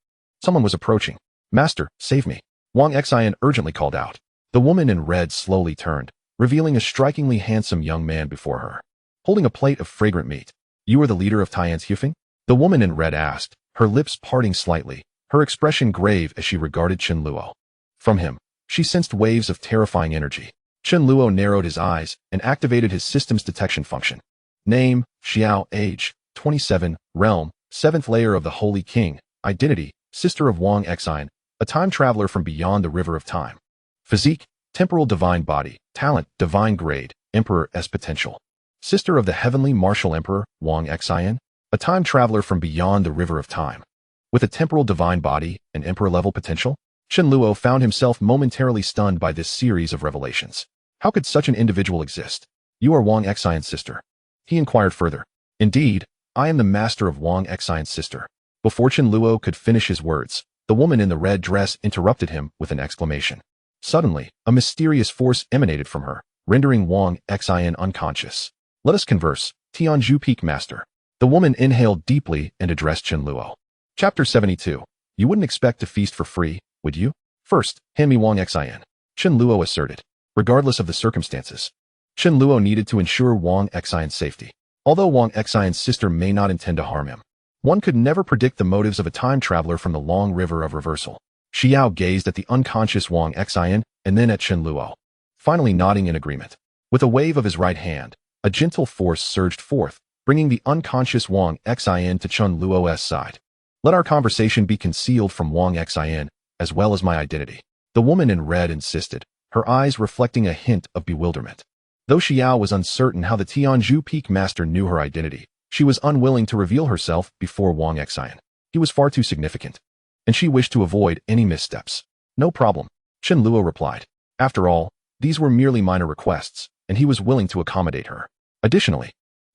Someone was approaching. Master, save me. Wang Xian urgently called out. The woman in red slowly turned, revealing a strikingly handsome young man before her, holding a plate of fragrant meat. You are the leader of Tianzhu Peak? The woman in red asked, her lips parting slightly, her expression grave as she regarded Chen Luo. From him, she sensed waves of terrifying energy. Chen Luo narrowed his eyes and activated his system's detection function. Name, Xiao, age, 27, realm, 7th layer of the Holy King, identity, sister of Wang Xian, a time traveler from beyond the river of time. Physique, temporal divine body, talent, divine grade, emperor's potential. Sister of the heavenly martial emperor, Wang Xian, a time traveler from beyond the river of time. With a temporal divine body and emperor-level potential, Chen Luo found himself momentarily stunned by this series of revelations. How could such an individual exist? You are Wang Xian's sister. He inquired further. Indeed, I am the master of Wang Xian's sister. Before Chen Luo could finish his words, the woman in the red dress interrupted him with an exclamation. Suddenly, a mysterious force emanated from her, rendering Wang Xian unconscious. Let us converse, Tianzhu Peak Master. The woman inhaled deeply and addressed Chen Luo. Chapter 72. You wouldn't expect to feast for free, would you? First, hand me Wang Xian, Chen Luo asserted. Regardless of the circumstances, Chen Luo needed to ensure Wang Xian's safety. Although Wang Xian's sister may not intend to harm him, one could never predict the motives of a time traveler from the long river of reversal. Xiao gazed at the unconscious Wang Xian and then at Chen Luo, finally nodding in agreement. With a wave of his right hand, a gentle force surged forth, bringing the unconscious Wang Xian to Chen Luo's side. Let our conversation be concealed from Wang Xian, as well as my identity. The woman in red insisted, her eyes reflecting a hint of bewilderment. Though Xiao was uncertain how the Tianzhu Peak Master knew her identity, she was unwilling to reveal herself before Wang Xian. He was far too significant, and she wished to avoid any missteps. No problem, Chen Luo replied. After all, these were merely minor requests, and he was willing to accommodate her. Additionally,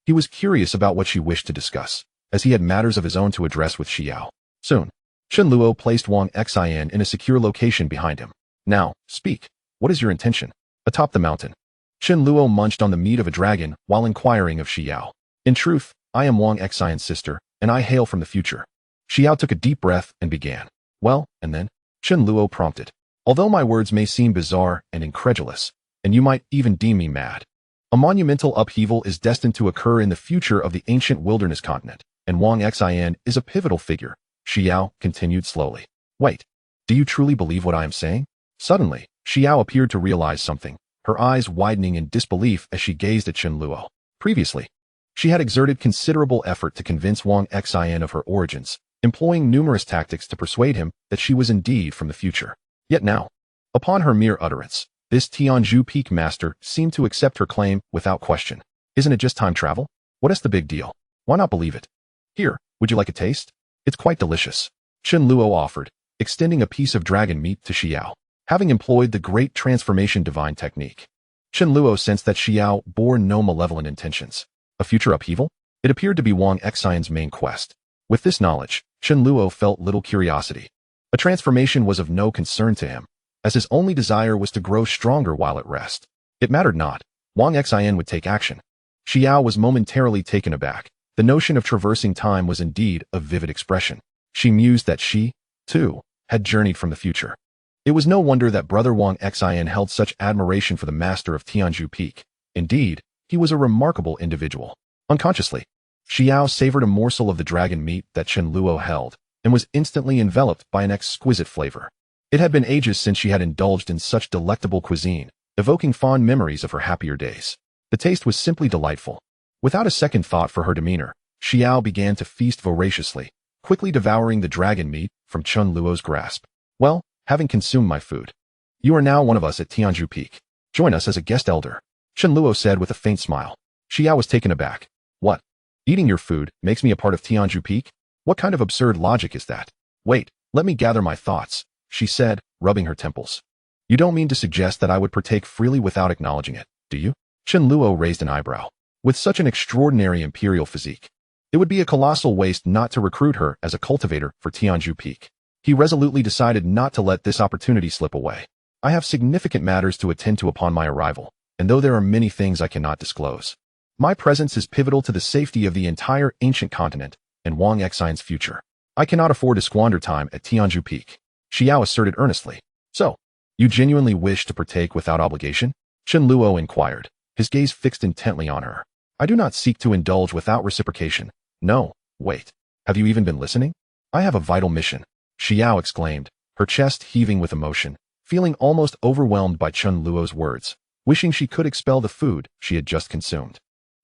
he was curious about what she wished to discuss, as he had matters of his own to address with Xiao. Soon, Chen Luo placed Wang Xian in a secure location behind him. Now, speak. What is your intention? Atop the mountain, Chen Luo munched on the meat of a dragon while inquiring of Xiao. In truth, I am Wang Xian's sister, and I hail from the future. Xiao took a deep breath and began. Well, and then? Chen Luo prompted. Although my words may seem bizarre and incredulous, and you might even deem me mad, A monumental upheaval is destined to occur in the future of the ancient wilderness continent, and Wang Xian is a pivotal figure, Xiao continued slowly. Wait, do you truly believe what I am saying? Suddenly, Xiao appeared to realize something, her eyes widening in disbelief as she gazed at Chen Luo. Previously, she had exerted considerable effort to convince Wang Xian of her origins, employing numerous tactics to persuade him that she was indeed from the future. Yet now, upon her mere utterance, this Tianzhu Peak master seemed to accept her claim without question. Isn't it just time travel? What is the big deal? Why not believe it? Here, would you like a taste? It's quite delicious, Chen Luo offered, extending a piece of dragon meat to Xiao. Having employed the great transformation divine technique, Chen Luo sensed that Xiao bore no malevolent intentions. A future upheaval? It appeared to be Wang Xian's main quest. With this knowledge, Chen Luo felt little curiosity. A transformation was of no concern to him, as his only desire was to grow stronger while at rest. It mattered not. Wang Xian would take action. Xiao was momentarily taken aback. The notion of traversing time was indeed a vivid expression. She mused that she, too, had journeyed from the future. It was no wonder that brother Wang Xian held such admiration for the master of Tianzhu Peak. Indeed, he was a remarkable individual. Unconsciously, Xiao savored a morsel of the dragon meat that Chen Luo held, and was instantly enveloped by an exquisite flavor. It had been ages since she had indulged in such delectable cuisine, evoking fond memories of her happier days. The taste was simply delightful. Without a second thought for her demeanor, Xiao began to feast voraciously, quickly devouring the dragon meat from Chen Luo's grasp. Well, having consumed my food, you are now one of us at Tianzhu Peak. Join us as a guest elder, Chen Luo said with a faint smile. Xiao was taken aback. What? Eating your food makes me a part of Tianzhu Peak? What kind of absurd logic is that? Wait, let me gather my thoughts, she said, rubbing her temples. You don't mean to suggest that I would partake freely without acknowledging it, do you? Chen Luo raised an eyebrow. With such an extraordinary imperial physique, it would be a colossal waste not to recruit her as a cultivator for Tianzhu Peak. He resolutely decided not to let this opportunity slip away. I have significant matters to attend to upon my arrival, and though there are many things I cannot disclose, my presence is pivotal to the safety of the entire ancient continent and Wang Xian's future. I cannot afford to squander time at Tianzhu Peak, Xiao asserted earnestly. So, you genuinely wish to partake without obligation? Chen Luo inquired, his gaze fixed intently on her. I do not seek to indulge without reciprocation. No, wait. Have you even been listening? I have a vital mission, Xiao exclaimed, her chest heaving with emotion, feeling almost overwhelmed by Chen Luo's words, wishing she could expel the food she had just consumed.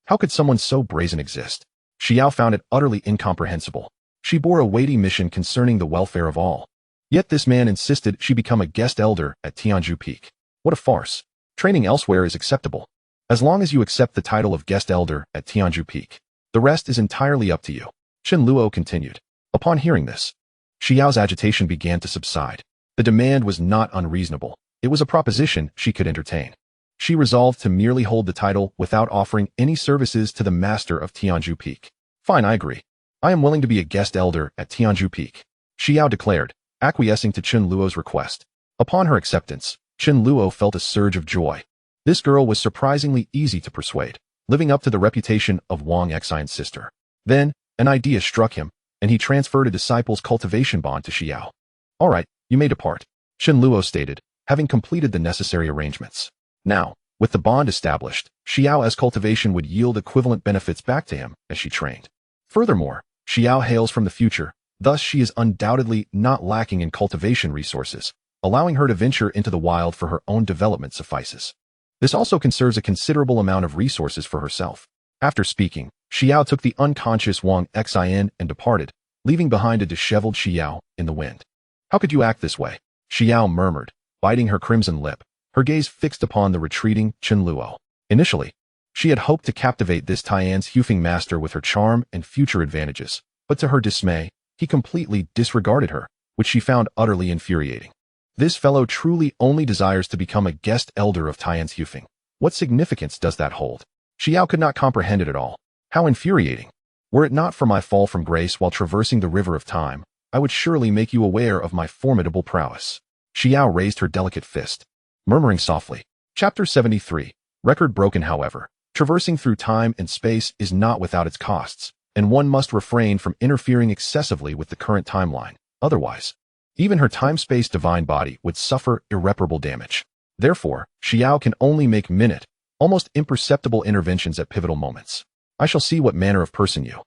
How could someone so brazen exist? Xiao found it utterly incomprehensible. She bore a weighty mission concerning the welfare of all. Yet this man insisted she become a guest elder at Tianzhu Peak. What a farce. Training elsewhere is acceptable, as long as you accept the title of guest elder at Tianzhu Peak. The rest is entirely up to you, Chen Luo continued. Upon hearing this, Xiao's agitation began to subside. The demand was not unreasonable. It was a proposition she could entertain. She resolved to merely hold the title without offering any services to the master of Tianzhu Peak. Fine, I agree. I am willing to be a guest elder at Tianzhu Peak, Xiao declared, acquiescing to Chen Luo's request. Upon her acceptance, Chen Luo felt a surge of joy. This girl was surprisingly easy to persuade, living up to the reputation of Wang Xian's sister. Then, an idea struck him, and he transferred a disciple's cultivation bond to Xiao. All right, you may depart, Chen Luo stated, having completed the necessary arrangements. Now, with the bond established, Xiao's cultivation would yield equivalent benefits back to him as she trained. Furthermore, Xiao hails from the future, thus she is undoubtedly not lacking in cultivation resources. Allowing her to venture into the wild for her own development suffices. This also conserves a considerable amount of resources for herself. After speaking, Xiao took the unconscious Wang Xian and departed, leaving behind a disheveled Xiao in the wind. How could you act this way? Xiao murmured, biting her crimson lip, her gaze fixed upon the retreating Chen Luo. Initially, she had hoped to captivate this Tianzhu master with her charm and future advantages, but to her dismay, he completely disregarded her, which she found utterly infuriating. This fellow truly only desires to become a guest elder of Tianzhu. What significance does that hold? Xiao could not comprehend it at all. How infuriating. Were it not for my fall from grace while traversing the river of time, I would surely make you aware of my formidable prowess. Xiao raised her delicate fist, murmuring softly. Chapter 73. Record broken. However, traversing through time and space is not without its costs, and one must refrain from interfering excessively with the current timeline. Otherwise, even her time-space divine body would suffer irreparable damage. Therefore, Xiao can only make minute almost imperceptible interventions at pivotal moments. I shall see what manner of person you,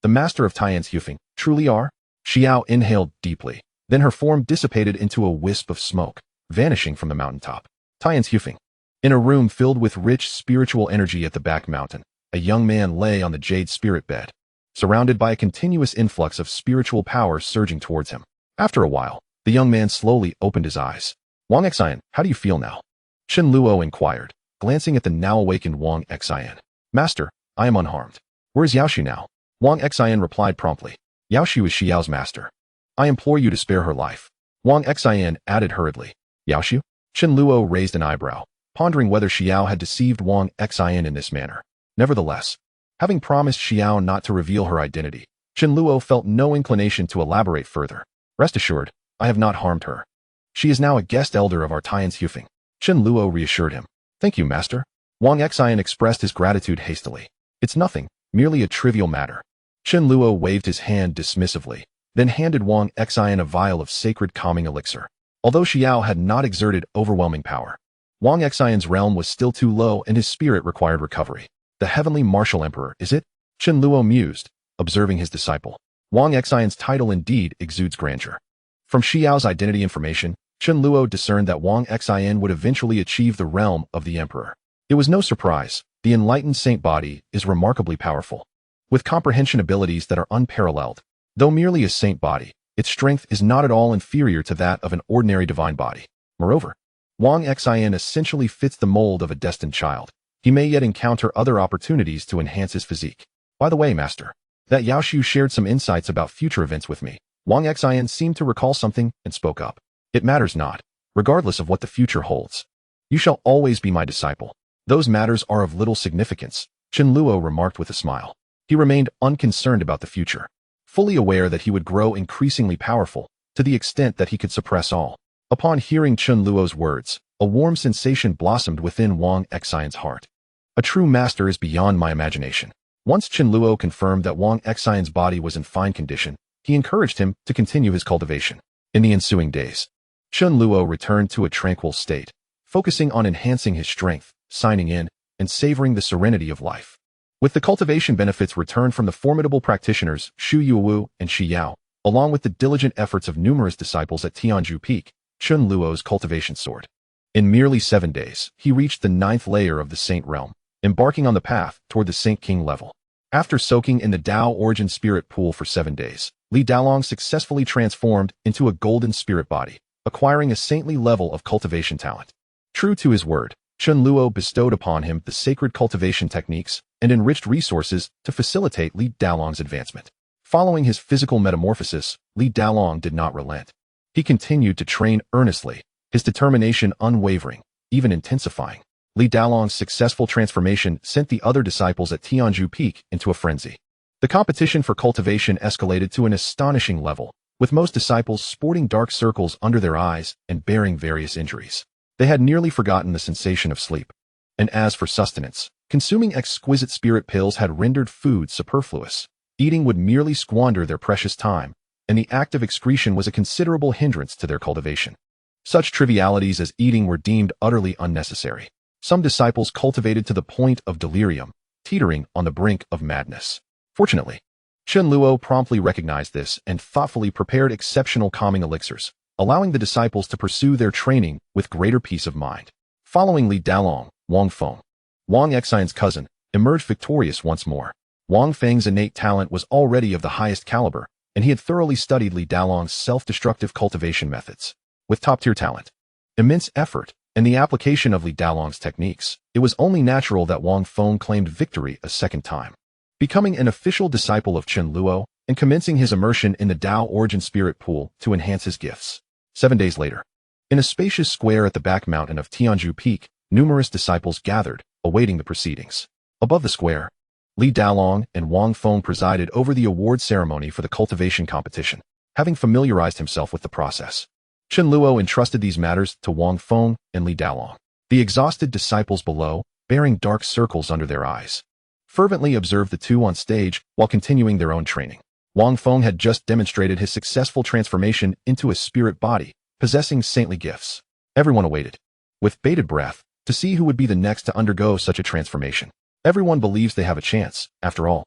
the master of Tianzhu, truly are? Xiao inhaled deeply. Then her form dissipated into a wisp of smoke, vanishing from the mountaintop. Tianzhu. In a room filled with rich spiritual energy at the back mountain, a young man lay on the jade spirit bed, surrounded by a continuous influx of spiritual power surging towards him. After a while, the young man slowly opened his eyes. Wang Xian, how do you feel now? Chen Luo inquired, glancing at the now-awakened Wang Xian. Master, I am unharmed. Where is Yaoshu now? Wang Xian replied promptly. Yaoshu is Xiao's master. I implore you to spare her life. Wang Xian added hurriedly. Yaoshu? Chen Luo raised an eyebrow, pondering whether Xiao had deceived Wang Xian in this manner. Nevertheless, having promised Xiao not to reveal her identity, Chen Luo felt no inclination to elaborate further. Rest assured, I have not harmed her. She is now a guest elder of our Tianzhu. Chen Luo reassured him. Thank you, master. Wang Xian expressed his gratitude hastily. It's nothing, merely a trivial matter. Chen Luo waved his hand dismissively, then handed Wang Xian a vial of sacred calming elixir. Although Xiao had not exerted overwhelming power, Wang Xian's realm was still too low and his spirit required recovery. The heavenly martial emperor, is it? Chen Luo mused, observing his disciple. Wang Xian's title indeed exudes grandeur. From Xiao's identity information, Chen Luo discerned that Wang Xian would eventually achieve the realm of the emperor. It was no surprise, the enlightened saint body is remarkably powerful, with comprehension abilities that are unparalleled. Though merely a saint body, its strength is not at all inferior to that of an ordinary divine body. Moreover, Wang Xian essentially fits the mold of a destined child. He may yet encounter other opportunities to enhance his physique. By the way, master, that Yaoshu shared some insights about future events with me. Wang Xian seemed to recall something and spoke up. It matters not, regardless of what the future holds. You shall always be my disciple. Those matters are of little significance, Chen Luo remarked with a smile. He remained unconcerned about the future, fully aware that he would grow increasingly powerful, to the extent that he could suppress all. Upon hearing Chen Luo's words, a warm sensation blossomed within Wang Xian's heart. A true master is beyond my imagination. Once Chen Luo confirmed that Wang Xian's body was in fine condition, he encouraged him to continue his cultivation. In the ensuing days, Chen Luo returned to a tranquil state, focusing on enhancing his strength, signing in, and savoring the serenity of life. With the cultivation benefits returned from the formidable practitioners Xu Yuwu and Shi Yao, along with the diligent efforts of numerous disciples at Tianzhu Peak, Chen Luo's cultivation soared. In merely 7 days, he reached the 9th layer of the Saint realm, embarking on the path toward the Saint King level. After soaking in the Dao Origin Spirit Pool for 7 days, Li Daolong successfully transformed into a golden spirit body, acquiring a saintly level of cultivation talent. True to his word, Chen Luo bestowed upon him the sacred cultivation techniques and enriched resources to facilitate Li Daolong's advancement. Following his physical metamorphosis, Li Daolong did not relent. He continued to train earnestly, his determination unwavering, even intensifying. Li Daolong's successful transformation sent the other disciples at Tianzhu Peak into a frenzy. The competition for cultivation escalated to an astonishing level, with most disciples sporting dark circles under their eyes and bearing various injuries. They had nearly forgotten the sensation of sleep. And as for sustenance, consuming exquisite spirit pills had rendered food superfluous. Eating would merely squander their precious time, and the act of excretion was a considerable hindrance to their cultivation. Such trivialities as eating were deemed utterly unnecessary. Some disciples cultivated to the point of delirium, teetering on the brink of madness. Fortunately, Chen Luo promptly recognized this and thoughtfully prepared exceptional calming elixirs, allowing the disciples to pursue their training with greater peace of mind. Following Li Daolong, Wang Feng, Wang Xian's cousin, emerged victorious once more. Wang Feng's innate talent was already of the highest caliber, and he had thoroughly studied Li Daolong's self-destructive cultivation methods. With top-tier talent, immense effort, and the application of Li Daolong's techniques, it was only natural that Wang Feng claimed victory a second time. Becoming an official disciple of Chen Luo and commencing his immersion in the Dao Origin Spirit Pool to enhance his gifts. 7 days later, in a spacious square at the back mountain of Tianzhu Peak, numerous disciples gathered, awaiting the proceedings. Above the square, Li Daolong and Wang Feng presided over the award ceremony for the cultivation competition, having familiarized himself with the process. Chen Luo entrusted these matters to Wang Feng and Li Daolong. The exhausted disciples below, bearing dark circles under their eyes, fervently observed the two on stage while continuing their own training. Wang Feng had just demonstrated his successful transformation into a spirit body, possessing saintly gifts. Everyone awaited, with bated breath, to see who would be the next to undergo such a transformation. Everyone believes they have a chance, after all.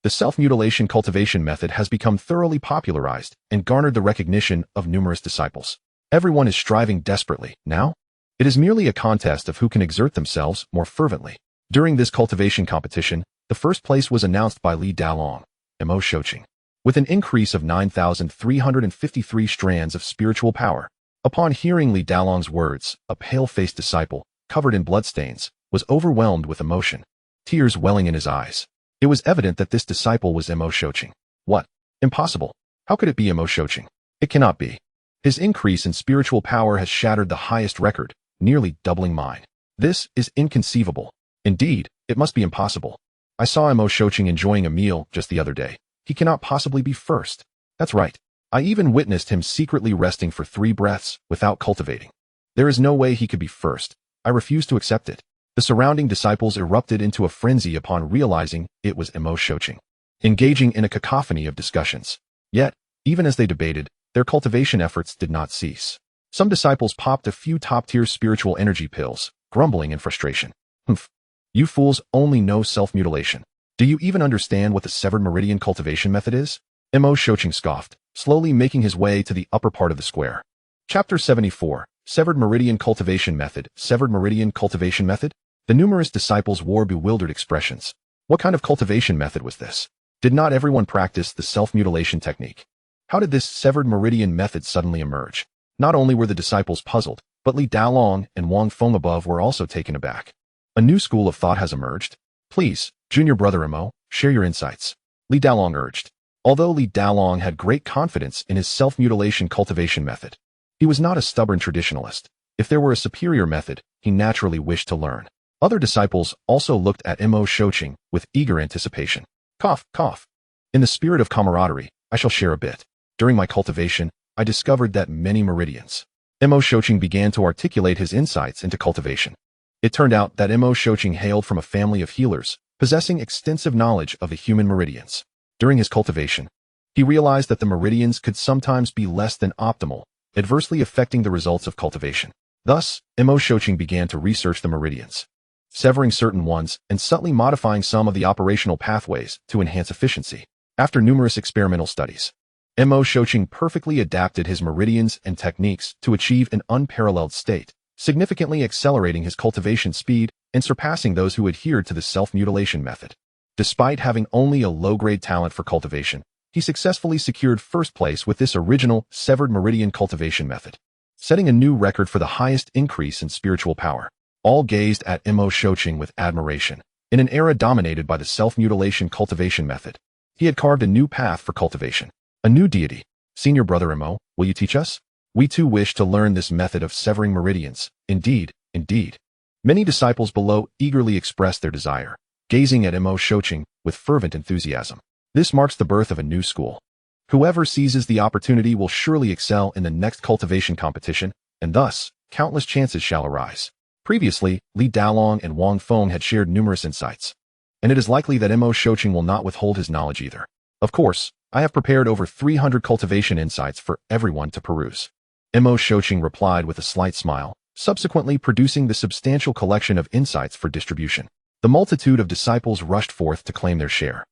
The self-mutilation cultivation method has become thoroughly popularized and garnered the recognition of numerous disciples. Everyone is striving desperately. Now, it is merely a contest of who can exert themselves more fervently. During this cultivation competition, the first place was announced by Li Daolong, Mo Shouqing, with an increase of 9,353 strands of spiritual power. Upon hearing Li Daolong's words, a pale-faced disciple, covered in bloodstains, was overwhelmed with emotion, tears welling in his eyes. It was evident that this disciple was Mo Shouqing. What? Impossible. How could it be Mo Shouqing? It cannot be. His increase in spiritual power has shattered the highest record, nearly doubling mine. This is inconceivable. Indeed, it must be impossible. I saw Mo Shouqing enjoying a meal just the other day. He cannot possibly be first. That's right. I even witnessed him secretly resting for 3 breaths without cultivating. There is no way he could be first. I refuse to accept it. The surrounding disciples erupted into a frenzy upon realizing it was Mo Shouqing, engaging in a cacophony of discussions. Yet, even as they debated, their cultivation efforts did not cease. Some disciples popped a few top-tier spiritual energy pills, grumbling in frustration. Humph. You fools only know self-mutilation. Do you even understand what the severed meridian cultivation method is? Mo Shouqing scoffed, slowly making his way to the upper part of the square. Chapter 74. Severed Meridian Cultivation Method. Severed Meridian Cultivation Method? The numerous disciples wore bewildered expressions. What kind of cultivation method was this? Did not everyone practice the self-mutilation technique? How did this severed meridian method suddenly emerge? Not only were the disciples puzzled, but Li Daolong and Wang Feng above were also taken aback. A new school of thought has emerged. Please, junior brother Mo, share your insights. Li Daolong urged. Although Li Daolong had great confidence in his self-mutilation cultivation method, he was not a stubborn traditionalist. If there were a superior method, he naturally wished to learn. Other disciples also looked at Mo Shouqing with eager anticipation. Cough, cough. In the spirit of camaraderie, I shall share a bit. During my cultivation, I discovered that many meridians. Mo Shouqing began to articulate his insights into cultivation. It turned out that Mo Shouqing hailed from a family of healers, possessing extensive knowledge of the human meridians. During his cultivation, he realized that the meridians could sometimes be less than optimal, adversely affecting the results of cultivation. Thus, Mo Shouqing began to research the meridians, severing certain ones and subtly modifying some of the operational pathways to enhance efficiency. After numerous experimental studies, Mo Shouqing perfectly adapted his meridians and techniques to achieve an unparalleled state, significantly accelerating his cultivation speed and surpassing those who adhered to the self-mutilation method. Despite having only a low-grade talent for cultivation, he successfully secured first place with this original severed meridian cultivation method, setting a new record for the highest increase in spiritual power. All gazed at Mo Shouqing with admiration. In an era dominated by the self-mutilation cultivation method, he had carved a new path for cultivation, a new deity. Senior brother Mo, will you teach us? We too wish to learn this method of severing meridians. Indeed, indeed. Many disciples below eagerly expressed their desire, gazing at Mo Shouqing with fervent enthusiasm. This marks the birth of a new school. Whoever seizes the opportunity will surely excel in the next cultivation competition, and thus, countless chances shall arise. Previously, Li Daolong and Wang Feng had shared numerous insights, and it is likely that Mo Shouqing will not withhold his knowledge either. Of course, I have prepared over 300 cultivation insights for everyone to peruse. Mo Shouqing replied with a slight smile, subsequently producing the substantial collection of insights for distribution. The multitude of disciples rushed forth to claim their share.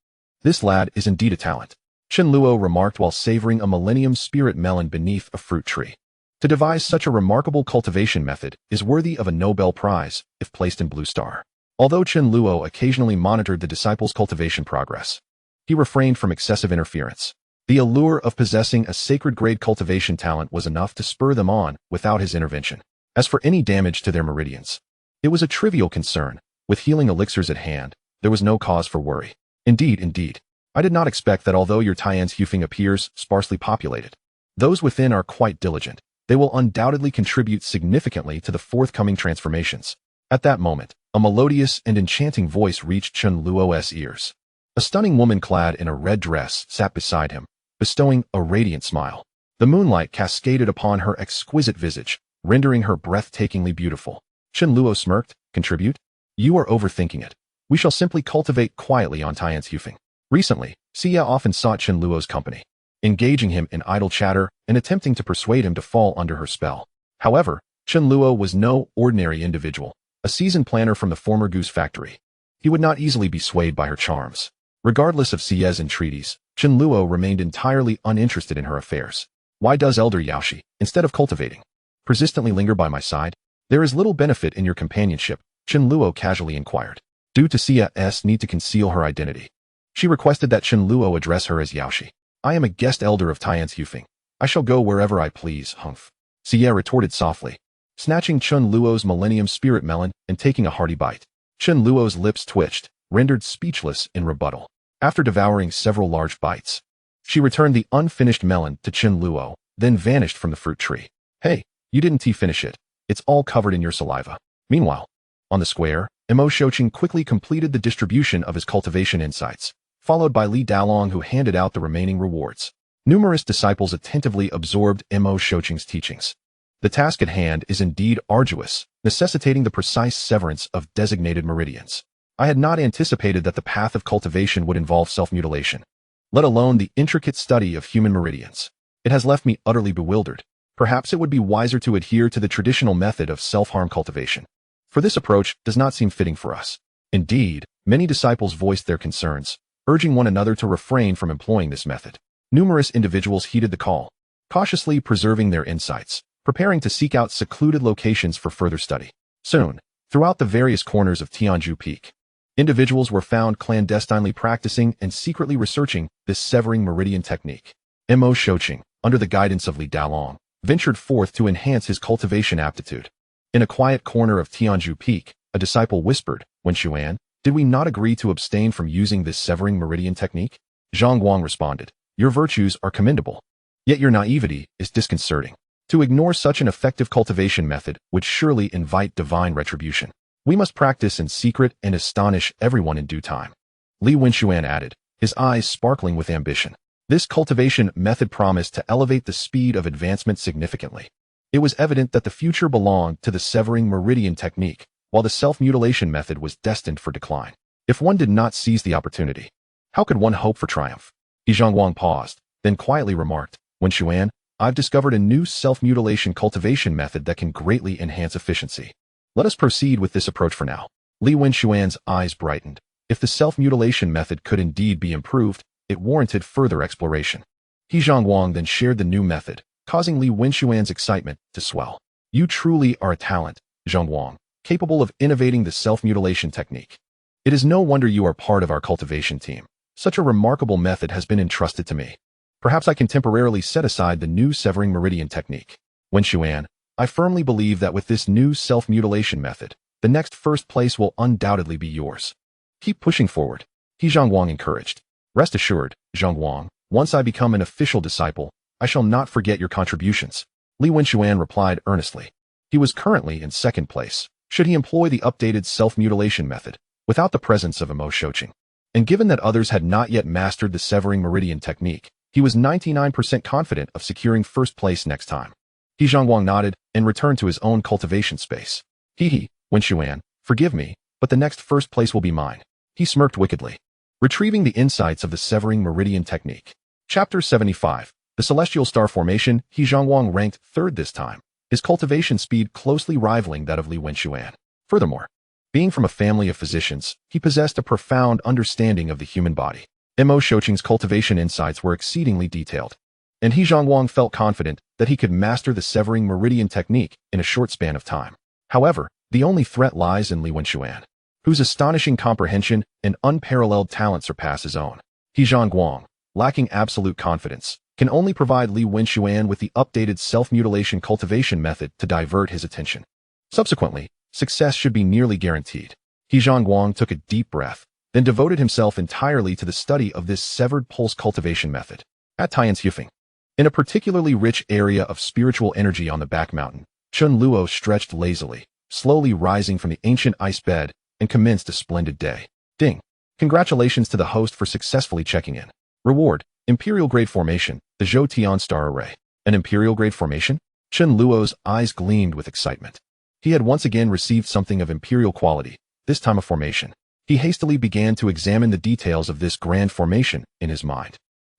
This lad is indeed a talent, Chen Luo remarked while savoring a millennium spirit melon beneath a fruit tree. To devise such a remarkable cultivation method is worthy of a Nobel Prize, if placed in Blue Star. Although Chen Luo occasionally monitored the disciples' cultivation progress, he refrained from excessive interference. The allure of possessing a sacred-grade cultivation talent was enough to spur them on without his intervention. As for any damage to their meridians, it was a trivial concern. With healing elixirs at hand, there was no cause for worry. Indeed, I did not expect that although your Tianzhu appears sparsely populated, those within are quite diligent. They will undoubtedly contribute significantly to the forthcoming transformations. At that moment, a melodious and enchanting voice reached Chen Luo's ears. A stunning woman clad in a red dress sat beside him, bestowing a radiant smile. The moonlight cascaded upon her exquisite visage, rendering her breathtakingly beautiful. Chen Luo smirked. Contribute? You are overthinking it. We shall simply cultivate quietly on Tianzhu. Recently, Xia often sought Chen Luo's company, engaging him in idle chatter and attempting to persuade him to fall under her spell. However, Chen Luo was no ordinary individual. a seasoned planner from the former goose factory. He would not easily be swayed by her charms. Regardless of Xie's entreaties, Chen Luo remained entirely uninterested in her affairs. Why does Elder Yaoshi, instead of cultivating, persistently linger by my side? There is little benefit in your companionship, Chen Luo casually inquired. Due to Xia's need to conceal her identity, she requested that Chen Luo address her as Yaoshi. I am a guest elder of Tianzhu. I shall go wherever I please, humph. Xie retorted softly, snatching Chen Luo's Millennium Spirit Melon and taking a hearty bite. Chen Luo's lips twitched, rendered speechless in rebuttal. After devouring several large bites, she returned the unfinished melon to Chen Luo, then vanished from the fruit tree. Hey, you didn't finish it. It's all covered in your saliva. Meanwhile, on the square, Mo Shouqing quickly completed the distribution of his cultivation insights, followed by Li Daolong, who handed out the remaining rewards. Numerous disciples attentively absorbed Mo Shouqing's teachings. The task at hand is indeed arduous, necessitating the precise severance of designated meridians. I had not anticipated that the path of cultivation would involve self-mutilation, let alone the intricate study of human meridians. It has left me utterly bewildered. Perhaps it would be wiser to adhere to the traditional method of self-harm cultivation, for this approach does not seem fitting for us. Indeed, many disciples voiced their concerns, urging one another to refrain from employing this method. Numerous individuals heeded the call, cautiously preserving their insights, preparing to seek out secluded locations for further study. Soon, throughout the various corners of Tianzhu Peak, individuals were found clandestinely practicing and secretly researching this severing meridian technique. Mo Shouqing, under the guidance of Li Daolong, ventured forth to enhance his cultivation aptitude. In a quiet corner of Tianzhu Peak, a disciple whispered, "Wen Xuan, did we not agree to abstain from using this severing meridian technique?" Zhang Guang responded, "Your virtues are commendable, yet your naivety is disconcerting. To ignore such an effective cultivation method would surely invite divine retribution. We must practice in secret and astonish everyone in due time." Li Wenxuan added, his eyes sparkling with ambition. This cultivation method promised to elevate the speed of advancement significantly. It was evident that the future belonged to the severing meridian technique, while the self-mutilation method was destined for decline. If one did not seize the opportunity, how could one hope for triumph? Zhangguang paused, then quietly remarked, "Wen Xuan, I've discovered a new self-mutilation cultivation method that can greatly enhance efficiency. Let us proceed with this approach for now." Li Wenxuan's eyes brightened. If the self-mutilation method could indeed be improved, it warranted further exploration. Zhangguang then shared the new method, causing Li Wenxuan's excitement to swell. "You truly are a talent, Zhangguang, capable of innovating the self-mutilation technique. It is no wonder you are part of our cultivation team. Such a remarkable method has been entrusted to me. Perhaps I can temporarily set aside the new severing meridian technique. Wen Xuan, I firmly believe that with this new self-mutilation method, the next first place will undoubtedly be yours. Keep pushing forward," Zhangguang encouraged. "Rest assured, Zhangguang, once I become an official disciple, I shall not forget your contributions." Li Wenxuan replied earnestly. He was currently in second place, should he employ the updated self-mutilation method, without the presence of Mo Shouqing. And given that others had not yet mastered the severing meridian technique, he was 99% confident of securing first place next time. Zhangguang nodded and returned to his own cultivation space. Wen Xuan, forgive me, but the next first place will be mine." He smirked wickedly. Retrieving the insights of the severing meridian technique. Chapter 75. The Celestial Star Formation. Zhangguang ranked third this time, his cultivation speed closely rivaling that of Li Wenxuan. Furthermore, being from a family of physicians, he possessed a profound understanding of the human body. Mo Shouqing's cultivation insights were exceedingly detailed, and Zhangguang felt confident that he could master the severing meridian technique in a short span of time. However, the only threat lies in Li Wenxuan, whose astonishing comprehension and unparalleled talent surpass his own. Zhangguang, lacking absolute confidence, can only provide Li Wenxuan with the updated self-mutilation cultivation method to divert his attention. Subsequently, success should be nearly guaranteed. Zhangguang took a deep breath, then devoted himself entirely to the study of this severed pulse cultivation method. At Tianzhu, in a particularly rich area of spiritual energy on the back mountain, Chen Luo stretched lazily, slowly rising from the ancient ice bed, and commenced a splendid day. Ding! Congratulations to the host for successfully checking in. Reward: Imperial Grade Formation, the Zhou Tian Star Array. An Imperial Grade Formation? Chen Luo's eyes gleamed with excitement. He had once again received something of imperial quality, this time a formation. He hastily began to examine the details of this grand formation in his mind.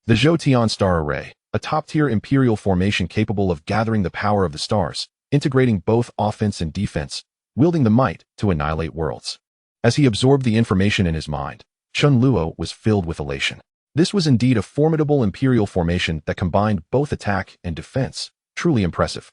The Zhou Tian Star Array, a top-tier imperial formation capable of gathering the power of the stars, integrating both offense and defense, wielding the might to annihilate worlds. As he absorbed the information in his mind, Chen Luo was filled with elation. This was indeed a formidable imperial formation that combined both attack and defense, truly impressive.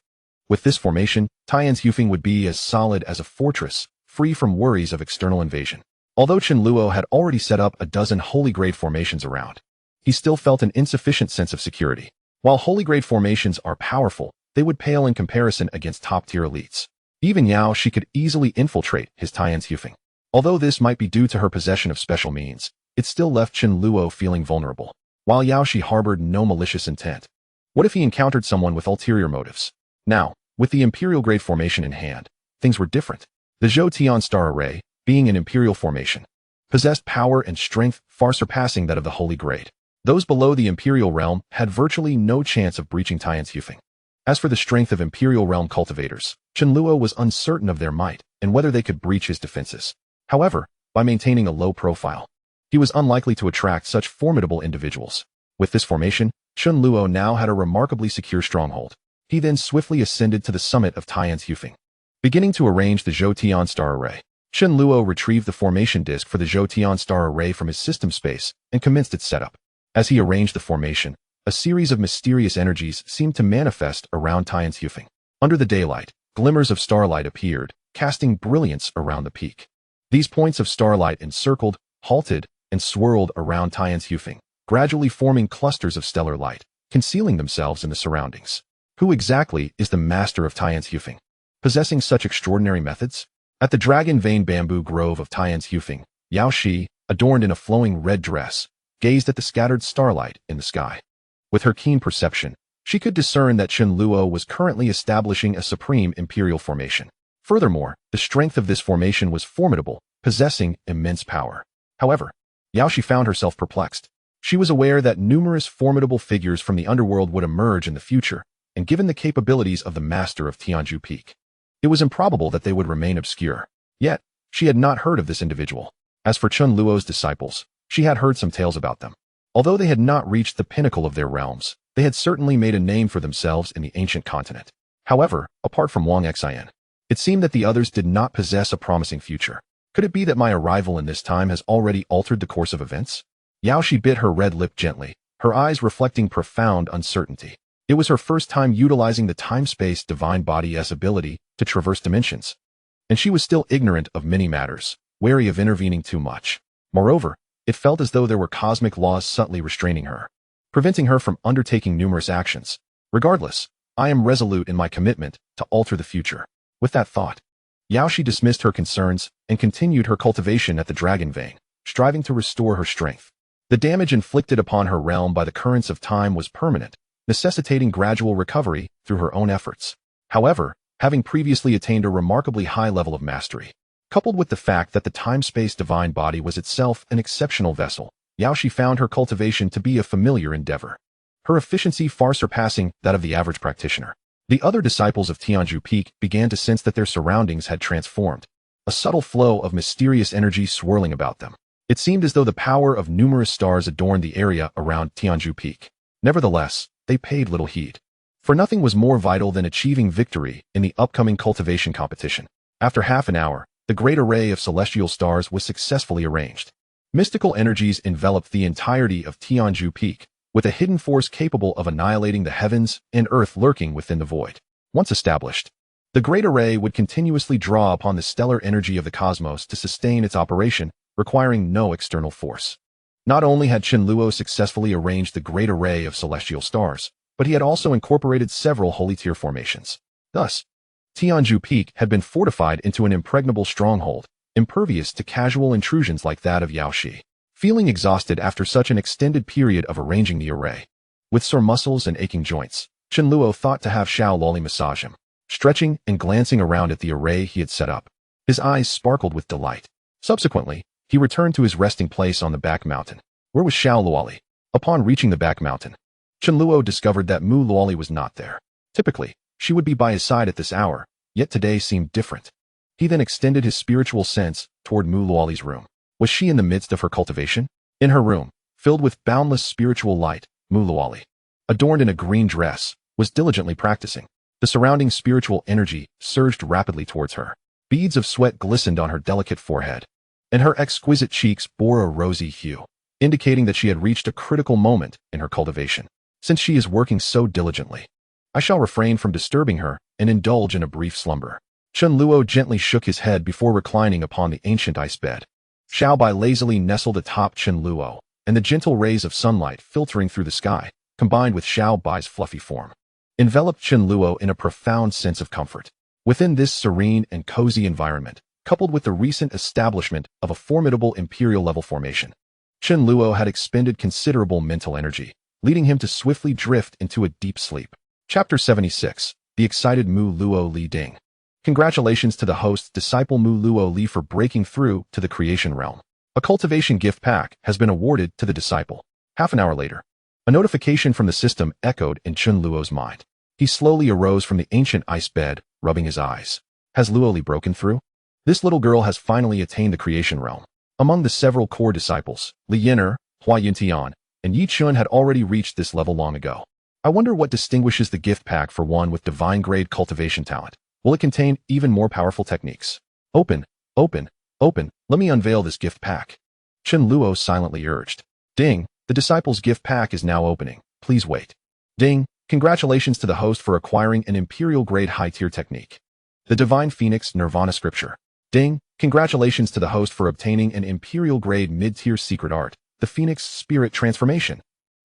With this formation, Tianzhu would be as solid as a fortress, free from worries of external invasion. Although Chen Luo had already set up a dozen holy grade formations around, he still felt an insufficient sense of security. While holy grade formations are powerful, they would pale in comparison against top-tier elites. Even Yao Shi could easily infiltrate his Tianzhu. Although this might be due to her possession of special means, it still left Chen Luo feeling vulnerable, while Yao Shi harbored no malicious intent. What if he encountered someone with ulterior motives? Now, with the imperial-grade formation in hand, things were different. The Zhou Tian star array, being an imperial formation, possessed power and strength far surpassing that of the holy grade. Those below the imperial realm had virtually no chance of breaching Tianzhu. As for the strength of imperial realm cultivators, Chen Luo was uncertain of their might and whether they could breach his defenses. However, by maintaining a low profile, he was unlikely to attract such formidable individuals. With this formation, Chen Luo now had a remarkably secure stronghold. He then swiftly ascended to the summit of Tianzhu. Beginning to arrange the Zhou Tian star array, Chen Luo retrieved the formation disk for the Zhou Tian star array from his system space and commenced its setup. As he arranged the formation, a series of mysterious energies seemed to manifest around Tianzhu. Under the daylight, glimmers of starlight appeared, casting brilliance around the peak. These points of starlight encircled, halted, and swirled around Tianzhu, gradually forming clusters of stellar light, concealing themselves in the surroundings. Who exactly is the master of Tianzhu? Possessing such extraordinary methods? At the dragon vein bamboo grove of Tianzhu, Yao Shi, adorned in a flowing red dress, gazed at the scattered starlight in the sky. With her keen perception, she could discern that Chen Luo was currently establishing a supreme imperial formation. Furthermore, the strength of this formation was formidable, possessing immense power. However, Yao Shi found herself perplexed. She was aware that numerous formidable figures from the underworld would emerge in the future, and given the capabilities of the master of Tianzhu Peak, it was improbable that they would remain obscure. Yet, she had not heard of this individual. As for Chen Luo's disciples, she had heard some tales about them. Although they had not reached the pinnacle of their realms, they had certainly made a name for themselves in the ancient continent. However, apart from Wang Xian, it seemed that the others did not possess a promising future. Could it be that my arrival in this time has already altered the course of events? Yao Shi bit her red lip gently, her eyes reflecting profound uncertainty. It was her first time utilizing the time-space divine body's ability to traverse dimensions, and she was still ignorant of many matters, wary of intervening too much. Moreover, it felt as though there were cosmic laws subtly restraining her, preventing her from undertaking numerous actions. Regardless, I am resolute in my commitment to alter the future. With that thought, Yao Shi dismissed her concerns and continued her cultivation at the dragon vein, striving to restore her strength. The damage inflicted upon her realm by the currents of time was permanent, necessitating gradual recovery through her own efforts. However, having previously attained a remarkably high level of mastery, coupled with the fact that the time-space divine body was itself an exceptional vessel, Yao Shi found her cultivation to be a familiar endeavor, her efficiency far surpassing that of the average practitioner. The other disciples of Tianzhu Peak began to sense that their surroundings had transformed, a subtle flow of mysterious energy swirling about them. It seemed as though the power of numerous stars adorned the area around Tianzhu Peak. Nevertheless, they paid little heed, for nothing was more vital than achieving victory in the upcoming cultivation competition. After half an hour, the great array of celestial stars was successfully arranged. Mystical energies enveloped the entirety of Tianzhu Peak, with a hidden force capable of annihilating the heavens and earth lurking within the void. Once established, the great array would continuously draw upon the stellar energy of the cosmos to sustain its operation, requiring no external force. Not only had Chen Luo successfully arranged the great array of celestial stars, but he had also incorporated several holy tier formations. Thus, Tianzhu Peak had been fortified into an impregnable stronghold, impervious to casual intrusions like that of Yao Shi. Feeling exhausted after such an extended period of arranging the array, with sore muscles and aching joints, Chen Luo thought to have Xiao Loli massage him. Stretching and glancing around at the array he had set up, his eyes sparkled with delight. Subsequently, he returned to his resting place on the back mountain. Where was Xiao Luoli? Upon reaching the back mountain, Chen Luo discovered that Mu Luoli was not there. Typically, she would be by his side at this hour, yet today seemed different. He then extended his spiritual sense toward Mu Luoli's room. Was she in the midst of her cultivation? In her room, filled with boundless spiritual light, Mu Luoli, adorned in a green dress, was diligently practicing. The surrounding spiritual energy surged rapidly towards her. Beads of sweat glistened on her delicate forehead, and her exquisite cheeks bore a rosy hue, indicating that she had reached a critical moment in her cultivation. Since she is working so diligently, I shall refrain from disturbing her and indulge in a brief slumber. Chen Luo gently shook his head before reclining upon the ancient ice bed. Xiao Bai lazily nestled atop Chen Luo, and the gentle rays of sunlight filtering through the sky, combined with Xiao Bai's fluffy form, enveloped Chen Luo in a profound sense of comfort. Within this serene and cozy environment, coupled with the recent establishment of a formidable imperial-level formation, Chen Luo had expended considerable mental energy, leading him to swiftly drift into a deep sleep. Chapter 76. The excited Mu Luo Li Ding. Congratulations to the host's disciple Mu Luo Li for breaking through to the creation realm. A cultivation gift pack has been awarded to the disciple. Half an hour later, a notification from the system echoed in Chen Luo's mind. He slowly arose from the ancient ice bed, rubbing his eyes. Has Luo Li broken through? This little girl has finally attained the creation realm. Among the several core disciples, Li Yin'er, Hua Yuntian, and Yi Chun had already reached this level long ago. I wonder what distinguishes the gift pack for one with divine-grade cultivation talent. Will it contain even more powerful techniques? Open, open, open, let me unveil this gift pack. Chen Luo silently urged. Ding, the disciple's gift pack is now opening. Please wait. Ding, congratulations to the host for acquiring an imperial-grade high-tier technique. The Divine Phoenix Nirvana Scripture. Ding, congratulations to the host for obtaining an imperial-grade mid-tier secret art, the Phoenix Spirit Transformation.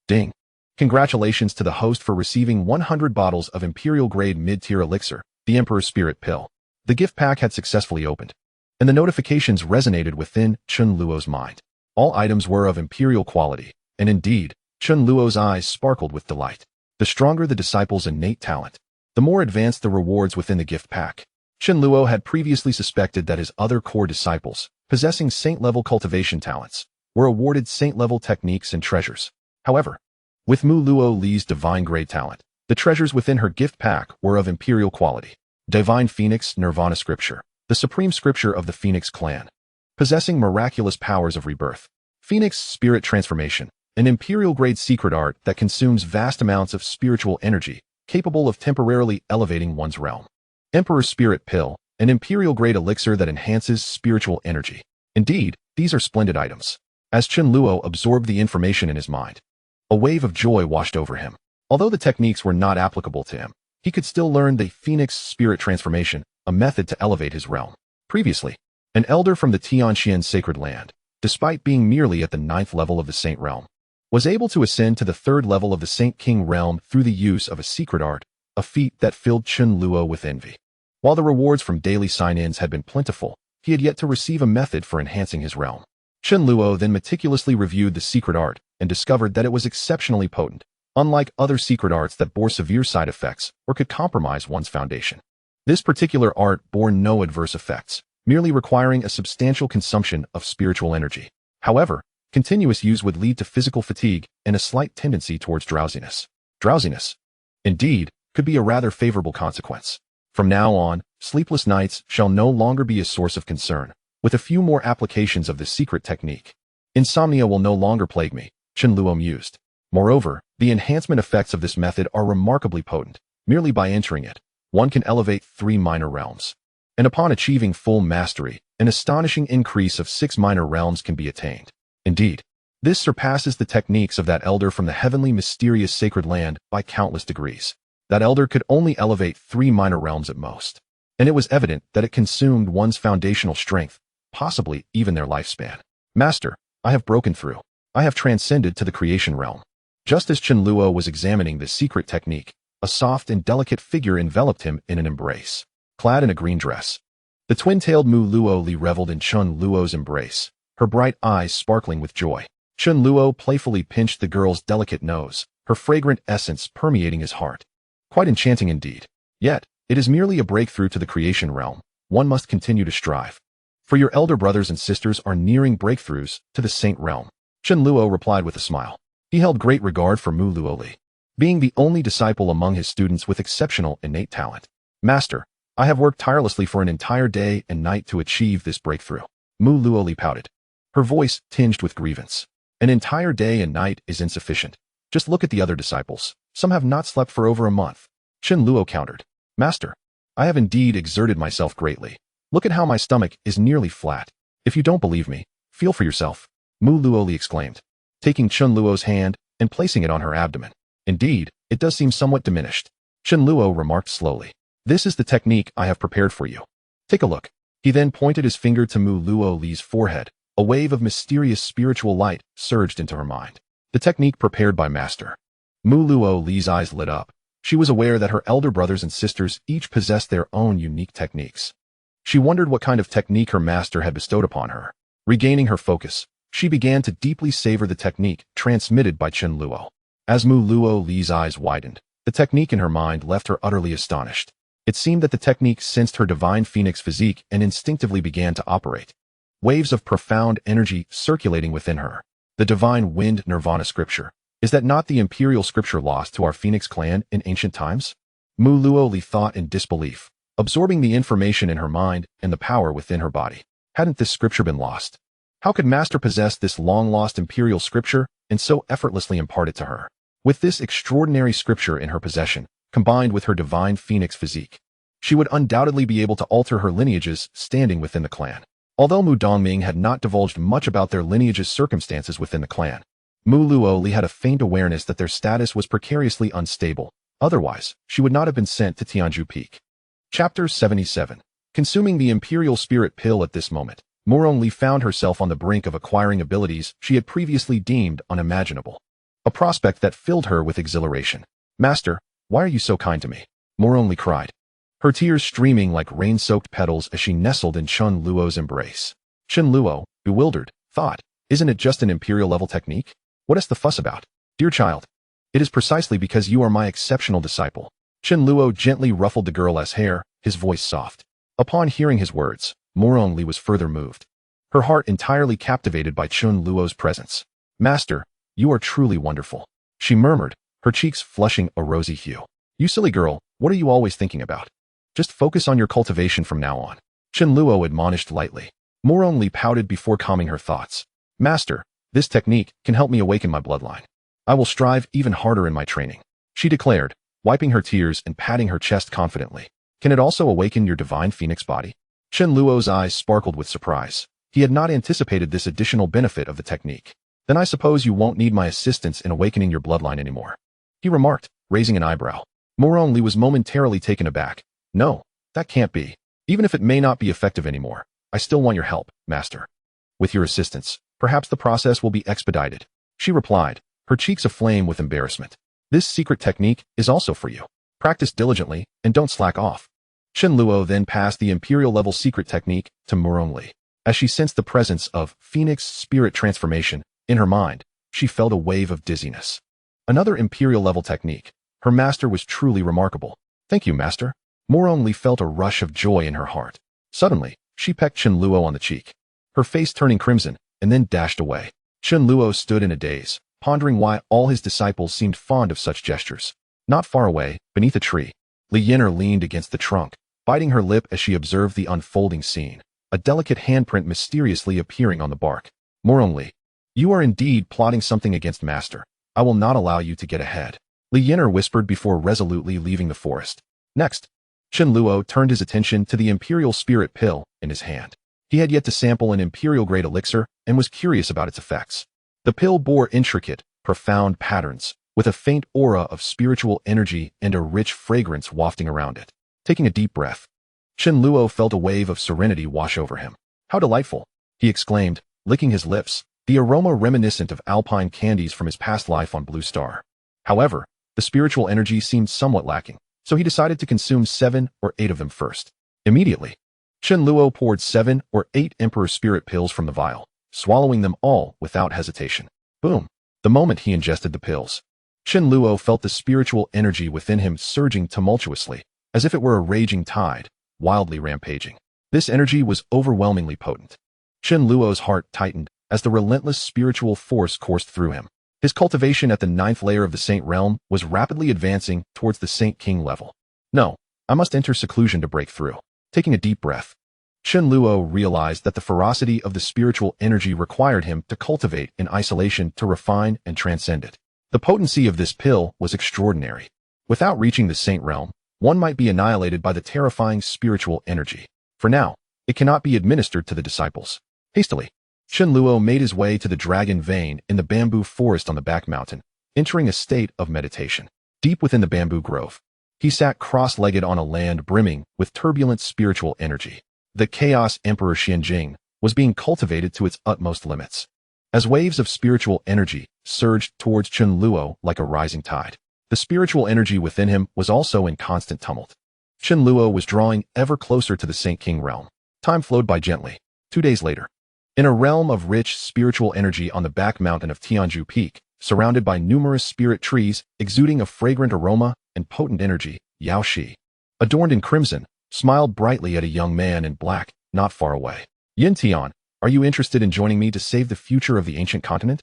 Ding. Congratulations to the host for receiving 100 bottles of imperial-grade mid-tier elixir, the Emperor's Spirit Pill. The gift pack had successfully opened, and the notifications resonated within Chen Luo's mind. All items were of imperial quality, and indeed, Chen Luo's eyes sparkled with delight. The stronger the disciple's innate talent, the more advanced the rewards within the gift pack. Chen Luo had previously suspected that his other core disciples, possessing saint-level cultivation talents, were awarded saint-level techniques and treasures. However, with Mu Luo Li's divine-grade talent, the treasures within her gift pack were of imperial quality. Divine Phoenix Nirvana Scripture, the supreme scripture of the Phoenix clan, possessing miraculous powers of rebirth. Phoenix Spirit Transformation, an imperial-grade secret art that consumes vast amounts of spiritual energy, capable of temporarily elevating one's realm. Emperor's Spirit Pill, an imperial-grade elixir that enhances spiritual energy. Indeed, these are splendid items. As Chen Luo absorbed the information in his mind, a wave of joy washed over him. Although the techniques were not applicable to him, he could still learn the Phoenix Spirit Transformation, a method to elevate his realm. Previously, an elder from the Tianzhu Sacred Land, despite being merely at the 9th level of the Saint Realm, was able to ascend to the 3rd level of the Saint King Realm through the use of a secret art, a feat that filled Chen Luo with envy. While the rewards from daily sign-ins had been plentiful, he had yet to receive a method for enhancing his realm. Chen Luo then meticulously reviewed the secret art and discovered that it was exceptionally potent, unlike other secret arts that bore severe side effects or could compromise one's foundation. This particular art bore no adverse effects, merely requiring a substantial consumption of spiritual energy. However, continuous use would lead to physical fatigue and a slight tendency towards drowsiness. Drowsiness, indeed, could be a rather favorable consequence. From now on, sleepless nights shall no longer be a source of concern. With a few more applications of this secret technique, insomnia will no longer plague me, Chen Luo mused. Moreover, the enhancement effects of this method are remarkably potent. Merely by entering it, one can elevate 3 minor realms. And upon achieving full mastery, an astonishing increase of 6 minor realms can be attained. Indeed, this surpasses the techniques of that elder from the heavenly mysterious sacred land by countless degrees. That elder could only elevate 3 minor realms at most, and it was evident that it consumed one's foundational strength, possibly even their lifespan. Master, I have broken through. I have transcended to the creation realm. Just as Chen Luo was examining this secret technique, a soft and delicate figure enveloped him in an embrace. Clad in a green dress, the twin-tailed Mu Luo Li reveled in Chen Luo's embrace, her bright eyes sparkling with joy. Chen Luo playfully pinched the girl's delicate nose, her fragrant essence permeating his heart. Quite enchanting indeed. Yet, it is merely a breakthrough to the creation realm. One must continue to strive. For your elder brothers and sisters are nearing breakthroughs to the Saint Realm. Chen Luo replied with a smile. He held great regard for Mu Luo Li, being the only disciple among his students with exceptional innate talent. Master, I have worked tirelessly for an entire day and night to achieve this breakthrough. Mu Luo Li pouted, her voice tinged with grievance. An entire day and night is insufficient. Just look at the other disciples. Some have not slept for over a month. Chen Luo countered. Master, I have indeed exerted myself greatly, Look at how my stomach is nearly flat. If you don't believe me, feel for yourself, Mu Luo exclaimed, taking Chen Luo's hand and placing it on her abdomen. Indeed, it does seem somewhat diminished, Chen Luo remarked slowly. This is the technique I have prepared for you. Take a look. He then pointed his finger to Mu Luo's forehead. A wave of mysterious spiritual light surged into her mind. The technique prepared by Master. Mu Luo's eyes lit up. She was aware that her elder brothers and sisters each possessed their own unique techniques. She wondered what kind of technique her master had bestowed upon her. Regaining her focus, she began to deeply savor the technique transmitted by Chen Luo. As Mu Luo's eyes widened, the technique in her mind left her utterly astonished. It seemed that the technique sensed her divine phoenix physique and instinctively began to operate. Waves of profound energy circulating within her. The divine wind nirvana scripture. Is that not the imperial scripture lost to our phoenix clan in ancient times? Mu Luo thought in disbelief, absorbing the information in her mind and the power within her body. Hadn't this scripture been lost? How could Master possess this long-lost imperial scripture and so effortlessly impart it to her? With this extraordinary scripture in her possession, combined with her divine phoenix physique, she would undoubtedly be able to alter her lineage's standing within the clan. Although Mu Dongming had not divulged much about their lineage's circumstances within the clan, Mu Luo had a faint awareness that their status was precariously unstable. Otherwise, she would not have been sent to Tianzhu Peak. Chapter 77. Consuming the Imperial Spirit Pill at this moment, Mu found herself on the brink of acquiring abilities she had previously deemed unimaginable. A prospect that filled her with exhilaration. Master, why are you so kind to me? Mu cried, her tears streaming like rain-soaked petals as she nestled in Chen Luo's embrace. Chen Luo, bewildered, thought, isn't it just an imperial-level technique? What is the fuss about? Dear child, it is precisely because you are my exceptional disciple. Chen Luo gently ruffled the girl's hair, his voice soft. Upon hearing his words, Mu was further moved. Her heart entirely captivated by Chen Luo's presence. Master, you are truly wonderful, she murmured, her cheeks flushing a rosy hue. You silly girl, what are you always thinking about? Just focus on your cultivation from now on, Chen Luo admonished lightly. Mu pouted before calming her thoughts. Master, this technique can help me awaken my bloodline. I will strive even harder in my training, she declared, wiping her tears and patting her chest confidently. Can it also awaken your divine phoenix body? Chen Luo's eyes sparkled with surprise. He had not anticipated this additional benefit of the technique. Then I suppose you won't need my assistance in awakening your bloodline anymore, he remarked, raising an eyebrow. Mu was momentarily taken aback. No, that can't be. Even if it may not be effective anymore, I still want your help, Master. With your assistance, perhaps the process will be expedited, she replied, her cheeks aflame with embarrassment. This secret technique is also for you. Practice diligently and don't slack off. Chen Luo then passed the imperial-level secret technique to Mu. As she sensed the presence of phoenix spirit transformation in her mind, she felt a wave of dizziness. Another imperial-level technique. Her master was truly remarkable. Thank you, Master. Mu felt a rush of joy in her heart. Suddenly, she pecked Chen Luo on the cheek, her face turning crimson, and then dashed away. Chen Luo stood in a daze, pondering why all his disciples seemed fond of such gestures. Not far away, beneath a tree, Li Yin'er leaned against the trunk, biting her lip as she observed the unfolding scene, a delicate handprint mysteriously appearing on the bark. Mu, you are indeed plotting something against Master. I will not allow you to get ahead, Li Yin'er whispered before resolutely leaving the forest. Next, Chen Luo turned his attention to the Imperial Spirit Pill in his hand. He had yet to sample an Imperial-grade elixir and was curious about its effects. The pill bore intricate, profound patterns, with a faint aura of spiritual energy and a rich fragrance wafting around it. Taking a deep breath, Chen Luo felt a wave of serenity wash over him. How delightful, he exclaimed, licking his lips, the aroma reminiscent of alpine candies from his past life on Blue Star. However, the spiritual energy seemed somewhat lacking, so he decided to consume 7 or 8 of them first. Immediately, Chen Luo poured 7 or 8 Emperor Spirit pills from the vial, swallowing them all without hesitation. Boom! The moment he ingested the pills, Chen Luo felt the spiritual energy within him surging tumultuously, as if it were a raging tide, wildly rampaging. This energy was overwhelmingly potent. Chen Luo's heart tightened as the relentless spiritual force coursed through him. His cultivation at the 9th layer of the Saint Realm was rapidly advancing towards the Saint King level. No, I must enter seclusion to break through. Taking a deep breath, Chen Luo realized that the ferocity of the spiritual energy required him to cultivate in isolation to refine and transcend it. The potency of this pill was extraordinary. Without reaching the Saint Realm, one might be annihilated by the terrifying spiritual energy. For now, It cannot be administered to the disciples. Hastily, Chen Luo made his way to the dragon vein in the bamboo forest on the back mountain, entering a state of meditation. Deep within the bamboo grove, he sat cross-legged on a land brimming with turbulent spiritual energy. The Chaos Emperor Xianjing was being cultivated to its utmost limits, as waves of spiritual energy surged towards Chen Luo like a rising tide. The spiritual energy within him was also in constant tumult. Chen Luo was drawing ever closer to the Saint King realm. Time flowed by gently. 2 days later, in a realm of rich spiritual energy on the back mountain of Tianzhu Peak, surrounded by numerous spirit trees exuding a fragrant aroma and potent energy, Yao Shi, adorned in crimson, smiled brightly at a young man in black, not far away. Yin Tian, are you interested in joining me to save the future of the ancient continent?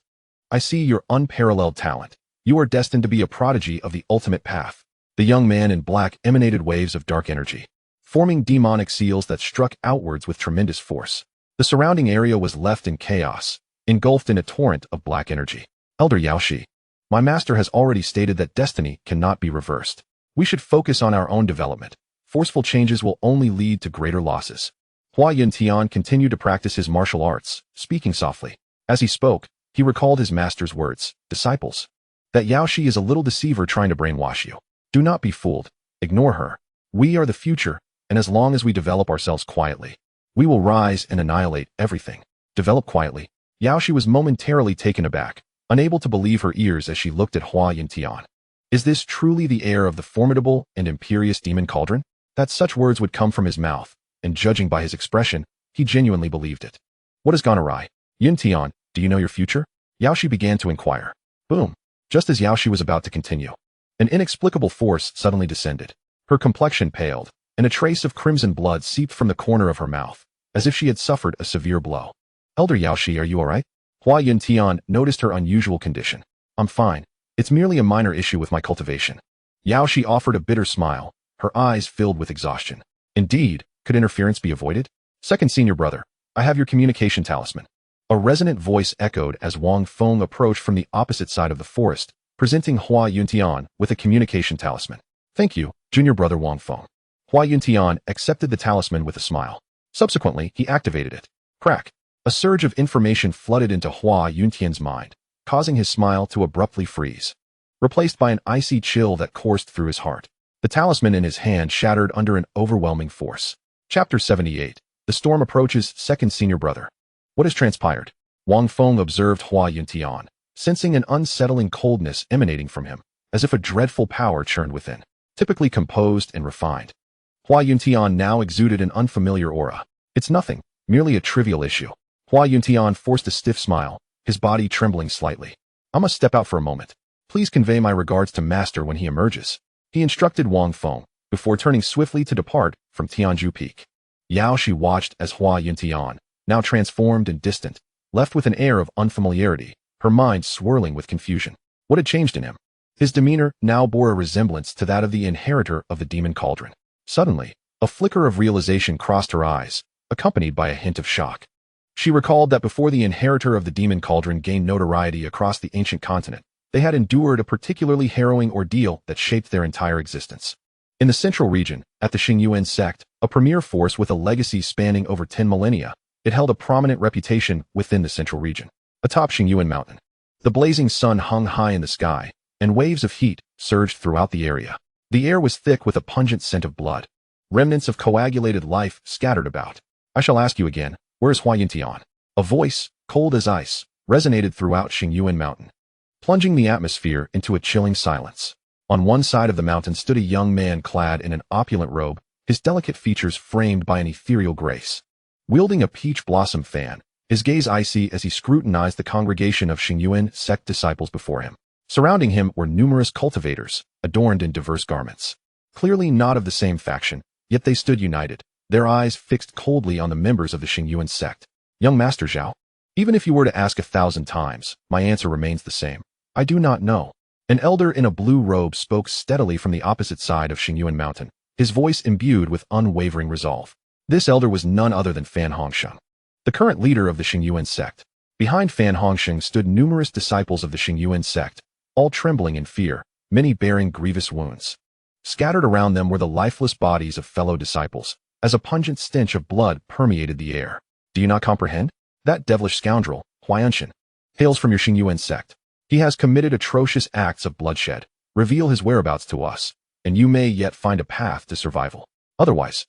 I see your unparalleled talent. You are destined to be a prodigy of the ultimate path. The young man in black emanated waves of dark energy, forming demonic seals that struck outwards with tremendous force. The surrounding area was left in chaos, engulfed in a torrent of black energy. Elder Yao Shi, my master has already stated that destiny cannot be reversed. We should focus on our own development. Forceful changes will only lead to greater losses. Hua Yuntian continued to practice his martial arts, speaking softly. As he spoke, he recalled his master's words, disciples. That Yao Shi is a little deceiver trying to brainwash you. Do not be fooled. Ignore her. We are the future, and as long as we develop ourselves quietly, we will rise and annihilate everything. Develop quietly. Yao Shi was momentarily taken aback, unable to believe her ears as she looked at Hua Yuntian. Is this truly the heir of the formidable and imperious demon cauldron? That such words would come from his mouth, and judging by his expression, he genuinely believed it. What has gone awry? Yuntian, do you know your future? Yao Shi began to inquire. Boom. Just as Yao Shi was about to continue, an inexplicable force suddenly descended. Her complexion paled, and a trace of crimson blood seeped from the corner of her mouth, as if she had suffered a severe blow. Elder Yao Shi, are you all right? Hua Yuntian noticed her unusual condition. I'm fine. It's merely a minor issue with my cultivation. Yao Shi offered a bitter smile, her eyes filled with exhaustion. Indeed, could interference be avoided? Second senior brother, I have your communication talisman. A resonant voice echoed as Wang Feng approached from the opposite side of the forest, presenting Hua Yuntian with a communication talisman. Thank you, junior brother Wang Feng. Hua Yuntian accepted the talisman with a smile. Subsequently, he activated it. Crack. A surge of information flooded into Hua Yuntian's mind, causing his smile to abruptly freeze, replaced by an icy chill that coursed through his heart. The talisman in his hand shattered under an overwhelming force. Chapter 78. The storm approaches. Second senior brother. What has transpired? Wang Feng observed Hua Yuntian, sensing an unsettling coldness emanating from him, as if a dreadful power churned within. Typically composed and refined, Hua Yuntian now exuded an unfamiliar aura. It's nothing, merely a trivial issue. Hua Yuntian forced a stiff smile, his body trembling slightly. I must step out for a moment. Please convey my regards to Master when he emerges. He instructed Wang Feng, before turning swiftly to depart from Tianzhu Peak. Yao Shi watched as Hua Yuntian, now transformed and distant, left with an air of unfamiliarity, her mind swirling with confusion. What had changed in him? His demeanor now bore a resemblance to that of the inheritor of the demon cauldron. Suddenly, a flicker of realization crossed her eyes, accompanied by a hint of shock. She recalled that before the inheritor of the demon cauldron gained notoriety across the ancient continent, they had endured a particularly harrowing ordeal that shaped their entire existence. In the central region, at the Xingyuan sect, a premier force with a legacy spanning over 10 millennia, it held a prominent reputation within the central region. Atop Xingyuan mountain, the blazing sun hung high in the sky, and waves of heat surged throughout the area. The air was thick with a pungent scent of blood. Remnants of coagulated life scattered about. I shall ask you again, where is Hua Yuntian? A voice, cold as ice, resonated throughout Xingyuan mountain, plunging the atmosphere into a chilling silence. On one side of the mountain stood a young man clad in an opulent robe, his delicate features framed by an ethereal grace. Wielding a peach blossom fan, his gaze icy as he scrutinized the congregation of Xingyuan sect disciples before him. Surrounding him were numerous cultivators, adorned in diverse garments. Clearly not of the same faction, yet they stood united, their eyes fixed coldly on the members of the Xingyuan sect. Young Master Zhao, even if you were to ask 1,000 times, my answer remains the same. I do not know. An elder in a blue robe spoke steadily from the opposite side of Xingyuan mountain, his voice imbued with unwavering resolve. This elder was none other than Fan Hongsheng, the current leader of the Xingyuan sect. Behind Fan Hongsheng stood numerous disciples of the Xingyuan sect, all trembling in fear, many bearing grievous wounds. Scattered around them were the lifeless bodies of fellow disciples, as a pungent stench of blood permeated the air. Do you not comprehend? That devilish scoundrel, Huayanshan, hails from your Xingyuan sect. He has committed atrocious acts of bloodshed. Reveal his whereabouts to us, and you may yet find a path to survival. Otherwise,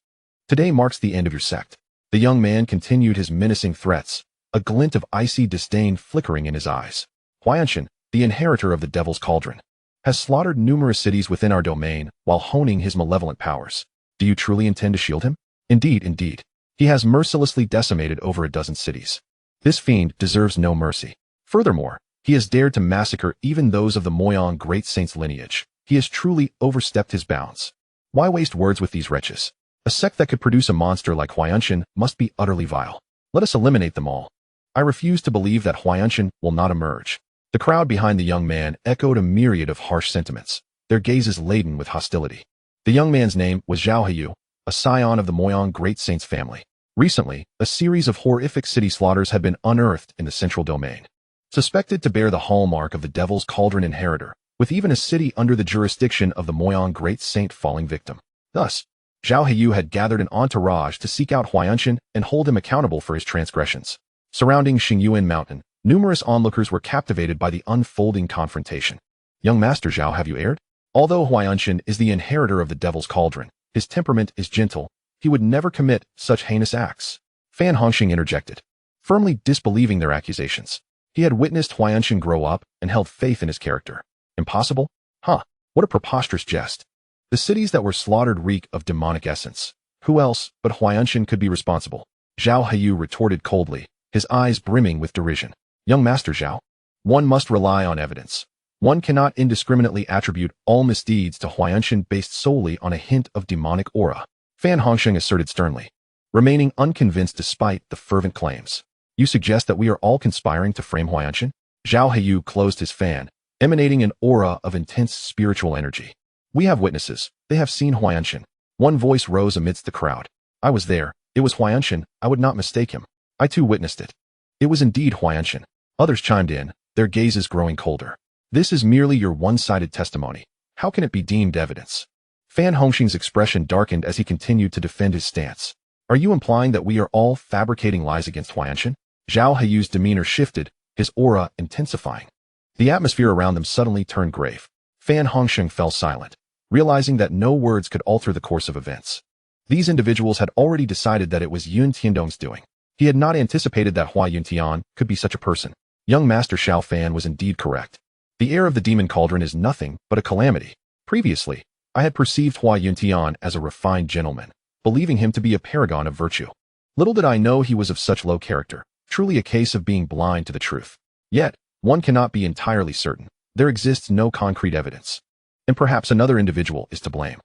today marks the end of your sect. The young man continued his menacing threats, a glint of icy disdain flickering in his eyes. Huayanshan, the inheritor of the Devil's Cauldron, has slaughtered numerous cities within our domain while honing his malevolent powers. Do you truly intend to shield him? Indeed, indeed. He has mercilessly decimated over a dozen cities. This fiend deserves no mercy. Furthermore, he has dared to massacre even those of the Moyang Great Saint's lineage. He has truly overstepped his bounds. Why waste words with these wretches? A sect that could produce a monster like Huayanshan must be utterly vile. Let us eliminate them all. I refuse to believe that Huayanshan will not emerge. The crowd behind the young man echoed a myriad of harsh sentiments, their gazes laden with hostility. The young man's name was Zhao Heyu, a scion of the Moyang Great Saint's family. Recently, a series of horrific city slaughters had been unearthed in the central domain, suspected to bear the hallmark of the Devil's Cauldron inheritor, with even a city under the jurisdiction of the Moyang Great Saint falling victim. Thus, Zhao Heyu had gathered an entourage to seek out Huayanshan and hold him accountable for his transgressions. Surrounding Xingyuan Mountain, numerous onlookers were captivated by the unfolding confrontation. Young Master Zhao, have you erred? Although Huayanshan is the inheritor of the Devil's Cauldron, his temperament is gentle. He would never commit such heinous acts. Fan Hongxing interjected, firmly disbelieving their accusations. He had witnessed Huayanshan grow up and held faith in his character. Impossible? Huh, what a preposterous jest. The cities that were slaughtered reek of demonic essence. Who else but Huayanshan could be responsible? Zhao Heyu retorted coldly, his eyes brimming with derision. Young Master Zhao, one must rely on evidence. One cannot indiscriminately attribute all misdeeds to Huayanshan based solely on a hint of demonic aura. Fan Hongxing asserted sternly, remaining unconvinced despite the fervent claims. You suggest that we are all conspiring to frame Huayanshan? Zhao Heyu closed his fan, emanating an aura of intense spiritual energy. We have witnesses. They have seen Huayanshan. One voice rose amidst the crowd. I was there. It was Huayanshan. I would not mistake him. I too witnessed it. It was indeed Huayanshan. Others chimed in, their gazes growing colder. This is merely your one-sided testimony. How can it be deemed evidence? Fan Hongxing's expression darkened as he continued to defend his stance. Are you implying that we are all fabricating lies against Huayanshan? Zhao Heyu's demeanor shifted, his aura intensifying. The atmosphere around them suddenly turned grave. Fan Hongxing fell silent, realizing that no words could alter the course of events. These individuals had already decided that it was Yun Tiandong's doing. He had not anticipated that Hua Yuntian could be such a person. Young Master Xiao Fan was indeed correct. The heir of the Demon Cauldron is nothing but a calamity. Previously, I had perceived Hua Yuntian as a refined gentleman, believing him to be a paragon of virtue. Little did I know he was of such low character, truly a case of being blind to the truth. Yet, one cannot be entirely certain. There exists no concrete evidence. And perhaps another individual is to blame.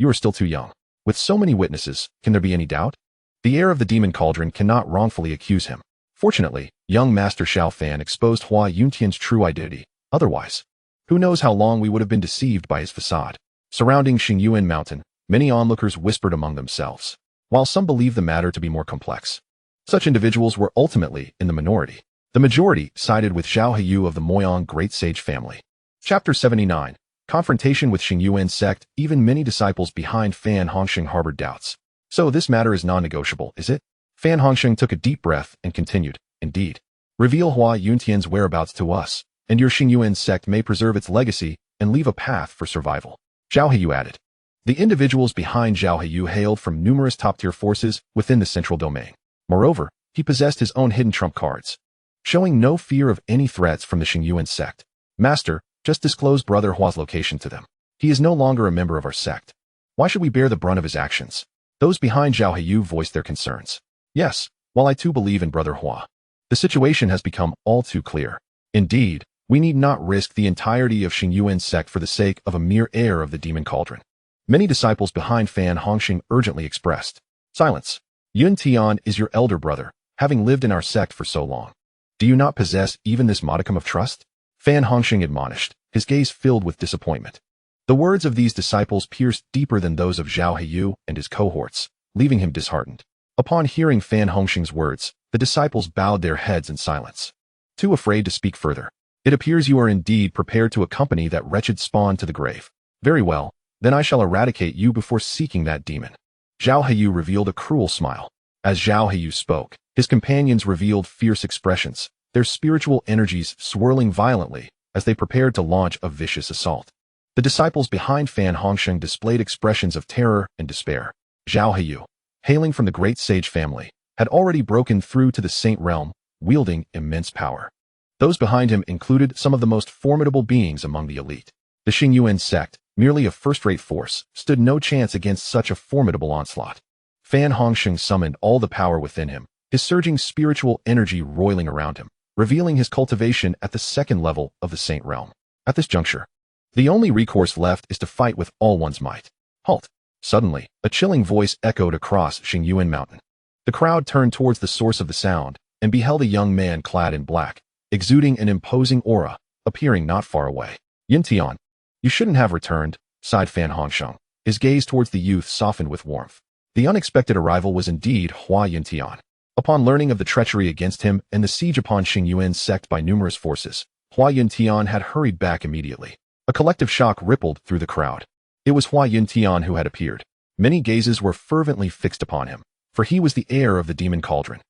You are still too young. With so many witnesses, can there be any doubt? The heir of the Demon Cauldron cannot wrongfully accuse him. Fortunately, young Master Xiao Fan exposed Hua Yuntian's true identity. Otherwise, who knows how long we would have been deceived by his facade. Surrounding Xingyuan Mountain, many onlookers whispered among themselves, while some believed the matter to be more complex. Such individuals were ultimately in the minority. The majority sided with Zhao Heyu of the Moyang Great Sage family. Chapter 79. Confrontation with Xingyuan Sect. Even many disciples behind Fan Hongxing harbored doubts. So this matter is non-negotiable, is it? Fan Hongxing took a deep breath and continued, indeed. Reveal Hua Yuntian's whereabouts to us, and your Xingyuan sect may preserve its legacy and leave a path for survival. Zhao Heyu added. The individuals behind Zhao Heyu hailed from numerous top-tier forces within the central domain. Moreover, he possessed his own hidden trump cards, showing no fear of any threats from the Xingyuan sect. Master, just disclose Brother Hua's location to them. He is no longer a member of our sect. Why should we bear the brunt of his actions? Those behind Zhao Heyu voiced their concerns. Yes, while I too believe in Brother Hua, the situation has become all too clear. Indeed, we need not risk the entirety of Xingyuan sect for the sake of a mere heir of the Demon Cauldron. Many disciples behind Fan Hongxing urgently expressed. Silence. Yun Tian is your elder brother, having lived in our sect for so long. Do you not possess even this modicum of trust? Fan Hongxing admonished, his gaze filled with disappointment. The words of these disciples pierced deeper than those of Zhao Heyu and his cohorts, leaving him disheartened. Upon hearing Fan Hongxing's words, the disciples bowed their heads in silence, too afraid to speak further. It appears you are indeed prepared to accompany that wretched spawn to the grave. Very well, then I shall eradicate you before seeking that demon. Zhao Heyu revealed a cruel smile. As Zhao Heyu spoke, his companions revealed fierce expressions, their spiritual energies swirling violently as they prepared to launch a vicious assault. The disciples behind Fan Hongsheng displayed expressions of terror and despair. Zhao Heyu, hailing from the great sage family, had already broken through to the Saint Realm, wielding immense power. Those behind him included some of the most formidable beings among the elite. The Xingyuan sect, merely a first-rate force, stood no chance against such a formidable onslaught. Fan Hongsheng summoned all the power within him, his surging spiritual energy roiling around him, revealing his cultivation at the second level of the Saint Realm. At this juncture, the only recourse left is to fight with all one's might. Halt! Suddenly, a chilling voice echoed across Xingyuan Mountain. The crowd turned towards the source of the sound and beheld a young man clad in black, exuding an imposing aura, appearing not far away. Yin Tian, you shouldn't have returned, sighed Fan Hongsheng. His gaze towards the youth softened with warmth. The unexpected arrival was indeed Hua Yin Tian. Upon learning of the treachery against him and the siege upon Xingyuan sect by numerous forces, Hua Yin Tian had hurried back immediately. A collective shock rippled through the crowd. It was Hua Yin Tian who had appeared. Many gazes were fervently fixed upon him, for he was the heir of the demon cauldron.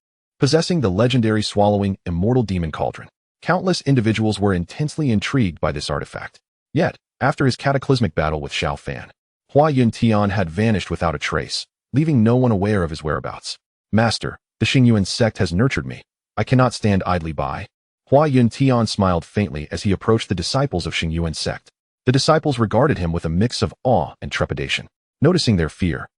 Possessing the legendary swallowing immortal demon cauldron, countless individuals were intensely intrigued by this artifact. Yet, after his cataclysmic battle with Xiao Fan, Hua Yin Tian had vanished without a trace, leaving no one aware of his whereabouts. Master, the Xingyuan sect has nurtured me. I cannot stand idly by. Hua Yin Tian smiled faintly as he approached the disciples of Xingyuan sect. The disciples regarded him with a mix of awe and trepidation. Noticing their fear,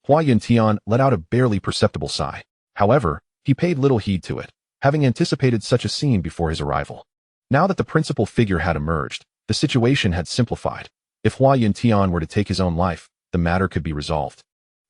Hua Yin Tian let out a barely perceptible sigh. However, he paid little heed to it, having anticipated such a scene before his arrival. Now that the principal figure had emerged, the situation had simplified. If Hua Yin Tian were to take his own life, the matter could be resolved,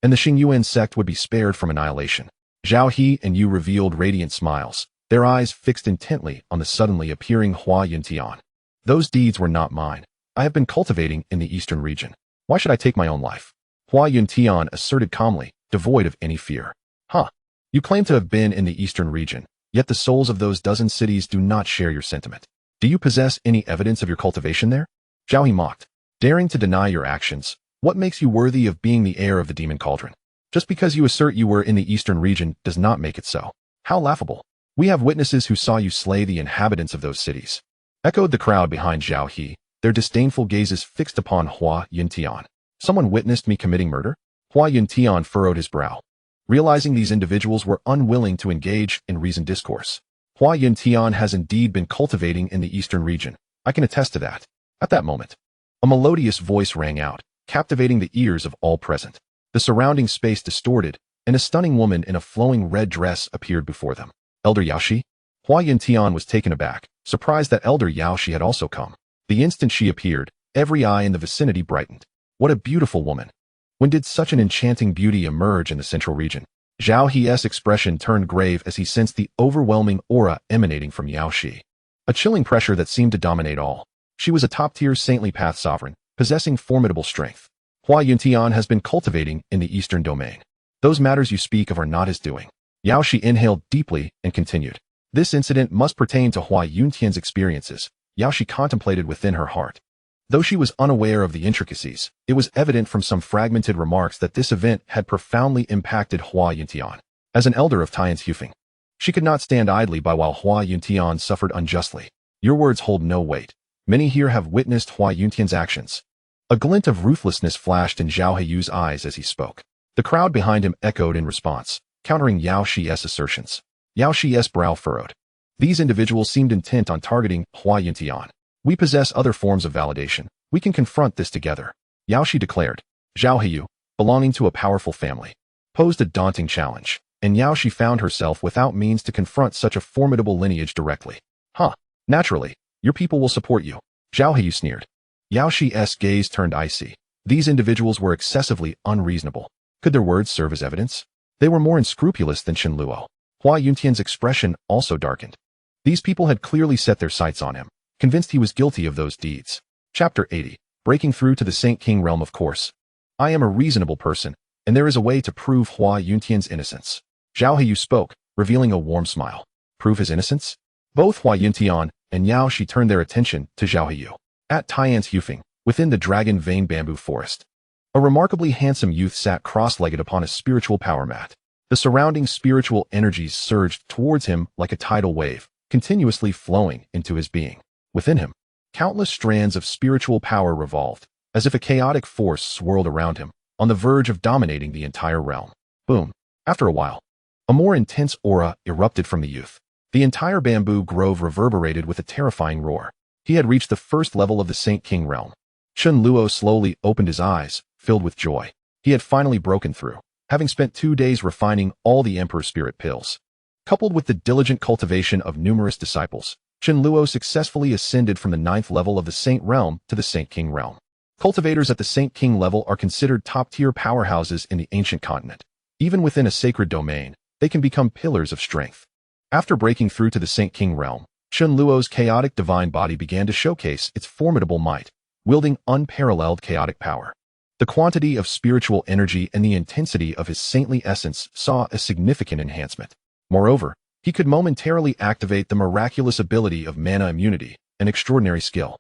and the Xingyuan sect would be spared from annihilation. Zhao He and Yu revealed radiant smiles, their eyes fixed intently on the suddenly appearing Hua Yin Tian. Those deeds were not mine. I have been cultivating in the eastern region. Why should I take my own life? Hua Yin Tian asserted calmly, devoid of any fear. Huh. You claim to have been in the eastern region, yet the souls of those dozen cities do not share your sentiment. Do you possess any evidence of your cultivation there? Zhao He mocked. Daring to deny your actions, what makes you worthy of being the heir of the demon cauldron? Just because you assert you were in the eastern region does not make it so. How laughable. We have witnesses who saw you slay the inhabitants of those cities. Echoed the crowd behind Zhao He, their disdainful gazes fixed upon Hua Yin Tian. Someone witnessed me committing murder? Hua Yin Tian furrowed his brow. Realizing these individuals were unwilling to engage in reasoned discourse. Hua Yin Tian has indeed been cultivating in the eastern region. I can attest to that. At that moment, a melodious voice rang out, captivating the ears of all present. The surrounding space distorted, and a stunning woman in a flowing red dress appeared before them. Elder Yaoshi? Hua Yin Tian was taken aback, surprised that Elder Yaoshi had also come. The instant she appeared, every eye in the vicinity brightened. What a beautiful woman. When did such an enchanting beauty emerge in the central region? Zhao He's expression turned grave as he sensed the overwhelming aura emanating from Yaoshi. A chilling pressure that seemed to dominate all. She was a top-tier saintly path sovereign, possessing formidable strength. Hua Yin Tian has been cultivating in the eastern domain. Those matters you speak of are not his doing. Yaoshi inhaled deeply and continued. This incident must pertain to Hua Yin Tian's experiences. Yaoshi contemplated within her heart. Though she was unaware of the intricacies, it was evident from some fragmented remarks that this event had profoundly impacted Hua Yin Tian. As an elder of Tianzhu Peak, she could not stand idly by while Hua Yin Tian suffered unjustly. Your words hold no weight. Many here have witnessed Hua Yin Tian's actions. A glint of ruthlessness flashed in Zhao Heyu's eyes as he spoke. The crowd behind him echoed in response, countering Yao Shi's assertions. Yao Shi's brow furrowed. These individuals seemed intent on targeting Hua Yin Tian. We possess other forms of validation. We can confront this together. Yao Shi declared. Zhao Heyu, belonging to a powerful family, posed a daunting challenge, and Yao Shi found herself without means to confront such a formidable lineage directly. Huh. Naturally, your people will support you. Zhao Heyu sneered. Yao Shi's gaze turned icy. These individuals were excessively unreasonable. Could their words serve as evidence? They were more unscrupulous than Chen Luo. Hua Yin Tian's expression also darkened. These people had clearly set their sights on him, convinced he was guilty of those deeds. Chapter 80. Breaking through to the Saint King realm. Of course. I am a reasonable person, and there is a way to prove Hua Yin Tian's innocence. Zhao Heyu spoke, revealing a warm smile. Prove his innocence? Both Hua Yin Tian and Yao Shi turned their attention to Zhao Heyu. At Tianzhu Peak, within the dragon vein bamboo forest. A remarkably handsome youth sat cross-legged upon a spiritual power mat. The surrounding spiritual energies surged towards him like a tidal wave, continuously flowing into his being. Within him, countless strands of spiritual power revolved, as if a chaotic force swirled around him, on the verge of dominating the entire realm. Boom. After a while, a more intense aura erupted from the youth. The entire bamboo grove reverberated with a terrifying roar. He had reached the first level of the Saint King realm. Chen Luo slowly opened his eyes, filled with joy. He had finally broken through, having spent 2 days refining all the Emperor Spirit pills. Coupled with the diligent cultivation of numerous disciples, Chen Luo successfully ascended from the 9th level of the Saint realm to the Saint King realm. Cultivators at the Saint King level are considered top-tier powerhouses in the ancient continent. Even within a sacred domain, they can become pillars of strength. After breaking through to the Saint King realm, Chen Luo's chaotic divine body began to showcase its formidable might, wielding unparalleled chaotic power. The quantity of spiritual energy and the intensity of his saintly essence saw a significant enhancement. Moreover, he could momentarily activate the miraculous ability of mana immunity, an extraordinary skill.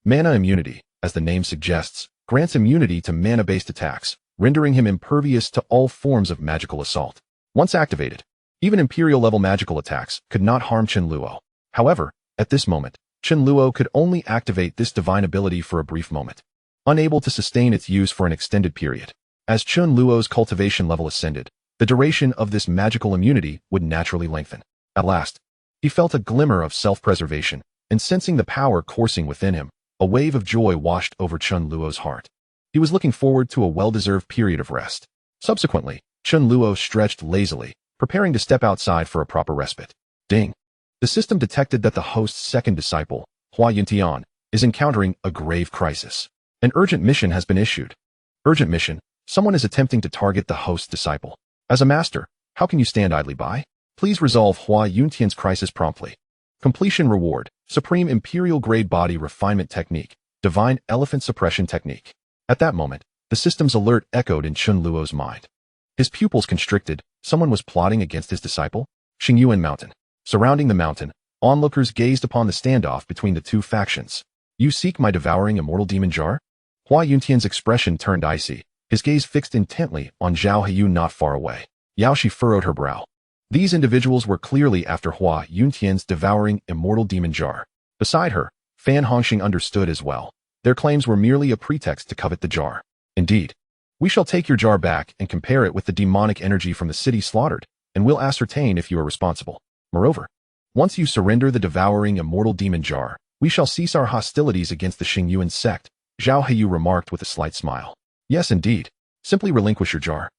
Mana immunity, as the name suggests, grants immunity to mana-based attacks, rendering him impervious to all forms of magical assault. Once activated, even Imperial-level magical attacks could not harm Chen Luo. However, at this moment, Chen Luo could only activate this divine ability for a brief moment, unable to sustain its use for an extended period. As Chen Luo's cultivation level ascended, the duration of this magical immunity would naturally lengthen. At last, he felt a glimmer of self-preservation, and sensing the power coursing within him, a wave of joy washed over Chen Luo's heart. He was looking forward to a well-deserved period of rest. Subsequently, Chen Luo stretched lazily, preparing to step outside for a proper respite. Ding! The system detected that the host's second disciple, Hua Yuntian, is encountering a grave crisis. An urgent mission has been issued. Urgent mission: someone is attempting to target the host's disciple. As a master, how can you stand idly by? Please resolve Hua Yuntian's crisis promptly. Completion reward: Supreme Imperial Grade Body Refinement Technique, Divine Elephant Suppression Technique. At that moment, the system's alert echoed in Chen Luo's mind. His pupils constricted. Someone was plotting against his disciple? Xingyuan Mountain. Surrounding the mountain, onlookers gazed upon the standoff between the two factions. You seek my devouring immortal demon jar? Hua Yuntian's expression turned icy, his gaze fixed intently on Zhao Heyu not far away. Yaoshi furrowed her brow. These individuals were clearly after Hua Yuntian's devouring immortal demon jar. Beside her, Fan Hongxing understood as well. Their claims were merely a pretext to covet the jar. Indeed, we shall take your jar back and compare it with the demonic energy from the city slaughtered, and we'll ascertain if you are responsible. Moreover, once you surrender the devouring immortal demon jar, we shall cease our hostilities against the Xingyuan sect, Zhao Heyu remarked with a slight smile. Yes, indeed. Simply relinquish your jar,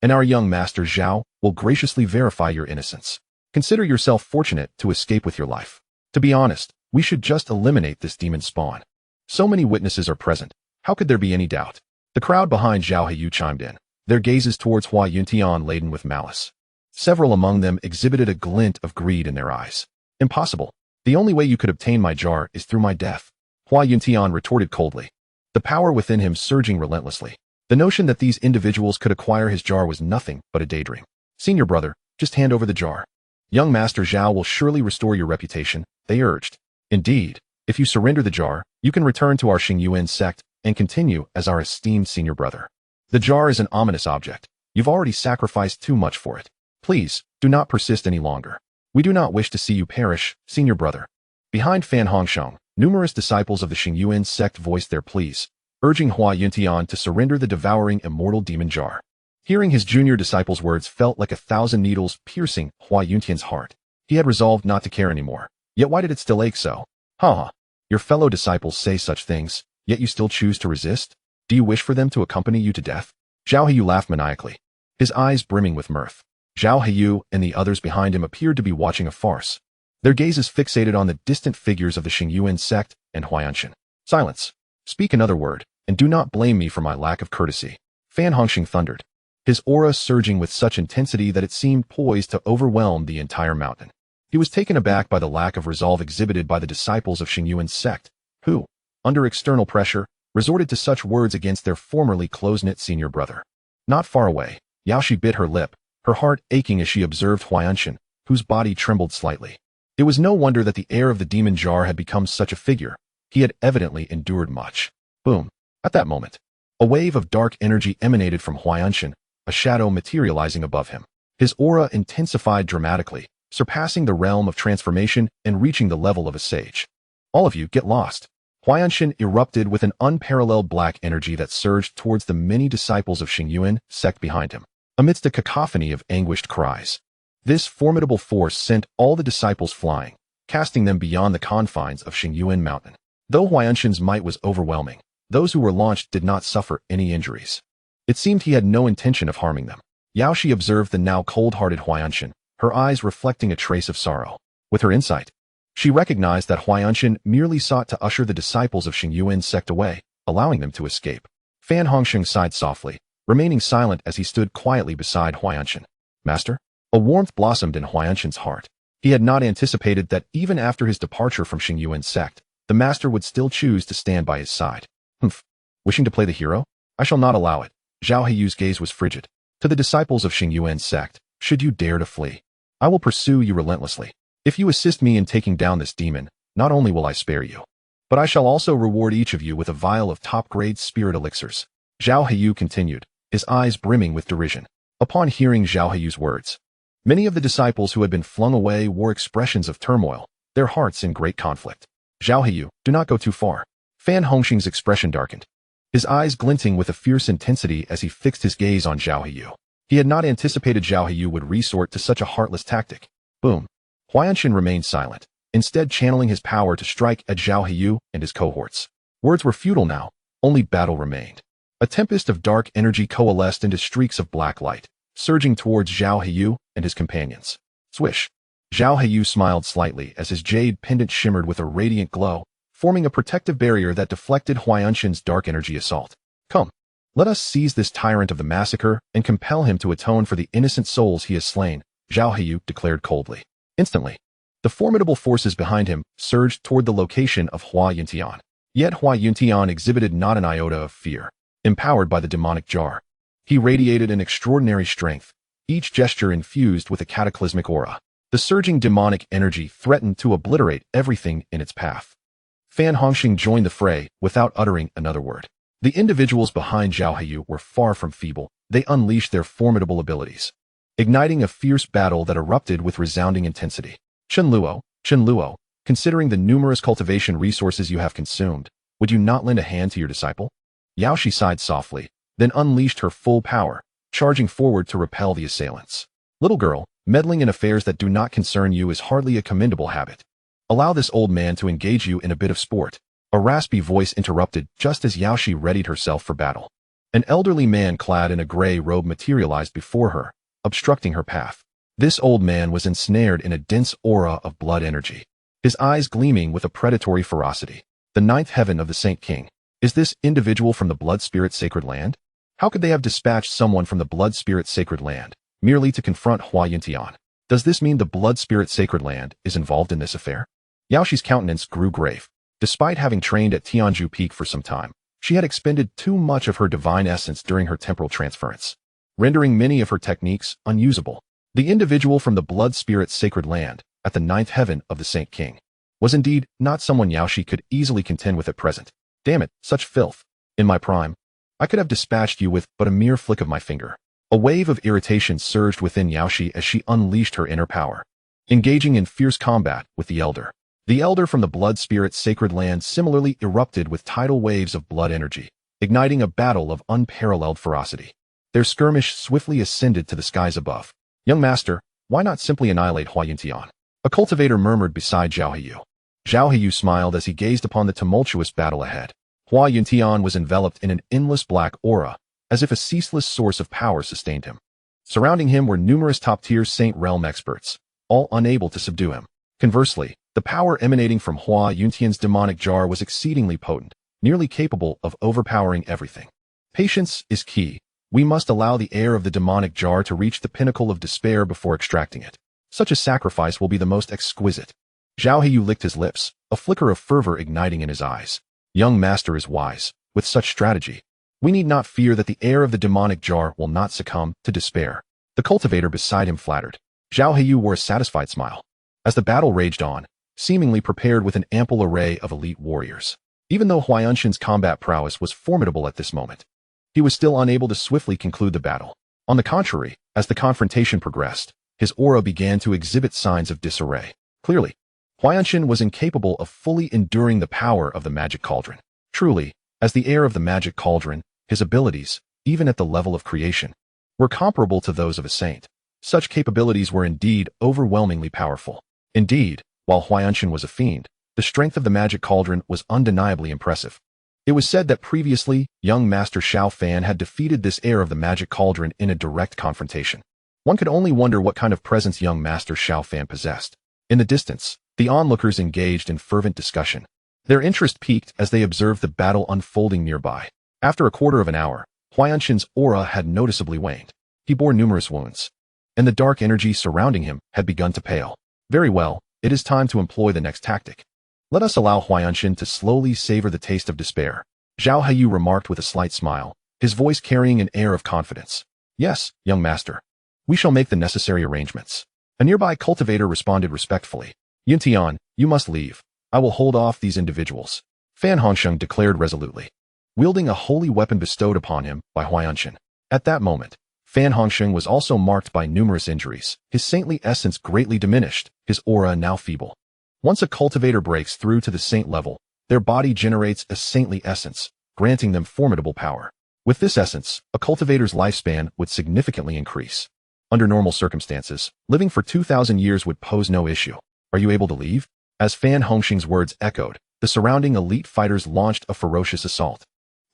and our young master Zhao will graciously verify your innocence. Consider yourself fortunate to escape with your life. To be honest, we should just eliminate this demon spawn. So many witnesses are present, how could there be any doubt? The crowd behind Zhao Heyu chimed in, their gazes towards Hua Yuntian laden with malice. Several among them exhibited a glint of greed in their eyes. Impossible. The only way you could obtain my jar is through my death. Hua Yuntian retorted coldly, the power within him surging relentlessly. The notion that these individuals could acquire his jar was nothing but a daydream. Senior brother, just hand over the jar. Young Master Zhao will surely restore your reputation, they urged. Indeed, if you surrender the jar, you can return to our Xingyuan sect and continue as our esteemed senior brother. The jar is an ominous object. You've already sacrificed too much for it. Please, do not persist any longer. We do not wish to see you perish, senior brother. Behind Fan Hongxiang, numerous disciples of the Xingyuan sect voiced their pleas, urging Hua Yuntian to surrender the devouring immortal demon jar. Hearing his junior disciple's words felt like 1,000 needles piercing Hua Yuntian's heart. He had resolved not to care anymore. Yet why did it still ache so? Ha! Your fellow disciples say such things, yet you still choose to resist? Do you wish for them to accompany you to death? Zhao Heyu laughed maniacally, his eyes brimming with mirth. Zhao Heyu and the others behind him appeared to be watching a farce, their gazes fixated on the distant figures of the Xingyuan sect and Huayanshan. Silence. Speak another word, and do not blame me for my lack of courtesy. Fan Hongxing thundered, his aura surging with such intensity that it seemed poised to overwhelm the entire mountain. He was taken aback by the lack of resolve exhibited by the disciples of Xingyuan's sect, who, under external pressure, resorted to such words against their formerly close-knit senior brother. Not far away, Yaoshi bit her lip, her heart aching as she observed Huayanshan, whose body trembled slightly. It was no wonder that the heir of the demon jar had become such a figure. He had evidently endured much. Boom. At that moment, A wave of dark energy emanated from Huayanshan, a shadow materializing above him. His aura intensified dramatically, surpassing the realm of transformation and reaching the level of a sage. All of you get lost. Huayanshan erupted with an unparalleled black energy that surged towards the many disciples of Ancient Sect behind him, amidst a cacophony of anguished cries. This formidable force sent all the disciples flying, casting them beyond the confines of Xingyuan Mountain. Though Huayanshan's might was overwhelming, those who were launched did not suffer any injuries. It seemed he had no intention of harming them. Yaoshi observed the now cold-hearted Huayanshan, her eyes reflecting a trace of sorrow. With her insight, she recognized that Huayanshan merely sought to usher the disciples of Xingyuan Sect away, allowing them to escape. Fan Hongsheng sighed softly, remaining silent as he stood quietly beside Huayanshan. Master? A warmth blossomed in Huayanshan's heart. He had not anticipated that even after his departure from Xingyuan Sect, the master would still choose to stand by his side. Humph. Wishing to play the hero? I shall not allow it. Zhao Heyu's gaze was frigid. To the disciples of Xingyuan Sect, should you dare to flee, I will pursue you relentlessly. If you assist me in taking down this demon, not only will I spare you, but I shall also reward each of you with a vial of top-grade spirit elixirs. Zhao Heyu continued, his eyes brimming with derision. Upon hearing Zhao Heyu's words, many of the disciples who had been flung away wore expressions of turmoil, their hearts in great conflict. Zhao Heyu, do not go too far. Fan Hongxing's expression darkened, his eyes glinting with a fierce intensity as he fixed his gaze on Zhao Heyu. He had not anticipated Zhao Heyu would resort to such a heartless tactic. Boom. Huayanshan remained silent, instead channeling his power to strike at Zhao Heyu and his cohorts. Words were futile now, only battle remained. A tempest of dark energy coalesced into streaks of black light, surging towards Zhao Heyu and his companions. Swish. Zhao Heyu smiled slightly as his jade pendant shimmered with a radiant glow, forming a protective barrier that deflected Huayanshan's dark energy assault. Come, let us seize this tyrant of the massacre and compel him to atone for the innocent souls he has slain, Zhao Heyu declared coldly. Instantly, the formidable forces behind him surged toward the location of Hua Yuntian. Yet Hua Yuntian exhibited not an iota of fear. Empowered by the demonic jar, he radiated an extraordinary strength, each gesture infused with a cataclysmic aura. The surging demonic energy threatened to obliterate everything in its path. Fan Hongxing joined the fray without uttering another word. The individuals behind Zhao Heyu were far from feeble. They unleashed their formidable abilities, igniting a fierce battle that erupted with resounding intensity. Chen Luo, considering the numerous cultivation resources you have consumed, would you not lend a hand to your disciple? Yaoshi sighed softly, then unleashed her full power, charging forward to repel the assailants. Little girl, meddling in affairs that do not concern you is hardly a commendable habit. Allow this old man to engage you in a bit of sport. A raspy voice interrupted just as Yaoshi readied herself for battle. An elderly man clad in a gray robe materialized before her, obstructing her path. This old man was ensnared in a dense aura of blood energy, his eyes gleaming with a predatory ferocity. The ninth heaven of the Saint King. Is this individual from the Blood Spirit Sacred Land? How could they have dispatched someone from the Blood Spirit Sacred Land merely to confront Hua Yuntian? Does this mean the Blood Spirit Sacred Land is involved in this affair? Yaoshi's countenance grew grave. Despite having trained at Tianzhu Peak for some time, she had expended too much of her divine essence during her temporal transference, rendering many of her techniques unusable. The individual from the Blood Spirit Sacred Land, at the ninth heaven of the Saint King, was indeed not someone Yaoshi could easily contend with at present. Damn it, such filth. In my prime, I could have dispatched you with but a mere flick of my finger. A wave of irritation surged within Yaoshi as she unleashed her inner power, engaging in fierce combat with the Elder. The Elder from the Blood Spirit Sacred Land similarly erupted with tidal waves of blood energy, igniting a battle of unparalleled ferocity. Their skirmish swiftly ascended to the skies above. Young master, why not simply annihilate Hua Yuntian? A cultivator murmured beside Zhao Heyu. Zhao Heyu smiled as he gazed upon the tumultuous battle ahead. Hua Yuntian was enveloped in an endless black aura, as if a ceaseless source of power sustained him. Surrounding him were numerous top-tier Saint Realm experts, all unable to subdue him. Conversely, the power emanating from Hua Yuntian's demonic jar was exceedingly potent, nearly capable of overpowering everything. Patience is key. We must allow the air of the demonic jar to reach the pinnacle of despair before extracting it. Such a sacrifice will be the most exquisite. Zhao Heyu licked his lips, a flicker of fervor igniting in his eyes. Young master is wise. With such strategy, we need not fear that the air of the demonic jar will not succumb to despair. The cultivator beside him flattered. Zhao Heyu wore a satisfied smile. As the battle raged on, seemingly prepared with an ample array of elite warriors. Even though Huayanshan's combat prowess was formidable at this moment, he was still unable to swiftly conclude the battle. On the contrary, as the confrontation progressed, his aura began to exhibit signs of disarray. Clearly, Huayanshan was incapable of fully enduring the power of the magic cauldron. Truly, as the heir of the magic cauldron, his abilities, even at the level of creation, were comparable to those of a saint. Such capabilities were indeed overwhelmingly powerful. Indeed, while Huayanshan was a fiend, the strength of the magic cauldron was undeniably impressive. It was said that previously, young Master Xiao Fan had defeated this heir of the magic cauldron in a direct confrontation. One could only wonder what kind of presence young Master Xiao Fan possessed. In the distance, the onlookers engaged in fervent discussion. Their interest peaked as they observed the battle unfolding nearby. After a quarter of an hour, Huayanshan's aura had noticeably waned. He bore numerous wounds, and the dark energy surrounding him had begun to pale. Very well, it is time to employ the next tactic. Let us allow Huayanshan to slowly savor the taste of despair, Zhao Heyu remarked with a slight smile, his voice carrying an air of confidence. Yes, young master. We shall make the necessary arrangements. A nearby cultivator responded respectfully. Yuntian, you must leave. I will hold off these individuals, Fan Hongsheng declared resolutely, wielding a holy weapon bestowed upon him by Huayanshan. At that moment, Fan Hongsheng was also marked by numerous injuries, his saintly essence greatly diminished, his aura now feeble. Once a cultivator breaks through to the saint level, their body generates a saintly essence, granting them formidable power. With this essence, a cultivator's lifespan would significantly increase. Under normal circumstances, living for 2,000 years would pose no issue. Are you able to leave? As Fan Hongsheng's words echoed, the surrounding elite fighters launched a ferocious assault.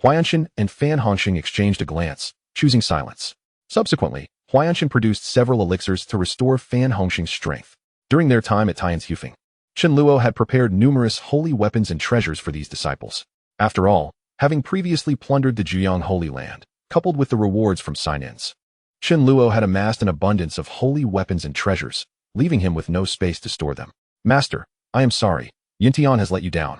Huayanshan and Fan Hongsheng exchanged a glance, choosing silence. Subsequently, Huayanshan produced several elixirs to restore Fan Hongsheng's strength. During their time at Tianzhu Peak, Chen Luo had prepared numerous holy weapons and treasures for these disciples. After all, having previously plundered the Juyang Holy Land, coupled with the rewards from sign-ins, Chen Luo had amassed an abundance of holy weapons and treasures, leaving him with no space to store them. Master, I am sorry, Yintian has let you down,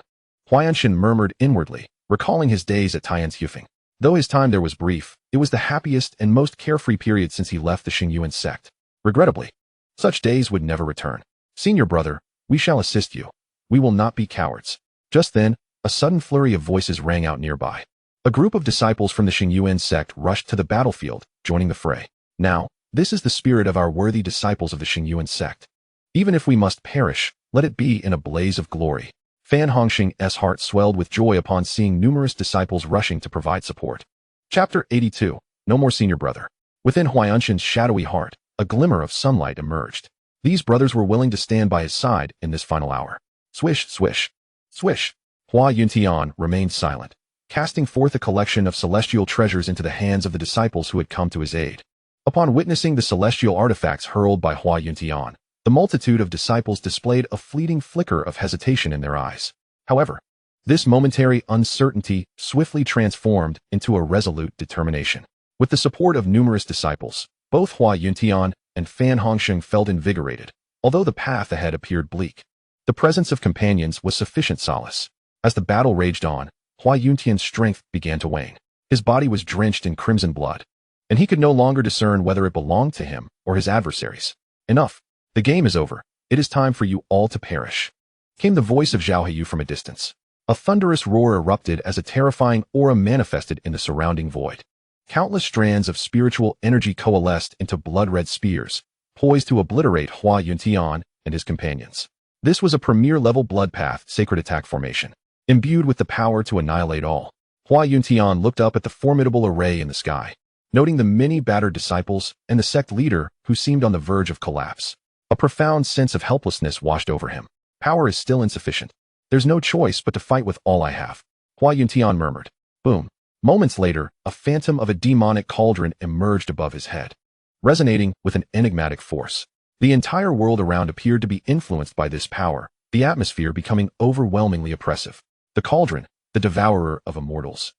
Huayanshan murmured inwardly, recalling his days at Tianzhu Peak. Though his time there was brief, it was the happiest and most carefree period since he left the Xingyuan sect. Regrettably, such days would never return. Senior brother, we shall assist you. We will not be cowards. Just then, a sudden flurry of voices rang out nearby. A group of disciples from the Xingyuan sect rushed to the battlefield, joining the fray. Now, this is the spirit of our worthy disciples of the Xingyuan sect. Even if we must perish, let it be in a blaze of glory. Fan Hongsheng's heart swelled with joy upon seeing numerous disciples rushing to provide support. Chapter 82. No more senior brother. Within Huayanshan's shadowy heart, a glimmer of sunlight emerged. These brothers were willing to stand by his side in this final hour. Swish, swish, swish. Hua Yuntian remained silent, casting forth a collection of celestial treasures into the hands of the disciples who had come to his aid. Upon witnessing the celestial artifacts hurled by Hua Yuntian, the multitude of disciples displayed a fleeting flicker of hesitation in their eyes. However, this momentary uncertainty swiftly transformed into a resolute determination. With the support of numerous disciples, both Hua Yuntian and Fan Hongsheng felt invigorated, although the path ahead appeared bleak. The presence of companions was sufficient solace. As the battle raged on, Hua Yuntian's strength began to wane. His body was drenched in crimson blood, and he could no longer discern whether it belonged to him or his adversaries. Enough. The game is over. It is time for you all to perish. Came the voice of Zhao Heyu from a distance. A thunderous roar erupted as a terrifying aura manifested in the surrounding void. Countless strands of spiritual energy coalesced into blood-red spears, poised to obliterate Hua Yuntian and his companions. This was a premier-level blood path sacred attack formation, imbued with the power to annihilate all. Hua Yuntian looked up at the formidable array in the sky, noting the many battered disciples and the sect leader who seemed on the verge of collapse. A profound sense of helplessness washed over him. Power is still insufficient. There's no choice but to fight with all I have, Hua Yuntian murmured. Boom. Moments later, a phantom of a demonic cauldron emerged above his head, resonating with an enigmatic force. The entire world around appeared to be influenced by this power, the atmosphere becoming overwhelmingly oppressive. The cauldron, the devourer of immortals.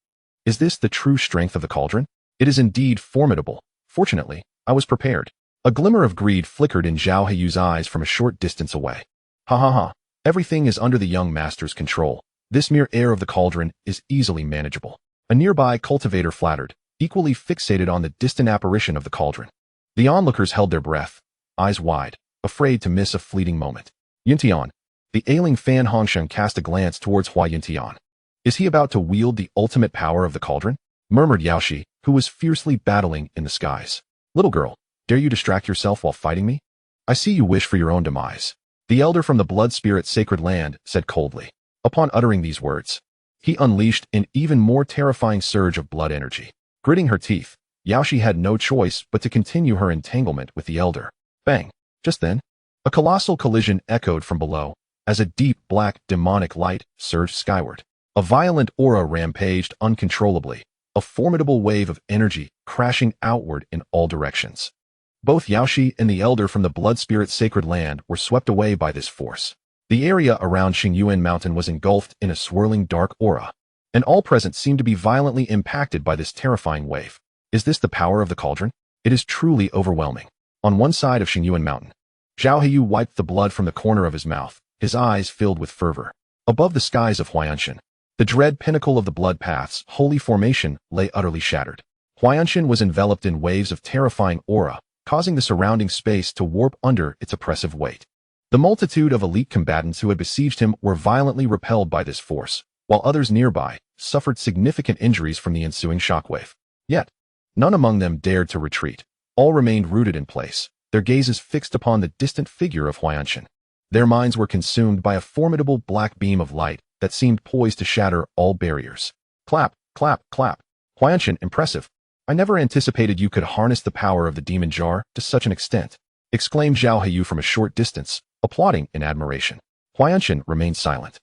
Is this the true strength of the cauldron? It is indeed formidable. Fortunately, I was prepared. A glimmer of greed flickered in Zhao Heyu's eyes from a short distance away. Ha ha ha. Everything is under the young master's control. This mere air of the cauldron is easily manageable. A nearby cultivator flattered, equally fixated on the distant apparition of the cauldron. The onlookers held their breath, eyes wide, afraid to miss a fleeting moment. Yuntian. The ailing Fan Hongsheng cast a glance towards Hua Yuntian. Is he about to wield the ultimate power of the cauldron? Murmured Yaoshi, who was fiercely battling in the skies. Little girl, dare you distract yourself while fighting me? I see you wish for your own demise. The elder from the blood spirit sacred land said coldly. Upon uttering these words, he unleashed an even more terrifying surge of blood energy. Gritting her teeth, Yaoshi had no choice but to continue her entanglement with the elder. Bang! Just then, a colossal collision echoed from below, as a deep black demonic light surged skyward. A violent aura rampaged uncontrollably, a formidable wave of energy crashing outward in all directions. Both Yaoshi and the elder from the blood spirit sacred land were swept away by this force. The area around Xingyuan Mountain was engulfed in a swirling dark aura, and all present seemed to be violently impacted by this terrifying wave. Is this the power of the cauldron? It is truly overwhelming. On one side of Xingyuan Mountain, Zhao Heyu wiped the blood from the corner of his mouth, his eyes filled with fervor. Above the skies of Huayanshan, the dread pinnacle of the blood path's holy formation lay utterly shattered. Huayanshan was enveloped in waves of terrifying aura, causing the surrounding space to warp under its oppressive weight. The multitude of elite combatants who had besieged him were violently repelled by this force, while others nearby suffered significant injuries from the ensuing shockwave. Yet, none among them dared to retreat. All remained rooted in place, their gazes fixed upon the distant figure of Huayanshan. Their minds were consumed by a formidable black beam of light that seemed poised to shatter all barriers. Clap, clap, clap. Huayanshan, impressive. I never anticipated you could harness the power of the demon jar to such an extent, exclaimed Zhao Heyu from a short distance, applauding in admiration. Huayanshan remained silent,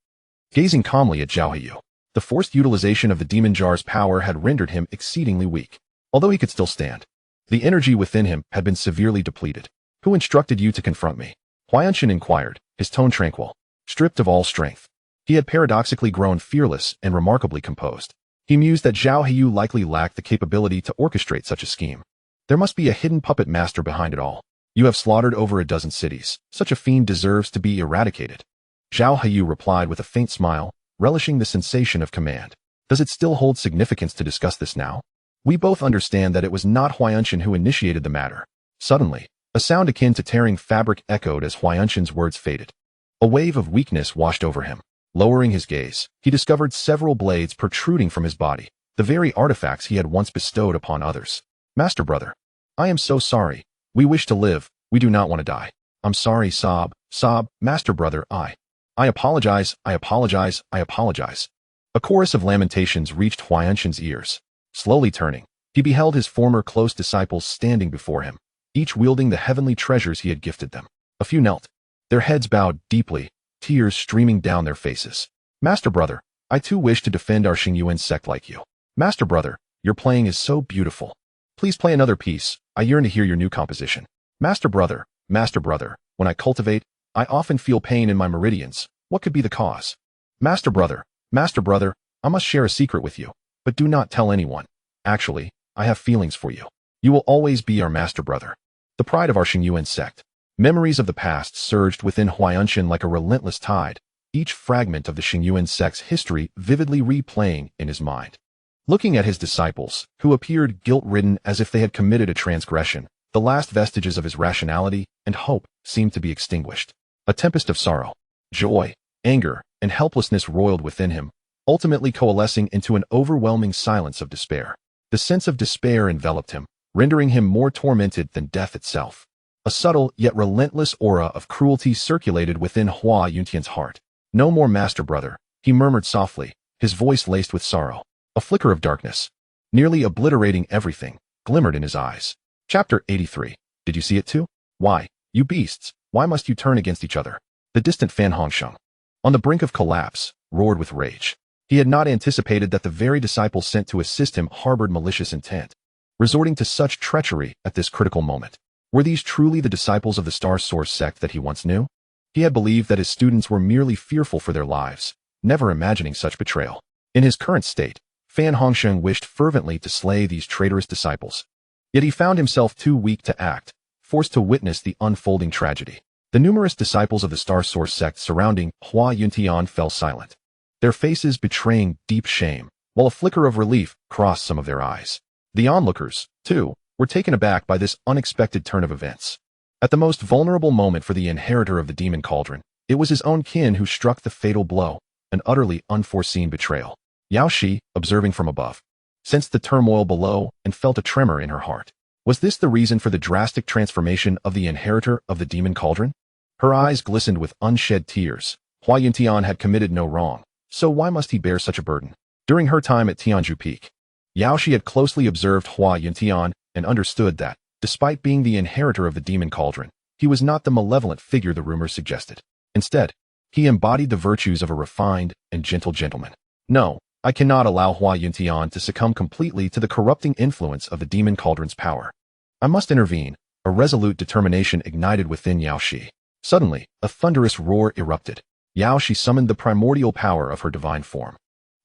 gazing calmly at Zhao Heyu. The forced utilization of the demon jar's power had rendered him exceedingly weak, although he could still stand. The energy within him had been severely depleted. Who instructed you to confront me? Huayanshan inquired, his tone tranquil. Stripped of all strength, he had paradoxically grown fearless and remarkably composed. He mused that Zhao Heyu likely lacked the capability to orchestrate such a scheme. There must be a hidden puppet master behind it all. You have slaughtered over a dozen cities. Such a fiend deserves to be eradicated. Zhao Heyu replied with a faint smile, relishing the sensation of command. Does it still hold significance to discuss this now? We both understand that it was not Huayanshan who initiated the matter. Suddenly, a sound akin to tearing fabric echoed as Huayanshan's words faded. A wave of weakness washed over him. Lowering his gaze, he discovered several blades protruding from his body, the very artifacts he had once bestowed upon others. Master brother, I am so sorry. We wish to live, we do not want to die. I'm sorry, sob, master brother, I apologize, I apologize, I apologize. A chorus of lamentations reached Huayanshan's ears. Slowly turning, he beheld his former close disciples standing before him, each wielding the heavenly treasures he had gifted them. A few knelt, their heads bowed deeply, tears streaming down their faces. Master brother, I too wish to defend our Xingyuan sect like you. Master brother, your playing is so beautiful. Please play another piece, I yearn to hear your new composition. Master brother, when I cultivate, I often feel pain in my meridians. What could be the cause? Master brother, I must share a secret with you, but do not tell anyone. Actually, I have feelings for you. You will always be our master brother, the pride of our Xingyuan sect. Memories of the past surged within Huayanshan like a relentless tide, each fragment of the Xingyuan sect's history vividly replaying in his mind. Looking at his disciples, who appeared guilt-ridden as if they had committed a transgression, the last vestiges of his rationality and hope seemed to be extinguished. A tempest of sorrow, joy, anger, and helplessness roiled within him, ultimately coalescing into an overwhelming silence of despair. The sense of despair enveloped him, rendering him more tormented than death itself. A subtle yet relentless aura of cruelty circulated within Huayantian's heart. No more master brother, he murmured softly, his voice laced with sorrow. A flicker of darkness, nearly obliterating everything, glimmered in his eyes. Chapter 83. Did you see it too? Why, you beasts, why must you turn against each other? The distant Fan Hongsheng, on the brink of collapse, roared with rage. He had not anticipated that the very disciples sent to assist him harbored malicious intent, resorting to such treachery at this critical moment. Were these truly the disciples of the Star Source sect that he once knew? He had believed that his students were merely fearful for their lives, never imagining such betrayal. In his current state, Fan Hongsheng wished fervently to slay these traitorous disciples. Yet he found himself too weak to act, forced to witness the unfolding tragedy. The numerous disciples of the Star Source sect surrounding Huayantian fell silent, their faces betraying deep shame, while a flicker of relief crossed some of their eyes. The onlookers, too, were taken aback by this unexpected turn of events. At the most vulnerable moment for the inheritor of the demon cauldron, it was his own kin who struck the fatal blow, an utterly unforeseen betrayal. Yao Shi, observing from above, sensed the turmoil below, and felt a tremor in her heart. Was this the reason for the drastic transformation of the inheritor of the demon cauldron? Her eyes glistened with unshed tears. Hua Yuntian had committed no wrong, so why must he bear such a burden? During her time at Tianzhu Peak, Yaoshi had closely observed Hua Yuntian and understood that, despite being the inheritor of the demon cauldron, he was not the malevolent figure the rumors suggested. Instead, he embodied the virtues of a refined and gentle gentleman. No, I cannot allow Hua Yuntian to succumb completely to the corrupting influence of the demon cauldron's power. I must intervene. A resolute determination ignited within Yaoshi. Suddenly, a thunderous roar erupted. Yaoshi summoned the primordial power of her divine form,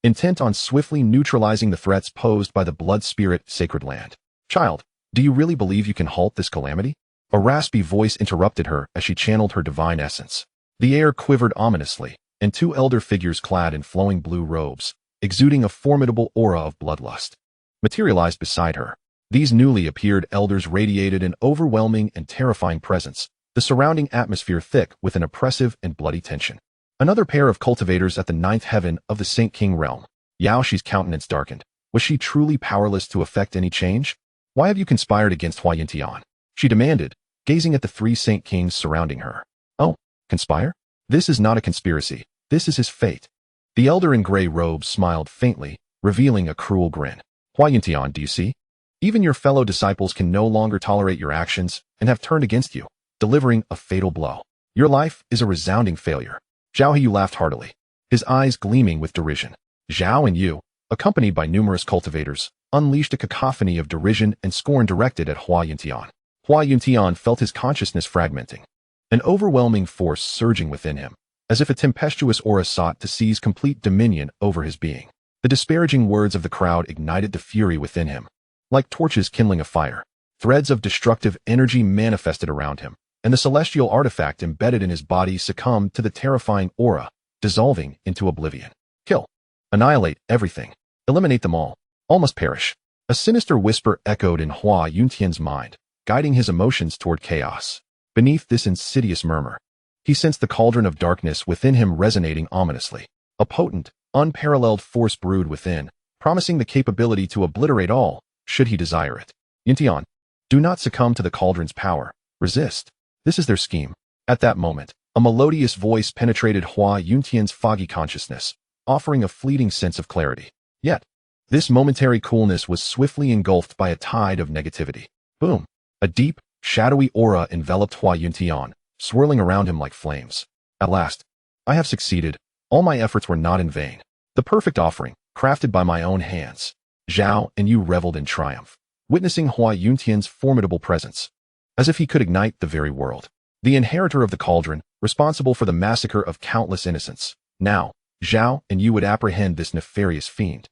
intent on swiftly neutralizing the threats posed by the blood spirit sacred land. Child, do you really believe you can halt this calamity? A raspy voice interrupted her as she channeled her divine essence. The air quivered ominously, and two elder figures clad in flowing blue robes, exuding a formidable aura of bloodlust, materialized beside her. These newly appeared elders radiated an overwhelming and terrifying presence, the surrounding atmosphere thick with an oppressive and bloody tension. Another pair of cultivators at the ninth heaven of the Saint King realm. Yaoshi's countenance darkened. Was she truly powerless to effect any change? Why have you conspired against Hua Yuntian? She demanded, gazing at the three Saint Kings surrounding her. Oh, conspire? This is not a conspiracy. This is his fate. The elder in gray robes smiled faintly, revealing a cruel grin. Hua Yuntian, do you see? Even your fellow disciples can no longer tolerate your actions and have turned against you, delivering a fatal blow. Your life is a resounding failure. Zhao Heyu laughed heartily, his eyes gleaming with derision. Zhao and Yu, accompanied by numerous cultivators, unleashed a cacophony of derision and scorn directed at Hua Yuntian. Hua Yuntian felt his consciousness fragmenting, an overwhelming force surging within him, as if a tempestuous aura sought to seize complete dominion over his being. The disparaging words of the crowd ignited the fury within him. Like torches kindling a fire, threads of destructive energy manifested around him, and the celestial artifact embedded in his body succumbed to the terrifying aura, dissolving into oblivion. Kill. Annihilate everything. Eliminate them all. All must perish. A sinister whisper echoed in Hua Yuntian's mind, guiding his emotions toward chaos. Beneath this insidious murmur, he sensed the cauldron of darkness within him resonating ominously. A potent, unparalleled force brewed within, promising the capability to obliterate all, should he desire it. Yuntian, do not succumb to the cauldron's power. Resist. This is their scheme. At that moment, a melodious voice penetrated Hua Yuntian's foggy consciousness, offering a fleeting sense of clarity. Yet, this momentary coolness was swiftly engulfed by a tide of negativity. Boom! A deep, shadowy aura enveloped Hua Yuntian, swirling around him like flames. At last, I have succeeded. All my efforts were not in vain. The perfect offering, crafted by my own hands. Zhao and Yu reveled in triumph, witnessing Hua Yuntian's formidable presence, as if he could ignite the very world. The inheritor of the cauldron, responsible for the massacre of countless innocents. Now, Zhao and Yu would apprehend this nefarious fiend.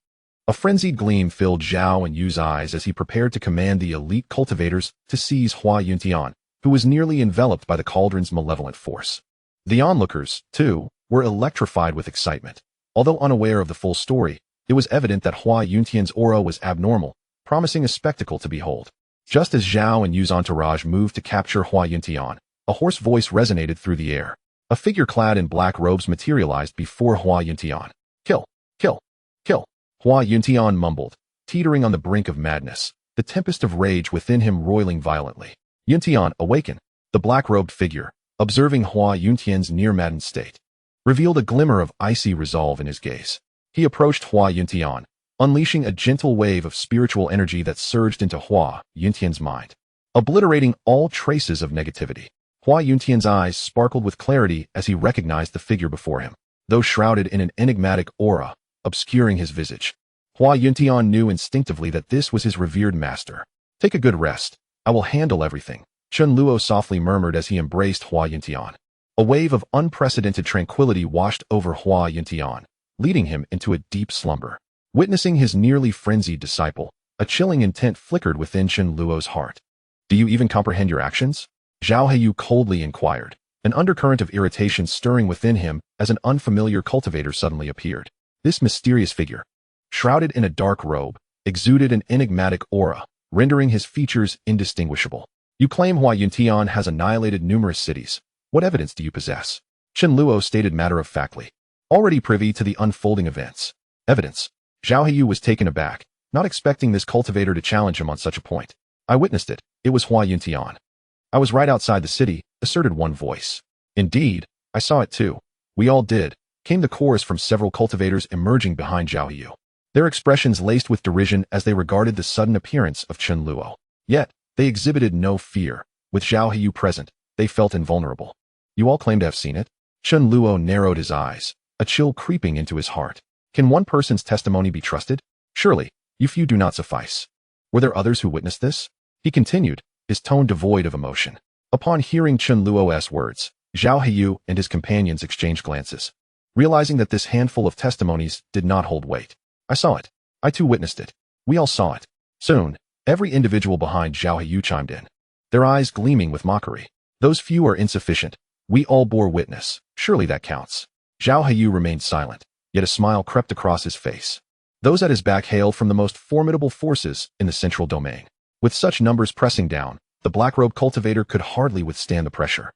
A frenzied gleam filled Zhao and Yu's eyes as he prepared to command the elite cultivators to seize Hua Yuntian, who was nearly enveloped by the cauldron's malevolent force. The onlookers, too, were electrified with excitement. Although unaware of the full story, it was evident that Hua Yuntian's aura was abnormal, promising a spectacle to behold. Just as Zhao and Yu's entourage moved to capture Hua Yuntian, a hoarse voice resonated through the air. A figure clad in black robes materialized before Hua Yuntian. Kill! Kill! Kill! Hua Yuntian mumbled, teetering on the brink of madness, the tempest of rage within him roiling violently. Yuntian, awaken! The black-robed figure, observing Hua Yuntian's near-maddened state, revealed a glimmer of icy resolve in his gaze. He approached Hua Yuntian, unleashing a gentle wave of spiritual energy that surged into Hua Yuntian's mind, obliterating all traces of negativity. Hua Yuntian's eyes sparkled with clarity as he recognized the figure before him, though shrouded in an enigmatic aura, obscuring his visage. Hua Yuntian knew instinctively that this was his revered master. Take a good rest. I will handle everything, Chen Luo softly murmured as he embraced Hua Yuntian. A wave of unprecedented tranquility washed over Hua Yuntian, leading him into a deep slumber. Witnessing his nearly frenzied disciple, a chilling intent flickered within Chen Luo's heart. Do you even comprehend your actions? Zhao Heyu coldly inquired, an undercurrent of irritation stirring within him as an unfamiliar cultivator suddenly appeared. This mysterious figure, shrouded in a dark robe, exuded an enigmatic aura, rendering his features indistinguishable. You claim Hua Yuntian has annihilated numerous cities. What evidence do you possess? Chen Luo stated matter-of-factly, already privy to the unfolding events. Evidence. Zhao Heyu was taken aback, not expecting this cultivator to challenge him on such a point. I witnessed it. It was Hua Yuntian. I was right outside the city, asserted one voice. Indeed, I saw it too. We all did, came the chorus from several cultivators emerging behind Zhao Heyu. Their expressions laced with derision as they regarded the sudden appearance of Chen Luo. Yet, they exhibited no fear. With Zhao Heyu present, they felt invulnerable. You all claim to have seen it? Chen Luo narrowed his eyes, a chill creeping into his heart. Can one person's testimony be trusted? Surely, you few do not suffice. Were there others who witnessed this? He continued, his tone devoid of emotion. Upon hearing Chen Luo's words, Zhao Heyu and his companions exchanged glances, realizing that this handful of testimonies did not hold weight. I saw it. I too witnessed it. We all saw it. Soon, every individual behind Zhao Heyu chimed in, their eyes gleaming with mockery. Those few are insufficient. We all bore witness. Surely that counts. Zhao Heyu remained silent, yet a smile crept across his face. Those at his back hailed from the most formidable forces in the central domain. With such numbers pressing down, the black-robed cultivator could hardly withstand the pressure.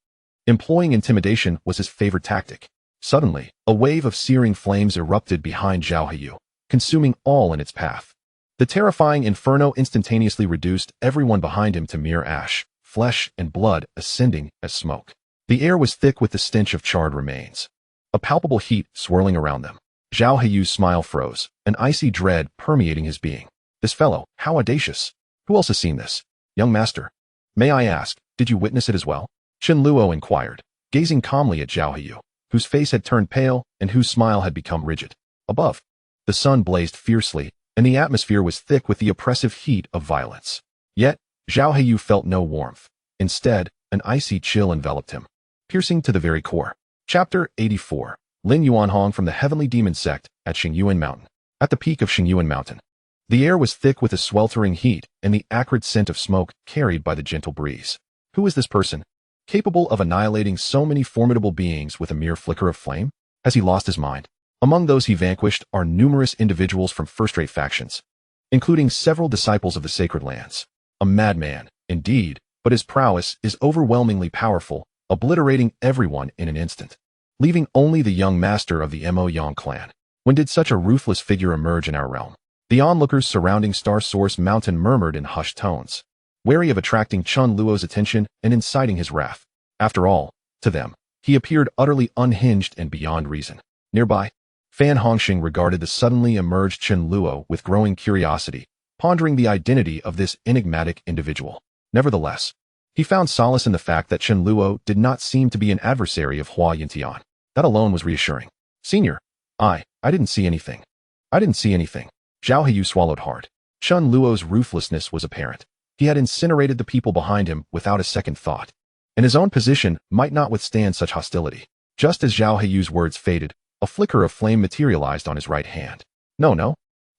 Employing intimidation was his favorite tactic. Suddenly, a wave of searing flames erupted behind Zhao Heyu, consuming all in its path. The terrifying inferno instantaneously reduced everyone behind him to mere ash, flesh and blood ascending as smoke. The air was thick with the stench of charred remains, a palpable heat swirling around them. Zhao Heyu's smile froze, an icy dread permeating his being. This fellow, how audacious! Who else has seen this? Young master, may I ask, did you witness it as well? Chen Luo inquired, gazing calmly at Zhao Heyu, whose face had turned pale and whose smile had become rigid. Above, the sun blazed fiercely, and the atmosphere was thick with the oppressive heat of violence. Yet, Zhao Heyu felt no warmth. Instead, an icy chill enveloped him, piercing to the very core. Chapter 84. Lin Yuanhong from the Heavenly Demon Sect at Xingyuan Mountain. At the peak of Xingyuan Mountain, the air was thick with a sweltering heat and the acrid scent of smoke carried by the gentle breeze. Who is this person, capable of annihilating so many formidable beings with a mere flicker of flame? Has he lost his mind? Among those he vanquished are numerous individuals from first-rate factions, including several disciples of the sacred lands. A madman, indeed, but his prowess is overwhelmingly powerful, obliterating everyone in an instant, leaving only the young master of the Mo Yang clan. When did such a ruthless figure emerge in our realm? The onlookers surrounding Star Source Mountain murmured in hushed tones, wary of attracting Chen Luo's attention and inciting his wrath. After all, to them, he appeared utterly unhinged and beyond reason. Nearby, Fan Hongxing regarded the suddenly emerged Chen Luo with growing curiosity, pondering the identity of this enigmatic individual. Nevertheless, he found solace in the fact that Chen Luo did not seem to be an adversary of Hua Yuntian. That alone was reassuring. Senior, I didn't see anything. I didn't see anything. Zhao Heyu swallowed hard. Chen Luo's ruthlessness was apparent. He had incinerated the people behind him without a second thought, and his own position might not withstand such hostility. Just as Zhao Heyu's words faded, a flicker of flame materialized on his right hand. No.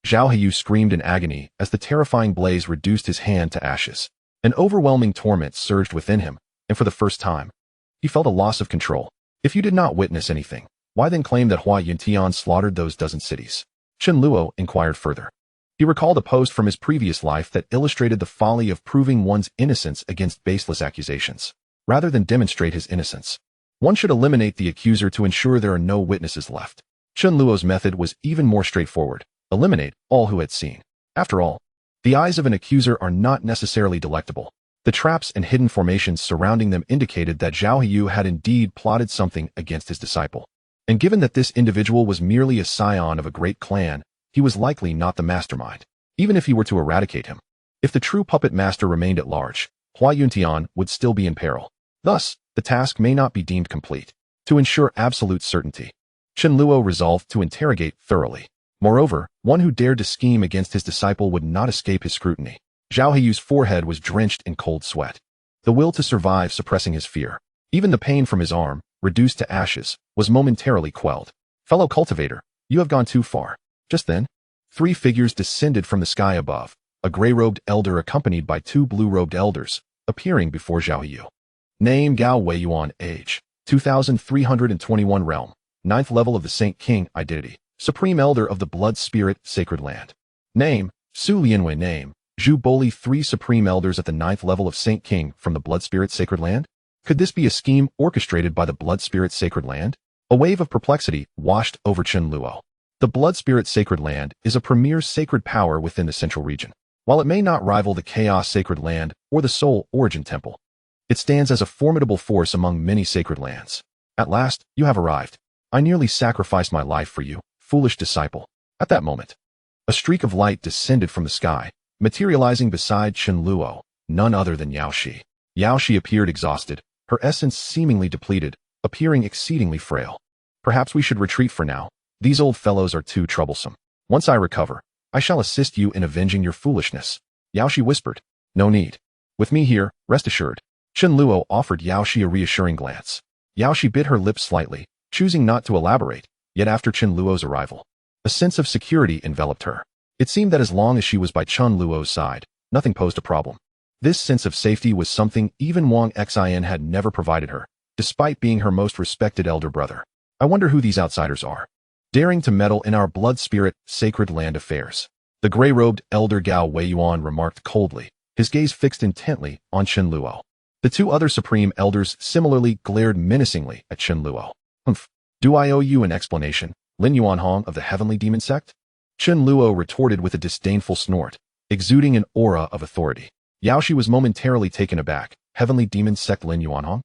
Zhao Heyu screamed in agony as the terrifying blaze reduced his hand to ashes. An overwhelming torment surged within him, and for the first time, he felt a loss of control. If you did not witness anything, why then claim that Hua Yuntian slaughtered those dozen cities? Chen Luo inquired further. He recalled a post from his previous life that illustrated the folly of proving one's innocence against baseless accusations. Rather than demonstrate his innocence, one should eliminate the accuser to ensure there are no witnesses left. Chen Luo's method was even more straightforward. Eliminate all who had seen. After all, the eyes of an accuser are not necessarily delectable. The traps and hidden formations surrounding them indicated that Zhao Heyu had indeed plotted something against his disciple. And given that this individual was merely a scion of a great clan, he was likely not the mastermind, even if he were to eradicate him. If the true puppet master remained at large, Hua Yuntian would still be in peril. Thus, the task may not be deemed complete. To ensure absolute certainty, Chen Luo resolved to interrogate thoroughly. Moreover, one who dared to scheme against his disciple would not escape his scrutiny. Zhao Heyu's forehead was drenched in cold sweat, the will to survive suppressing his fear. Even the pain from his arm, reduced to ashes, was momentarily quelled. Fellow cultivator, you have gone too far. Just then, 3 figures descended from the sky above, a gray-robed elder accompanied by 2 blue-robed elders, appearing before Zhao Heyu. Name Gao Weiyuan, age 2321 realm, 9th level of the Saint King identity, Supreme Elder of the Blood Spirit Sacred Land. Name, Su Lianwei. Name, Zhu Boli. 3 Supreme Elders at the 9th level of Saint King from the Blood Spirit Sacred Land? Could this be a scheme orchestrated by the Blood Spirit Sacred Land? A wave of perplexity washed over Chen Luo. The Blood Spirit Sacred Land is a premier sacred power within the central region. While it may not rival the Chaos Sacred Land or the Soul Origin Temple, it stands as a formidable force among many sacred lands. At last, you have arrived. I nearly sacrificed my life for you, foolish disciple. At that moment, a streak of light descended from the sky, materializing beside Chen Luo, none other than Yao Shi. Yao Shi appeared exhausted, her essence seemingly depleted, appearing exceedingly frail. Perhaps we should retreat for now. These old fellows are too troublesome. Once I recover, I shall assist you in avenging your foolishness. Yao Shi whispered. No need. With me here, rest assured. Chen Luo offered Yao Shi a reassuring glance. Yao Shi bit her lips slightly, choosing not to elaborate, yet after Chen Luo's arrival, a sense of security enveloped her. It seemed that as long as she was by Chen Luo's side, nothing posed a problem. This sense of safety was something even Wang Xin had never provided her, despite being her most respected elder brother. I wonder who these outsiders are, daring to meddle in our blood spirit sacred land affairs. The gray-robed elder Gao Weiyuan remarked coldly, his gaze fixed intently on Chen Luo. The two other supreme elders similarly glared menacingly at Chen Luo. Humph, do I owe you an explanation, Lin Yuanhong of the Heavenly Demon Sect? Chen Luo retorted with a disdainful snort, exuding an aura of authority. Yao Shi was momentarily taken aback. Heavenly Demon Sect Lin Yuanhong?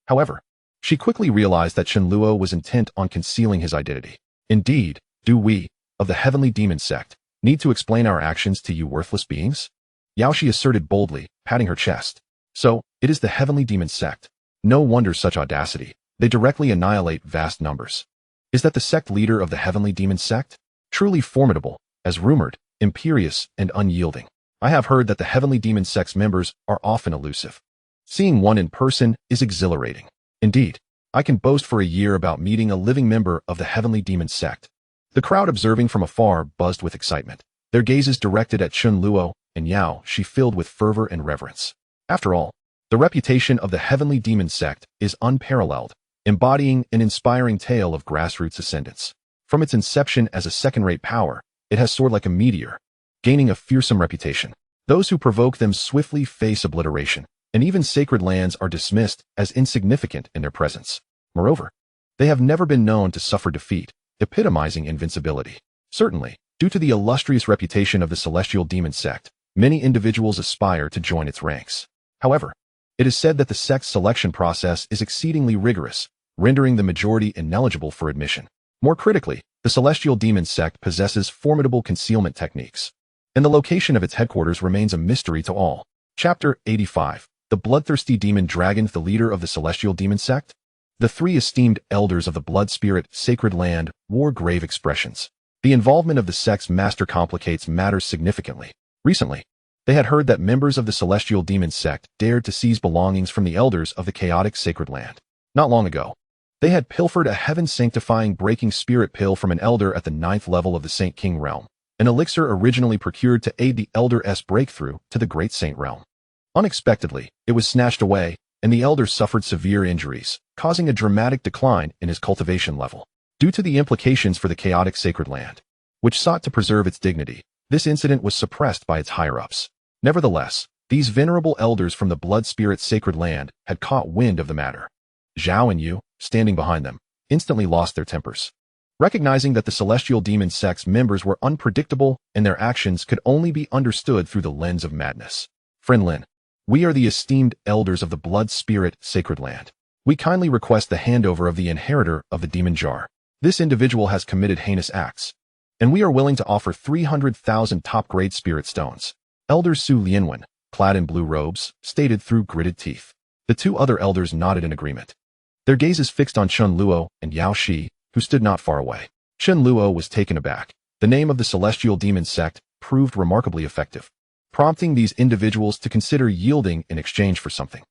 However, she quickly realized that Chen Luo was intent on concealing his identity. Indeed, do we, of the Heavenly Demon Sect, need to explain our actions to you worthless beings? Yao Shi asserted boldly, patting her chest. So, it is the Heavenly Demon Sect. No wonder such audacity. They directly annihilate vast numbers. Is that the sect leader of the Heavenly Demon Sect? Truly formidable, as rumored, imperious, and unyielding. I have heard that the Heavenly Demon Sect's members are often elusive. Seeing one in person is exhilarating. Indeed, I can boast for a year about meeting a living member of the Heavenly Demon Sect. The crowd observing from afar buzzed with excitement, their gazes directed at Chen Luo and Yao Shi filled with fervor and reverence. After all, the reputation of the Heavenly Demon Sect is unparalleled, embodying an inspiring tale of grassroots ascendance. From its inception as a second-rate power, it has soared like a meteor, gaining a fearsome reputation. Those who provoke them swiftly face obliteration, and even sacred lands are dismissed as insignificant in their presence. Moreover, they have never been known to suffer defeat, epitomizing invincibility. Certainly, due to the illustrious reputation of the Celestial Demon Sect, many individuals aspire to join its ranks. However, it is said that the sect's selection process is exceedingly rigorous, rendering the majority ineligible for admission. More critically, the Celestial Demon Sect possesses formidable concealment techniques, and the location of its headquarters remains a mystery to all. Chapter 85. The Bloodthirsty Demon Dragon, the leader of the Celestial Demon Sect? The three esteemed elders of the Blood Spirit Sacred Land wore grave expressions. The involvement of the sect's master complicates matters significantly. Recently, they had heard that members of the Celestial Demon Sect dared to seize belongings from the elders of the chaotic Sacred Land. Not long ago, they had pilfered a heaven-sanctifying breaking spirit pill from an elder at the 9th level of the Saint King realm, an elixir originally procured to aid the elder's breakthrough to the Great Saint realm. Unexpectedly, it was snatched away, and the elder suffered severe injuries, causing a dramatic decline in his cultivation level. Due to the implications for the chaotic Sacred Land, which sought to preserve its dignity, this incident was suppressed by its higher-ups. Nevertheless, these venerable elders from the Blood Spirit Sacred Land had caught wind of the matter. Zhao and Yu, standing behind them, instantly lost their tempers. Recognizing that the Celestial Demon Sect's members were unpredictable and their actions could only be understood through the lens of madness. Friend Lin, we are the esteemed elders of the Blood Spirit Sacred Land. We kindly request the handover of the inheritor of the Demon Jar. This individual has committed heinous acts, and we are willing to offer 300,000 top-grade spirit stones. Elder Su Lianwen, clad in blue robes, stated through gritted teeth. The two other elders nodded in agreement, their gazes fixed on Chen Luo and Yao Shi, who stood not far away. Chen Luo was taken aback. The name of the Celestial Demon Sect proved remarkably effective, prompting these individuals to consider yielding in exchange for something.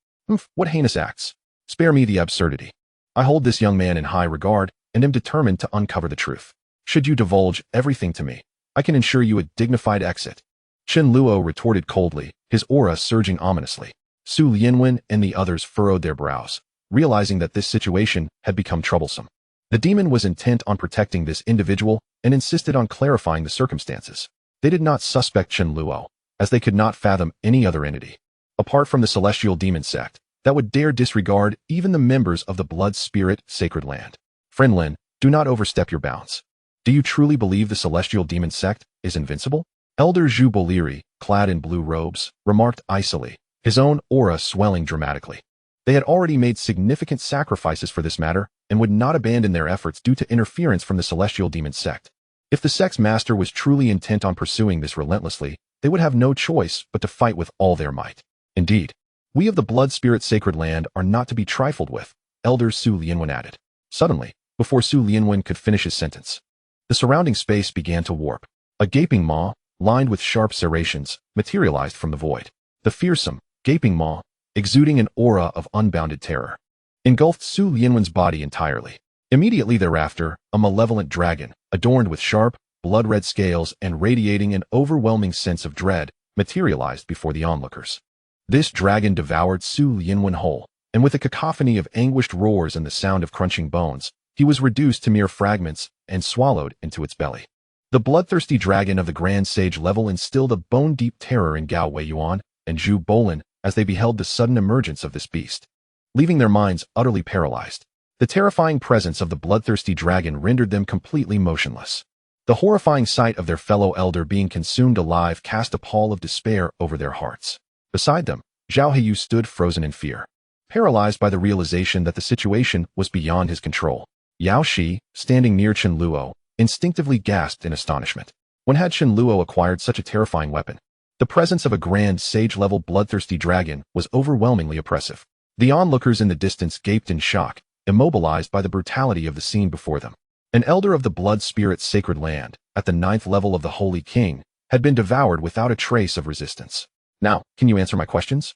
What heinous acts? Spare me the absurdity. I hold this young man in high regard and am determined to uncover the truth. Should you divulge everything to me, I can ensure you a dignified exit. Chen Luo retorted coldly, his aura surging ominously. Su Lianwen and the others furrowed their brows, realizing that this situation had become troublesome. The demon was intent on protecting this individual and insisted on clarifying the circumstances. They did not suspect Chen Luo, as they could not fathom any other entity, apart from the Celestial Demon Sect, that would dare disregard even the members of the Blood Spirit Sacred Land. Friend Lin, do not overstep your bounds. Do you truly believe the celestial demon sect is invincible? Elder Zhu Boliri, clad in blue robes, remarked icily, his own aura swelling dramatically. They had already made significant sacrifices for this matter and would not abandon their efforts due to interference from the celestial demon sect. If the sect's master was truly intent on pursuing this relentlessly, they would have no choice but to fight with all their might. Indeed, we of the blood spirit sacred land are not to be trifled with, Elder Su Lianwen added. Suddenly, before Su Lianwen could finish his sentence, the surrounding space began to warp. A gaping maw, lined with sharp serrations, materialized from the void. The fearsome, gaping maw, exuding an aura of unbounded terror, engulfed Su Lianwen's body entirely. Immediately thereafter, a malevolent dragon, adorned with sharp, blood-red scales and radiating an overwhelming sense of dread, materialized before the onlookers. This dragon devoured Su Lianwen whole, and with a cacophony of anguished roars and the sound of crunching bones, he was reduced to mere fragments and swallowed into its belly. The bloodthirsty dragon of the Grand Sage level instilled a bone-deep terror in Gao Weiyuan and Zhu Bolin as they beheld the sudden emergence of this beast, leaving their minds utterly paralyzed. The terrifying presence of the bloodthirsty dragon rendered them completely motionless. The horrifying sight of their fellow elder being consumed alive cast a pall of despair over their hearts. Beside them, Zhao Heyu stood frozen in fear, paralyzed by the realization that the situation was beyond his control. Yao Shi, standing near Chen Luo, instinctively gasped in astonishment. When had Chen Luo acquired such a terrifying weapon? The presence of a Grand Sage-level bloodthirsty dragon was overwhelmingly oppressive. The onlookers in the distance gaped in shock, immobilized by the brutality of the scene before them. An elder of the blood spirit's sacred land, at the 9th level of the Holy King, had been devoured without a trace of resistance. Now, can you answer my questions?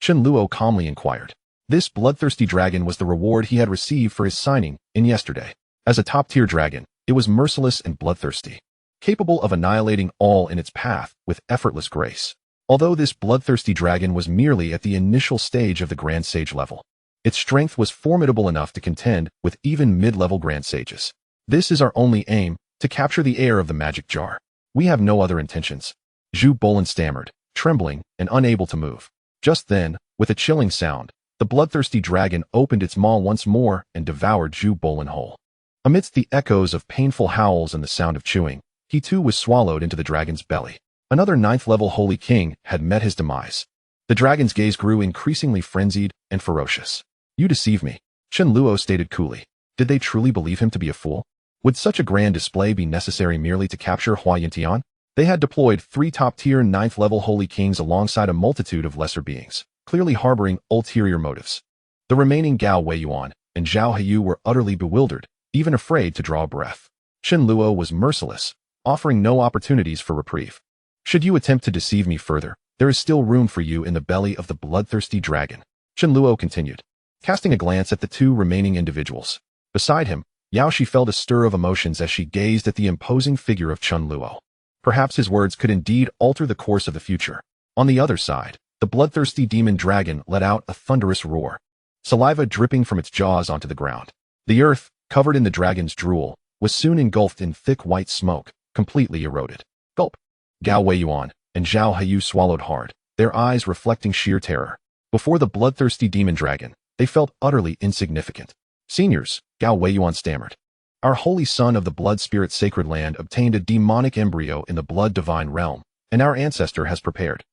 Chen Luo calmly inquired. This bloodthirsty dragon was the reward he had received for his signing in yesterday. As a top-tier dragon, it was merciless and bloodthirsty, capable of annihilating all in its path with effortless grace. Although this bloodthirsty dragon was merely at the initial stage of the Grand Sage level, its strength was formidable enough to contend with even mid-level Grand Sages. This is our only aim, to capture the heir of the magic jar. We have no other intentions. Zhu Bolin stammered, trembling and unable to move. Just then, with a chilling sound, the bloodthirsty dragon opened its maw once more and devoured Zhu Bolin whole. Amidst the echoes of painful howls and the sound of chewing, he too was swallowed into the dragon's belly. Another 9th-level Holy King had met his demise. The dragon's gaze grew increasingly frenzied and ferocious. You deceive me, Chen Luo stated coolly. Did they truly believe him to be a fool? Would such a grand display be necessary merely to capture Hua Yintian? They had deployed 3 top-tier 9th-level Holy Kings alongside a multitude of lesser beings, clearly harboring ulterior motives. The remaining Gao Weiyuan and Zhao Heyu were utterly bewildered, even afraid to draw a breath. Chen Luo was merciless, offering no opportunities for reprieve. Should you attempt to deceive me further, there is still room for you in the belly of the bloodthirsty dragon, Chen Luo continued, casting a glance at the 2 remaining individuals. Beside him, Yao Shi felt a stir of emotions as she gazed at the imposing figure of Chen Luo. Perhaps his words could indeed alter the course of the future. On the other side, the bloodthirsty demon dragon let out a thunderous roar, saliva dripping from its jaws onto the ground. The earth, covered in the dragon's drool, was soon engulfed in thick white smoke, completely eroded. Gulp! Gao Weiyuan and Zhao Heyu swallowed hard, their eyes reflecting sheer terror. Before the bloodthirsty demon dragon, they felt utterly insignificant. Seniors, Gao Weiyuan stammered. Our holy son of the blood spirit sacred land obtained a demonic embryo in the blood divine realm, and our ancestor has prepared.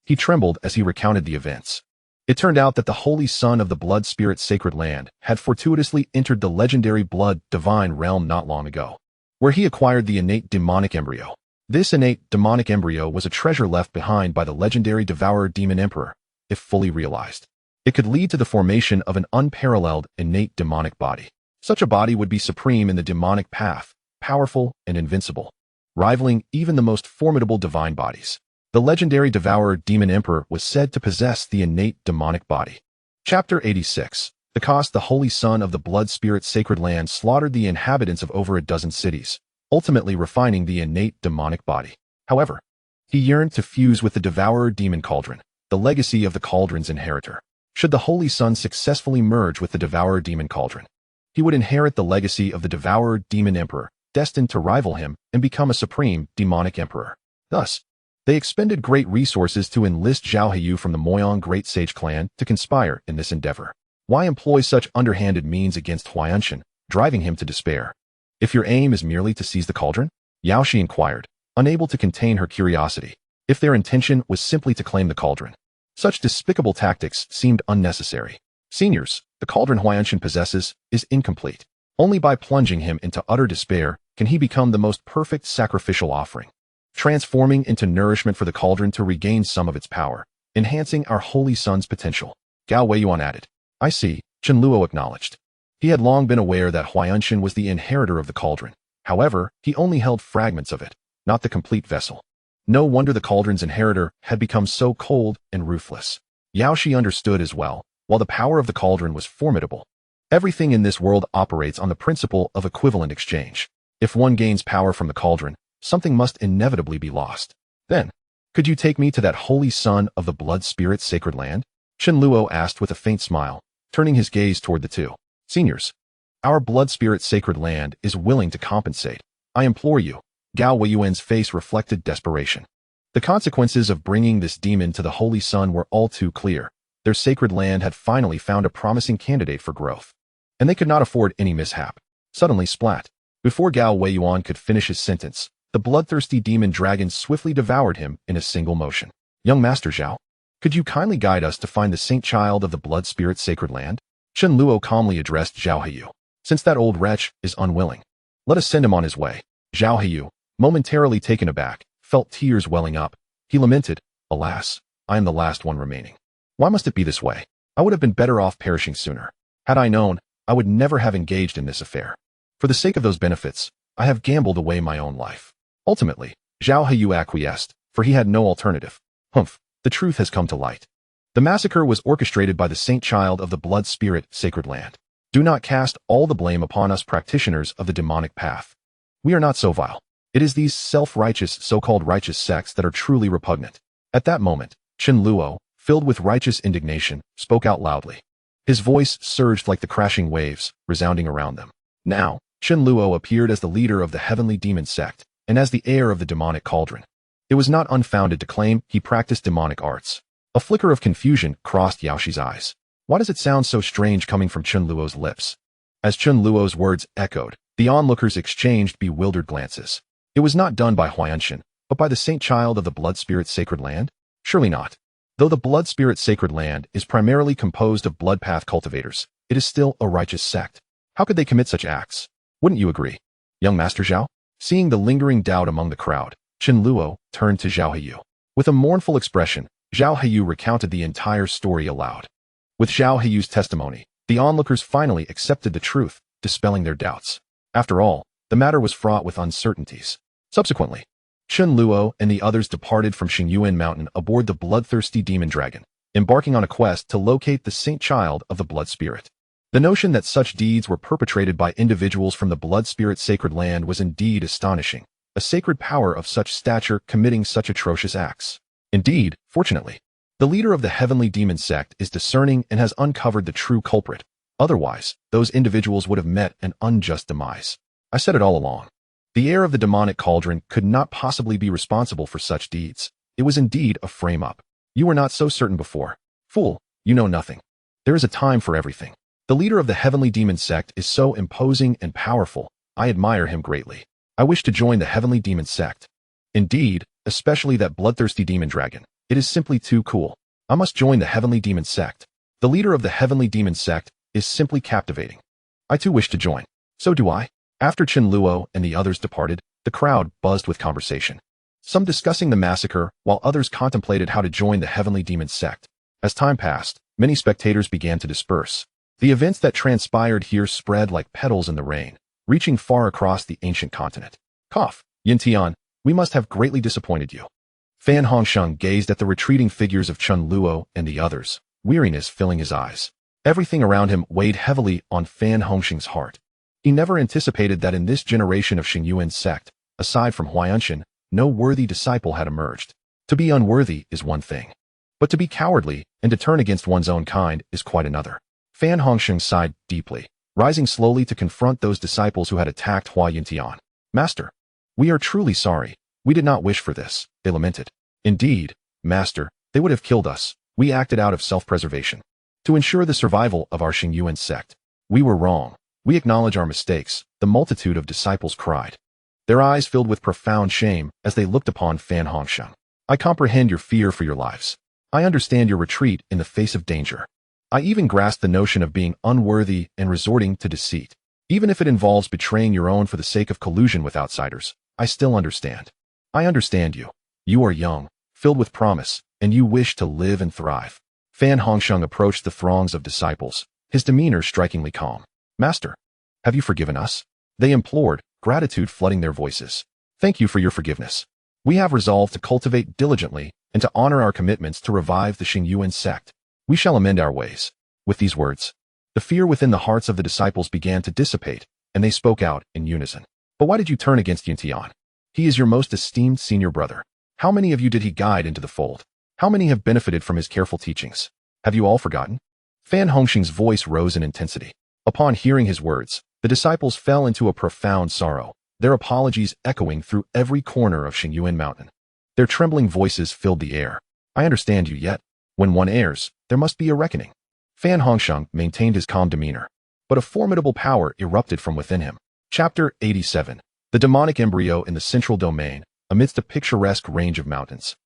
He trembled as he recounted the events. It turned out that the holy son of the blood spirit sacred land had fortuitously entered the legendary blood divine realm not long ago, where he acquired the innate demonic embryo. This innate demonic embryo was a treasure left behind by the legendary devourer demon emperor. If fully realized, it could lead to the formation of an unparalleled innate demonic body. Such a body would be supreme in the demonic path, powerful and invincible, rivaling even the most formidable divine bodies. The legendary devourer demon emperor was said to possess the innate demonic body. Chapter 86. The cost. The holy son of the blood spirit sacred land slaughtered the inhabitants of over a dozen cities, ultimately refining the innate demonic body. However, he yearned to fuse with the devourer demon cauldron, the legacy of the cauldron's inheritor. Should the holy son successfully merge with the devourer demon cauldron, he would inherit the legacy of the devourer demon emperor, destined to rival him and become a supreme demonic emperor. Thus, they expended great resources to enlist Zhao Heyu from the Moyong Great Sage clan to conspire in this endeavor. Why employ such underhanded means against Huayanshan, driving him to despair? If your aim is merely to seize the cauldron? Yao Shi inquired, unable to contain her curiosity. If their intention was simply to claim the cauldron, such despicable tactics seemed unnecessary. Seniors, the cauldron Huayanshan possesses is incomplete. Only by plunging him into utter despair can he become the most perfect sacrificial offering, transforming into nourishment for the cauldron to regain some of its power, enhancing our holy son's potential. Gao Weiyuan added. I see, Chen Luo acknowledged. He had long been aware that Huayanshan was the inheritor of the cauldron. However, he only held fragments of it, not the complete vessel. No wonder the cauldron's inheritor had become so cold and ruthless. Yao Shi understood as well, while the power of the cauldron was formidable. Everything in this world operates on the principle of equivalent exchange. If one gains power from the cauldron, something must inevitably be lost. Then, could you take me to that holy son of the blood spirit sacred land? Chen Luo asked with a faint smile, turning his gaze toward the two. Seniors, our blood spirit sacred land is willing to compensate. I implore you. Gao Weiyuan's face reflected desperation. The consequences of bringing this demon to the holy sun were all too clear. Their sacred land had finally found a promising candidate for growth, and they could not afford any mishap. Suddenly, splat. Before Gao Weiyuan could finish his sentence, the bloodthirsty demon dragon swiftly devoured him in a single motion. Young Master Zhao, could you kindly guide us to find the saint child of the blood spirit sacred land? Chen Luo calmly addressed Zhao Heyu. Since that old wretch is unwilling, let us send him on his way. Zhao Heyu, momentarily taken aback, felt tears welling up. He lamented, alas, I am the last one remaining. Why must it be this way? I would have been better off perishing sooner. Had I known, I would never have engaged in this affair. For the sake of those benefits, I have gambled away my own life. Ultimately, Zhao Heyu acquiesced, for he had no alternative. Humph, the truth has come to light. The massacre was orchestrated by the saint child of the blood spirit sacred land. Do not cast all the blame upon us practitioners of the demonic path. We are not so vile. It is these self-righteous so-called righteous sects that are truly repugnant. At that moment, Chen Luo, filled with righteous indignation, spoke out loudly. His voice surged like the crashing waves, resounding around them. Now, Chen Luo appeared as the leader of the heavenly demon sect, and as the heir of the demonic cauldron. It was not unfounded to claim he practiced demonic arts. A flicker of confusion crossed Yao Shi's eyes. Why does it sound so strange coming from Chen Luo's lips? As Chen Luo's words echoed, the onlookers exchanged bewildered glances. It was not done by Huayanshan, but by the saint child of the blood spirit sacred land? Surely not. Though the blood spirit sacred land is primarily composed of blood path cultivators, it is still a righteous sect. How could they commit such acts? Wouldn't you agree? Young Master Zhao? Seeing the lingering doubt among the crowd, Chen Luo turned to Zhao Heyu. With a mournful expression, Zhao Heyu recounted the entire story aloud. With Zhao Heyu's testimony, the onlookers finally accepted the truth, dispelling their doubts. After all, the matter was fraught with uncertainties. Subsequently, Chen Luo and the others departed from Xingyuan Mountain aboard the bloodthirsty demon dragon, embarking on a quest to locate the saint child of the blood spirit. The notion that such deeds were perpetrated by individuals from the blood spirit sacred land was indeed astonishing, a sacred power of such stature committing such atrocious acts. Indeed, fortunately, the leader of the heavenly demon sect is discerning and has uncovered the true culprit. Otherwise, those individuals would have met an unjust demise. I said it all along. The heir of the demonic cauldron could not possibly be responsible for such deeds. It was indeed a frame-up. You were not so certain before. Fool, you know nothing. There is a time for everything. The leader of the heavenly demon sect is so imposing and powerful. I admire him greatly. I wish to join the heavenly demon sect. Indeed, especially that bloodthirsty demon dragon. It is simply too cool. I must join the heavenly demon sect. The leader of the heavenly demon sect is simply captivating. I too wish to join. So do I. After Chen Luo and the others departed, the crowd buzzed with conversation. Some discussing the massacre, while others contemplated how to join the heavenly demon sect. As time passed, many spectators began to disperse. The events that transpired here spread like petals in the rain, reaching far across the ancient continent. Cough, Yin Tian, we must have greatly disappointed you. Fan Hongsheng gazed at the retreating figures of Chen Luo and the others, weariness filling his eyes. Everything around him weighed heavily on Fan Hongsheng's heart. He never anticipated that in this generation of Xingyuan sect, aside from Huayanshan, no worthy disciple had emerged. To be unworthy is one thing, but to be cowardly and to turn against one's own kind is quite another. Fan Hongsheng sighed deeply, rising slowly to confront those disciples who had attacked Hua Yintian. Master, we are truly sorry. We did not wish for this, they lamented. Indeed, Master, they would have killed us. We acted out of self-preservation. To ensure the survival of our Xingyuan sect. We were wrong. We acknowledge our mistakes, the multitude of disciples cried. Their eyes filled with profound shame as they looked upon Fan Hongsheng. I comprehend your fear for your lives. I understand your retreat in the face of danger. I even grasp the notion of being unworthy and resorting to deceit. Even if it involves betraying your own for the sake of collusion with outsiders, I still understand. I understand you. You are young, filled with promise, and you wish to live and thrive. Fan Hongsheng approached the throngs of disciples, his demeanor strikingly calm. Master, have you forgiven us? They implored, gratitude flooding their voices. Thank you for your forgiveness. We have resolved to cultivate diligently and to honor our commitments to revive the Xingyuan sect. We shall amend our ways. With these words, the fear within the hearts of the disciples began to dissipate, and they spoke out in unison. But why did you turn against Yuntian? He is your most esteemed senior brother. How many of you did he guide into the fold? How many have benefited from his careful teachings? Have you all forgotten? Fan Hongsheng's voice rose in intensity. Upon hearing his words, the disciples fell into a profound sorrow, their apologies echoing through every corner of Xingyuan Mountain. Their trembling voices filled the air. I understand you, yet when one errs, there must be a reckoning. Fan Hongsheng maintained his calm demeanor, but a formidable power erupted from within him. Chapter 87. The demonic embryo in the central domain, amidst a picturesque range of mountains.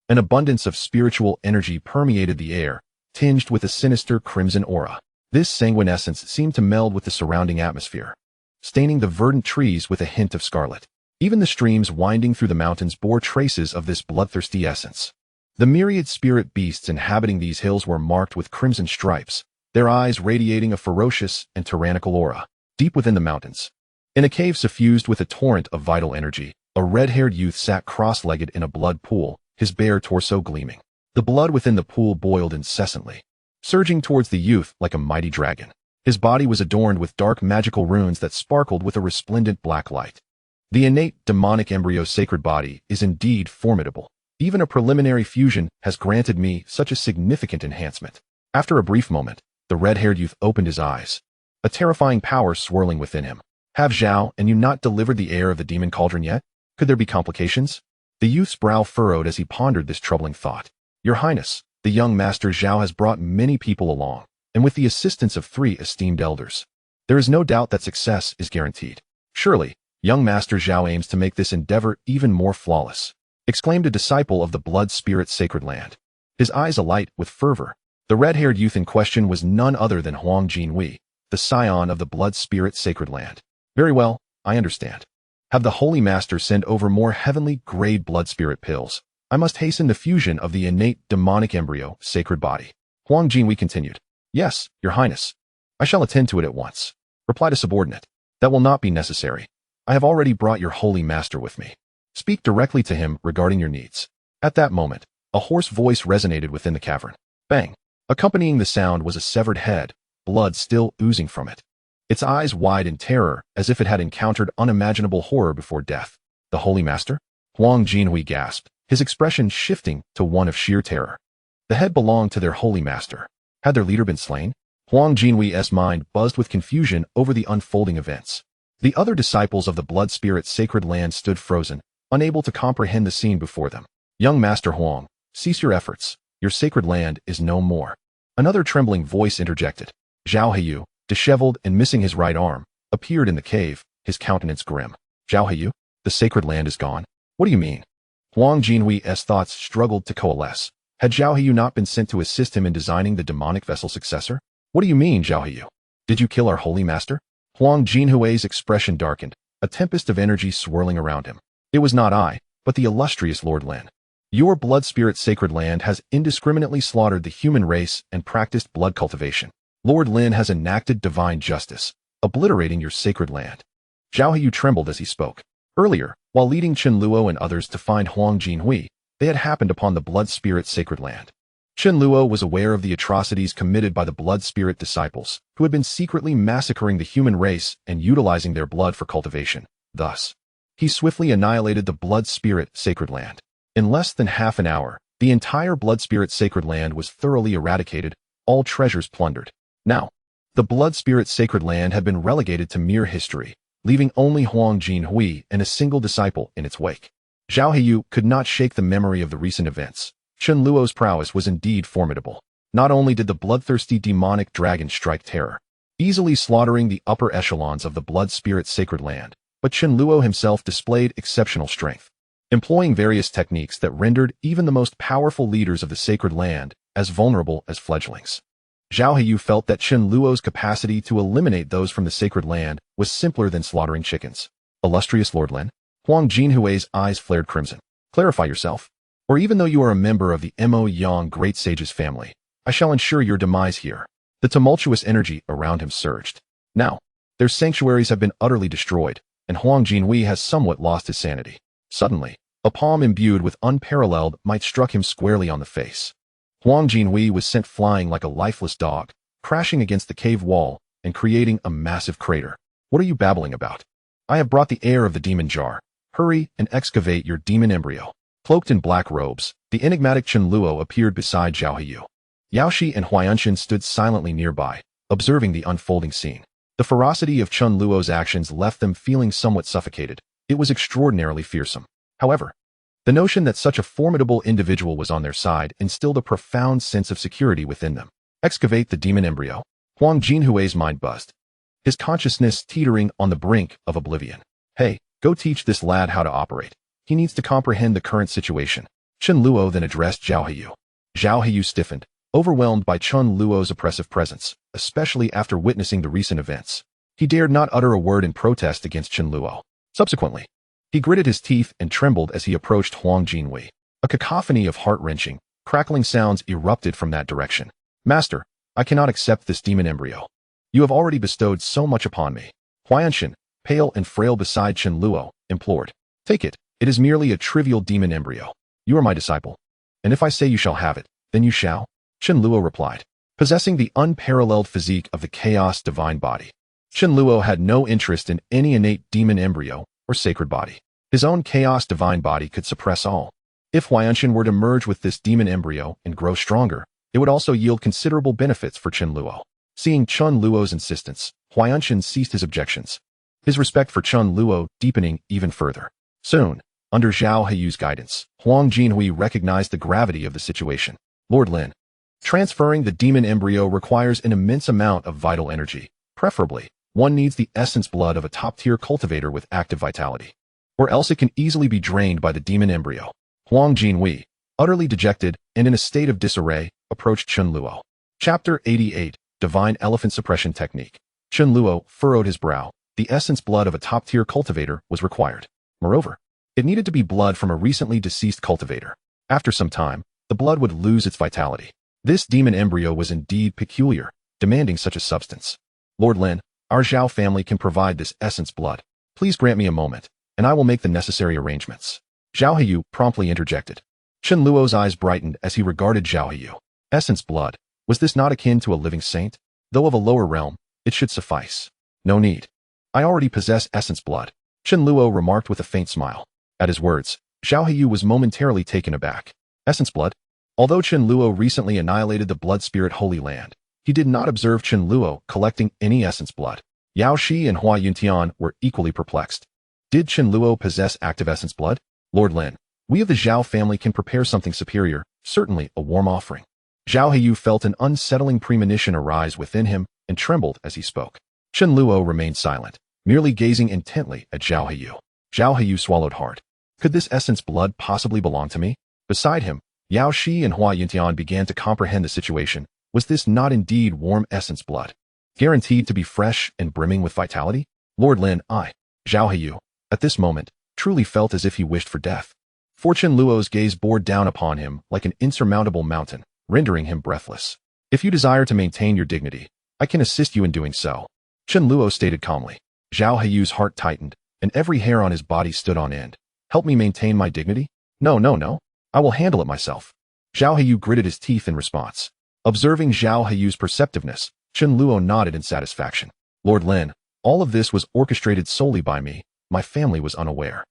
An abundance of spiritual energy permeated the air, tinged with a sinister crimson aura. This sanguine essence seemed to meld with the surrounding atmosphere, staining the verdant trees with a hint of scarlet. Even the streams winding through the mountains bore traces of this bloodthirsty essence. The myriad spirit beasts inhabiting these hills were marked with crimson stripes, their eyes radiating a ferocious and tyrannical aura. Deep within the mountains, in a cave suffused with a torrent of vital energy, a red-haired youth sat cross-legged in a blood pool, his bare torso gleaming. The blood within the pool boiled incessantly, surging towards the youth like a mighty dragon. His body was adorned with dark magical runes that sparkled with a resplendent black light. The innate demonic embryo's sacred body is indeed formidable. Even a preliminary fusion has granted me such a significant enhancement. After a brief moment, the red-haired youth opened his eyes, a terrifying power swirling within him. Have Zhao and you not delivered the heir of the demon cauldron yet? Could there be complications? The youth's brow furrowed as he pondered this troubling thought. Your Highness, the young master Zhao has brought many people along, and with the assistance of 3 esteemed elders, there is no doubt that success is guaranteed. Surely, young master Zhao aims to make this endeavor even more flawless, exclaimed a disciple of the blood spirit sacred land, his eyes alight with fervor. The red-haired youth in question was none other than Huang Jinhui, the scion of the blood spirit sacred land. Very well, I understand. Have the Holy Master send over more heavenly grade blood spirit pills. I must hasten the fusion of the innate demonic embryo sacred body. Huang Jinhui continued. Yes, Your Highness. I shall attend to it at once. Replied a subordinate. That will not be necessary. I have already brought your Holy Master with me. Speak directly to him regarding your needs. At that moment, a hoarse voice resonated within the cavern. Bang! Accompanying the sound was a severed head, blood still oozing from it. Its eyes wide in terror, as if it had encountered unimaginable horror before death. The Holy Master? Huang Jinhui gasped, his expression shifting to one of sheer terror. The head belonged to their Holy Master. Had their leader been slain? Huang Jinhui's mind buzzed with confusion over the unfolding events. The other disciples of the blood spirit sacred land stood frozen, unable to comprehend the scene before them. Young Master Huang, cease your efforts. Your sacred land is no more. Another trembling voice interjected. Zhao Heyu, disheveled and missing his right arm, appeared in the cave, his countenance grim. Zhao Heyu, the sacred land is gone? What do you mean? Huang Jinhui's thoughts struggled to coalesce. Had Zhao Heyu not been sent to assist him in designing the demonic vessel successor? What do you mean, Zhao Heyu? Did you kill our Holy Master? Huang Jinhui's expression darkened, a tempest of energy swirling around him. It was not I, but the illustrious Lord Lin. Your blood spirit sacred land has indiscriminately slaughtered the human race and practiced blood cultivation. Lord Lin has enacted divine justice, obliterating your sacred land. Zhao Heyu trembled as he spoke. Earlier, while leading Chen Luo and others to find Huang Jinhui, they had happened upon the blood spirit sacred land. Chen Luo was aware of the atrocities committed by the blood spirit disciples, who had been secretly massacring the human race and utilizing their blood for cultivation. Thus, he swiftly annihilated the blood spirit sacred land. In less than half an hour, the entire blood spirit sacred land was thoroughly eradicated, all treasures plundered. Now, the blood spirit sacred land had been relegated to mere history, leaving only Huang Jinhui and a single disciple in its wake. Zhao Heyu could not shake the memory of the recent events. Chen Luo's prowess was indeed formidable. Not only did the bloodthirsty demonic dragon strike terror, easily slaughtering the upper echelons of the blood spirit sacred land. But Chen Luo himself displayed exceptional strength, employing various techniques that rendered even the most powerful leaders of the sacred land as vulnerable as fledglings. Zhao Heyu felt that Chen Luo's capacity to eliminate those from the sacred land was simpler than slaughtering chickens. Illustrious Lord Lin, Huang Jinhui's eyes flared crimson. Clarify yourself. Or even though you are a member of the Mo Yang Great Sage's family, I shall ensure your demise here. The tumultuous energy around him surged. Now, their sanctuaries have been utterly destroyed, and Huang Jinhui has somewhat lost his sanity. Suddenly, a palm imbued with unparalleled might struck him squarely on the face. Huang Jinhui was sent flying like a lifeless dog, crashing against the cave wall and creating a massive crater. What are you babbling about? I have brought the heir of the demon jar. Hurry and excavate your demon embryo. Cloaked in black robes, the enigmatic Chen Luo appeared beside Zhao Heyu. Yaoshi and Huayanshan stood silently nearby, observing the unfolding scene. The ferocity of Chen Luo's actions left them feeling somewhat suffocated. It was extraordinarily fearsome. However, the notion that such a formidable individual was on their side instilled a profound sense of security within them. Excavate the demon embryo. Huang Jinhui's mind buzzed, his consciousness teetering on the brink of oblivion. Hey, go teach this lad how to operate. He needs to comprehend the current situation. Chen Luo then addressed Zhao Heyu. Zhao Heyu stiffened, overwhelmed by Chen Luo's oppressive presence, especially after witnessing the recent events. He dared not utter a word in protest against Chen Luo. Subsequently, he gritted his teeth and trembled as he approached Huang Jinhui. A cacophony of heart-wrenching, crackling sounds erupted from that direction. Master, I cannot accept this demon embryo. You have already bestowed so much upon me. Huayanshan, pale and frail beside Chen Luo, implored. Take it. It is merely a trivial demon embryo. You are my disciple. And if I say you shall have it, then you shall. Chen Luo replied, possessing the unparalleled physique of the chaos divine body. Chen Luo had no interest in any innate demon embryo or sacred body. His own chaos divine body could suppress all. If Huayanshan were to merge with this demon embryo and grow stronger, it would also yield considerable benefits for Chen Luo. Seeing Chen Luo's insistence, Huayanshan ceased his objections, his respect for Chen Luo deepening even further. Soon, under Zhao Heyu's guidance, Huang Jinhui recognized the gravity of the situation. Lord Lin, transferring the demon embryo requires an immense amount of vital energy. Preferably, one needs the essence blood of a top-tier cultivator with active vitality, or else it can easily be drained by the demon embryo. Huang Jinhui, utterly dejected and in a state of disarray, approached Chen Luo. Chapter 88, Divine Elephant Suppression Technique. Chen Luo furrowed his brow. The essence blood of a top-tier cultivator was required. Moreover, it needed to be blood from a recently deceased cultivator. After some time, the blood would lose its vitality. This demon embryo was indeed peculiar, demanding such a substance. Lord Lin, our Zhao family can provide this essence blood. Please grant me a moment, and I will make the necessary arrangements. Zhao Heyu promptly interjected. Chen Luo's eyes brightened as he regarded Zhao Heyu. Essence blood, was this not akin to a living saint? Though of a lower realm, it should suffice. No need. I already possess essence blood, Chen Luo remarked with a faint smile. At his words, Zhao Heyu was momentarily taken aback. Essence blood? Although Chen Luo recently annihilated the blood spirit Holy Land, he did not observe Chen Luo collecting any essence blood. Yao Shi and Hua Yuntian were equally perplexed. Did Chen Luo possess active essence blood? Lord Lin, we of the Zhao family can prepare something superior, certainly a warm offering. Zhao Heyu felt an unsettling premonition arise within him and trembled as he spoke. Chen Luo remained silent, merely gazing intently at Zhao Heyu. Zhao Heyu swallowed hard. Could this essence blood possibly belong to me? Beside him, Yao Shi and Hua Yuntian began to comprehend the situation. Was this not indeed warm essence blood, guaranteed to be fresh and brimming with vitality? Lord Lin, Zhao Heyu, at this moment, truly felt as if he wished for death. For Chen Luo's gaze bore down upon him like an insurmountable mountain, rendering him breathless. If you desire to maintain your dignity, I can assist you in doing so, Chen Luo stated calmly. Zhao Heyu's heart tightened, and every hair on his body stood on end. Help me maintain my dignity? No. I will handle it myself. Zhao Heyu gritted his teeth in response. Observing Zhao Heyu's perceptiveness, Chen Luo nodded in satisfaction. Lord Lin, all of this was orchestrated solely by me. My family was unaware.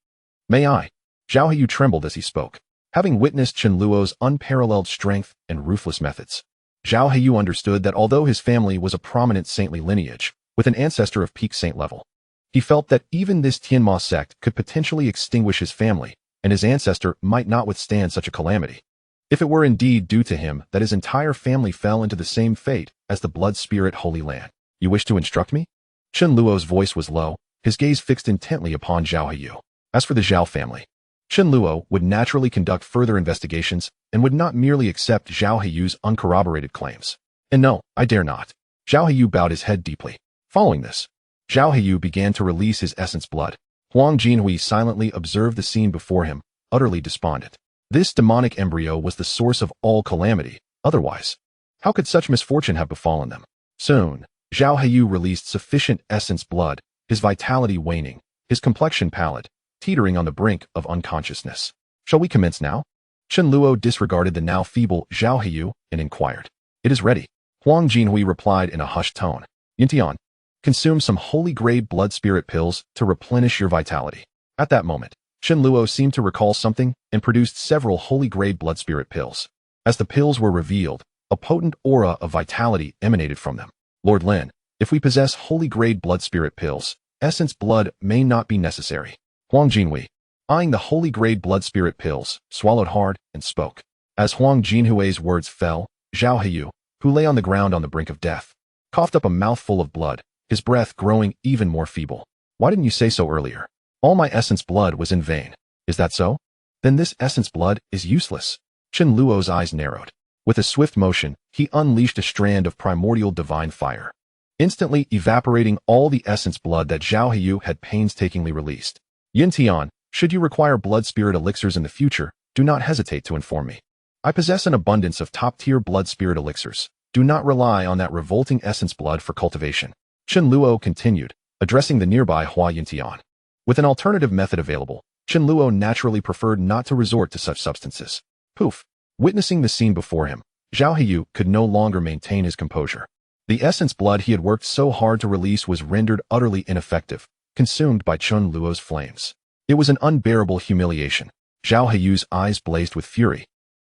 May I? Zhao Heyu trembled as he spoke, having witnessed Chen Luo's unparalleled strength and ruthless methods. Zhao Heyu understood that although his family was a prominent saintly lineage, with an ancestor of peak saint level, he felt that even this Tianzhu sect could potentially extinguish his family, and his ancestor might not withstand such a calamity. If it were indeed due to him that his entire family fell into the same fate as the blood spirit Holy Land, You wish to instruct me? Chen Luo's voice was low, his gaze fixed intently upon Zhao Heyu. As for the Zhao family, Chen Luo would naturally conduct further investigations and would not merely accept Zhao Heyu's uncorroborated claims. And no, I dare not. Zhao Heyu bowed his head deeply. Following this, Zhao Heyu began to release his essence blood. Huang Jinhui silently observed the scene before him, utterly despondent. This demonic embryo was the source of all calamity. Otherwise, how could such misfortune have befallen them? Soon, Zhao Heyu released sufficient essence blood, his vitality waning, his complexion pallid, teetering on the brink of unconsciousness. Shall we commence now? Chen Luo disregarded the now feeble Zhao Heyu and inquired. It is ready. Huang Jinhui replied in a hushed tone. Yintian, consume some holy-grade blood spirit pills to replenish your vitality. At that moment, Chen Luo seemed to recall something and produced several holy-grade blood spirit pills. As the pills were revealed, a potent aura of vitality emanated from them. Lord Lin, if we possess holy-grade blood spirit pills, essence blood may not be necessary. Huang Jinhui, eyeing the holy-grade blood spirit pills, swallowed hard and spoke. As Huang Jinhui's words fell, Zhao Heyu, who lay on the ground on the brink of death, coughed up a mouthful of blood, his breath growing even more feeble. Why didn't you say so earlier? All my essence blood was in vain. Is that so? Then this essence blood is useless. Chen Luo's eyes narrowed. With a swift motion, he unleashed a strand of primordial divine fire, instantly evaporating all the essence blood that Zhao Heyu had painstakingly released. Yintian, should you require blood spirit elixirs in the future, do not hesitate to inform me. I possess an abundance of top-tier blood spirit elixirs. Do not rely on that revolting essence blood for cultivation. Chen Luo continued, addressing the nearby Hua Yintian. With an alternative method available, Chen Luo naturally preferred not to resort to such substances. Poof! Witnessing the scene before him, Zhao Heyu could no longer maintain his composure. The essence blood he had worked so hard to release was rendered utterly ineffective, consumed by Chen Luo's flames. It was an unbearable humiliation. Zhao Heyu's eyes blazed with fury,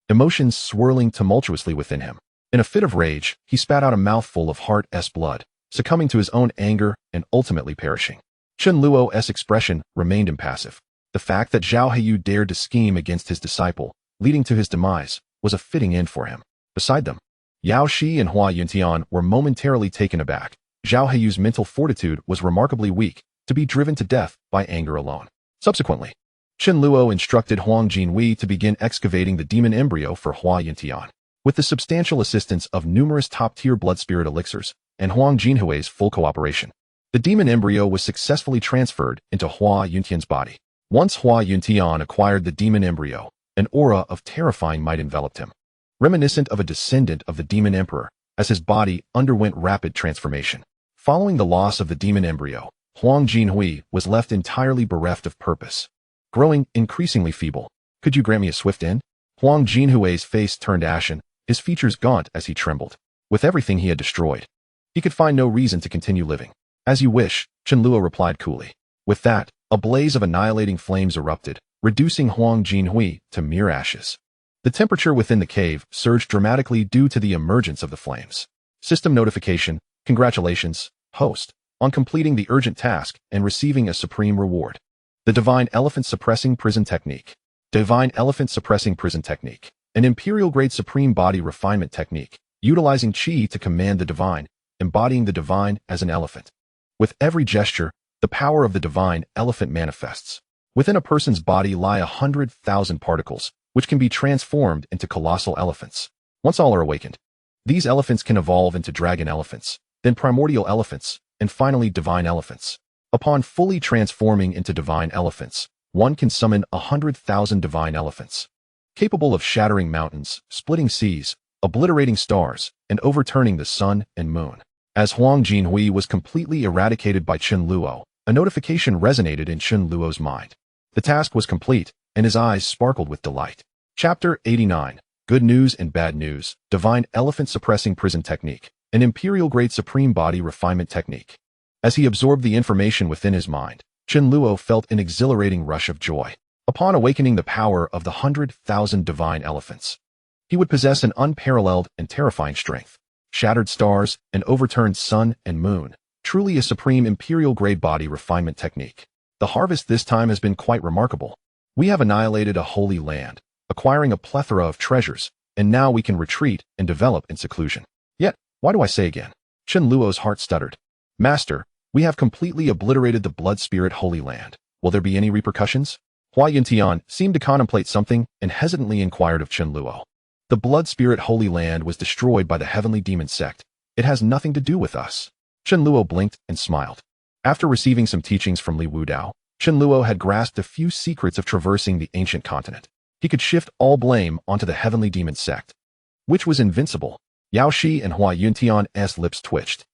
emotions swirling tumultuously within him. In a fit of rage, he spat out a mouthful of heart-s blood, succumbing to his own anger and ultimately perishing. Chen Luo's expression remained impassive. The fact that Zhao Heyu dared to scheme against his disciple, leading to his demise, was a fitting end for him. Beside them, Yao Shi and Hua Yuntian were momentarily taken aback. Zhao Heyu's mental fortitude was remarkably weak, to be driven to death by anger alone. Subsequently, Chen Luo instructed Huang Jinhui to begin excavating the demon embryo for Hua Yuntian. With the substantial assistance of numerous top-tier blood spirit elixirs and Huang Jinhui's full cooperation, the demon embryo was successfully transferred into Hua Yuntian's body. Once Hua Yuntian acquired the demon embryo, an aura of terrifying might enveloped him, reminiscent of a descendant of the demon emperor, as his body underwent rapid transformation. Following the loss of the demon embryo, Huang Jinhui was left entirely bereft of purpose, growing increasingly feeble. Could you grant me a swift end? Huang Jinhui's face turned ashen, his features gaunt as he trembled. With everything he had destroyed, he could find no reason to continue living. As you wish, Chen Luo replied coolly. With that, a blaze of annihilating flames erupted, reducing Huang Jinhui to mere ashes. The temperature within the cave surged dramatically due to the emergence of the flames. System notification, congratulations, host, on completing the urgent task and receiving a supreme reward. The Divine Elephant Suppressing Prison Technique. Divine Elephant Suppressing Prison Technique. An imperial-grade supreme body refinement technique, utilizing Qi to command the divine, embodying the divine as an elephant. With every gesture, the power of the divine elephant manifests. Within a person's body lie 100,000 particles, which can be transformed into colossal elephants. Once all are awakened, these elephants can evolve into dragon elephants, then primordial elephants, and finally divine elephants. Upon fully transforming into divine elephants, one can summon 100,000 divine elephants, capable of shattering mountains, splitting seas, obliterating stars, and overturning the sun and moon. As Huang Jinhui was completely eradicated by Chen Luo, a notification resonated in Chen Luo's mind. The task was complete, and his eyes sparkled with delight. Chapter 89. Good News and Bad News. Divine Elephant Suppressing Prison Technique. An imperial-grade supreme body refinement technique. As he absorbed the information within his mind, Chen Luo felt an exhilarating rush of joy. Upon awakening the power of the 100,000 divine elephants, he would possess an unparalleled and terrifying strength. Shattered stars and overturned sun and moon. Truly a supreme imperial-grade body refinement technique. The harvest this time has been quite remarkable. We have annihilated a holy land, acquiring a plethora of treasures, and now we can retreat and develop in seclusion. Yet, why do I say again? Chen Luo's heart stuttered. Master, we have completely obliterated the blood spirit Holy Land. Will there be any repercussions? Hua Yuntian seemed to contemplate something and hesitantly inquired of Chen Luo. The blood spirit Holy Land was destroyed by the heavenly demon sect. It has nothing to do with us. Chen Luo blinked and smiled. After receiving some teachings from Li Wudao, Chen Luo had grasped a few secrets of traversing the ancient continent. He could shift all blame onto the heavenly demon sect, which was invincible. Yao Shi and Hua Yuntian's lips twitched.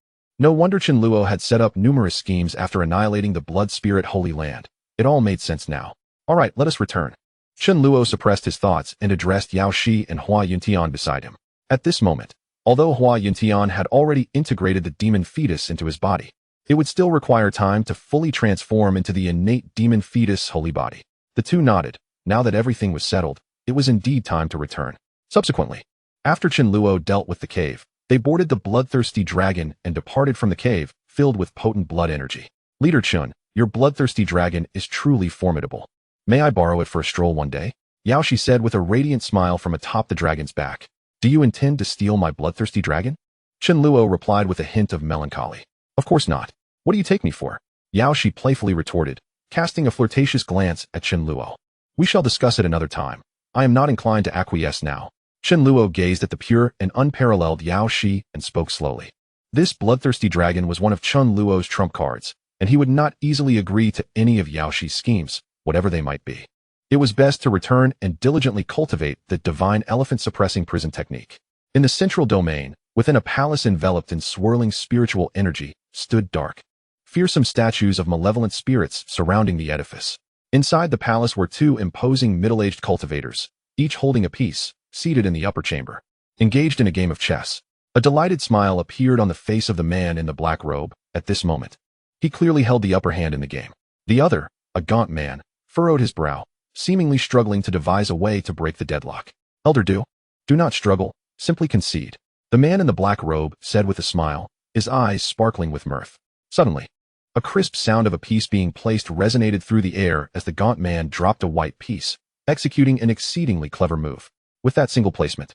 No wonder Chen Luo had set up numerous schemes after annihilating the blood spirit Holy Land. It all made sense now. All right, let us return. Chen Luo suppressed his thoughts and addressed Yao Shi and Hua Yuntian beside him. At this moment, although Hua Yuntian had already integrated the demon fetus into his body, it would still require time to fully transform into the innate demon fetus holy body. The two nodded. Now that everything was settled, it was indeed time to return. Subsequently, after Chen Luo dealt with the cave, they boarded the bloodthirsty dragon and departed from the cave, filled with potent blood energy. Leader Chen, your bloodthirsty dragon is truly formidable. May I borrow it for a stroll one day? Yao Shi said with a radiant smile from atop the dragon's back. Do you intend to steal my bloodthirsty dragon? Chen Luo replied with a hint of melancholy. Of course not. What do you take me for? Yao Shi playfully retorted, casting a flirtatious glance at Chen Luo. We shall discuss it another time. I am not inclined to acquiesce now. Chen Luo gazed at the pure and unparalleled Yao Shi and spoke slowly. This bloodthirsty dragon was one of Chen Luo's trump cards, and he would not easily agree to any of Yao Shi's schemes, whatever they might be. It was best to return and diligently cultivate the divine elephant-suppressing prison technique. In the central domain, within a palace enveloped in swirling spiritual energy, stood dark, fearsome statues of malevolent spirits surrounding the edifice. Inside the palace were two imposing middle-aged cultivators, each holding a piece, seated in the upper chamber, engaged in a game of chess. A delighted smile appeared on the face of the man in the black robe at this moment. He clearly held the upper hand in the game. The other, a gaunt man, furrowed his brow, seemingly struggling to devise a way to break the deadlock. Elder Do not struggle, simply concede. The man in the black robe said with a smile, his eyes sparkling with mirth. Suddenly, a crisp sound of a piece being placed resonated through the air as the gaunt man dropped a white piece, executing an exceedingly clever move. With that single placement,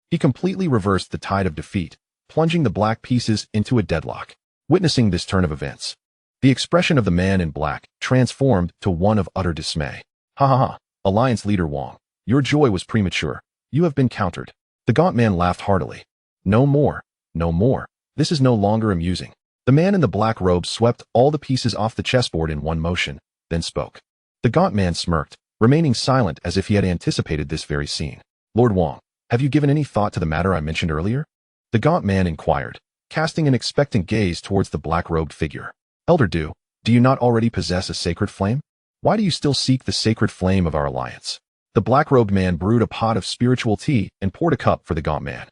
he completely reversed the tide of defeat, plunging the black pieces into a deadlock. Witnessing this turn of events, the expression of the man in black transformed to one of utter dismay. Ha ha ha, Alliance Leader Wang, your joy was premature. You have been countered. The gaunt man laughed heartily. No more, no more. This is no longer amusing. The man in the black robe swept all the pieces off the chessboard in one motion, then spoke. The gaunt man smirked, remaining silent as if he had anticipated this very scene. Lord Wang, have you given any thought to the matter I mentioned earlier? The gaunt man inquired, casting an expectant gaze towards the black-robed figure. Elder Do you not already possess a sacred flame? Why do you still seek the sacred flame of our alliance? The black-robed man brewed a pot of spiritual tea and poured a cup for the gaunt man.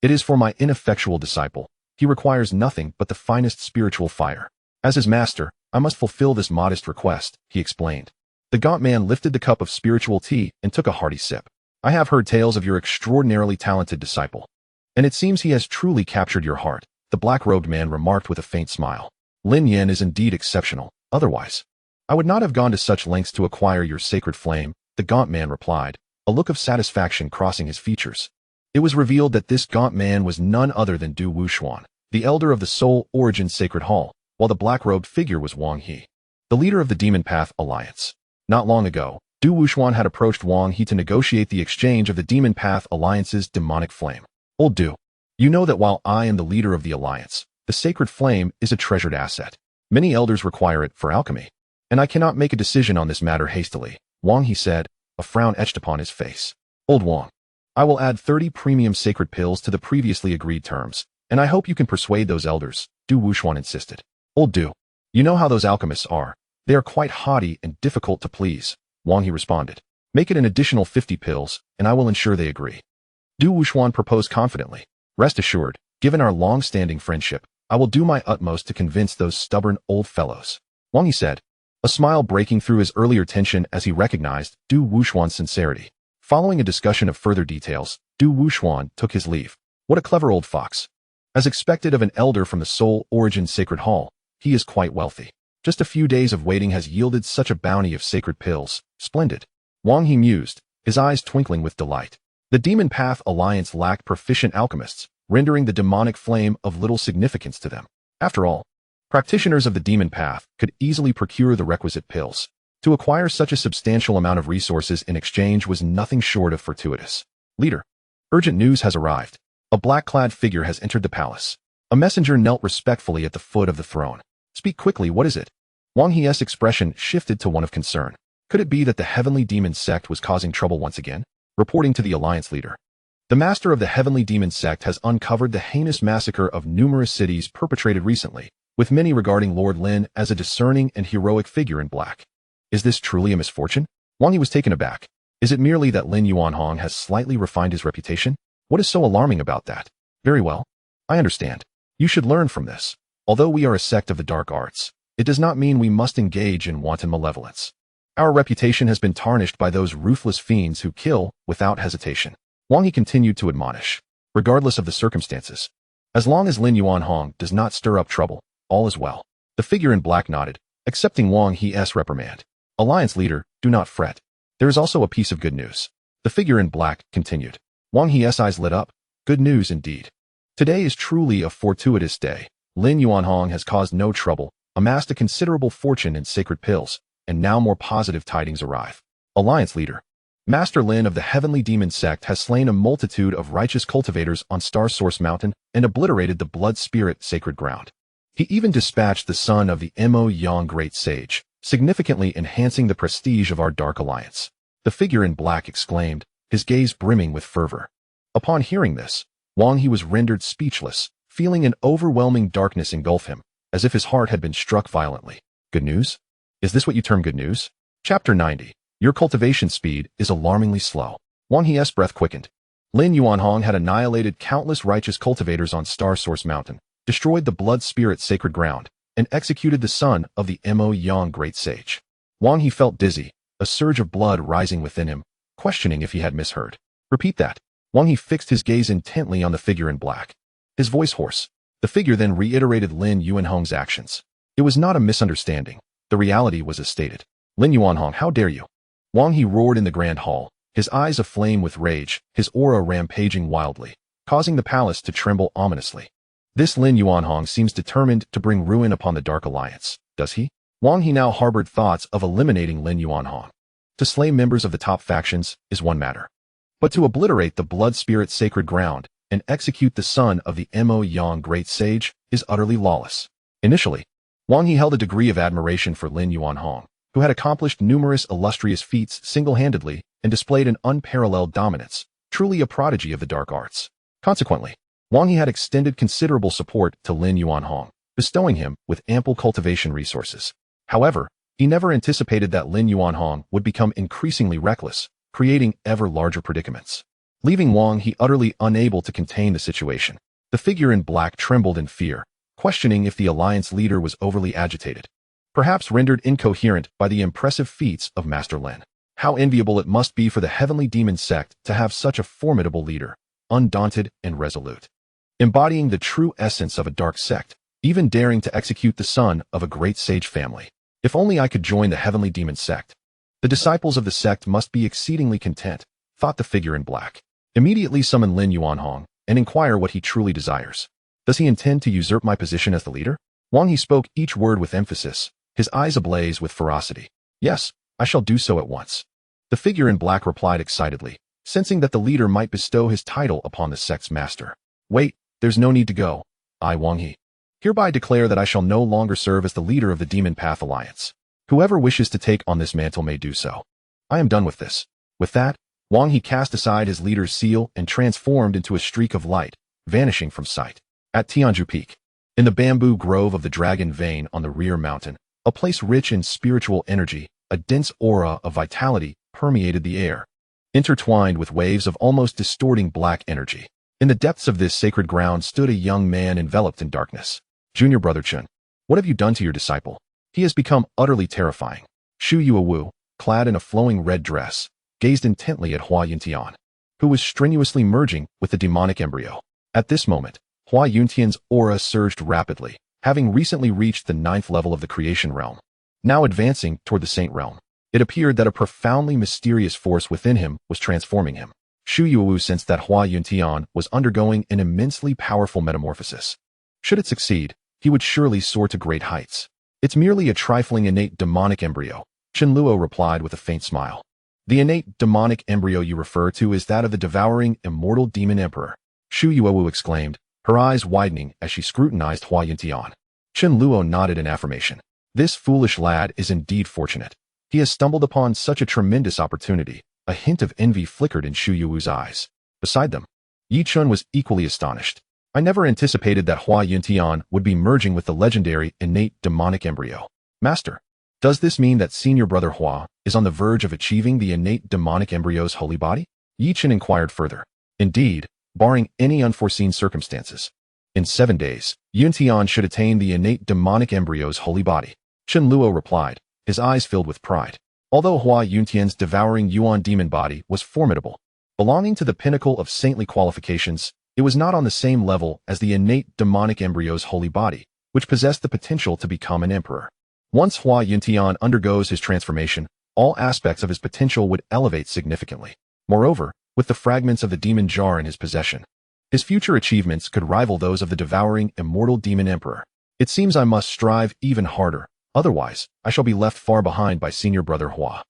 It is for my ineffectual disciple. He requires nothing but the finest spiritual fire. As his master, I must fulfill this modest request, he explained. The gaunt man lifted the cup of spiritual tea and took a hearty sip. I have heard tales of your extraordinarily talented disciple, and it seems he has truly captured your heart, the black-robed man remarked with a faint smile. Lin Yan is indeed exceptional. Otherwise, I would not have gone to such lengths to acquire your sacred flame, the gaunt man replied, a look of satisfaction crossing his features. It was revealed that this gaunt man was none other than Du Wuxuan, the elder of the Soul Origin Sacred Hall, while the black-robed figure was Wang He, the leader of the Demon Path Alliance. Not long ago, Du Wuxuan had approached Wang He to negotiate the exchange of the Demon Path Alliance's demonic flame. Old Du, you know that while I am the leader of the Alliance, the sacred flame is a treasured asset. Many elders require it for alchemy, and I cannot make a decision on this matter hastily, Wang He said, a frown etched upon his face. Old Wang, I will add 30 premium sacred pills to the previously agreed terms, and I hope you can persuade those elders, Du Wuxuan insisted. Old Du, you know how those alchemists are. They are quite haughty and difficult to please, Wang He responded. Make it an additional 50 pills, and I will ensure they agree. Du Wuxuan proposed confidently. Rest assured, given our long-standing friendship, I will do my utmost to convince those stubborn old fellows, Wang He said, a smile breaking through his earlier tension as he recognized Du Wuxuan's sincerity. Following a discussion of further details, Du Wuxuan took his leave. What a clever old fox. As expected of an elder from the Soul Origin Sacred Hall, he is quite wealthy. Just a few days of waiting has yielded such a bounty of sacred pills. Splendid. Wang He mused, his eyes twinkling with delight. The Demon Path Alliance lacked proficient alchemists, rendering the demonic flame of little significance to them. After all, Practitioners of the demon path could easily procure the requisite pills. To acquire such a substantial amount of resources in exchange was nothing short of fortuitous. Leader, urgent news has arrived. A black-clad figure has entered the palace. A messenger knelt respectfully at the foot of the throne. Speak quickly, what is it? Wang He's expression shifted to one of concern. Could it be that the Heavenly Demon Sect was causing trouble once again? Reporting to the Alliance leader. The master of the Heavenly Demon Sect has uncovered the heinous massacre of numerous cities perpetrated recently, with many regarding Lord Lin as a discerning and heroic figure in black. Is this truly a misfortune? Wang He was taken aback. Is it merely that Lin Yuanhong has slightly refined his reputation? What is so alarming about that? Very well. I understand. You should learn from this. Although we are a sect of the dark arts, it does not mean we must engage in wanton malevolence. Our reputation has been tarnished by those ruthless fiends who kill without hesitation. Wang He continued to admonish, regardless of the circumstances. As long as Lin Yuanhong does not stir up trouble, all is well. The figure in black nodded, accepting Wang He's reprimand. Alliance leader, do not fret. There is also a piece of good news. The figure in black continued. Wang He's eyes lit up. Good news indeed. Today is truly a fortuitous day. Lin Yuanhong has caused no trouble, amassed a considerable fortune in sacred pills, and now more positive tidings arrive. Alliance leader. Master Lin of the Heavenly Demon Sect has slain a multitude of righteous cultivators on Star Source Mountain and obliterated the blood spirit sacred ground. He even dispatched the son of the Mo Yang Great Sage, significantly enhancing the prestige of our Dark Alliance. The figure in black exclaimed, his gaze brimming with fervor. Upon hearing this, Wang He was rendered speechless, feeling an overwhelming darkness engulf him, as if his heart had been struck violently. Good news? Is this what you term good news? Chapter 90. Your cultivation speed is alarmingly slow. Wang He's breath quickened. Lin Yuanhong had annihilated countless righteous cultivators on Star Source Mountain, destroyed the blood spirit sacred ground, and executed the son of the Mo Yang Great Sage. Wang He felt dizzy, a surge of blood rising within him, questioning if he had misheard. Repeat that. Wang He fixed his gaze intently on the figure in black. His voice hoarse. The figure then reiterated Lin Yuanhong's actions. It was not a misunderstanding. The reality was as stated. Lin Yuanhong, how dare you? Wang He roared in the grand hall, his eyes aflame with rage, his aura rampaging wildly, causing the palace to tremble ominously. This Lin Yuanhong seems determined to bring ruin upon the Dark Alliance, does he? Wang He now harbored thoughts of eliminating Lin Yuanhong. To slay members of the top factions is one matter. But to obliterate the blood spirit sacred ground and execute the son of the Mo Yang Great Sage is utterly lawless. Initially, Wang He held a degree of admiration for Lin Yuanhong, who had accomplished numerous illustrious feats single-handedly and displayed an unparalleled dominance, truly a prodigy of the dark arts. Consequently, Wang He had extended considerable support to Lin Yuanhong, bestowing him with ample cultivation resources. However, he never anticipated that Lin Yuanhong would become increasingly reckless, creating ever larger predicaments. Leaving Wang He utterly unable to contain the situation. The figure in black trembled in fear, questioning if the alliance leader was overly agitated, perhaps rendered incoherent by the impressive feats of Master Lin. How enviable it must be for the Heavenly Demon Sect to have such a formidable leader, undaunted and resolute, embodying the true essence of a dark sect, even daring to execute the son of a great sage family. If only I could join the Heavenly Demon Sect. The disciples of the sect must be exceedingly content, thought the figure in black. Immediately summon Lin Yuanhong and inquire what he truly desires. Does he intend to usurp my position as the leader? Wang He spoke each word with emphasis, his eyes ablaze with ferocity. Yes, I shall do so at once. The figure in black replied excitedly, sensing that the leader might bestow his title upon the sect's master. Wait, there's no need to go. I, Wang He, hereby declare that I shall no longer serve as the leader of the Demon Path Alliance. Whoever wishes to take on this mantle may do so. I am done with this. With that, Wang He cast aside his leader's seal and transformed into a streak of light, vanishing from sight. At Tianzhu Peak, in the bamboo grove of the Dragon Vein on the rear mountain, a place rich in spiritual energy, a dense aura of vitality permeated the air, intertwined with waves of almost distorting black energy. In the depths of this sacred ground stood a young man enveloped in darkness. Junior brother Chen, what have you done to your disciple? He has become utterly terrifying. Shu Yuewu, clad in a flowing red dress, gazed intently at Hua Yuntian, who was strenuously merging with the demonic embryo. At this moment, Hua Yuntian's aura surged rapidly, having recently reached the 9th level of the creation realm. Now advancing toward the saint realm, it appeared that a profoundly mysterious force within him was transforming him. Shu Yuewu sensed that Hua Yuntian was undergoing an immensely powerful metamorphosis. Should it succeed, he would surely soar to great heights. It's merely a trifling innate demonic embryo, Chen Luo replied with a faint smile. The innate demonic embryo you refer to is that of the devouring, immortal demon emperor, Shu Yuowu exclaimed, her eyes widening as she scrutinized Hua Yuntian. Chen Luo nodded in affirmation. This foolish lad is indeed fortunate. He has stumbled upon such a tremendous opportunity. A hint of envy flickered in Shu Yuowu's eyes. Beside them, Yi Chun was equally astonished. I never anticipated that Hua Yuntian would be merging with the legendary innate demonic embryo. Master, does this mean that senior brother Hua is on the verge of achieving the innate demonic embryo's holy body? Yi Chun inquired further. Indeed, barring any unforeseen circumstances. In 7 days, Yuntian should attain the innate demonic embryo's holy body. Chen Luo replied, his eyes filled with pride. Although Hua Yuntian's devouring Yuan demon body was formidable, belonging to the pinnacle of saintly qualifications, it was not on the same level as the innate demonic embryo's holy body, which possessed the potential to become an emperor. Once Hua Yuntian undergoes his transformation, all aspects of his potential would elevate significantly. Moreover, with the fragments of the demon jar in his possession, his future achievements could rival those of the devouring, immortal demon emperor. It seems I must strive even harder, otherwise, I shall be left far behind by senior brother Hua.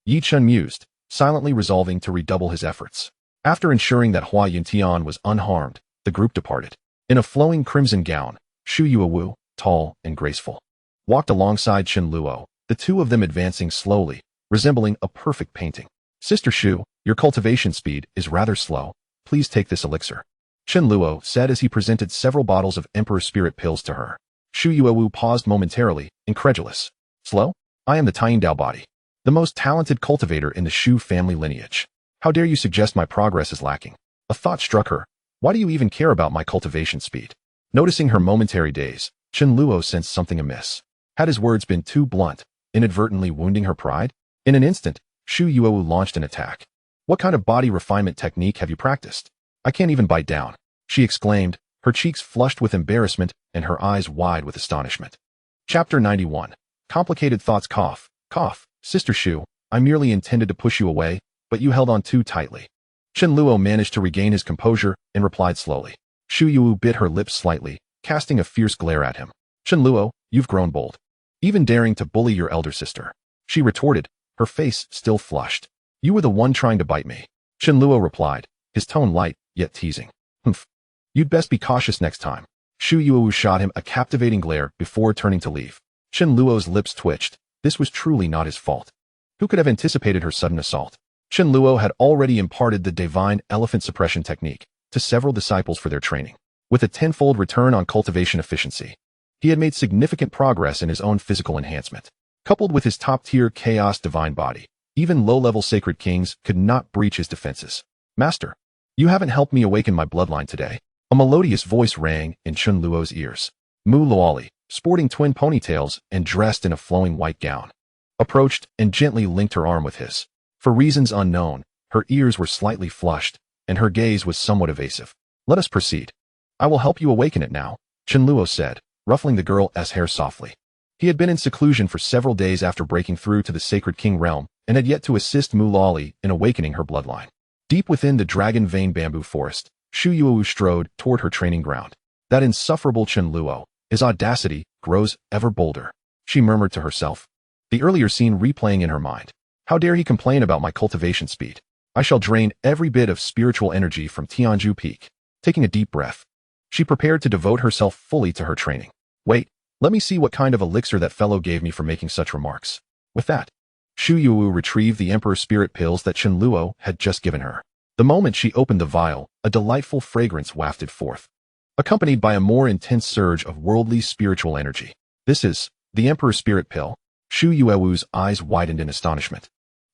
Yi Chun mused, silently resolving to redouble his efforts. After ensuring that Hua Yuntian was unharmed, the group departed. In a flowing crimson gown, Shu Yuowu, tall and graceful, walked alongside Chen Luo, the two of them advancing slowly, resembling a perfect painting. Sister Shu, your cultivation speed is rather slow. Please take this elixir, Chen Luo said as he presented several bottles of Emperor Spirit pills to her. Shu Yuowu paused momentarily, incredulous. Slow? I am the Tiandao body, the most talented cultivator in the Shu family lineage. How dare you suggest my progress is lacking? A thought struck her. Why do you even care about my cultivation speed? Noticing her momentary daze, Chen Luo sensed something amiss. Had his words been too blunt, inadvertently wounding her pride? In an instant, Shu Yuowu launched an attack. What kind of body refinement technique have you practiced? I can't even bite down, she exclaimed, her cheeks flushed with embarrassment and her eyes wide with astonishment. Chapter 91. Complicated Thoughts. Cough. Sister Shu, I merely intended to push you away, but you held on too tightly. Chen Luo managed to regain his composure and replied slowly. Shu Yuowu bit her lips slightly, casting a fierce glare at him. Chen Luo, you've grown bold. Even daring to bully your elder sister. She retorted, her face still flushed. You were the one trying to bite me. Chen Luo replied, his tone light, yet teasing. Humph. You'd best be cautious next time. Shu Yuowu shot him a captivating glare before turning to leave. Chen Luo's lips twitched. This was truly not his fault. Who could have anticipated her sudden assault? Chen Luo had already imparted the divine elephant suppression technique to several disciples for their training. With a tenfold return on cultivation efficiency, he had made significant progress in his own physical enhancement. Coupled with his top-tier chaos divine body, even low-level sacred kings could not breach his defenses. Master, you haven't helped me awaken my bloodline today. A melodious voice rang in Chen Luo's ears. Mu Luoli, sporting twin ponytails and dressed in a flowing white gown, approached and gently linked her arm with his. For reasons unknown, her ears were slightly flushed, and her gaze was somewhat evasive. Let us proceed. I will help you awaken it now, Chen Luo said, ruffling the girl's hair softly. He had been in seclusion for several days after breaking through to the Sacred King realm, and had yet to assist Mu Luoli in awakening her bloodline. Deep within the dragon vein bamboo forest, Shu Yuowu strode toward her training ground. That insufferable Chen Luo, his audacity grows ever bolder, she murmured to herself, the earlier scene replaying in her mind. How dare he complain about my cultivation speed? I shall drain every bit of spiritual energy from Tianzhu Peak. Taking a deep breath, she prepared to devote herself fully to her training. Wait, let me see what kind of elixir that fellow gave me for making such remarks. With that, Shu Yuowu retrieved the Emperor Spirit pills that Chen Luo had just given her. The moment she opened the vial, a delightful fragrance wafted forth, accompanied by a more intense surge of worldly spiritual energy. This is the Emperor Spirit pill. Shu Yuowu's eyes widened in astonishment,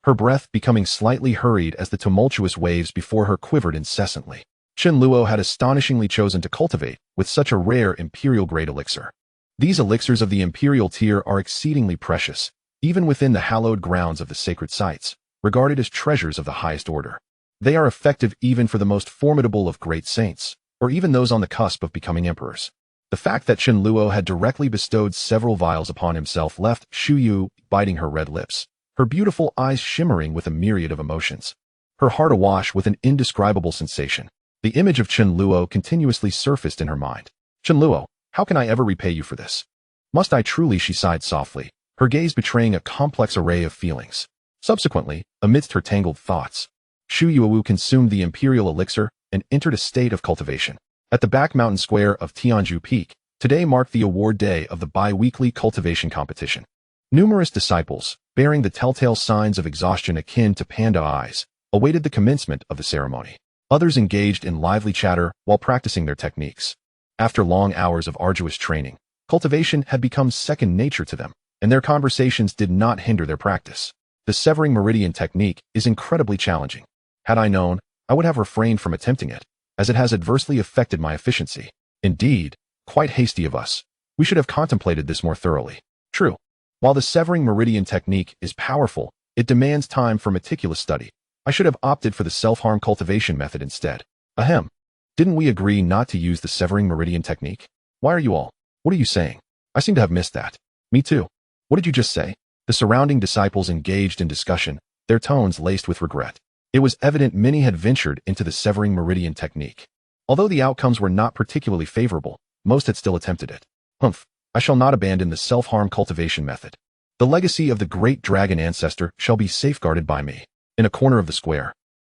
her breath becoming slightly hurried as the tumultuous waves before her quivered incessantly. Chen Luo had astonishingly chosen to cultivate with such a rare imperial-grade elixir. These elixirs of the imperial tier are exceedingly precious, even within the hallowed grounds of the sacred sites, regarded as treasures of the highest order. They are effective even for the most formidable of great saints, or even those on the cusp of becoming emperors. The fact that Chen Luo had directly bestowed several vials upon himself left Shu Yu biting her red lips, her beautiful eyes shimmering with a myriad of emotions, her heart awash with an indescribable sensation. The image of Chen Luo continuously surfaced in her mind. Chen Luo, How can I ever repay you for this? Must I truly? She sighed softly, her gaze betraying a complex array of feelings. Subsequently, amidst her tangled thoughts, Shu Yuwu consumed the imperial elixir and entered a state of cultivation. At the back mountain square of Tianzhu Peak, today marked the award day of the bi-weekly cultivation competition. Numerous disciples, bearing the telltale signs of exhaustion akin to panda eyes, awaited the commencement of the ceremony. Others engaged in lively chatter while practicing their techniques. After long hours of arduous training, cultivation had become second nature to them, and their conversations did not hinder their practice. The severing meridian technique is incredibly challenging. Had I known, I would have refrained from attempting it, as it has adversely affected my efficiency. Indeed, quite hasty of us. We should have contemplated this more thoroughly. True. While the severing meridian technique is powerful, it demands time for meticulous study. I should have opted for the self-harm cultivation method instead. Ahem. Didn't we agree not to use the severing meridian technique? Why are you all? What are you saying? I seem to have missed that. Me too. What did you just say? The surrounding disciples engaged in discussion, their tones laced with regret. It was evident many had ventured into the severing meridian technique. Although the outcomes were not particularly favorable, most had still attempted it. Humph, I shall not abandon the self-harm cultivation method. The legacy of the great dragon ancestor shall be safeguarded by me. In a corner of the square,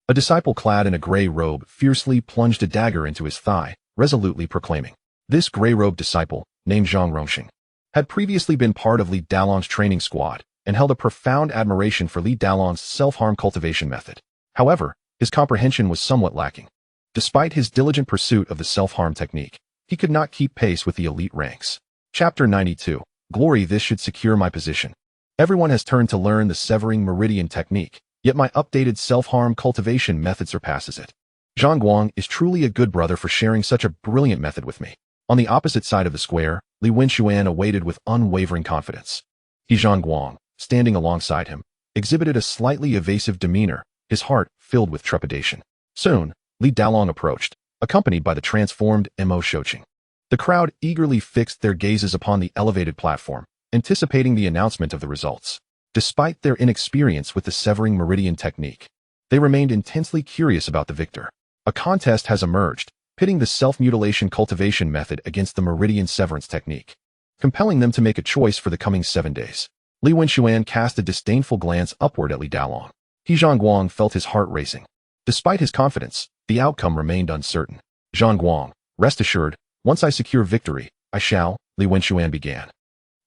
a disciple clad in a gray robe fiercely plunged a dagger into his thigh, resolutely proclaiming. This gray-robed disciple, named Zhang Rongxing, had previously been part of Li Dalong's training squad and held a profound admiration for Li Dalong's self-harm cultivation method. However, his comprehension was somewhat lacking. Despite his diligent pursuit of the self-harm technique, he could not keep pace with the elite ranks. Chapter 92. Glory. This should secure my position. Everyone has turned to learn the severing meridian technique, yet my updated self-harm cultivation method surpasses it. Zhang Guang is truly a good brother for sharing such a brilliant method with me. On the opposite side of the square, Li Wenxuan awaited with unwavering confidence. Zhang Guang, standing alongside him, exhibited a slightly evasive demeanor, his heart filled with trepidation. Soon, Li Dalong approached, accompanied by the transformed Mo Shouqing. The crowd eagerly fixed their gazes upon the elevated platform, anticipating the announcement of the results. Despite their inexperience with the severing meridian technique, they remained intensely curious about the victor. A contest has emerged, pitting the self-mutilation cultivation method against the meridian severance technique, compelling them to make a choice for the coming 7 days. Li Wenxuan cast a disdainful glance upward at Li Dalong. Zhang Guang felt his heart racing. Despite his confidence, the outcome remained uncertain. Zhang Guang, rest assured, once I secure victory, I shall, Li Wenxuan began,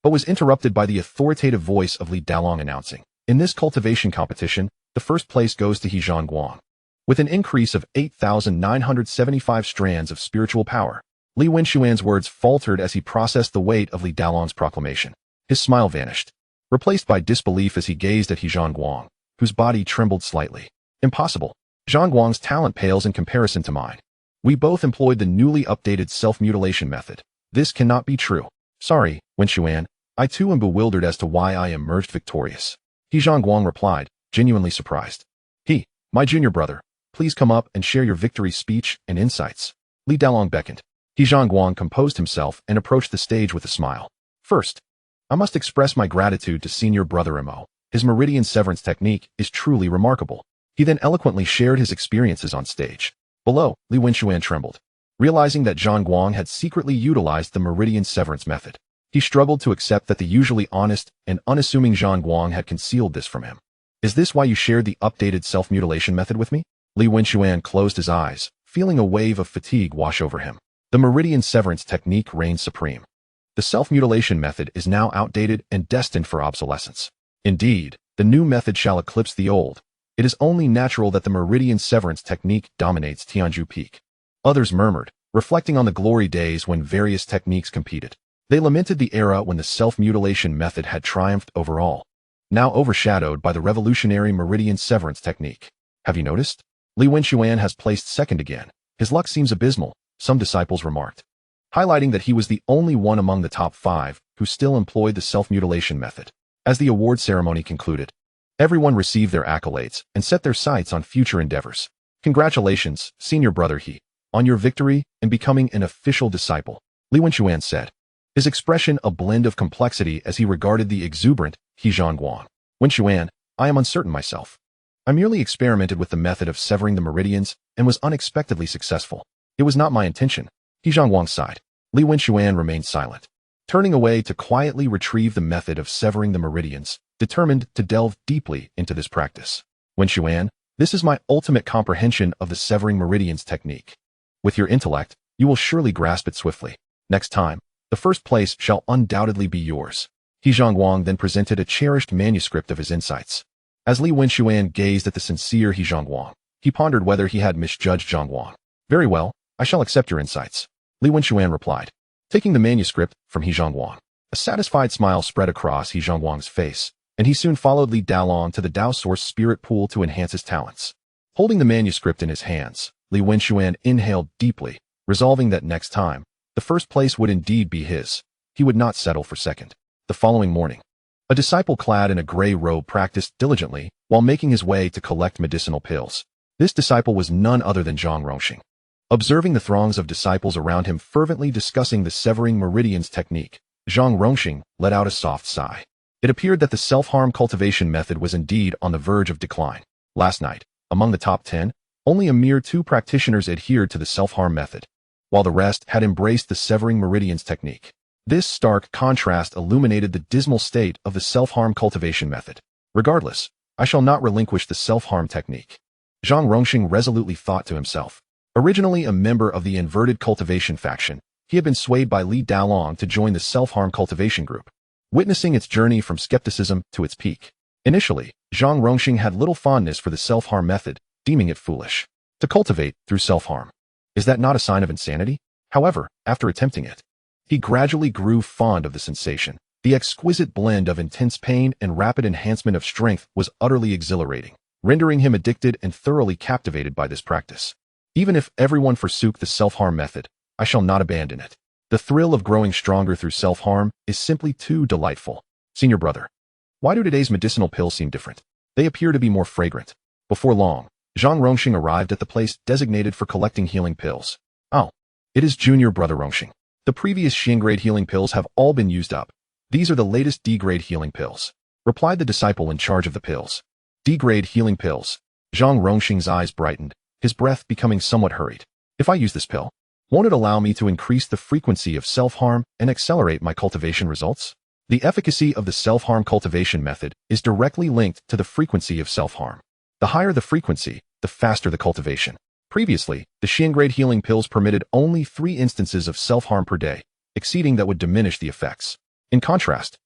but was interrupted by the authoritative voice of Li Dalong announcing, in this cultivation competition, the first place goes to Zhang Guang. With an increase of 8,975 strands of spiritual power, Li Wenxuan's words faltered as he processed the weight of Li Dalong's proclamation. His smile vanished, replaced by disbelief as he gazed at Zhang Guang, whose body trembled slightly. Impossible. Zhang Guang's talent pales in comparison to mine. We both employed the newly updated self-mutilation method. This cannot be true. Sorry, Wenxuan. I too am bewildered as to why I emerged victorious. Zhang Guang replied, genuinely surprised. My junior brother, please come up and share your victory speech and insights. Li Dalong beckoned. Zhang Guang composed himself and approached the stage with a smile. First, I must express my gratitude to senior brother Mo. His meridian severance technique is truly remarkable. He then eloquently shared his experiences on stage. Below, Li Wenxuan trembled, realizing that Zhang Guang had secretly utilized the meridian severance method. He struggled to accept that the usually honest and unassuming Zhang Guang had concealed this from him. Is this why you shared the updated self-mutilation method with me? Li Wenxuan closed his eyes, feeling a wave of fatigue wash over him. The meridian severance technique reigned supreme. The self-mutilation method is now outdated and destined for obsolescence. Indeed, the new method shall eclipse the old. It is only natural that the meridian severance technique dominates Tianzhu Peak. Others murmured, reflecting on the glory days when various techniques competed. They lamented the era when the self-mutilation method had triumphed over all, now overshadowed by the revolutionary meridian severance technique. Have you noticed? Li Wenxuan has placed second again. His luck seems abysmal, some disciples remarked, highlighting that he was the only one among the top 5 who still employed the self-mutilation method. As the award ceremony concluded, everyone received their accolades and set their sights on future endeavors. Congratulations, senior brother He, on your victory and becoming an official disciple, Li Wenxuan said, his expression a blend of complexity as he regarded the exuberant Zhang Guang. Wenxuan, I am uncertain myself. I merely experimented with the method of severing the meridians and was unexpectedly successful. It was not my intention. Zhang Guang sighed. Li Wenxuan remained silent, turning away to quietly retrieve the method of severing the meridians, determined to delve deeply into this practice. Wenxuan, this is my ultimate comprehension of the severing meridians technique. With your intellect, you will surely grasp it swiftly. Next time, the first place shall undoubtedly be yours. He Zhongguang then presented a cherished manuscript of his insights. As Li Wenxuan gazed at the sincere He Zhongguang, he pondered whether he had misjudged Zhongguang. Very well, I shall accept your insights, Li Wenxuan replied, taking the manuscript from He Zhongguang. A satisfied smile spread across He Zhongguang's face, and he soon followed Li Daolong to the Dao Source Spirit Pool to enhance his talents. Holding the manuscript in his hands, Li Wenxuan inhaled deeply, resolving that next time, the first place would indeed be his. He would not settle for second. The following morning, a disciple clad in a gray robe practiced diligently while making his way to collect medicinal pills. This disciple was none other than Zhang Rongxing. Observing the throngs of disciples around him fervently discussing the severing meridians technique, Zhang Rongxing let out a soft sigh. It appeared that the self-harm cultivation method was indeed on the verge of decline. Last night, among the top 10, only a mere 2 practitioners adhered to the self-harm method, while the rest had embraced the severing meridians technique. This stark contrast illuminated the dismal state of the self-harm cultivation method. Regardless, I shall not relinquish the self-harm technique, Zhang Rongxing resolutely thought to himself. Originally a member of the inverted cultivation faction, he had been swayed by Li Daolong to join the self-harm cultivation group, witnessing its journey from skepticism to its peak. Initially, Zhang Rongxing had little fondness for the self-harm method, deeming it foolish. To cultivate through self-harm, is that not a sign of insanity? However, after attempting it, he gradually grew fond of the sensation. The exquisite blend of intense pain and rapid enhancement of strength was utterly exhilarating, rendering him addicted and thoroughly captivated by this practice. Even if everyone forsook the self-harm method, I shall not abandon it. The thrill of growing stronger through self-harm is simply too delightful. Senior brother, why do today's medicinal pills seem different? They appear to be more fragrant. Before long, Zhang Rongxing arrived at the place designated for collecting healing pills. Oh, it is junior brother Rongxing. The previous Xian-grade healing pills have all been used up. These are the latest D-grade healing pills, replied the disciple in charge of the pills. D-grade healing pills. Zhang Rongxing's eyes brightened, his breath becoming somewhat hurried. If I use this pill, won't it allow me to increase the frequency of self-harm and accelerate my cultivation results? The efficacy of the self-harm cultivation method is directly linked to the frequency of self-harm. The higher the frequency, the faster the cultivation. Previously, the Xian-grade healing pills permitted only 3 instances of self-harm per day, exceeding that would diminish the effects. In contrast,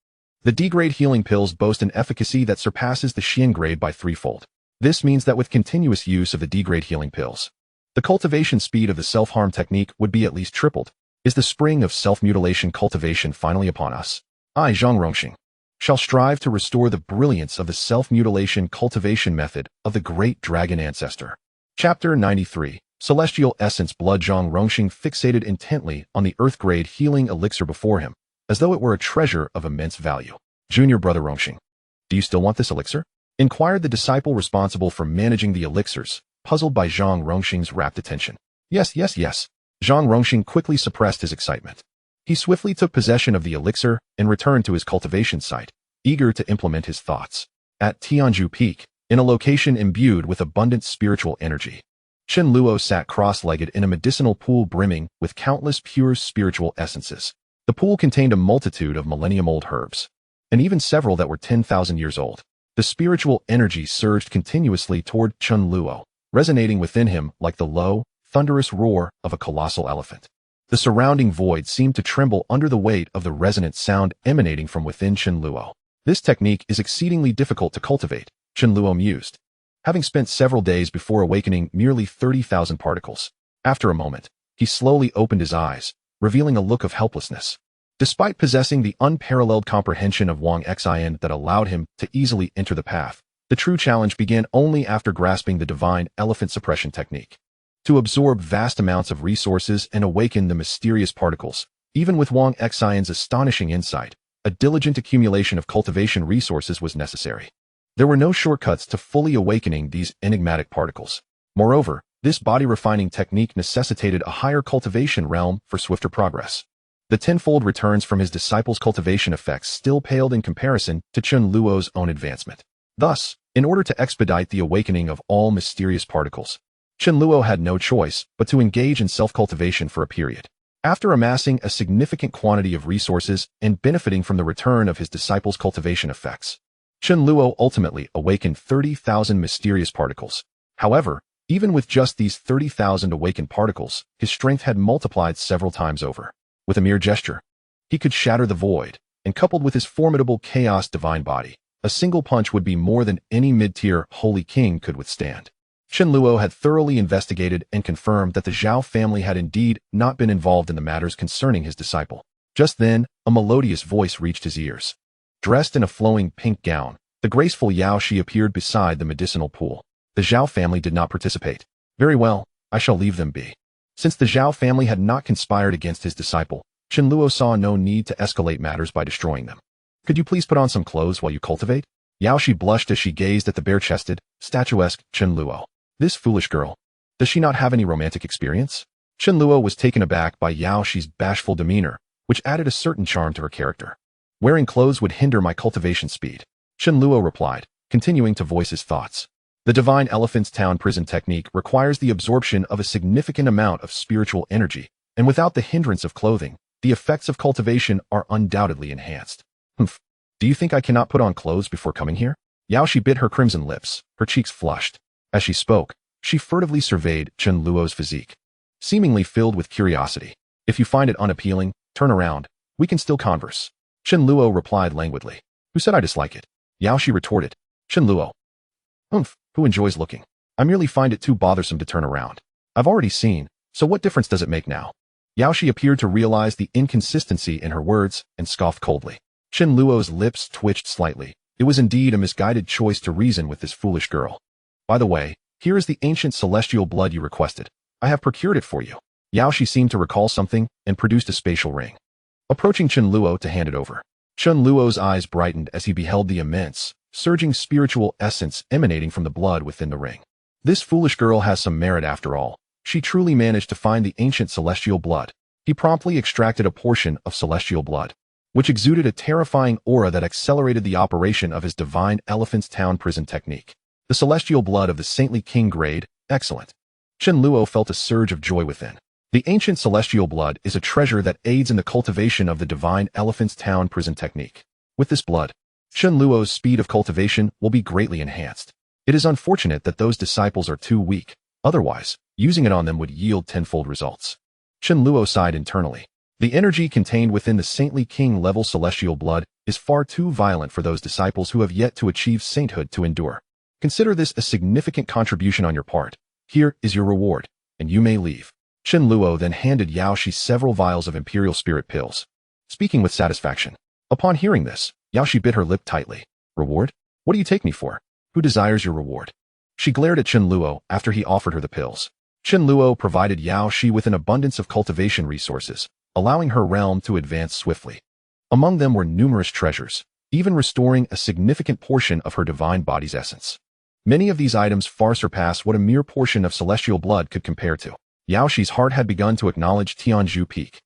the D-grade healing pills boast an efficacy that surpasses the Xian-grade by 3-fold. This means that with continuous use of the D-grade healing pills, the cultivation speed of the self-harm technique would be at least tripled. Is the spring of self-mutilation cultivation finally upon us? I, Zhang Rongxing, shall strive to restore the brilliance of the self-mutilation cultivation method of the great dragon ancestor. Chapter 93. Celestial Essence Blood. Zhang Rongxing fixated intently on the earth-grade healing elixir before him, as though it were a treasure of immense value. Junior brother Rongxing, do you still want this elixir? Inquired the disciple responsible for managing the elixirs, puzzled by Zhang Rongxing's rapt attention. Yes. Zhang Rongxing quickly suppressed his excitement. He swiftly took possession of the elixir and returned to his cultivation site, eager to implement his thoughts. At Tianzhu Peak, in a location imbued with abundant spiritual energy, Chen Luo sat cross-legged in a medicinal pool brimming with countless pure spiritual essences. The pool contained a multitude of millennium-old herbs, and even several that were 10,000 years old. The spiritual energy surged continuously toward Chen Luo, resonating within him like the low, thunderous roar of a colossal elephant. The surrounding void seemed to tremble under the weight of the resonant sound emanating from within Chen Luo. This technique is exceedingly difficult to cultivate, Chen Luo mused, having spent several days before awakening merely 30,000 particles. After a moment, he slowly opened his eyes, revealing a look of helplessness. Despite possessing the unparalleled comprehension of Wang Xin that allowed him to easily enter the path, the true challenge began only after grasping the divine elephant suppression technique. To absorb vast amounts of resources and awaken the mysterious particles, even with Wang Xin's astonishing insight, a diligent accumulation of cultivation resources was necessary. There were no shortcuts to fully awakening these enigmatic particles. Moreover, this body-refining technique necessitated a higher cultivation realm for swifter progress. The tenfold returns from his disciples' cultivation effects still paled in comparison to Chen Luo's own advancement. Thus, in order to expedite the awakening of all mysterious particles, Chen Luo had no choice but to engage in self-cultivation for a period. After amassing a significant quantity of resources and benefiting from the return of his disciples' cultivation effects, Chen Luo ultimately awakened 30,000 mysterious particles. However, even with just these 30,000 awakened particles, his strength had multiplied several times over. With a mere gesture, he could shatter the void, and coupled with his formidable chaos divine body, a single punch would be more than any mid-tier holy king could withstand. Chen Luo had thoroughly investigated and confirmed that the Zhao family had indeed not been involved in the matters concerning his disciple. Just then, a melodious voice reached his ears. Dressed in a flowing pink gown, the graceful Yao Shi appeared beside the medicinal pool. The Zhao family did not participate. Very well, I shall leave them be. Since the Zhao family had not conspired against his disciple, Chen Luo saw no need to escalate matters by destroying them. Could you please put on some clothes while you cultivate? Yao Shi blushed as she gazed at the bare-chested, statuesque Chen Luo. This foolish girl. Does she not have any romantic experience? Chen Luo was taken aback by Yao Shi's bashful demeanor, which added a certain charm to her character. Wearing clothes would hinder my cultivation speed. Chen Luo replied, continuing to voice his thoughts. The Divine Elephant's Town prison technique requires the absorption of a significant amount of spiritual energy, and without the hindrance of clothing, the effects of cultivation are undoubtedly enhanced. Humph. Do you think I cannot put on clothes before coming here? Yao Shi bit her crimson lips, her cheeks flushed. As she spoke, she furtively surveyed Chen Luo's physique, seemingly filled with curiosity. If you find it unappealing, turn around. We can still converse. Chen Luo replied languidly. Who said I dislike it? Yao Shi retorted. Chen Luo. Humph, who enjoys looking? I merely find it too bothersome to turn around. I've already seen, so what difference does it make now? Yao Shi appeared to realize the inconsistency in her words and scoffed coldly. Chen Luo's lips twitched slightly. It was indeed a misguided choice to reason with this foolish girl. By the way, here is the ancient celestial blood you requested. I have procured it for you. Yao Shi seemed to recall something and produced a spatial ring. Approaching Chen Luo to hand it over. Chen Luo's eyes brightened as he beheld the immense, surging spiritual essence emanating from the blood within the ring. This foolish girl has some merit after all. She truly managed to find the ancient celestial blood. He promptly extracted a portion of celestial blood, which exuded a terrifying aura that accelerated the operation of his Divine Elephant's Town prison technique. The celestial blood of the saintly king grade, excellent. Chen Luo felt a surge of joy within. The ancient celestial blood is a treasure that aids in the cultivation of the Divine Elephant's Town prison technique. With this blood, Chen Luo's speed of cultivation will be greatly enhanced. It is unfortunate that those disciples are too weak. Otherwise, using it on them would yield tenfold results. Chen Luo sighed internally. The energy contained within the saintly king-level celestial blood is far too violent for those disciples who have yet to achieve sainthood to endure. Consider this a significant contribution on your part. Here is your reward, and you may leave. Chen Luo then handed Yao Shi several vials of imperial spirit pills, speaking with satisfaction. Upon hearing this, Yao Shi bit her lip tightly. Reward? What do you take me for? Who desires your reward? She glared at Chen Luo after he offered her the pills. Chen Luo provided Yao Shi with an abundance of cultivation resources, allowing her realm to advance swiftly. Among them were numerous treasures, even restoring a significant portion of her divine body's essence. Many of these items far surpass what a mere portion of celestial blood could compare to. Yao Shi's heart had begun to acknowledge Tianzhu Peak,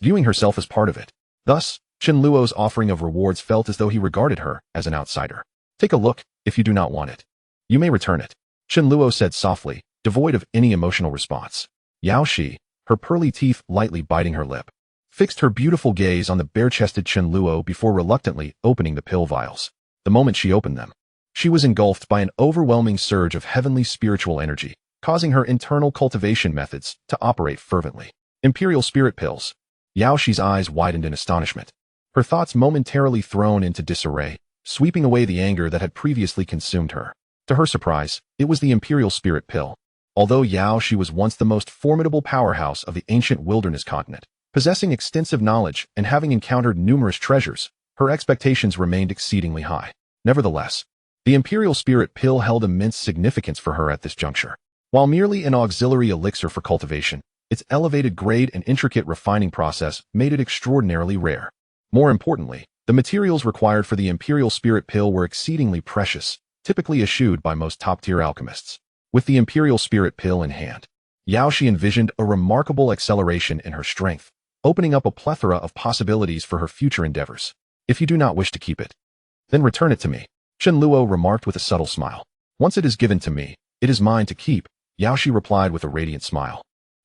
viewing herself as part of it. Thus, Chen Luo's offering of rewards felt as though he regarded her as an outsider. Take a look, if you do not want it. You may return it. Chen Luo said softly, devoid of any emotional response. Yao Shi, her pearly teeth lightly biting her lip, fixed her beautiful gaze on the bare-chested Chen Luo before reluctantly opening the pill vials. The moment she opened them, she was engulfed by an overwhelming surge of heavenly spiritual energy, causing her internal cultivation methods to operate fervently. Imperial spirit pills. Yao Shi's eyes widened in astonishment, her thoughts momentarily thrown into disarray, sweeping away the anger that had previously consumed her. To her surprise, it was the imperial spirit pill. Although Yao Shi was once the most formidable powerhouse of the ancient wilderness continent, possessing extensive knowledge and having encountered numerous treasures, her expectations remained exceedingly high. Nevertheless, the imperial spirit pill held immense significance for her at this juncture. While merely an auxiliary elixir for cultivation, its elevated grade and intricate refining process made it extraordinarily rare. More importantly, the materials required for the imperial spirit pill were exceedingly precious, typically eschewed by most top-tier alchemists. With the imperial spirit pill in hand, Yao Shi envisioned a remarkable acceleration in her strength, opening up a plethora of possibilities for her future endeavors. If you do not wish to keep it, then return it to me, Chen Luo remarked with a subtle smile. Once it is given to me, it is mine to keep, Yao Shi replied with a radiant smile.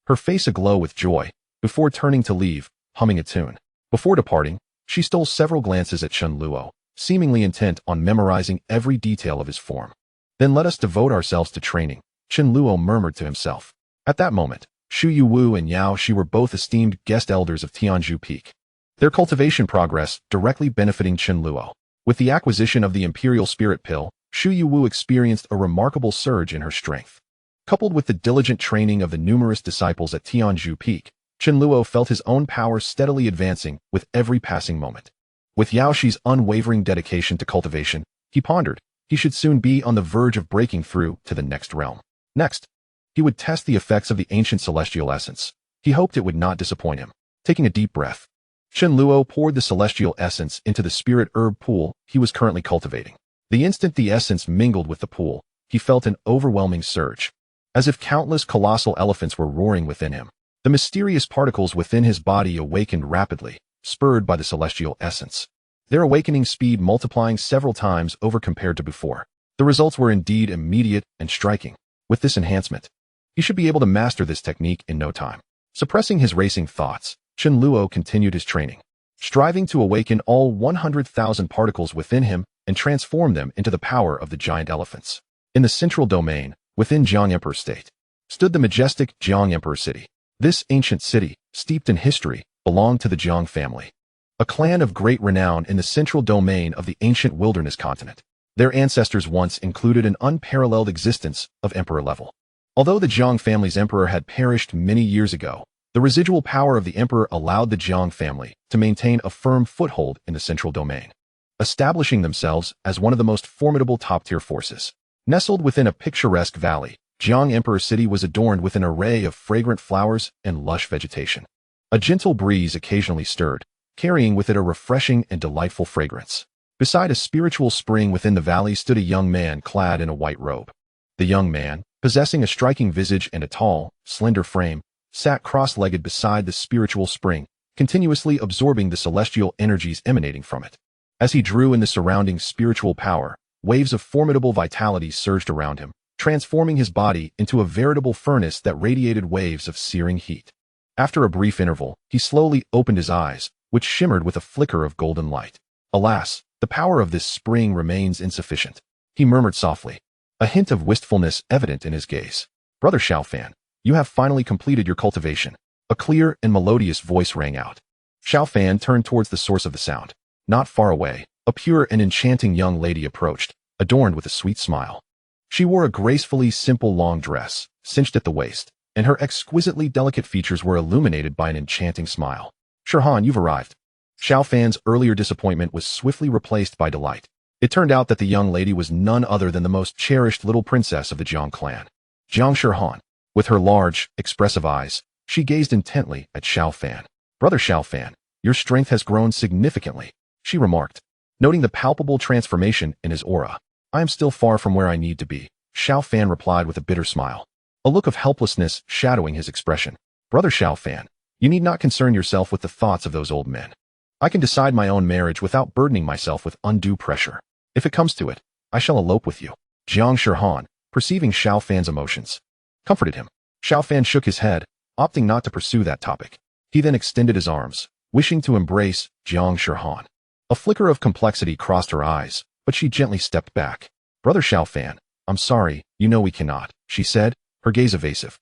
Her face aglow with joy, before turning to leave, humming a tune. Before departing, she stole several glances at Chen Luo, seemingly intent on memorizing every detail of his form. Then let us devote ourselves to training, Chen Luo murmured to himself. At that moment, Xu Yuwu and Yao Shi were both esteemed guest elders of Tianzhu Peak. Their cultivation progress directly benefiting Chen Luo. With the acquisition of the Imperial Spirit Pill, Xu Yuwu experienced a remarkable surge in her strength. Coupled with the diligent training of the numerous disciples at Tianzhu Peak, Chen Luo felt his own power steadily advancing with every passing moment. With Yao Shi's unwavering dedication to cultivation, he pondered, he should soon be on the verge of breaking through to the next realm. Next, he would test the effects of the ancient celestial essence. He hoped it would not disappoint him. Taking a deep breath, Chen Luo poured the celestial essence into the spirit herb pool he was currently cultivating. The instant the essence mingled with the pool, he felt an overwhelming surge, as if countless colossal elephants were roaring within him. The mysterious particles within his body awakened rapidly, spurred by the celestial essence. Their awakening speed multiplying several times over compared to before. The results were indeed immediate and striking. With this enhancement, he should be able to master this technique in no time. Suppressing his racing thoughts, Chen Luo continued his training, striving to awaken all 100,000 particles within him and transform them into the power of the giant elephants. In the central domain, within Jiang Emperor State, stood the majestic Jiang Emperor City. This ancient city, steeped in history, belonged to the Jiang family, a clan of great renown in the central domain of the ancient wilderness continent. Their ancestors once included an unparalleled existence of emperor level. Although the Jiang family's emperor had perished many years ago, the residual power of the emperor allowed the Jiang family to maintain a firm foothold in the central domain, establishing themselves as one of the most formidable top-tier forces. Nestled within a picturesque valley, Jiang Emperor City was adorned with an array of fragrant flowers and lush vegetation. A gentle breeze occasionally stirred, carrying with it a refreshing and delightful fragrance. Beside a spiritual spring within the valley stood a young man clad in a white robe. The young man, possessing a striking visage and a tall, slender frame, sat cross-legged beside the spiritual spring, continuously absorbing the celestial energies emanating from it. As he drew in the surrounding spiritual power, waves of formidable vitality surged around him, transforming his body into a veritable furnace that radiated waves of searing heat. After a brief interval, he slowly opened his eyes, which shimmered with a flicker of golden light. Alas, the power of this spring remains insufficient, he murmured softly, a hint of wistfulness evident in his gaze. Brother Xiaofan, you have finally completed your cultivation. A clear and melodious voice rang out. Xiaofan turned towards the source of the sound. Not far away, a pure and enchanting young lady approached, adorned with a sweet smile. She wore a gracefully simple long dress, cinched at the waist, and her exquisitely delicate features were illuminated by an enchanting smile. Shirhan, you've arrived. Xiaofan's earlier disappointment was swiftly replaced by delight. It turned out that the young lady was none other than the most cherished little princess of the Jiang clan. Jiang Shirhan. With her large, expressive eyes, she gazed intently at Xiaofan. Brother Xiaofan, your strength has grown significantly, she remarked, noting the palpable transformation in his aura. I am still far from where I need to be, Xiaofan replied with a bitter smile, a look of helplessness shadowing his expression. Brother Xiaofan, you need not concern yourself with the thoughts of those old men. I can decide my own marriage without burdening myself with undue pressure. If it comes to it, I shall elope with you. Jiang Shirhan, perceiving Xiaofan's emotions, comforted him. Xiaofan shook his head, opting not to pursue that topic. He then extended his arms, wishing to embrace Jiang Shirhan. A flicker of complexity crossed her eyes, but she gently stepped back. Brother Xiaofan, I'm sorry, you know we cannot, she said, her gaze evasive.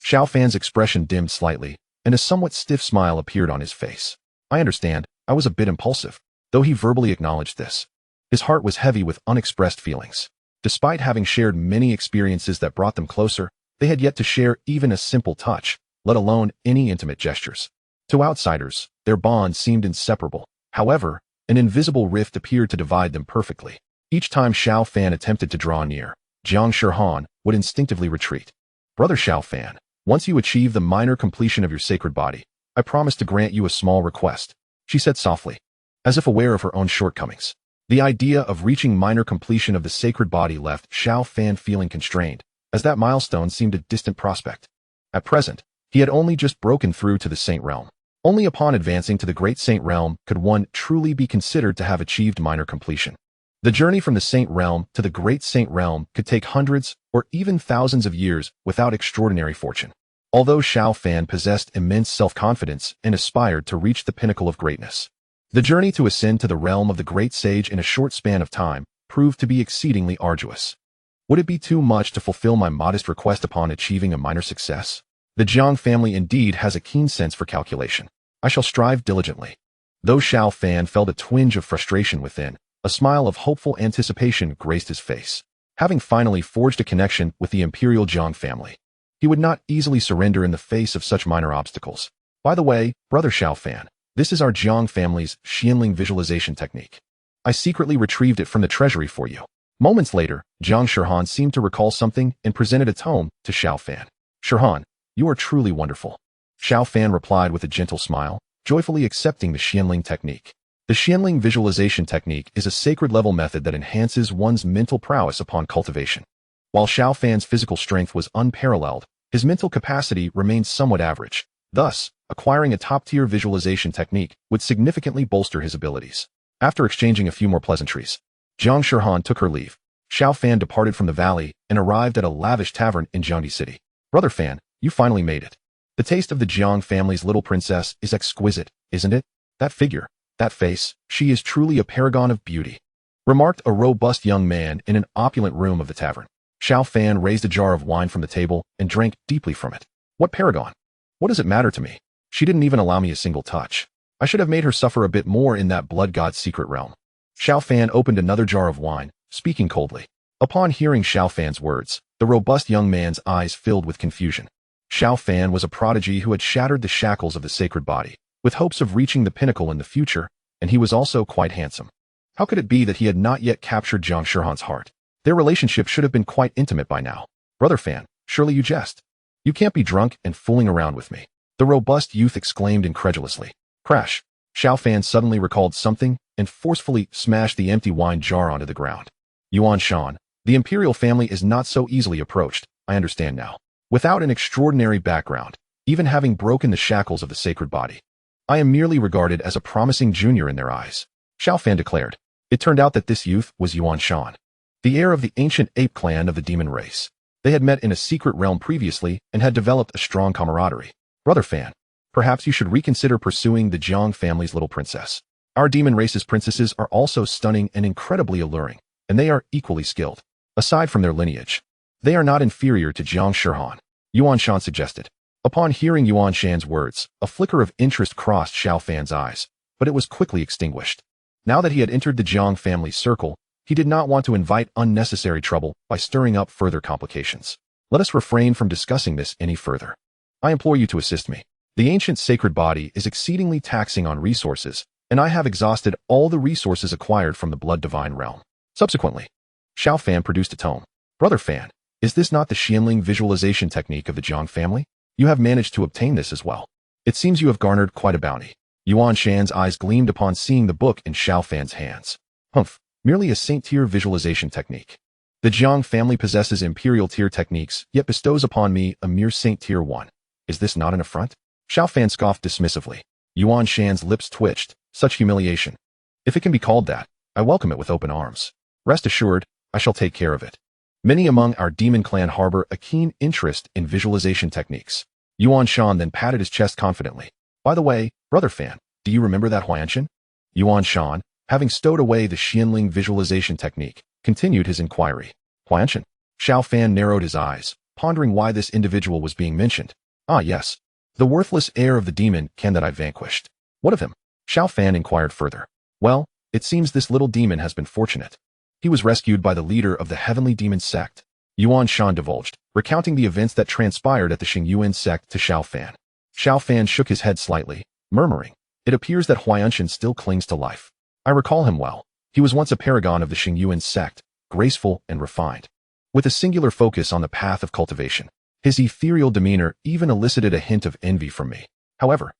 Xiaofan's expression dimmed slightly, and a somewhat stiff smile appeared on his face. I understand, I was a bit impulsive. Though he verbally acknowledged this, his heart was heavy with unexpressed feelings. Despite having shared many experiences that brought them closer, they had yet to share even a simple touch, let alone any intimate gestures. To outsiders, their bond seemed inseparable. However, an invisible rift appeared to divide them perfectly. Each time Xiaofan attempted to draw near, Jiang Shirhan would instinctively retreat. Brother Xiaofan, once you achieve the minor completion of your sacred body, I promise to grant you a small request, she said softly, as if aware of her own shortcomings. The idea of reaching minor completion of the sacred body left Xiaofan feeling constrained, as that milestone seemed a distant prospect. At present, he had only just broken through to the Saint Realm. Only upon advancing to the Great Saint Realm could one truly be considered to have achieved minor completion. The journey from the Saint Realm to the Great Saint Realm could take hundreds or even thousands of years without extraordinary fortune. although Xiao Fan possessed immense self-confidence and aspired to reach the pinnacle of greatness. The journey to ascend to the realm of the great sage in a short span of time proved to be exceedingly arduous. Would it be too much to fulfill my modest request upon achieving a minor success? The Jiang family indeed has a keen sense for calculation. I shall strive diligently. Though Xiao Fan felt a twinge of frustration within, a smile of hopeful anticipation graced his face. Having finally forged a connection with the imperial Jiang family, he would not easily surrender in the face of such minor obstacles. By the way, brother Xiao Fan, this is our Jiang family's Xianling visualization technique. I secretly retrieved it from the treasury for you. Moments later, Jiang Shihan seemed to recall something and presented a tome to Xiao Fan. Shihan, you are truly wonderful. Xiao Fan replied with a gentle smile, joyfully accepting the Xianling technique. The Xianling visualization technique is a sacred-level method that enhances one's mental prowess upon cultivation. While Xiao Fan's physical strength was unparalleled, his mental capacity remained somewhat average. Thus, acquiring a top-tier visualization technique would significantly bolster his abilities. After exchanging a few more pleasantries, Jiang Shihan took her leave. Xiao Fan departed from the valley and arrived at a lavish tavern in Jiangdi City. Brother Fan, you finally made it. The taste of the Jiang family's little princess is exquisite, isn't it? That figure, that face, she is truly a paragon of beauty, remarked a robust young man in an opulent room of the tavern. Xiao Fan raised a jar of wine from the table and drank deeply from it. What paragon? What does it matter to me? She didn't even allow me a single touch. I should have made her suffer a bit more in that blood god's secret realm. Xiao Fan opened another jar of wine, speaking coldly. Upon hearing Xiao Fan's words, the robust young man's eyes filled with confusion. Xiao Fan was a prodigy who had shattered the shackles of the sacred body, with hopes of reaching the pinnacle in the future, and he was also quite handsome. How could it be that he had not yet captured Jiang Shihan's heart? Their relationship should have been quite intimate by now. Brother Fan, surely you jest. You can't be drunk and fooling around with me. The robust youth exclaimed incredulously. Crash! Xiao Fan suddenly recalled something and forcefully smashed the empty wine jar onto the ground. Yuan Shan, the imperial family is not so easily approached, I understand now. Without an extraordinary background, even having broken the shackles of the sacred body, I am merely regarded as a promising junior in their eyes, Xiao Fan declared. It turned out that this youth was Yuan Shan, the heir of the ancient ape clan of the demon race. They had met in a secret realm previously and had developed a strong camaraderie. Brother Fan, perhaps you should reconsider pursuing the Jiang family's little princess. Our demon race's princesses are also stunning and incredibly alluring, and they are equally skilled. Aside from their lineage, they are not inferior to Jiang Shihan, Yuan Shan suggested. Upon hearing Yuan Shan's words, a flicker of interest crossed Xiao Fan's eyes, but it was quickly extinguished. Now that he had entered the Jiang family's circle, he did not want to invite unnecessary trouble by stirring up further complications. Let us refrain from discussing this any further. I implore you to assist me. The ancient sacred body is exceedingly taxing on resources, and I have exhausted all the resources acquired from the blood divine realm. Subsequently, Xiao Fan produced a tome. Brother Fan, is this not the Xianling visualization technique of the Jiang family? You have managed to obtain this as well. It seems you have garnered quite a bounty. Yuan Shan's eyes gleamed upon seeing the book in Xiao Fan's hands. Humph, merely a Saint-tier visualization technique. The Jiang family possesses imperial-tier techniques, yet bestows upon me a mere Saint-tier one. Is this not an affront? Xiao Fan scoffed dismissively. Yuan Shan's lips twitched. Such humiliation. If it can be called that, I welcome it with open arms. Rest assured, I shall take care of it. Many among our demon clan harbor a keen interest in visualization techniques. Yuan Shan then patted his chest confidently. By the way, Brother Fan, do you remember that Huanshan? Yuan Shan, having stowed away the Xianling visualization technique, continued his inquiry. Huanshan? Xiao Fan narrowed his eyes, pondering why this individual was being mentioned. Ah yes, the worthless heir of the demon clan that I vanquished. What of him? Xiao Fan inquired further. Well, it seems this little demon has been fortunate. He was rescued by the leader of the Heavenly Demon Sect. Yuan Shan divulged, recounting the events that transpired at the Xingyuan sect to Xiao Fan. Xiao Fan shook his head slightly, murmuring, it appears that Huanshan still clings to life. I recall him well. He was once a paragon of the Xingyuan sect, graceful and refined, with a singular focus on the path of cultivation. His ethereal demeanor even elicited a hint of envy from me. However,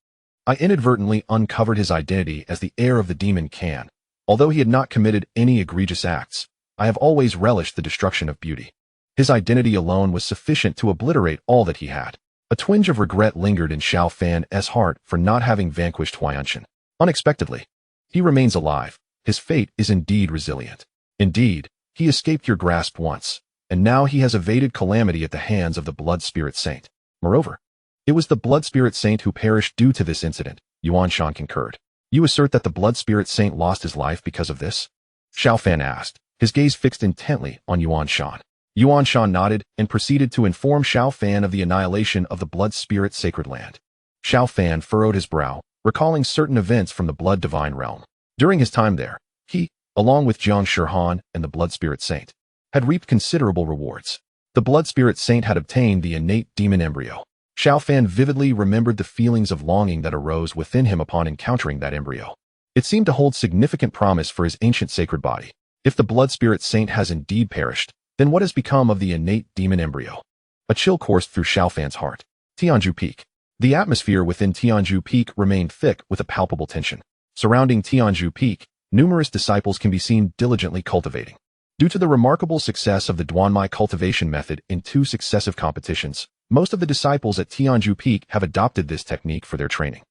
I inadvertently uncovered his identity as the heir of the demon Can. Although he had not committed any egregious acts, I have always relished the destruction of beauty. His identity alone was sufficient to obliterate all that he had. A twinge of regret lingered in Xiao Fan's heart for not having vanquished Huanshan. Unexpectedly, he remains alive. His fate is indeed resilient. Indeed, he escaped your grasp once, and now he has evaded calamity at the hands of the blood spirit saint. Moreover, It was the blood spirit saint who perished due to this incident, Yuan Shan concurred. You assert that the blood spirit saint lost his life because of this? Xiao Fan asked, his gaze fixed intently on Yuan Shan. Yuan Shan nodded and proceeded to inform Xiao Fan of the annihilation of the blood spirit sacred land. Xiao Fan furrowed his brow, recalling certain events from the blood divine realm. During his time there, he, along with Jiang Shihan and the blood spirit saint, had reaped considerable rewards. The blood spirit saint had obtained the innate demon embryo. Xiao Fan vividly remembered the feelings of longing that arose within him upon encountering that embryo. It seemed to hold significant promise for his ancient sacred body. If the blood spirit saint has indeed perished, then what has become of the innate demon embryo? A chill coursed through Xiao Fan's heart. Tianzhu Peak. The atmosphere within Tianzhu Peak remained thick with a palpable tension. Surrounding Tianzhu Peak, numerous disciples can be seen diligently cultivating. Due to the remarkable success of the Duanmai cultivation method in 2 successive competitions, most of the disciples at Tianzhu Peak have adopted this technique for their training.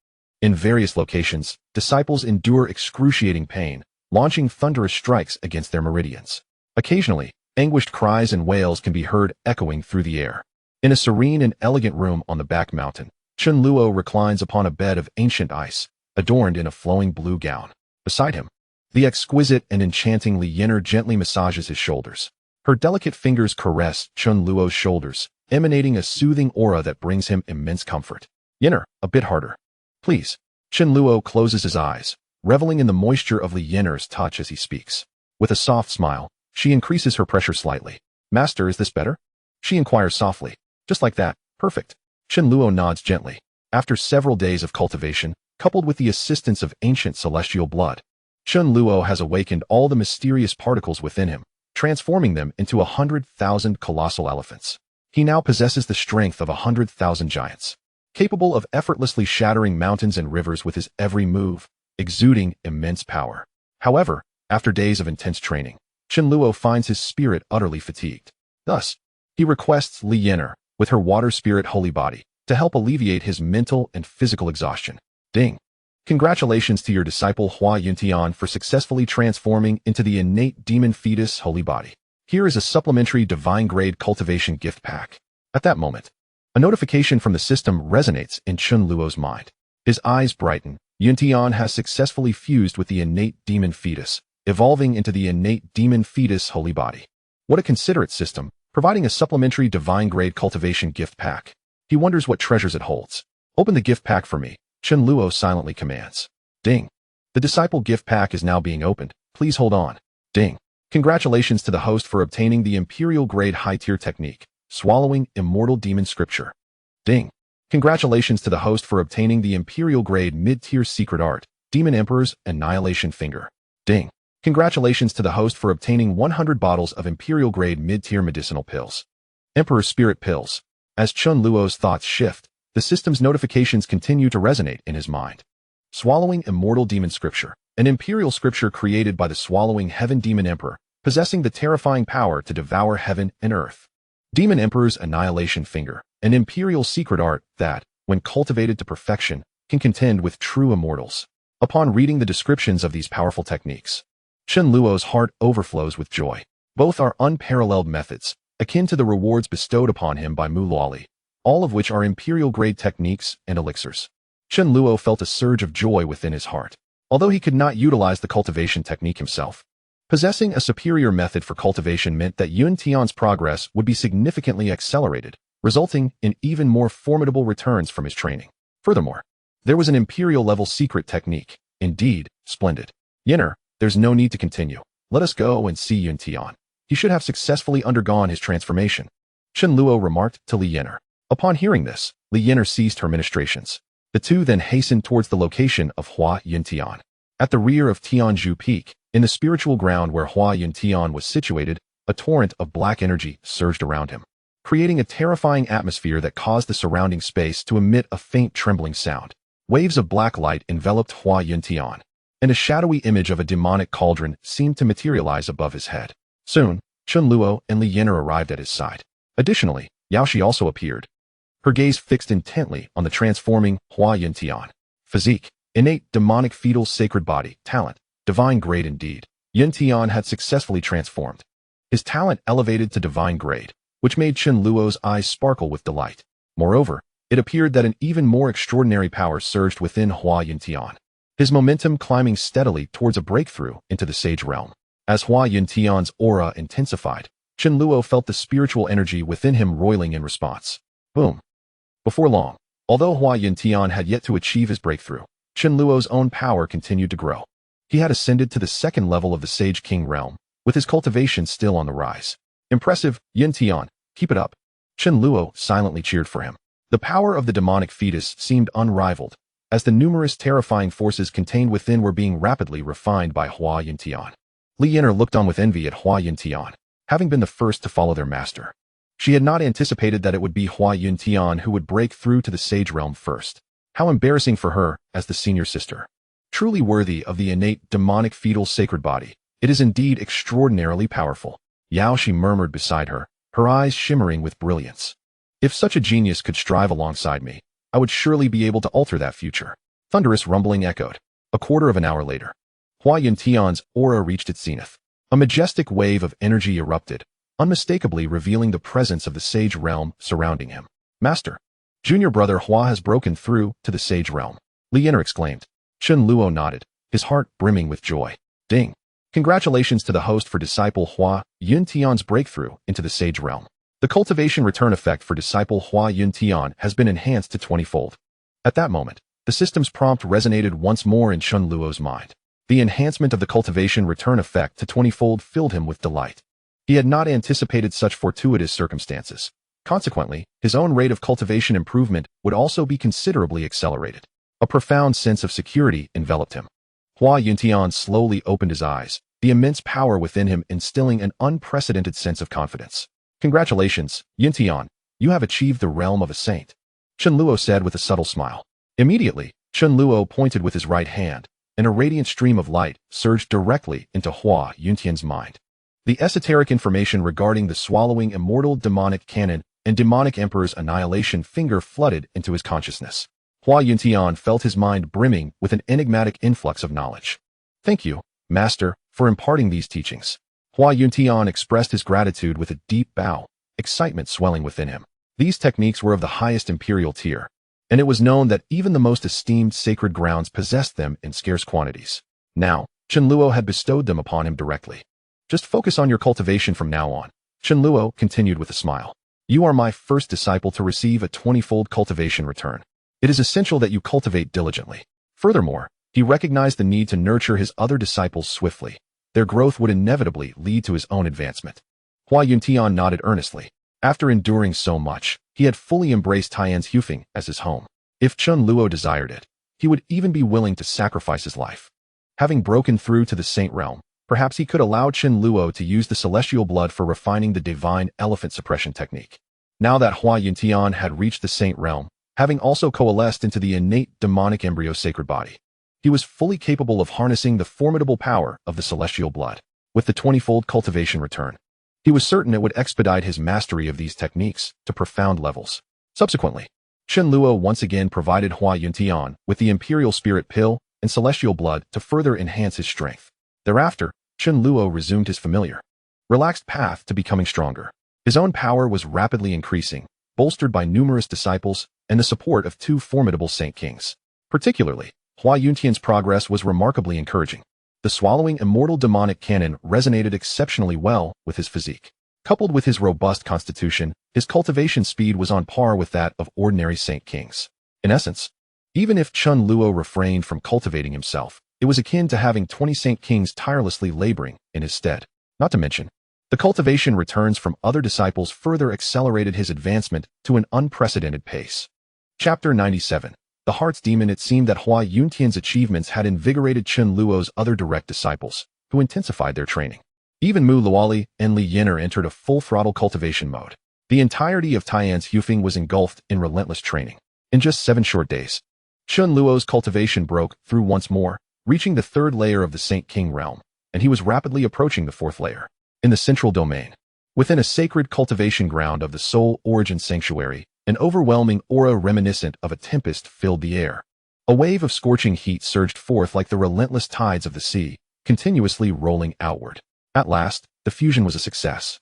In various locations, disciples endure excruciating pain, launching thunderous strikes against their meridians. Occasionally, anguished cries and wails can be heard echoing through the air. In a serene and elegant room on the back mountain, Chen Luo reclines upon a bed of ancient ice, adorned in a flowing blue gown. Beside him, the exquisite and enchanting Li Yin'er gently massages his shoulders. Her delicate fingers caress Chen Luo's shoulders, emanating a soothing aura that brings him immense comfort. Yin'er, a bit harder. Please. Chen Luo closes his eyes, reveling in the moisture of Li Yin'er's touch as he speaks. With a soft smile, she increases her pressure slightly. Master, is this better? She inquires softly. Just like that. Perfect. Chen Luo nods gently. After several days of cultivation, coupled with the assistance of ancient celestial blood, Chen Luo has awakened all the mysterious particles within him, transforming them into 100,000 colossal elephants. He now possesses the strength of 100,000 giants, capable of effortlessly shattering mountains and rivers with his every move, exuding immense power. However, after days of intense training, Chen Luo finds his spirit utterly fatigued. Thus, he requests Li Yin'er, with her water spirit holy body, to help alleviate his mental and physical exhaustion. Ding! Congratulations to your disciple Hua Yuntian for successfully transforming into the innate demon fetus holy body. Here is a supplementary divine-grade cultivation gift pack. At that moment, a notification from the system resonates in Chen Luo's mind. His eyes brighten. Yuntian has successfully fused with the innate demon fetus, evolving into the innate demon fetus holy body. What a considerate system, providing a supplementary divine-grade cultivation gift pack. He wonders what treasures it holds. Open the gift pack for me, Chen Luo silently commands. Ding. The disciple gift pack is now being opened. Please hold on. Ding. Congratulations to the host for obtaining the Imperial-grade high-tier technique, swallowing immortal demon scripture. Ding. Congratulations to the host for obtaining the Imperial-grade mid-tier secret art, Demon Emperor's Annihilation Finger. Ding. Congratulations to the host for obtaining 100 bottles of Imperial-grade mid-tier medicinal pills. Emperor's Spirit Pills. As Chen Luo's thoughts shift, the system's notifications continue to resonate in his mind. Swallowing immortal demon scripture. An imperial scripture created by the swallowing heaven demon emperor, possessing the terrifying power to devour heaven and earth. Demon Emperor's Annihilation Finger. An imperial secret art that, when cultivated to perfection, can contend with true immortals. Upon reading the descriptions of these powerful techniques, Chen Luo's heart overflows with joy. Both are unparalleled methods, akin to the rewards bestowed upon him by Mu Luoli, all of which are imperial-grade techniques and elixirs. Chen Luo felt a surge of joy within his heart. Although he could not utilize the cultivation technique himself, possessing a superior method for cultivation meant that Yun Tian's progress would be significantly accelerated, resulting in even more formidable returns from his training. Furthermore, there was an imperial-level secret technique. Indeed, splendid. Yin'er, there's no need to continue. Let us go and see Yun Tian. He should have successfully undergone his transformation, Chen Luo remarked to Li Yin'er. Upon hearing this, Li Yin'er ceased her ministrations. The two then hastened towards the location of Hua Yuntian. At the rear of Tianzhu Peak, in the spiritual ground where Hua Yuntian was situated, a torrent of black energy surged around him, creating a terrifying atmosphere that caused the surrounding space to emit a faint trembling sound. Waves of black light enveloped Hua Yuntian, and a shadowy image of a demonic cauldron seemed to materialize above his head. Soon, Chen Luo and Li Yin'er arrived at his side. Additionally, Yaoshi also appeared, her gaze fixed intently on the transforming Hua Yuntian. Physique, innate demonic fetal sacred body, talent, divine grade indeed. Yuntian had successfully transformed. His talent elevated to divine grade, which made Chen Luo's eyes sparkle with delight. Moreover, it appeared that an even more extraordinary power surged within Hua Yuntian, his momentum climbing steadily towards a breakthrough into the sage realm. As Hua Yuntian's aura intensified, Chen Luo felt the spiritual energy within him roiling in response. Boom. Before long, although Hua Yuntian had yet to achieve his breakthrough, Chen Luo's own power continued to grow. He had ascended to the second level of the Sage King realm, with his cultivation still on the rise. Impressive, Yuntian, keep it up. Chen Luo silently cheered for him. The power of the demonic fetus seemed unrivaled, as the numerous terrifying forces contained within were being rapidly refined by Hua Yuntian. Li Yinar looked on with envy at Hua Yuntian, having been the first to follow their master. She had not anticipated that it would be Hua Yuntian who would break through to the Sage realm first. How embarrassing for her as the senior sister. Truly worthy of the innate demonic fetal sacred body, it is indeed extraordinarily powerful. Yao, she murmured beside her, her eyes shimmering with brilliance. If such a genius could strive alongside me, I would surely be able to alter that future. Thunderous rumbling echoed. A quarter of an hour later, Hua Yuntian's aura reached its zenith. A majestic wave of energy erupted, unmistakably revealing the presence of the sage realm surrounding him. Master, junior brother Hua has broken through to the sage realm, Li Yinar exclaimed. Chen Luo nodded, his heart brimming with joy. Ding! Congratulations to the host for disciple Hua Yuntian's breakthrough into the sage realm. The cultivation return effect for disciple Hua Yuntian has been enhanced to 20-fold. At that moment, the system's prompt resonated once more in Chen Luo's mind. The enhancement of the cultivation return effect to 20-fold filled him with delight. He had not anticipated such fortuitous circumstances. Consequently, his own rate of cultivation improvement would also be considerably accelerated. A profound sense of security enveloped him. Hua Yuntian slowly opened his eyes, the immense power within him instilling an unprecedented sense of confidence. Congratulations, Yuntian, you have achieved the realm of a saint, Chen Luo said with a subtle smile. Immediately, Chen Luo pointed with his right hand, and a radiant stream of light surged directly into Hua Yuntian's mind. The esoteric information regarding the swallowing immortal demonic canon and demonic emperor's annihilation finger flooded into his consciousness. Hua Yuntian felt his mind brimming with an enigmatic influx of knowledge. Thank you, Master, for imparting these teachings. Hua Yuntian expressed his gratitude with a deep bow, excitement swelling within him. These techniques were of the highest imperial tier, and it was known that even the most esteemed sacred grounds possessed them in scarce quantities. Now, Chen Luo had bestowed them upon him directly. Just focus on your cultivation from now on, Chen Luo continued with a smile. You are my first disciple to receive a 20-fold cultivation return. It is essential that you cultivate diligently. Furthermore, he recognized the need to nurture his other disciples swiftly. Their growth would inevitably lead to his own advancement. Hua Yuntian nodded earnestly. After enduring so much, he had fully embraced Tianzhu as his home. If Chen Luo desired it, he would even be willing to sacrifice his life. Having broken through to the saint realm, perhaps he could allow Chen Luo to use the celestial blood for refining the divine elephant suppression technique. Now that Hua Yuntian had reached the saint realm, having also coalesced into the innate demonic embryo sacred body, he was fully capable of harnessing the formidable power of the celestial blood. With the 20-fold cultivation return, he was certain it would expedite his mastery of these techniques to profound levels. Subsequently, Chen Luo once again provided Hua Yuntian with the imperial spirit pill and celestial blood to further enhance his strength. Thereafter, Chen Luo resumed his familiar, relaxed path to becoming stronger. His own power was rapidly increasing, bolstered by numerous disciples and the support of two formidable saint kings. Particularly, Hua Yuntian's progress was remarkably encouraging. The swallowing immortal demonic canon resonated exceptionally well with his physique. Coupled with his robust constitution, his cultivation speed was on par with that of ordinary saint kings. In essence, even if Chen Luo refrained from cultivating himself, it was akin to having 20 saint kings tirelessly laboring in his stead. Not to mention, the cultivation returns from other disciples further accelerated his advancement to an unprecedented pace. Chapter 97. The Heart's Demon. It seemed that Hua Yuntian's achievements had invigorated Chen Luo's other direct disciples, who intensified their training. Even Mu Luoli and Li Yinar entered a full-throttle cultivation mode. The entirety of Tianzhu was engulfed in relentless training. In just 7 short days, Chen Luo's cultivation broke through once more, reaching the 3rd layer of the Saint King realm, and he was rapidly approaching the 4th layer. In the central domain, within a sacred cultivation ground of the Soul Origin Sanctuary, an overwhelming aura reminiscent of a tempest filled the air. A wave of scorching heat surged forth like the relentless tides of the sea, continuously rolling outward. At last, the fusion was a success.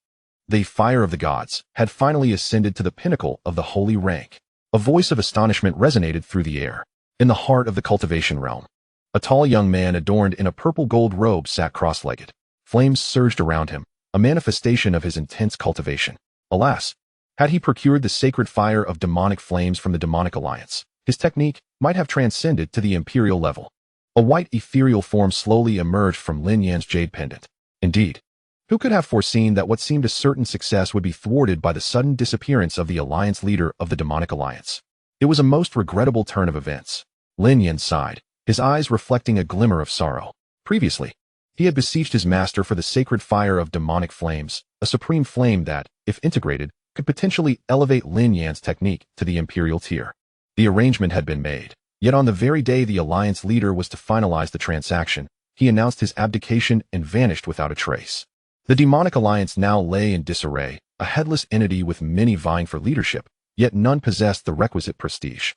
The fire of the gods had finally ascended to the pinnacle of the holy rank. A voice of astonishment resonated through the air. In the heart of the cultivation realm, a tall young man adorned in a purple-gold robe sat cross-legged. Flames surged around him, a manifestation of his intense cultivation. Alas, had he procured the sacred fire of demonic flames from the demonic alliance, his technique might have transcended to the imperial level. A white ethereal form slowly emerged from Lin Yan's jade pendant. Indeed, who could have foreseen that what seemed a certain success would be thwarted by the sudden disappearance of the alliance leader of the demonic alliance? It was a most regrettable turn of events. Lin Yan sighed, his eyes reflecting a glimmer of sorrow. Previously, he had beseeched his master for the sacred fire of demonic flames, a supreme flame that, if integrated, could potentially elevate Lin Yan's technique to the imperial tier. The arrangement had been made, yet on the very day the alliance leader was to finalize the transaction, he announced his abdication and vanished without a trace. The demonic alliance now lay in disarray, a headless entity with many vying for leadership, yet none possessed the requisite prestige.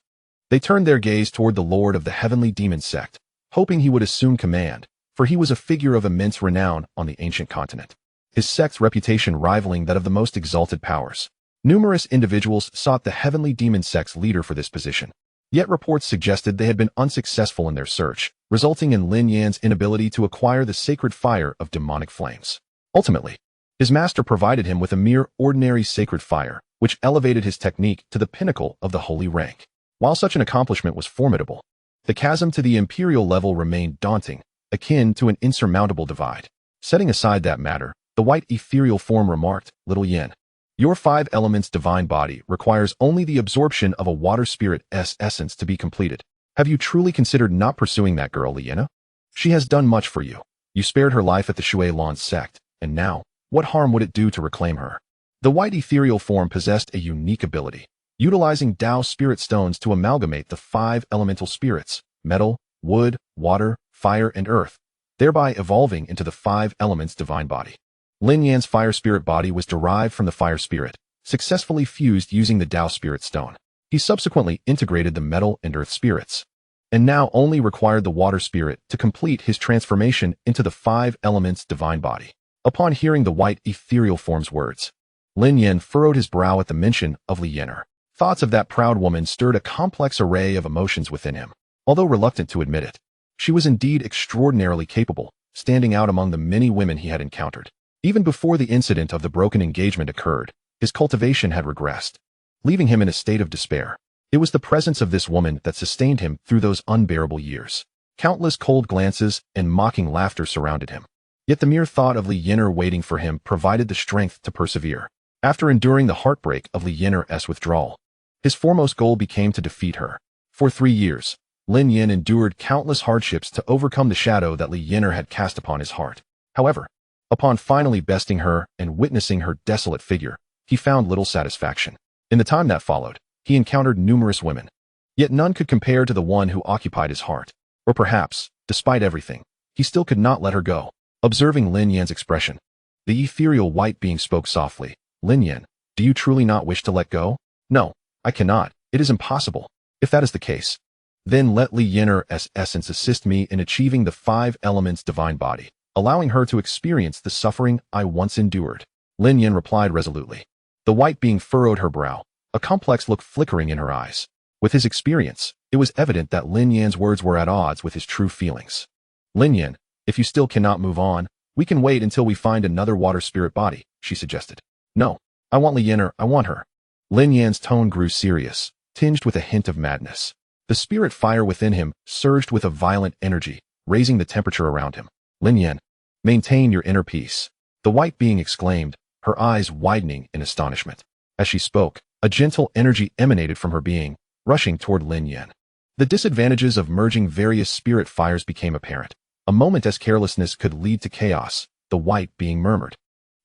They turned their gaze toward the lord of the heavenly demon sect, hoping he would assume command, for he was a figure of immense renown on the ancient continent, his sect's reputation rivaling that of the most exalted powers. Numerous individuals sought the heavenly demon sect's leader for this position, yet reports suggested they had been unsuccessful in their search, resulting in Lin Yan's inability to acquire the sacred fire of demonic flames. Ultimately, his master provided him with a mere ordinary sacred fire, which elevated his technique to the pinnacle of the holy rank. While such an accomplishment was formidable, the chasm to the imperial level remained daunting, akin to an insurmountable divide. Setting aside that matter, the white ethereal form remarked, "Little Yin, your 5 elements divine body requires only the absorption of a water spirit's essence to be completed. Have you truly considered not pursuing that girl, Liena? She has done much for you. You spared her life at the Shui Lan sect, and now, what harm would it do to reclaim her?" The white ethereal form possessed a unique ability, utilizing Dao spirit stones to amalgamate the 5 elemental spirits, metal, wood, water, fire, and earth, thereby evolving into the 5 elements divine body. Lin Yan's fire spirit body was derived from the fire spirit, successfully fused using the Dao spirit stone. He subsequently integrated the metal and earth spirits, and now only required the water spirit to complete his transformation into the 5 elements divine body. Upon hearing the white ethereal form's words, Lin Yan furrowed his brow at the mention of Li Yener. Thoughts of that proud woman stirred a complex array of emotions within him. Although reluctant to admit it, she was indeed extraordinarily capable, standing out among the many women he had encountered. Even before the incident of the broken engagement occurred, his cultivation had regressed, leaving him in a state of despair. It was the presence of this woman that sustained him through those unbearable years. Countless cold glances and mocking laughter surrounded him. Yet the mere thought of Li Yener waiting for him provided the strength to persevere. After enduring the heartbreak of Li Yener's withdrawal, his foremost goal became to defeat her. For 3 years, Lin Yan endured countless hardships to overcome the shadow that Li Yener had cast upon his heart. However, upon finally besting her and witnessing her desolate figure, he found little satisfaction. In the time that followed, he encountered numerous women, yet none could compare to the one who occupied his heart. Or perhaps, despite everything, he still could not let her go. Observing Lin Yan's expression, the ethereal white being spoke softly. "Lin Yan, do you truly not wish to let go?" "No, I cannot. It is impossible." "If that is the case, then let Li Yener's essence assist me in achieving the 5 elements divine body, allowing her to experience the suffering I once endured." Lin Yan replied resolutely. The white being furrowed her brow, a complex look flickering in her eyes. With his experience, it was evident that Lin Yan's words were at odds with his true feelings. "Lin Yan, if you still cannot move on, we can wait until we find another water spirit body," she suggested. "No, I want Li Yener, I want her." Lin Yan's tone grew serious, tinged with a hint of madness. The spirit fire within him surged with a violent energy, raising the temperature around him. "Lin Yan, maintain your inner peace," the white being exclaimed, her eyes widening in astonishment. As she spoke, a gentle energy emanated from her being, rushing toward Lin Yan. The disadvantages of merging various spirit fires became apparent. A moment's carelessness could lead to chaos, the white being murmured.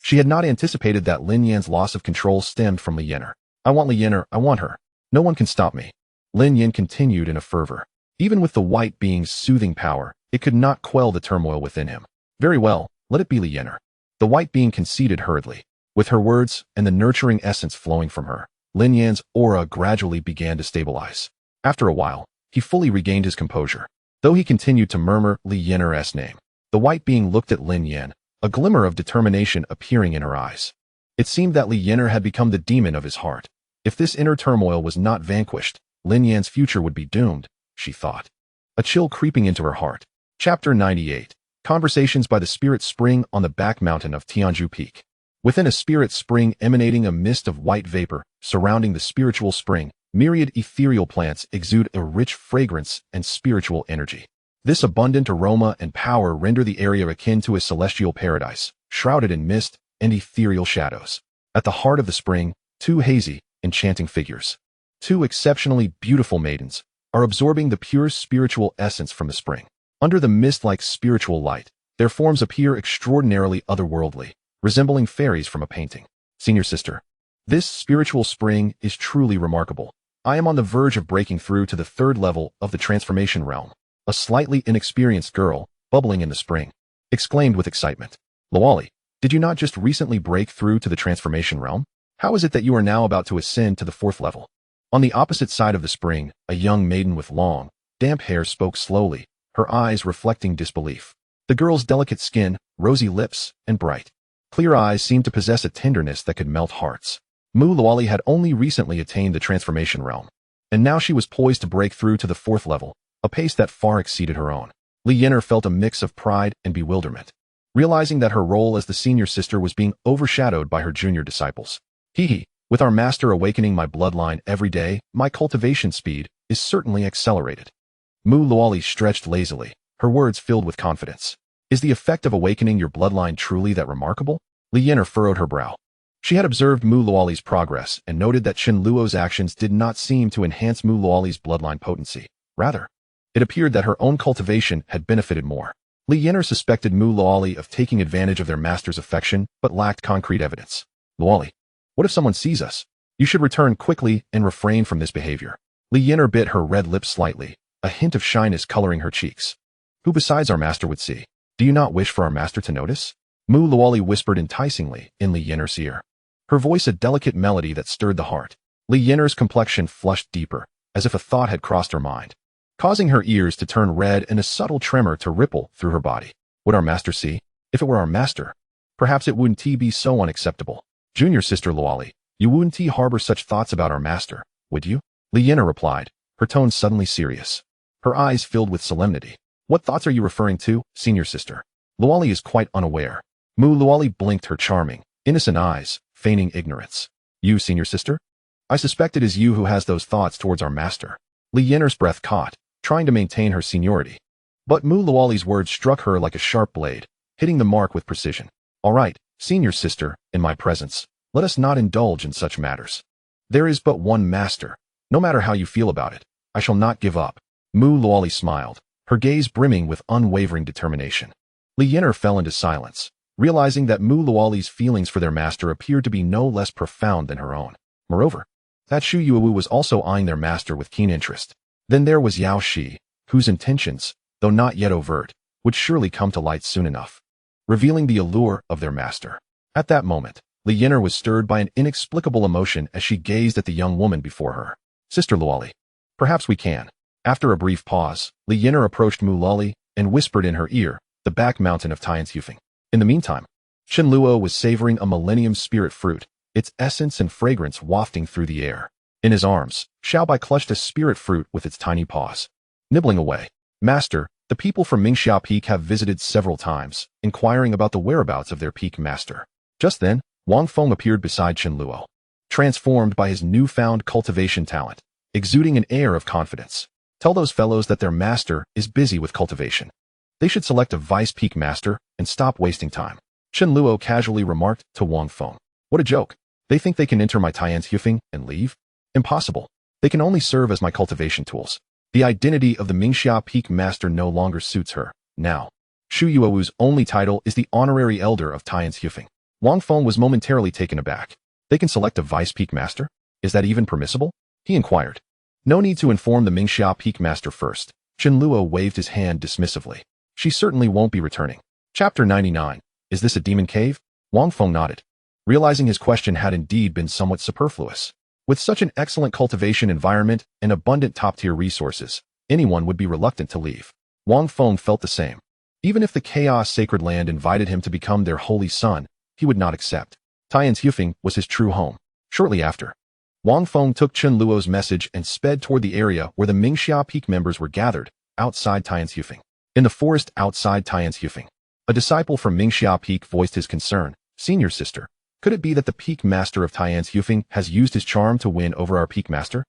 She had not anticipated that Lin Yan's loss of control stemmed from Li Yener. "I want Li Yener, I want her. No one can stop me." Lin Yan continued in a fervor. Even with the white being's soothing power, it could not quell the turmoil within him. "Very well, let it be Li Yener." The white being conceded hurriedly. With her words and the nurturing essence flowing from her, Lin Yan's aura gradually began to stabilize. After a while, he fully regained his composure. Though he continued to murmur Li Yener's name, the white being looked at Lin Yan, a glimmer of determination appearing in her eyes. It seemed that Li Yener had become the demon of his heart, If this inner turmoil was not vanquished, Lin Yan's future would be doomed, she thought. A chill creeping into her heart. Chapter 98. Conversations by the Spirit Spring on the back mountain of Tianzhu Peak. Within a spirit spring emanating a mist of white vapor surrounding the spiritual spring, myriad ethereal plants exude a rich fragrance and spiritual energy. This abundant aroma and power render the area akin to a celestial paradise, shrouded in mist and ethereal shadows. At the heart of the spring, two hazy, enchanting figures, two exceptionally beautiful maidens, are absorbing the pure spiritual essence from the spring. Under the mist-like spiritual light, their forms appear extraordinarily otherworldly, resembling fairies from a painting. Senior sister, this spiritual spring is truly remarkable. I am on the verge of breaking through to the third level of the transformation realm. A slightly inexperienced girl, bubbling in the spring, exclaimed with excitement. Luoli, did you not just recently break through to the transformation realm? How is it that you are now about to ascend to the fourth level? On the opposite side of the spring, a young maiden with long, damp hair spoke slowly, her eyes reflecting disbelief. The girl's delicate skin, rosy lips, and bright, clear eyes seemed to possess a tenderness that could melt hearts. Mu Luoli had only recently attained the transformation realm, and now she was poised to break through to the fourth level, a pace that far exceeded her own. Li Yin'er felt a mix of pride and bewilderment, realizing that her role as the senior sister was being overshadowed by her junior disciples. With our master awakening my bloodline every day, my cultivation speed is certainly accelerated. Mu Luoli stretched lazily, her words filled with confidence. Is the effect of awakening your bloodline truly that remarkable? Li Yin'er furrowed her brow. She had observed Mu Luoli's progress and noted that Chen Luo's actions did not seem to enhance Mu Luoli's bloodline potency. Rather, it appeared that her own cultivation had benefited more. Li Yin'er suspected Mu Luoli of taking advantage of their master's affection, but lacked concrete evidence. Luoli, what if someone sees us? You should return quickly and refrain from this behavior. Li Yin'er bit her red lips slightly, a hint of shyness coloring her cheeks. Who besides our master would see? Do you not wish for our master to notice? Mu Luoli whispered enticingly in Li Yin'er's ear, her voice a delicate melody that stirred the heart. Li Yin'er's complexion flushed deeper, as if a thought had crossed her mind, causing her ears to turn red and a subtle tremor to ripple through her body. Would our master see? If it were our master, perhaps it wouldn't be so unacceptable. Junior sister Luoli, you wouldn't harbor such thoughts about our master, would you? Li Yin'er replied, her tone suddenly serious, her eyes filled with solemnity. What thoughts are you referring to, senior sister? Luoli is quite unaware. Mu Luoli blinked her charming, innocent eyes, feigning ignorance. You, senior sister? I suspect it is you who has those thoughts towards our master. Li Yin'er's breath caught, trying to maintain her seniority. But Mu Luoli's words struck her like a sharp blade, hitting the mark with precision. All right, senior sister, in my presence, let us not indulge in such matters. There is but one master. No matter how you feel about it, I shall not give up. Mu Luoli smiled, her gaze brimming with unwavering determination. Li Yin'er fell into silence, realizing that Mu Luoli's feelings for their master appeared to be no less profound than her own. Moreover, that Shu Yuwu was also eyeing their master with keen interest. Then there was Yao Shi, whose intentions, though not yet overt, would surely come to light soon enough, revealing the allure of their master. At that moment, Li Yin'er was stirred by an inexplicable emotion as she gazed at the young woman before her. Sister Luoli, perhaps we can. After a brief pause, Li Yin'er approached Mu Luoli and whispered in her ear, the back mountain of Tianzhu. In the meantime, Chen Luo was savoring a millennium spirit fruit, its essence and fragrance wafting through the air. In his arms, Xiaobai clutched a spirit fruit with its tiny paws, nibbling away. Master, the people from Mingxiao Peak have visited several times, inquiring about the whereabouts of their peak master. Just then, Wang Feng appeared beside Chen Luo, transformed by his newfound cultivation talent, exuding an air of confidence. Tell those fellows that their master is busy with cultivation. They should select a vice peak master and stop wasting time. Chen Luo casually remarked to Wang Feng. What a joke. They think they can enter my Tianzhu and leave? Impossible. They can only serve as my cultivation tools. The identity of the Mingxia Peak Master no longer suits her. Now, Shu Yuowu's only title is the Honorary Elder of Tianzhu. Wang Feng was momentarily taken aback. They can select a Vice Peak Master? Is that even permissible? He inquired. No need to inform the Mingxia Peak Master first. Chen Luo waved his hand dismissively. She certainly won't be returning. Chapter 99. Is this a demon cave? Wang Feng nodded, realizing his question had indeed been somewhat superfluous. With such an excellent cultivation environment and abundant top-tier resources, anyone would be reluctant to leave. Wang Feng felt the same. Even if the Chaos Sacred Land invited him to become their holy son, he would not accept. Tianzhu was his true home. Shortly after, Wang Feng took Chen Luo's message and sped toward the area where the Mingxia Peak members were gathered, outside Tianzhu. In the forest outside Tianzhu, a disciple from Mingxia Peak voiced his concern. Senior sister, could it be that the Peak Master of Tianzhu has used his charm to win over our Peak Master?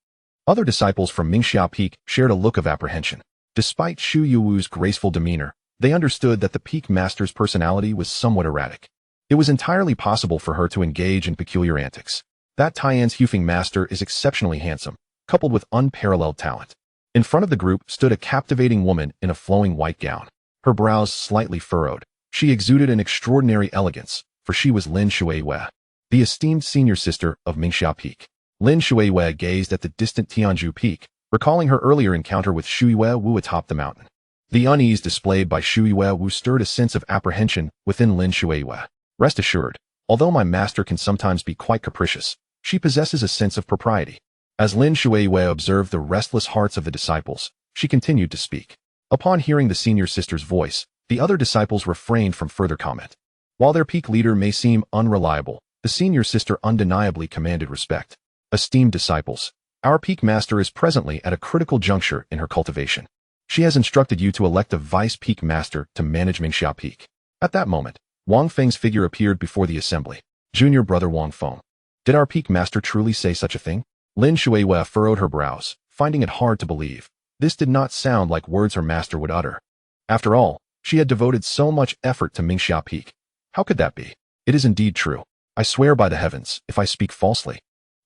Other disciples from Mingxia Peak shared a look of apprehension. Despite Shu Yuwu's graceful demeanor, they understood that the Peak Master's personality was somewhat erratic. It was entirely possible for her to engage in peculiar antics. That Tianzhu master is exceptionally handsome, coupled with unparalleled talent. In front of the group stood a captivating woman in a flowing white gown. Her brows slightly furrowed. She exuded an extraordinary elegance, for she was Lin Shuiwei, the esteemed senior sister of Mingxia Peak. Lin Shuiwei gazed at the distant Tianzhu Peak, recalling her earlier encounter with Shuiwei Wu atop the mountain. The unease displayed by Shuiwei Wu stirred a sense of apprehension within Lin Shuiwei. Rest assured, although my master can sometimes be quite capricious, she possesses a sense of propriety. As Lin Shuiwei observed the restless hearts of the disciples, she continued to speak. Upon hearing the senior sister's voice, the other disciples refrained from further comment. While their peak leader may seem unreliable, the senior sister undeniably commanded respect. Esteemed disciples, our peak master is presently at a critical juncture in her cultivation. She has instructed you to elect a vice peak master to manage Mingxia Peak. At that moment, Wang Feng's figure appeared before the assembly. Junior brother Wang Feng. Did our peak master truly say such a thing? Lin Shuiwei furrowed her brows, finding it hard to believe. This did not sound like words her master would utter. After all, she had devoted so much effort to Mingxia Peak. How could that be? It is indeed true. I swear by the heavens, if I speak falsely.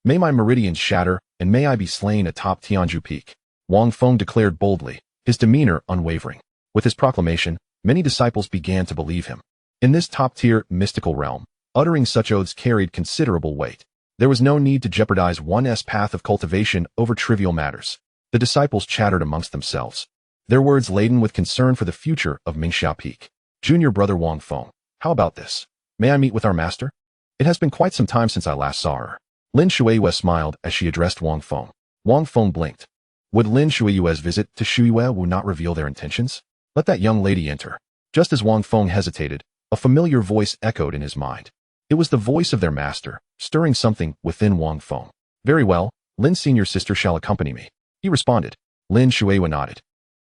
May my meridians shatter, and may I be slain atop Tianzhu Peak. Wang Feng declared boldly, his demeanor unwavering. With his proclamation, many disciples began to believe him. In this top-tier mystical realm, uttering such oaths carried considerable weight. There was no need to jeopardize one's path of cultivation over trivial matters. The disciples chattered amongst themselves, their words laden with concern for the future of Mingxia Peak. Junior brother Wang Feng, how about this? May I meet with our master? It has been quite some time since I last saw her. Lin Shuiwei smiled as she addressed Wang Feng. Wang Feng blinked. Would Lin Shuiwei's visit to Shuiwei Wu not reveal their intentions? Let that young lady enter. Just as Wang Feng hesitated, a familiar voice echoed in his mind. It was the voice of their master, stirring something within Wang Feng. Very well, Lin's senior sister shall accompany me. He responded. Lin Shuiwei nodded,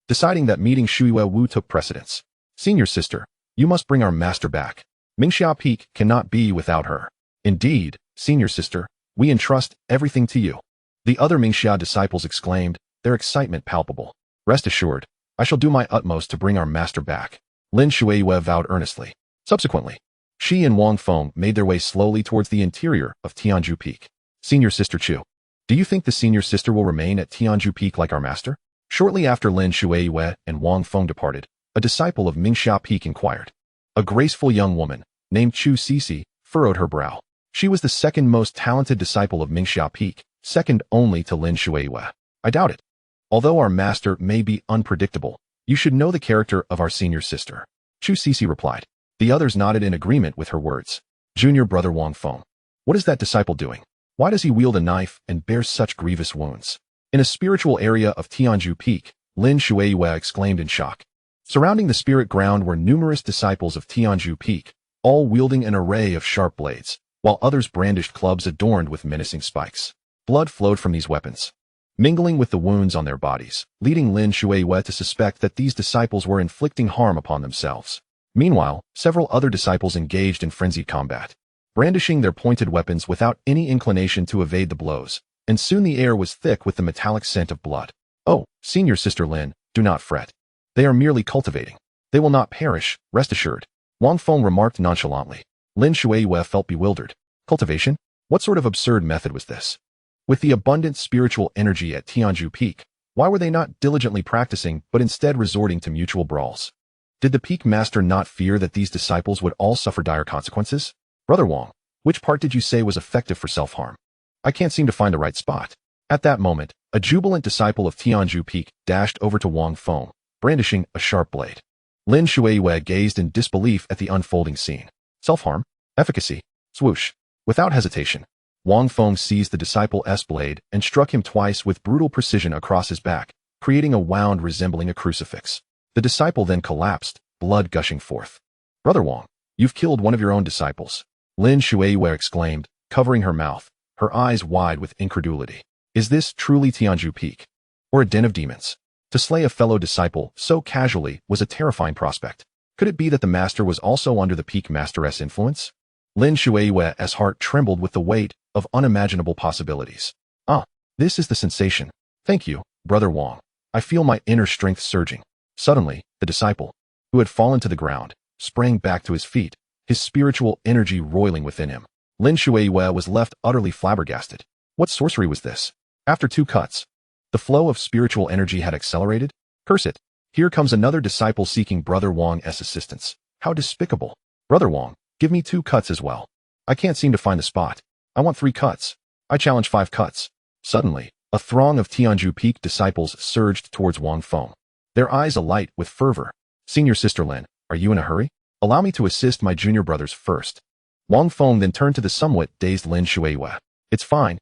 deciding that meeting Shuiwei Wu took precedence. Senior sister, you must bring our master back. Mingxia Peak cannot be without her. Indeed, senior sister, we entrust everything to you. The other Mingxia disciples exclaimed, their excitement palpable. Rest assured, I shall do my utmost to bring our master back. Lin Shuiwei vowed earnestly. Subsequently, she and Wang Feng made their way slowly towards the interior of Tianzhu Peak. Senior sister Chu, do you think the senior sister will remain at Tianzhu Peak like our master? Shortly after Lin Shuiwei and Wang Feng departed, a disciple of Mingxia Peak inquired. A graceful young woman, named Chu Sisi, furrowed her brow. She was the second most talented disciple of Mingxia Peak, second only to Lin Shuiwei. I doubt it. Although our master may be unpredictable, you should know the character of our senior sister. Chu Sisi replied. The others nodded in agreement with her words. Junior brother Wang Feng. What is that disciple doing? Why does he wield a knife and bear such grievous wounds? In a spiritual area of Tianzhu Peak, Lin Shuiwei exclaimed in shock. Surrounding the spirit ground were numerous disciples of Tianzhu Peak, all wielding an array of sharp blades, while others brandished clubs adorned with menacing spikes. Blood flowed from these weapons, mingling with the wounds on their bodies, leading Lin Shuiwei to suspect that these disciples were inflicting harm upon themselves. Meanwhile, several other disciples engaged in frenzied combat, brandishing their pointed weapons without any inclination to evade the blows, and soon the air was thick with the metallic scent of blood. Oh, senior sister Lin, do not fret. They are merely cultivating. They will not perish, rest assured. Wang Feng remarked nonchalantly. Lin Shuiwei felt bewildered. Cultivation? What sort of absurd method was this? With the abundant spiritual energy at Tianzhu Peak, why were they not diligently practicing but instead resorting to mutual brawls? Did the Peak Master not fear that these disciples would all suffer dire consequences? Brother Wang, which part did you say was effective for self-harm? I can't seem to find the right spot. At that moment, a jubilant disciple of Tianzhu Peak dashed over to Wang Feng, brandishing a sharp blade. Lin Shuiwei gazed in disbelief at the unfolding scene. Self-harm? Efficacy? Swoosh. Without hesitation, Wang Feng seized the disciple's blade and struck him twice with brutal precision across his back, creating a wound resembling a crucifix. The disciple then collapsed, blood gushing forth. Brother Wang, you've killed one of your own disciples. Lin Shuiwei exclaimed, covering her mouth, her eyes wide with incredulity. Is this truly Tianzhu Peak? Or a den of demons? To slay a fellow disciple so casually was a terrifying prospect. Could it be that the master was also under the Peak Master's influence? Lin Shuiwei's heart trembled with the weight of unimaginable possibilities. Ah, this is the sensation. Thank you, Brother Wang. I feel my inner strength surging. Suddenly, the disciple, who had fallen to the ground, sprang back to his feet, his spiritual energy roiling within him. Lin Shuiwei was left utterly flabbergasted. What sorcery was this? After 2 cuts, the flow of spiritual energy had accelerated? Curse it. Here comes another disciple seeking Brother Wang's assistance. How despicable. Brother Wang, give me 2 cuts as well. I can't seem to find the spot. I want 3 cuts. I challenge 5 cuts. Suddenly, a throng of Tianzhu Peak disciples surged towards Wang Feng, their eyes alight with fervor. Senior Sister Lin, are you in a hurry? Allow me to assist my junior brothers first. Wang Feng then turned to the somewhat dazed Lin Shuiwei. It's fine,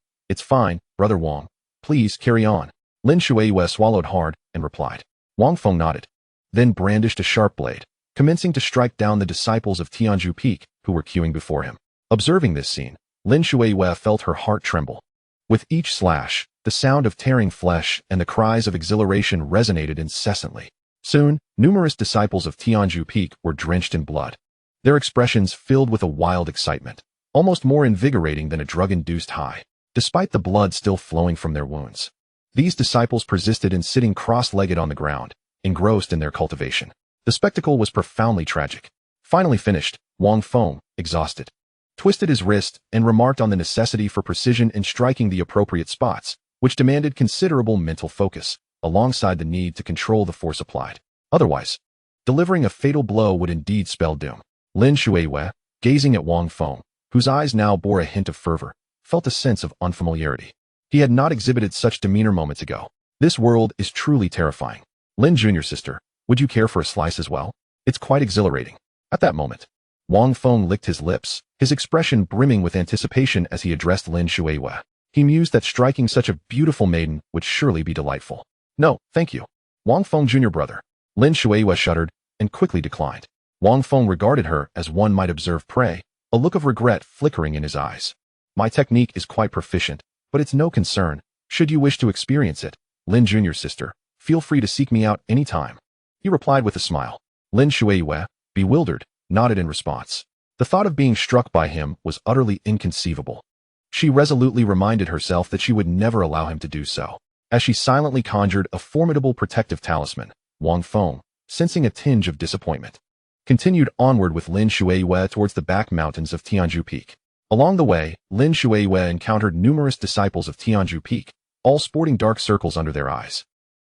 Brother Wang. Please carry on. Lin Shuiwei swallowed hard and replied. Wang Feng nodded, then brandished a sharp blade, commencing to strike down the disciples of Tianzhu Peak who were queuing before him. Observing this scene, Lin Shuiwei felt her heart tremble. With each slash, the sound of tearing flesh and the cries of exhilaration resonated incessantly. Soon, numerous disciples of Tianzhu Peak were drenched in blood, their expressions filled with a wild excitement, almost more invigorating than a drug-induced high. Despite the blood still flowing from their wounds, these disciples persisted in sitting cross-legged on the ground, engrossed in their cultivation. The spectacle was profoundly tragic. Finally finished, Wang Feng, exhausted, twisted his wrist and remarked on the necessity for precision in striking the appropriate spots, which demanded considerable mental focus, alongside the need to control the force applied. Otherwise, delivering a fatal blow would indeed spell doom. Lin Shuiwei, gazing at Wang Feng, whose eyes now bore a hint of fervor, felt a sense of unfamiliarity. He had not exhibited such demeanor moments ago. This world is truly terrifying. Lin Junior Sister, would you care for a slice as well? It's quite exhilarating. At that moment, Wang Feng licked his lips, his expression brimming with anticipation as he addressed Lin Shuiwei. He mused that striking such a beautiful maiden would surely be delightful. No, thank you. Wang Feng Junior Brother. Lin Shuiwei shuddered and quickly declined. Wang Feng regarded her as one might observe prey, a look of regret flickering in his eyes. My technique is quite proficient, but it's no concern. Should you wish to experience it, Lin Junior Sister, feel free to seek me out any time. He replied with a smile. Lin Shuiwei, bewildered, nodded in response. The thought of being struck by him was utterly inconceivable. She resolutely reminded herself that she would never allow him to do so. As she silently conjured a formidable protective talisman, Wang Feng, sensing a tinge of disappointment, continued onward with Lin Shuiwei towards the back mountains of Tianzhu Peak. Along the way, Lin Shuiwei encountered numerous disciples of Tianzhu Peak, all sporting dark circles under their eyes,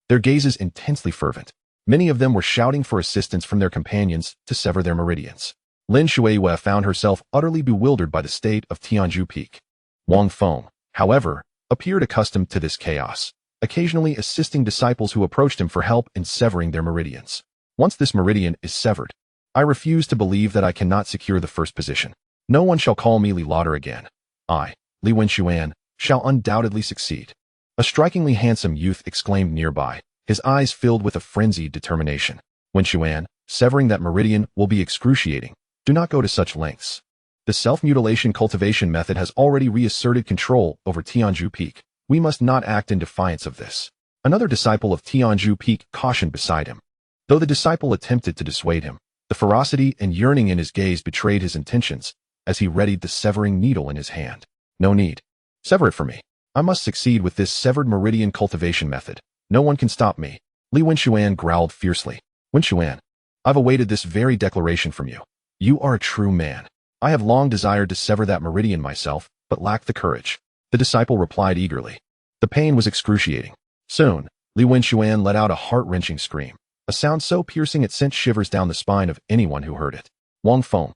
their gazes intensely fervent. Many of them were shouting for assistance from their companions to sever their meridians. Lin Shuiwei found herself utterly bewildered by the state of Tianzhu Peak. Wang Feng, however, appeared accustomed to this chaos, occasionally assisting disciples who approached him for help in severing their meridians. Once this meridian is severed, I refuse to believe that I cannot secure the first position. No one shall call me Li Lauder again. I, Li Wenxuan, shall undoubtedly succeed. A strikingly handsome youth exclaimed nearby, his eyes filled with a frenzied determination. Wenxuan, severing that meridian will be excruciating. Do not go to such lengths. The self-mutilation cultivation method has already reasserted control over Tianzhu Peak. We must not act in defiance of this. Another disciple of Tianzhu Peak cautioned beside him. Though the disciple attempted to dissuade him, the ferocity and yearning in his gaze betrayed his intentions as he readied the severing needle in his hand. No need. Sever it for me. I must succeed with this severed meridian cultivation method. No one can stop me. Li Wenxuan growled fiercely. Wenxuan, I've awaited this very declaration from you. You are a true man. I have long desired to sever that meridian myself, but lacked the courage. The disciple replied eagerly. The pain was excruciating. Soon, Li Wenxuan let out a heart-wrenching scream, a sound so piercing it sent shivers down the spine of anyone who heard it. Wang Feng.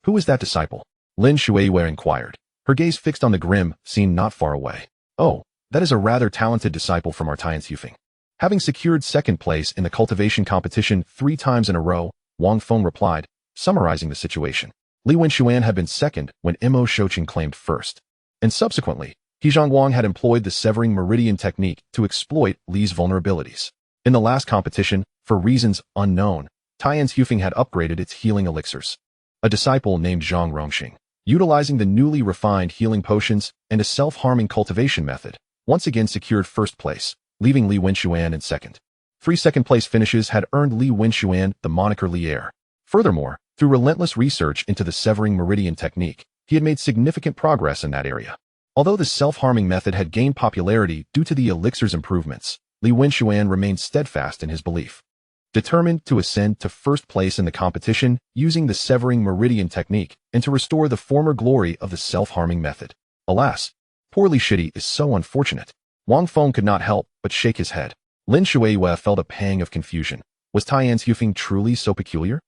Who is that disciple? Lin Shuiwei inquired, her gaze fixed on the grim scene not far away. Oh, that is a rather talented disciple from our Tianzhu. Having secured second place in the cultivation competition 3 times in a row, Wang Feng replied, summarizing the situation. Li Wenxuan had been second when Mo Shouqing claimed first, and subsequently, He Zhongguang had employed the severing meridian technique to exploit Li's vulnerabilities. In the last competition, for reasons unknown, Tianzhu had upgraded its healing elixirs. A disciple named Zhang Rongxing, utilizing the newly refined healing potions and a self-harming cultivation method, once again secured first place, leaving Li Wenxuan in second. 3 second-place finishes had earned Li Wenxuan the moniker Li Heir. Furthermore, through relentless research into the severing meridian technique, he had made significant progress in that area. Although the self-harming method had gained popularity due to the elixir's improvements, Li Wenxuan remained steadfast in his belief. Determined to ascend to first place in the competition using the severing meridian technique and to restore the former glory of the self-harming method. Alas, poor Li Shidi is so unfortunate. Wang Feng could not help but shake his head. Lin Shuiwe felt a pang of confusion. Was Tianzhu Peak truly so peculiar?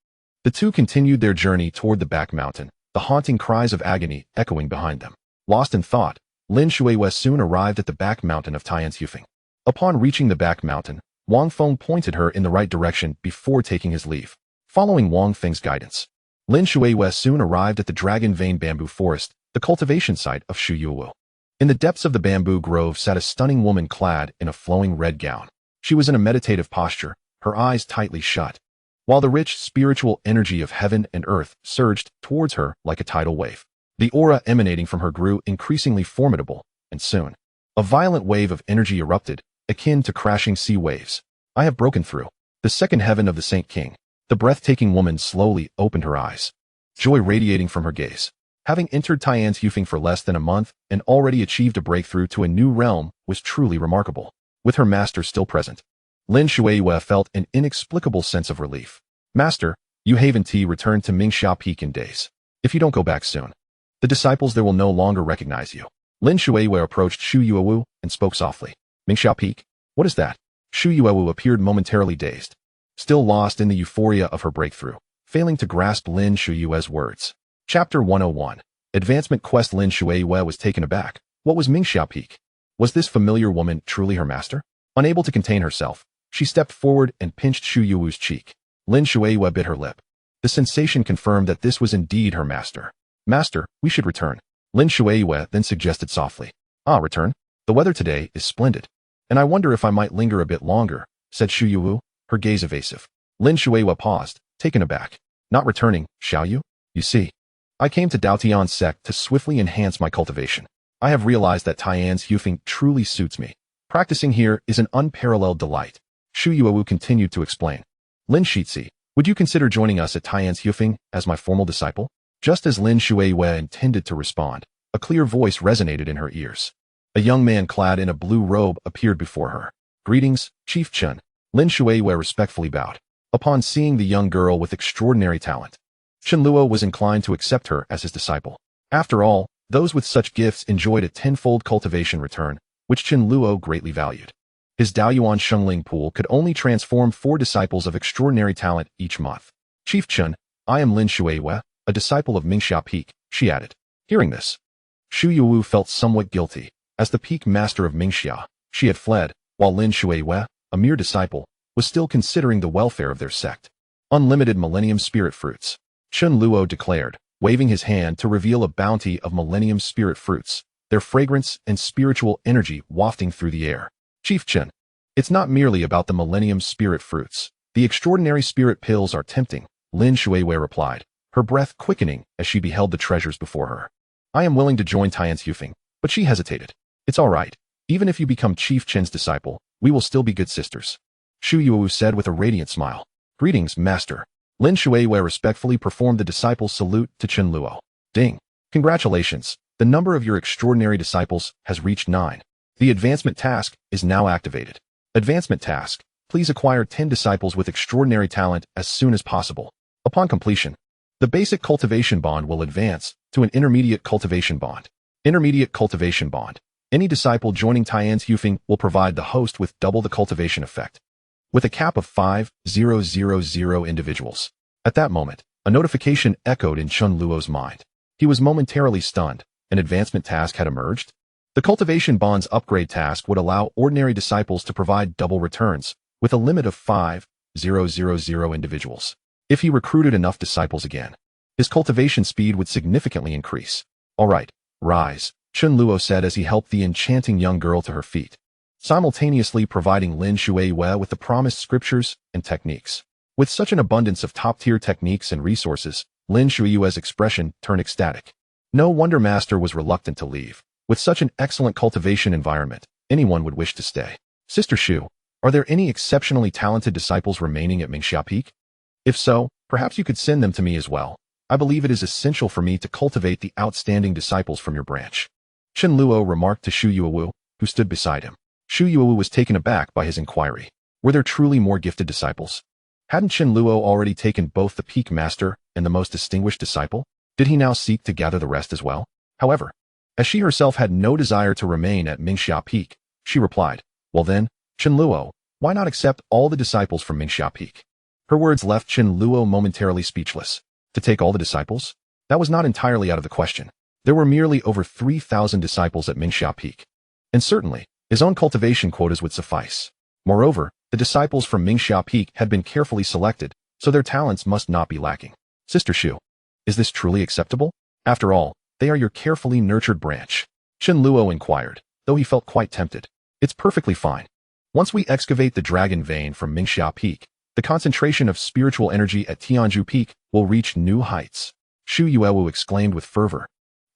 The two continued their journey toward the back mountain, the haunting cries of agony echoing behind them. Lost in thought, Lin Shuiwe soon arrived at the back mountain of Tianzhu Peak. Upon reaching the back mountain, Wang Feng pointed her in the right direction before taking his leave. Following Wang Feng's guidance, Lin Shuiwe soon arrived at the Dragon Vein Bamboo Forest, the cultivation site of Shu Yuwu. In the depths of the bamboo grove sat a stunning woman clad in a flowing red gown. She was in a meditative posture, her eyes tightly shut, while the rich spiritual energy of heaven and earth surged towards her like a tidal wave. The aura emanating from her grew increasingly formidable, and soon, a violent wave of energy erupted, akin to crashing sea waves. I have broken through the second heaven of the Saint King. The breathtaking woman slowly opened her eyes, joy radiating from her gaze. Having entered Tianzhu Peak for less than a month and already achieved a breakthrough to a new realm was truly remarkable. With her master still present, Lin Shuiwe felt an inexplicable sense of relief. Master, you haven't returned to Mingxia Peak in days. If you don't go back soon, the disciples there will no longer recognize you. Lin Shuiwe approached Shu Yuwu and spoke softly. Mingxia Peak? What is that? Shu Yuwu appeared momentarily dazed, still lost in the euphoria of her breakthrough, failing to grasp Lin Shuiwe's words. Chapter 101. Advancement Quest. Lin Shuiwe was taken aback. What was Mingxia Peak? Was this familiar woman truly her master? Unable to contain herself, she stepped forward and pinched Shu Yuwu's cheek. Lin Shuiwe bit her lip. The sensation confirmed that this was indeed her master. Master, we should return. Lin Shuiwe then suggested softly. Ah, return? The weather today is splendid. And I wonder if I might linger a bit longer, said Shu Yuwu, her gaze evasive. Lin Shuiwe paused, taken aback. Not returning, shall you? You see, I came to Dao Tian Sect to swiftly enhance my cultivation. I have realized that Tianzhu Peak truly suits me. Practicing here is an unparalleled delight. Shu Yuwu continued to explain. Lin Shitzi, would you consider joining us at Tianzhu Peak as my formal disciple? Just as Lin Shuiwe intended to respond, a clear voice resonated in her ears. A young man clad in a blue robe appeared before her. Greetings, Chief Chen. Lin Shuiwe respectfully bowed. Upon seeing the young girl with extraordinary talent, Chen Luo was inclined to accept her as his disciple. After all, those with such gifts enjoyed a tenfold cultivation return, which Chen Luo greatly valued. His Daoyuan Shengling pool could only transform 4 disciples of extraordinary talent each month. Chief Chen, I am Lin Shuiwe, a disciple of Mingxia Peak, she added. Hearing this, Shu Yuwu felt somewhat guilty. As the peak master of Mingxia, she had fled, while Lin Shuiwe, a mere disciple, was still considering the welfare of their sect. Unlimited Millennium Spirit Fruits. Chen Luo declared, waving his hand to reveal a bounty of Millennium Spirit Fruits, their fragrance and spiritual energy wafting through the air. Chief Chen, it's not merely about the Millennium Spirit Fruits. The extraordinary spirit pills are tempting, Lin Shuiwe replied, her breath quickening as she beheld the treasures before her. I am willing to join Tianzhu Peak, but she hesitated. It's all right. Even if you become Chief Chen's disciple, we will still be good sisters. Shu Yuwu said with a radiant smile. Greetings, Master. Lin Shuiwe respectfully performed the disciple's salute to Chen Luo. Ding. Congratulations. The number of your extraordinary disciples has reached 9. The advancement task is now activated. Advancement task. Please acquire 10 disciples with extraordinary talent as soon as possible. Upon completion, the basic cultivation bond will advance to an intermediate cultivation bond. Intermediate cultivation bond. Any disciple joining Tianzhu Peak will provide the host with double the cultivation effect, with a cap of 5,000 individuals. At that moment, a notification echoed in Chen Luo's mind. He was momentarily stunned. An advancement task had emerged. The cultivation bond's upgrade task would allow ordinary disciples to provide double returns, with a limit of 5,000 individuals. If he recruited enough disciples again, his cultivation speed would significantly increase. All right, rise, Chen Luo said as he helped the enchanting young girl to her feet, simultaneously providing Lin Shuiwe with the promised scriptures and techniques. With such an abundance of top-tier techniques and resources, Lin Shuiwe's expression turned ecstatic. No wonder Master was reluctant to leave. With such an excellent cultivation environment, anyone would wish to stay. Sister Shu, are there any exceptionally talented disciples remaining at Mingxia Peak? If so, perhaps you could send them to me as well. I believe it is essential for me to cultivate the outstanding disciples from your branch. Chen Luo remarked to Shu Yuewu, who stood beside him. Shu Yuewu was taken aback by his inquiry. Were there truly more gifted disciples? Hadn't Chen Luo already taken both the Peak Master and the most distinguished disciple? Did he now seek to gather the rest as well? However, as she herself had no desire to remain at Mingxia Peak, she replied, well then, Chen Luo, why not accept all the disciples from Mingxia Peak? Her words left Chen Luo momentarily speechless. To take all the disciples? That was not entirely out of the question. There were merely over 3,000 disciples at Mingxia Peak. And certainly, his own cultivation quotas would suffice. Moreover, the disciples from Mingxia Peak had been carefully selected, so their talents must not be lacking. Sister Shu, is this truly acceptable? After all, they are your carefully nurtured branch. Chen Luo inquired, though he felt quite tempted. It's perfectly fine. Once we excavate the dragon vein from Mingxia Peak, the concentration of spiritual energy at Tianzhu Peak will reach new heights. Shu Yuewu exclaimed with fervor,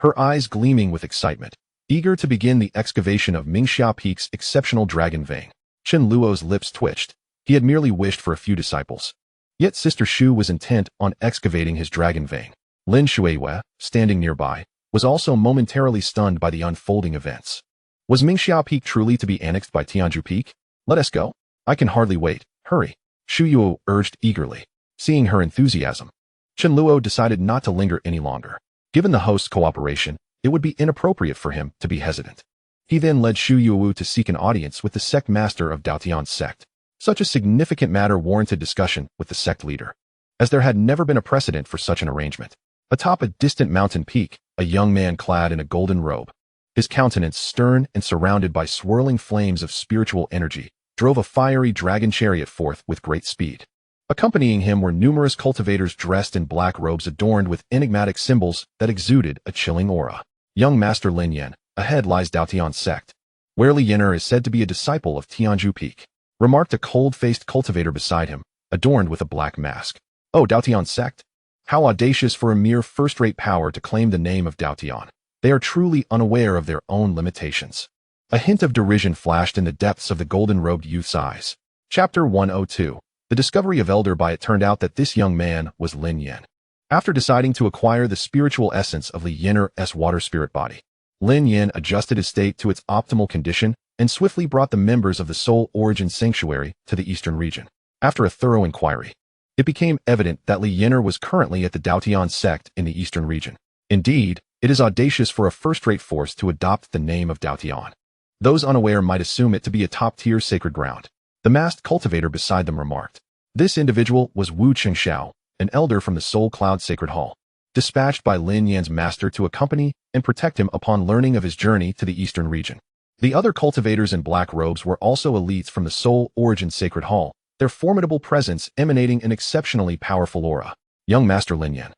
her eyes gleaming with excitement, eager to begin the excavation of Mingxia Peak's exceptional dragon vein. Chen Luo's lips twitched. He had merely wished for a few disciples. Yet Sister Shu was intent on excavating his dragon vein. Lin Shuiwe, standing nearby, was also momentarily stunned by the unfolding events. Was Mingxia Peak truly to be annexed by Tianzhu Peak? Let us go. I can hardly wait. Hurry. Shu Yuo urged eagerly. Seeing her enthusiasm, Chen Luo decided not to linger any longer. Given the host's cooperation, it would be inappropriate for him to be hesitant. He then led Shu Yuewu to seek an audience with the sect master of Dao Tian Sect. Such a significant matter warranted discussion with the sect leader, as there had never been a precedent for such an arrangement. Atop a distant mountain peak, a young man clad in a golden robe, his countenance stern and surrounded by swirling flames of spiritual energy, drove a fiery dragon chariot forth with great speed. Accompanying him were numerous cultivators dressed in black robes adorned with enigmatic symbols that exuded a chilling aura. Young Master Lin Yan, ahead lies Dao Tian Sect, where Li Yan'er is said to be a disciple of Tianzhu Peak, remarked a cold-faced cultivator beside him, adorned with a black mask. Oh, Dao Tian Sect? How audacious for a mere first-rate power to claim the name of Dao Tian. They are truly unaware of their own limitations. A hint of derision flashed in the depths of the golden-robed youth's eyes. Chapter 102. The discovery of Elder By. It turned out that this young man was Lin Yan. After deciding to acquire the spiritual essence of Li Yan'er's water spirit body, Lin Yan adjusted his state to its optimal condition and swiftly brought the members of the Soul Origin Sanctuary to the eastern region. After a thorough inquiry, it became evident that Li Yan'er was currently at the Dao Tian Sect in the eastern region. Indeed, it is audacious for a first-rate force to adopt the name of Dao Tian. Those unaware might assume it to be a top-tier sacred ground. The masked cultivator beside them remarked. This individual was Wu Chengxiao, an elder from the Soul Cloud Sacred Hall, dispatched by Lin Yan's master to accompany and protect him upon learning of his journey to the eastern region. The other cultivators in black robes were also elites from the Soul Origin Sacred Hall, their formidable presence emanating an exceptionally powerful aura. Young Master Lin Yan,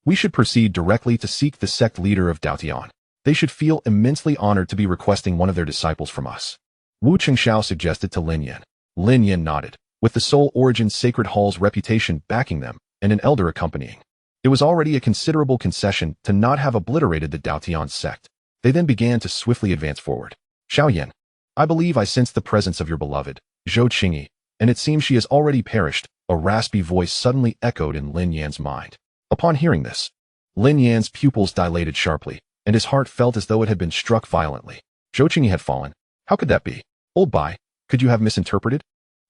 we should proceed directly to seek the sect leader of Dao Tian. They should feel immensely honored to be requesting one of their disciples from us. Wu Chengxiao suggested to Lin Yan. Lin Yan nodded, with the Soul Origin Sacred Hall's reputation backing them and an elder accompanying. It was already a considerable concession to not have obliterated the Dao Tian Sect. They then began to swiftly advance forward. Xiaoyan, I believe I sense the presence of your beloved, Zhou Qingyi, and it seems she has already perished, a raspy voice suddenly echoed in Lin Yan's mind. Upon hearing this, Lin Yan's pupils dilated sharply, and his heart felt as though it had been struck violently. Zhou Qingyi had fallen. How could that be? Old Bai, could you have misinterpreted?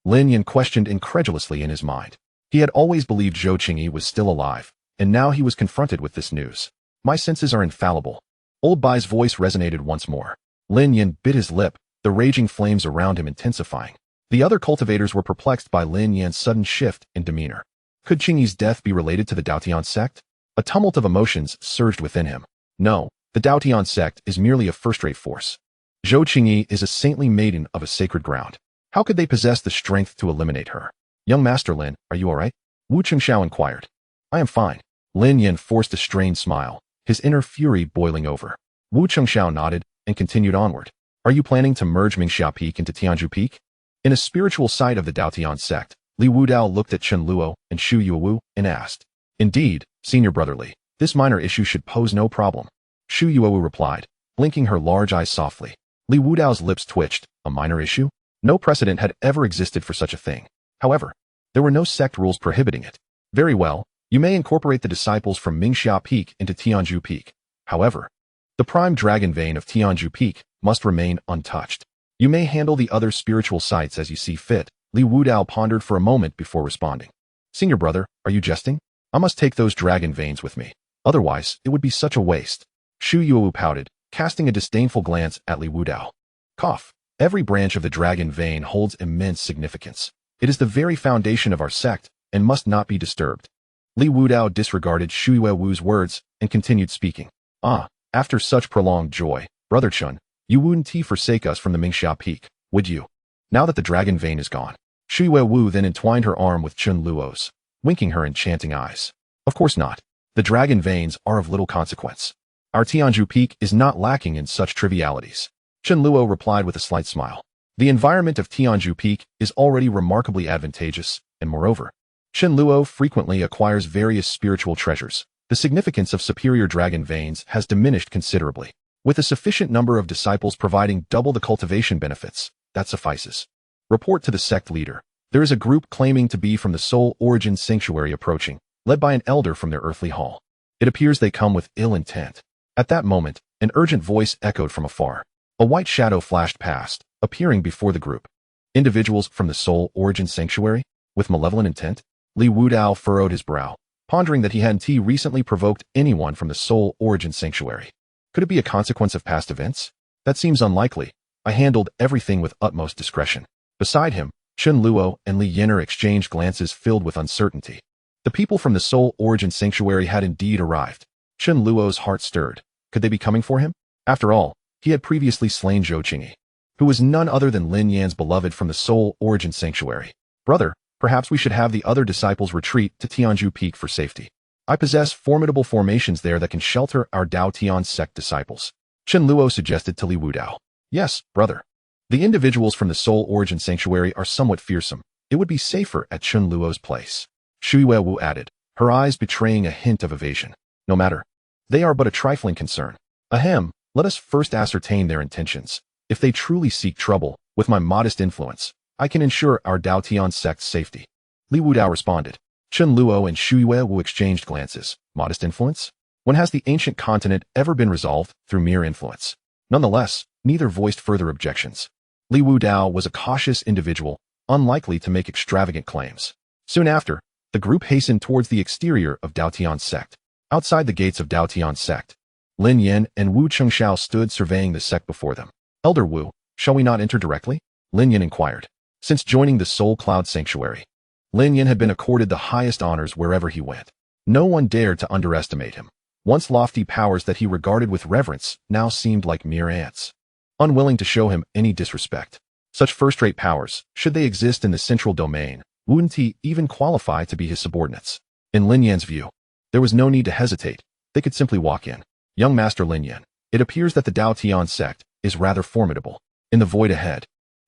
Lin Yan questioned incredulously in his mind. He had always believed Zhou Qingyi was still alive, and now he was confronted with this news. My senses are infallible. Old Bai's voice resonated once more. Lin Yan bit his lip, the raging flames around him intensifying. The other cultivators were perplexed by Lin Yan's sudden shift in demeanor. Could Qingyi's death be related to the Dao Tian Sect? A tumult of emotions surged within him. No, the Dao Tian Sect is merely a first-rate force. Zhou Qingyi is a saintly maiden of a sacred ground. How could they possess the strength to eliminate her? Young Master Lin, are you all right? Wu Chengxiao inquired. I am fine. Lin Yan forced a strained smile, his inner fury boiling over. Wu Chengxiao nodded and continued onward. Are you planning to merge Mingxia Peak into Tianzhu Peak? In a spiritual site of the Dao Tian Sect, Li Wudao looked at Chen Luo and Shu Yuewu and asked. Indeed, Senior Brother Li, this minor issue should pose no problem. Shu Yuowu replied, blinking her large eyes softly. Li Wudao's lips twitched. A minor issue? No precedent had ever existed for such a thing. However, there were no sect rules prohibiting it. Very well, you may incorporate the disciples from Mingxia Peak into Tianzhu Peak. However, the prime dragon vein of Tianzhu Peak must remain untouched. You may handle the other spiritual sites as you see fit. Li Wudao pondered for a moment before responding. Senior brother, are you jesting? I must take those dragon veins with me. Otherwise, it would be such a waste. Shu Yuowu pouted, casting a disdainful glance at Li Wudao. Cough. Every branch of the dragon vein holds immense significance. It is the very foundation of our sect and must not be disturbed. Li Wudao disregarded Shu Yuowu's words and continued speaking. After such prolonged joy, Brother Chen, you wouldn't forsake us from the Mingxia Peak, would you? Now that the dragon vein is gone. Shu Yuowu then entwined her arm with Chen Luo's, winking her enchanting eyes. Of course not. The dragon veins are of little consequence. Our Tianzhu Peak is not lacking in such trivialities. Chen Luo replied with a slight smile. The environment of Tianzhu Peak is already remarkably advantageous, and moreover, Chen Luo frequently acquires various spiritual treasures. The significance of superior dragon veins has diminished considerably. With a sufficient number of disciples providing double the cultivation benefits, that suffices. Report to the sect leader. There is a group claiming to be from the Soul Origin Sanctuary approaching, led by an elder from their earthly hall. It appears they come with ill intent. At that moment, an urgent voice echoed from afar. A white shadow flashed past, appearing before the group. Individuals from the Soul Origin Sanctuary? With malevolent intent? Li Wudao furrowed his brow, pondering that he hadn't recently provoked anyone from the Soul Origin Sanctuary. Could it be a consequence of past events? That seems unlikely. I handled everything with utmost discretion. Beside him, Chen Luo and Li Yen'er exchanged glances filled with uncertainty. The people from the Soul Origin Sanctuary had indeed arrived. Chen Luo's heart stirred. Could they be coming for him? After all, he had previously slain Zhou Qingyi, who was none other than Lin Yan's beloved from the Soul Origin Sanctuary. Brother, perhaps we should have the other disciples retreat to Tianzhu Peak for safety. I possess formidable formations there that can shelter our Dao Tian Sect disciples. Chen Luo suggested to Li Wudao. Yes, brother. The individuals from the Soul Origin Sanctuary are somewhat fearsome. It would be safer at Chen Luo's place. Shu Yuowu added, her eyes betraying a hint of evasion. No matter. They are but a trifling concern. Ahem, let us first ascertain their intentions. If they truly seek trouble, with my modest influence, I can ensure our Dao Tian Sect's safety. Li Wudao responded. Chen Luo and Shu Yuowu exchanged glances. Modest influence? When has the ancient continent ever been resolved through mere influence? Nonetheless, neither voiced further objections. Li Wudao was a cautious individual, unlikely to make extravagant claims. Soon after, the group hastened towards the exterior of Dao Tian Sect. Outside the gates of Dao Tian Sect, Lin Yan and Wu Chengxiao stood surveying the sect before them. Elder Wu, shall we not enter directly? Lin Yan inquired. Since joining the Soul Cloud Sanctuary, Lin Yan had been accorded the highest honors wherever he went. No one dared to underestimate him. Once lofty powers that he regarded with reverence now seemed like mere ants, unwilling to show him any disrespect. Such first-rate powers, should they exist in the central domain, wouldn't he even qualify to be his subordinates? In Lin Yan's view, there was no need to hesitate. They could simply walk in. Young Master Lin Yan, it appears that the Dao Tian Sect is rather formidable. In the void ahead,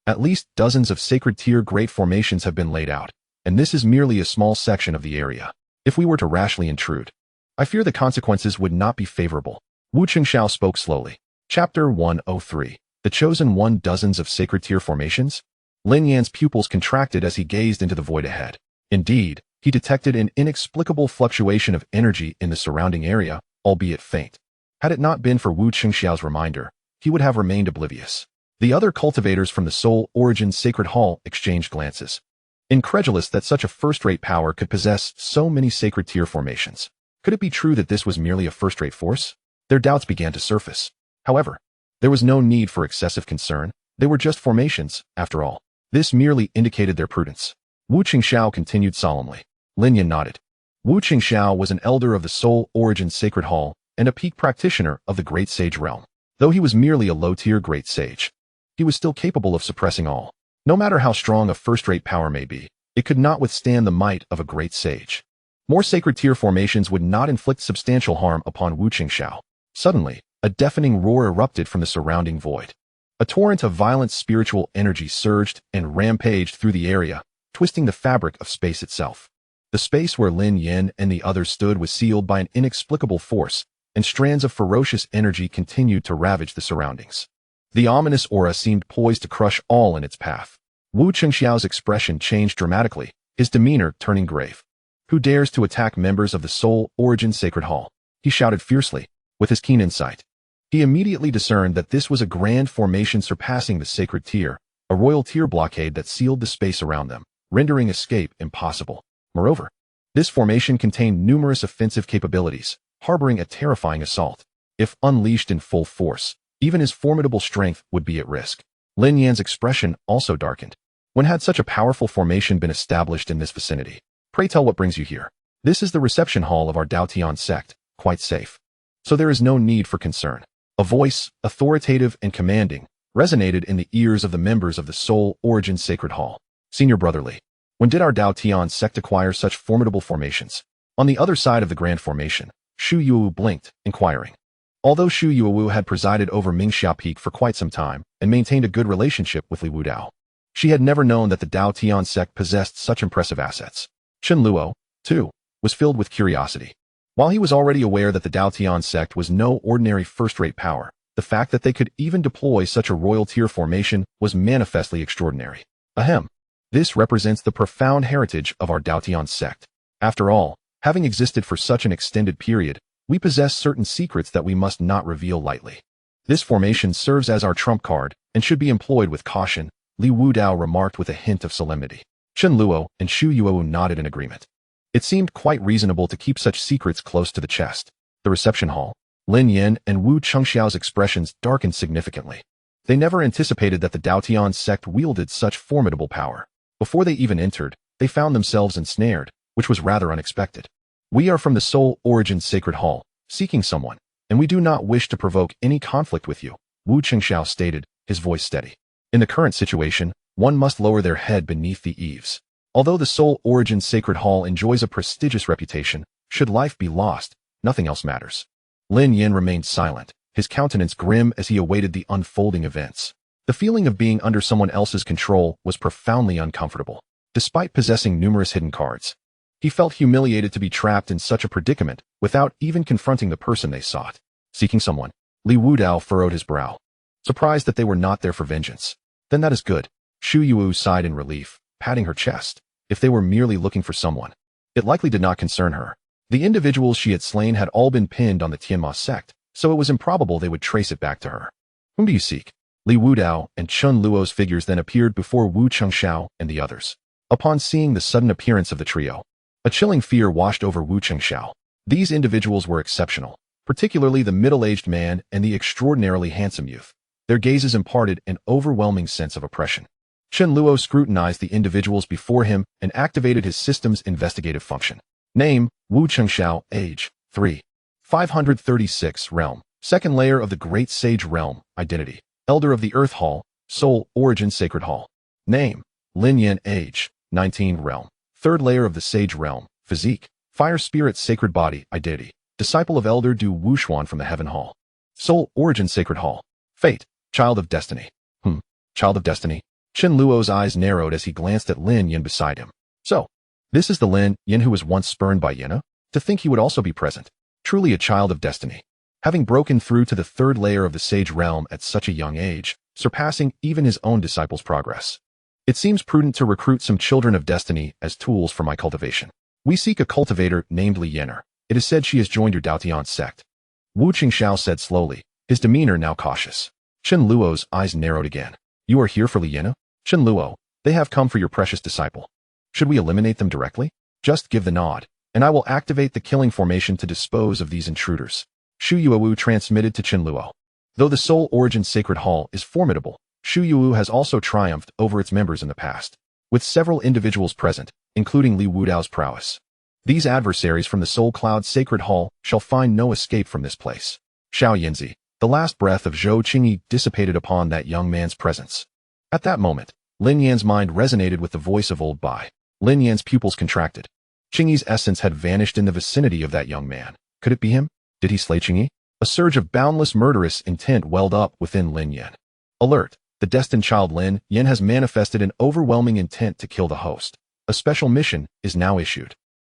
at least dozens of sacred tier great formations have been laid out, and this is merely a small section of the area. If we were to rashly intrude, I fear the consequences would not be favorable. Wu Chengxiao spoke slowly. Chapter 103. The Chosen One. Dozens of sacred tier formations? Lin Yan's pupils contracted as he gazed into the void ahead. Indeed, he detected an inexplicable fluctuation of energy in the surrounding area, albeit faint. Had it not been for Wu Chengxiao's reminder, he would have remained oblivious. The other cultivators from the Soul Origin Sacred Hall exchanged glances, incredulous that such a first-rate power could possess so many sacred tier formations. Could it be true that this was merely a first-rate force? Their doubts began to surface. However, there was no need for excessive concern. They were just formations, after all. This merely indicated their prudence. Wu Chengxiao continued solemnly. Lin Yan nodded. Wu Chengxiao was an elder of the Soul Origin Sacred Hall and a peak practitioner of the Great Sage realm. Though he was merely a low-tier Great Sage, he was still capable of suppressing all. No matter how strong a first-rate power may be, it could not withstand the might of a Great Sage. More sacred tier formations would not inflict substantial harm upon Wu Chengxiao. Suddenly, a deafening roar erupted from the surrounding void. A torrent of violent spiritual energy surged and rampaged through the area, twisting the fabric of space itself. The space where Lin Yan and the others stood was sealed by an inexplicable force, and strands of ferocious energy continued to ravage the surroundings. The ominous aura seemed poised to crush all in its path. Wu Chengxiao's expression changed dramatically, his demeanor turning grave. "Who dares to attack members of the Soul Origin Sacred Hall?" he shouted fiercely, with his keen insight. He immediately discerned that this was a grand formation surpassing the sacred tier, a royal tier blockade that sealed the space around them, rendering escape impossible. Moreover, this formation contained numerous offensive capabilities, harboring a terrifying assault. If unleashed in full force, even his formidable strength would be at risk. Lin Yan's expression also darkened. When had such a powerful formation been established in this vicinity? Pray tell what brings you here. This is the reception hall of our Dao Tian Sect, quite safe. So there is no need for concern. A voice, authoritative and commanding, resonated in the ears of the members of the Soul Origin Sacred Hall. Senior Brotherly, when did our Dao Tian Sect acquire such formidable formations? On the other side of the grand formation, Shu Yuwu blinked, inquiring. Although Shu Yuwu had presided over Mingxia Peak for quite some time and maintained a good relationship with Li Wudao, she had never known that the Dao Tian Sect possessed such impressive assets. Chen Luo, too, was filled with curiosity. While he was already aware that the Dao Tian Sect was no ordinary first-rate power, the fact that they could even deploy such a royal tier formation was manifestly extraordinary. Ahem. This represents the profound heritage of our Dao Tian Sect. After all, having existed for such an extended period, we possess certain secrets that we must not reveal lightly. This formation serves as our trump card and should be employed with caution, Li Wudao remarked with a hint of solemnity. Chen Luo and Shu Yuwu nodded in agreement. It seemed quite reasonable to keep such secrets close to the chest. The reception hall, Lin Yan and Wu Chengxiao's expressions darkened significantly. They never anticipated that the Dao Tian Sect wielded such formidable power. Before they even entered, they found themselves ensnared, which was rather unexpected. "We are from the Soul Origin Sacred Hall, seeking someone, and we do not wish to provoke any conflict with you," Wu Chengxiao stated, his voice steady. In the current situation, one must lower their head beneath the eaves. Although the Soul Origin Sacred Hall enjoys a prestigious reputation, should life be lost, nothing else matters. Lin Yan remained silent, his countenance grim as he awaited the unfolding events. The feeling of being under someone else's control was profoundly uncomfortable. Despite possessing numerous hidden cards, he felt humiliated to be trapped in such a predicament without even confronting the person they sought. Seeking someone, Li Wudao furrowed his brow, surprised that they were not there for vengeance. Then that is good. Shu Yuwu sighed in relief, patting her chest. If they were merely looking for someone, it likely did not concern her. The individuals she had slain had all been pinned on the Tianma sect, so it was improbable they would trace it back to her. Whom do you seek? Li Wudao and Chen Luo's figures then appeared before Wu Chengxiao and the others. Upon seeing the sudden appearance of the trio, a chilling fear washed over Wu Chengxiao. These individuals were exceptional, particularly the middle-aged man and the extraordinarily handsome youth. Their gazes imparted an overwhelming sense of oppression. Chen Luo scrutinized the individuals before him and activated his system's investigative function. Name, Wu Chengxiao, age, 3. 536, realm, second layer of the Great Sage Realm, identity, elder of the Earth Hall, Soul Origin Sacred Hall. Name, Lin Yan, age, 19, realm, third layer of the Sage Realm, physique, Fire Spirit Sacred Body, identity, disciple of Elder Du Wuxuan from the Heaven Hall. Soul Origin Sacred Hall, fate, child of destiny. Child of destiny. Chen Luo's eyes narrowed as he glanced at Lin Yan beside him. So, this is the Lin Yan who was once spurned by Yena? To think he would also be present. Truly a child of destiny. Having broken through to the third layer of the Sage Realm at such a young age, surpassing even his own disciples' progress. It seems prudent to recruit some children of destiny as tools for my cultivation. We seek a cultivator named Li Yener. It is said she has joined your Dao Tian Sect. Wu Qingxiao said slowly, his demeanor now cautious. Chen Luo's eyes narrowed again. You are here for Li Yener? Chen Luo, they have come for your precious disciple. Should we eliminate them directly? Just give the nod, and I will activate the killing formation to dispose of these intruders. Shu Yuwu transmitted to Chen Luo. Though the Soul Origin Sacred Hall is formidable, Shu Yuwu has also triumphed over its members in the past, with several individuals present, including Li Wudao's prowess. These adversaries from the Soul Cloud Sacred Hall shall find no escape from this place. Xiao Yinzi, the last breath of Zhou Qingyi dissipated upon that young man's presence. At that moment, Lin Yan's mind resonated with the voice of old Bai. Lin Yan's pupils contracted. Qingyi's essence had vanished in the vicinity of that young man. Could it be him? Did he slay Qingyi? A surge of boundless murderous intent welled up within Lin Yan. Alert! The destined child Lin Yan has manifested an overwhelming intent to kill the host. A special mission is now issued.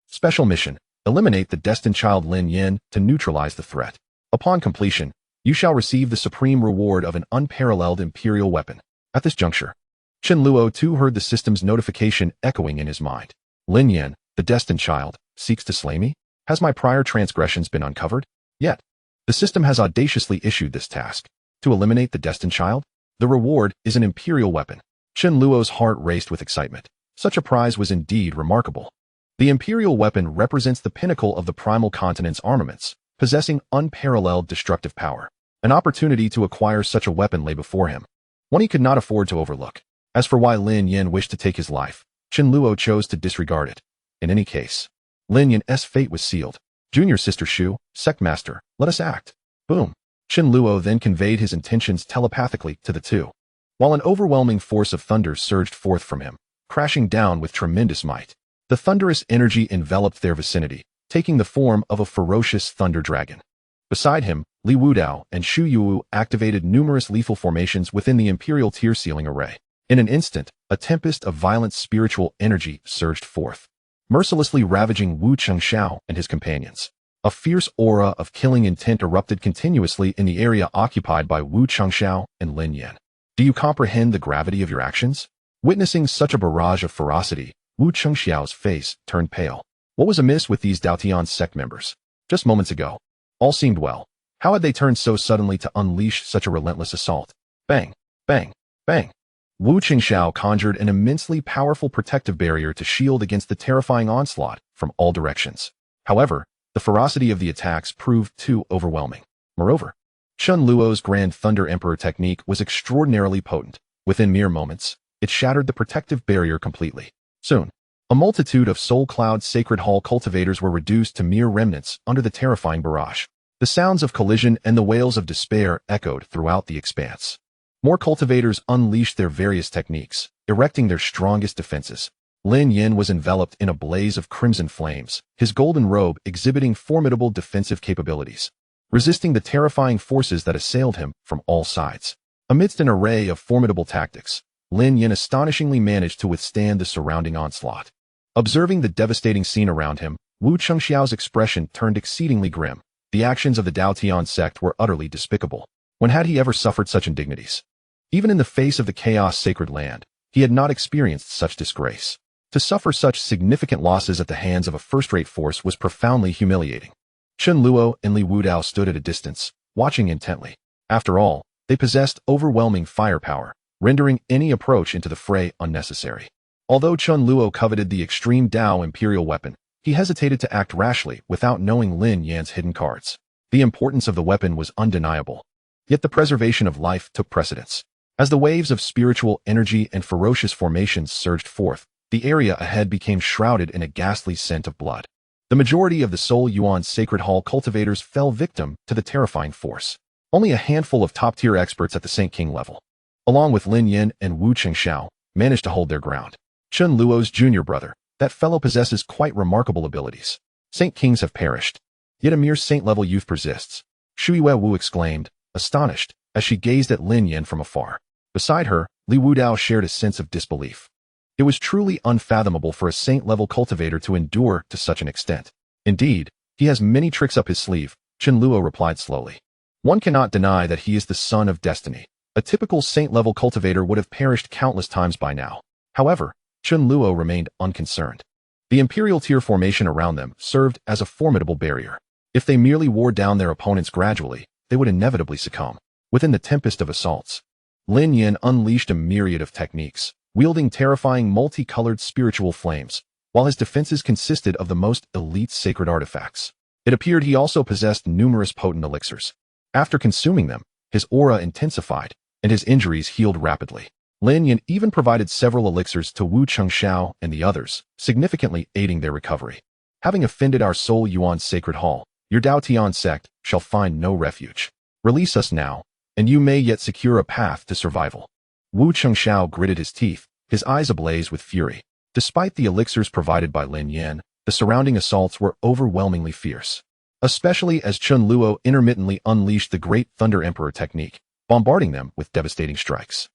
Special mission. Eliminate the destined child Lin Yan to neutralize the threat. Upon completion, you shall receive the supreme reward of an unparalleled imperial weapon. At this juncture, Chen Luo too heard the system's notification echoing in his mind. Lin Yan, the destined child, seeks to slay me? Has my prior transgressions been uncovered? Yet, the system has audaciously issued this task. To eliminate the destined child? The reward is an imperial weapon. Chen Luo's heart raced with excitement. Such a prize was indeed remarkable. The imperial weapon represents the pinnacle of the primal continent's armaments, possessing unparalleled destructive power. An opportunity to acquire such a weapon lay before him, one he could not afford to overlook. As for why Lin Yan wished to take his life, Chen Luo chose to disregard it. In any case, Lin Yan's fate was sealed. Junior Sister Shu, Sect Master, let us act. Boom. Chen Luo then conveyed his intentions telepathically to the two, while an overwhelming force of thunder surged forth from him, crashing down with tremendous might. The thunderous energy enveloped their vicinity, taking the form of a ferocious thunder dragon. Beside him, Li Wudao and Shu Yuwu activated numerous lethal formations within the imperial tier ceiling array. In an instant, a tempest of violent spiritual energy surged forth, mercilessly ravaging Wu Chengxiao and his companions. A fierce aura of killing intent erupted continuously in the area occupied by Wu Chengxiao and Lin Yan. Do you comprehend the gravity of your actions? Witnessing such a barrage of ferocity, Wu Chengxiao's face turned pale. What was amiss with these Dao Tian Sect members? Just moments ago, all seemed well. How had they turned so suddenly to unleash such a relentless assault? Bang, bang, bang. Wu Chengxiao conjured an immensely powerful protective barrier to shield against the terrifying onslaught from all directions. However, the ferocity of the attacks proved too overwhelming. Moreover, Chen Luo's Grand Thunder Emperor technique was extraordinarily potent. Within mere moments, it shattered the protective barrier completely. Soon, a multitude of Soul Cloud Sacred Hall cultivators were reduced to mere remnants under the terrifying barrage. The sounds of collision and the wails of despair echoed throughout the expanse. More cultivators unleashed their various techniques, erecting their strongest defenses. Lin Yan was enveloped in a blaze of crimson flames, his golden robe exhibiting formidable defensive capabilities, resisting the terrifying forces that assailed him from all sides. Amidst an array of formidable tactics, Lin Yan astonishingly managed to withstand the surrounding onslaught. Observing the devastating scene around him, Wu Chengxiao's expression turned exceedingly grim. The actions of the Dao Tian Sect were utterly despicable. When had he ever suffered such indignities? Even in the face of the chaos sacred land, he had not experienced such disgrace. To suffer such significant losses at the hands of a first-rate force was profoundly humiliating. Chen Luo and Li Wudao stood at a distance, watching intently. After all, they possessed overwhelming firepower, rendering any approach into the fray unnecessary. Although Chen Luo coveted the extreme Dao imperial weapon, he hesitated to act rashly without knowing Lin Yan's hidden cards. The importance of the weapon was undeniable, yet the preservation of life took precedence. As the waves of spiritual energy and ferocious formations surged forth, the area ahead became shrouded in a ghastly scent of blood. The majority of the Soul Yuan Sacred Hall cultivators fell victim to the terrifying force. Only a handful of top-tier experts at the Saint King level, along with Lin Yan and Wu Chengxiao, managed to hold their ground. Chen Luo's junior brother, that fellow possesses quite remarkable abilities. Saint Kings have perished, yet a mere saint-level youth persists. Shui Wu exclaimed, astonished, as she gazed at Lin Yan from afar. Beside her, Li Wudao shared a sense of disbelief. It was truly unfathomable for a saint-level cultivator to endure to such an extent. Indeed, he has many tricks up his sleeve, Chen Luo replied slowly. One cannot deny that he is the son of destiny. A typical saint-level cultivator would have perished countless times by now. However, Chen Luo remained unconcerned. The imperial tier formation around them served as a formidable barrier. If they merely wore down their opponents gradually, they would inevitably succumb. Within the tempest of assaults, Lin Yan unleashed a myriad of techniques, wielding terrifying multicolored spiritual flames, while his defenses consisted of the most elite sacred artifacts. It appeared he also possessed numerous potent elixirs. After consuming them, his aura intensified, and his injuries healed rapidly. Lin Yan even provided several elixirs to Wu Chengxiao and the others, significantly aiding their recovery. Having offended our Soul Yuan Sacred Hall, your Dao Tian Sect shall find no refuge. Release us now, and you may yet secure a path to survival. Wu Chengxiao gritted his teeth, his eyes ablaze with fury. Despite the elixirs provided by Lin Yan, the surrounding assaults were overwhelmingly fierce, especially as Chen Luo intermittently unleashed the Great Thunder Emperor technique, bombarding them with devastating strikes.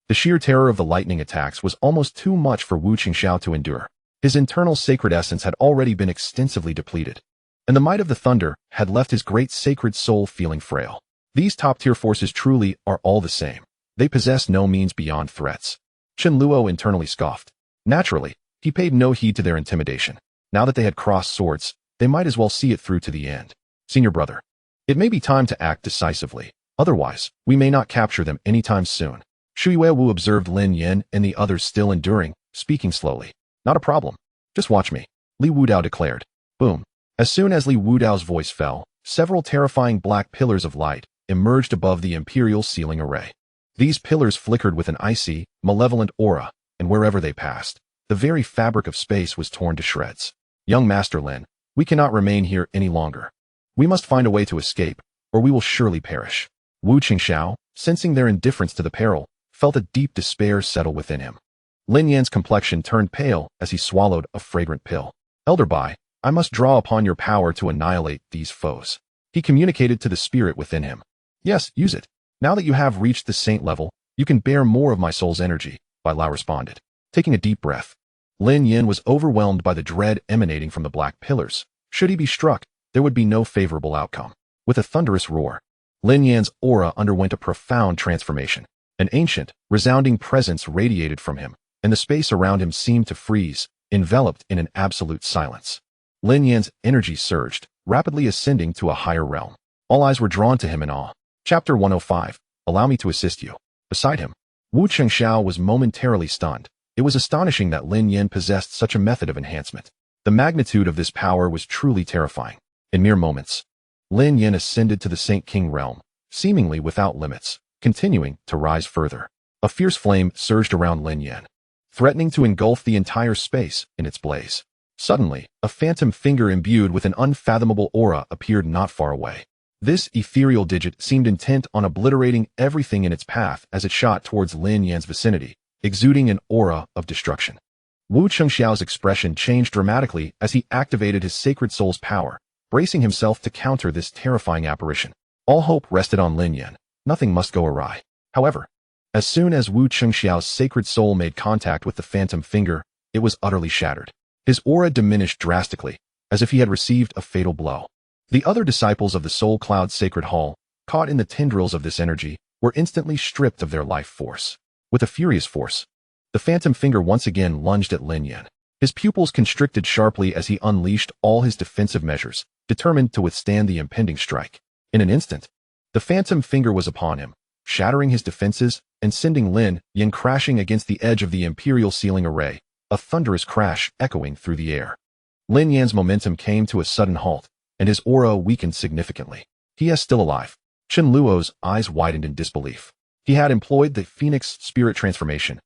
The sheer terror of the lightning attacks was almost too much for Wu Chengxiao to endure. His internal sacred essence had already been extensively depleted. and the might of the thunder had left his great sacred soul feeling frail. These top-tier forces truly are all the same. They possess no means beyond threats. Chen Luo internally scoffed. Naturally, he paid no heed to their intimidation. Now that they had crossed swords, they might as well see it through to the end. Senior brother, it may be time to act decisively. Otherwise, we may not capture them anytime soon. Shu Yuewu observed Lin Yin and the others still enduring, speaking slowly. Not a problem. Just watch me, Li Wudao declared. Boom. As soon as Li Wudao's voice fell, several terrifying black pillars of light emerged above the imperial ceiling array. These pillars flickered with an icy, malevolent aura, and wherever they passed, the very fabric of space was torn to shreds. Young Master Lin, we cannot remain here any longer. We must find a way to escape, or we will surely perish. Wu Qingxiao, sensing their indifference to the peril, felt a deep despair settle within him. Lin Yan's complexion turned pale as he swallowed a fragrant pill. Elder Bai, I must draw upon your power to annihilate these foes. He communicated to the spirit within him. Yes, use it. Now that you have reached the saint level, you can bear more of my soul's energy, Bai Lao responded. Taking a deep breath, Lin Yin was overwhelmed by the dread emanating from the black pillars. Should he be struck, there would be no favorable outcome. With a thunderous roar, Lin Yan's aura underwent a profound transformation. An ancient, resounding presence radiated from him, and the space around him seemed to freeze, enveloped in an absolute silence. Lin Yan's energy surged, rapidly ascending to a higher realm. All eyes were drawn to him in awe. Chapter 105. Allow me to assist you. Beside him, Wu Qingxiao was momentarily stunned. It was astonishing that Lin Yin possessed such a method of enhancement. The magnitude of this power was truly terrifying. In mere moments, Lin Yin ascended to the Saint King realm, seemingly without limits, continuing to rise further. A fierce flame surged around Lin Yin, threatening to engulf the entire space in its blaze. Suddenly, a phantom finger imbued with an unfathomable aura appeared not far away. This ethereal digit seemed intent on obliterating everything in its path as it shot towards Lin Yan's vicinity, exuding an aura of destruction. Wu Qingxiao's expression changed dramatically as he activated his sacred soul's power, bracing himself to counter this terrifying apparition. All hope rested on Lin Yan. Nothing must go awry. However, as soon as Wu Qingxiao's sacred soul made contact with the phantom finger, it was utterly shattered. His aura diminished drastically, as if he had received a fatal blow. The other disciples of the Soul Cloud Sacred Hall, caught in the tendrils of this energy, were instantly stripped of their life force. With a furious force, the phantom finger once again lunged at Lin Yan. His pupils constricted sharply as he unleashed all his defensive measures, determined to withstand the impending strike. In an instant, the phantom finger was upon him, shattering his defenses and sending Lin Yan crashing against the edge of the imperial ceiling array, a thunderous crash echoing through the air. Lin Yan's momentum came to a sudden halt, and his aura weakened significantly. He is still alive. Chen Luo's eyes widened in disbelief. He had employed the Phoenix spirit transformation,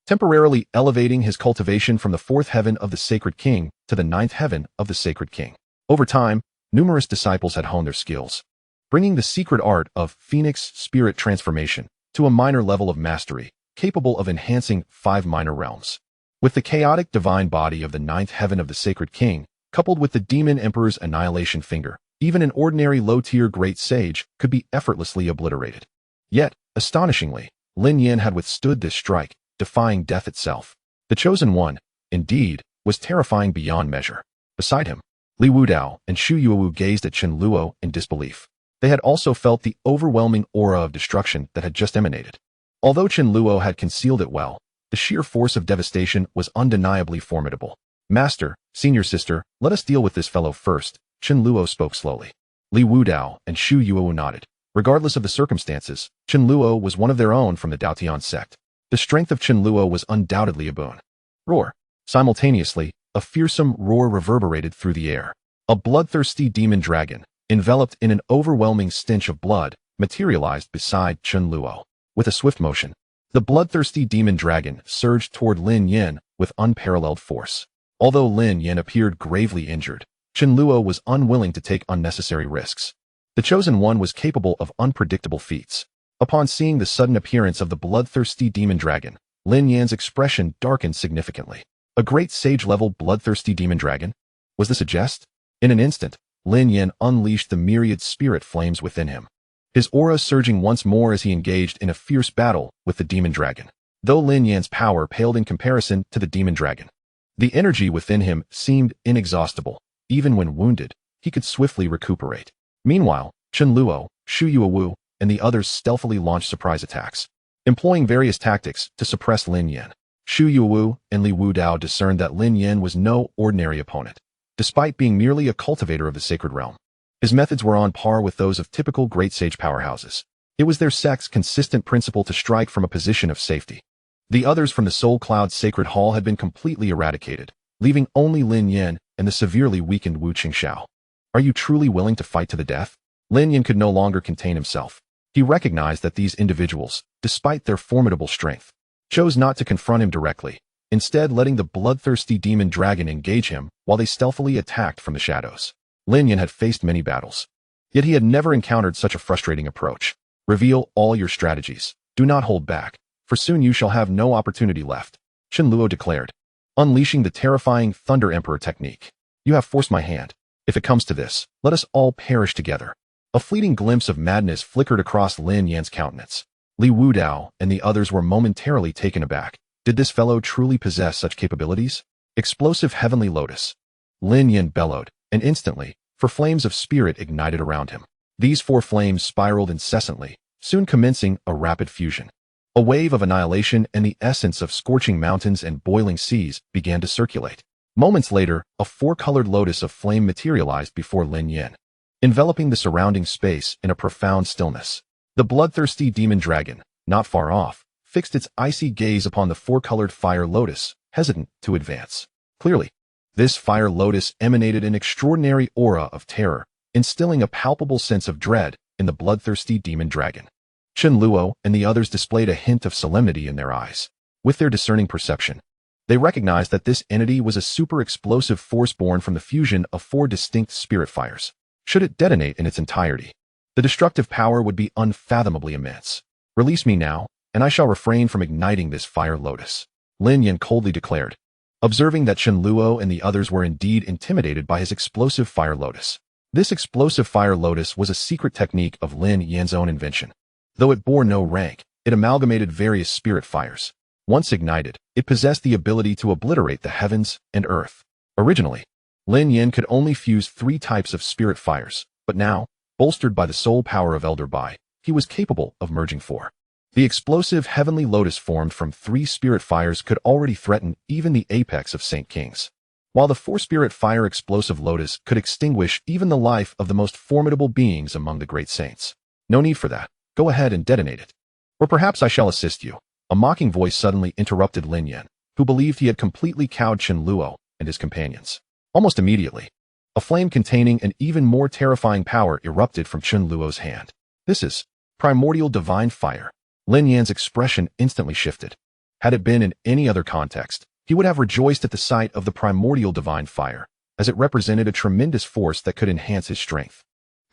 temporarily elevating his cultivation from the 4th heaven of the Sacred King to the 9th heaven of the Sacred King. Over time, numerous disciples had honed their skills, bringing the secret art of Phoenix spirit transformation to a minor level of mastery, capable of enhancing 5 minor realms. With the chaotic divine body of the 9th heaven of the Sacred King, coupled with the Demon Emperor's annihilation finger, even an ordinary low-tier great sage could be effortlessly obliterated. Yet, astonishingly, Lin Yan had withstood this strike, defying death itself. The Chosen One, indeed, was terrifying beyond measure. Beside him, Li Wudao and Shu Yuewu gazed at Chen Luo in disbelief. They had also felt the overwhelming aura of destruction that had just emanated. Although Chen Luo had concealed it well, the sheer force of devastation was undeniably formidable. Master, senior sister, let us deal with this fellow first, Chen Luo spoke slowly. Li Wudao and Shu Yuewu nodded. Regardless of the circumstances, Chen Luo was one of their own from the Dao Tian Sect. The strength of Chen Luo was undoubtedly a boon. Roar. Simultaneously, a fearsome roar reverberated through the air. A bloodthirsty demon dragon, enveloped in an overwhelming stench of blood, materialized beside Chen Luo. With a swift motion, the bloodthirsty demon dragon surged toward Lin Yan with unparalleled force. Although Lin Yan appeared gravely injured, Chen Luo was unwilling to take unnecessary risks. The Chosen One was capable of unpredictable feats. Upon seeing the sudden appearance of the bloodthirsty demon dragon, Lin Yan's expression darkened significantly. A great sage-level bloodthirsty demon dragon? Was this a jest? In an instant, Lin Yan unleashed the myriad spirit flames within him, his aura surging once more as he engaged in a fierce battle with the demon dragon. Though Lin Yan's power paled in comparison to the demon dragon, the energy within him seemed inexhaustible. Even when wounded, he could swiftly recuperate. Meanwhile, Chen Luo, Xu Yuewu, and the others stealthily launched surprise attacks, employing various tactics to suppress Lin Yan. Xu Yuewu and Li Wudao discerned that Lin Yan was no ordinary opponent, despite being merely a cultivator of the sacred realm. His methods were on par with those of typical great sage powerhouses. It was their sect's consistent principle to strike from a position of safety. The others from the Soul Cloud Sacred Hall had been completely eradicated, leaving only Lin Yan and the severely weakened Wu Qingxiao. Are you truly willing to fight to the death? Lin Yan could no longer contain himself. He recognized that these individuals, despite their formidable strength, chose not to confront him directly, instead letting the bloodthirsty demon dragon engage him while they stealthily attacked from the shadows. Lin Yan had faced many battles, yet he had never encountered such a frustrating approach. Reveal all your strategies. Do not hold back, for soon you shall have no opportunity left, Chen Luo declared, unleashing the terrifying Thunder Emperor technique. You have forced my hand. If it comes to this, let us all perish together. A fleeting glimpse of madness flickered across Lin Yan's countenance. Li Wudao and the others were momentarily taken aback. Did this fellow truly possess such capabilities? Explosive Heavenly Lotus. Lin Yan bellowed, and instantly, 4 flames of spirit ignited around him. These 4 flames spiraled incessantly, soon commencing a rapid fusion. A wave of annihilation and the essence of scorching mountains and boiling seas began to circulate. Moments later, a 4-colored lotus of flame materialized before Lin Yan, enveloping the surrounding space in a profound stillness. The bloodthirsty demon dragon, not far off, fixed its icy gaze upon the 4-colored fire lotus, hesitant to advance. Clearly, this fire lotus emanated an extraordinary aura of terror, instilling a palpable sense of dread in the bloodthirsty demon dragon. Chen Luo and the others displayed a hint of solemnity in their eyes. With their discerning perception, they recognized that this entity was a super-explosive force born from the fusion of 4 distinct spirit fires. Should it detonate in its entirety, the destructive power would be unfathomably immense. Release me now, and I shall refrain from igniting this fire lotus, Lin Yan coldly declared, observing that Chen Luo and the others were indeed intimidated by his explosive fire lotus. This explosive fire lotus was a secret technique of Lin Yan's own invention. Though it bore no rank, it amalgamated various spirit fires. Once ignited, it possessed the ability to obliterate the heavens and earth. Originally, Lin Yan could only fuse 3 types of spirit fires, but now, bolstered by the soul power of Elder Bai, he was capable of merging 4. The explosive heavenly lotus formed from 3 spirit fires could already threaten even the apex of Saint Kings, while the 4-spirit fire explosive lotus could extinguish even the life of the most formidable beings among the great saints. No need for that. Go ahead and detonate it. Or perhaps I shall assist you. A mocking voice suddenly interrupted Lin Yan, who believed he had completely cowed Chen Luo and his companions. Almost immediately, a flame containing an even more terrifying power erupted from Chen Luo's hand. This is primordial divine fire. Lin Yan's expression instantly shifted. Had it been in any other context, he would have rejoiced at the sight of the primordial divine fire, as it represented a tremendous force that could enhance his strength.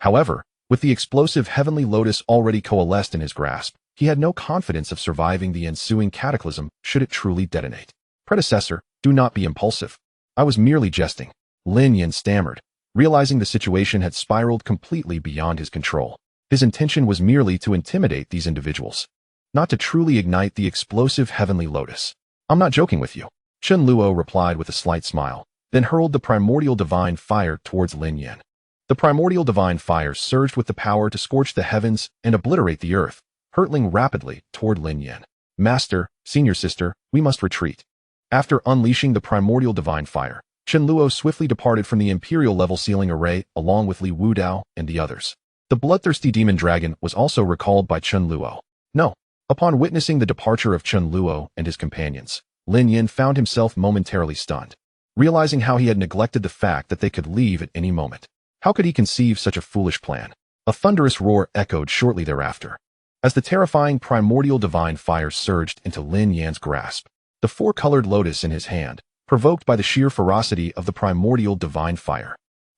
However, with the explosive heavenly lotus already coalesced in his grasp, he had no confidence of surviving the ensuing cataclysm should it truly detonate. Predecessor, do not be impulsive. I was merely jesting, Lin Yan stammered, realizing the situation had spiraled completely beyond his control. His intention was merely to intimidate these individuals, not to truly ignite the explosive heavenly lotus. I'm not joking with you, Chen Luo replied with a slight smile, then hurled the primordial divine fire towards Lin Yan. The primordial divine fire surged with the power to scorch the heavens and obliterate the earth, hurtling rapidly toward Lin Yan. Master, senior sister, we must retreat. After unleashing the primordial divine fire, Chen Luo swiftly departed from the imperial level ceiling array along with Li Wudao and the others. The bloodthirsty demon dragon was also recalled by Chen Luo. No. Upon witnessing the departure of Chen Luo and his companions, Lin Yan found himself momentarily stunned, realizing how he had neglected the fact that they could leave at any moment. How could he conceive such a foolish plan? A thunderous roar echoed shortly thereafter, as the terrifying primordial divine fire surged into Lin Yan's grasp. The 4-colored lotus in his hand, provoked by the sheer ferocity of the primordial divine fire,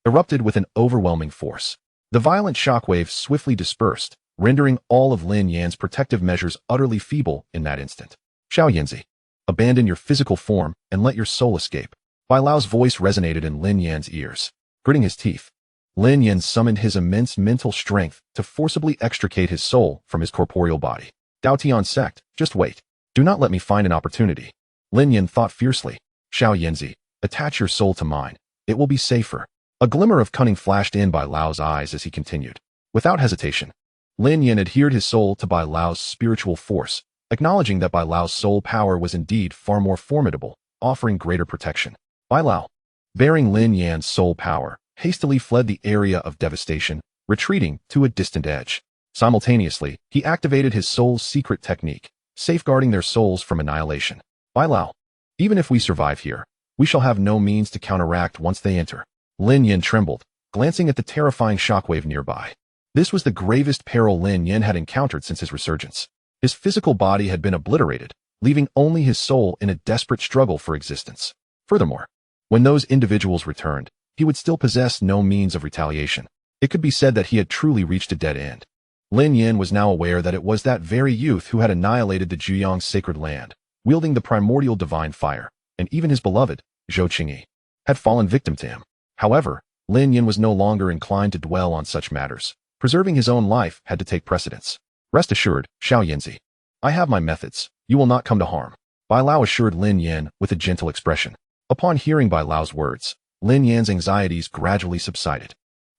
erupted with an overwhelming force. The violent shockwave swiftly dispersed, rendering all of Lin Yan's protective measures utterly feeble in that instant. Xiao Yanzi, abandon your physical form and let your soul escape. Bai Lao's voice resonated in Lin Yan's ears. Gritting his teeth, Lin Yan summoned his immense mental strength to forcibly extricate his soul from his corporeal body. Dao Tian Sect, just wait. Do not let me find an opportunity. Lin Yan thought fiercely. Xiao Yanzi, attach your soul to mine. It will be safer. A glimmer of cunning flashed in Bai Lao's eyes as he continued. Without hesitation, Lin Yin adhered his soul to Bai Lao's spiritual force, acknowledging that Bai Lao's soul power was indeed far more formidable, offering greater protection. Bai Lao, bearing Lin Yan's soul power, hastily fled the area of devastation, retreating to a distant edge. Simultaneously, he activated his soul's secret technique, safeguarding their souls from annihilation. Bai Lao, even if we survive here, we shall have no means to counteract once they enter. Lin Yin trembled, glancing at the terrifying shockwave nearby. This was the gravest peril Lin Yin had encountered since his resurgence. His physical body had been obliterated, leaving only his soul in a desperate struggle for existence. Furthermore, when those individuals returned, he would still possess no means of retaliation. It could be said that he had truly reached a dead end. Lin Yin was now aware that it was that very youth who had annihilated the Juyong's sacred land, wielding the primordial divine fire, and even his beloved, Zhou Qingyi, had fallen victim to him. However, Lin Yin was no longer inclined to dwell on such matters. Preserving his own life had to take precedence. Rest assured, Xiao Yinzi, I have my methods. You will not come to harm. Bai Lao assured Lin Yin with a gentle expression. Upon hearing Bai Lao's words, Lin Yan's anxieties gradually subsided.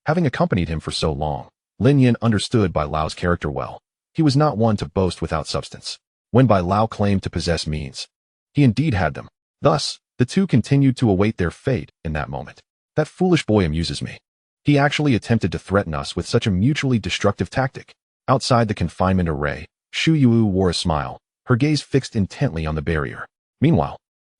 Having accompanied him for so long, Lin Yin understood Bai Lao's character well. He was not one to boast without substance. When Bai Lao claimed to possess means, he indeed had them. Thus, the two continued to await their fate in that moment. That foolish boy amuses me. He actually attempted to threaten us with such a mutually destructive tactic. Outside the confinement array, Xu Yu wore a smile, her gaze fixed intently on the barrier. Meanwhile,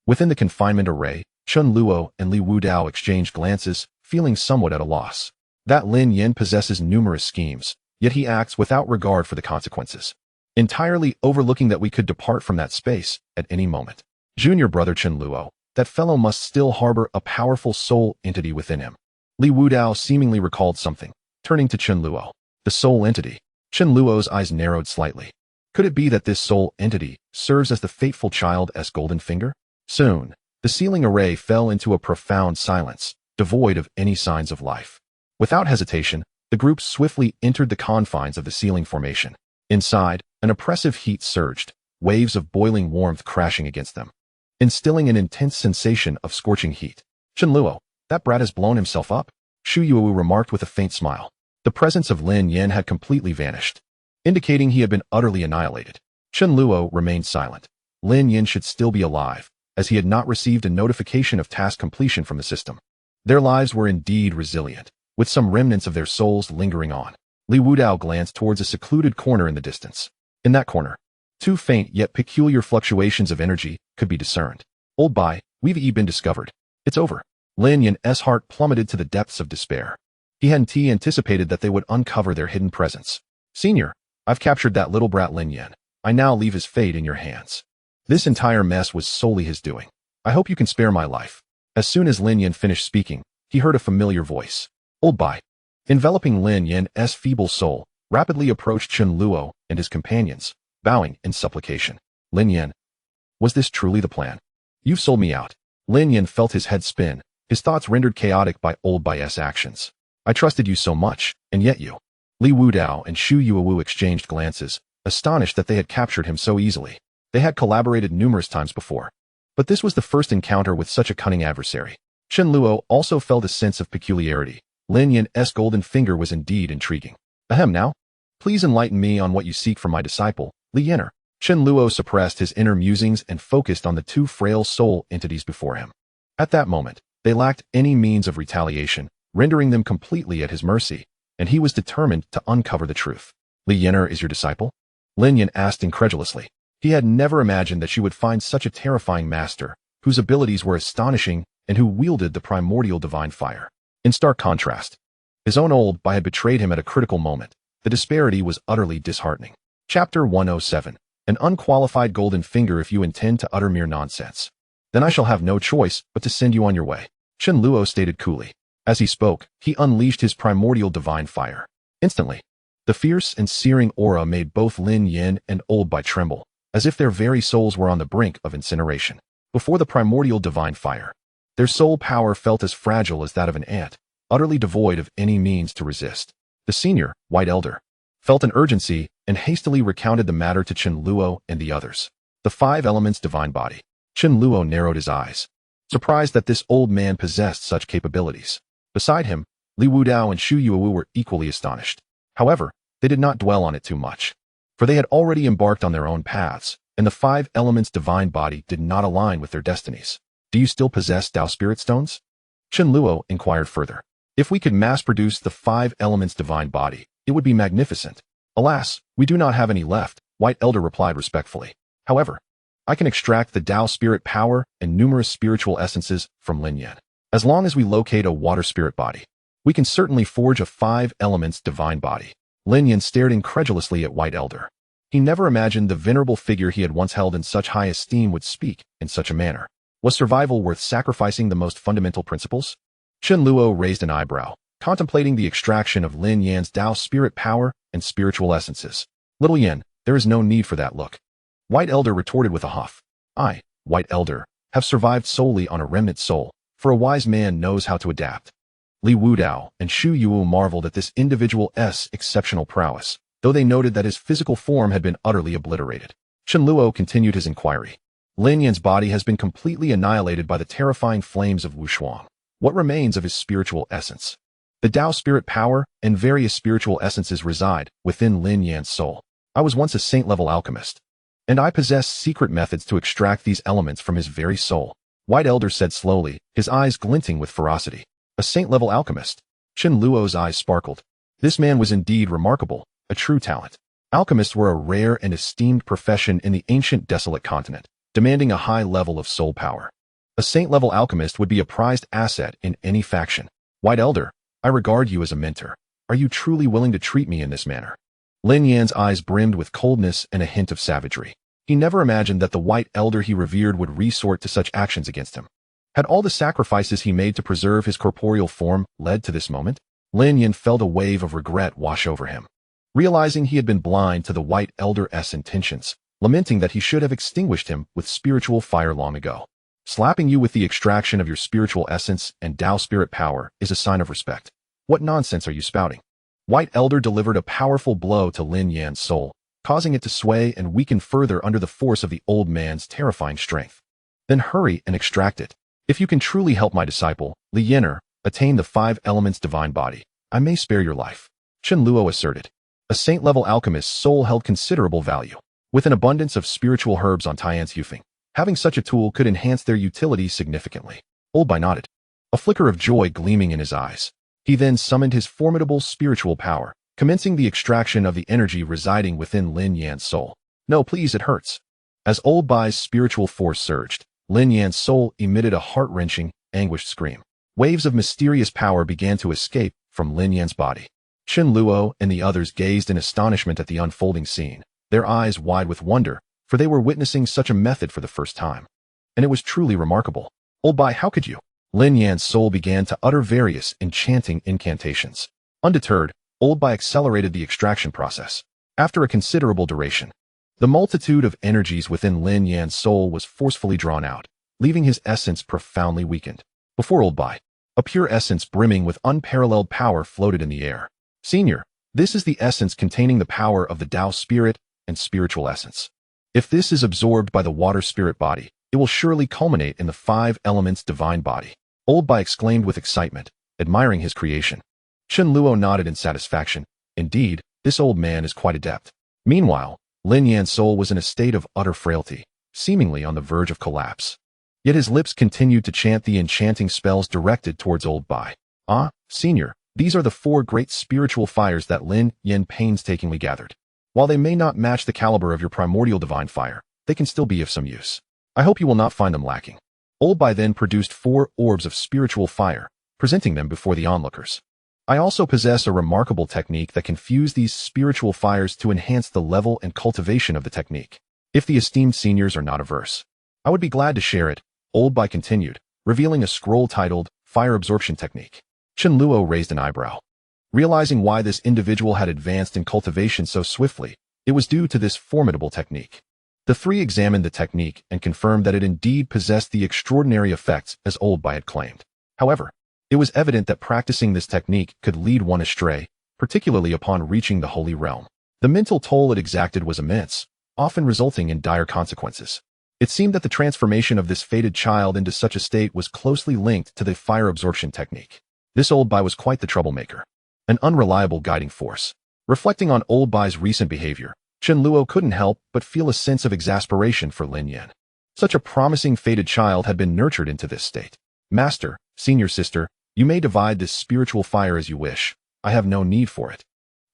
within the confinement array, Chen Luo and Li Wudao exchanged glances, feeling somewhat at a loss. That Lin Yin possesses numerous schemes, yet he acts without regard for the consequences, entirely overlooking that we could depart from that space at any moment. Junior brother Chen Luo, that fellow must still harbor a powerful soul entity within him. Li Wudao seemingly recalled something, turning to Chen Luo. The soul entity. Chen Luo's eyes narrowed slightly. Could it be that this soul entity serves as the fateful child as Golden Finger? Soon, the ceiling array fell into a profound silence, devoid of any signs of life. Without hesitation, the group swiftly entered the confines of the ceiling formation. Inside, an oppressive heat surged, waves of boiling warmth crashing against them, instilling an intense sensation of scorching heat. Chen Luo, that brat has blown himself up, Xu Yu remarked with a faint smile. The presence of Lin Yin had completely vanished, indicating he had been utterly annihilated. Chen Luo remained silent. Lin Yin should still be alive, as he had not received a notification of task completion from the system. Their lives were indeed resilient, with some remnants of their souls lingering on. Li Wudao glanced towards a secluded corner in the distance. In that corner, two faint yet peculiar fluctuations of energy could be discerned. Old Bai, we've been discovered. It's over. Lin Yin's heart plummeted to the depths of despair. He hadn't anticipated that they would uncover their hidden presence. Senior, I've captured that little brat Lin Yin. I now leave his fate in your hands. This entire mess was solely his doing. I hope you can spare my life. As soon as Lin Yin finished speaking, he heard a familiar voice. Old Bai, enveloping Lin Yin's feeble soul, rapidly approached Chen Luo and his companions, bowing in supplication. Lin Yin, was this truly the plan? You've sold me out. Lin Yin felt his head spin, his thoughts rendered chaotic by Old Bai's actions. I trusted you so much, and yet you. Li Wudao and Xu Yuwu exchanged glances, astonished that they had captured him so easily. They had collaborated numerous times before, but this was the first encounter with such a cunning adversary. Chen Luo also felt a sense of peculiarity. Lin Yin's golden finger was indeed intriguing. Ahem, now, please enlighten me on what you seek from my disciple, Li Yin'er. Chen Luo suppressed his inner musings and focused on the two frail soul entities before him. At that moment, they lacked any means of retaliation, rendering them completely at his mercy, and he was determined to uncover the truth. Li Yin'er is your disciple? Lin Yin asked incredulously. He had never imagined that she would find such a terrifying master, whose abilities were astonishing and who wielded the primordial divine fire. In stark contrast, his own Old Bai had betrayed him at a critical moment. The disparity was utterly disheartening. Chapter 107. An unqualified golden finger. If you intend to utter mere nonsense, then I shall have no choice but to send you on your way, Chen Luo stated coolly. As he spoke, he unleashed his primordial divine fire. Instantly, the fierce and searing aura made both Lin Yin and Old Bai tremble, as if their very souls were on the brink of incineration. Before the primordial divine fire, their soul power felt as fragile as that of an ant, utterly devoid of any means to resist. The senior, white elder, felt an urgency and hastily recounted the matter to Chen Luo and the others. The five elements divine body. Chen Luo narrowed his eyes, surprised that this old man possessed such capabilities. Beside him, Li Wudao and Xu Yuwu were equally astonished. However, they did not dwell on it too much, for they had already embarked on their own paths, and the 5 elements divine body did not align with their destinies. Do you still possess Dao Spirit Stones? Chen Luo inquired further. If we could mass-produce the 5 elements divine body, it would be magnificent. Alas, we do not have any left, White Elder replied respectfully. However, I can extract the Dao spirit power and numerous spiritual essences from Lin Yan. As long as we locate a water spirit body, we can certainly forge a 5 elements divine body. Lin Yan stared incredulously at White Elder. He never imagined the venerable figure he had once held in such high esteem would speak in such a manner. Was survival worth sacrificing the most fundamental principles? Chen Luo raised an eyebrow, contemplating the extraction of Lin Yan's Dao spirit power and spiritual essences. Little Yan, there is no need for that look. White Elder retorted with a huff. I, White Elder, have survived solely on a remnant soul, for a wise man knows how to adapt. Li Wudao and Xu Yuwu marveled at this individual's exceptional prowess, though they noted that his physical form had been utterly obliterated. Chen Luo continued his inquiry. Lin Yan's body has been completely annihilated by the terrifying flames of Wushuang. What remains of his spiritual essence? The Dao spirit power and various spiritual essences reside within Lin Yan's soul. I was once a saint-level alchemist, and I possess secret methods to extract these elements from his very soul. White Elder said slowly, his eyes glinting with ferocity. A saint-level alchemist? Chen Luo's eyes sparkled. This man was indeed remarkable, a true talent. Alchemists were a rare and esteemed profession in the ancient desolate continent, demanding a high level of soul power. A saint-level alchemist would be a prized asset in any faction. White Elder, I regard you as a mentor. Are you truly willing to treat me in this manner? Lin Yan's eyes brimmed with coldness and a hint of savagery. He never imagined that the White Elder he revered would resort to such actions against him. Had all the sacrifices he made to preserve his corporeal form led to this moment? Lin Yan felt a wave of regret wash over him. Realizing he had been blind to the White Elder's intentions, lamenting that he should have extinguished him with spiritual fire long ago. Slapping you with the extraction of your spiritual essence and Dao spirit power is a sign of respect. What nonsense are you spouting? White Elder delivered a powerful blow to Lin Yan's soul, causing it to sway and weaken further under the force of the old man's terrifying strength. Then hurry and extract it. If you can truly help my disciple, Li Yan'er, attain the 5 elements divine body, I may spare your life. Chen Luo asserted. A saint-level alchemist's soul held considerable value. With an abundance of spiritual herbs on Tianzhu Peak, having such a tool could enhance their utility significantly. Old Bai nodded, a flicker of joy gleaming in his eyes. He then summoned his formidable spiritual power, commencing the extraction of the energy residing within Lin Yan's soul. No, please, it hurts. As Old Bai's spiritual force surged, Lin Yan's soul emitted a heart-wrenching, anguished scream. Waves of mysterious power began to escape from Lin Yan's body. Chen Luo and the others gazed in astonishment at the unfolding scene, their eyes wide with wonder, for they were witnessing such a method for the first time. And it was truly remarkable. Old Bai, how could you? Lin Yan's soul began to utter various enchanting incantations. Undeterred, Old Bai accelerated the extraction process. After a considerable duration, the multitude of energies within Lin Yan's soul was forcefully drawn out, leaving his essence profoundly weakened. Before Old Bai, a pure essence brimming with unparalleled power floated in the air. Senior, this is the essence containing the power of the Dao spirit and spiritual essence. If this is absorbed by the water spirit body, it will surely culminate in the 5 elements divine body. Old Bai exclaimed with excitement, admiring his creation. Chen Luo nodded in satisfaction. Indeed, this old man is quite adept. Meanwhile, Lin Yan's soul was in a state of utter frailty, seemingly on the verge of collapse. Yet his lips continued to chant the enchanting spells directed towards Old Bai. Ah, Senior, these are the 4 great spiritual fires that Lin Yan painstakingly gathered. While they may not match the caliber of your primordial divine fire, they can still be of some use. I hope you will not find them lacking. Old Bai then produced 4 orbs of spiritual fire, presenting them before the onlookers. I also possess a remarkable technique that can fuse these spiritual fires to enhance the level and cultivation of the technique. If the esteemed seniors are not averse, I would be glad to share it, Old Bai continued, revealing a scroll titled Fire Absorption Technique. Chen Luo raised an eyebrow. Realizing why this individual had advanced in cultivation so swiftly, it was due to this formidable technique. The 3 examined the technique and confirmed that it indeed possessed the extraordinary effects as Old Bai had claimed. However, it was evident that practicing this technique could lead one astray, particularly upon reaching the Holy Realm. The mental toll it exacted was immense, often resulting in dire consequences. It seemed that the transformation of this fated child into such a state was closely linked to the fire absorption technique. This old Bai was quite the troublemaker, an unreliable guiding force. Reflecting on old Bai's recent behavior, Chen Luo couldn't help but feel a sense of exasperation for Lin Yan. Such a promising fated child had been nurtured into this state. Master, senior sister, you may divide this spiritual fire as you wish. I have no need for it.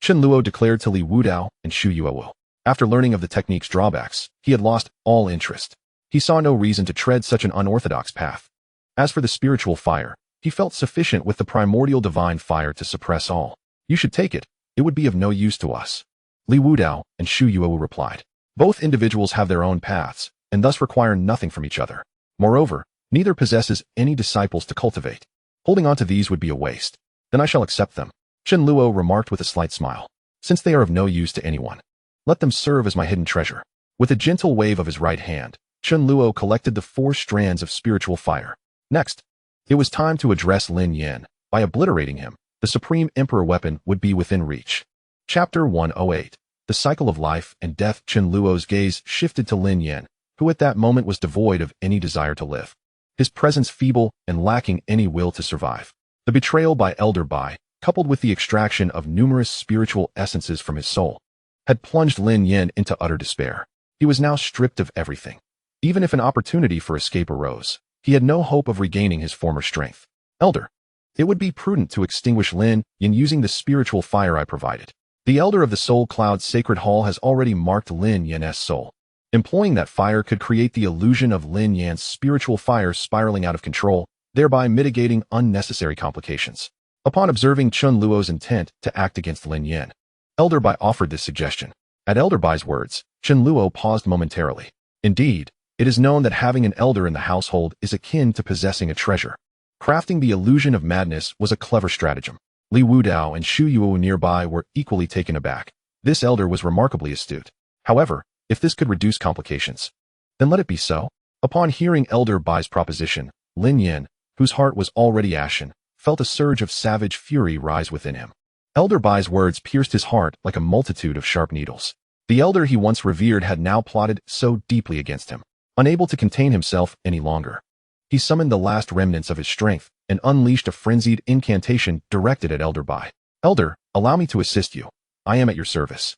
Chen Luo declared to Li Wudao and Xu Yuo. After learning of the technique's drawbacks, he had lost all interest. He saw no reason to tread such an unorthodox path. As for the spiritual fire, he felt sufficient with the primordial divine fire to suppress all. You should take it. It would be of no use to us. Li Wudao and Xu Yuo replied. Both individuals have their own paths, and thus require nothing from each other. Moreover, neither possesses any disciples to cultivate. Holding on to these would be a waste. Then I shall accept them. Chen Luo remarked with a slight smile. Since they are of no use to anyone, let them serve as my hidden treasure. With a gentle wave of his right hand, Chen Luo collected the 4 strands of spiritual fire. Next, it was time to address Lin Yan. By obliterating him, the Supreme Emperor weapon would be within reach. Chapter 108. The Cycle of Life and Death. Chen Luo's gaze shifted to Lin Yan, who at that moment was devoid of any desire to live. His presence feeble and lacking any will to survive. The betrayal by Elder Bai, coupled with the extraction of numerous spiritual essences from his soul, had plunged Lin Yan into utter despair. He was now stripped of everything. Even if an opportunity for escape arose, he had no hope of regaining his former strength. Elder, it would be prudent to extinguish Lin Yan using the spiritual fire I provided. The Elder of the Soul Cloud Sacred Hall has already marked Lin Yan's soul. Employing that fire could create the illusion of Lin Yan's spiritual fire spiraling out of control, thereby mitigating unnecessary complications. Upon observing Chen Luo's intent to act against Lin Yan, Elder Bai offered this suggestion. At Elder Bai's words, Chen Luo paused momentarily. Indeed, it is known that having an elder in the household is akin to possessing a treasure. Crafting the illusion of madness was a clever stratagem. Li Wudao and Xu Yuo nearby were equally taken aback. This elder was remarkably astute. However, if this could reduce complications, then let it be so. Upon hearing Elder Bai's proposition, Lin Yan, whose heart was already ashen, felt a surge of savage fury rise within him. Elder Bai's words pierced his heart like a multitude of sharp needles. The elder he once revered had now plotted so deeply against him. Unable to contain himself any longer, he summoned the last remnants of his strength and unleashed a frenzied incantation directed at Elder Bai. Elder, allow me to assist you. I am at your service.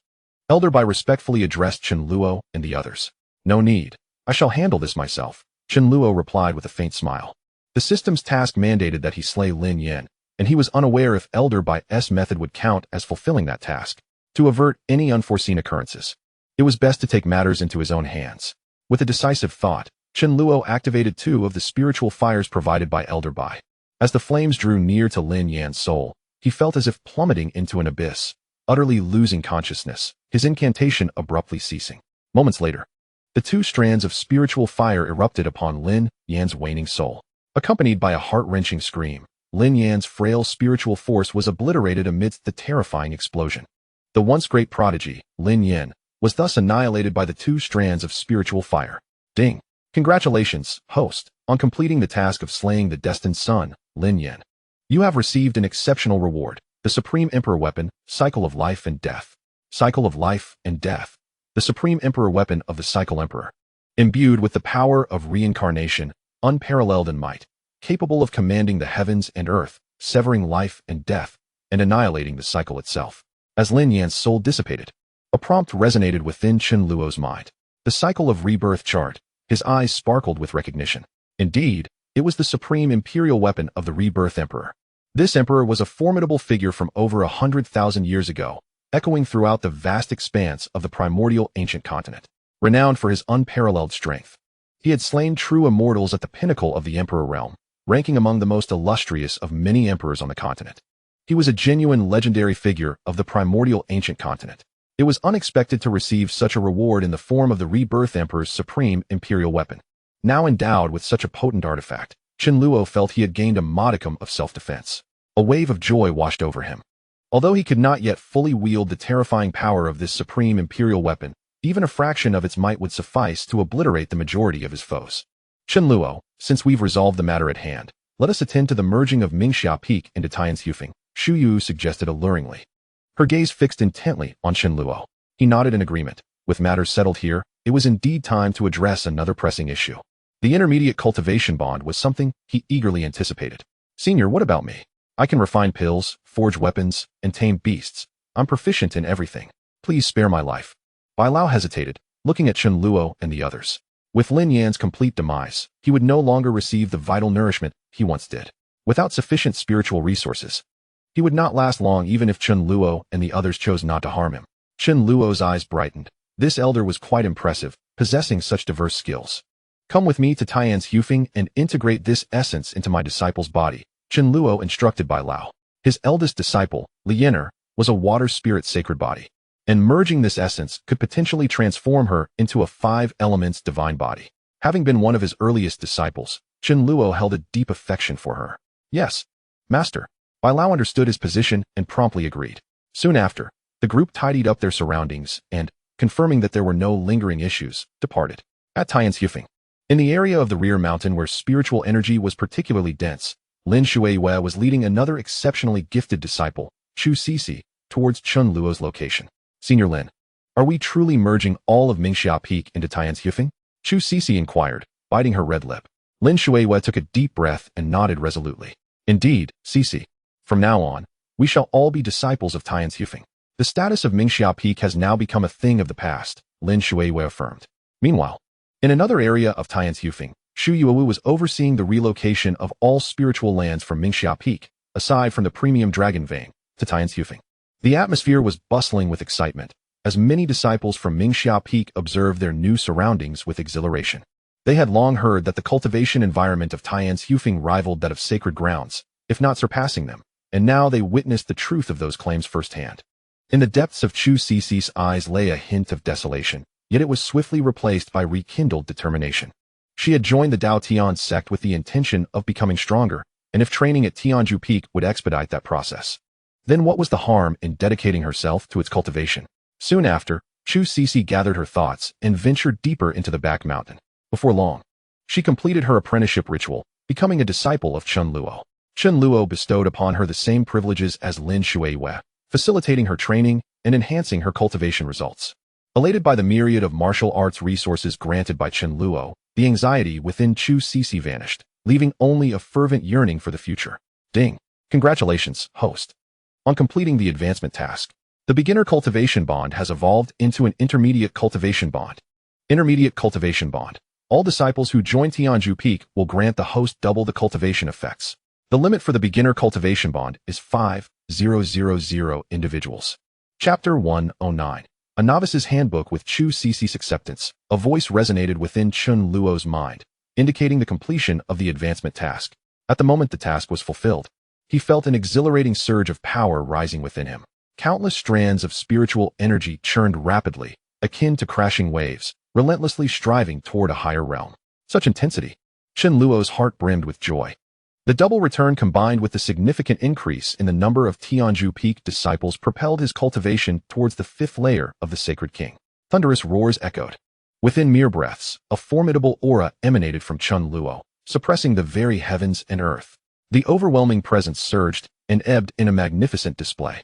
Elder Bai respectfully addressed Chen Luo and the others. No need. I shall handle this myself. Chen Luo replied with a faint smile. The system's task mandated that he slay Lin Yan, and he was unaware if Elder Bai's method would count as fulfilling that task. To avert any unforeseen occurrences, it was best to take matters into his own hands. With a decisive thought, Chen Luo activated 2 of the spiritual fires provided by Elder Bai. As the flames drew near to Lin Yan's soul, he felt as if plummeting into an abyss, utterly losing consciousness, his incantation abruptly ceasing. Moments later, the 2 strands of spiritual fire erupted upon Lin Yan's waning soul. Accompanied by a heart-wrenching scream, Lin Yan's frail spiritual force was obliterated amidst the terrifying explosion. The once great prodigy, Lin Yan, was thus annihilated by the 2 strands of spiritual fire. Ding! Congratulations, host, on completing the task of slaying the destined son, Lin Yan. You have received an exceptional reward, the Supreme Emperor Weapon, Cycle of Life and Death. Cycle of Life and Death. The Supreme Emperor Weapon of the Cycle Emperor. Imbued with the power of reincarnation, unparalleled in might, capable of commanding the heavens and earth, severing life and death, and annihilating the cycle itself. As Lin Yan's soul dissipated, a prompt resonated within Chen Luo's mind. The cycle of rebirth chart. His eyes sparkled with recognition. Indeed, it was the supreme imperial weapon of the rebirth emperor. This emperor was a formidable figure from over 100,000 years ago, echoing throughout the vast expanse of the primordial ancient continent. Renowned for his unparalleled strength, he had slain true immortals at the pinnacle of the emperor realm, ranking among the most illustrious of many emperors on the continent. He was a genuine legendary figure of the primordial ancient continent. It was unexpected to receive such a reward in the form of the Rebirth Emperor's supreme imperial weapon. Now endowed with such a potent artifact, Chen Luo felt he had gained a modicum of self-defense. A wave of joy washed over him. Although he could not yet fully wield the terrifying power of this supreme imperial weapon, even a fraction of its might would suffice to obliterate the majority of his foes. Chen Luo, since we've resolved the matter at hand, let us attend to the merging of Tianzhu Peak into Tianzhu Peak, Xu Yu suggested alluringly. Her gaze fixed intently on Chen Luo. He nodded in agreement. With matters settled here, it was indeed time to address another pressing issue. The intermediate cultivation bond was something he eagerly anticipated. Senior, what about me? I can refine pills, forge weapons, and tame beasts. I'm proficient in everything. Please spare my life. Bai Lao hesitated, looking at Chen Luo and the others. With Lin Yan's complete demise, he would no longer receive the vital nourishment he once did. Without sufficient spiritual resources, he would not last long even if Chen Luo and the others chose not to harm him. Chen Luo's eyes brightened. This elder was quite impressive, possessing such diverse skills. Come with me to Tianzhu and integrate this essence into my disciple's body, Chen Luo instructed Bai Lao. His eldest disciple, Li Yinar, was a water spirit sacred body, and merging this essence could potentially transform her into a 5 elements divine body. Having been one of his earliest disciples, Chen Luo held a deep affection for her. Yes, master. Bai Lao understood his position and promptly agreed. Soon after, the group tidied up their surroundings and, confirming that there were no lingering issues, departed. At Tianzhu, in the area of the rear mountain where spiritual energy was particularly dense, Lin Shuiwei was leading another exceptionally gifted disciple, Chu Cixi, towards Chen Luo's location. Senior Lin, are we truly merging all of Mingxia Peak into Tianzhu? Chu Cixi inquired, biting her red lip. Lin Shuiwei took a deep breath and nodded resolutely. Indeed, Cixi. From now on, we shall all be disciples of Tianzhu. The status of Mingxia Peak has now become a thing of the past, Lin Shuiwei affirmed. Meanwhile, in another area of Tianzhu, Xu Yuowu was overseeing the relocation of all spiritual lands from Mingxia Peak, aside from the premium dragon vein, to Tianzhu. The atmosphere was bustling with excitement, as many disciples from Mingxia Peak observed their new surroundings with exhilaration. They had long heard that the cultivation environment of Tianzhu rivaled that of sacred grounds, if not surpassing them, and now they witnessed the truth of those claims firsthand. In the depths of Chu Cixi's eyes lay a hint of desolation, yet it was swiftly replaced by rekindled determination. She had joined the Dao Tian Sect with the intention of becoming stronger, and if training at Tianzhu Peak would expedite that process, then what was the harm in dedicating herself to its cultivation? Soon after, Chu Cixi gathered her thoughts and ventured deeper into the back mountain. Before long, she completed her apprenticeship ritual, becoming a disciple of Chen Luo. Chen Luo bestowed upon her the same privileges as Lin Shuiwei, facilitating her training and enhancing her cultivation results. Elated by the myriad of martial arts resources granted by Chen Luo, the anxiety within Chu Cixi vanished, leaving only a fervent yearning for the future. Ding! Congratulations, host. On completing the advancement task, the beginner cultivation bond has evolved into an intermediate cultivation bond. Intermediate cultivation bond. All disciples who join Tianzhu Peak will grant the host double the cultivation effects. The limit for the beginner cultivation bond is 5,000 individuals. Chapter 109. A Novice's Handbook with Chu Cixi's Acceptance. A voice resonated within Chen Luo's mind, indicating the completion of the advancement task. At the moment the task was fulfilled, he felt an exhilarating surge of power rising within him. Countless strands of spiritual energy churned rapidly, akin to crashing waves, relentlessly striving toward a higher realm. Such intensity. Chen Luo's heart brimmed with joy. The double return combined with the significant increase in the number of Tianzhu Peak disciples propelled his cultivation towards the 5th layer of the Sacred King. Thunderous roars echoed. Within mere breaths, a formidable aura emanated from Chen Luo, suppressing the very heavens and earth. The overwhelming presence surged and ebbed in a magnificent display.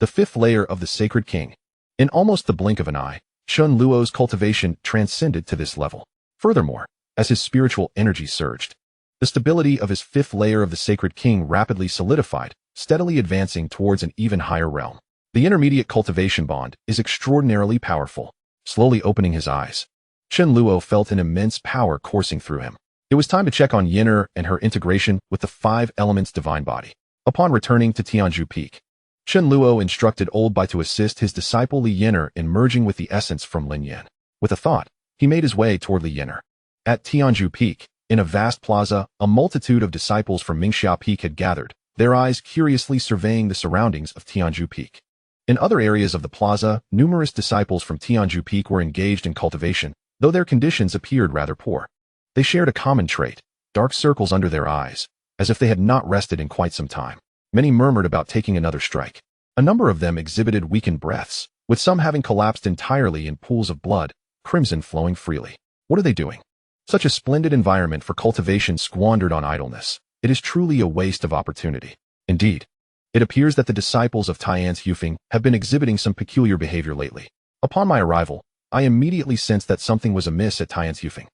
The 5th layer of the Sacred King. In almost the blink of an eye, Chen Luo's cultivation transcended to this level. Furthermore, as his spiritual energy surged, the stability of his 5th layer of the Sacred King rapidly solidified, steadily advancing towards an even higher realm. The intermediate cultivation bond is extraordinarily powerful. Slowly opening his eyes, Chen Luo felt an immense power coursing through him. It was time to check on Yinar and her integration with the 5 elements divine body. Upon returning to Tianzhu Peak, Chen Luo instructed Old Bai to assist his disciple Li Yinar in merging with the essence from Lin Yan. With a thought, he made his way toward Li Yinar. At Tianzhu Peak, in a vast plaza, a multitude of disciples from Mingxia Peak had gathered, their eyes curiously surveying the surroundings of Tianzhu Peak. In other areas of the plaza, numerous disciples from Tianzhu Peak were engaged in cultivation, though their conditions appeared rather poor. They shared a common trait, dark circles under their eyes, as if they had not rested in quite some time. Many murmured about taking another strike. A number of them exhibited weakened breaths, with some having collapsed entirely in pools of blood, crimson flowing freely. What are they doing? Such a splendid environment for cultivation squandered on idleness. It is truly a waste of opportunity. Indeed, it appears that the disciples of Tianzhu have been exhibiting some peculiar behavior lately. Upon my arrival, I immediately sensed that something was amiss at Tianzhu.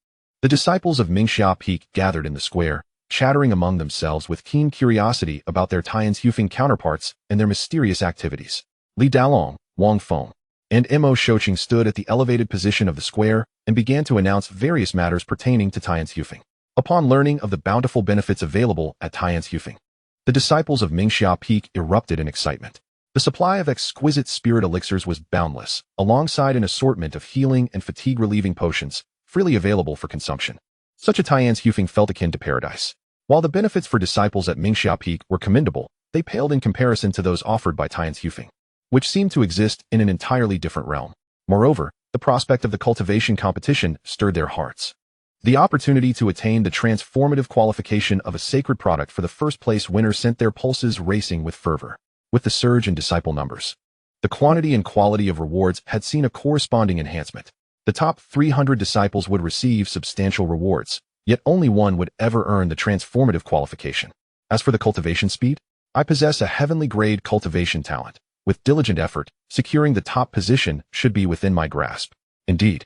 The disciples of Mingxia Peak gathered in the square, chattering among themselves with keen curiosity about their Tianzhu counterparts and their mysterious activities. Li Dalong, Wang Feng, and Mo Shouqing stood at the elevated position of the square and began to announce various matters pertaining to Tianzhu. Upon learning of the bountiful benefits available at Tianzhu, the disciples of Mingxia Peak erupted in excitement. The supply of exquisite spirit elixirs was boundless, alongside an assortment of healing and fatigue-relieving potions, freely available for consumption. Such a Tianzhu felt akin to paradise. While the benefits for disciples at Mingxia Peak were commendable, they paled in comparison to those offered by Tianzhu, which seemed to exist in an entirely different realm. Moreover, the prospect of the cultivation competition stirred their hearts. The opportunity to attain the transformative qualification of a sacred product for the first-place winner sent their pulses racing with fervor. With the surge in disciple numbers, the quantity and quality of rewards had seen a corresponding enhancement. The top 300 disciples would receive substantial rewards, yet only one would ever earn the transformative qualification. As for the cultivation speed, I possess a heavenly grade cultivation talent. With diligent effort, securing the top position should be within my grasp. Indeed,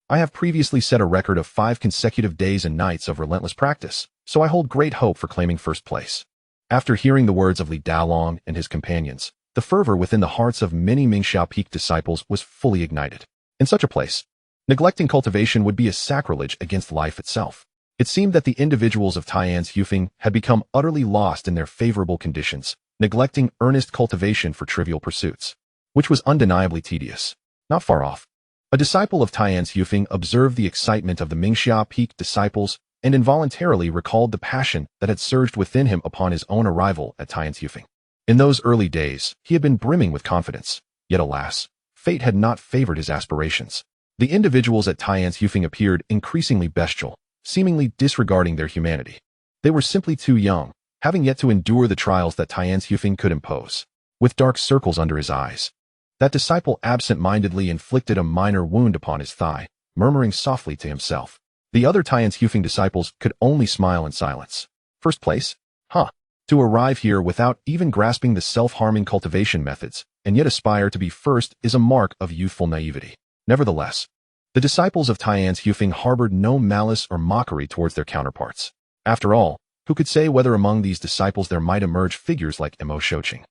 I have previously set a record of 5 consecutive days and nights of relentless practice, so I hold great hope for claiming first place. After hearing the words of Li Dalong and his companions, the fervor within the hearts of many Mingxia Peak disciples was fully ignited. In such a place, neglecting cultivation would be a sacrilege against life itself. It seemed that the individuals of Tianzhu had become utterly lost in their favorable conditions, neglecting earnest cultivation for trivial pursuits, which was undeniably tedious. Not far off, a disciple of Tianzhu observed the excitement of the Mingxia Peak disciples and involuntarily recalled the passion that had surged within him upon his own arrival at Tianzhu. In those early days, he had been brimming with confidence, yet alas, fate had not favored his aspirations. The individuals at Tianzhu appeared increasingly bestial, seemingly disregarding their humanity. They were simply too young, having yet to endure the trials that Tianzhu could impose. With dark circles under his eyes, that disciple absent-mindedly inflicted a minor wound upon his thigh, murmuring softly to himself. The other Tianzhu disciples could only smile in silence. First place? Huh. To arrive here without even grasping the self-harming cultivation methods, and yet aspire to be first is a mark of youthful naivety. Nevertheless, the disciples of Tianzhu harbored no malice or mockery towards their counterparts. After all, who could say whether among these disciples there might emerge figures like Mo Shouqing,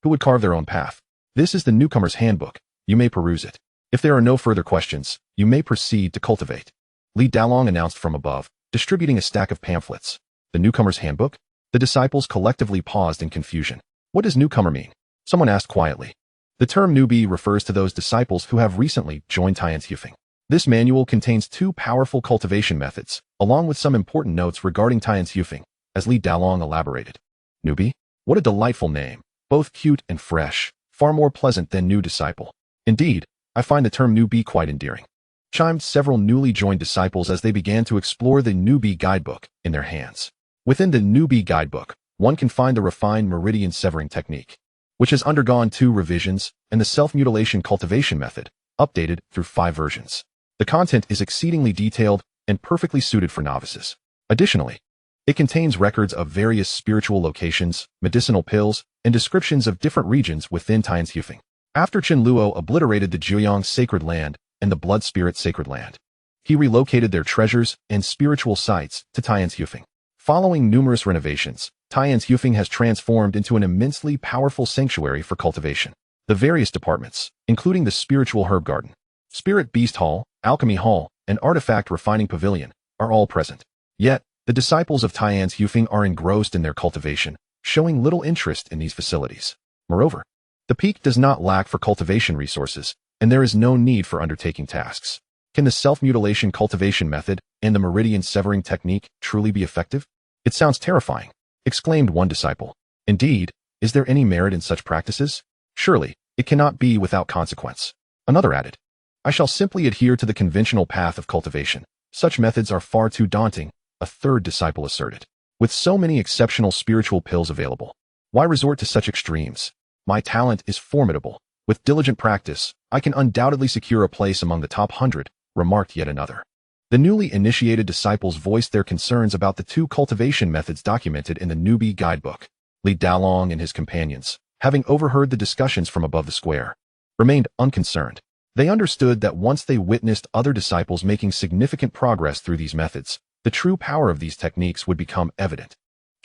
who would carve their own path? This is the newcomer's handbook. You may peruse it. If there are no further questions, you may proceed to cultivate. Li Dalong announced from above, distributing a stack of pamphlets. The newcomer's handbook? The disciples collectively paused in confusion. What does newcomer mean? Someone asked quietly. The term newbie refers to those disciples who have recently joined Tianzhu. This manual contains 2 powerful cultivation methods, along with some important notes regarding Tianzhu, as Li Dalong elaborated. Newbie? What a delightful name. Both cute and fresh, far more pleasant than new disciple. Indeed, I find the term newbie quite endearing. Chimed several newly joined disciples as they began to explore the newbie guidebook in their hands. Within the newbie guidebook, one can find the refined meridian severing technique, which has undergone 2 revisions, and the self-mutilation cultivation method, updated through 5 versions. The content is exceedingly detailed and perfectly suited for novices. Additionally, it contains records of various spiritual locations, medicinal pills, and descriptions of different regions within Tianzhu. After Chen Luo obliterated the Zhuang sacred land and the Blood Spirit sacred land, he relocated their treasures and spiritual sites to Tianzhu. Following numerous renovations, Tianzhu has transformed into an immensely powerful sanctuary for cultivation. The various departments, including the spiritual herb garden, spirit beast hall, alchemy hall, and artifact refining pavilion, are all present. Yet, the disciples of Tianzhu are engrossed in their cultivation, showing little interest in these facilities. Moreover, the peak does not lack for cultivation resources, and there is no need for undertaking tasks. Can the self-mutilation cultivation method and the meridian severing technique truly be effective? It sounds terrifying, exclaimed one disciple. Indeed, is there any merit in such practices? Surely, it cannot be without consequence. Another added, I shall simply adhere to the conventional path of cultivation. Such methods are far too daunting, a third disciple asserted. With so many exceptional spiritual pills available, why resort to such extremes? My talent is formidable. With diligent practice, I can undoubtedly secure a place among the top 100, remarked yet another. The newly initiated disciples voiced their concerns about the 2 cultivation methods documented in the newbie guidebook. Li Dalong and his companions, having overheard the discussions from above the square, remained unconcerned. They understood that once they witnessed other disciples making significant progress through these methods, the true power of these techniques would become evident.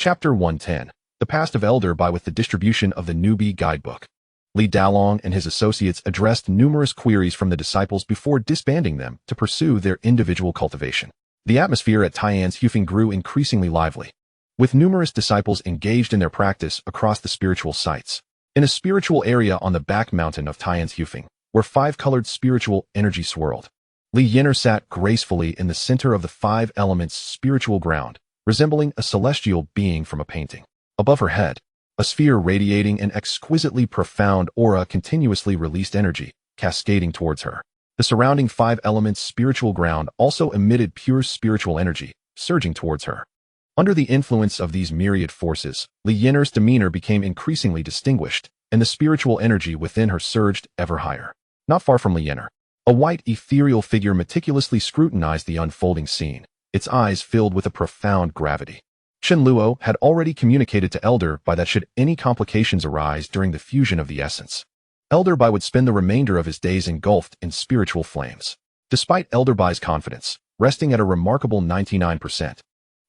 Chapter 110. The Past of Elder Bai. With the distribution of the Newbie Guidebook, Li Daolong and his associates addressed numerous queries from the disciples before disbanding them to pursue their individual cultivation. The atmosphere at Tianzhu grew increasingly lively, with numerous disciples engaged in their practice across the spiritual sites. In a spiritual area on the back mountain of Tianzhu, where five-colored spiritual energy swirled, Li Yin'er sat gracefully in the center of the five elements spiritual ground, resembling a celestial being from a painting. Above her head, a sphere radiating an exquisitely profound aura continuously released energy, cascading towards her. The surrounding five elements spiritual ground also emitted pure spiritual energy, surging towards her. Under the influence of these myriad forces, Li Yin'er's demeanor became increasingly distinguished, and the spiritual energy within her surged ever higher. Not far from Li Yin'er, a white ethereal figure meticulously scrutinized the unfolding scene, its eyes filled with a profound gravity. Chen Luo had already communicated to Elder Bai that should any complications arise during the fusion of the essence, Elder Bai would spend the remainder of his days engulfed in spiritual flames. Despite Elder Bai's confidence, resting at a remarkable 99%,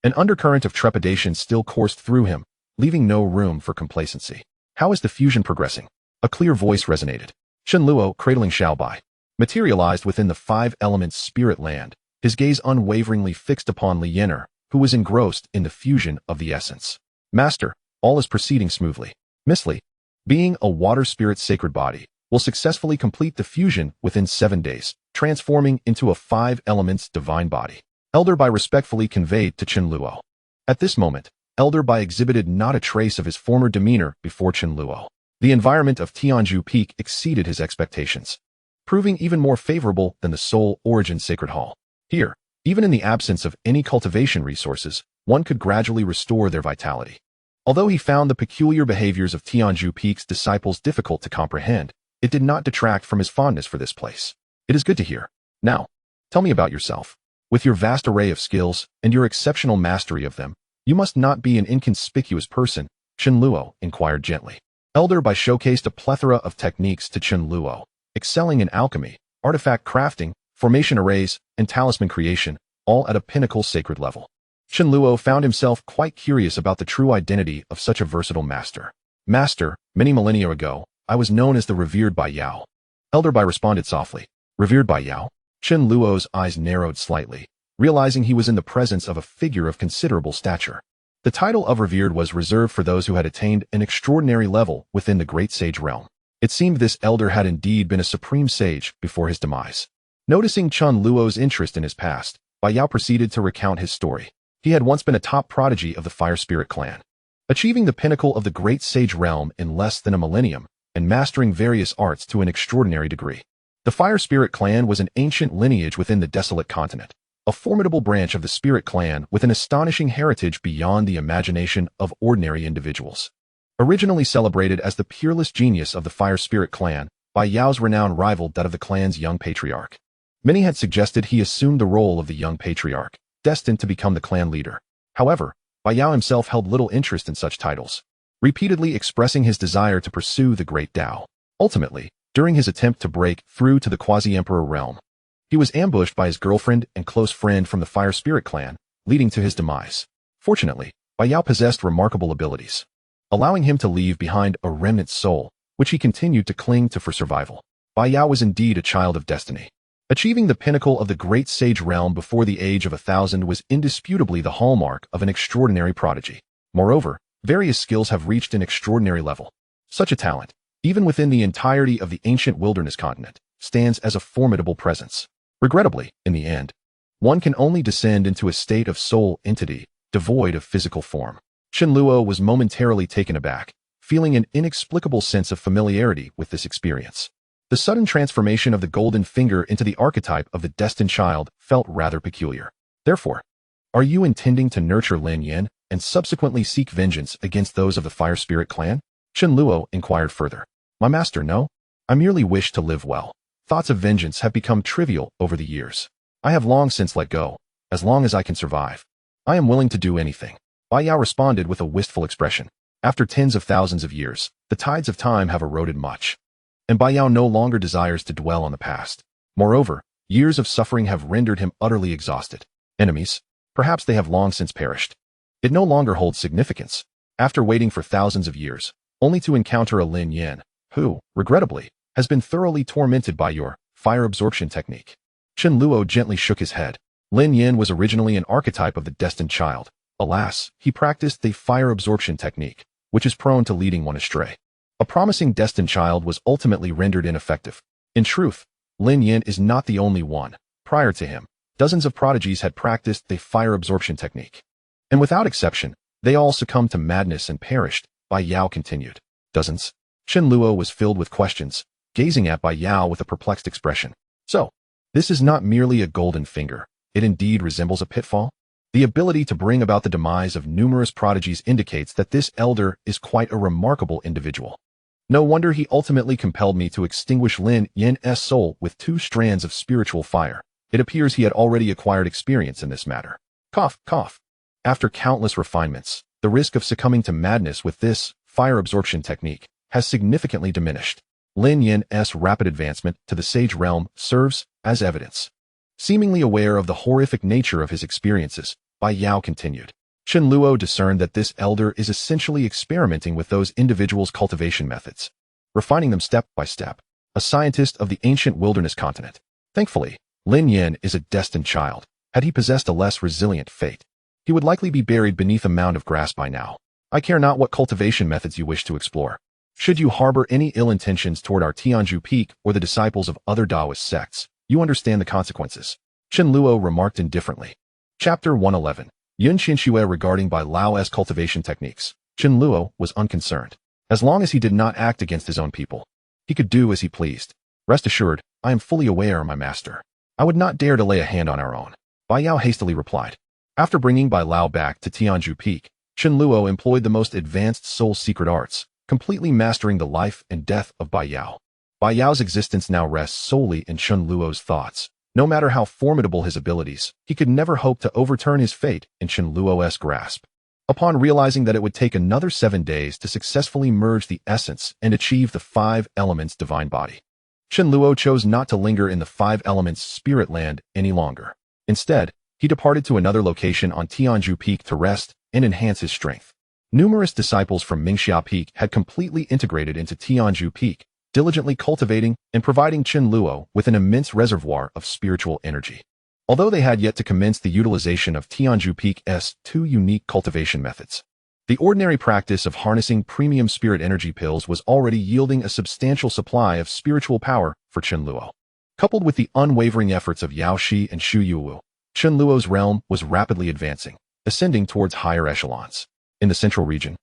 an undercurrent of trepidation still coursed through him, leaving no room for complacency. How is the fusion progressing? A clear voice resonated. Chen Luo, cradling Xiao Bai, materialized within the five elements spirit land, his gaze unwaveringly fixed upon Li Yin'er, who was engrossed in the fusion of the essence. Master, all is proceeding smoothly. Miss Li, being a water spirit sacred body, will successfully complete the fusion within 7 days, transforming into a five elements divine body, Elder Bai respectfully conveyed to Chen Luo. At this moment, Elder Bai exhibited not a trace of his former demeanor before Chen Luo. The environment of Tianzhu Peak exceeded his expectations, proving even more favorable than the Soul Origin Sacred Hall. Here, even in the absence of any cultivation resources, one could gradually restore their vitality. Although he found the peculiar behaviors of Tianzhu Peak's disciples difficult to comprehend, it did not detract from his fondness for this place. It is good to hear. Now, tell me about yourself. With your vast array of skills and your exceptional mastery of them, you must not be an inconspicuous person, Chen Luo inquired gently. Elder Bai showcased a plethora of techniques to Chen Luo, excelling in alchemy, artifact crafting, formation arrays, and talisman creation, all at a pinnacle sacred level. Chen Luo found himself quite curious about the true identity of such a versatile master. Master, many millennia ago, I was known as the revered Bai Yao. Elder Bai responded softly. Revered Bai Yao? Chen Luo's eyes narrowed slightly, realizing he was in the presence of a figure of considerable stature. The title of revered was reserved for those who had attained an extraordinary level within the great sage realm. It seemed this elder had indeed been a supreme sage before his demise. Noticing Chen Luo's interest in his past, Bai Yao proceeded to recount his story. He had once been a top prodigy of the Fire Spirit clan, achieving the pinnacle of the great sage realm in less than a millennium, and mastering various arts to an extraordinary degree. The Fire Spirit clan was an ancient lineage within the desolate continent, a formidable branch of the Spirit clan with an astonishing heritage beyond the imagination of ordinary individuals. Originally celebrated as the peerless genius of the Fire Spirit clan, Bai Yao's renown rivaled that of the clan's young patriarch. Many had suggested he assumed the role of the young patriarch, destined to become the clan leader. However, Bai Yao himself held little interest in such titles, repeatedly expressing his desire to pursue the great Dao. Ultimately, during his attempt to break through to the quasi-emperor realm, he was ambushed by his girlfriend and close friend from the Fire Spirit clan, leading to his demise. Fortunately, Bai Yao possessed remarkable abilities, allowing him to leave behind a remnant soul, which he continued to cling to for survival. Bai Yao was indeed a child of destiny. Achieving the pinnacle of the great sage realm before the age of 1,000 was indisputably the hallmark of an extraordinary prodigy. Moreover, various skills have reached an extraordinary level. Such a talent, even within the entirety of the ancient wilderness continent, stands as a formidable presence. Regrettably, in the end, one can only descend into a state of soul entity, devoid of physical form. Chen Luo was momentarily taken aback, feeling an inexplicable sense of familiarity with this experience. The sudden transformation of the golden finger into the archetype of the destined child felt rather peculiar. Therefore, are you intending to nurture Lin Yan and subsequently seek vengeance against those of the Fire Spirit clan? Chen Luo inquired further. My master, no. I merely wish to live well. Thoughts of vengeance have become trivial over the years. I have long since let go. As long as I can survive, I am willing to do anything. Bai Yao responded with a wistful expression. After tens of thousands of years, the tides of time have eroded much, and Bai Yao no longer desires to dwell on the past. Moreover, years of suffering have rendered him utterly exhausted. Enemies, perhaps they have long since perished. It no longer holds significance. After waiting for thousands of years, only to encounter a Lin Yin, who, regrettably, has been thoroughly tormented by your fire absorption technique. Chen Luo gently shook his head. Lin Yin was originally an archetype of the destined child. Alas, he practiced the fire absorption technique, which is prone to leading one astray. A promising destined child was ultimately rendered ineffective. In truth, Lin Yin is not the only one. Prior to him, dozens of prodigies had practiced the fire absorption technique. And without exception, they all succumbed to madness and perished, Bai Yao continued. Dozens? Chen Luo was filled with questions, gazing at Bai Yao with a perplexed expression. So, this is not merely a golden finger. It indeed resembles a pitfall? The ability to bring about the demise of numerous prodigies indicates that this elder is quite a remarkable individual. No wonder he ultimately compelled me to extinguish Lin Yin's soul with 2 strands of spiritual fire. It appears he had already acquired experience in this matter. Cough, cough. After countless refinements, the risk of succumbing to madness with this fire absorption technique has significantly diminished. Lin Yin's rapid advancement to the sage realm serves as evidence. Seemingly aware of the horrific nature of his experiences, Bai Yao continued. Chen Luo discerned that this elder is essentially experimenting with those individuals' cultivation methods, refining them step by step. A scientist of the ancient wilderness continent. Thankfully, Lin Yin is a destined child. Had he possessed a less resilient fate, he would likely be buried beneath a mound of grass by now. I care not what cultivation methods you wish to explore. Should you harbor any ill intentions toward our Tianzhu Peak or the disciples of other Taoist sects, you understand the consequences. Chen Luo remarked indifferently. Chapter 111. Yun Xinxue regarding Bai Lao's cultivation techniques. Chen Luo was unconcerned. As long as he did not act against his own people, he could do as he pleased. Rest assured, I am fully aware, my master. I would not dare to lay a hand on our own. Bai Yao hastily replied. After bringing Bai Lao back to Tianzhu Peak, Chen Luo employed the most advanced soul secret arts, completely mastering the life and death of Bai Yao. Bai Yao's existence now rests solely in Chen Luo's thoughts. No matter how formidable his abilities, he could never hope to overturn his fate in Chen Luo's grasp. Upon realizing that it would take another 7 days to successfully merge the essence and achieve the 5 elements divine body, Chen Luo chose not to linger in the 5 elements spirit land any longer. Instead, he departed to another location on Tianzhu Peak to rest and enhance his strength. Numerous disciples from Mingxia Peak had completely integrated into Tianzhu Peak, diligently cultivating and providing Chen Luo with an immense reservoir of spiritual energy. Although they had yet to commence the utilization of Tianzhu Peak's 2 unique cultivation methods, the ordinary practice of harnessing premium spirit energy pills was already yielding a substantial supply of spiritual power for Chen Luo. Coupled with the unwavering efforts of Yao Shi and Xu Yuwu, Chen Luo's realm was rapidly advancing, ascending towards higher echelons. In the central region,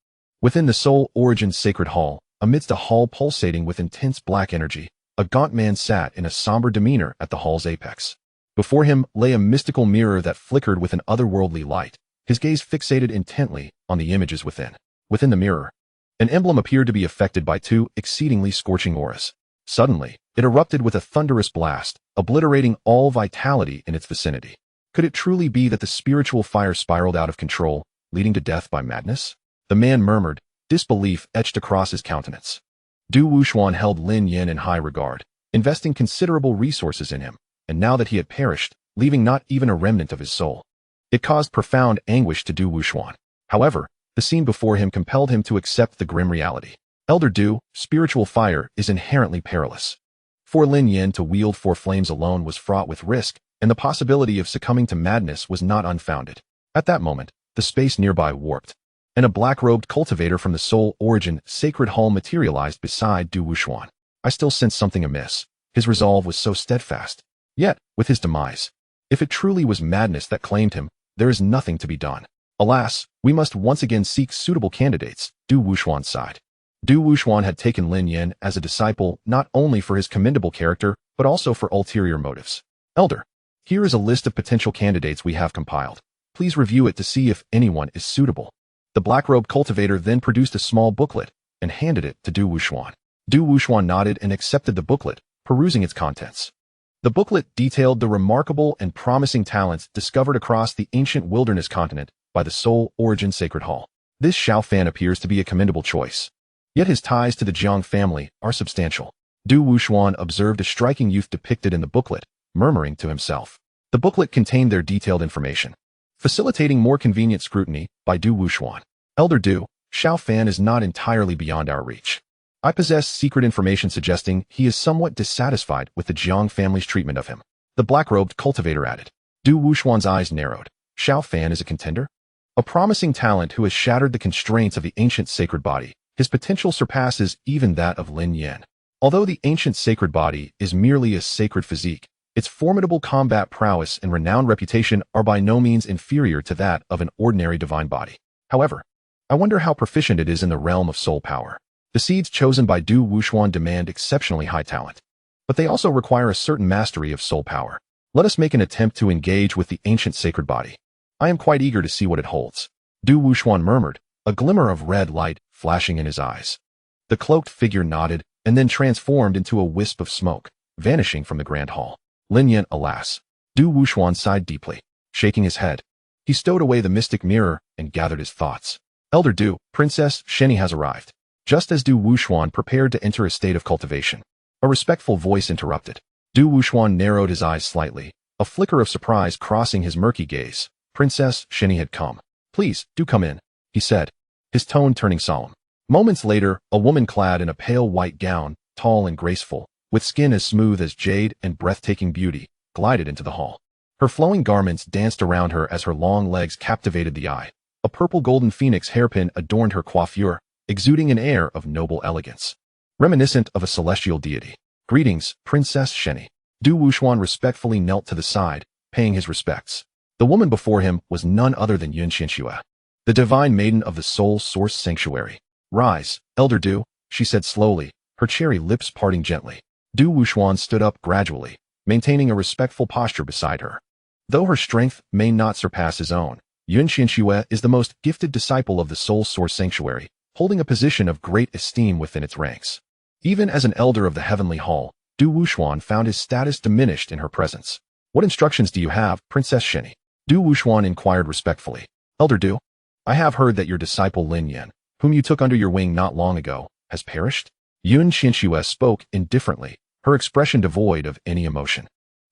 within the Soul Origin Sacred Hall, amidst a hall pulsating with intense black energy, a gaunt man sat in a somber demeanor at the hall's apex. Before him lay a mystical mirror that flickered with an otherworldly light, his gaze fixated intently on the images within. Within the mirror, an emblem appeared to be affected by 2 exceedingly scorching auras. Suddenly, it erupted with a thunderous blast, obliterating all vitality in its vicinity. Could it truly be that the spiritual fire spiraled out of control, leading to death by madness? The man murmured, disbelief etched across his countenance. Du Wuxuan held Lin Yin in high regard, investing considerable resources in him, and now that he had perished, leaving not even a remnant of his soul. It caused profound anguish to Du Wuxuan. However, the scene before him compelled him to accept the grim reality. Elder Du, spiritual fire is inherently perilous. For Lin Yin to wield 4 flames alone was fraught with risk, and the possibility of succumbing to madness was not unfounded. At that moment, the space nearby warped, and a black-robed cultivator from the Soul Origin Sacred Hall materialized beside Du Wuxuan. I still sensed something amiss. His resolve was so steadfast. Yet, with his demise, if it truly was madness that claimed him, there is nothing to be done. Alas, we must once again seek suitable candidates, Du Wuxuan sighed. Du Wuxuan had taken Lin Yin as a disciple not only for his commendable character, but also for ulterior motives. Elder, here is a list of potential candidates we have compiled. Please review it to see if anyone is suitable. The black-robed cultivator then produced a small booklet and handed it to Du Wuxuan. Du Wuxuan nodded and accepted the booklet, perusing its contents. The booklet detailed the remarkable and promising talents discovered across the ancient wilderness continent by the Soul Origin Sacred Hall. This Xiao Fan appears to be a commendable choice. Yet his ties to the Jiang family are substantial. Du Wuxuan observed a striking youth depicted in the booklet, murmuring to himself. The booklet contained their detailed information. Facilitating more convenient scrutiny by Du Wuxuan. Elder Du, Xiao Fan is not entirely beyond our reach. I possess secret information suggesting he is somewhat dissatisfied with the Jiang family's treatment of him. The black-robed cultivator added. Du Wuxuan's eyes narrowed. Xiao Fan is a contender? A promising talent who has shattered the constraints of the ancient sacred body. His potential surpasses even that of Lin Yan. Although the ancient sacred body is merely a sacred physique, its formidable combat prowess and renowned reputation are by no means inferior to that of an ordinary divine body. However, I wonder how proficient it is in the realm of soul power. The seeds chosen by Du Wuxuan demand exceptionally high talent, but they also require a certain mastery of soul power. Let us make an attempt to engage with the ancient sacred body. I am quite eager to see what it holds. Du Wuxuan murmured, a glimmer of red light flashing in his eyes. The cloaked figure nodded and then transformed into a wisp of smoke, vanishing from the grand hall. Lin Yan, alas. Du Wuxuan sighed deeply, shaking his head. He stowed away the mystic mirror and gathered his thoughts. Elder Du, Princess Sheni has arrived. Just as Du Wuxuan prepared to enter a state of cultivation, a respectful voice interrupted. Du Wuxuan narrowed his eyes slightly, a flicker of surprise crossing his murky gaze. Princess Sheni had come. Please, do come in, he said, his tone turning solemn. Moments later, a woman clad in a pale white gown, tall and graceful, with skin as smooth as jade and breathtaking beauty, glided into the hall. Her flowing garments danced around her as her long legs captivated the eye. A purple golden phoenix hairpin adorned her coiffure, exuding an air of noble elegance, reminiscent of a celestial deity. Greetings, Princess Sheni. Du Wuxuan respectfully knelt to the side, paying his respects. The woman before him was none other than Yun Qianxue, the divine maiden of the Soul Source Sanctuary. Rise, Elder Du, she said slowly, her cherry lips parting gently. Du Wuxuan stood up gradually, maintaining a respectful posture beside her. Though her strength may not surpass his own, Yun Qianxue is the most gifted disciple of the Soul Source Sanctuary, holding a position of great esteem within its ranks. Even as an elder of the Heavenly Hall, Du Wuxuan found his status diminished in her presence. What instructions do you have, Princess Sheni? Du Wuxuan inquired respectfully. Elder Du, I have heard that your disciple Lin Yan, whom you took under your wing not long ago, has perished? Yun Qianxue spoke indifferently, her expression devoid of any emotion.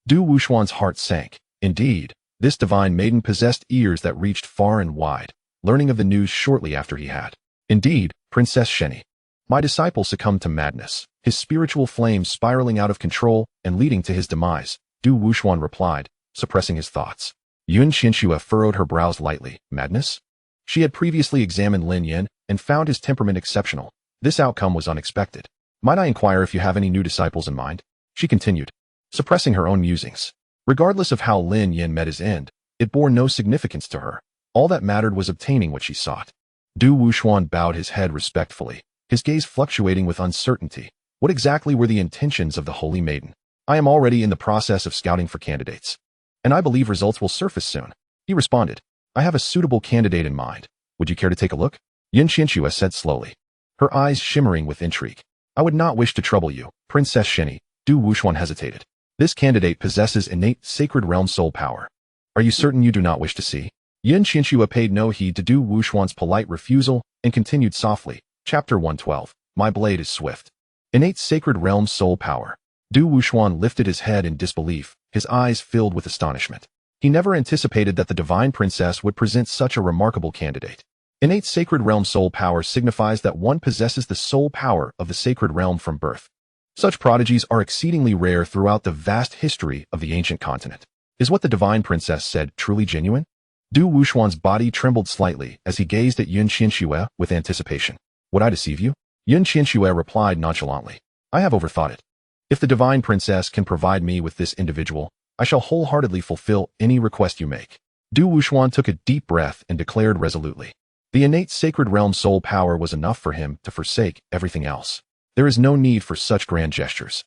Du Wuxuan's heart sank. Indeed, this divine maiden possessed ears that reached far and wide, learning of the news shortly after he had. Indeed, Princess Sheni. My disciple succumbed to madness, his spiritual flame spiraling out of control and leading to his demise, Du Wuxuan replied, suppressing his thoughts. Yun Qianxue furrowed her brows lightly. Madness? She had previously examined Lin Yan and found his temperament exceptional. This outcome was unexpected. Might I inquire if you have any new disciples in mind? She continued, suppressing her own musings. Regardless of how Lin Yan met his end, it bore no significance to her. All that mattered was obtaining what she sought. Du Wuxuan bowed his head respectfully, his gaze fluctuating with uncertainty. What exactly were the intentions of the Holy Maiden? I am already in the process of scouting for candidates, and I believe results will surface soon. He responded, I have a suitable candidate in mind. Would you care to take a look? Yun Qianxue said slowly, her eyes shimmering with intrigue. I would not wish to trouble you, Princess Sheni. Du Wuxuan hesitated. This candidate possesses innate sacred realm soul power. Are you certain you do not wish to see? Yun Qianxue paid no heed to Du Wuxuan's polite refusal and continued softly. Chapter 112. My blade is swift. Innate sacred realm soul power. Du Wuxuan lifted his head in disbelief, his eyes filled with astonishment. He never anticipated that the divine princess would present such a remarkable candidate. Innate sacred realm soul power signifies that one possesses the soul power of the sacred realm from birth. Such prodigies are exceedingly rare throughout the vast history of the ancient continent. Is what the divine princess said truly genuine? Du Wuxuan's body trembled slightly as he gazed at Yun Qianxue with anticipation. Would I deceive you? Yun Qianxue replied nonchalantly. I have overthought it. If the divine princess can provide me with this individual, I shall wholeheartedly fulfill any request you make. Du Wuxuan took a deep breath and declared resolutely. The innate sacred realm soul power was enough for him to forsake everything else. There is no need for such grand gestures.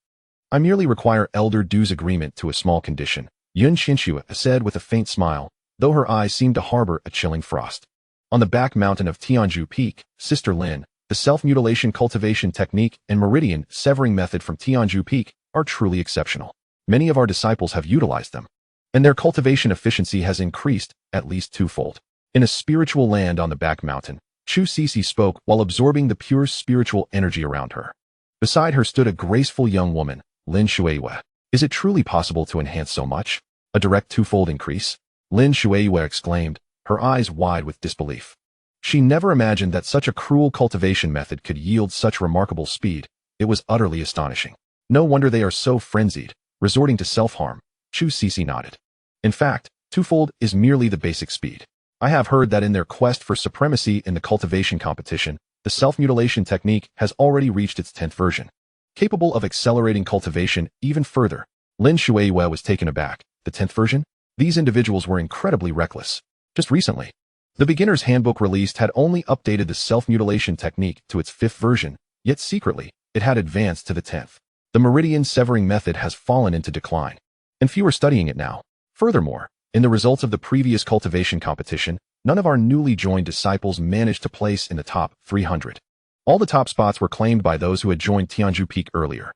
I merely require Elder Du's agreement to a small condition, Yun Qianxue said with a faint smile, though her eyes seemed to harbor a chilling frost. On the back mountain of Tianzhu Peak, Sister Lin, the self-mutilation cultivation technique and meridian severing method from Tianzhu Peak are truly exceptional. Many of our disciples have utilized them, and their cultivation efficiency has increased at least twofold. In a spiritual land on the back mountain, Chu Cece spoke while absorbing the pure spiritual energy around her. Beside her stood a graceful young woman, Lin Shuiwe. Is it truly possible to enhance so much? A direct twofold increase? Lin Shueiyue exclaimed, her eyes wide with disbelief. She never imagined that such a cruel cultivation method could yield such remarkable speed. It was utterly astonishing. No wonder they are so frenzied, resorting to self-harm. Chu Cece nodded. In fact, twofold is merely the basic speed. I have heard that in their quest for supremacy in the cultivation competition, the self-mutilation technique has already reached its 10th version, capable of accelerating cultivation even further. Lin Shueiyue was taken aback. The 10th version? These individuals were incredibly reckless. Just recently, the beginner's handbook released had only updated the self-mutilation technique to its 5th version, yet secretly, it had advanced to the 10th. The meridian severing method has fallen into decline, and few are studying it now. Furthermore, in the results of the previous cultivation competition, none of our newly joined disciples managed to place in the top 300. All the top spots were claimed by those who had joined Tianzhu Peak earlier.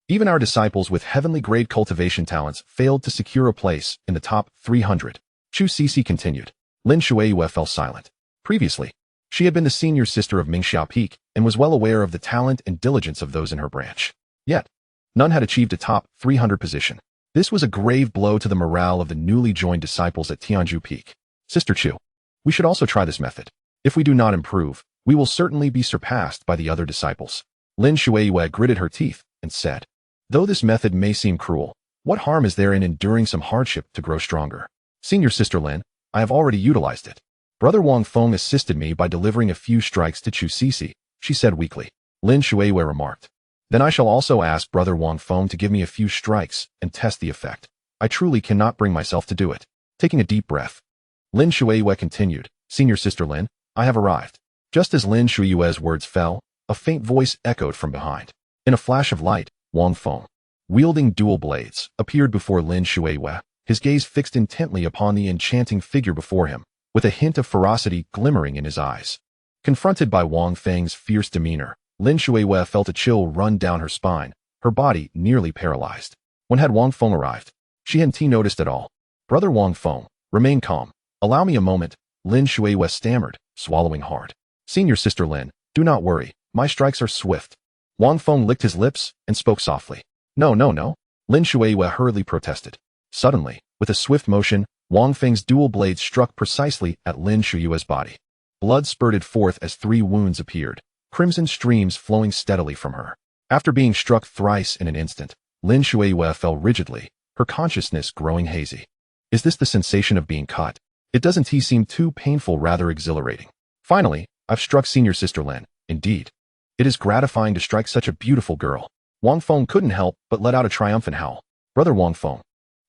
Even our disciples with heavenly-grade cultivation talents failed to secure a place in the top 300. Chu Cece continued. Lin Shueiyue fell silent. Previously, she had been the senior sister of Mingxiao Peak and was well aware of the talent and diligence of those in her branch. Yet, none had achieved a top 300 position. This was a grave blow to the morale of the newly joined disciples at Tianzhu Peak. Sister Chu, we should also try this method. If we do not improve, we will certainly be surpassed by the other disciples. Lin Shueiyue gritted her teeth and said, though this method may seem cruel, what harm is there in enduring some hardship to grow stronger? Senior Sister Lin, I have already utilized it. Brother Wang Feng assisted me by delivering a few strikes to Chu Cece, she said weakly. Lin Shueiyue remarked. Then I shall also ask Brother Wang Feng to give me a few strikes and test the effect. I truly cannot bring myself to do it. Taking a deep breath, Lin Shueiyue continued, Senior Sister Lin, I have arrived. Just as Lin Shueiyue's words fell, a faint voice echoed from behind. In a flash of light, Wang Feng, wielding dual blades, appeared before Lin Shueiyue, his gaze fixed intently upon the enchanting figure before him, with a hint of ferocity glimmering in his eyes. Confronted by Wang Feng's fierce demeanor, Lin Shueiyue felt a chill run down her spine, her body nearly paralyzed. When had Wang Feng arrived? She hadn't noticed at all. Brother Wang Feng, remain calm. Allow me a moment, Lin Shueiyue stammered, swallowing hard. Senior Sister Lin, do not worry, my strikes are swift. Wang Feng licked his lips and spoke softly. No. Lin Shueiyue hurriedly protested. Suddenly, with a swift motion, Wang Feng's dual blade struck precisely at Lin Shueiyue's body. Blood spurted forth as 3 wounds appeared, crimson streams flowing steadily from her. After being struck thrice in an instant, Lin Shueiyue fell rigidly, her consciousness growing hazy. Is this the sensation of being cut? It doesn't seem too painful, rather exhilarating. Finally, I've struck Senior Sister Lin. Indeed. It is gratifying to strike such a beautiful girl. Wang Feng couldn't help but let out a triumphant howl. Brother Wang Feng,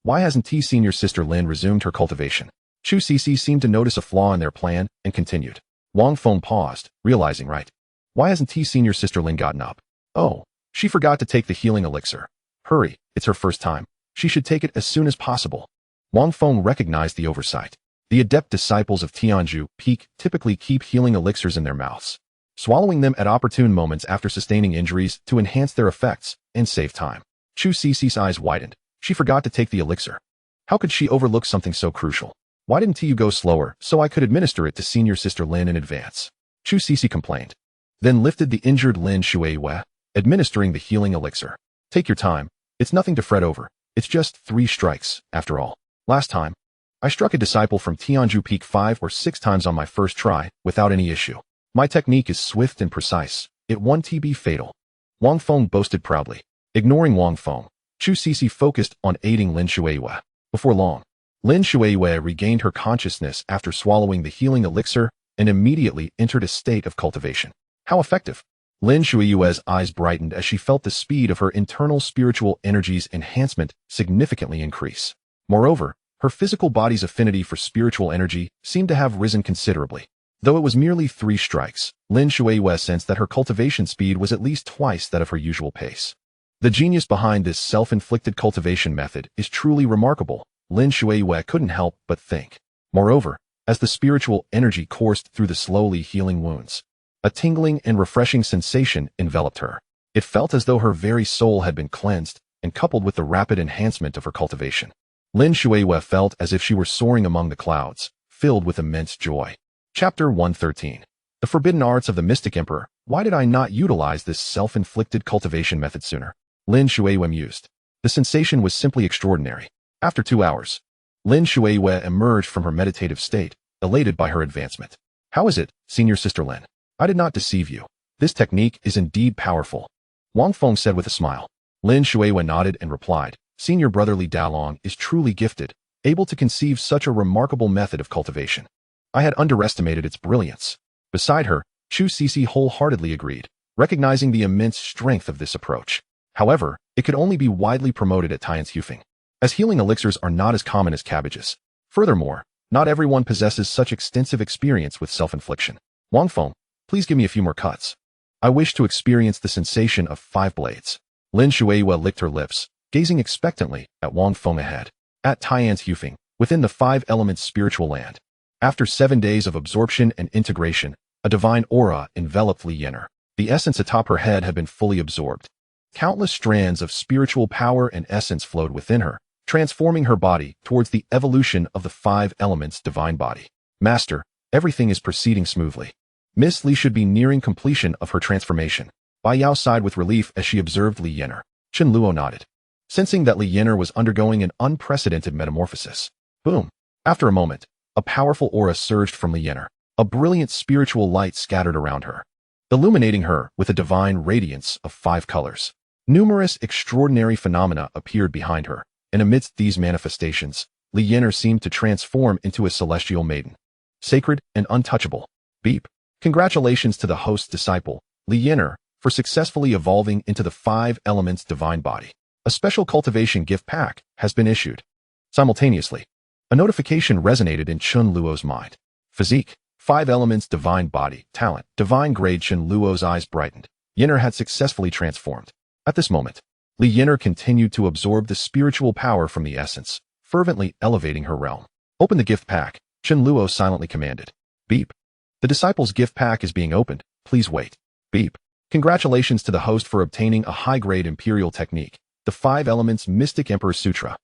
why hasn't Senior Sister Lin resumed her cultivation? Chu Cece seemed to notice a flaw in their plan and continued. Wang Feng paused, realizing right. Why hasn't Senior Sister Lin gotten up? Oh, she forgot to take the healing elixir. Hurry, it's her first time. She should take it as soon as possible. Wang Feng recognized the oversight. The adept disciples of Tianzhu Peak typically keep healing elixirs in their mouths, swallowing them at opportune moments after sustaining injuries to enhance their effects and save time. Chu Cece's eyes widened. She forgot to take the elixir. How could she overlook something so crucial? Why didn't you go slower so I could administer it to Senior Sister Lin in advance? Chu Cece complained. Then lifted the injured Lin Shueiyue, administering the healing elixir. Take your time. It's nothing to fret over. It's just 3 strikes, after all. Last time, I struck a disciple from Tianzhu Peak 5 or 6 times on my first try, without any issue. My technique is swift and precise. It won't be fatal. Wang Feng boasted proudly. Ignoring Wang Feng, Chu Cece focused on aiding Lin Shueiyue. Before long, Lin Shueiyue regained her consciousness after swallowing the healing elixir and immediately entered a state of cultivation. How effective! Lin Shueiyue's eyes brightened as she felt the speed of her internal spiritual energies enhancement significantly increase. Moreover, her physical body's affinity for spiritual energy seemed to have risen considerably. Though it was merely 3 strikes, Lin Shueiyue sensed that her cultivation speed was at least twice that of her usual pace. The genius behind this self-inflicted cultivation method is truly remarkable, Lin Shueiyue couldn't help but think. Moreover, as the spiritual energy coursed through the slowly healing wounds, a tingling and refreshing sensation enveloped her. It felt as though her very soul had been cleansed, and coupled with the rapid enhancement of her cultivation, Lin Shueiyue felt as if she were soaring among the clouds, filled with immense joy. Chapter 113. The Forbidden Arts of the Mystic Emperor. Why did I not utilize this self-inflicted cultivation method sooner? Lin Shueiyue mused. The sensation was simply extraordinary. After 2 hours, Lin Shuiwei emerged from her meditative state, elated by her advancement. How is it, senior sister Lin? I did not deceive you. This technique is indeed powerful. Wang Feng said with a smile. Lin Shuiwei nodded and replied, Senior brother Li Daolong is truly gifted, able to conceive such a remarkable method of cultivation. I had underestimated its brilliance. Beside her, Chu Cece wholeheartedly agreed, recognizing the immense strength of this approach. However, it could only be widely promoted at Tianzhu, as healing elixirs are not as common as cabbages. Furthermore, not everyone possesses such extensive experience with self-infliction. Wang Feng, please give me a few more cuts. I wish to experience the sensation of 5 blades. Lin Shuiwei licked her lips, gazing expectantly at Wang Feng ahead. At Tianzhu, within the 5 elements spiritual land. After 7 days of absorption and integration, a divine aura enveloped Li Yinar. The essence atop her head had been fully absorbed. Countless strands of spiritual power and essence flowed within her, transforming her body towards the evolution of the 5 elements divine body. Master, everything is proceeding smoothly. Miss Li should be nearing completion of her transformation. Bai Yao sighed with relief as she observed Li Yinar. Chen Luo nodded, sensing that Li Yinar was undergoing an unprecedented metamorphosis. Boom! After a moment, a powerful aura surged from Li Yinar. A brilliant spiritual light scattered around her, illuminating her with a divine radiance of 5 colors. Numerous extraordinary phenomena appeared behind her, and amidst these manifestations, Li Yinar seemed to transform into a celestial maiden. Sacred and untouchable. Beep. Congratulations to the host's disciple, Li Yinar, for successfully evolving into the 5 elements divine body. A special cultivation gift pack has been issued. Simultaneously, a notification resonated in Chen Luo's mind. Physique, 5 elements divine body, talent, divine grade. Chen Luo's eyes brightened. Yinar had successfully transformed. At this moment, Li Yinar continued to absorb the spiritual power from the essence, fervently elevating her realm. Open the gift pack, Chen Luo silently commanded. Beep. The disciple's gift pack is being opened. Please wait. Beep. Congratulations to the host for obtaining a high-grade imperial technique, the 5 elements Mystic Emperor Sutra.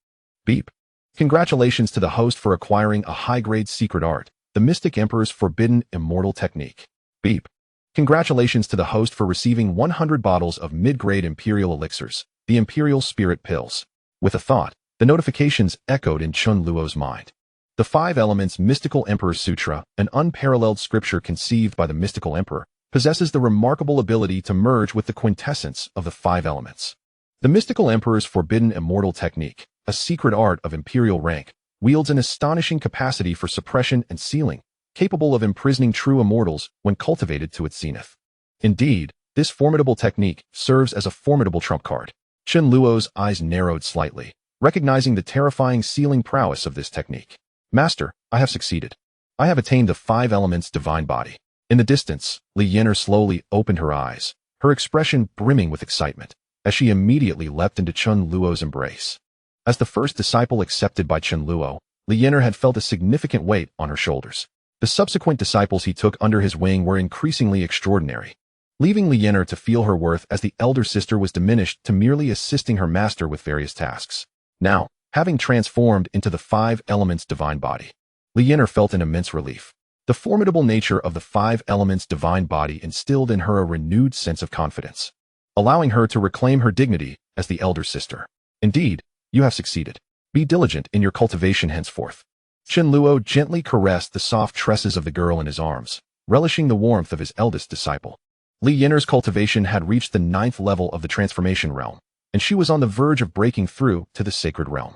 Beep. Congratulations to the host for acquiring a high-grade secret art, the Mystic Emperor's forbidden immortal technique. Beep. Congratulations to the host for receiving 100 bottles of mid-grade imperial elixirs, the Imperial Spirit Pills. With a thought, the notifications echoed in Chen Luo's mind. The 5 elements Mystical Emperor Sutra, an unparalleled scripture conceived by the mystical emperor, possesses the remarkable ability to merge with the quintessence of the 5 elements. The mystical emperor's forbidden immortal technique, a secret art of imperial rank, wields an astonishing capacity for suppression and sealing, capable of imprisoning true immortals when cultivated to its zenith. Indeed, this formidable technique serves as a formidable trump card. Chen Luo's eyes narrowed slightly, recognizing the terrifying sealing prowess of this technique. Master, I have succeeded. I have attained the 5 elements divine body. In the distance, Li Yinar slowly opened her eyes, her expression brimming with excitement, as she immediately leapt into Chen Luo's embrace. As the first disciple accepted by Chen Luo, Li Yinar had felt a significant weight on her shoulders. The subsequent disciples he took under his wing were increasingly extraordinary, leaving Li Yinar to feel her worth as the elder sister was diminished to merely assisting her master with various tasks. Now, having transformed into the 5 elements divine body, Li Yinar felt an immense relief. The formidable nature of the 5 elements divine body instilled in her a renewed sense of confidence, allowing her to reclaim her dignity as the elder sister. Indeed, you have succeeded. Be diligent in your cultivation henceforth. Chen Luo gently caressed the soft tresses of the girl in his arms, relishing the warmth of his eldest disciple. Li Yinar's cultivation had reached the 9th level of the transformation realm, and she was on the verge of breaking through to the sacred realm.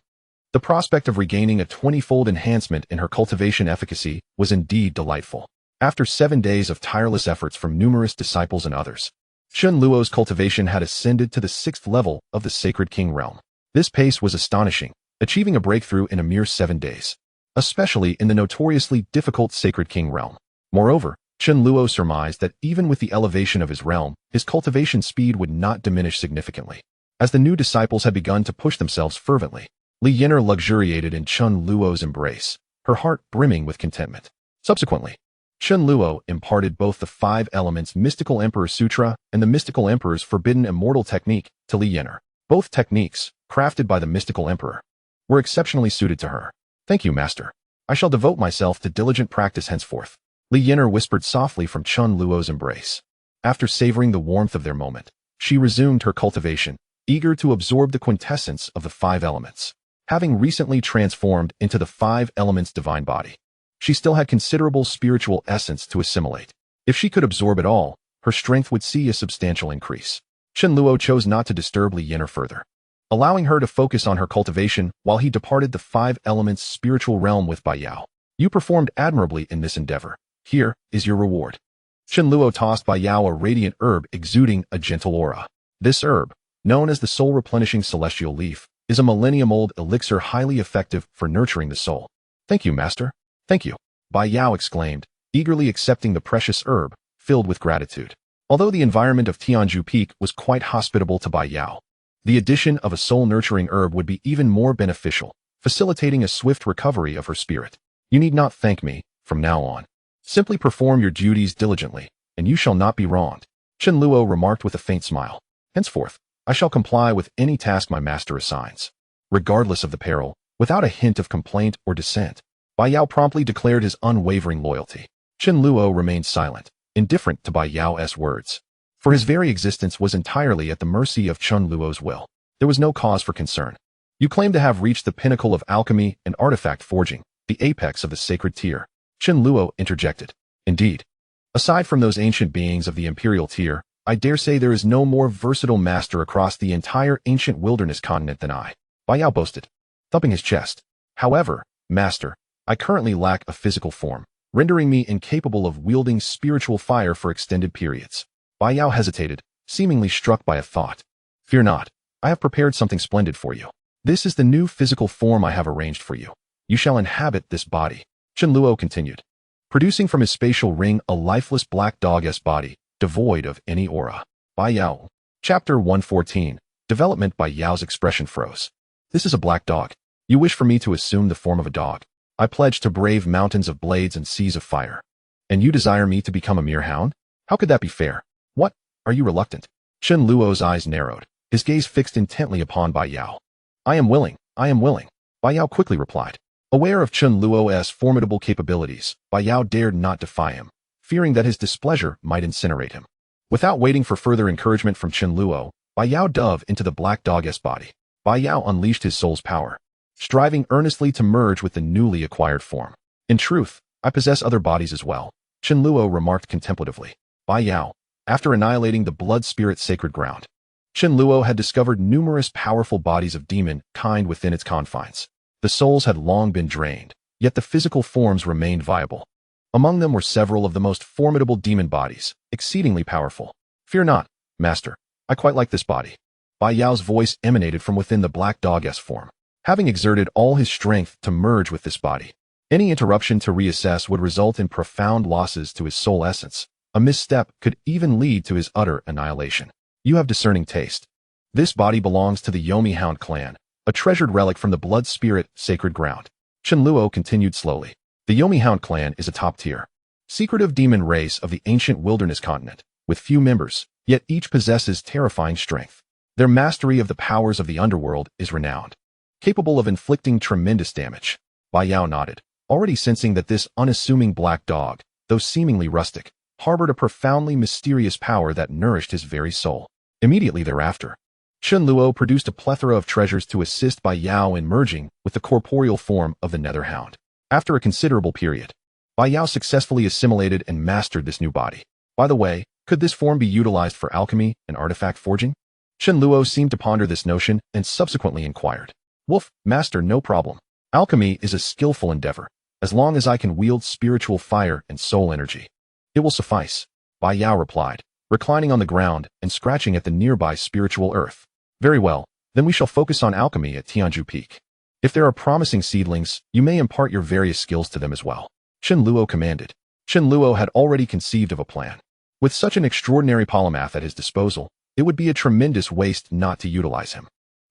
The prospect of regaining a 20-fold enhancement in her cultivation efficacy was indeed delightful. After 7 days of tireless efforts from numerous disciples and others, Chen Luo's cultivation had ascended to the 6th level of the Sacred King realm. This pace was astonishing, achieving a breakthrough in a mere 7 days, especially in the notoriously difficult Sacred King realm. Moreover, Chen Luo surmised that even with the elevation of his realm, his cultivation speed would not diminish significantly. As the new disciples had begun to push themselves fervently, Li Yinar luxuriated in Chen Luo's embrace, her heart brimming with contentment. Subsequently, Chen Luo imparted both the 5 elements Mystical Emperor Sutra and the Mystical Emperor's Forbidden Immortal Technique to Li Yinar. Both techniques, crafted by the Mystical Emperor, were exceptionally suited to her. Thank you, Master. I shall devote myself to diligent practice henceforth. Li Yinar whispered softly from Chen Luo's embrace. After savoring the warmth of their moment, she resumed her cultivation, eager to absorb the quintessence of the 5 elements. having recently transformed into the five elements divine body. She still had considerable spiritual essence to assimilate. If she could absorb it all, her strength would see a substantial increase. Chen Luo chose not to disturb Li Yin further, allowing her to focus on her cultivation while he departed the five elements spiritual realm with Bai Yao. You performed admirably in this endeavor. Here is your reward. Chen Luo tossed Bai Yao a radiant herb exuding a gentle aura. This herb, known as the soul-replenishing celestial leaf, is a millennium-old elixir highly effective for nurturing the soul. Thank you, master. Thank you, Bai Yao exclaimed, eagerly accepting the precious herb, filled with gratitude. Although the environment of Tianzhu Peak was quite hospitable to Bai Yao, the addition of a soul-nurturing herb would be even more beneficial, facilitating a swift recovery of her spirit. You need not thank me, from now on. Simply perform your duties diligently, and you shall not be wronged. Chen Luo remarked with a faint smile. Henceforth, I shall comply with any task my master assigns, regardless of the peril, without a hint of complaint or dissent. Bai Yao promptly declared his unwavering loyalty. Chen Luo remained silent, indifferent to Bai Yao's words, for his very existence was entirely at the mercy of Chen Luo's will. There was no cause for concern. You claim to have reached the pinnacle of alchemy and artifact forging, the apex of the sacred tier. Chen Luo interjected. Indeed. Aside from those ancient beings of the imperial tier, I dare say there is no more versatile master across the entire ancient wilderness continent than I. Bai Yao boasted, thumping his chest. However, master, I currently lack a physical form, rendering me incapable of wielding spiritual fire for extended periods. Bai Yao hesitated, seemingly struck by a thought. Fear not, I have prepared something splendid for you. This is the new physical form I have arranged for you. You shall inhabit this body. Chen Luo continued, producing from his spatial ring a lifeless black dog-esque body, devoid of any aura. Bai Yao. Chapter 114. Development. Bai Yao's expression froze. This is a black dog. You wish for me to assume the form of a dog. I pledge to brave mountains of blades and seas of fire. And you desire me to become a mere hound? How could that be fair? What? Are you reluctant? Chen Luo's eyes narrowed, his gaze fixed intently upon Bai Yao. I am willing. I am willing. Bai Yao quickly replied. Aware of Chen Luo's formidable capabilities, Bai Yao dared not defy him, fearing that his displeasure might incinerate him. Without waiting for further encouragement from Chen Luo, Bai Yao dove into the black dog-esque body. Bai Yao unleashed his soul's power, striving earnestly to merge with the newly acquired form. In truth, I possess other bodies as well, Chen Luo remarked contemplatively. Bai Yao, after annihilating the blood-spirit sacred ground, Chen Luo had discovered numerous powerful bodies of demon kind within its confines. The souls had long been drained, yet the physical forms remained viable. Among them were several of the most formidable demon bodies, exceedingly powerful. Fear not, master, I quite like this body. Bai Yao's voice emanated from within the black dog-esque form. Having exerted all his strength to merge with this body, any interruption to reassess would result in profound losses to his soul essence. A misstep could even lead to his utter annihilation. You have discerning taste. This body belongs to the Yomi Hound clan, a treasured relic from the blood spirit sacred ground. Chen Luo continued slowly. The Yomi Hound clan is a top-tier, secretive demon race of the ancient wilderness continent, with few members, yet each possesses terrifying strength. Their mastery of the powers of the underworld is renowned, capable of inflicting tremendous damage. Bai Yao nodded, already sensing that this unassuming black dog, though seemingly rustic, harbored a profoundly mysterious power that nourished his very soul. Immediately thereafter, Chen Luo produced a plethora of treasures to assist Bai Yao in merging with the corporeal form of the Nether Hound. After a considerable period, Bai Yao successfully assimilated and mastered this new body. By the way, could this form be utilized for alchemy and artifact forging? Chen Luo seemed to ponder this notion and subsequently inquired. Wolf, master, no problem. Alchemy is a skillful endeavor, as long as I can wield spiritual fire and soul energy. It will suffice, Bai Yao replied, reclining on the ground and scratching at the nearby spiritual earth. Very well, then we shall focus on alchemy at Tianzhu Peak. If there are promising seedlings, you may impart your various skills to them as well. Chen Luo commanded. Chen Luo had already conceived of a plan. With such an extraordinary polymath at his disposal, it would be a tremendous waste not to utilize him.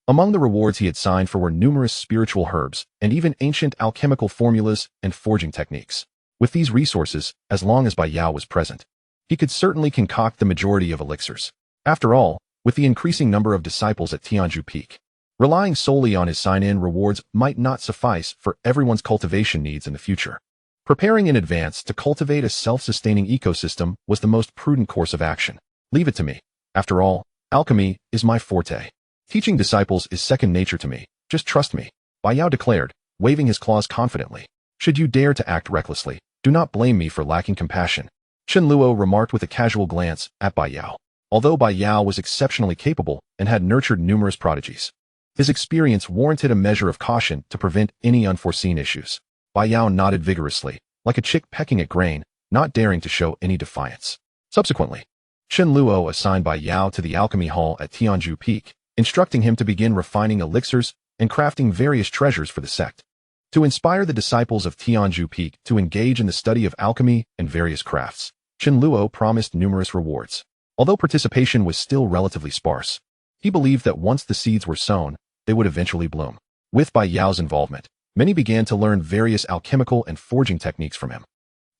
Among the rewards he had signed for were numerous spiritual herbs and even ancient alchemical formulas and forging techniques. With these resources, as long as Bai Yao was present, he could certainly concoct the majority of elixirs. After all, with the increasing number of disciples at Tianzhu Peak, relying solely on his sign-in rewards might not suffice for everyone's cultivation needs in the future. Preparing in advance to cultivate a self-sustaining ecosystem was the most prudent course of action. Leave it to me. After all, alchemy is my forte. Teaching disciples is second nature to me. Just trust me. Bai Yao declared, waving his claws confidently. Should you dare to act recklessly, do not blame me for lacking compassion. Chen Luo remarked with a casual glance at Bai Yao. Although Bai Yao was exceptionally capable and had nurtured numerous prodigies, his experience warranted a measure of caution to prevent any unforeseen issues. Bai Yao nodded vigorously, like a chick pecking at grain, not daring to show any defiance. Subsequently, Chen Luo assigned Bai Yao to the alchemy hall at Tianzhu Peak, instructing him to begin refining elixirs and crafting various treasures for the sect. To inspire the disciples of Tianzhu Peak to engage in the study of alchemy and various crafts, Chen Luo promised numerous rewards. Although participation was still relatively sparse, he believed that once the seeds were sown, they would eventually bloom. With Bai Yao's involvement, many began to learn various alchemical and forging techniques from him,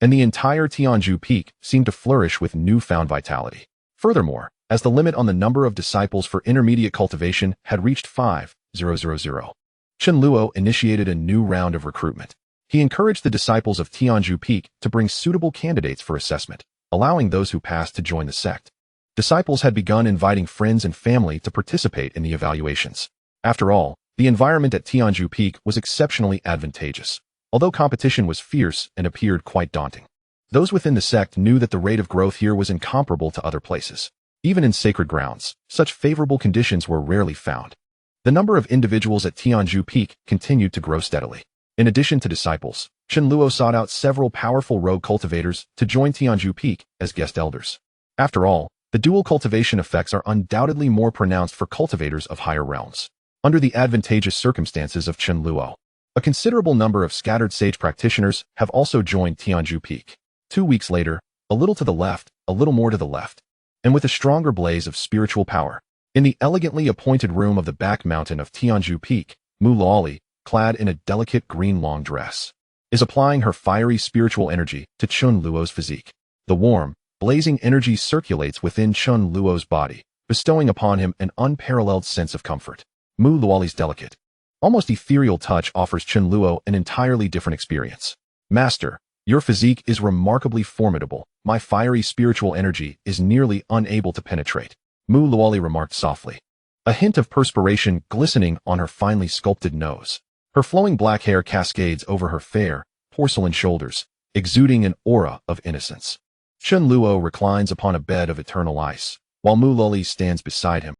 and the entire Tianzhu Peak seemed to flourish with newfound vitality. Furthermore, as the limit on the number of disciples for intermediate cultivation had reached 5,000, Chen Luo initiated a new round of recruitment. He encouraged the disciples of Tianzhu Peak to bring suitable candidates for assessment, allowing those who passed to join the sect. Disciples had begun inviting friends and family to participate in the evaluations. After all, the environment at Tianzhu Peak was exceptionally advantageous, although competition was fierce and appeared quite daunting. Those within the sect knew that the rate of growth here was incomparable to other places. Even in sacred grounds, such favorable conditions were rarely found. The number of individuals at Tianzhu Peak continued to grow steadily. In addition to disciples, Chen Luo sought out several powerful rogue cultivators to join Tianzhu Peak as guest elders. After all, the dual cultivation effects are undoubtedly more pronounced for cultivators of higher realms. Under the advantageous circumstances of Chen Luo, a considerable number of scattered sage practitioners have also joined Tianzhu Peak. 2 weeks later, a little to the left, a little more to the left, and with a stronger blaze of spiritual power, in the elegantly appointed room of the back mountain of Tianzhu Peak, Mu Luoli, clad in a delicate green long dress, is applying her fiery spiritual energy to Chen Luo's physique. The warm, blazing energy circulates within Chen Luo's body, bestowing upon him an unparalleled sense of comfort. Mu Luoli's delicate, almost ethereal touch offers Chen Luo an entirely different experience. Master, your physique is remarkably formidable. My fiery spiritual energy is nearly unable to penetrate, Mu Luoli remarked softly, a hint of perspiration glistening on her finely sculpted nose. Her flowing black hair cascades over her fair, porcelain shoulders, exuding an aura of innocence. Chen Luo reclines upon a bed of eternal ice, while Mu Luoli stands beside him,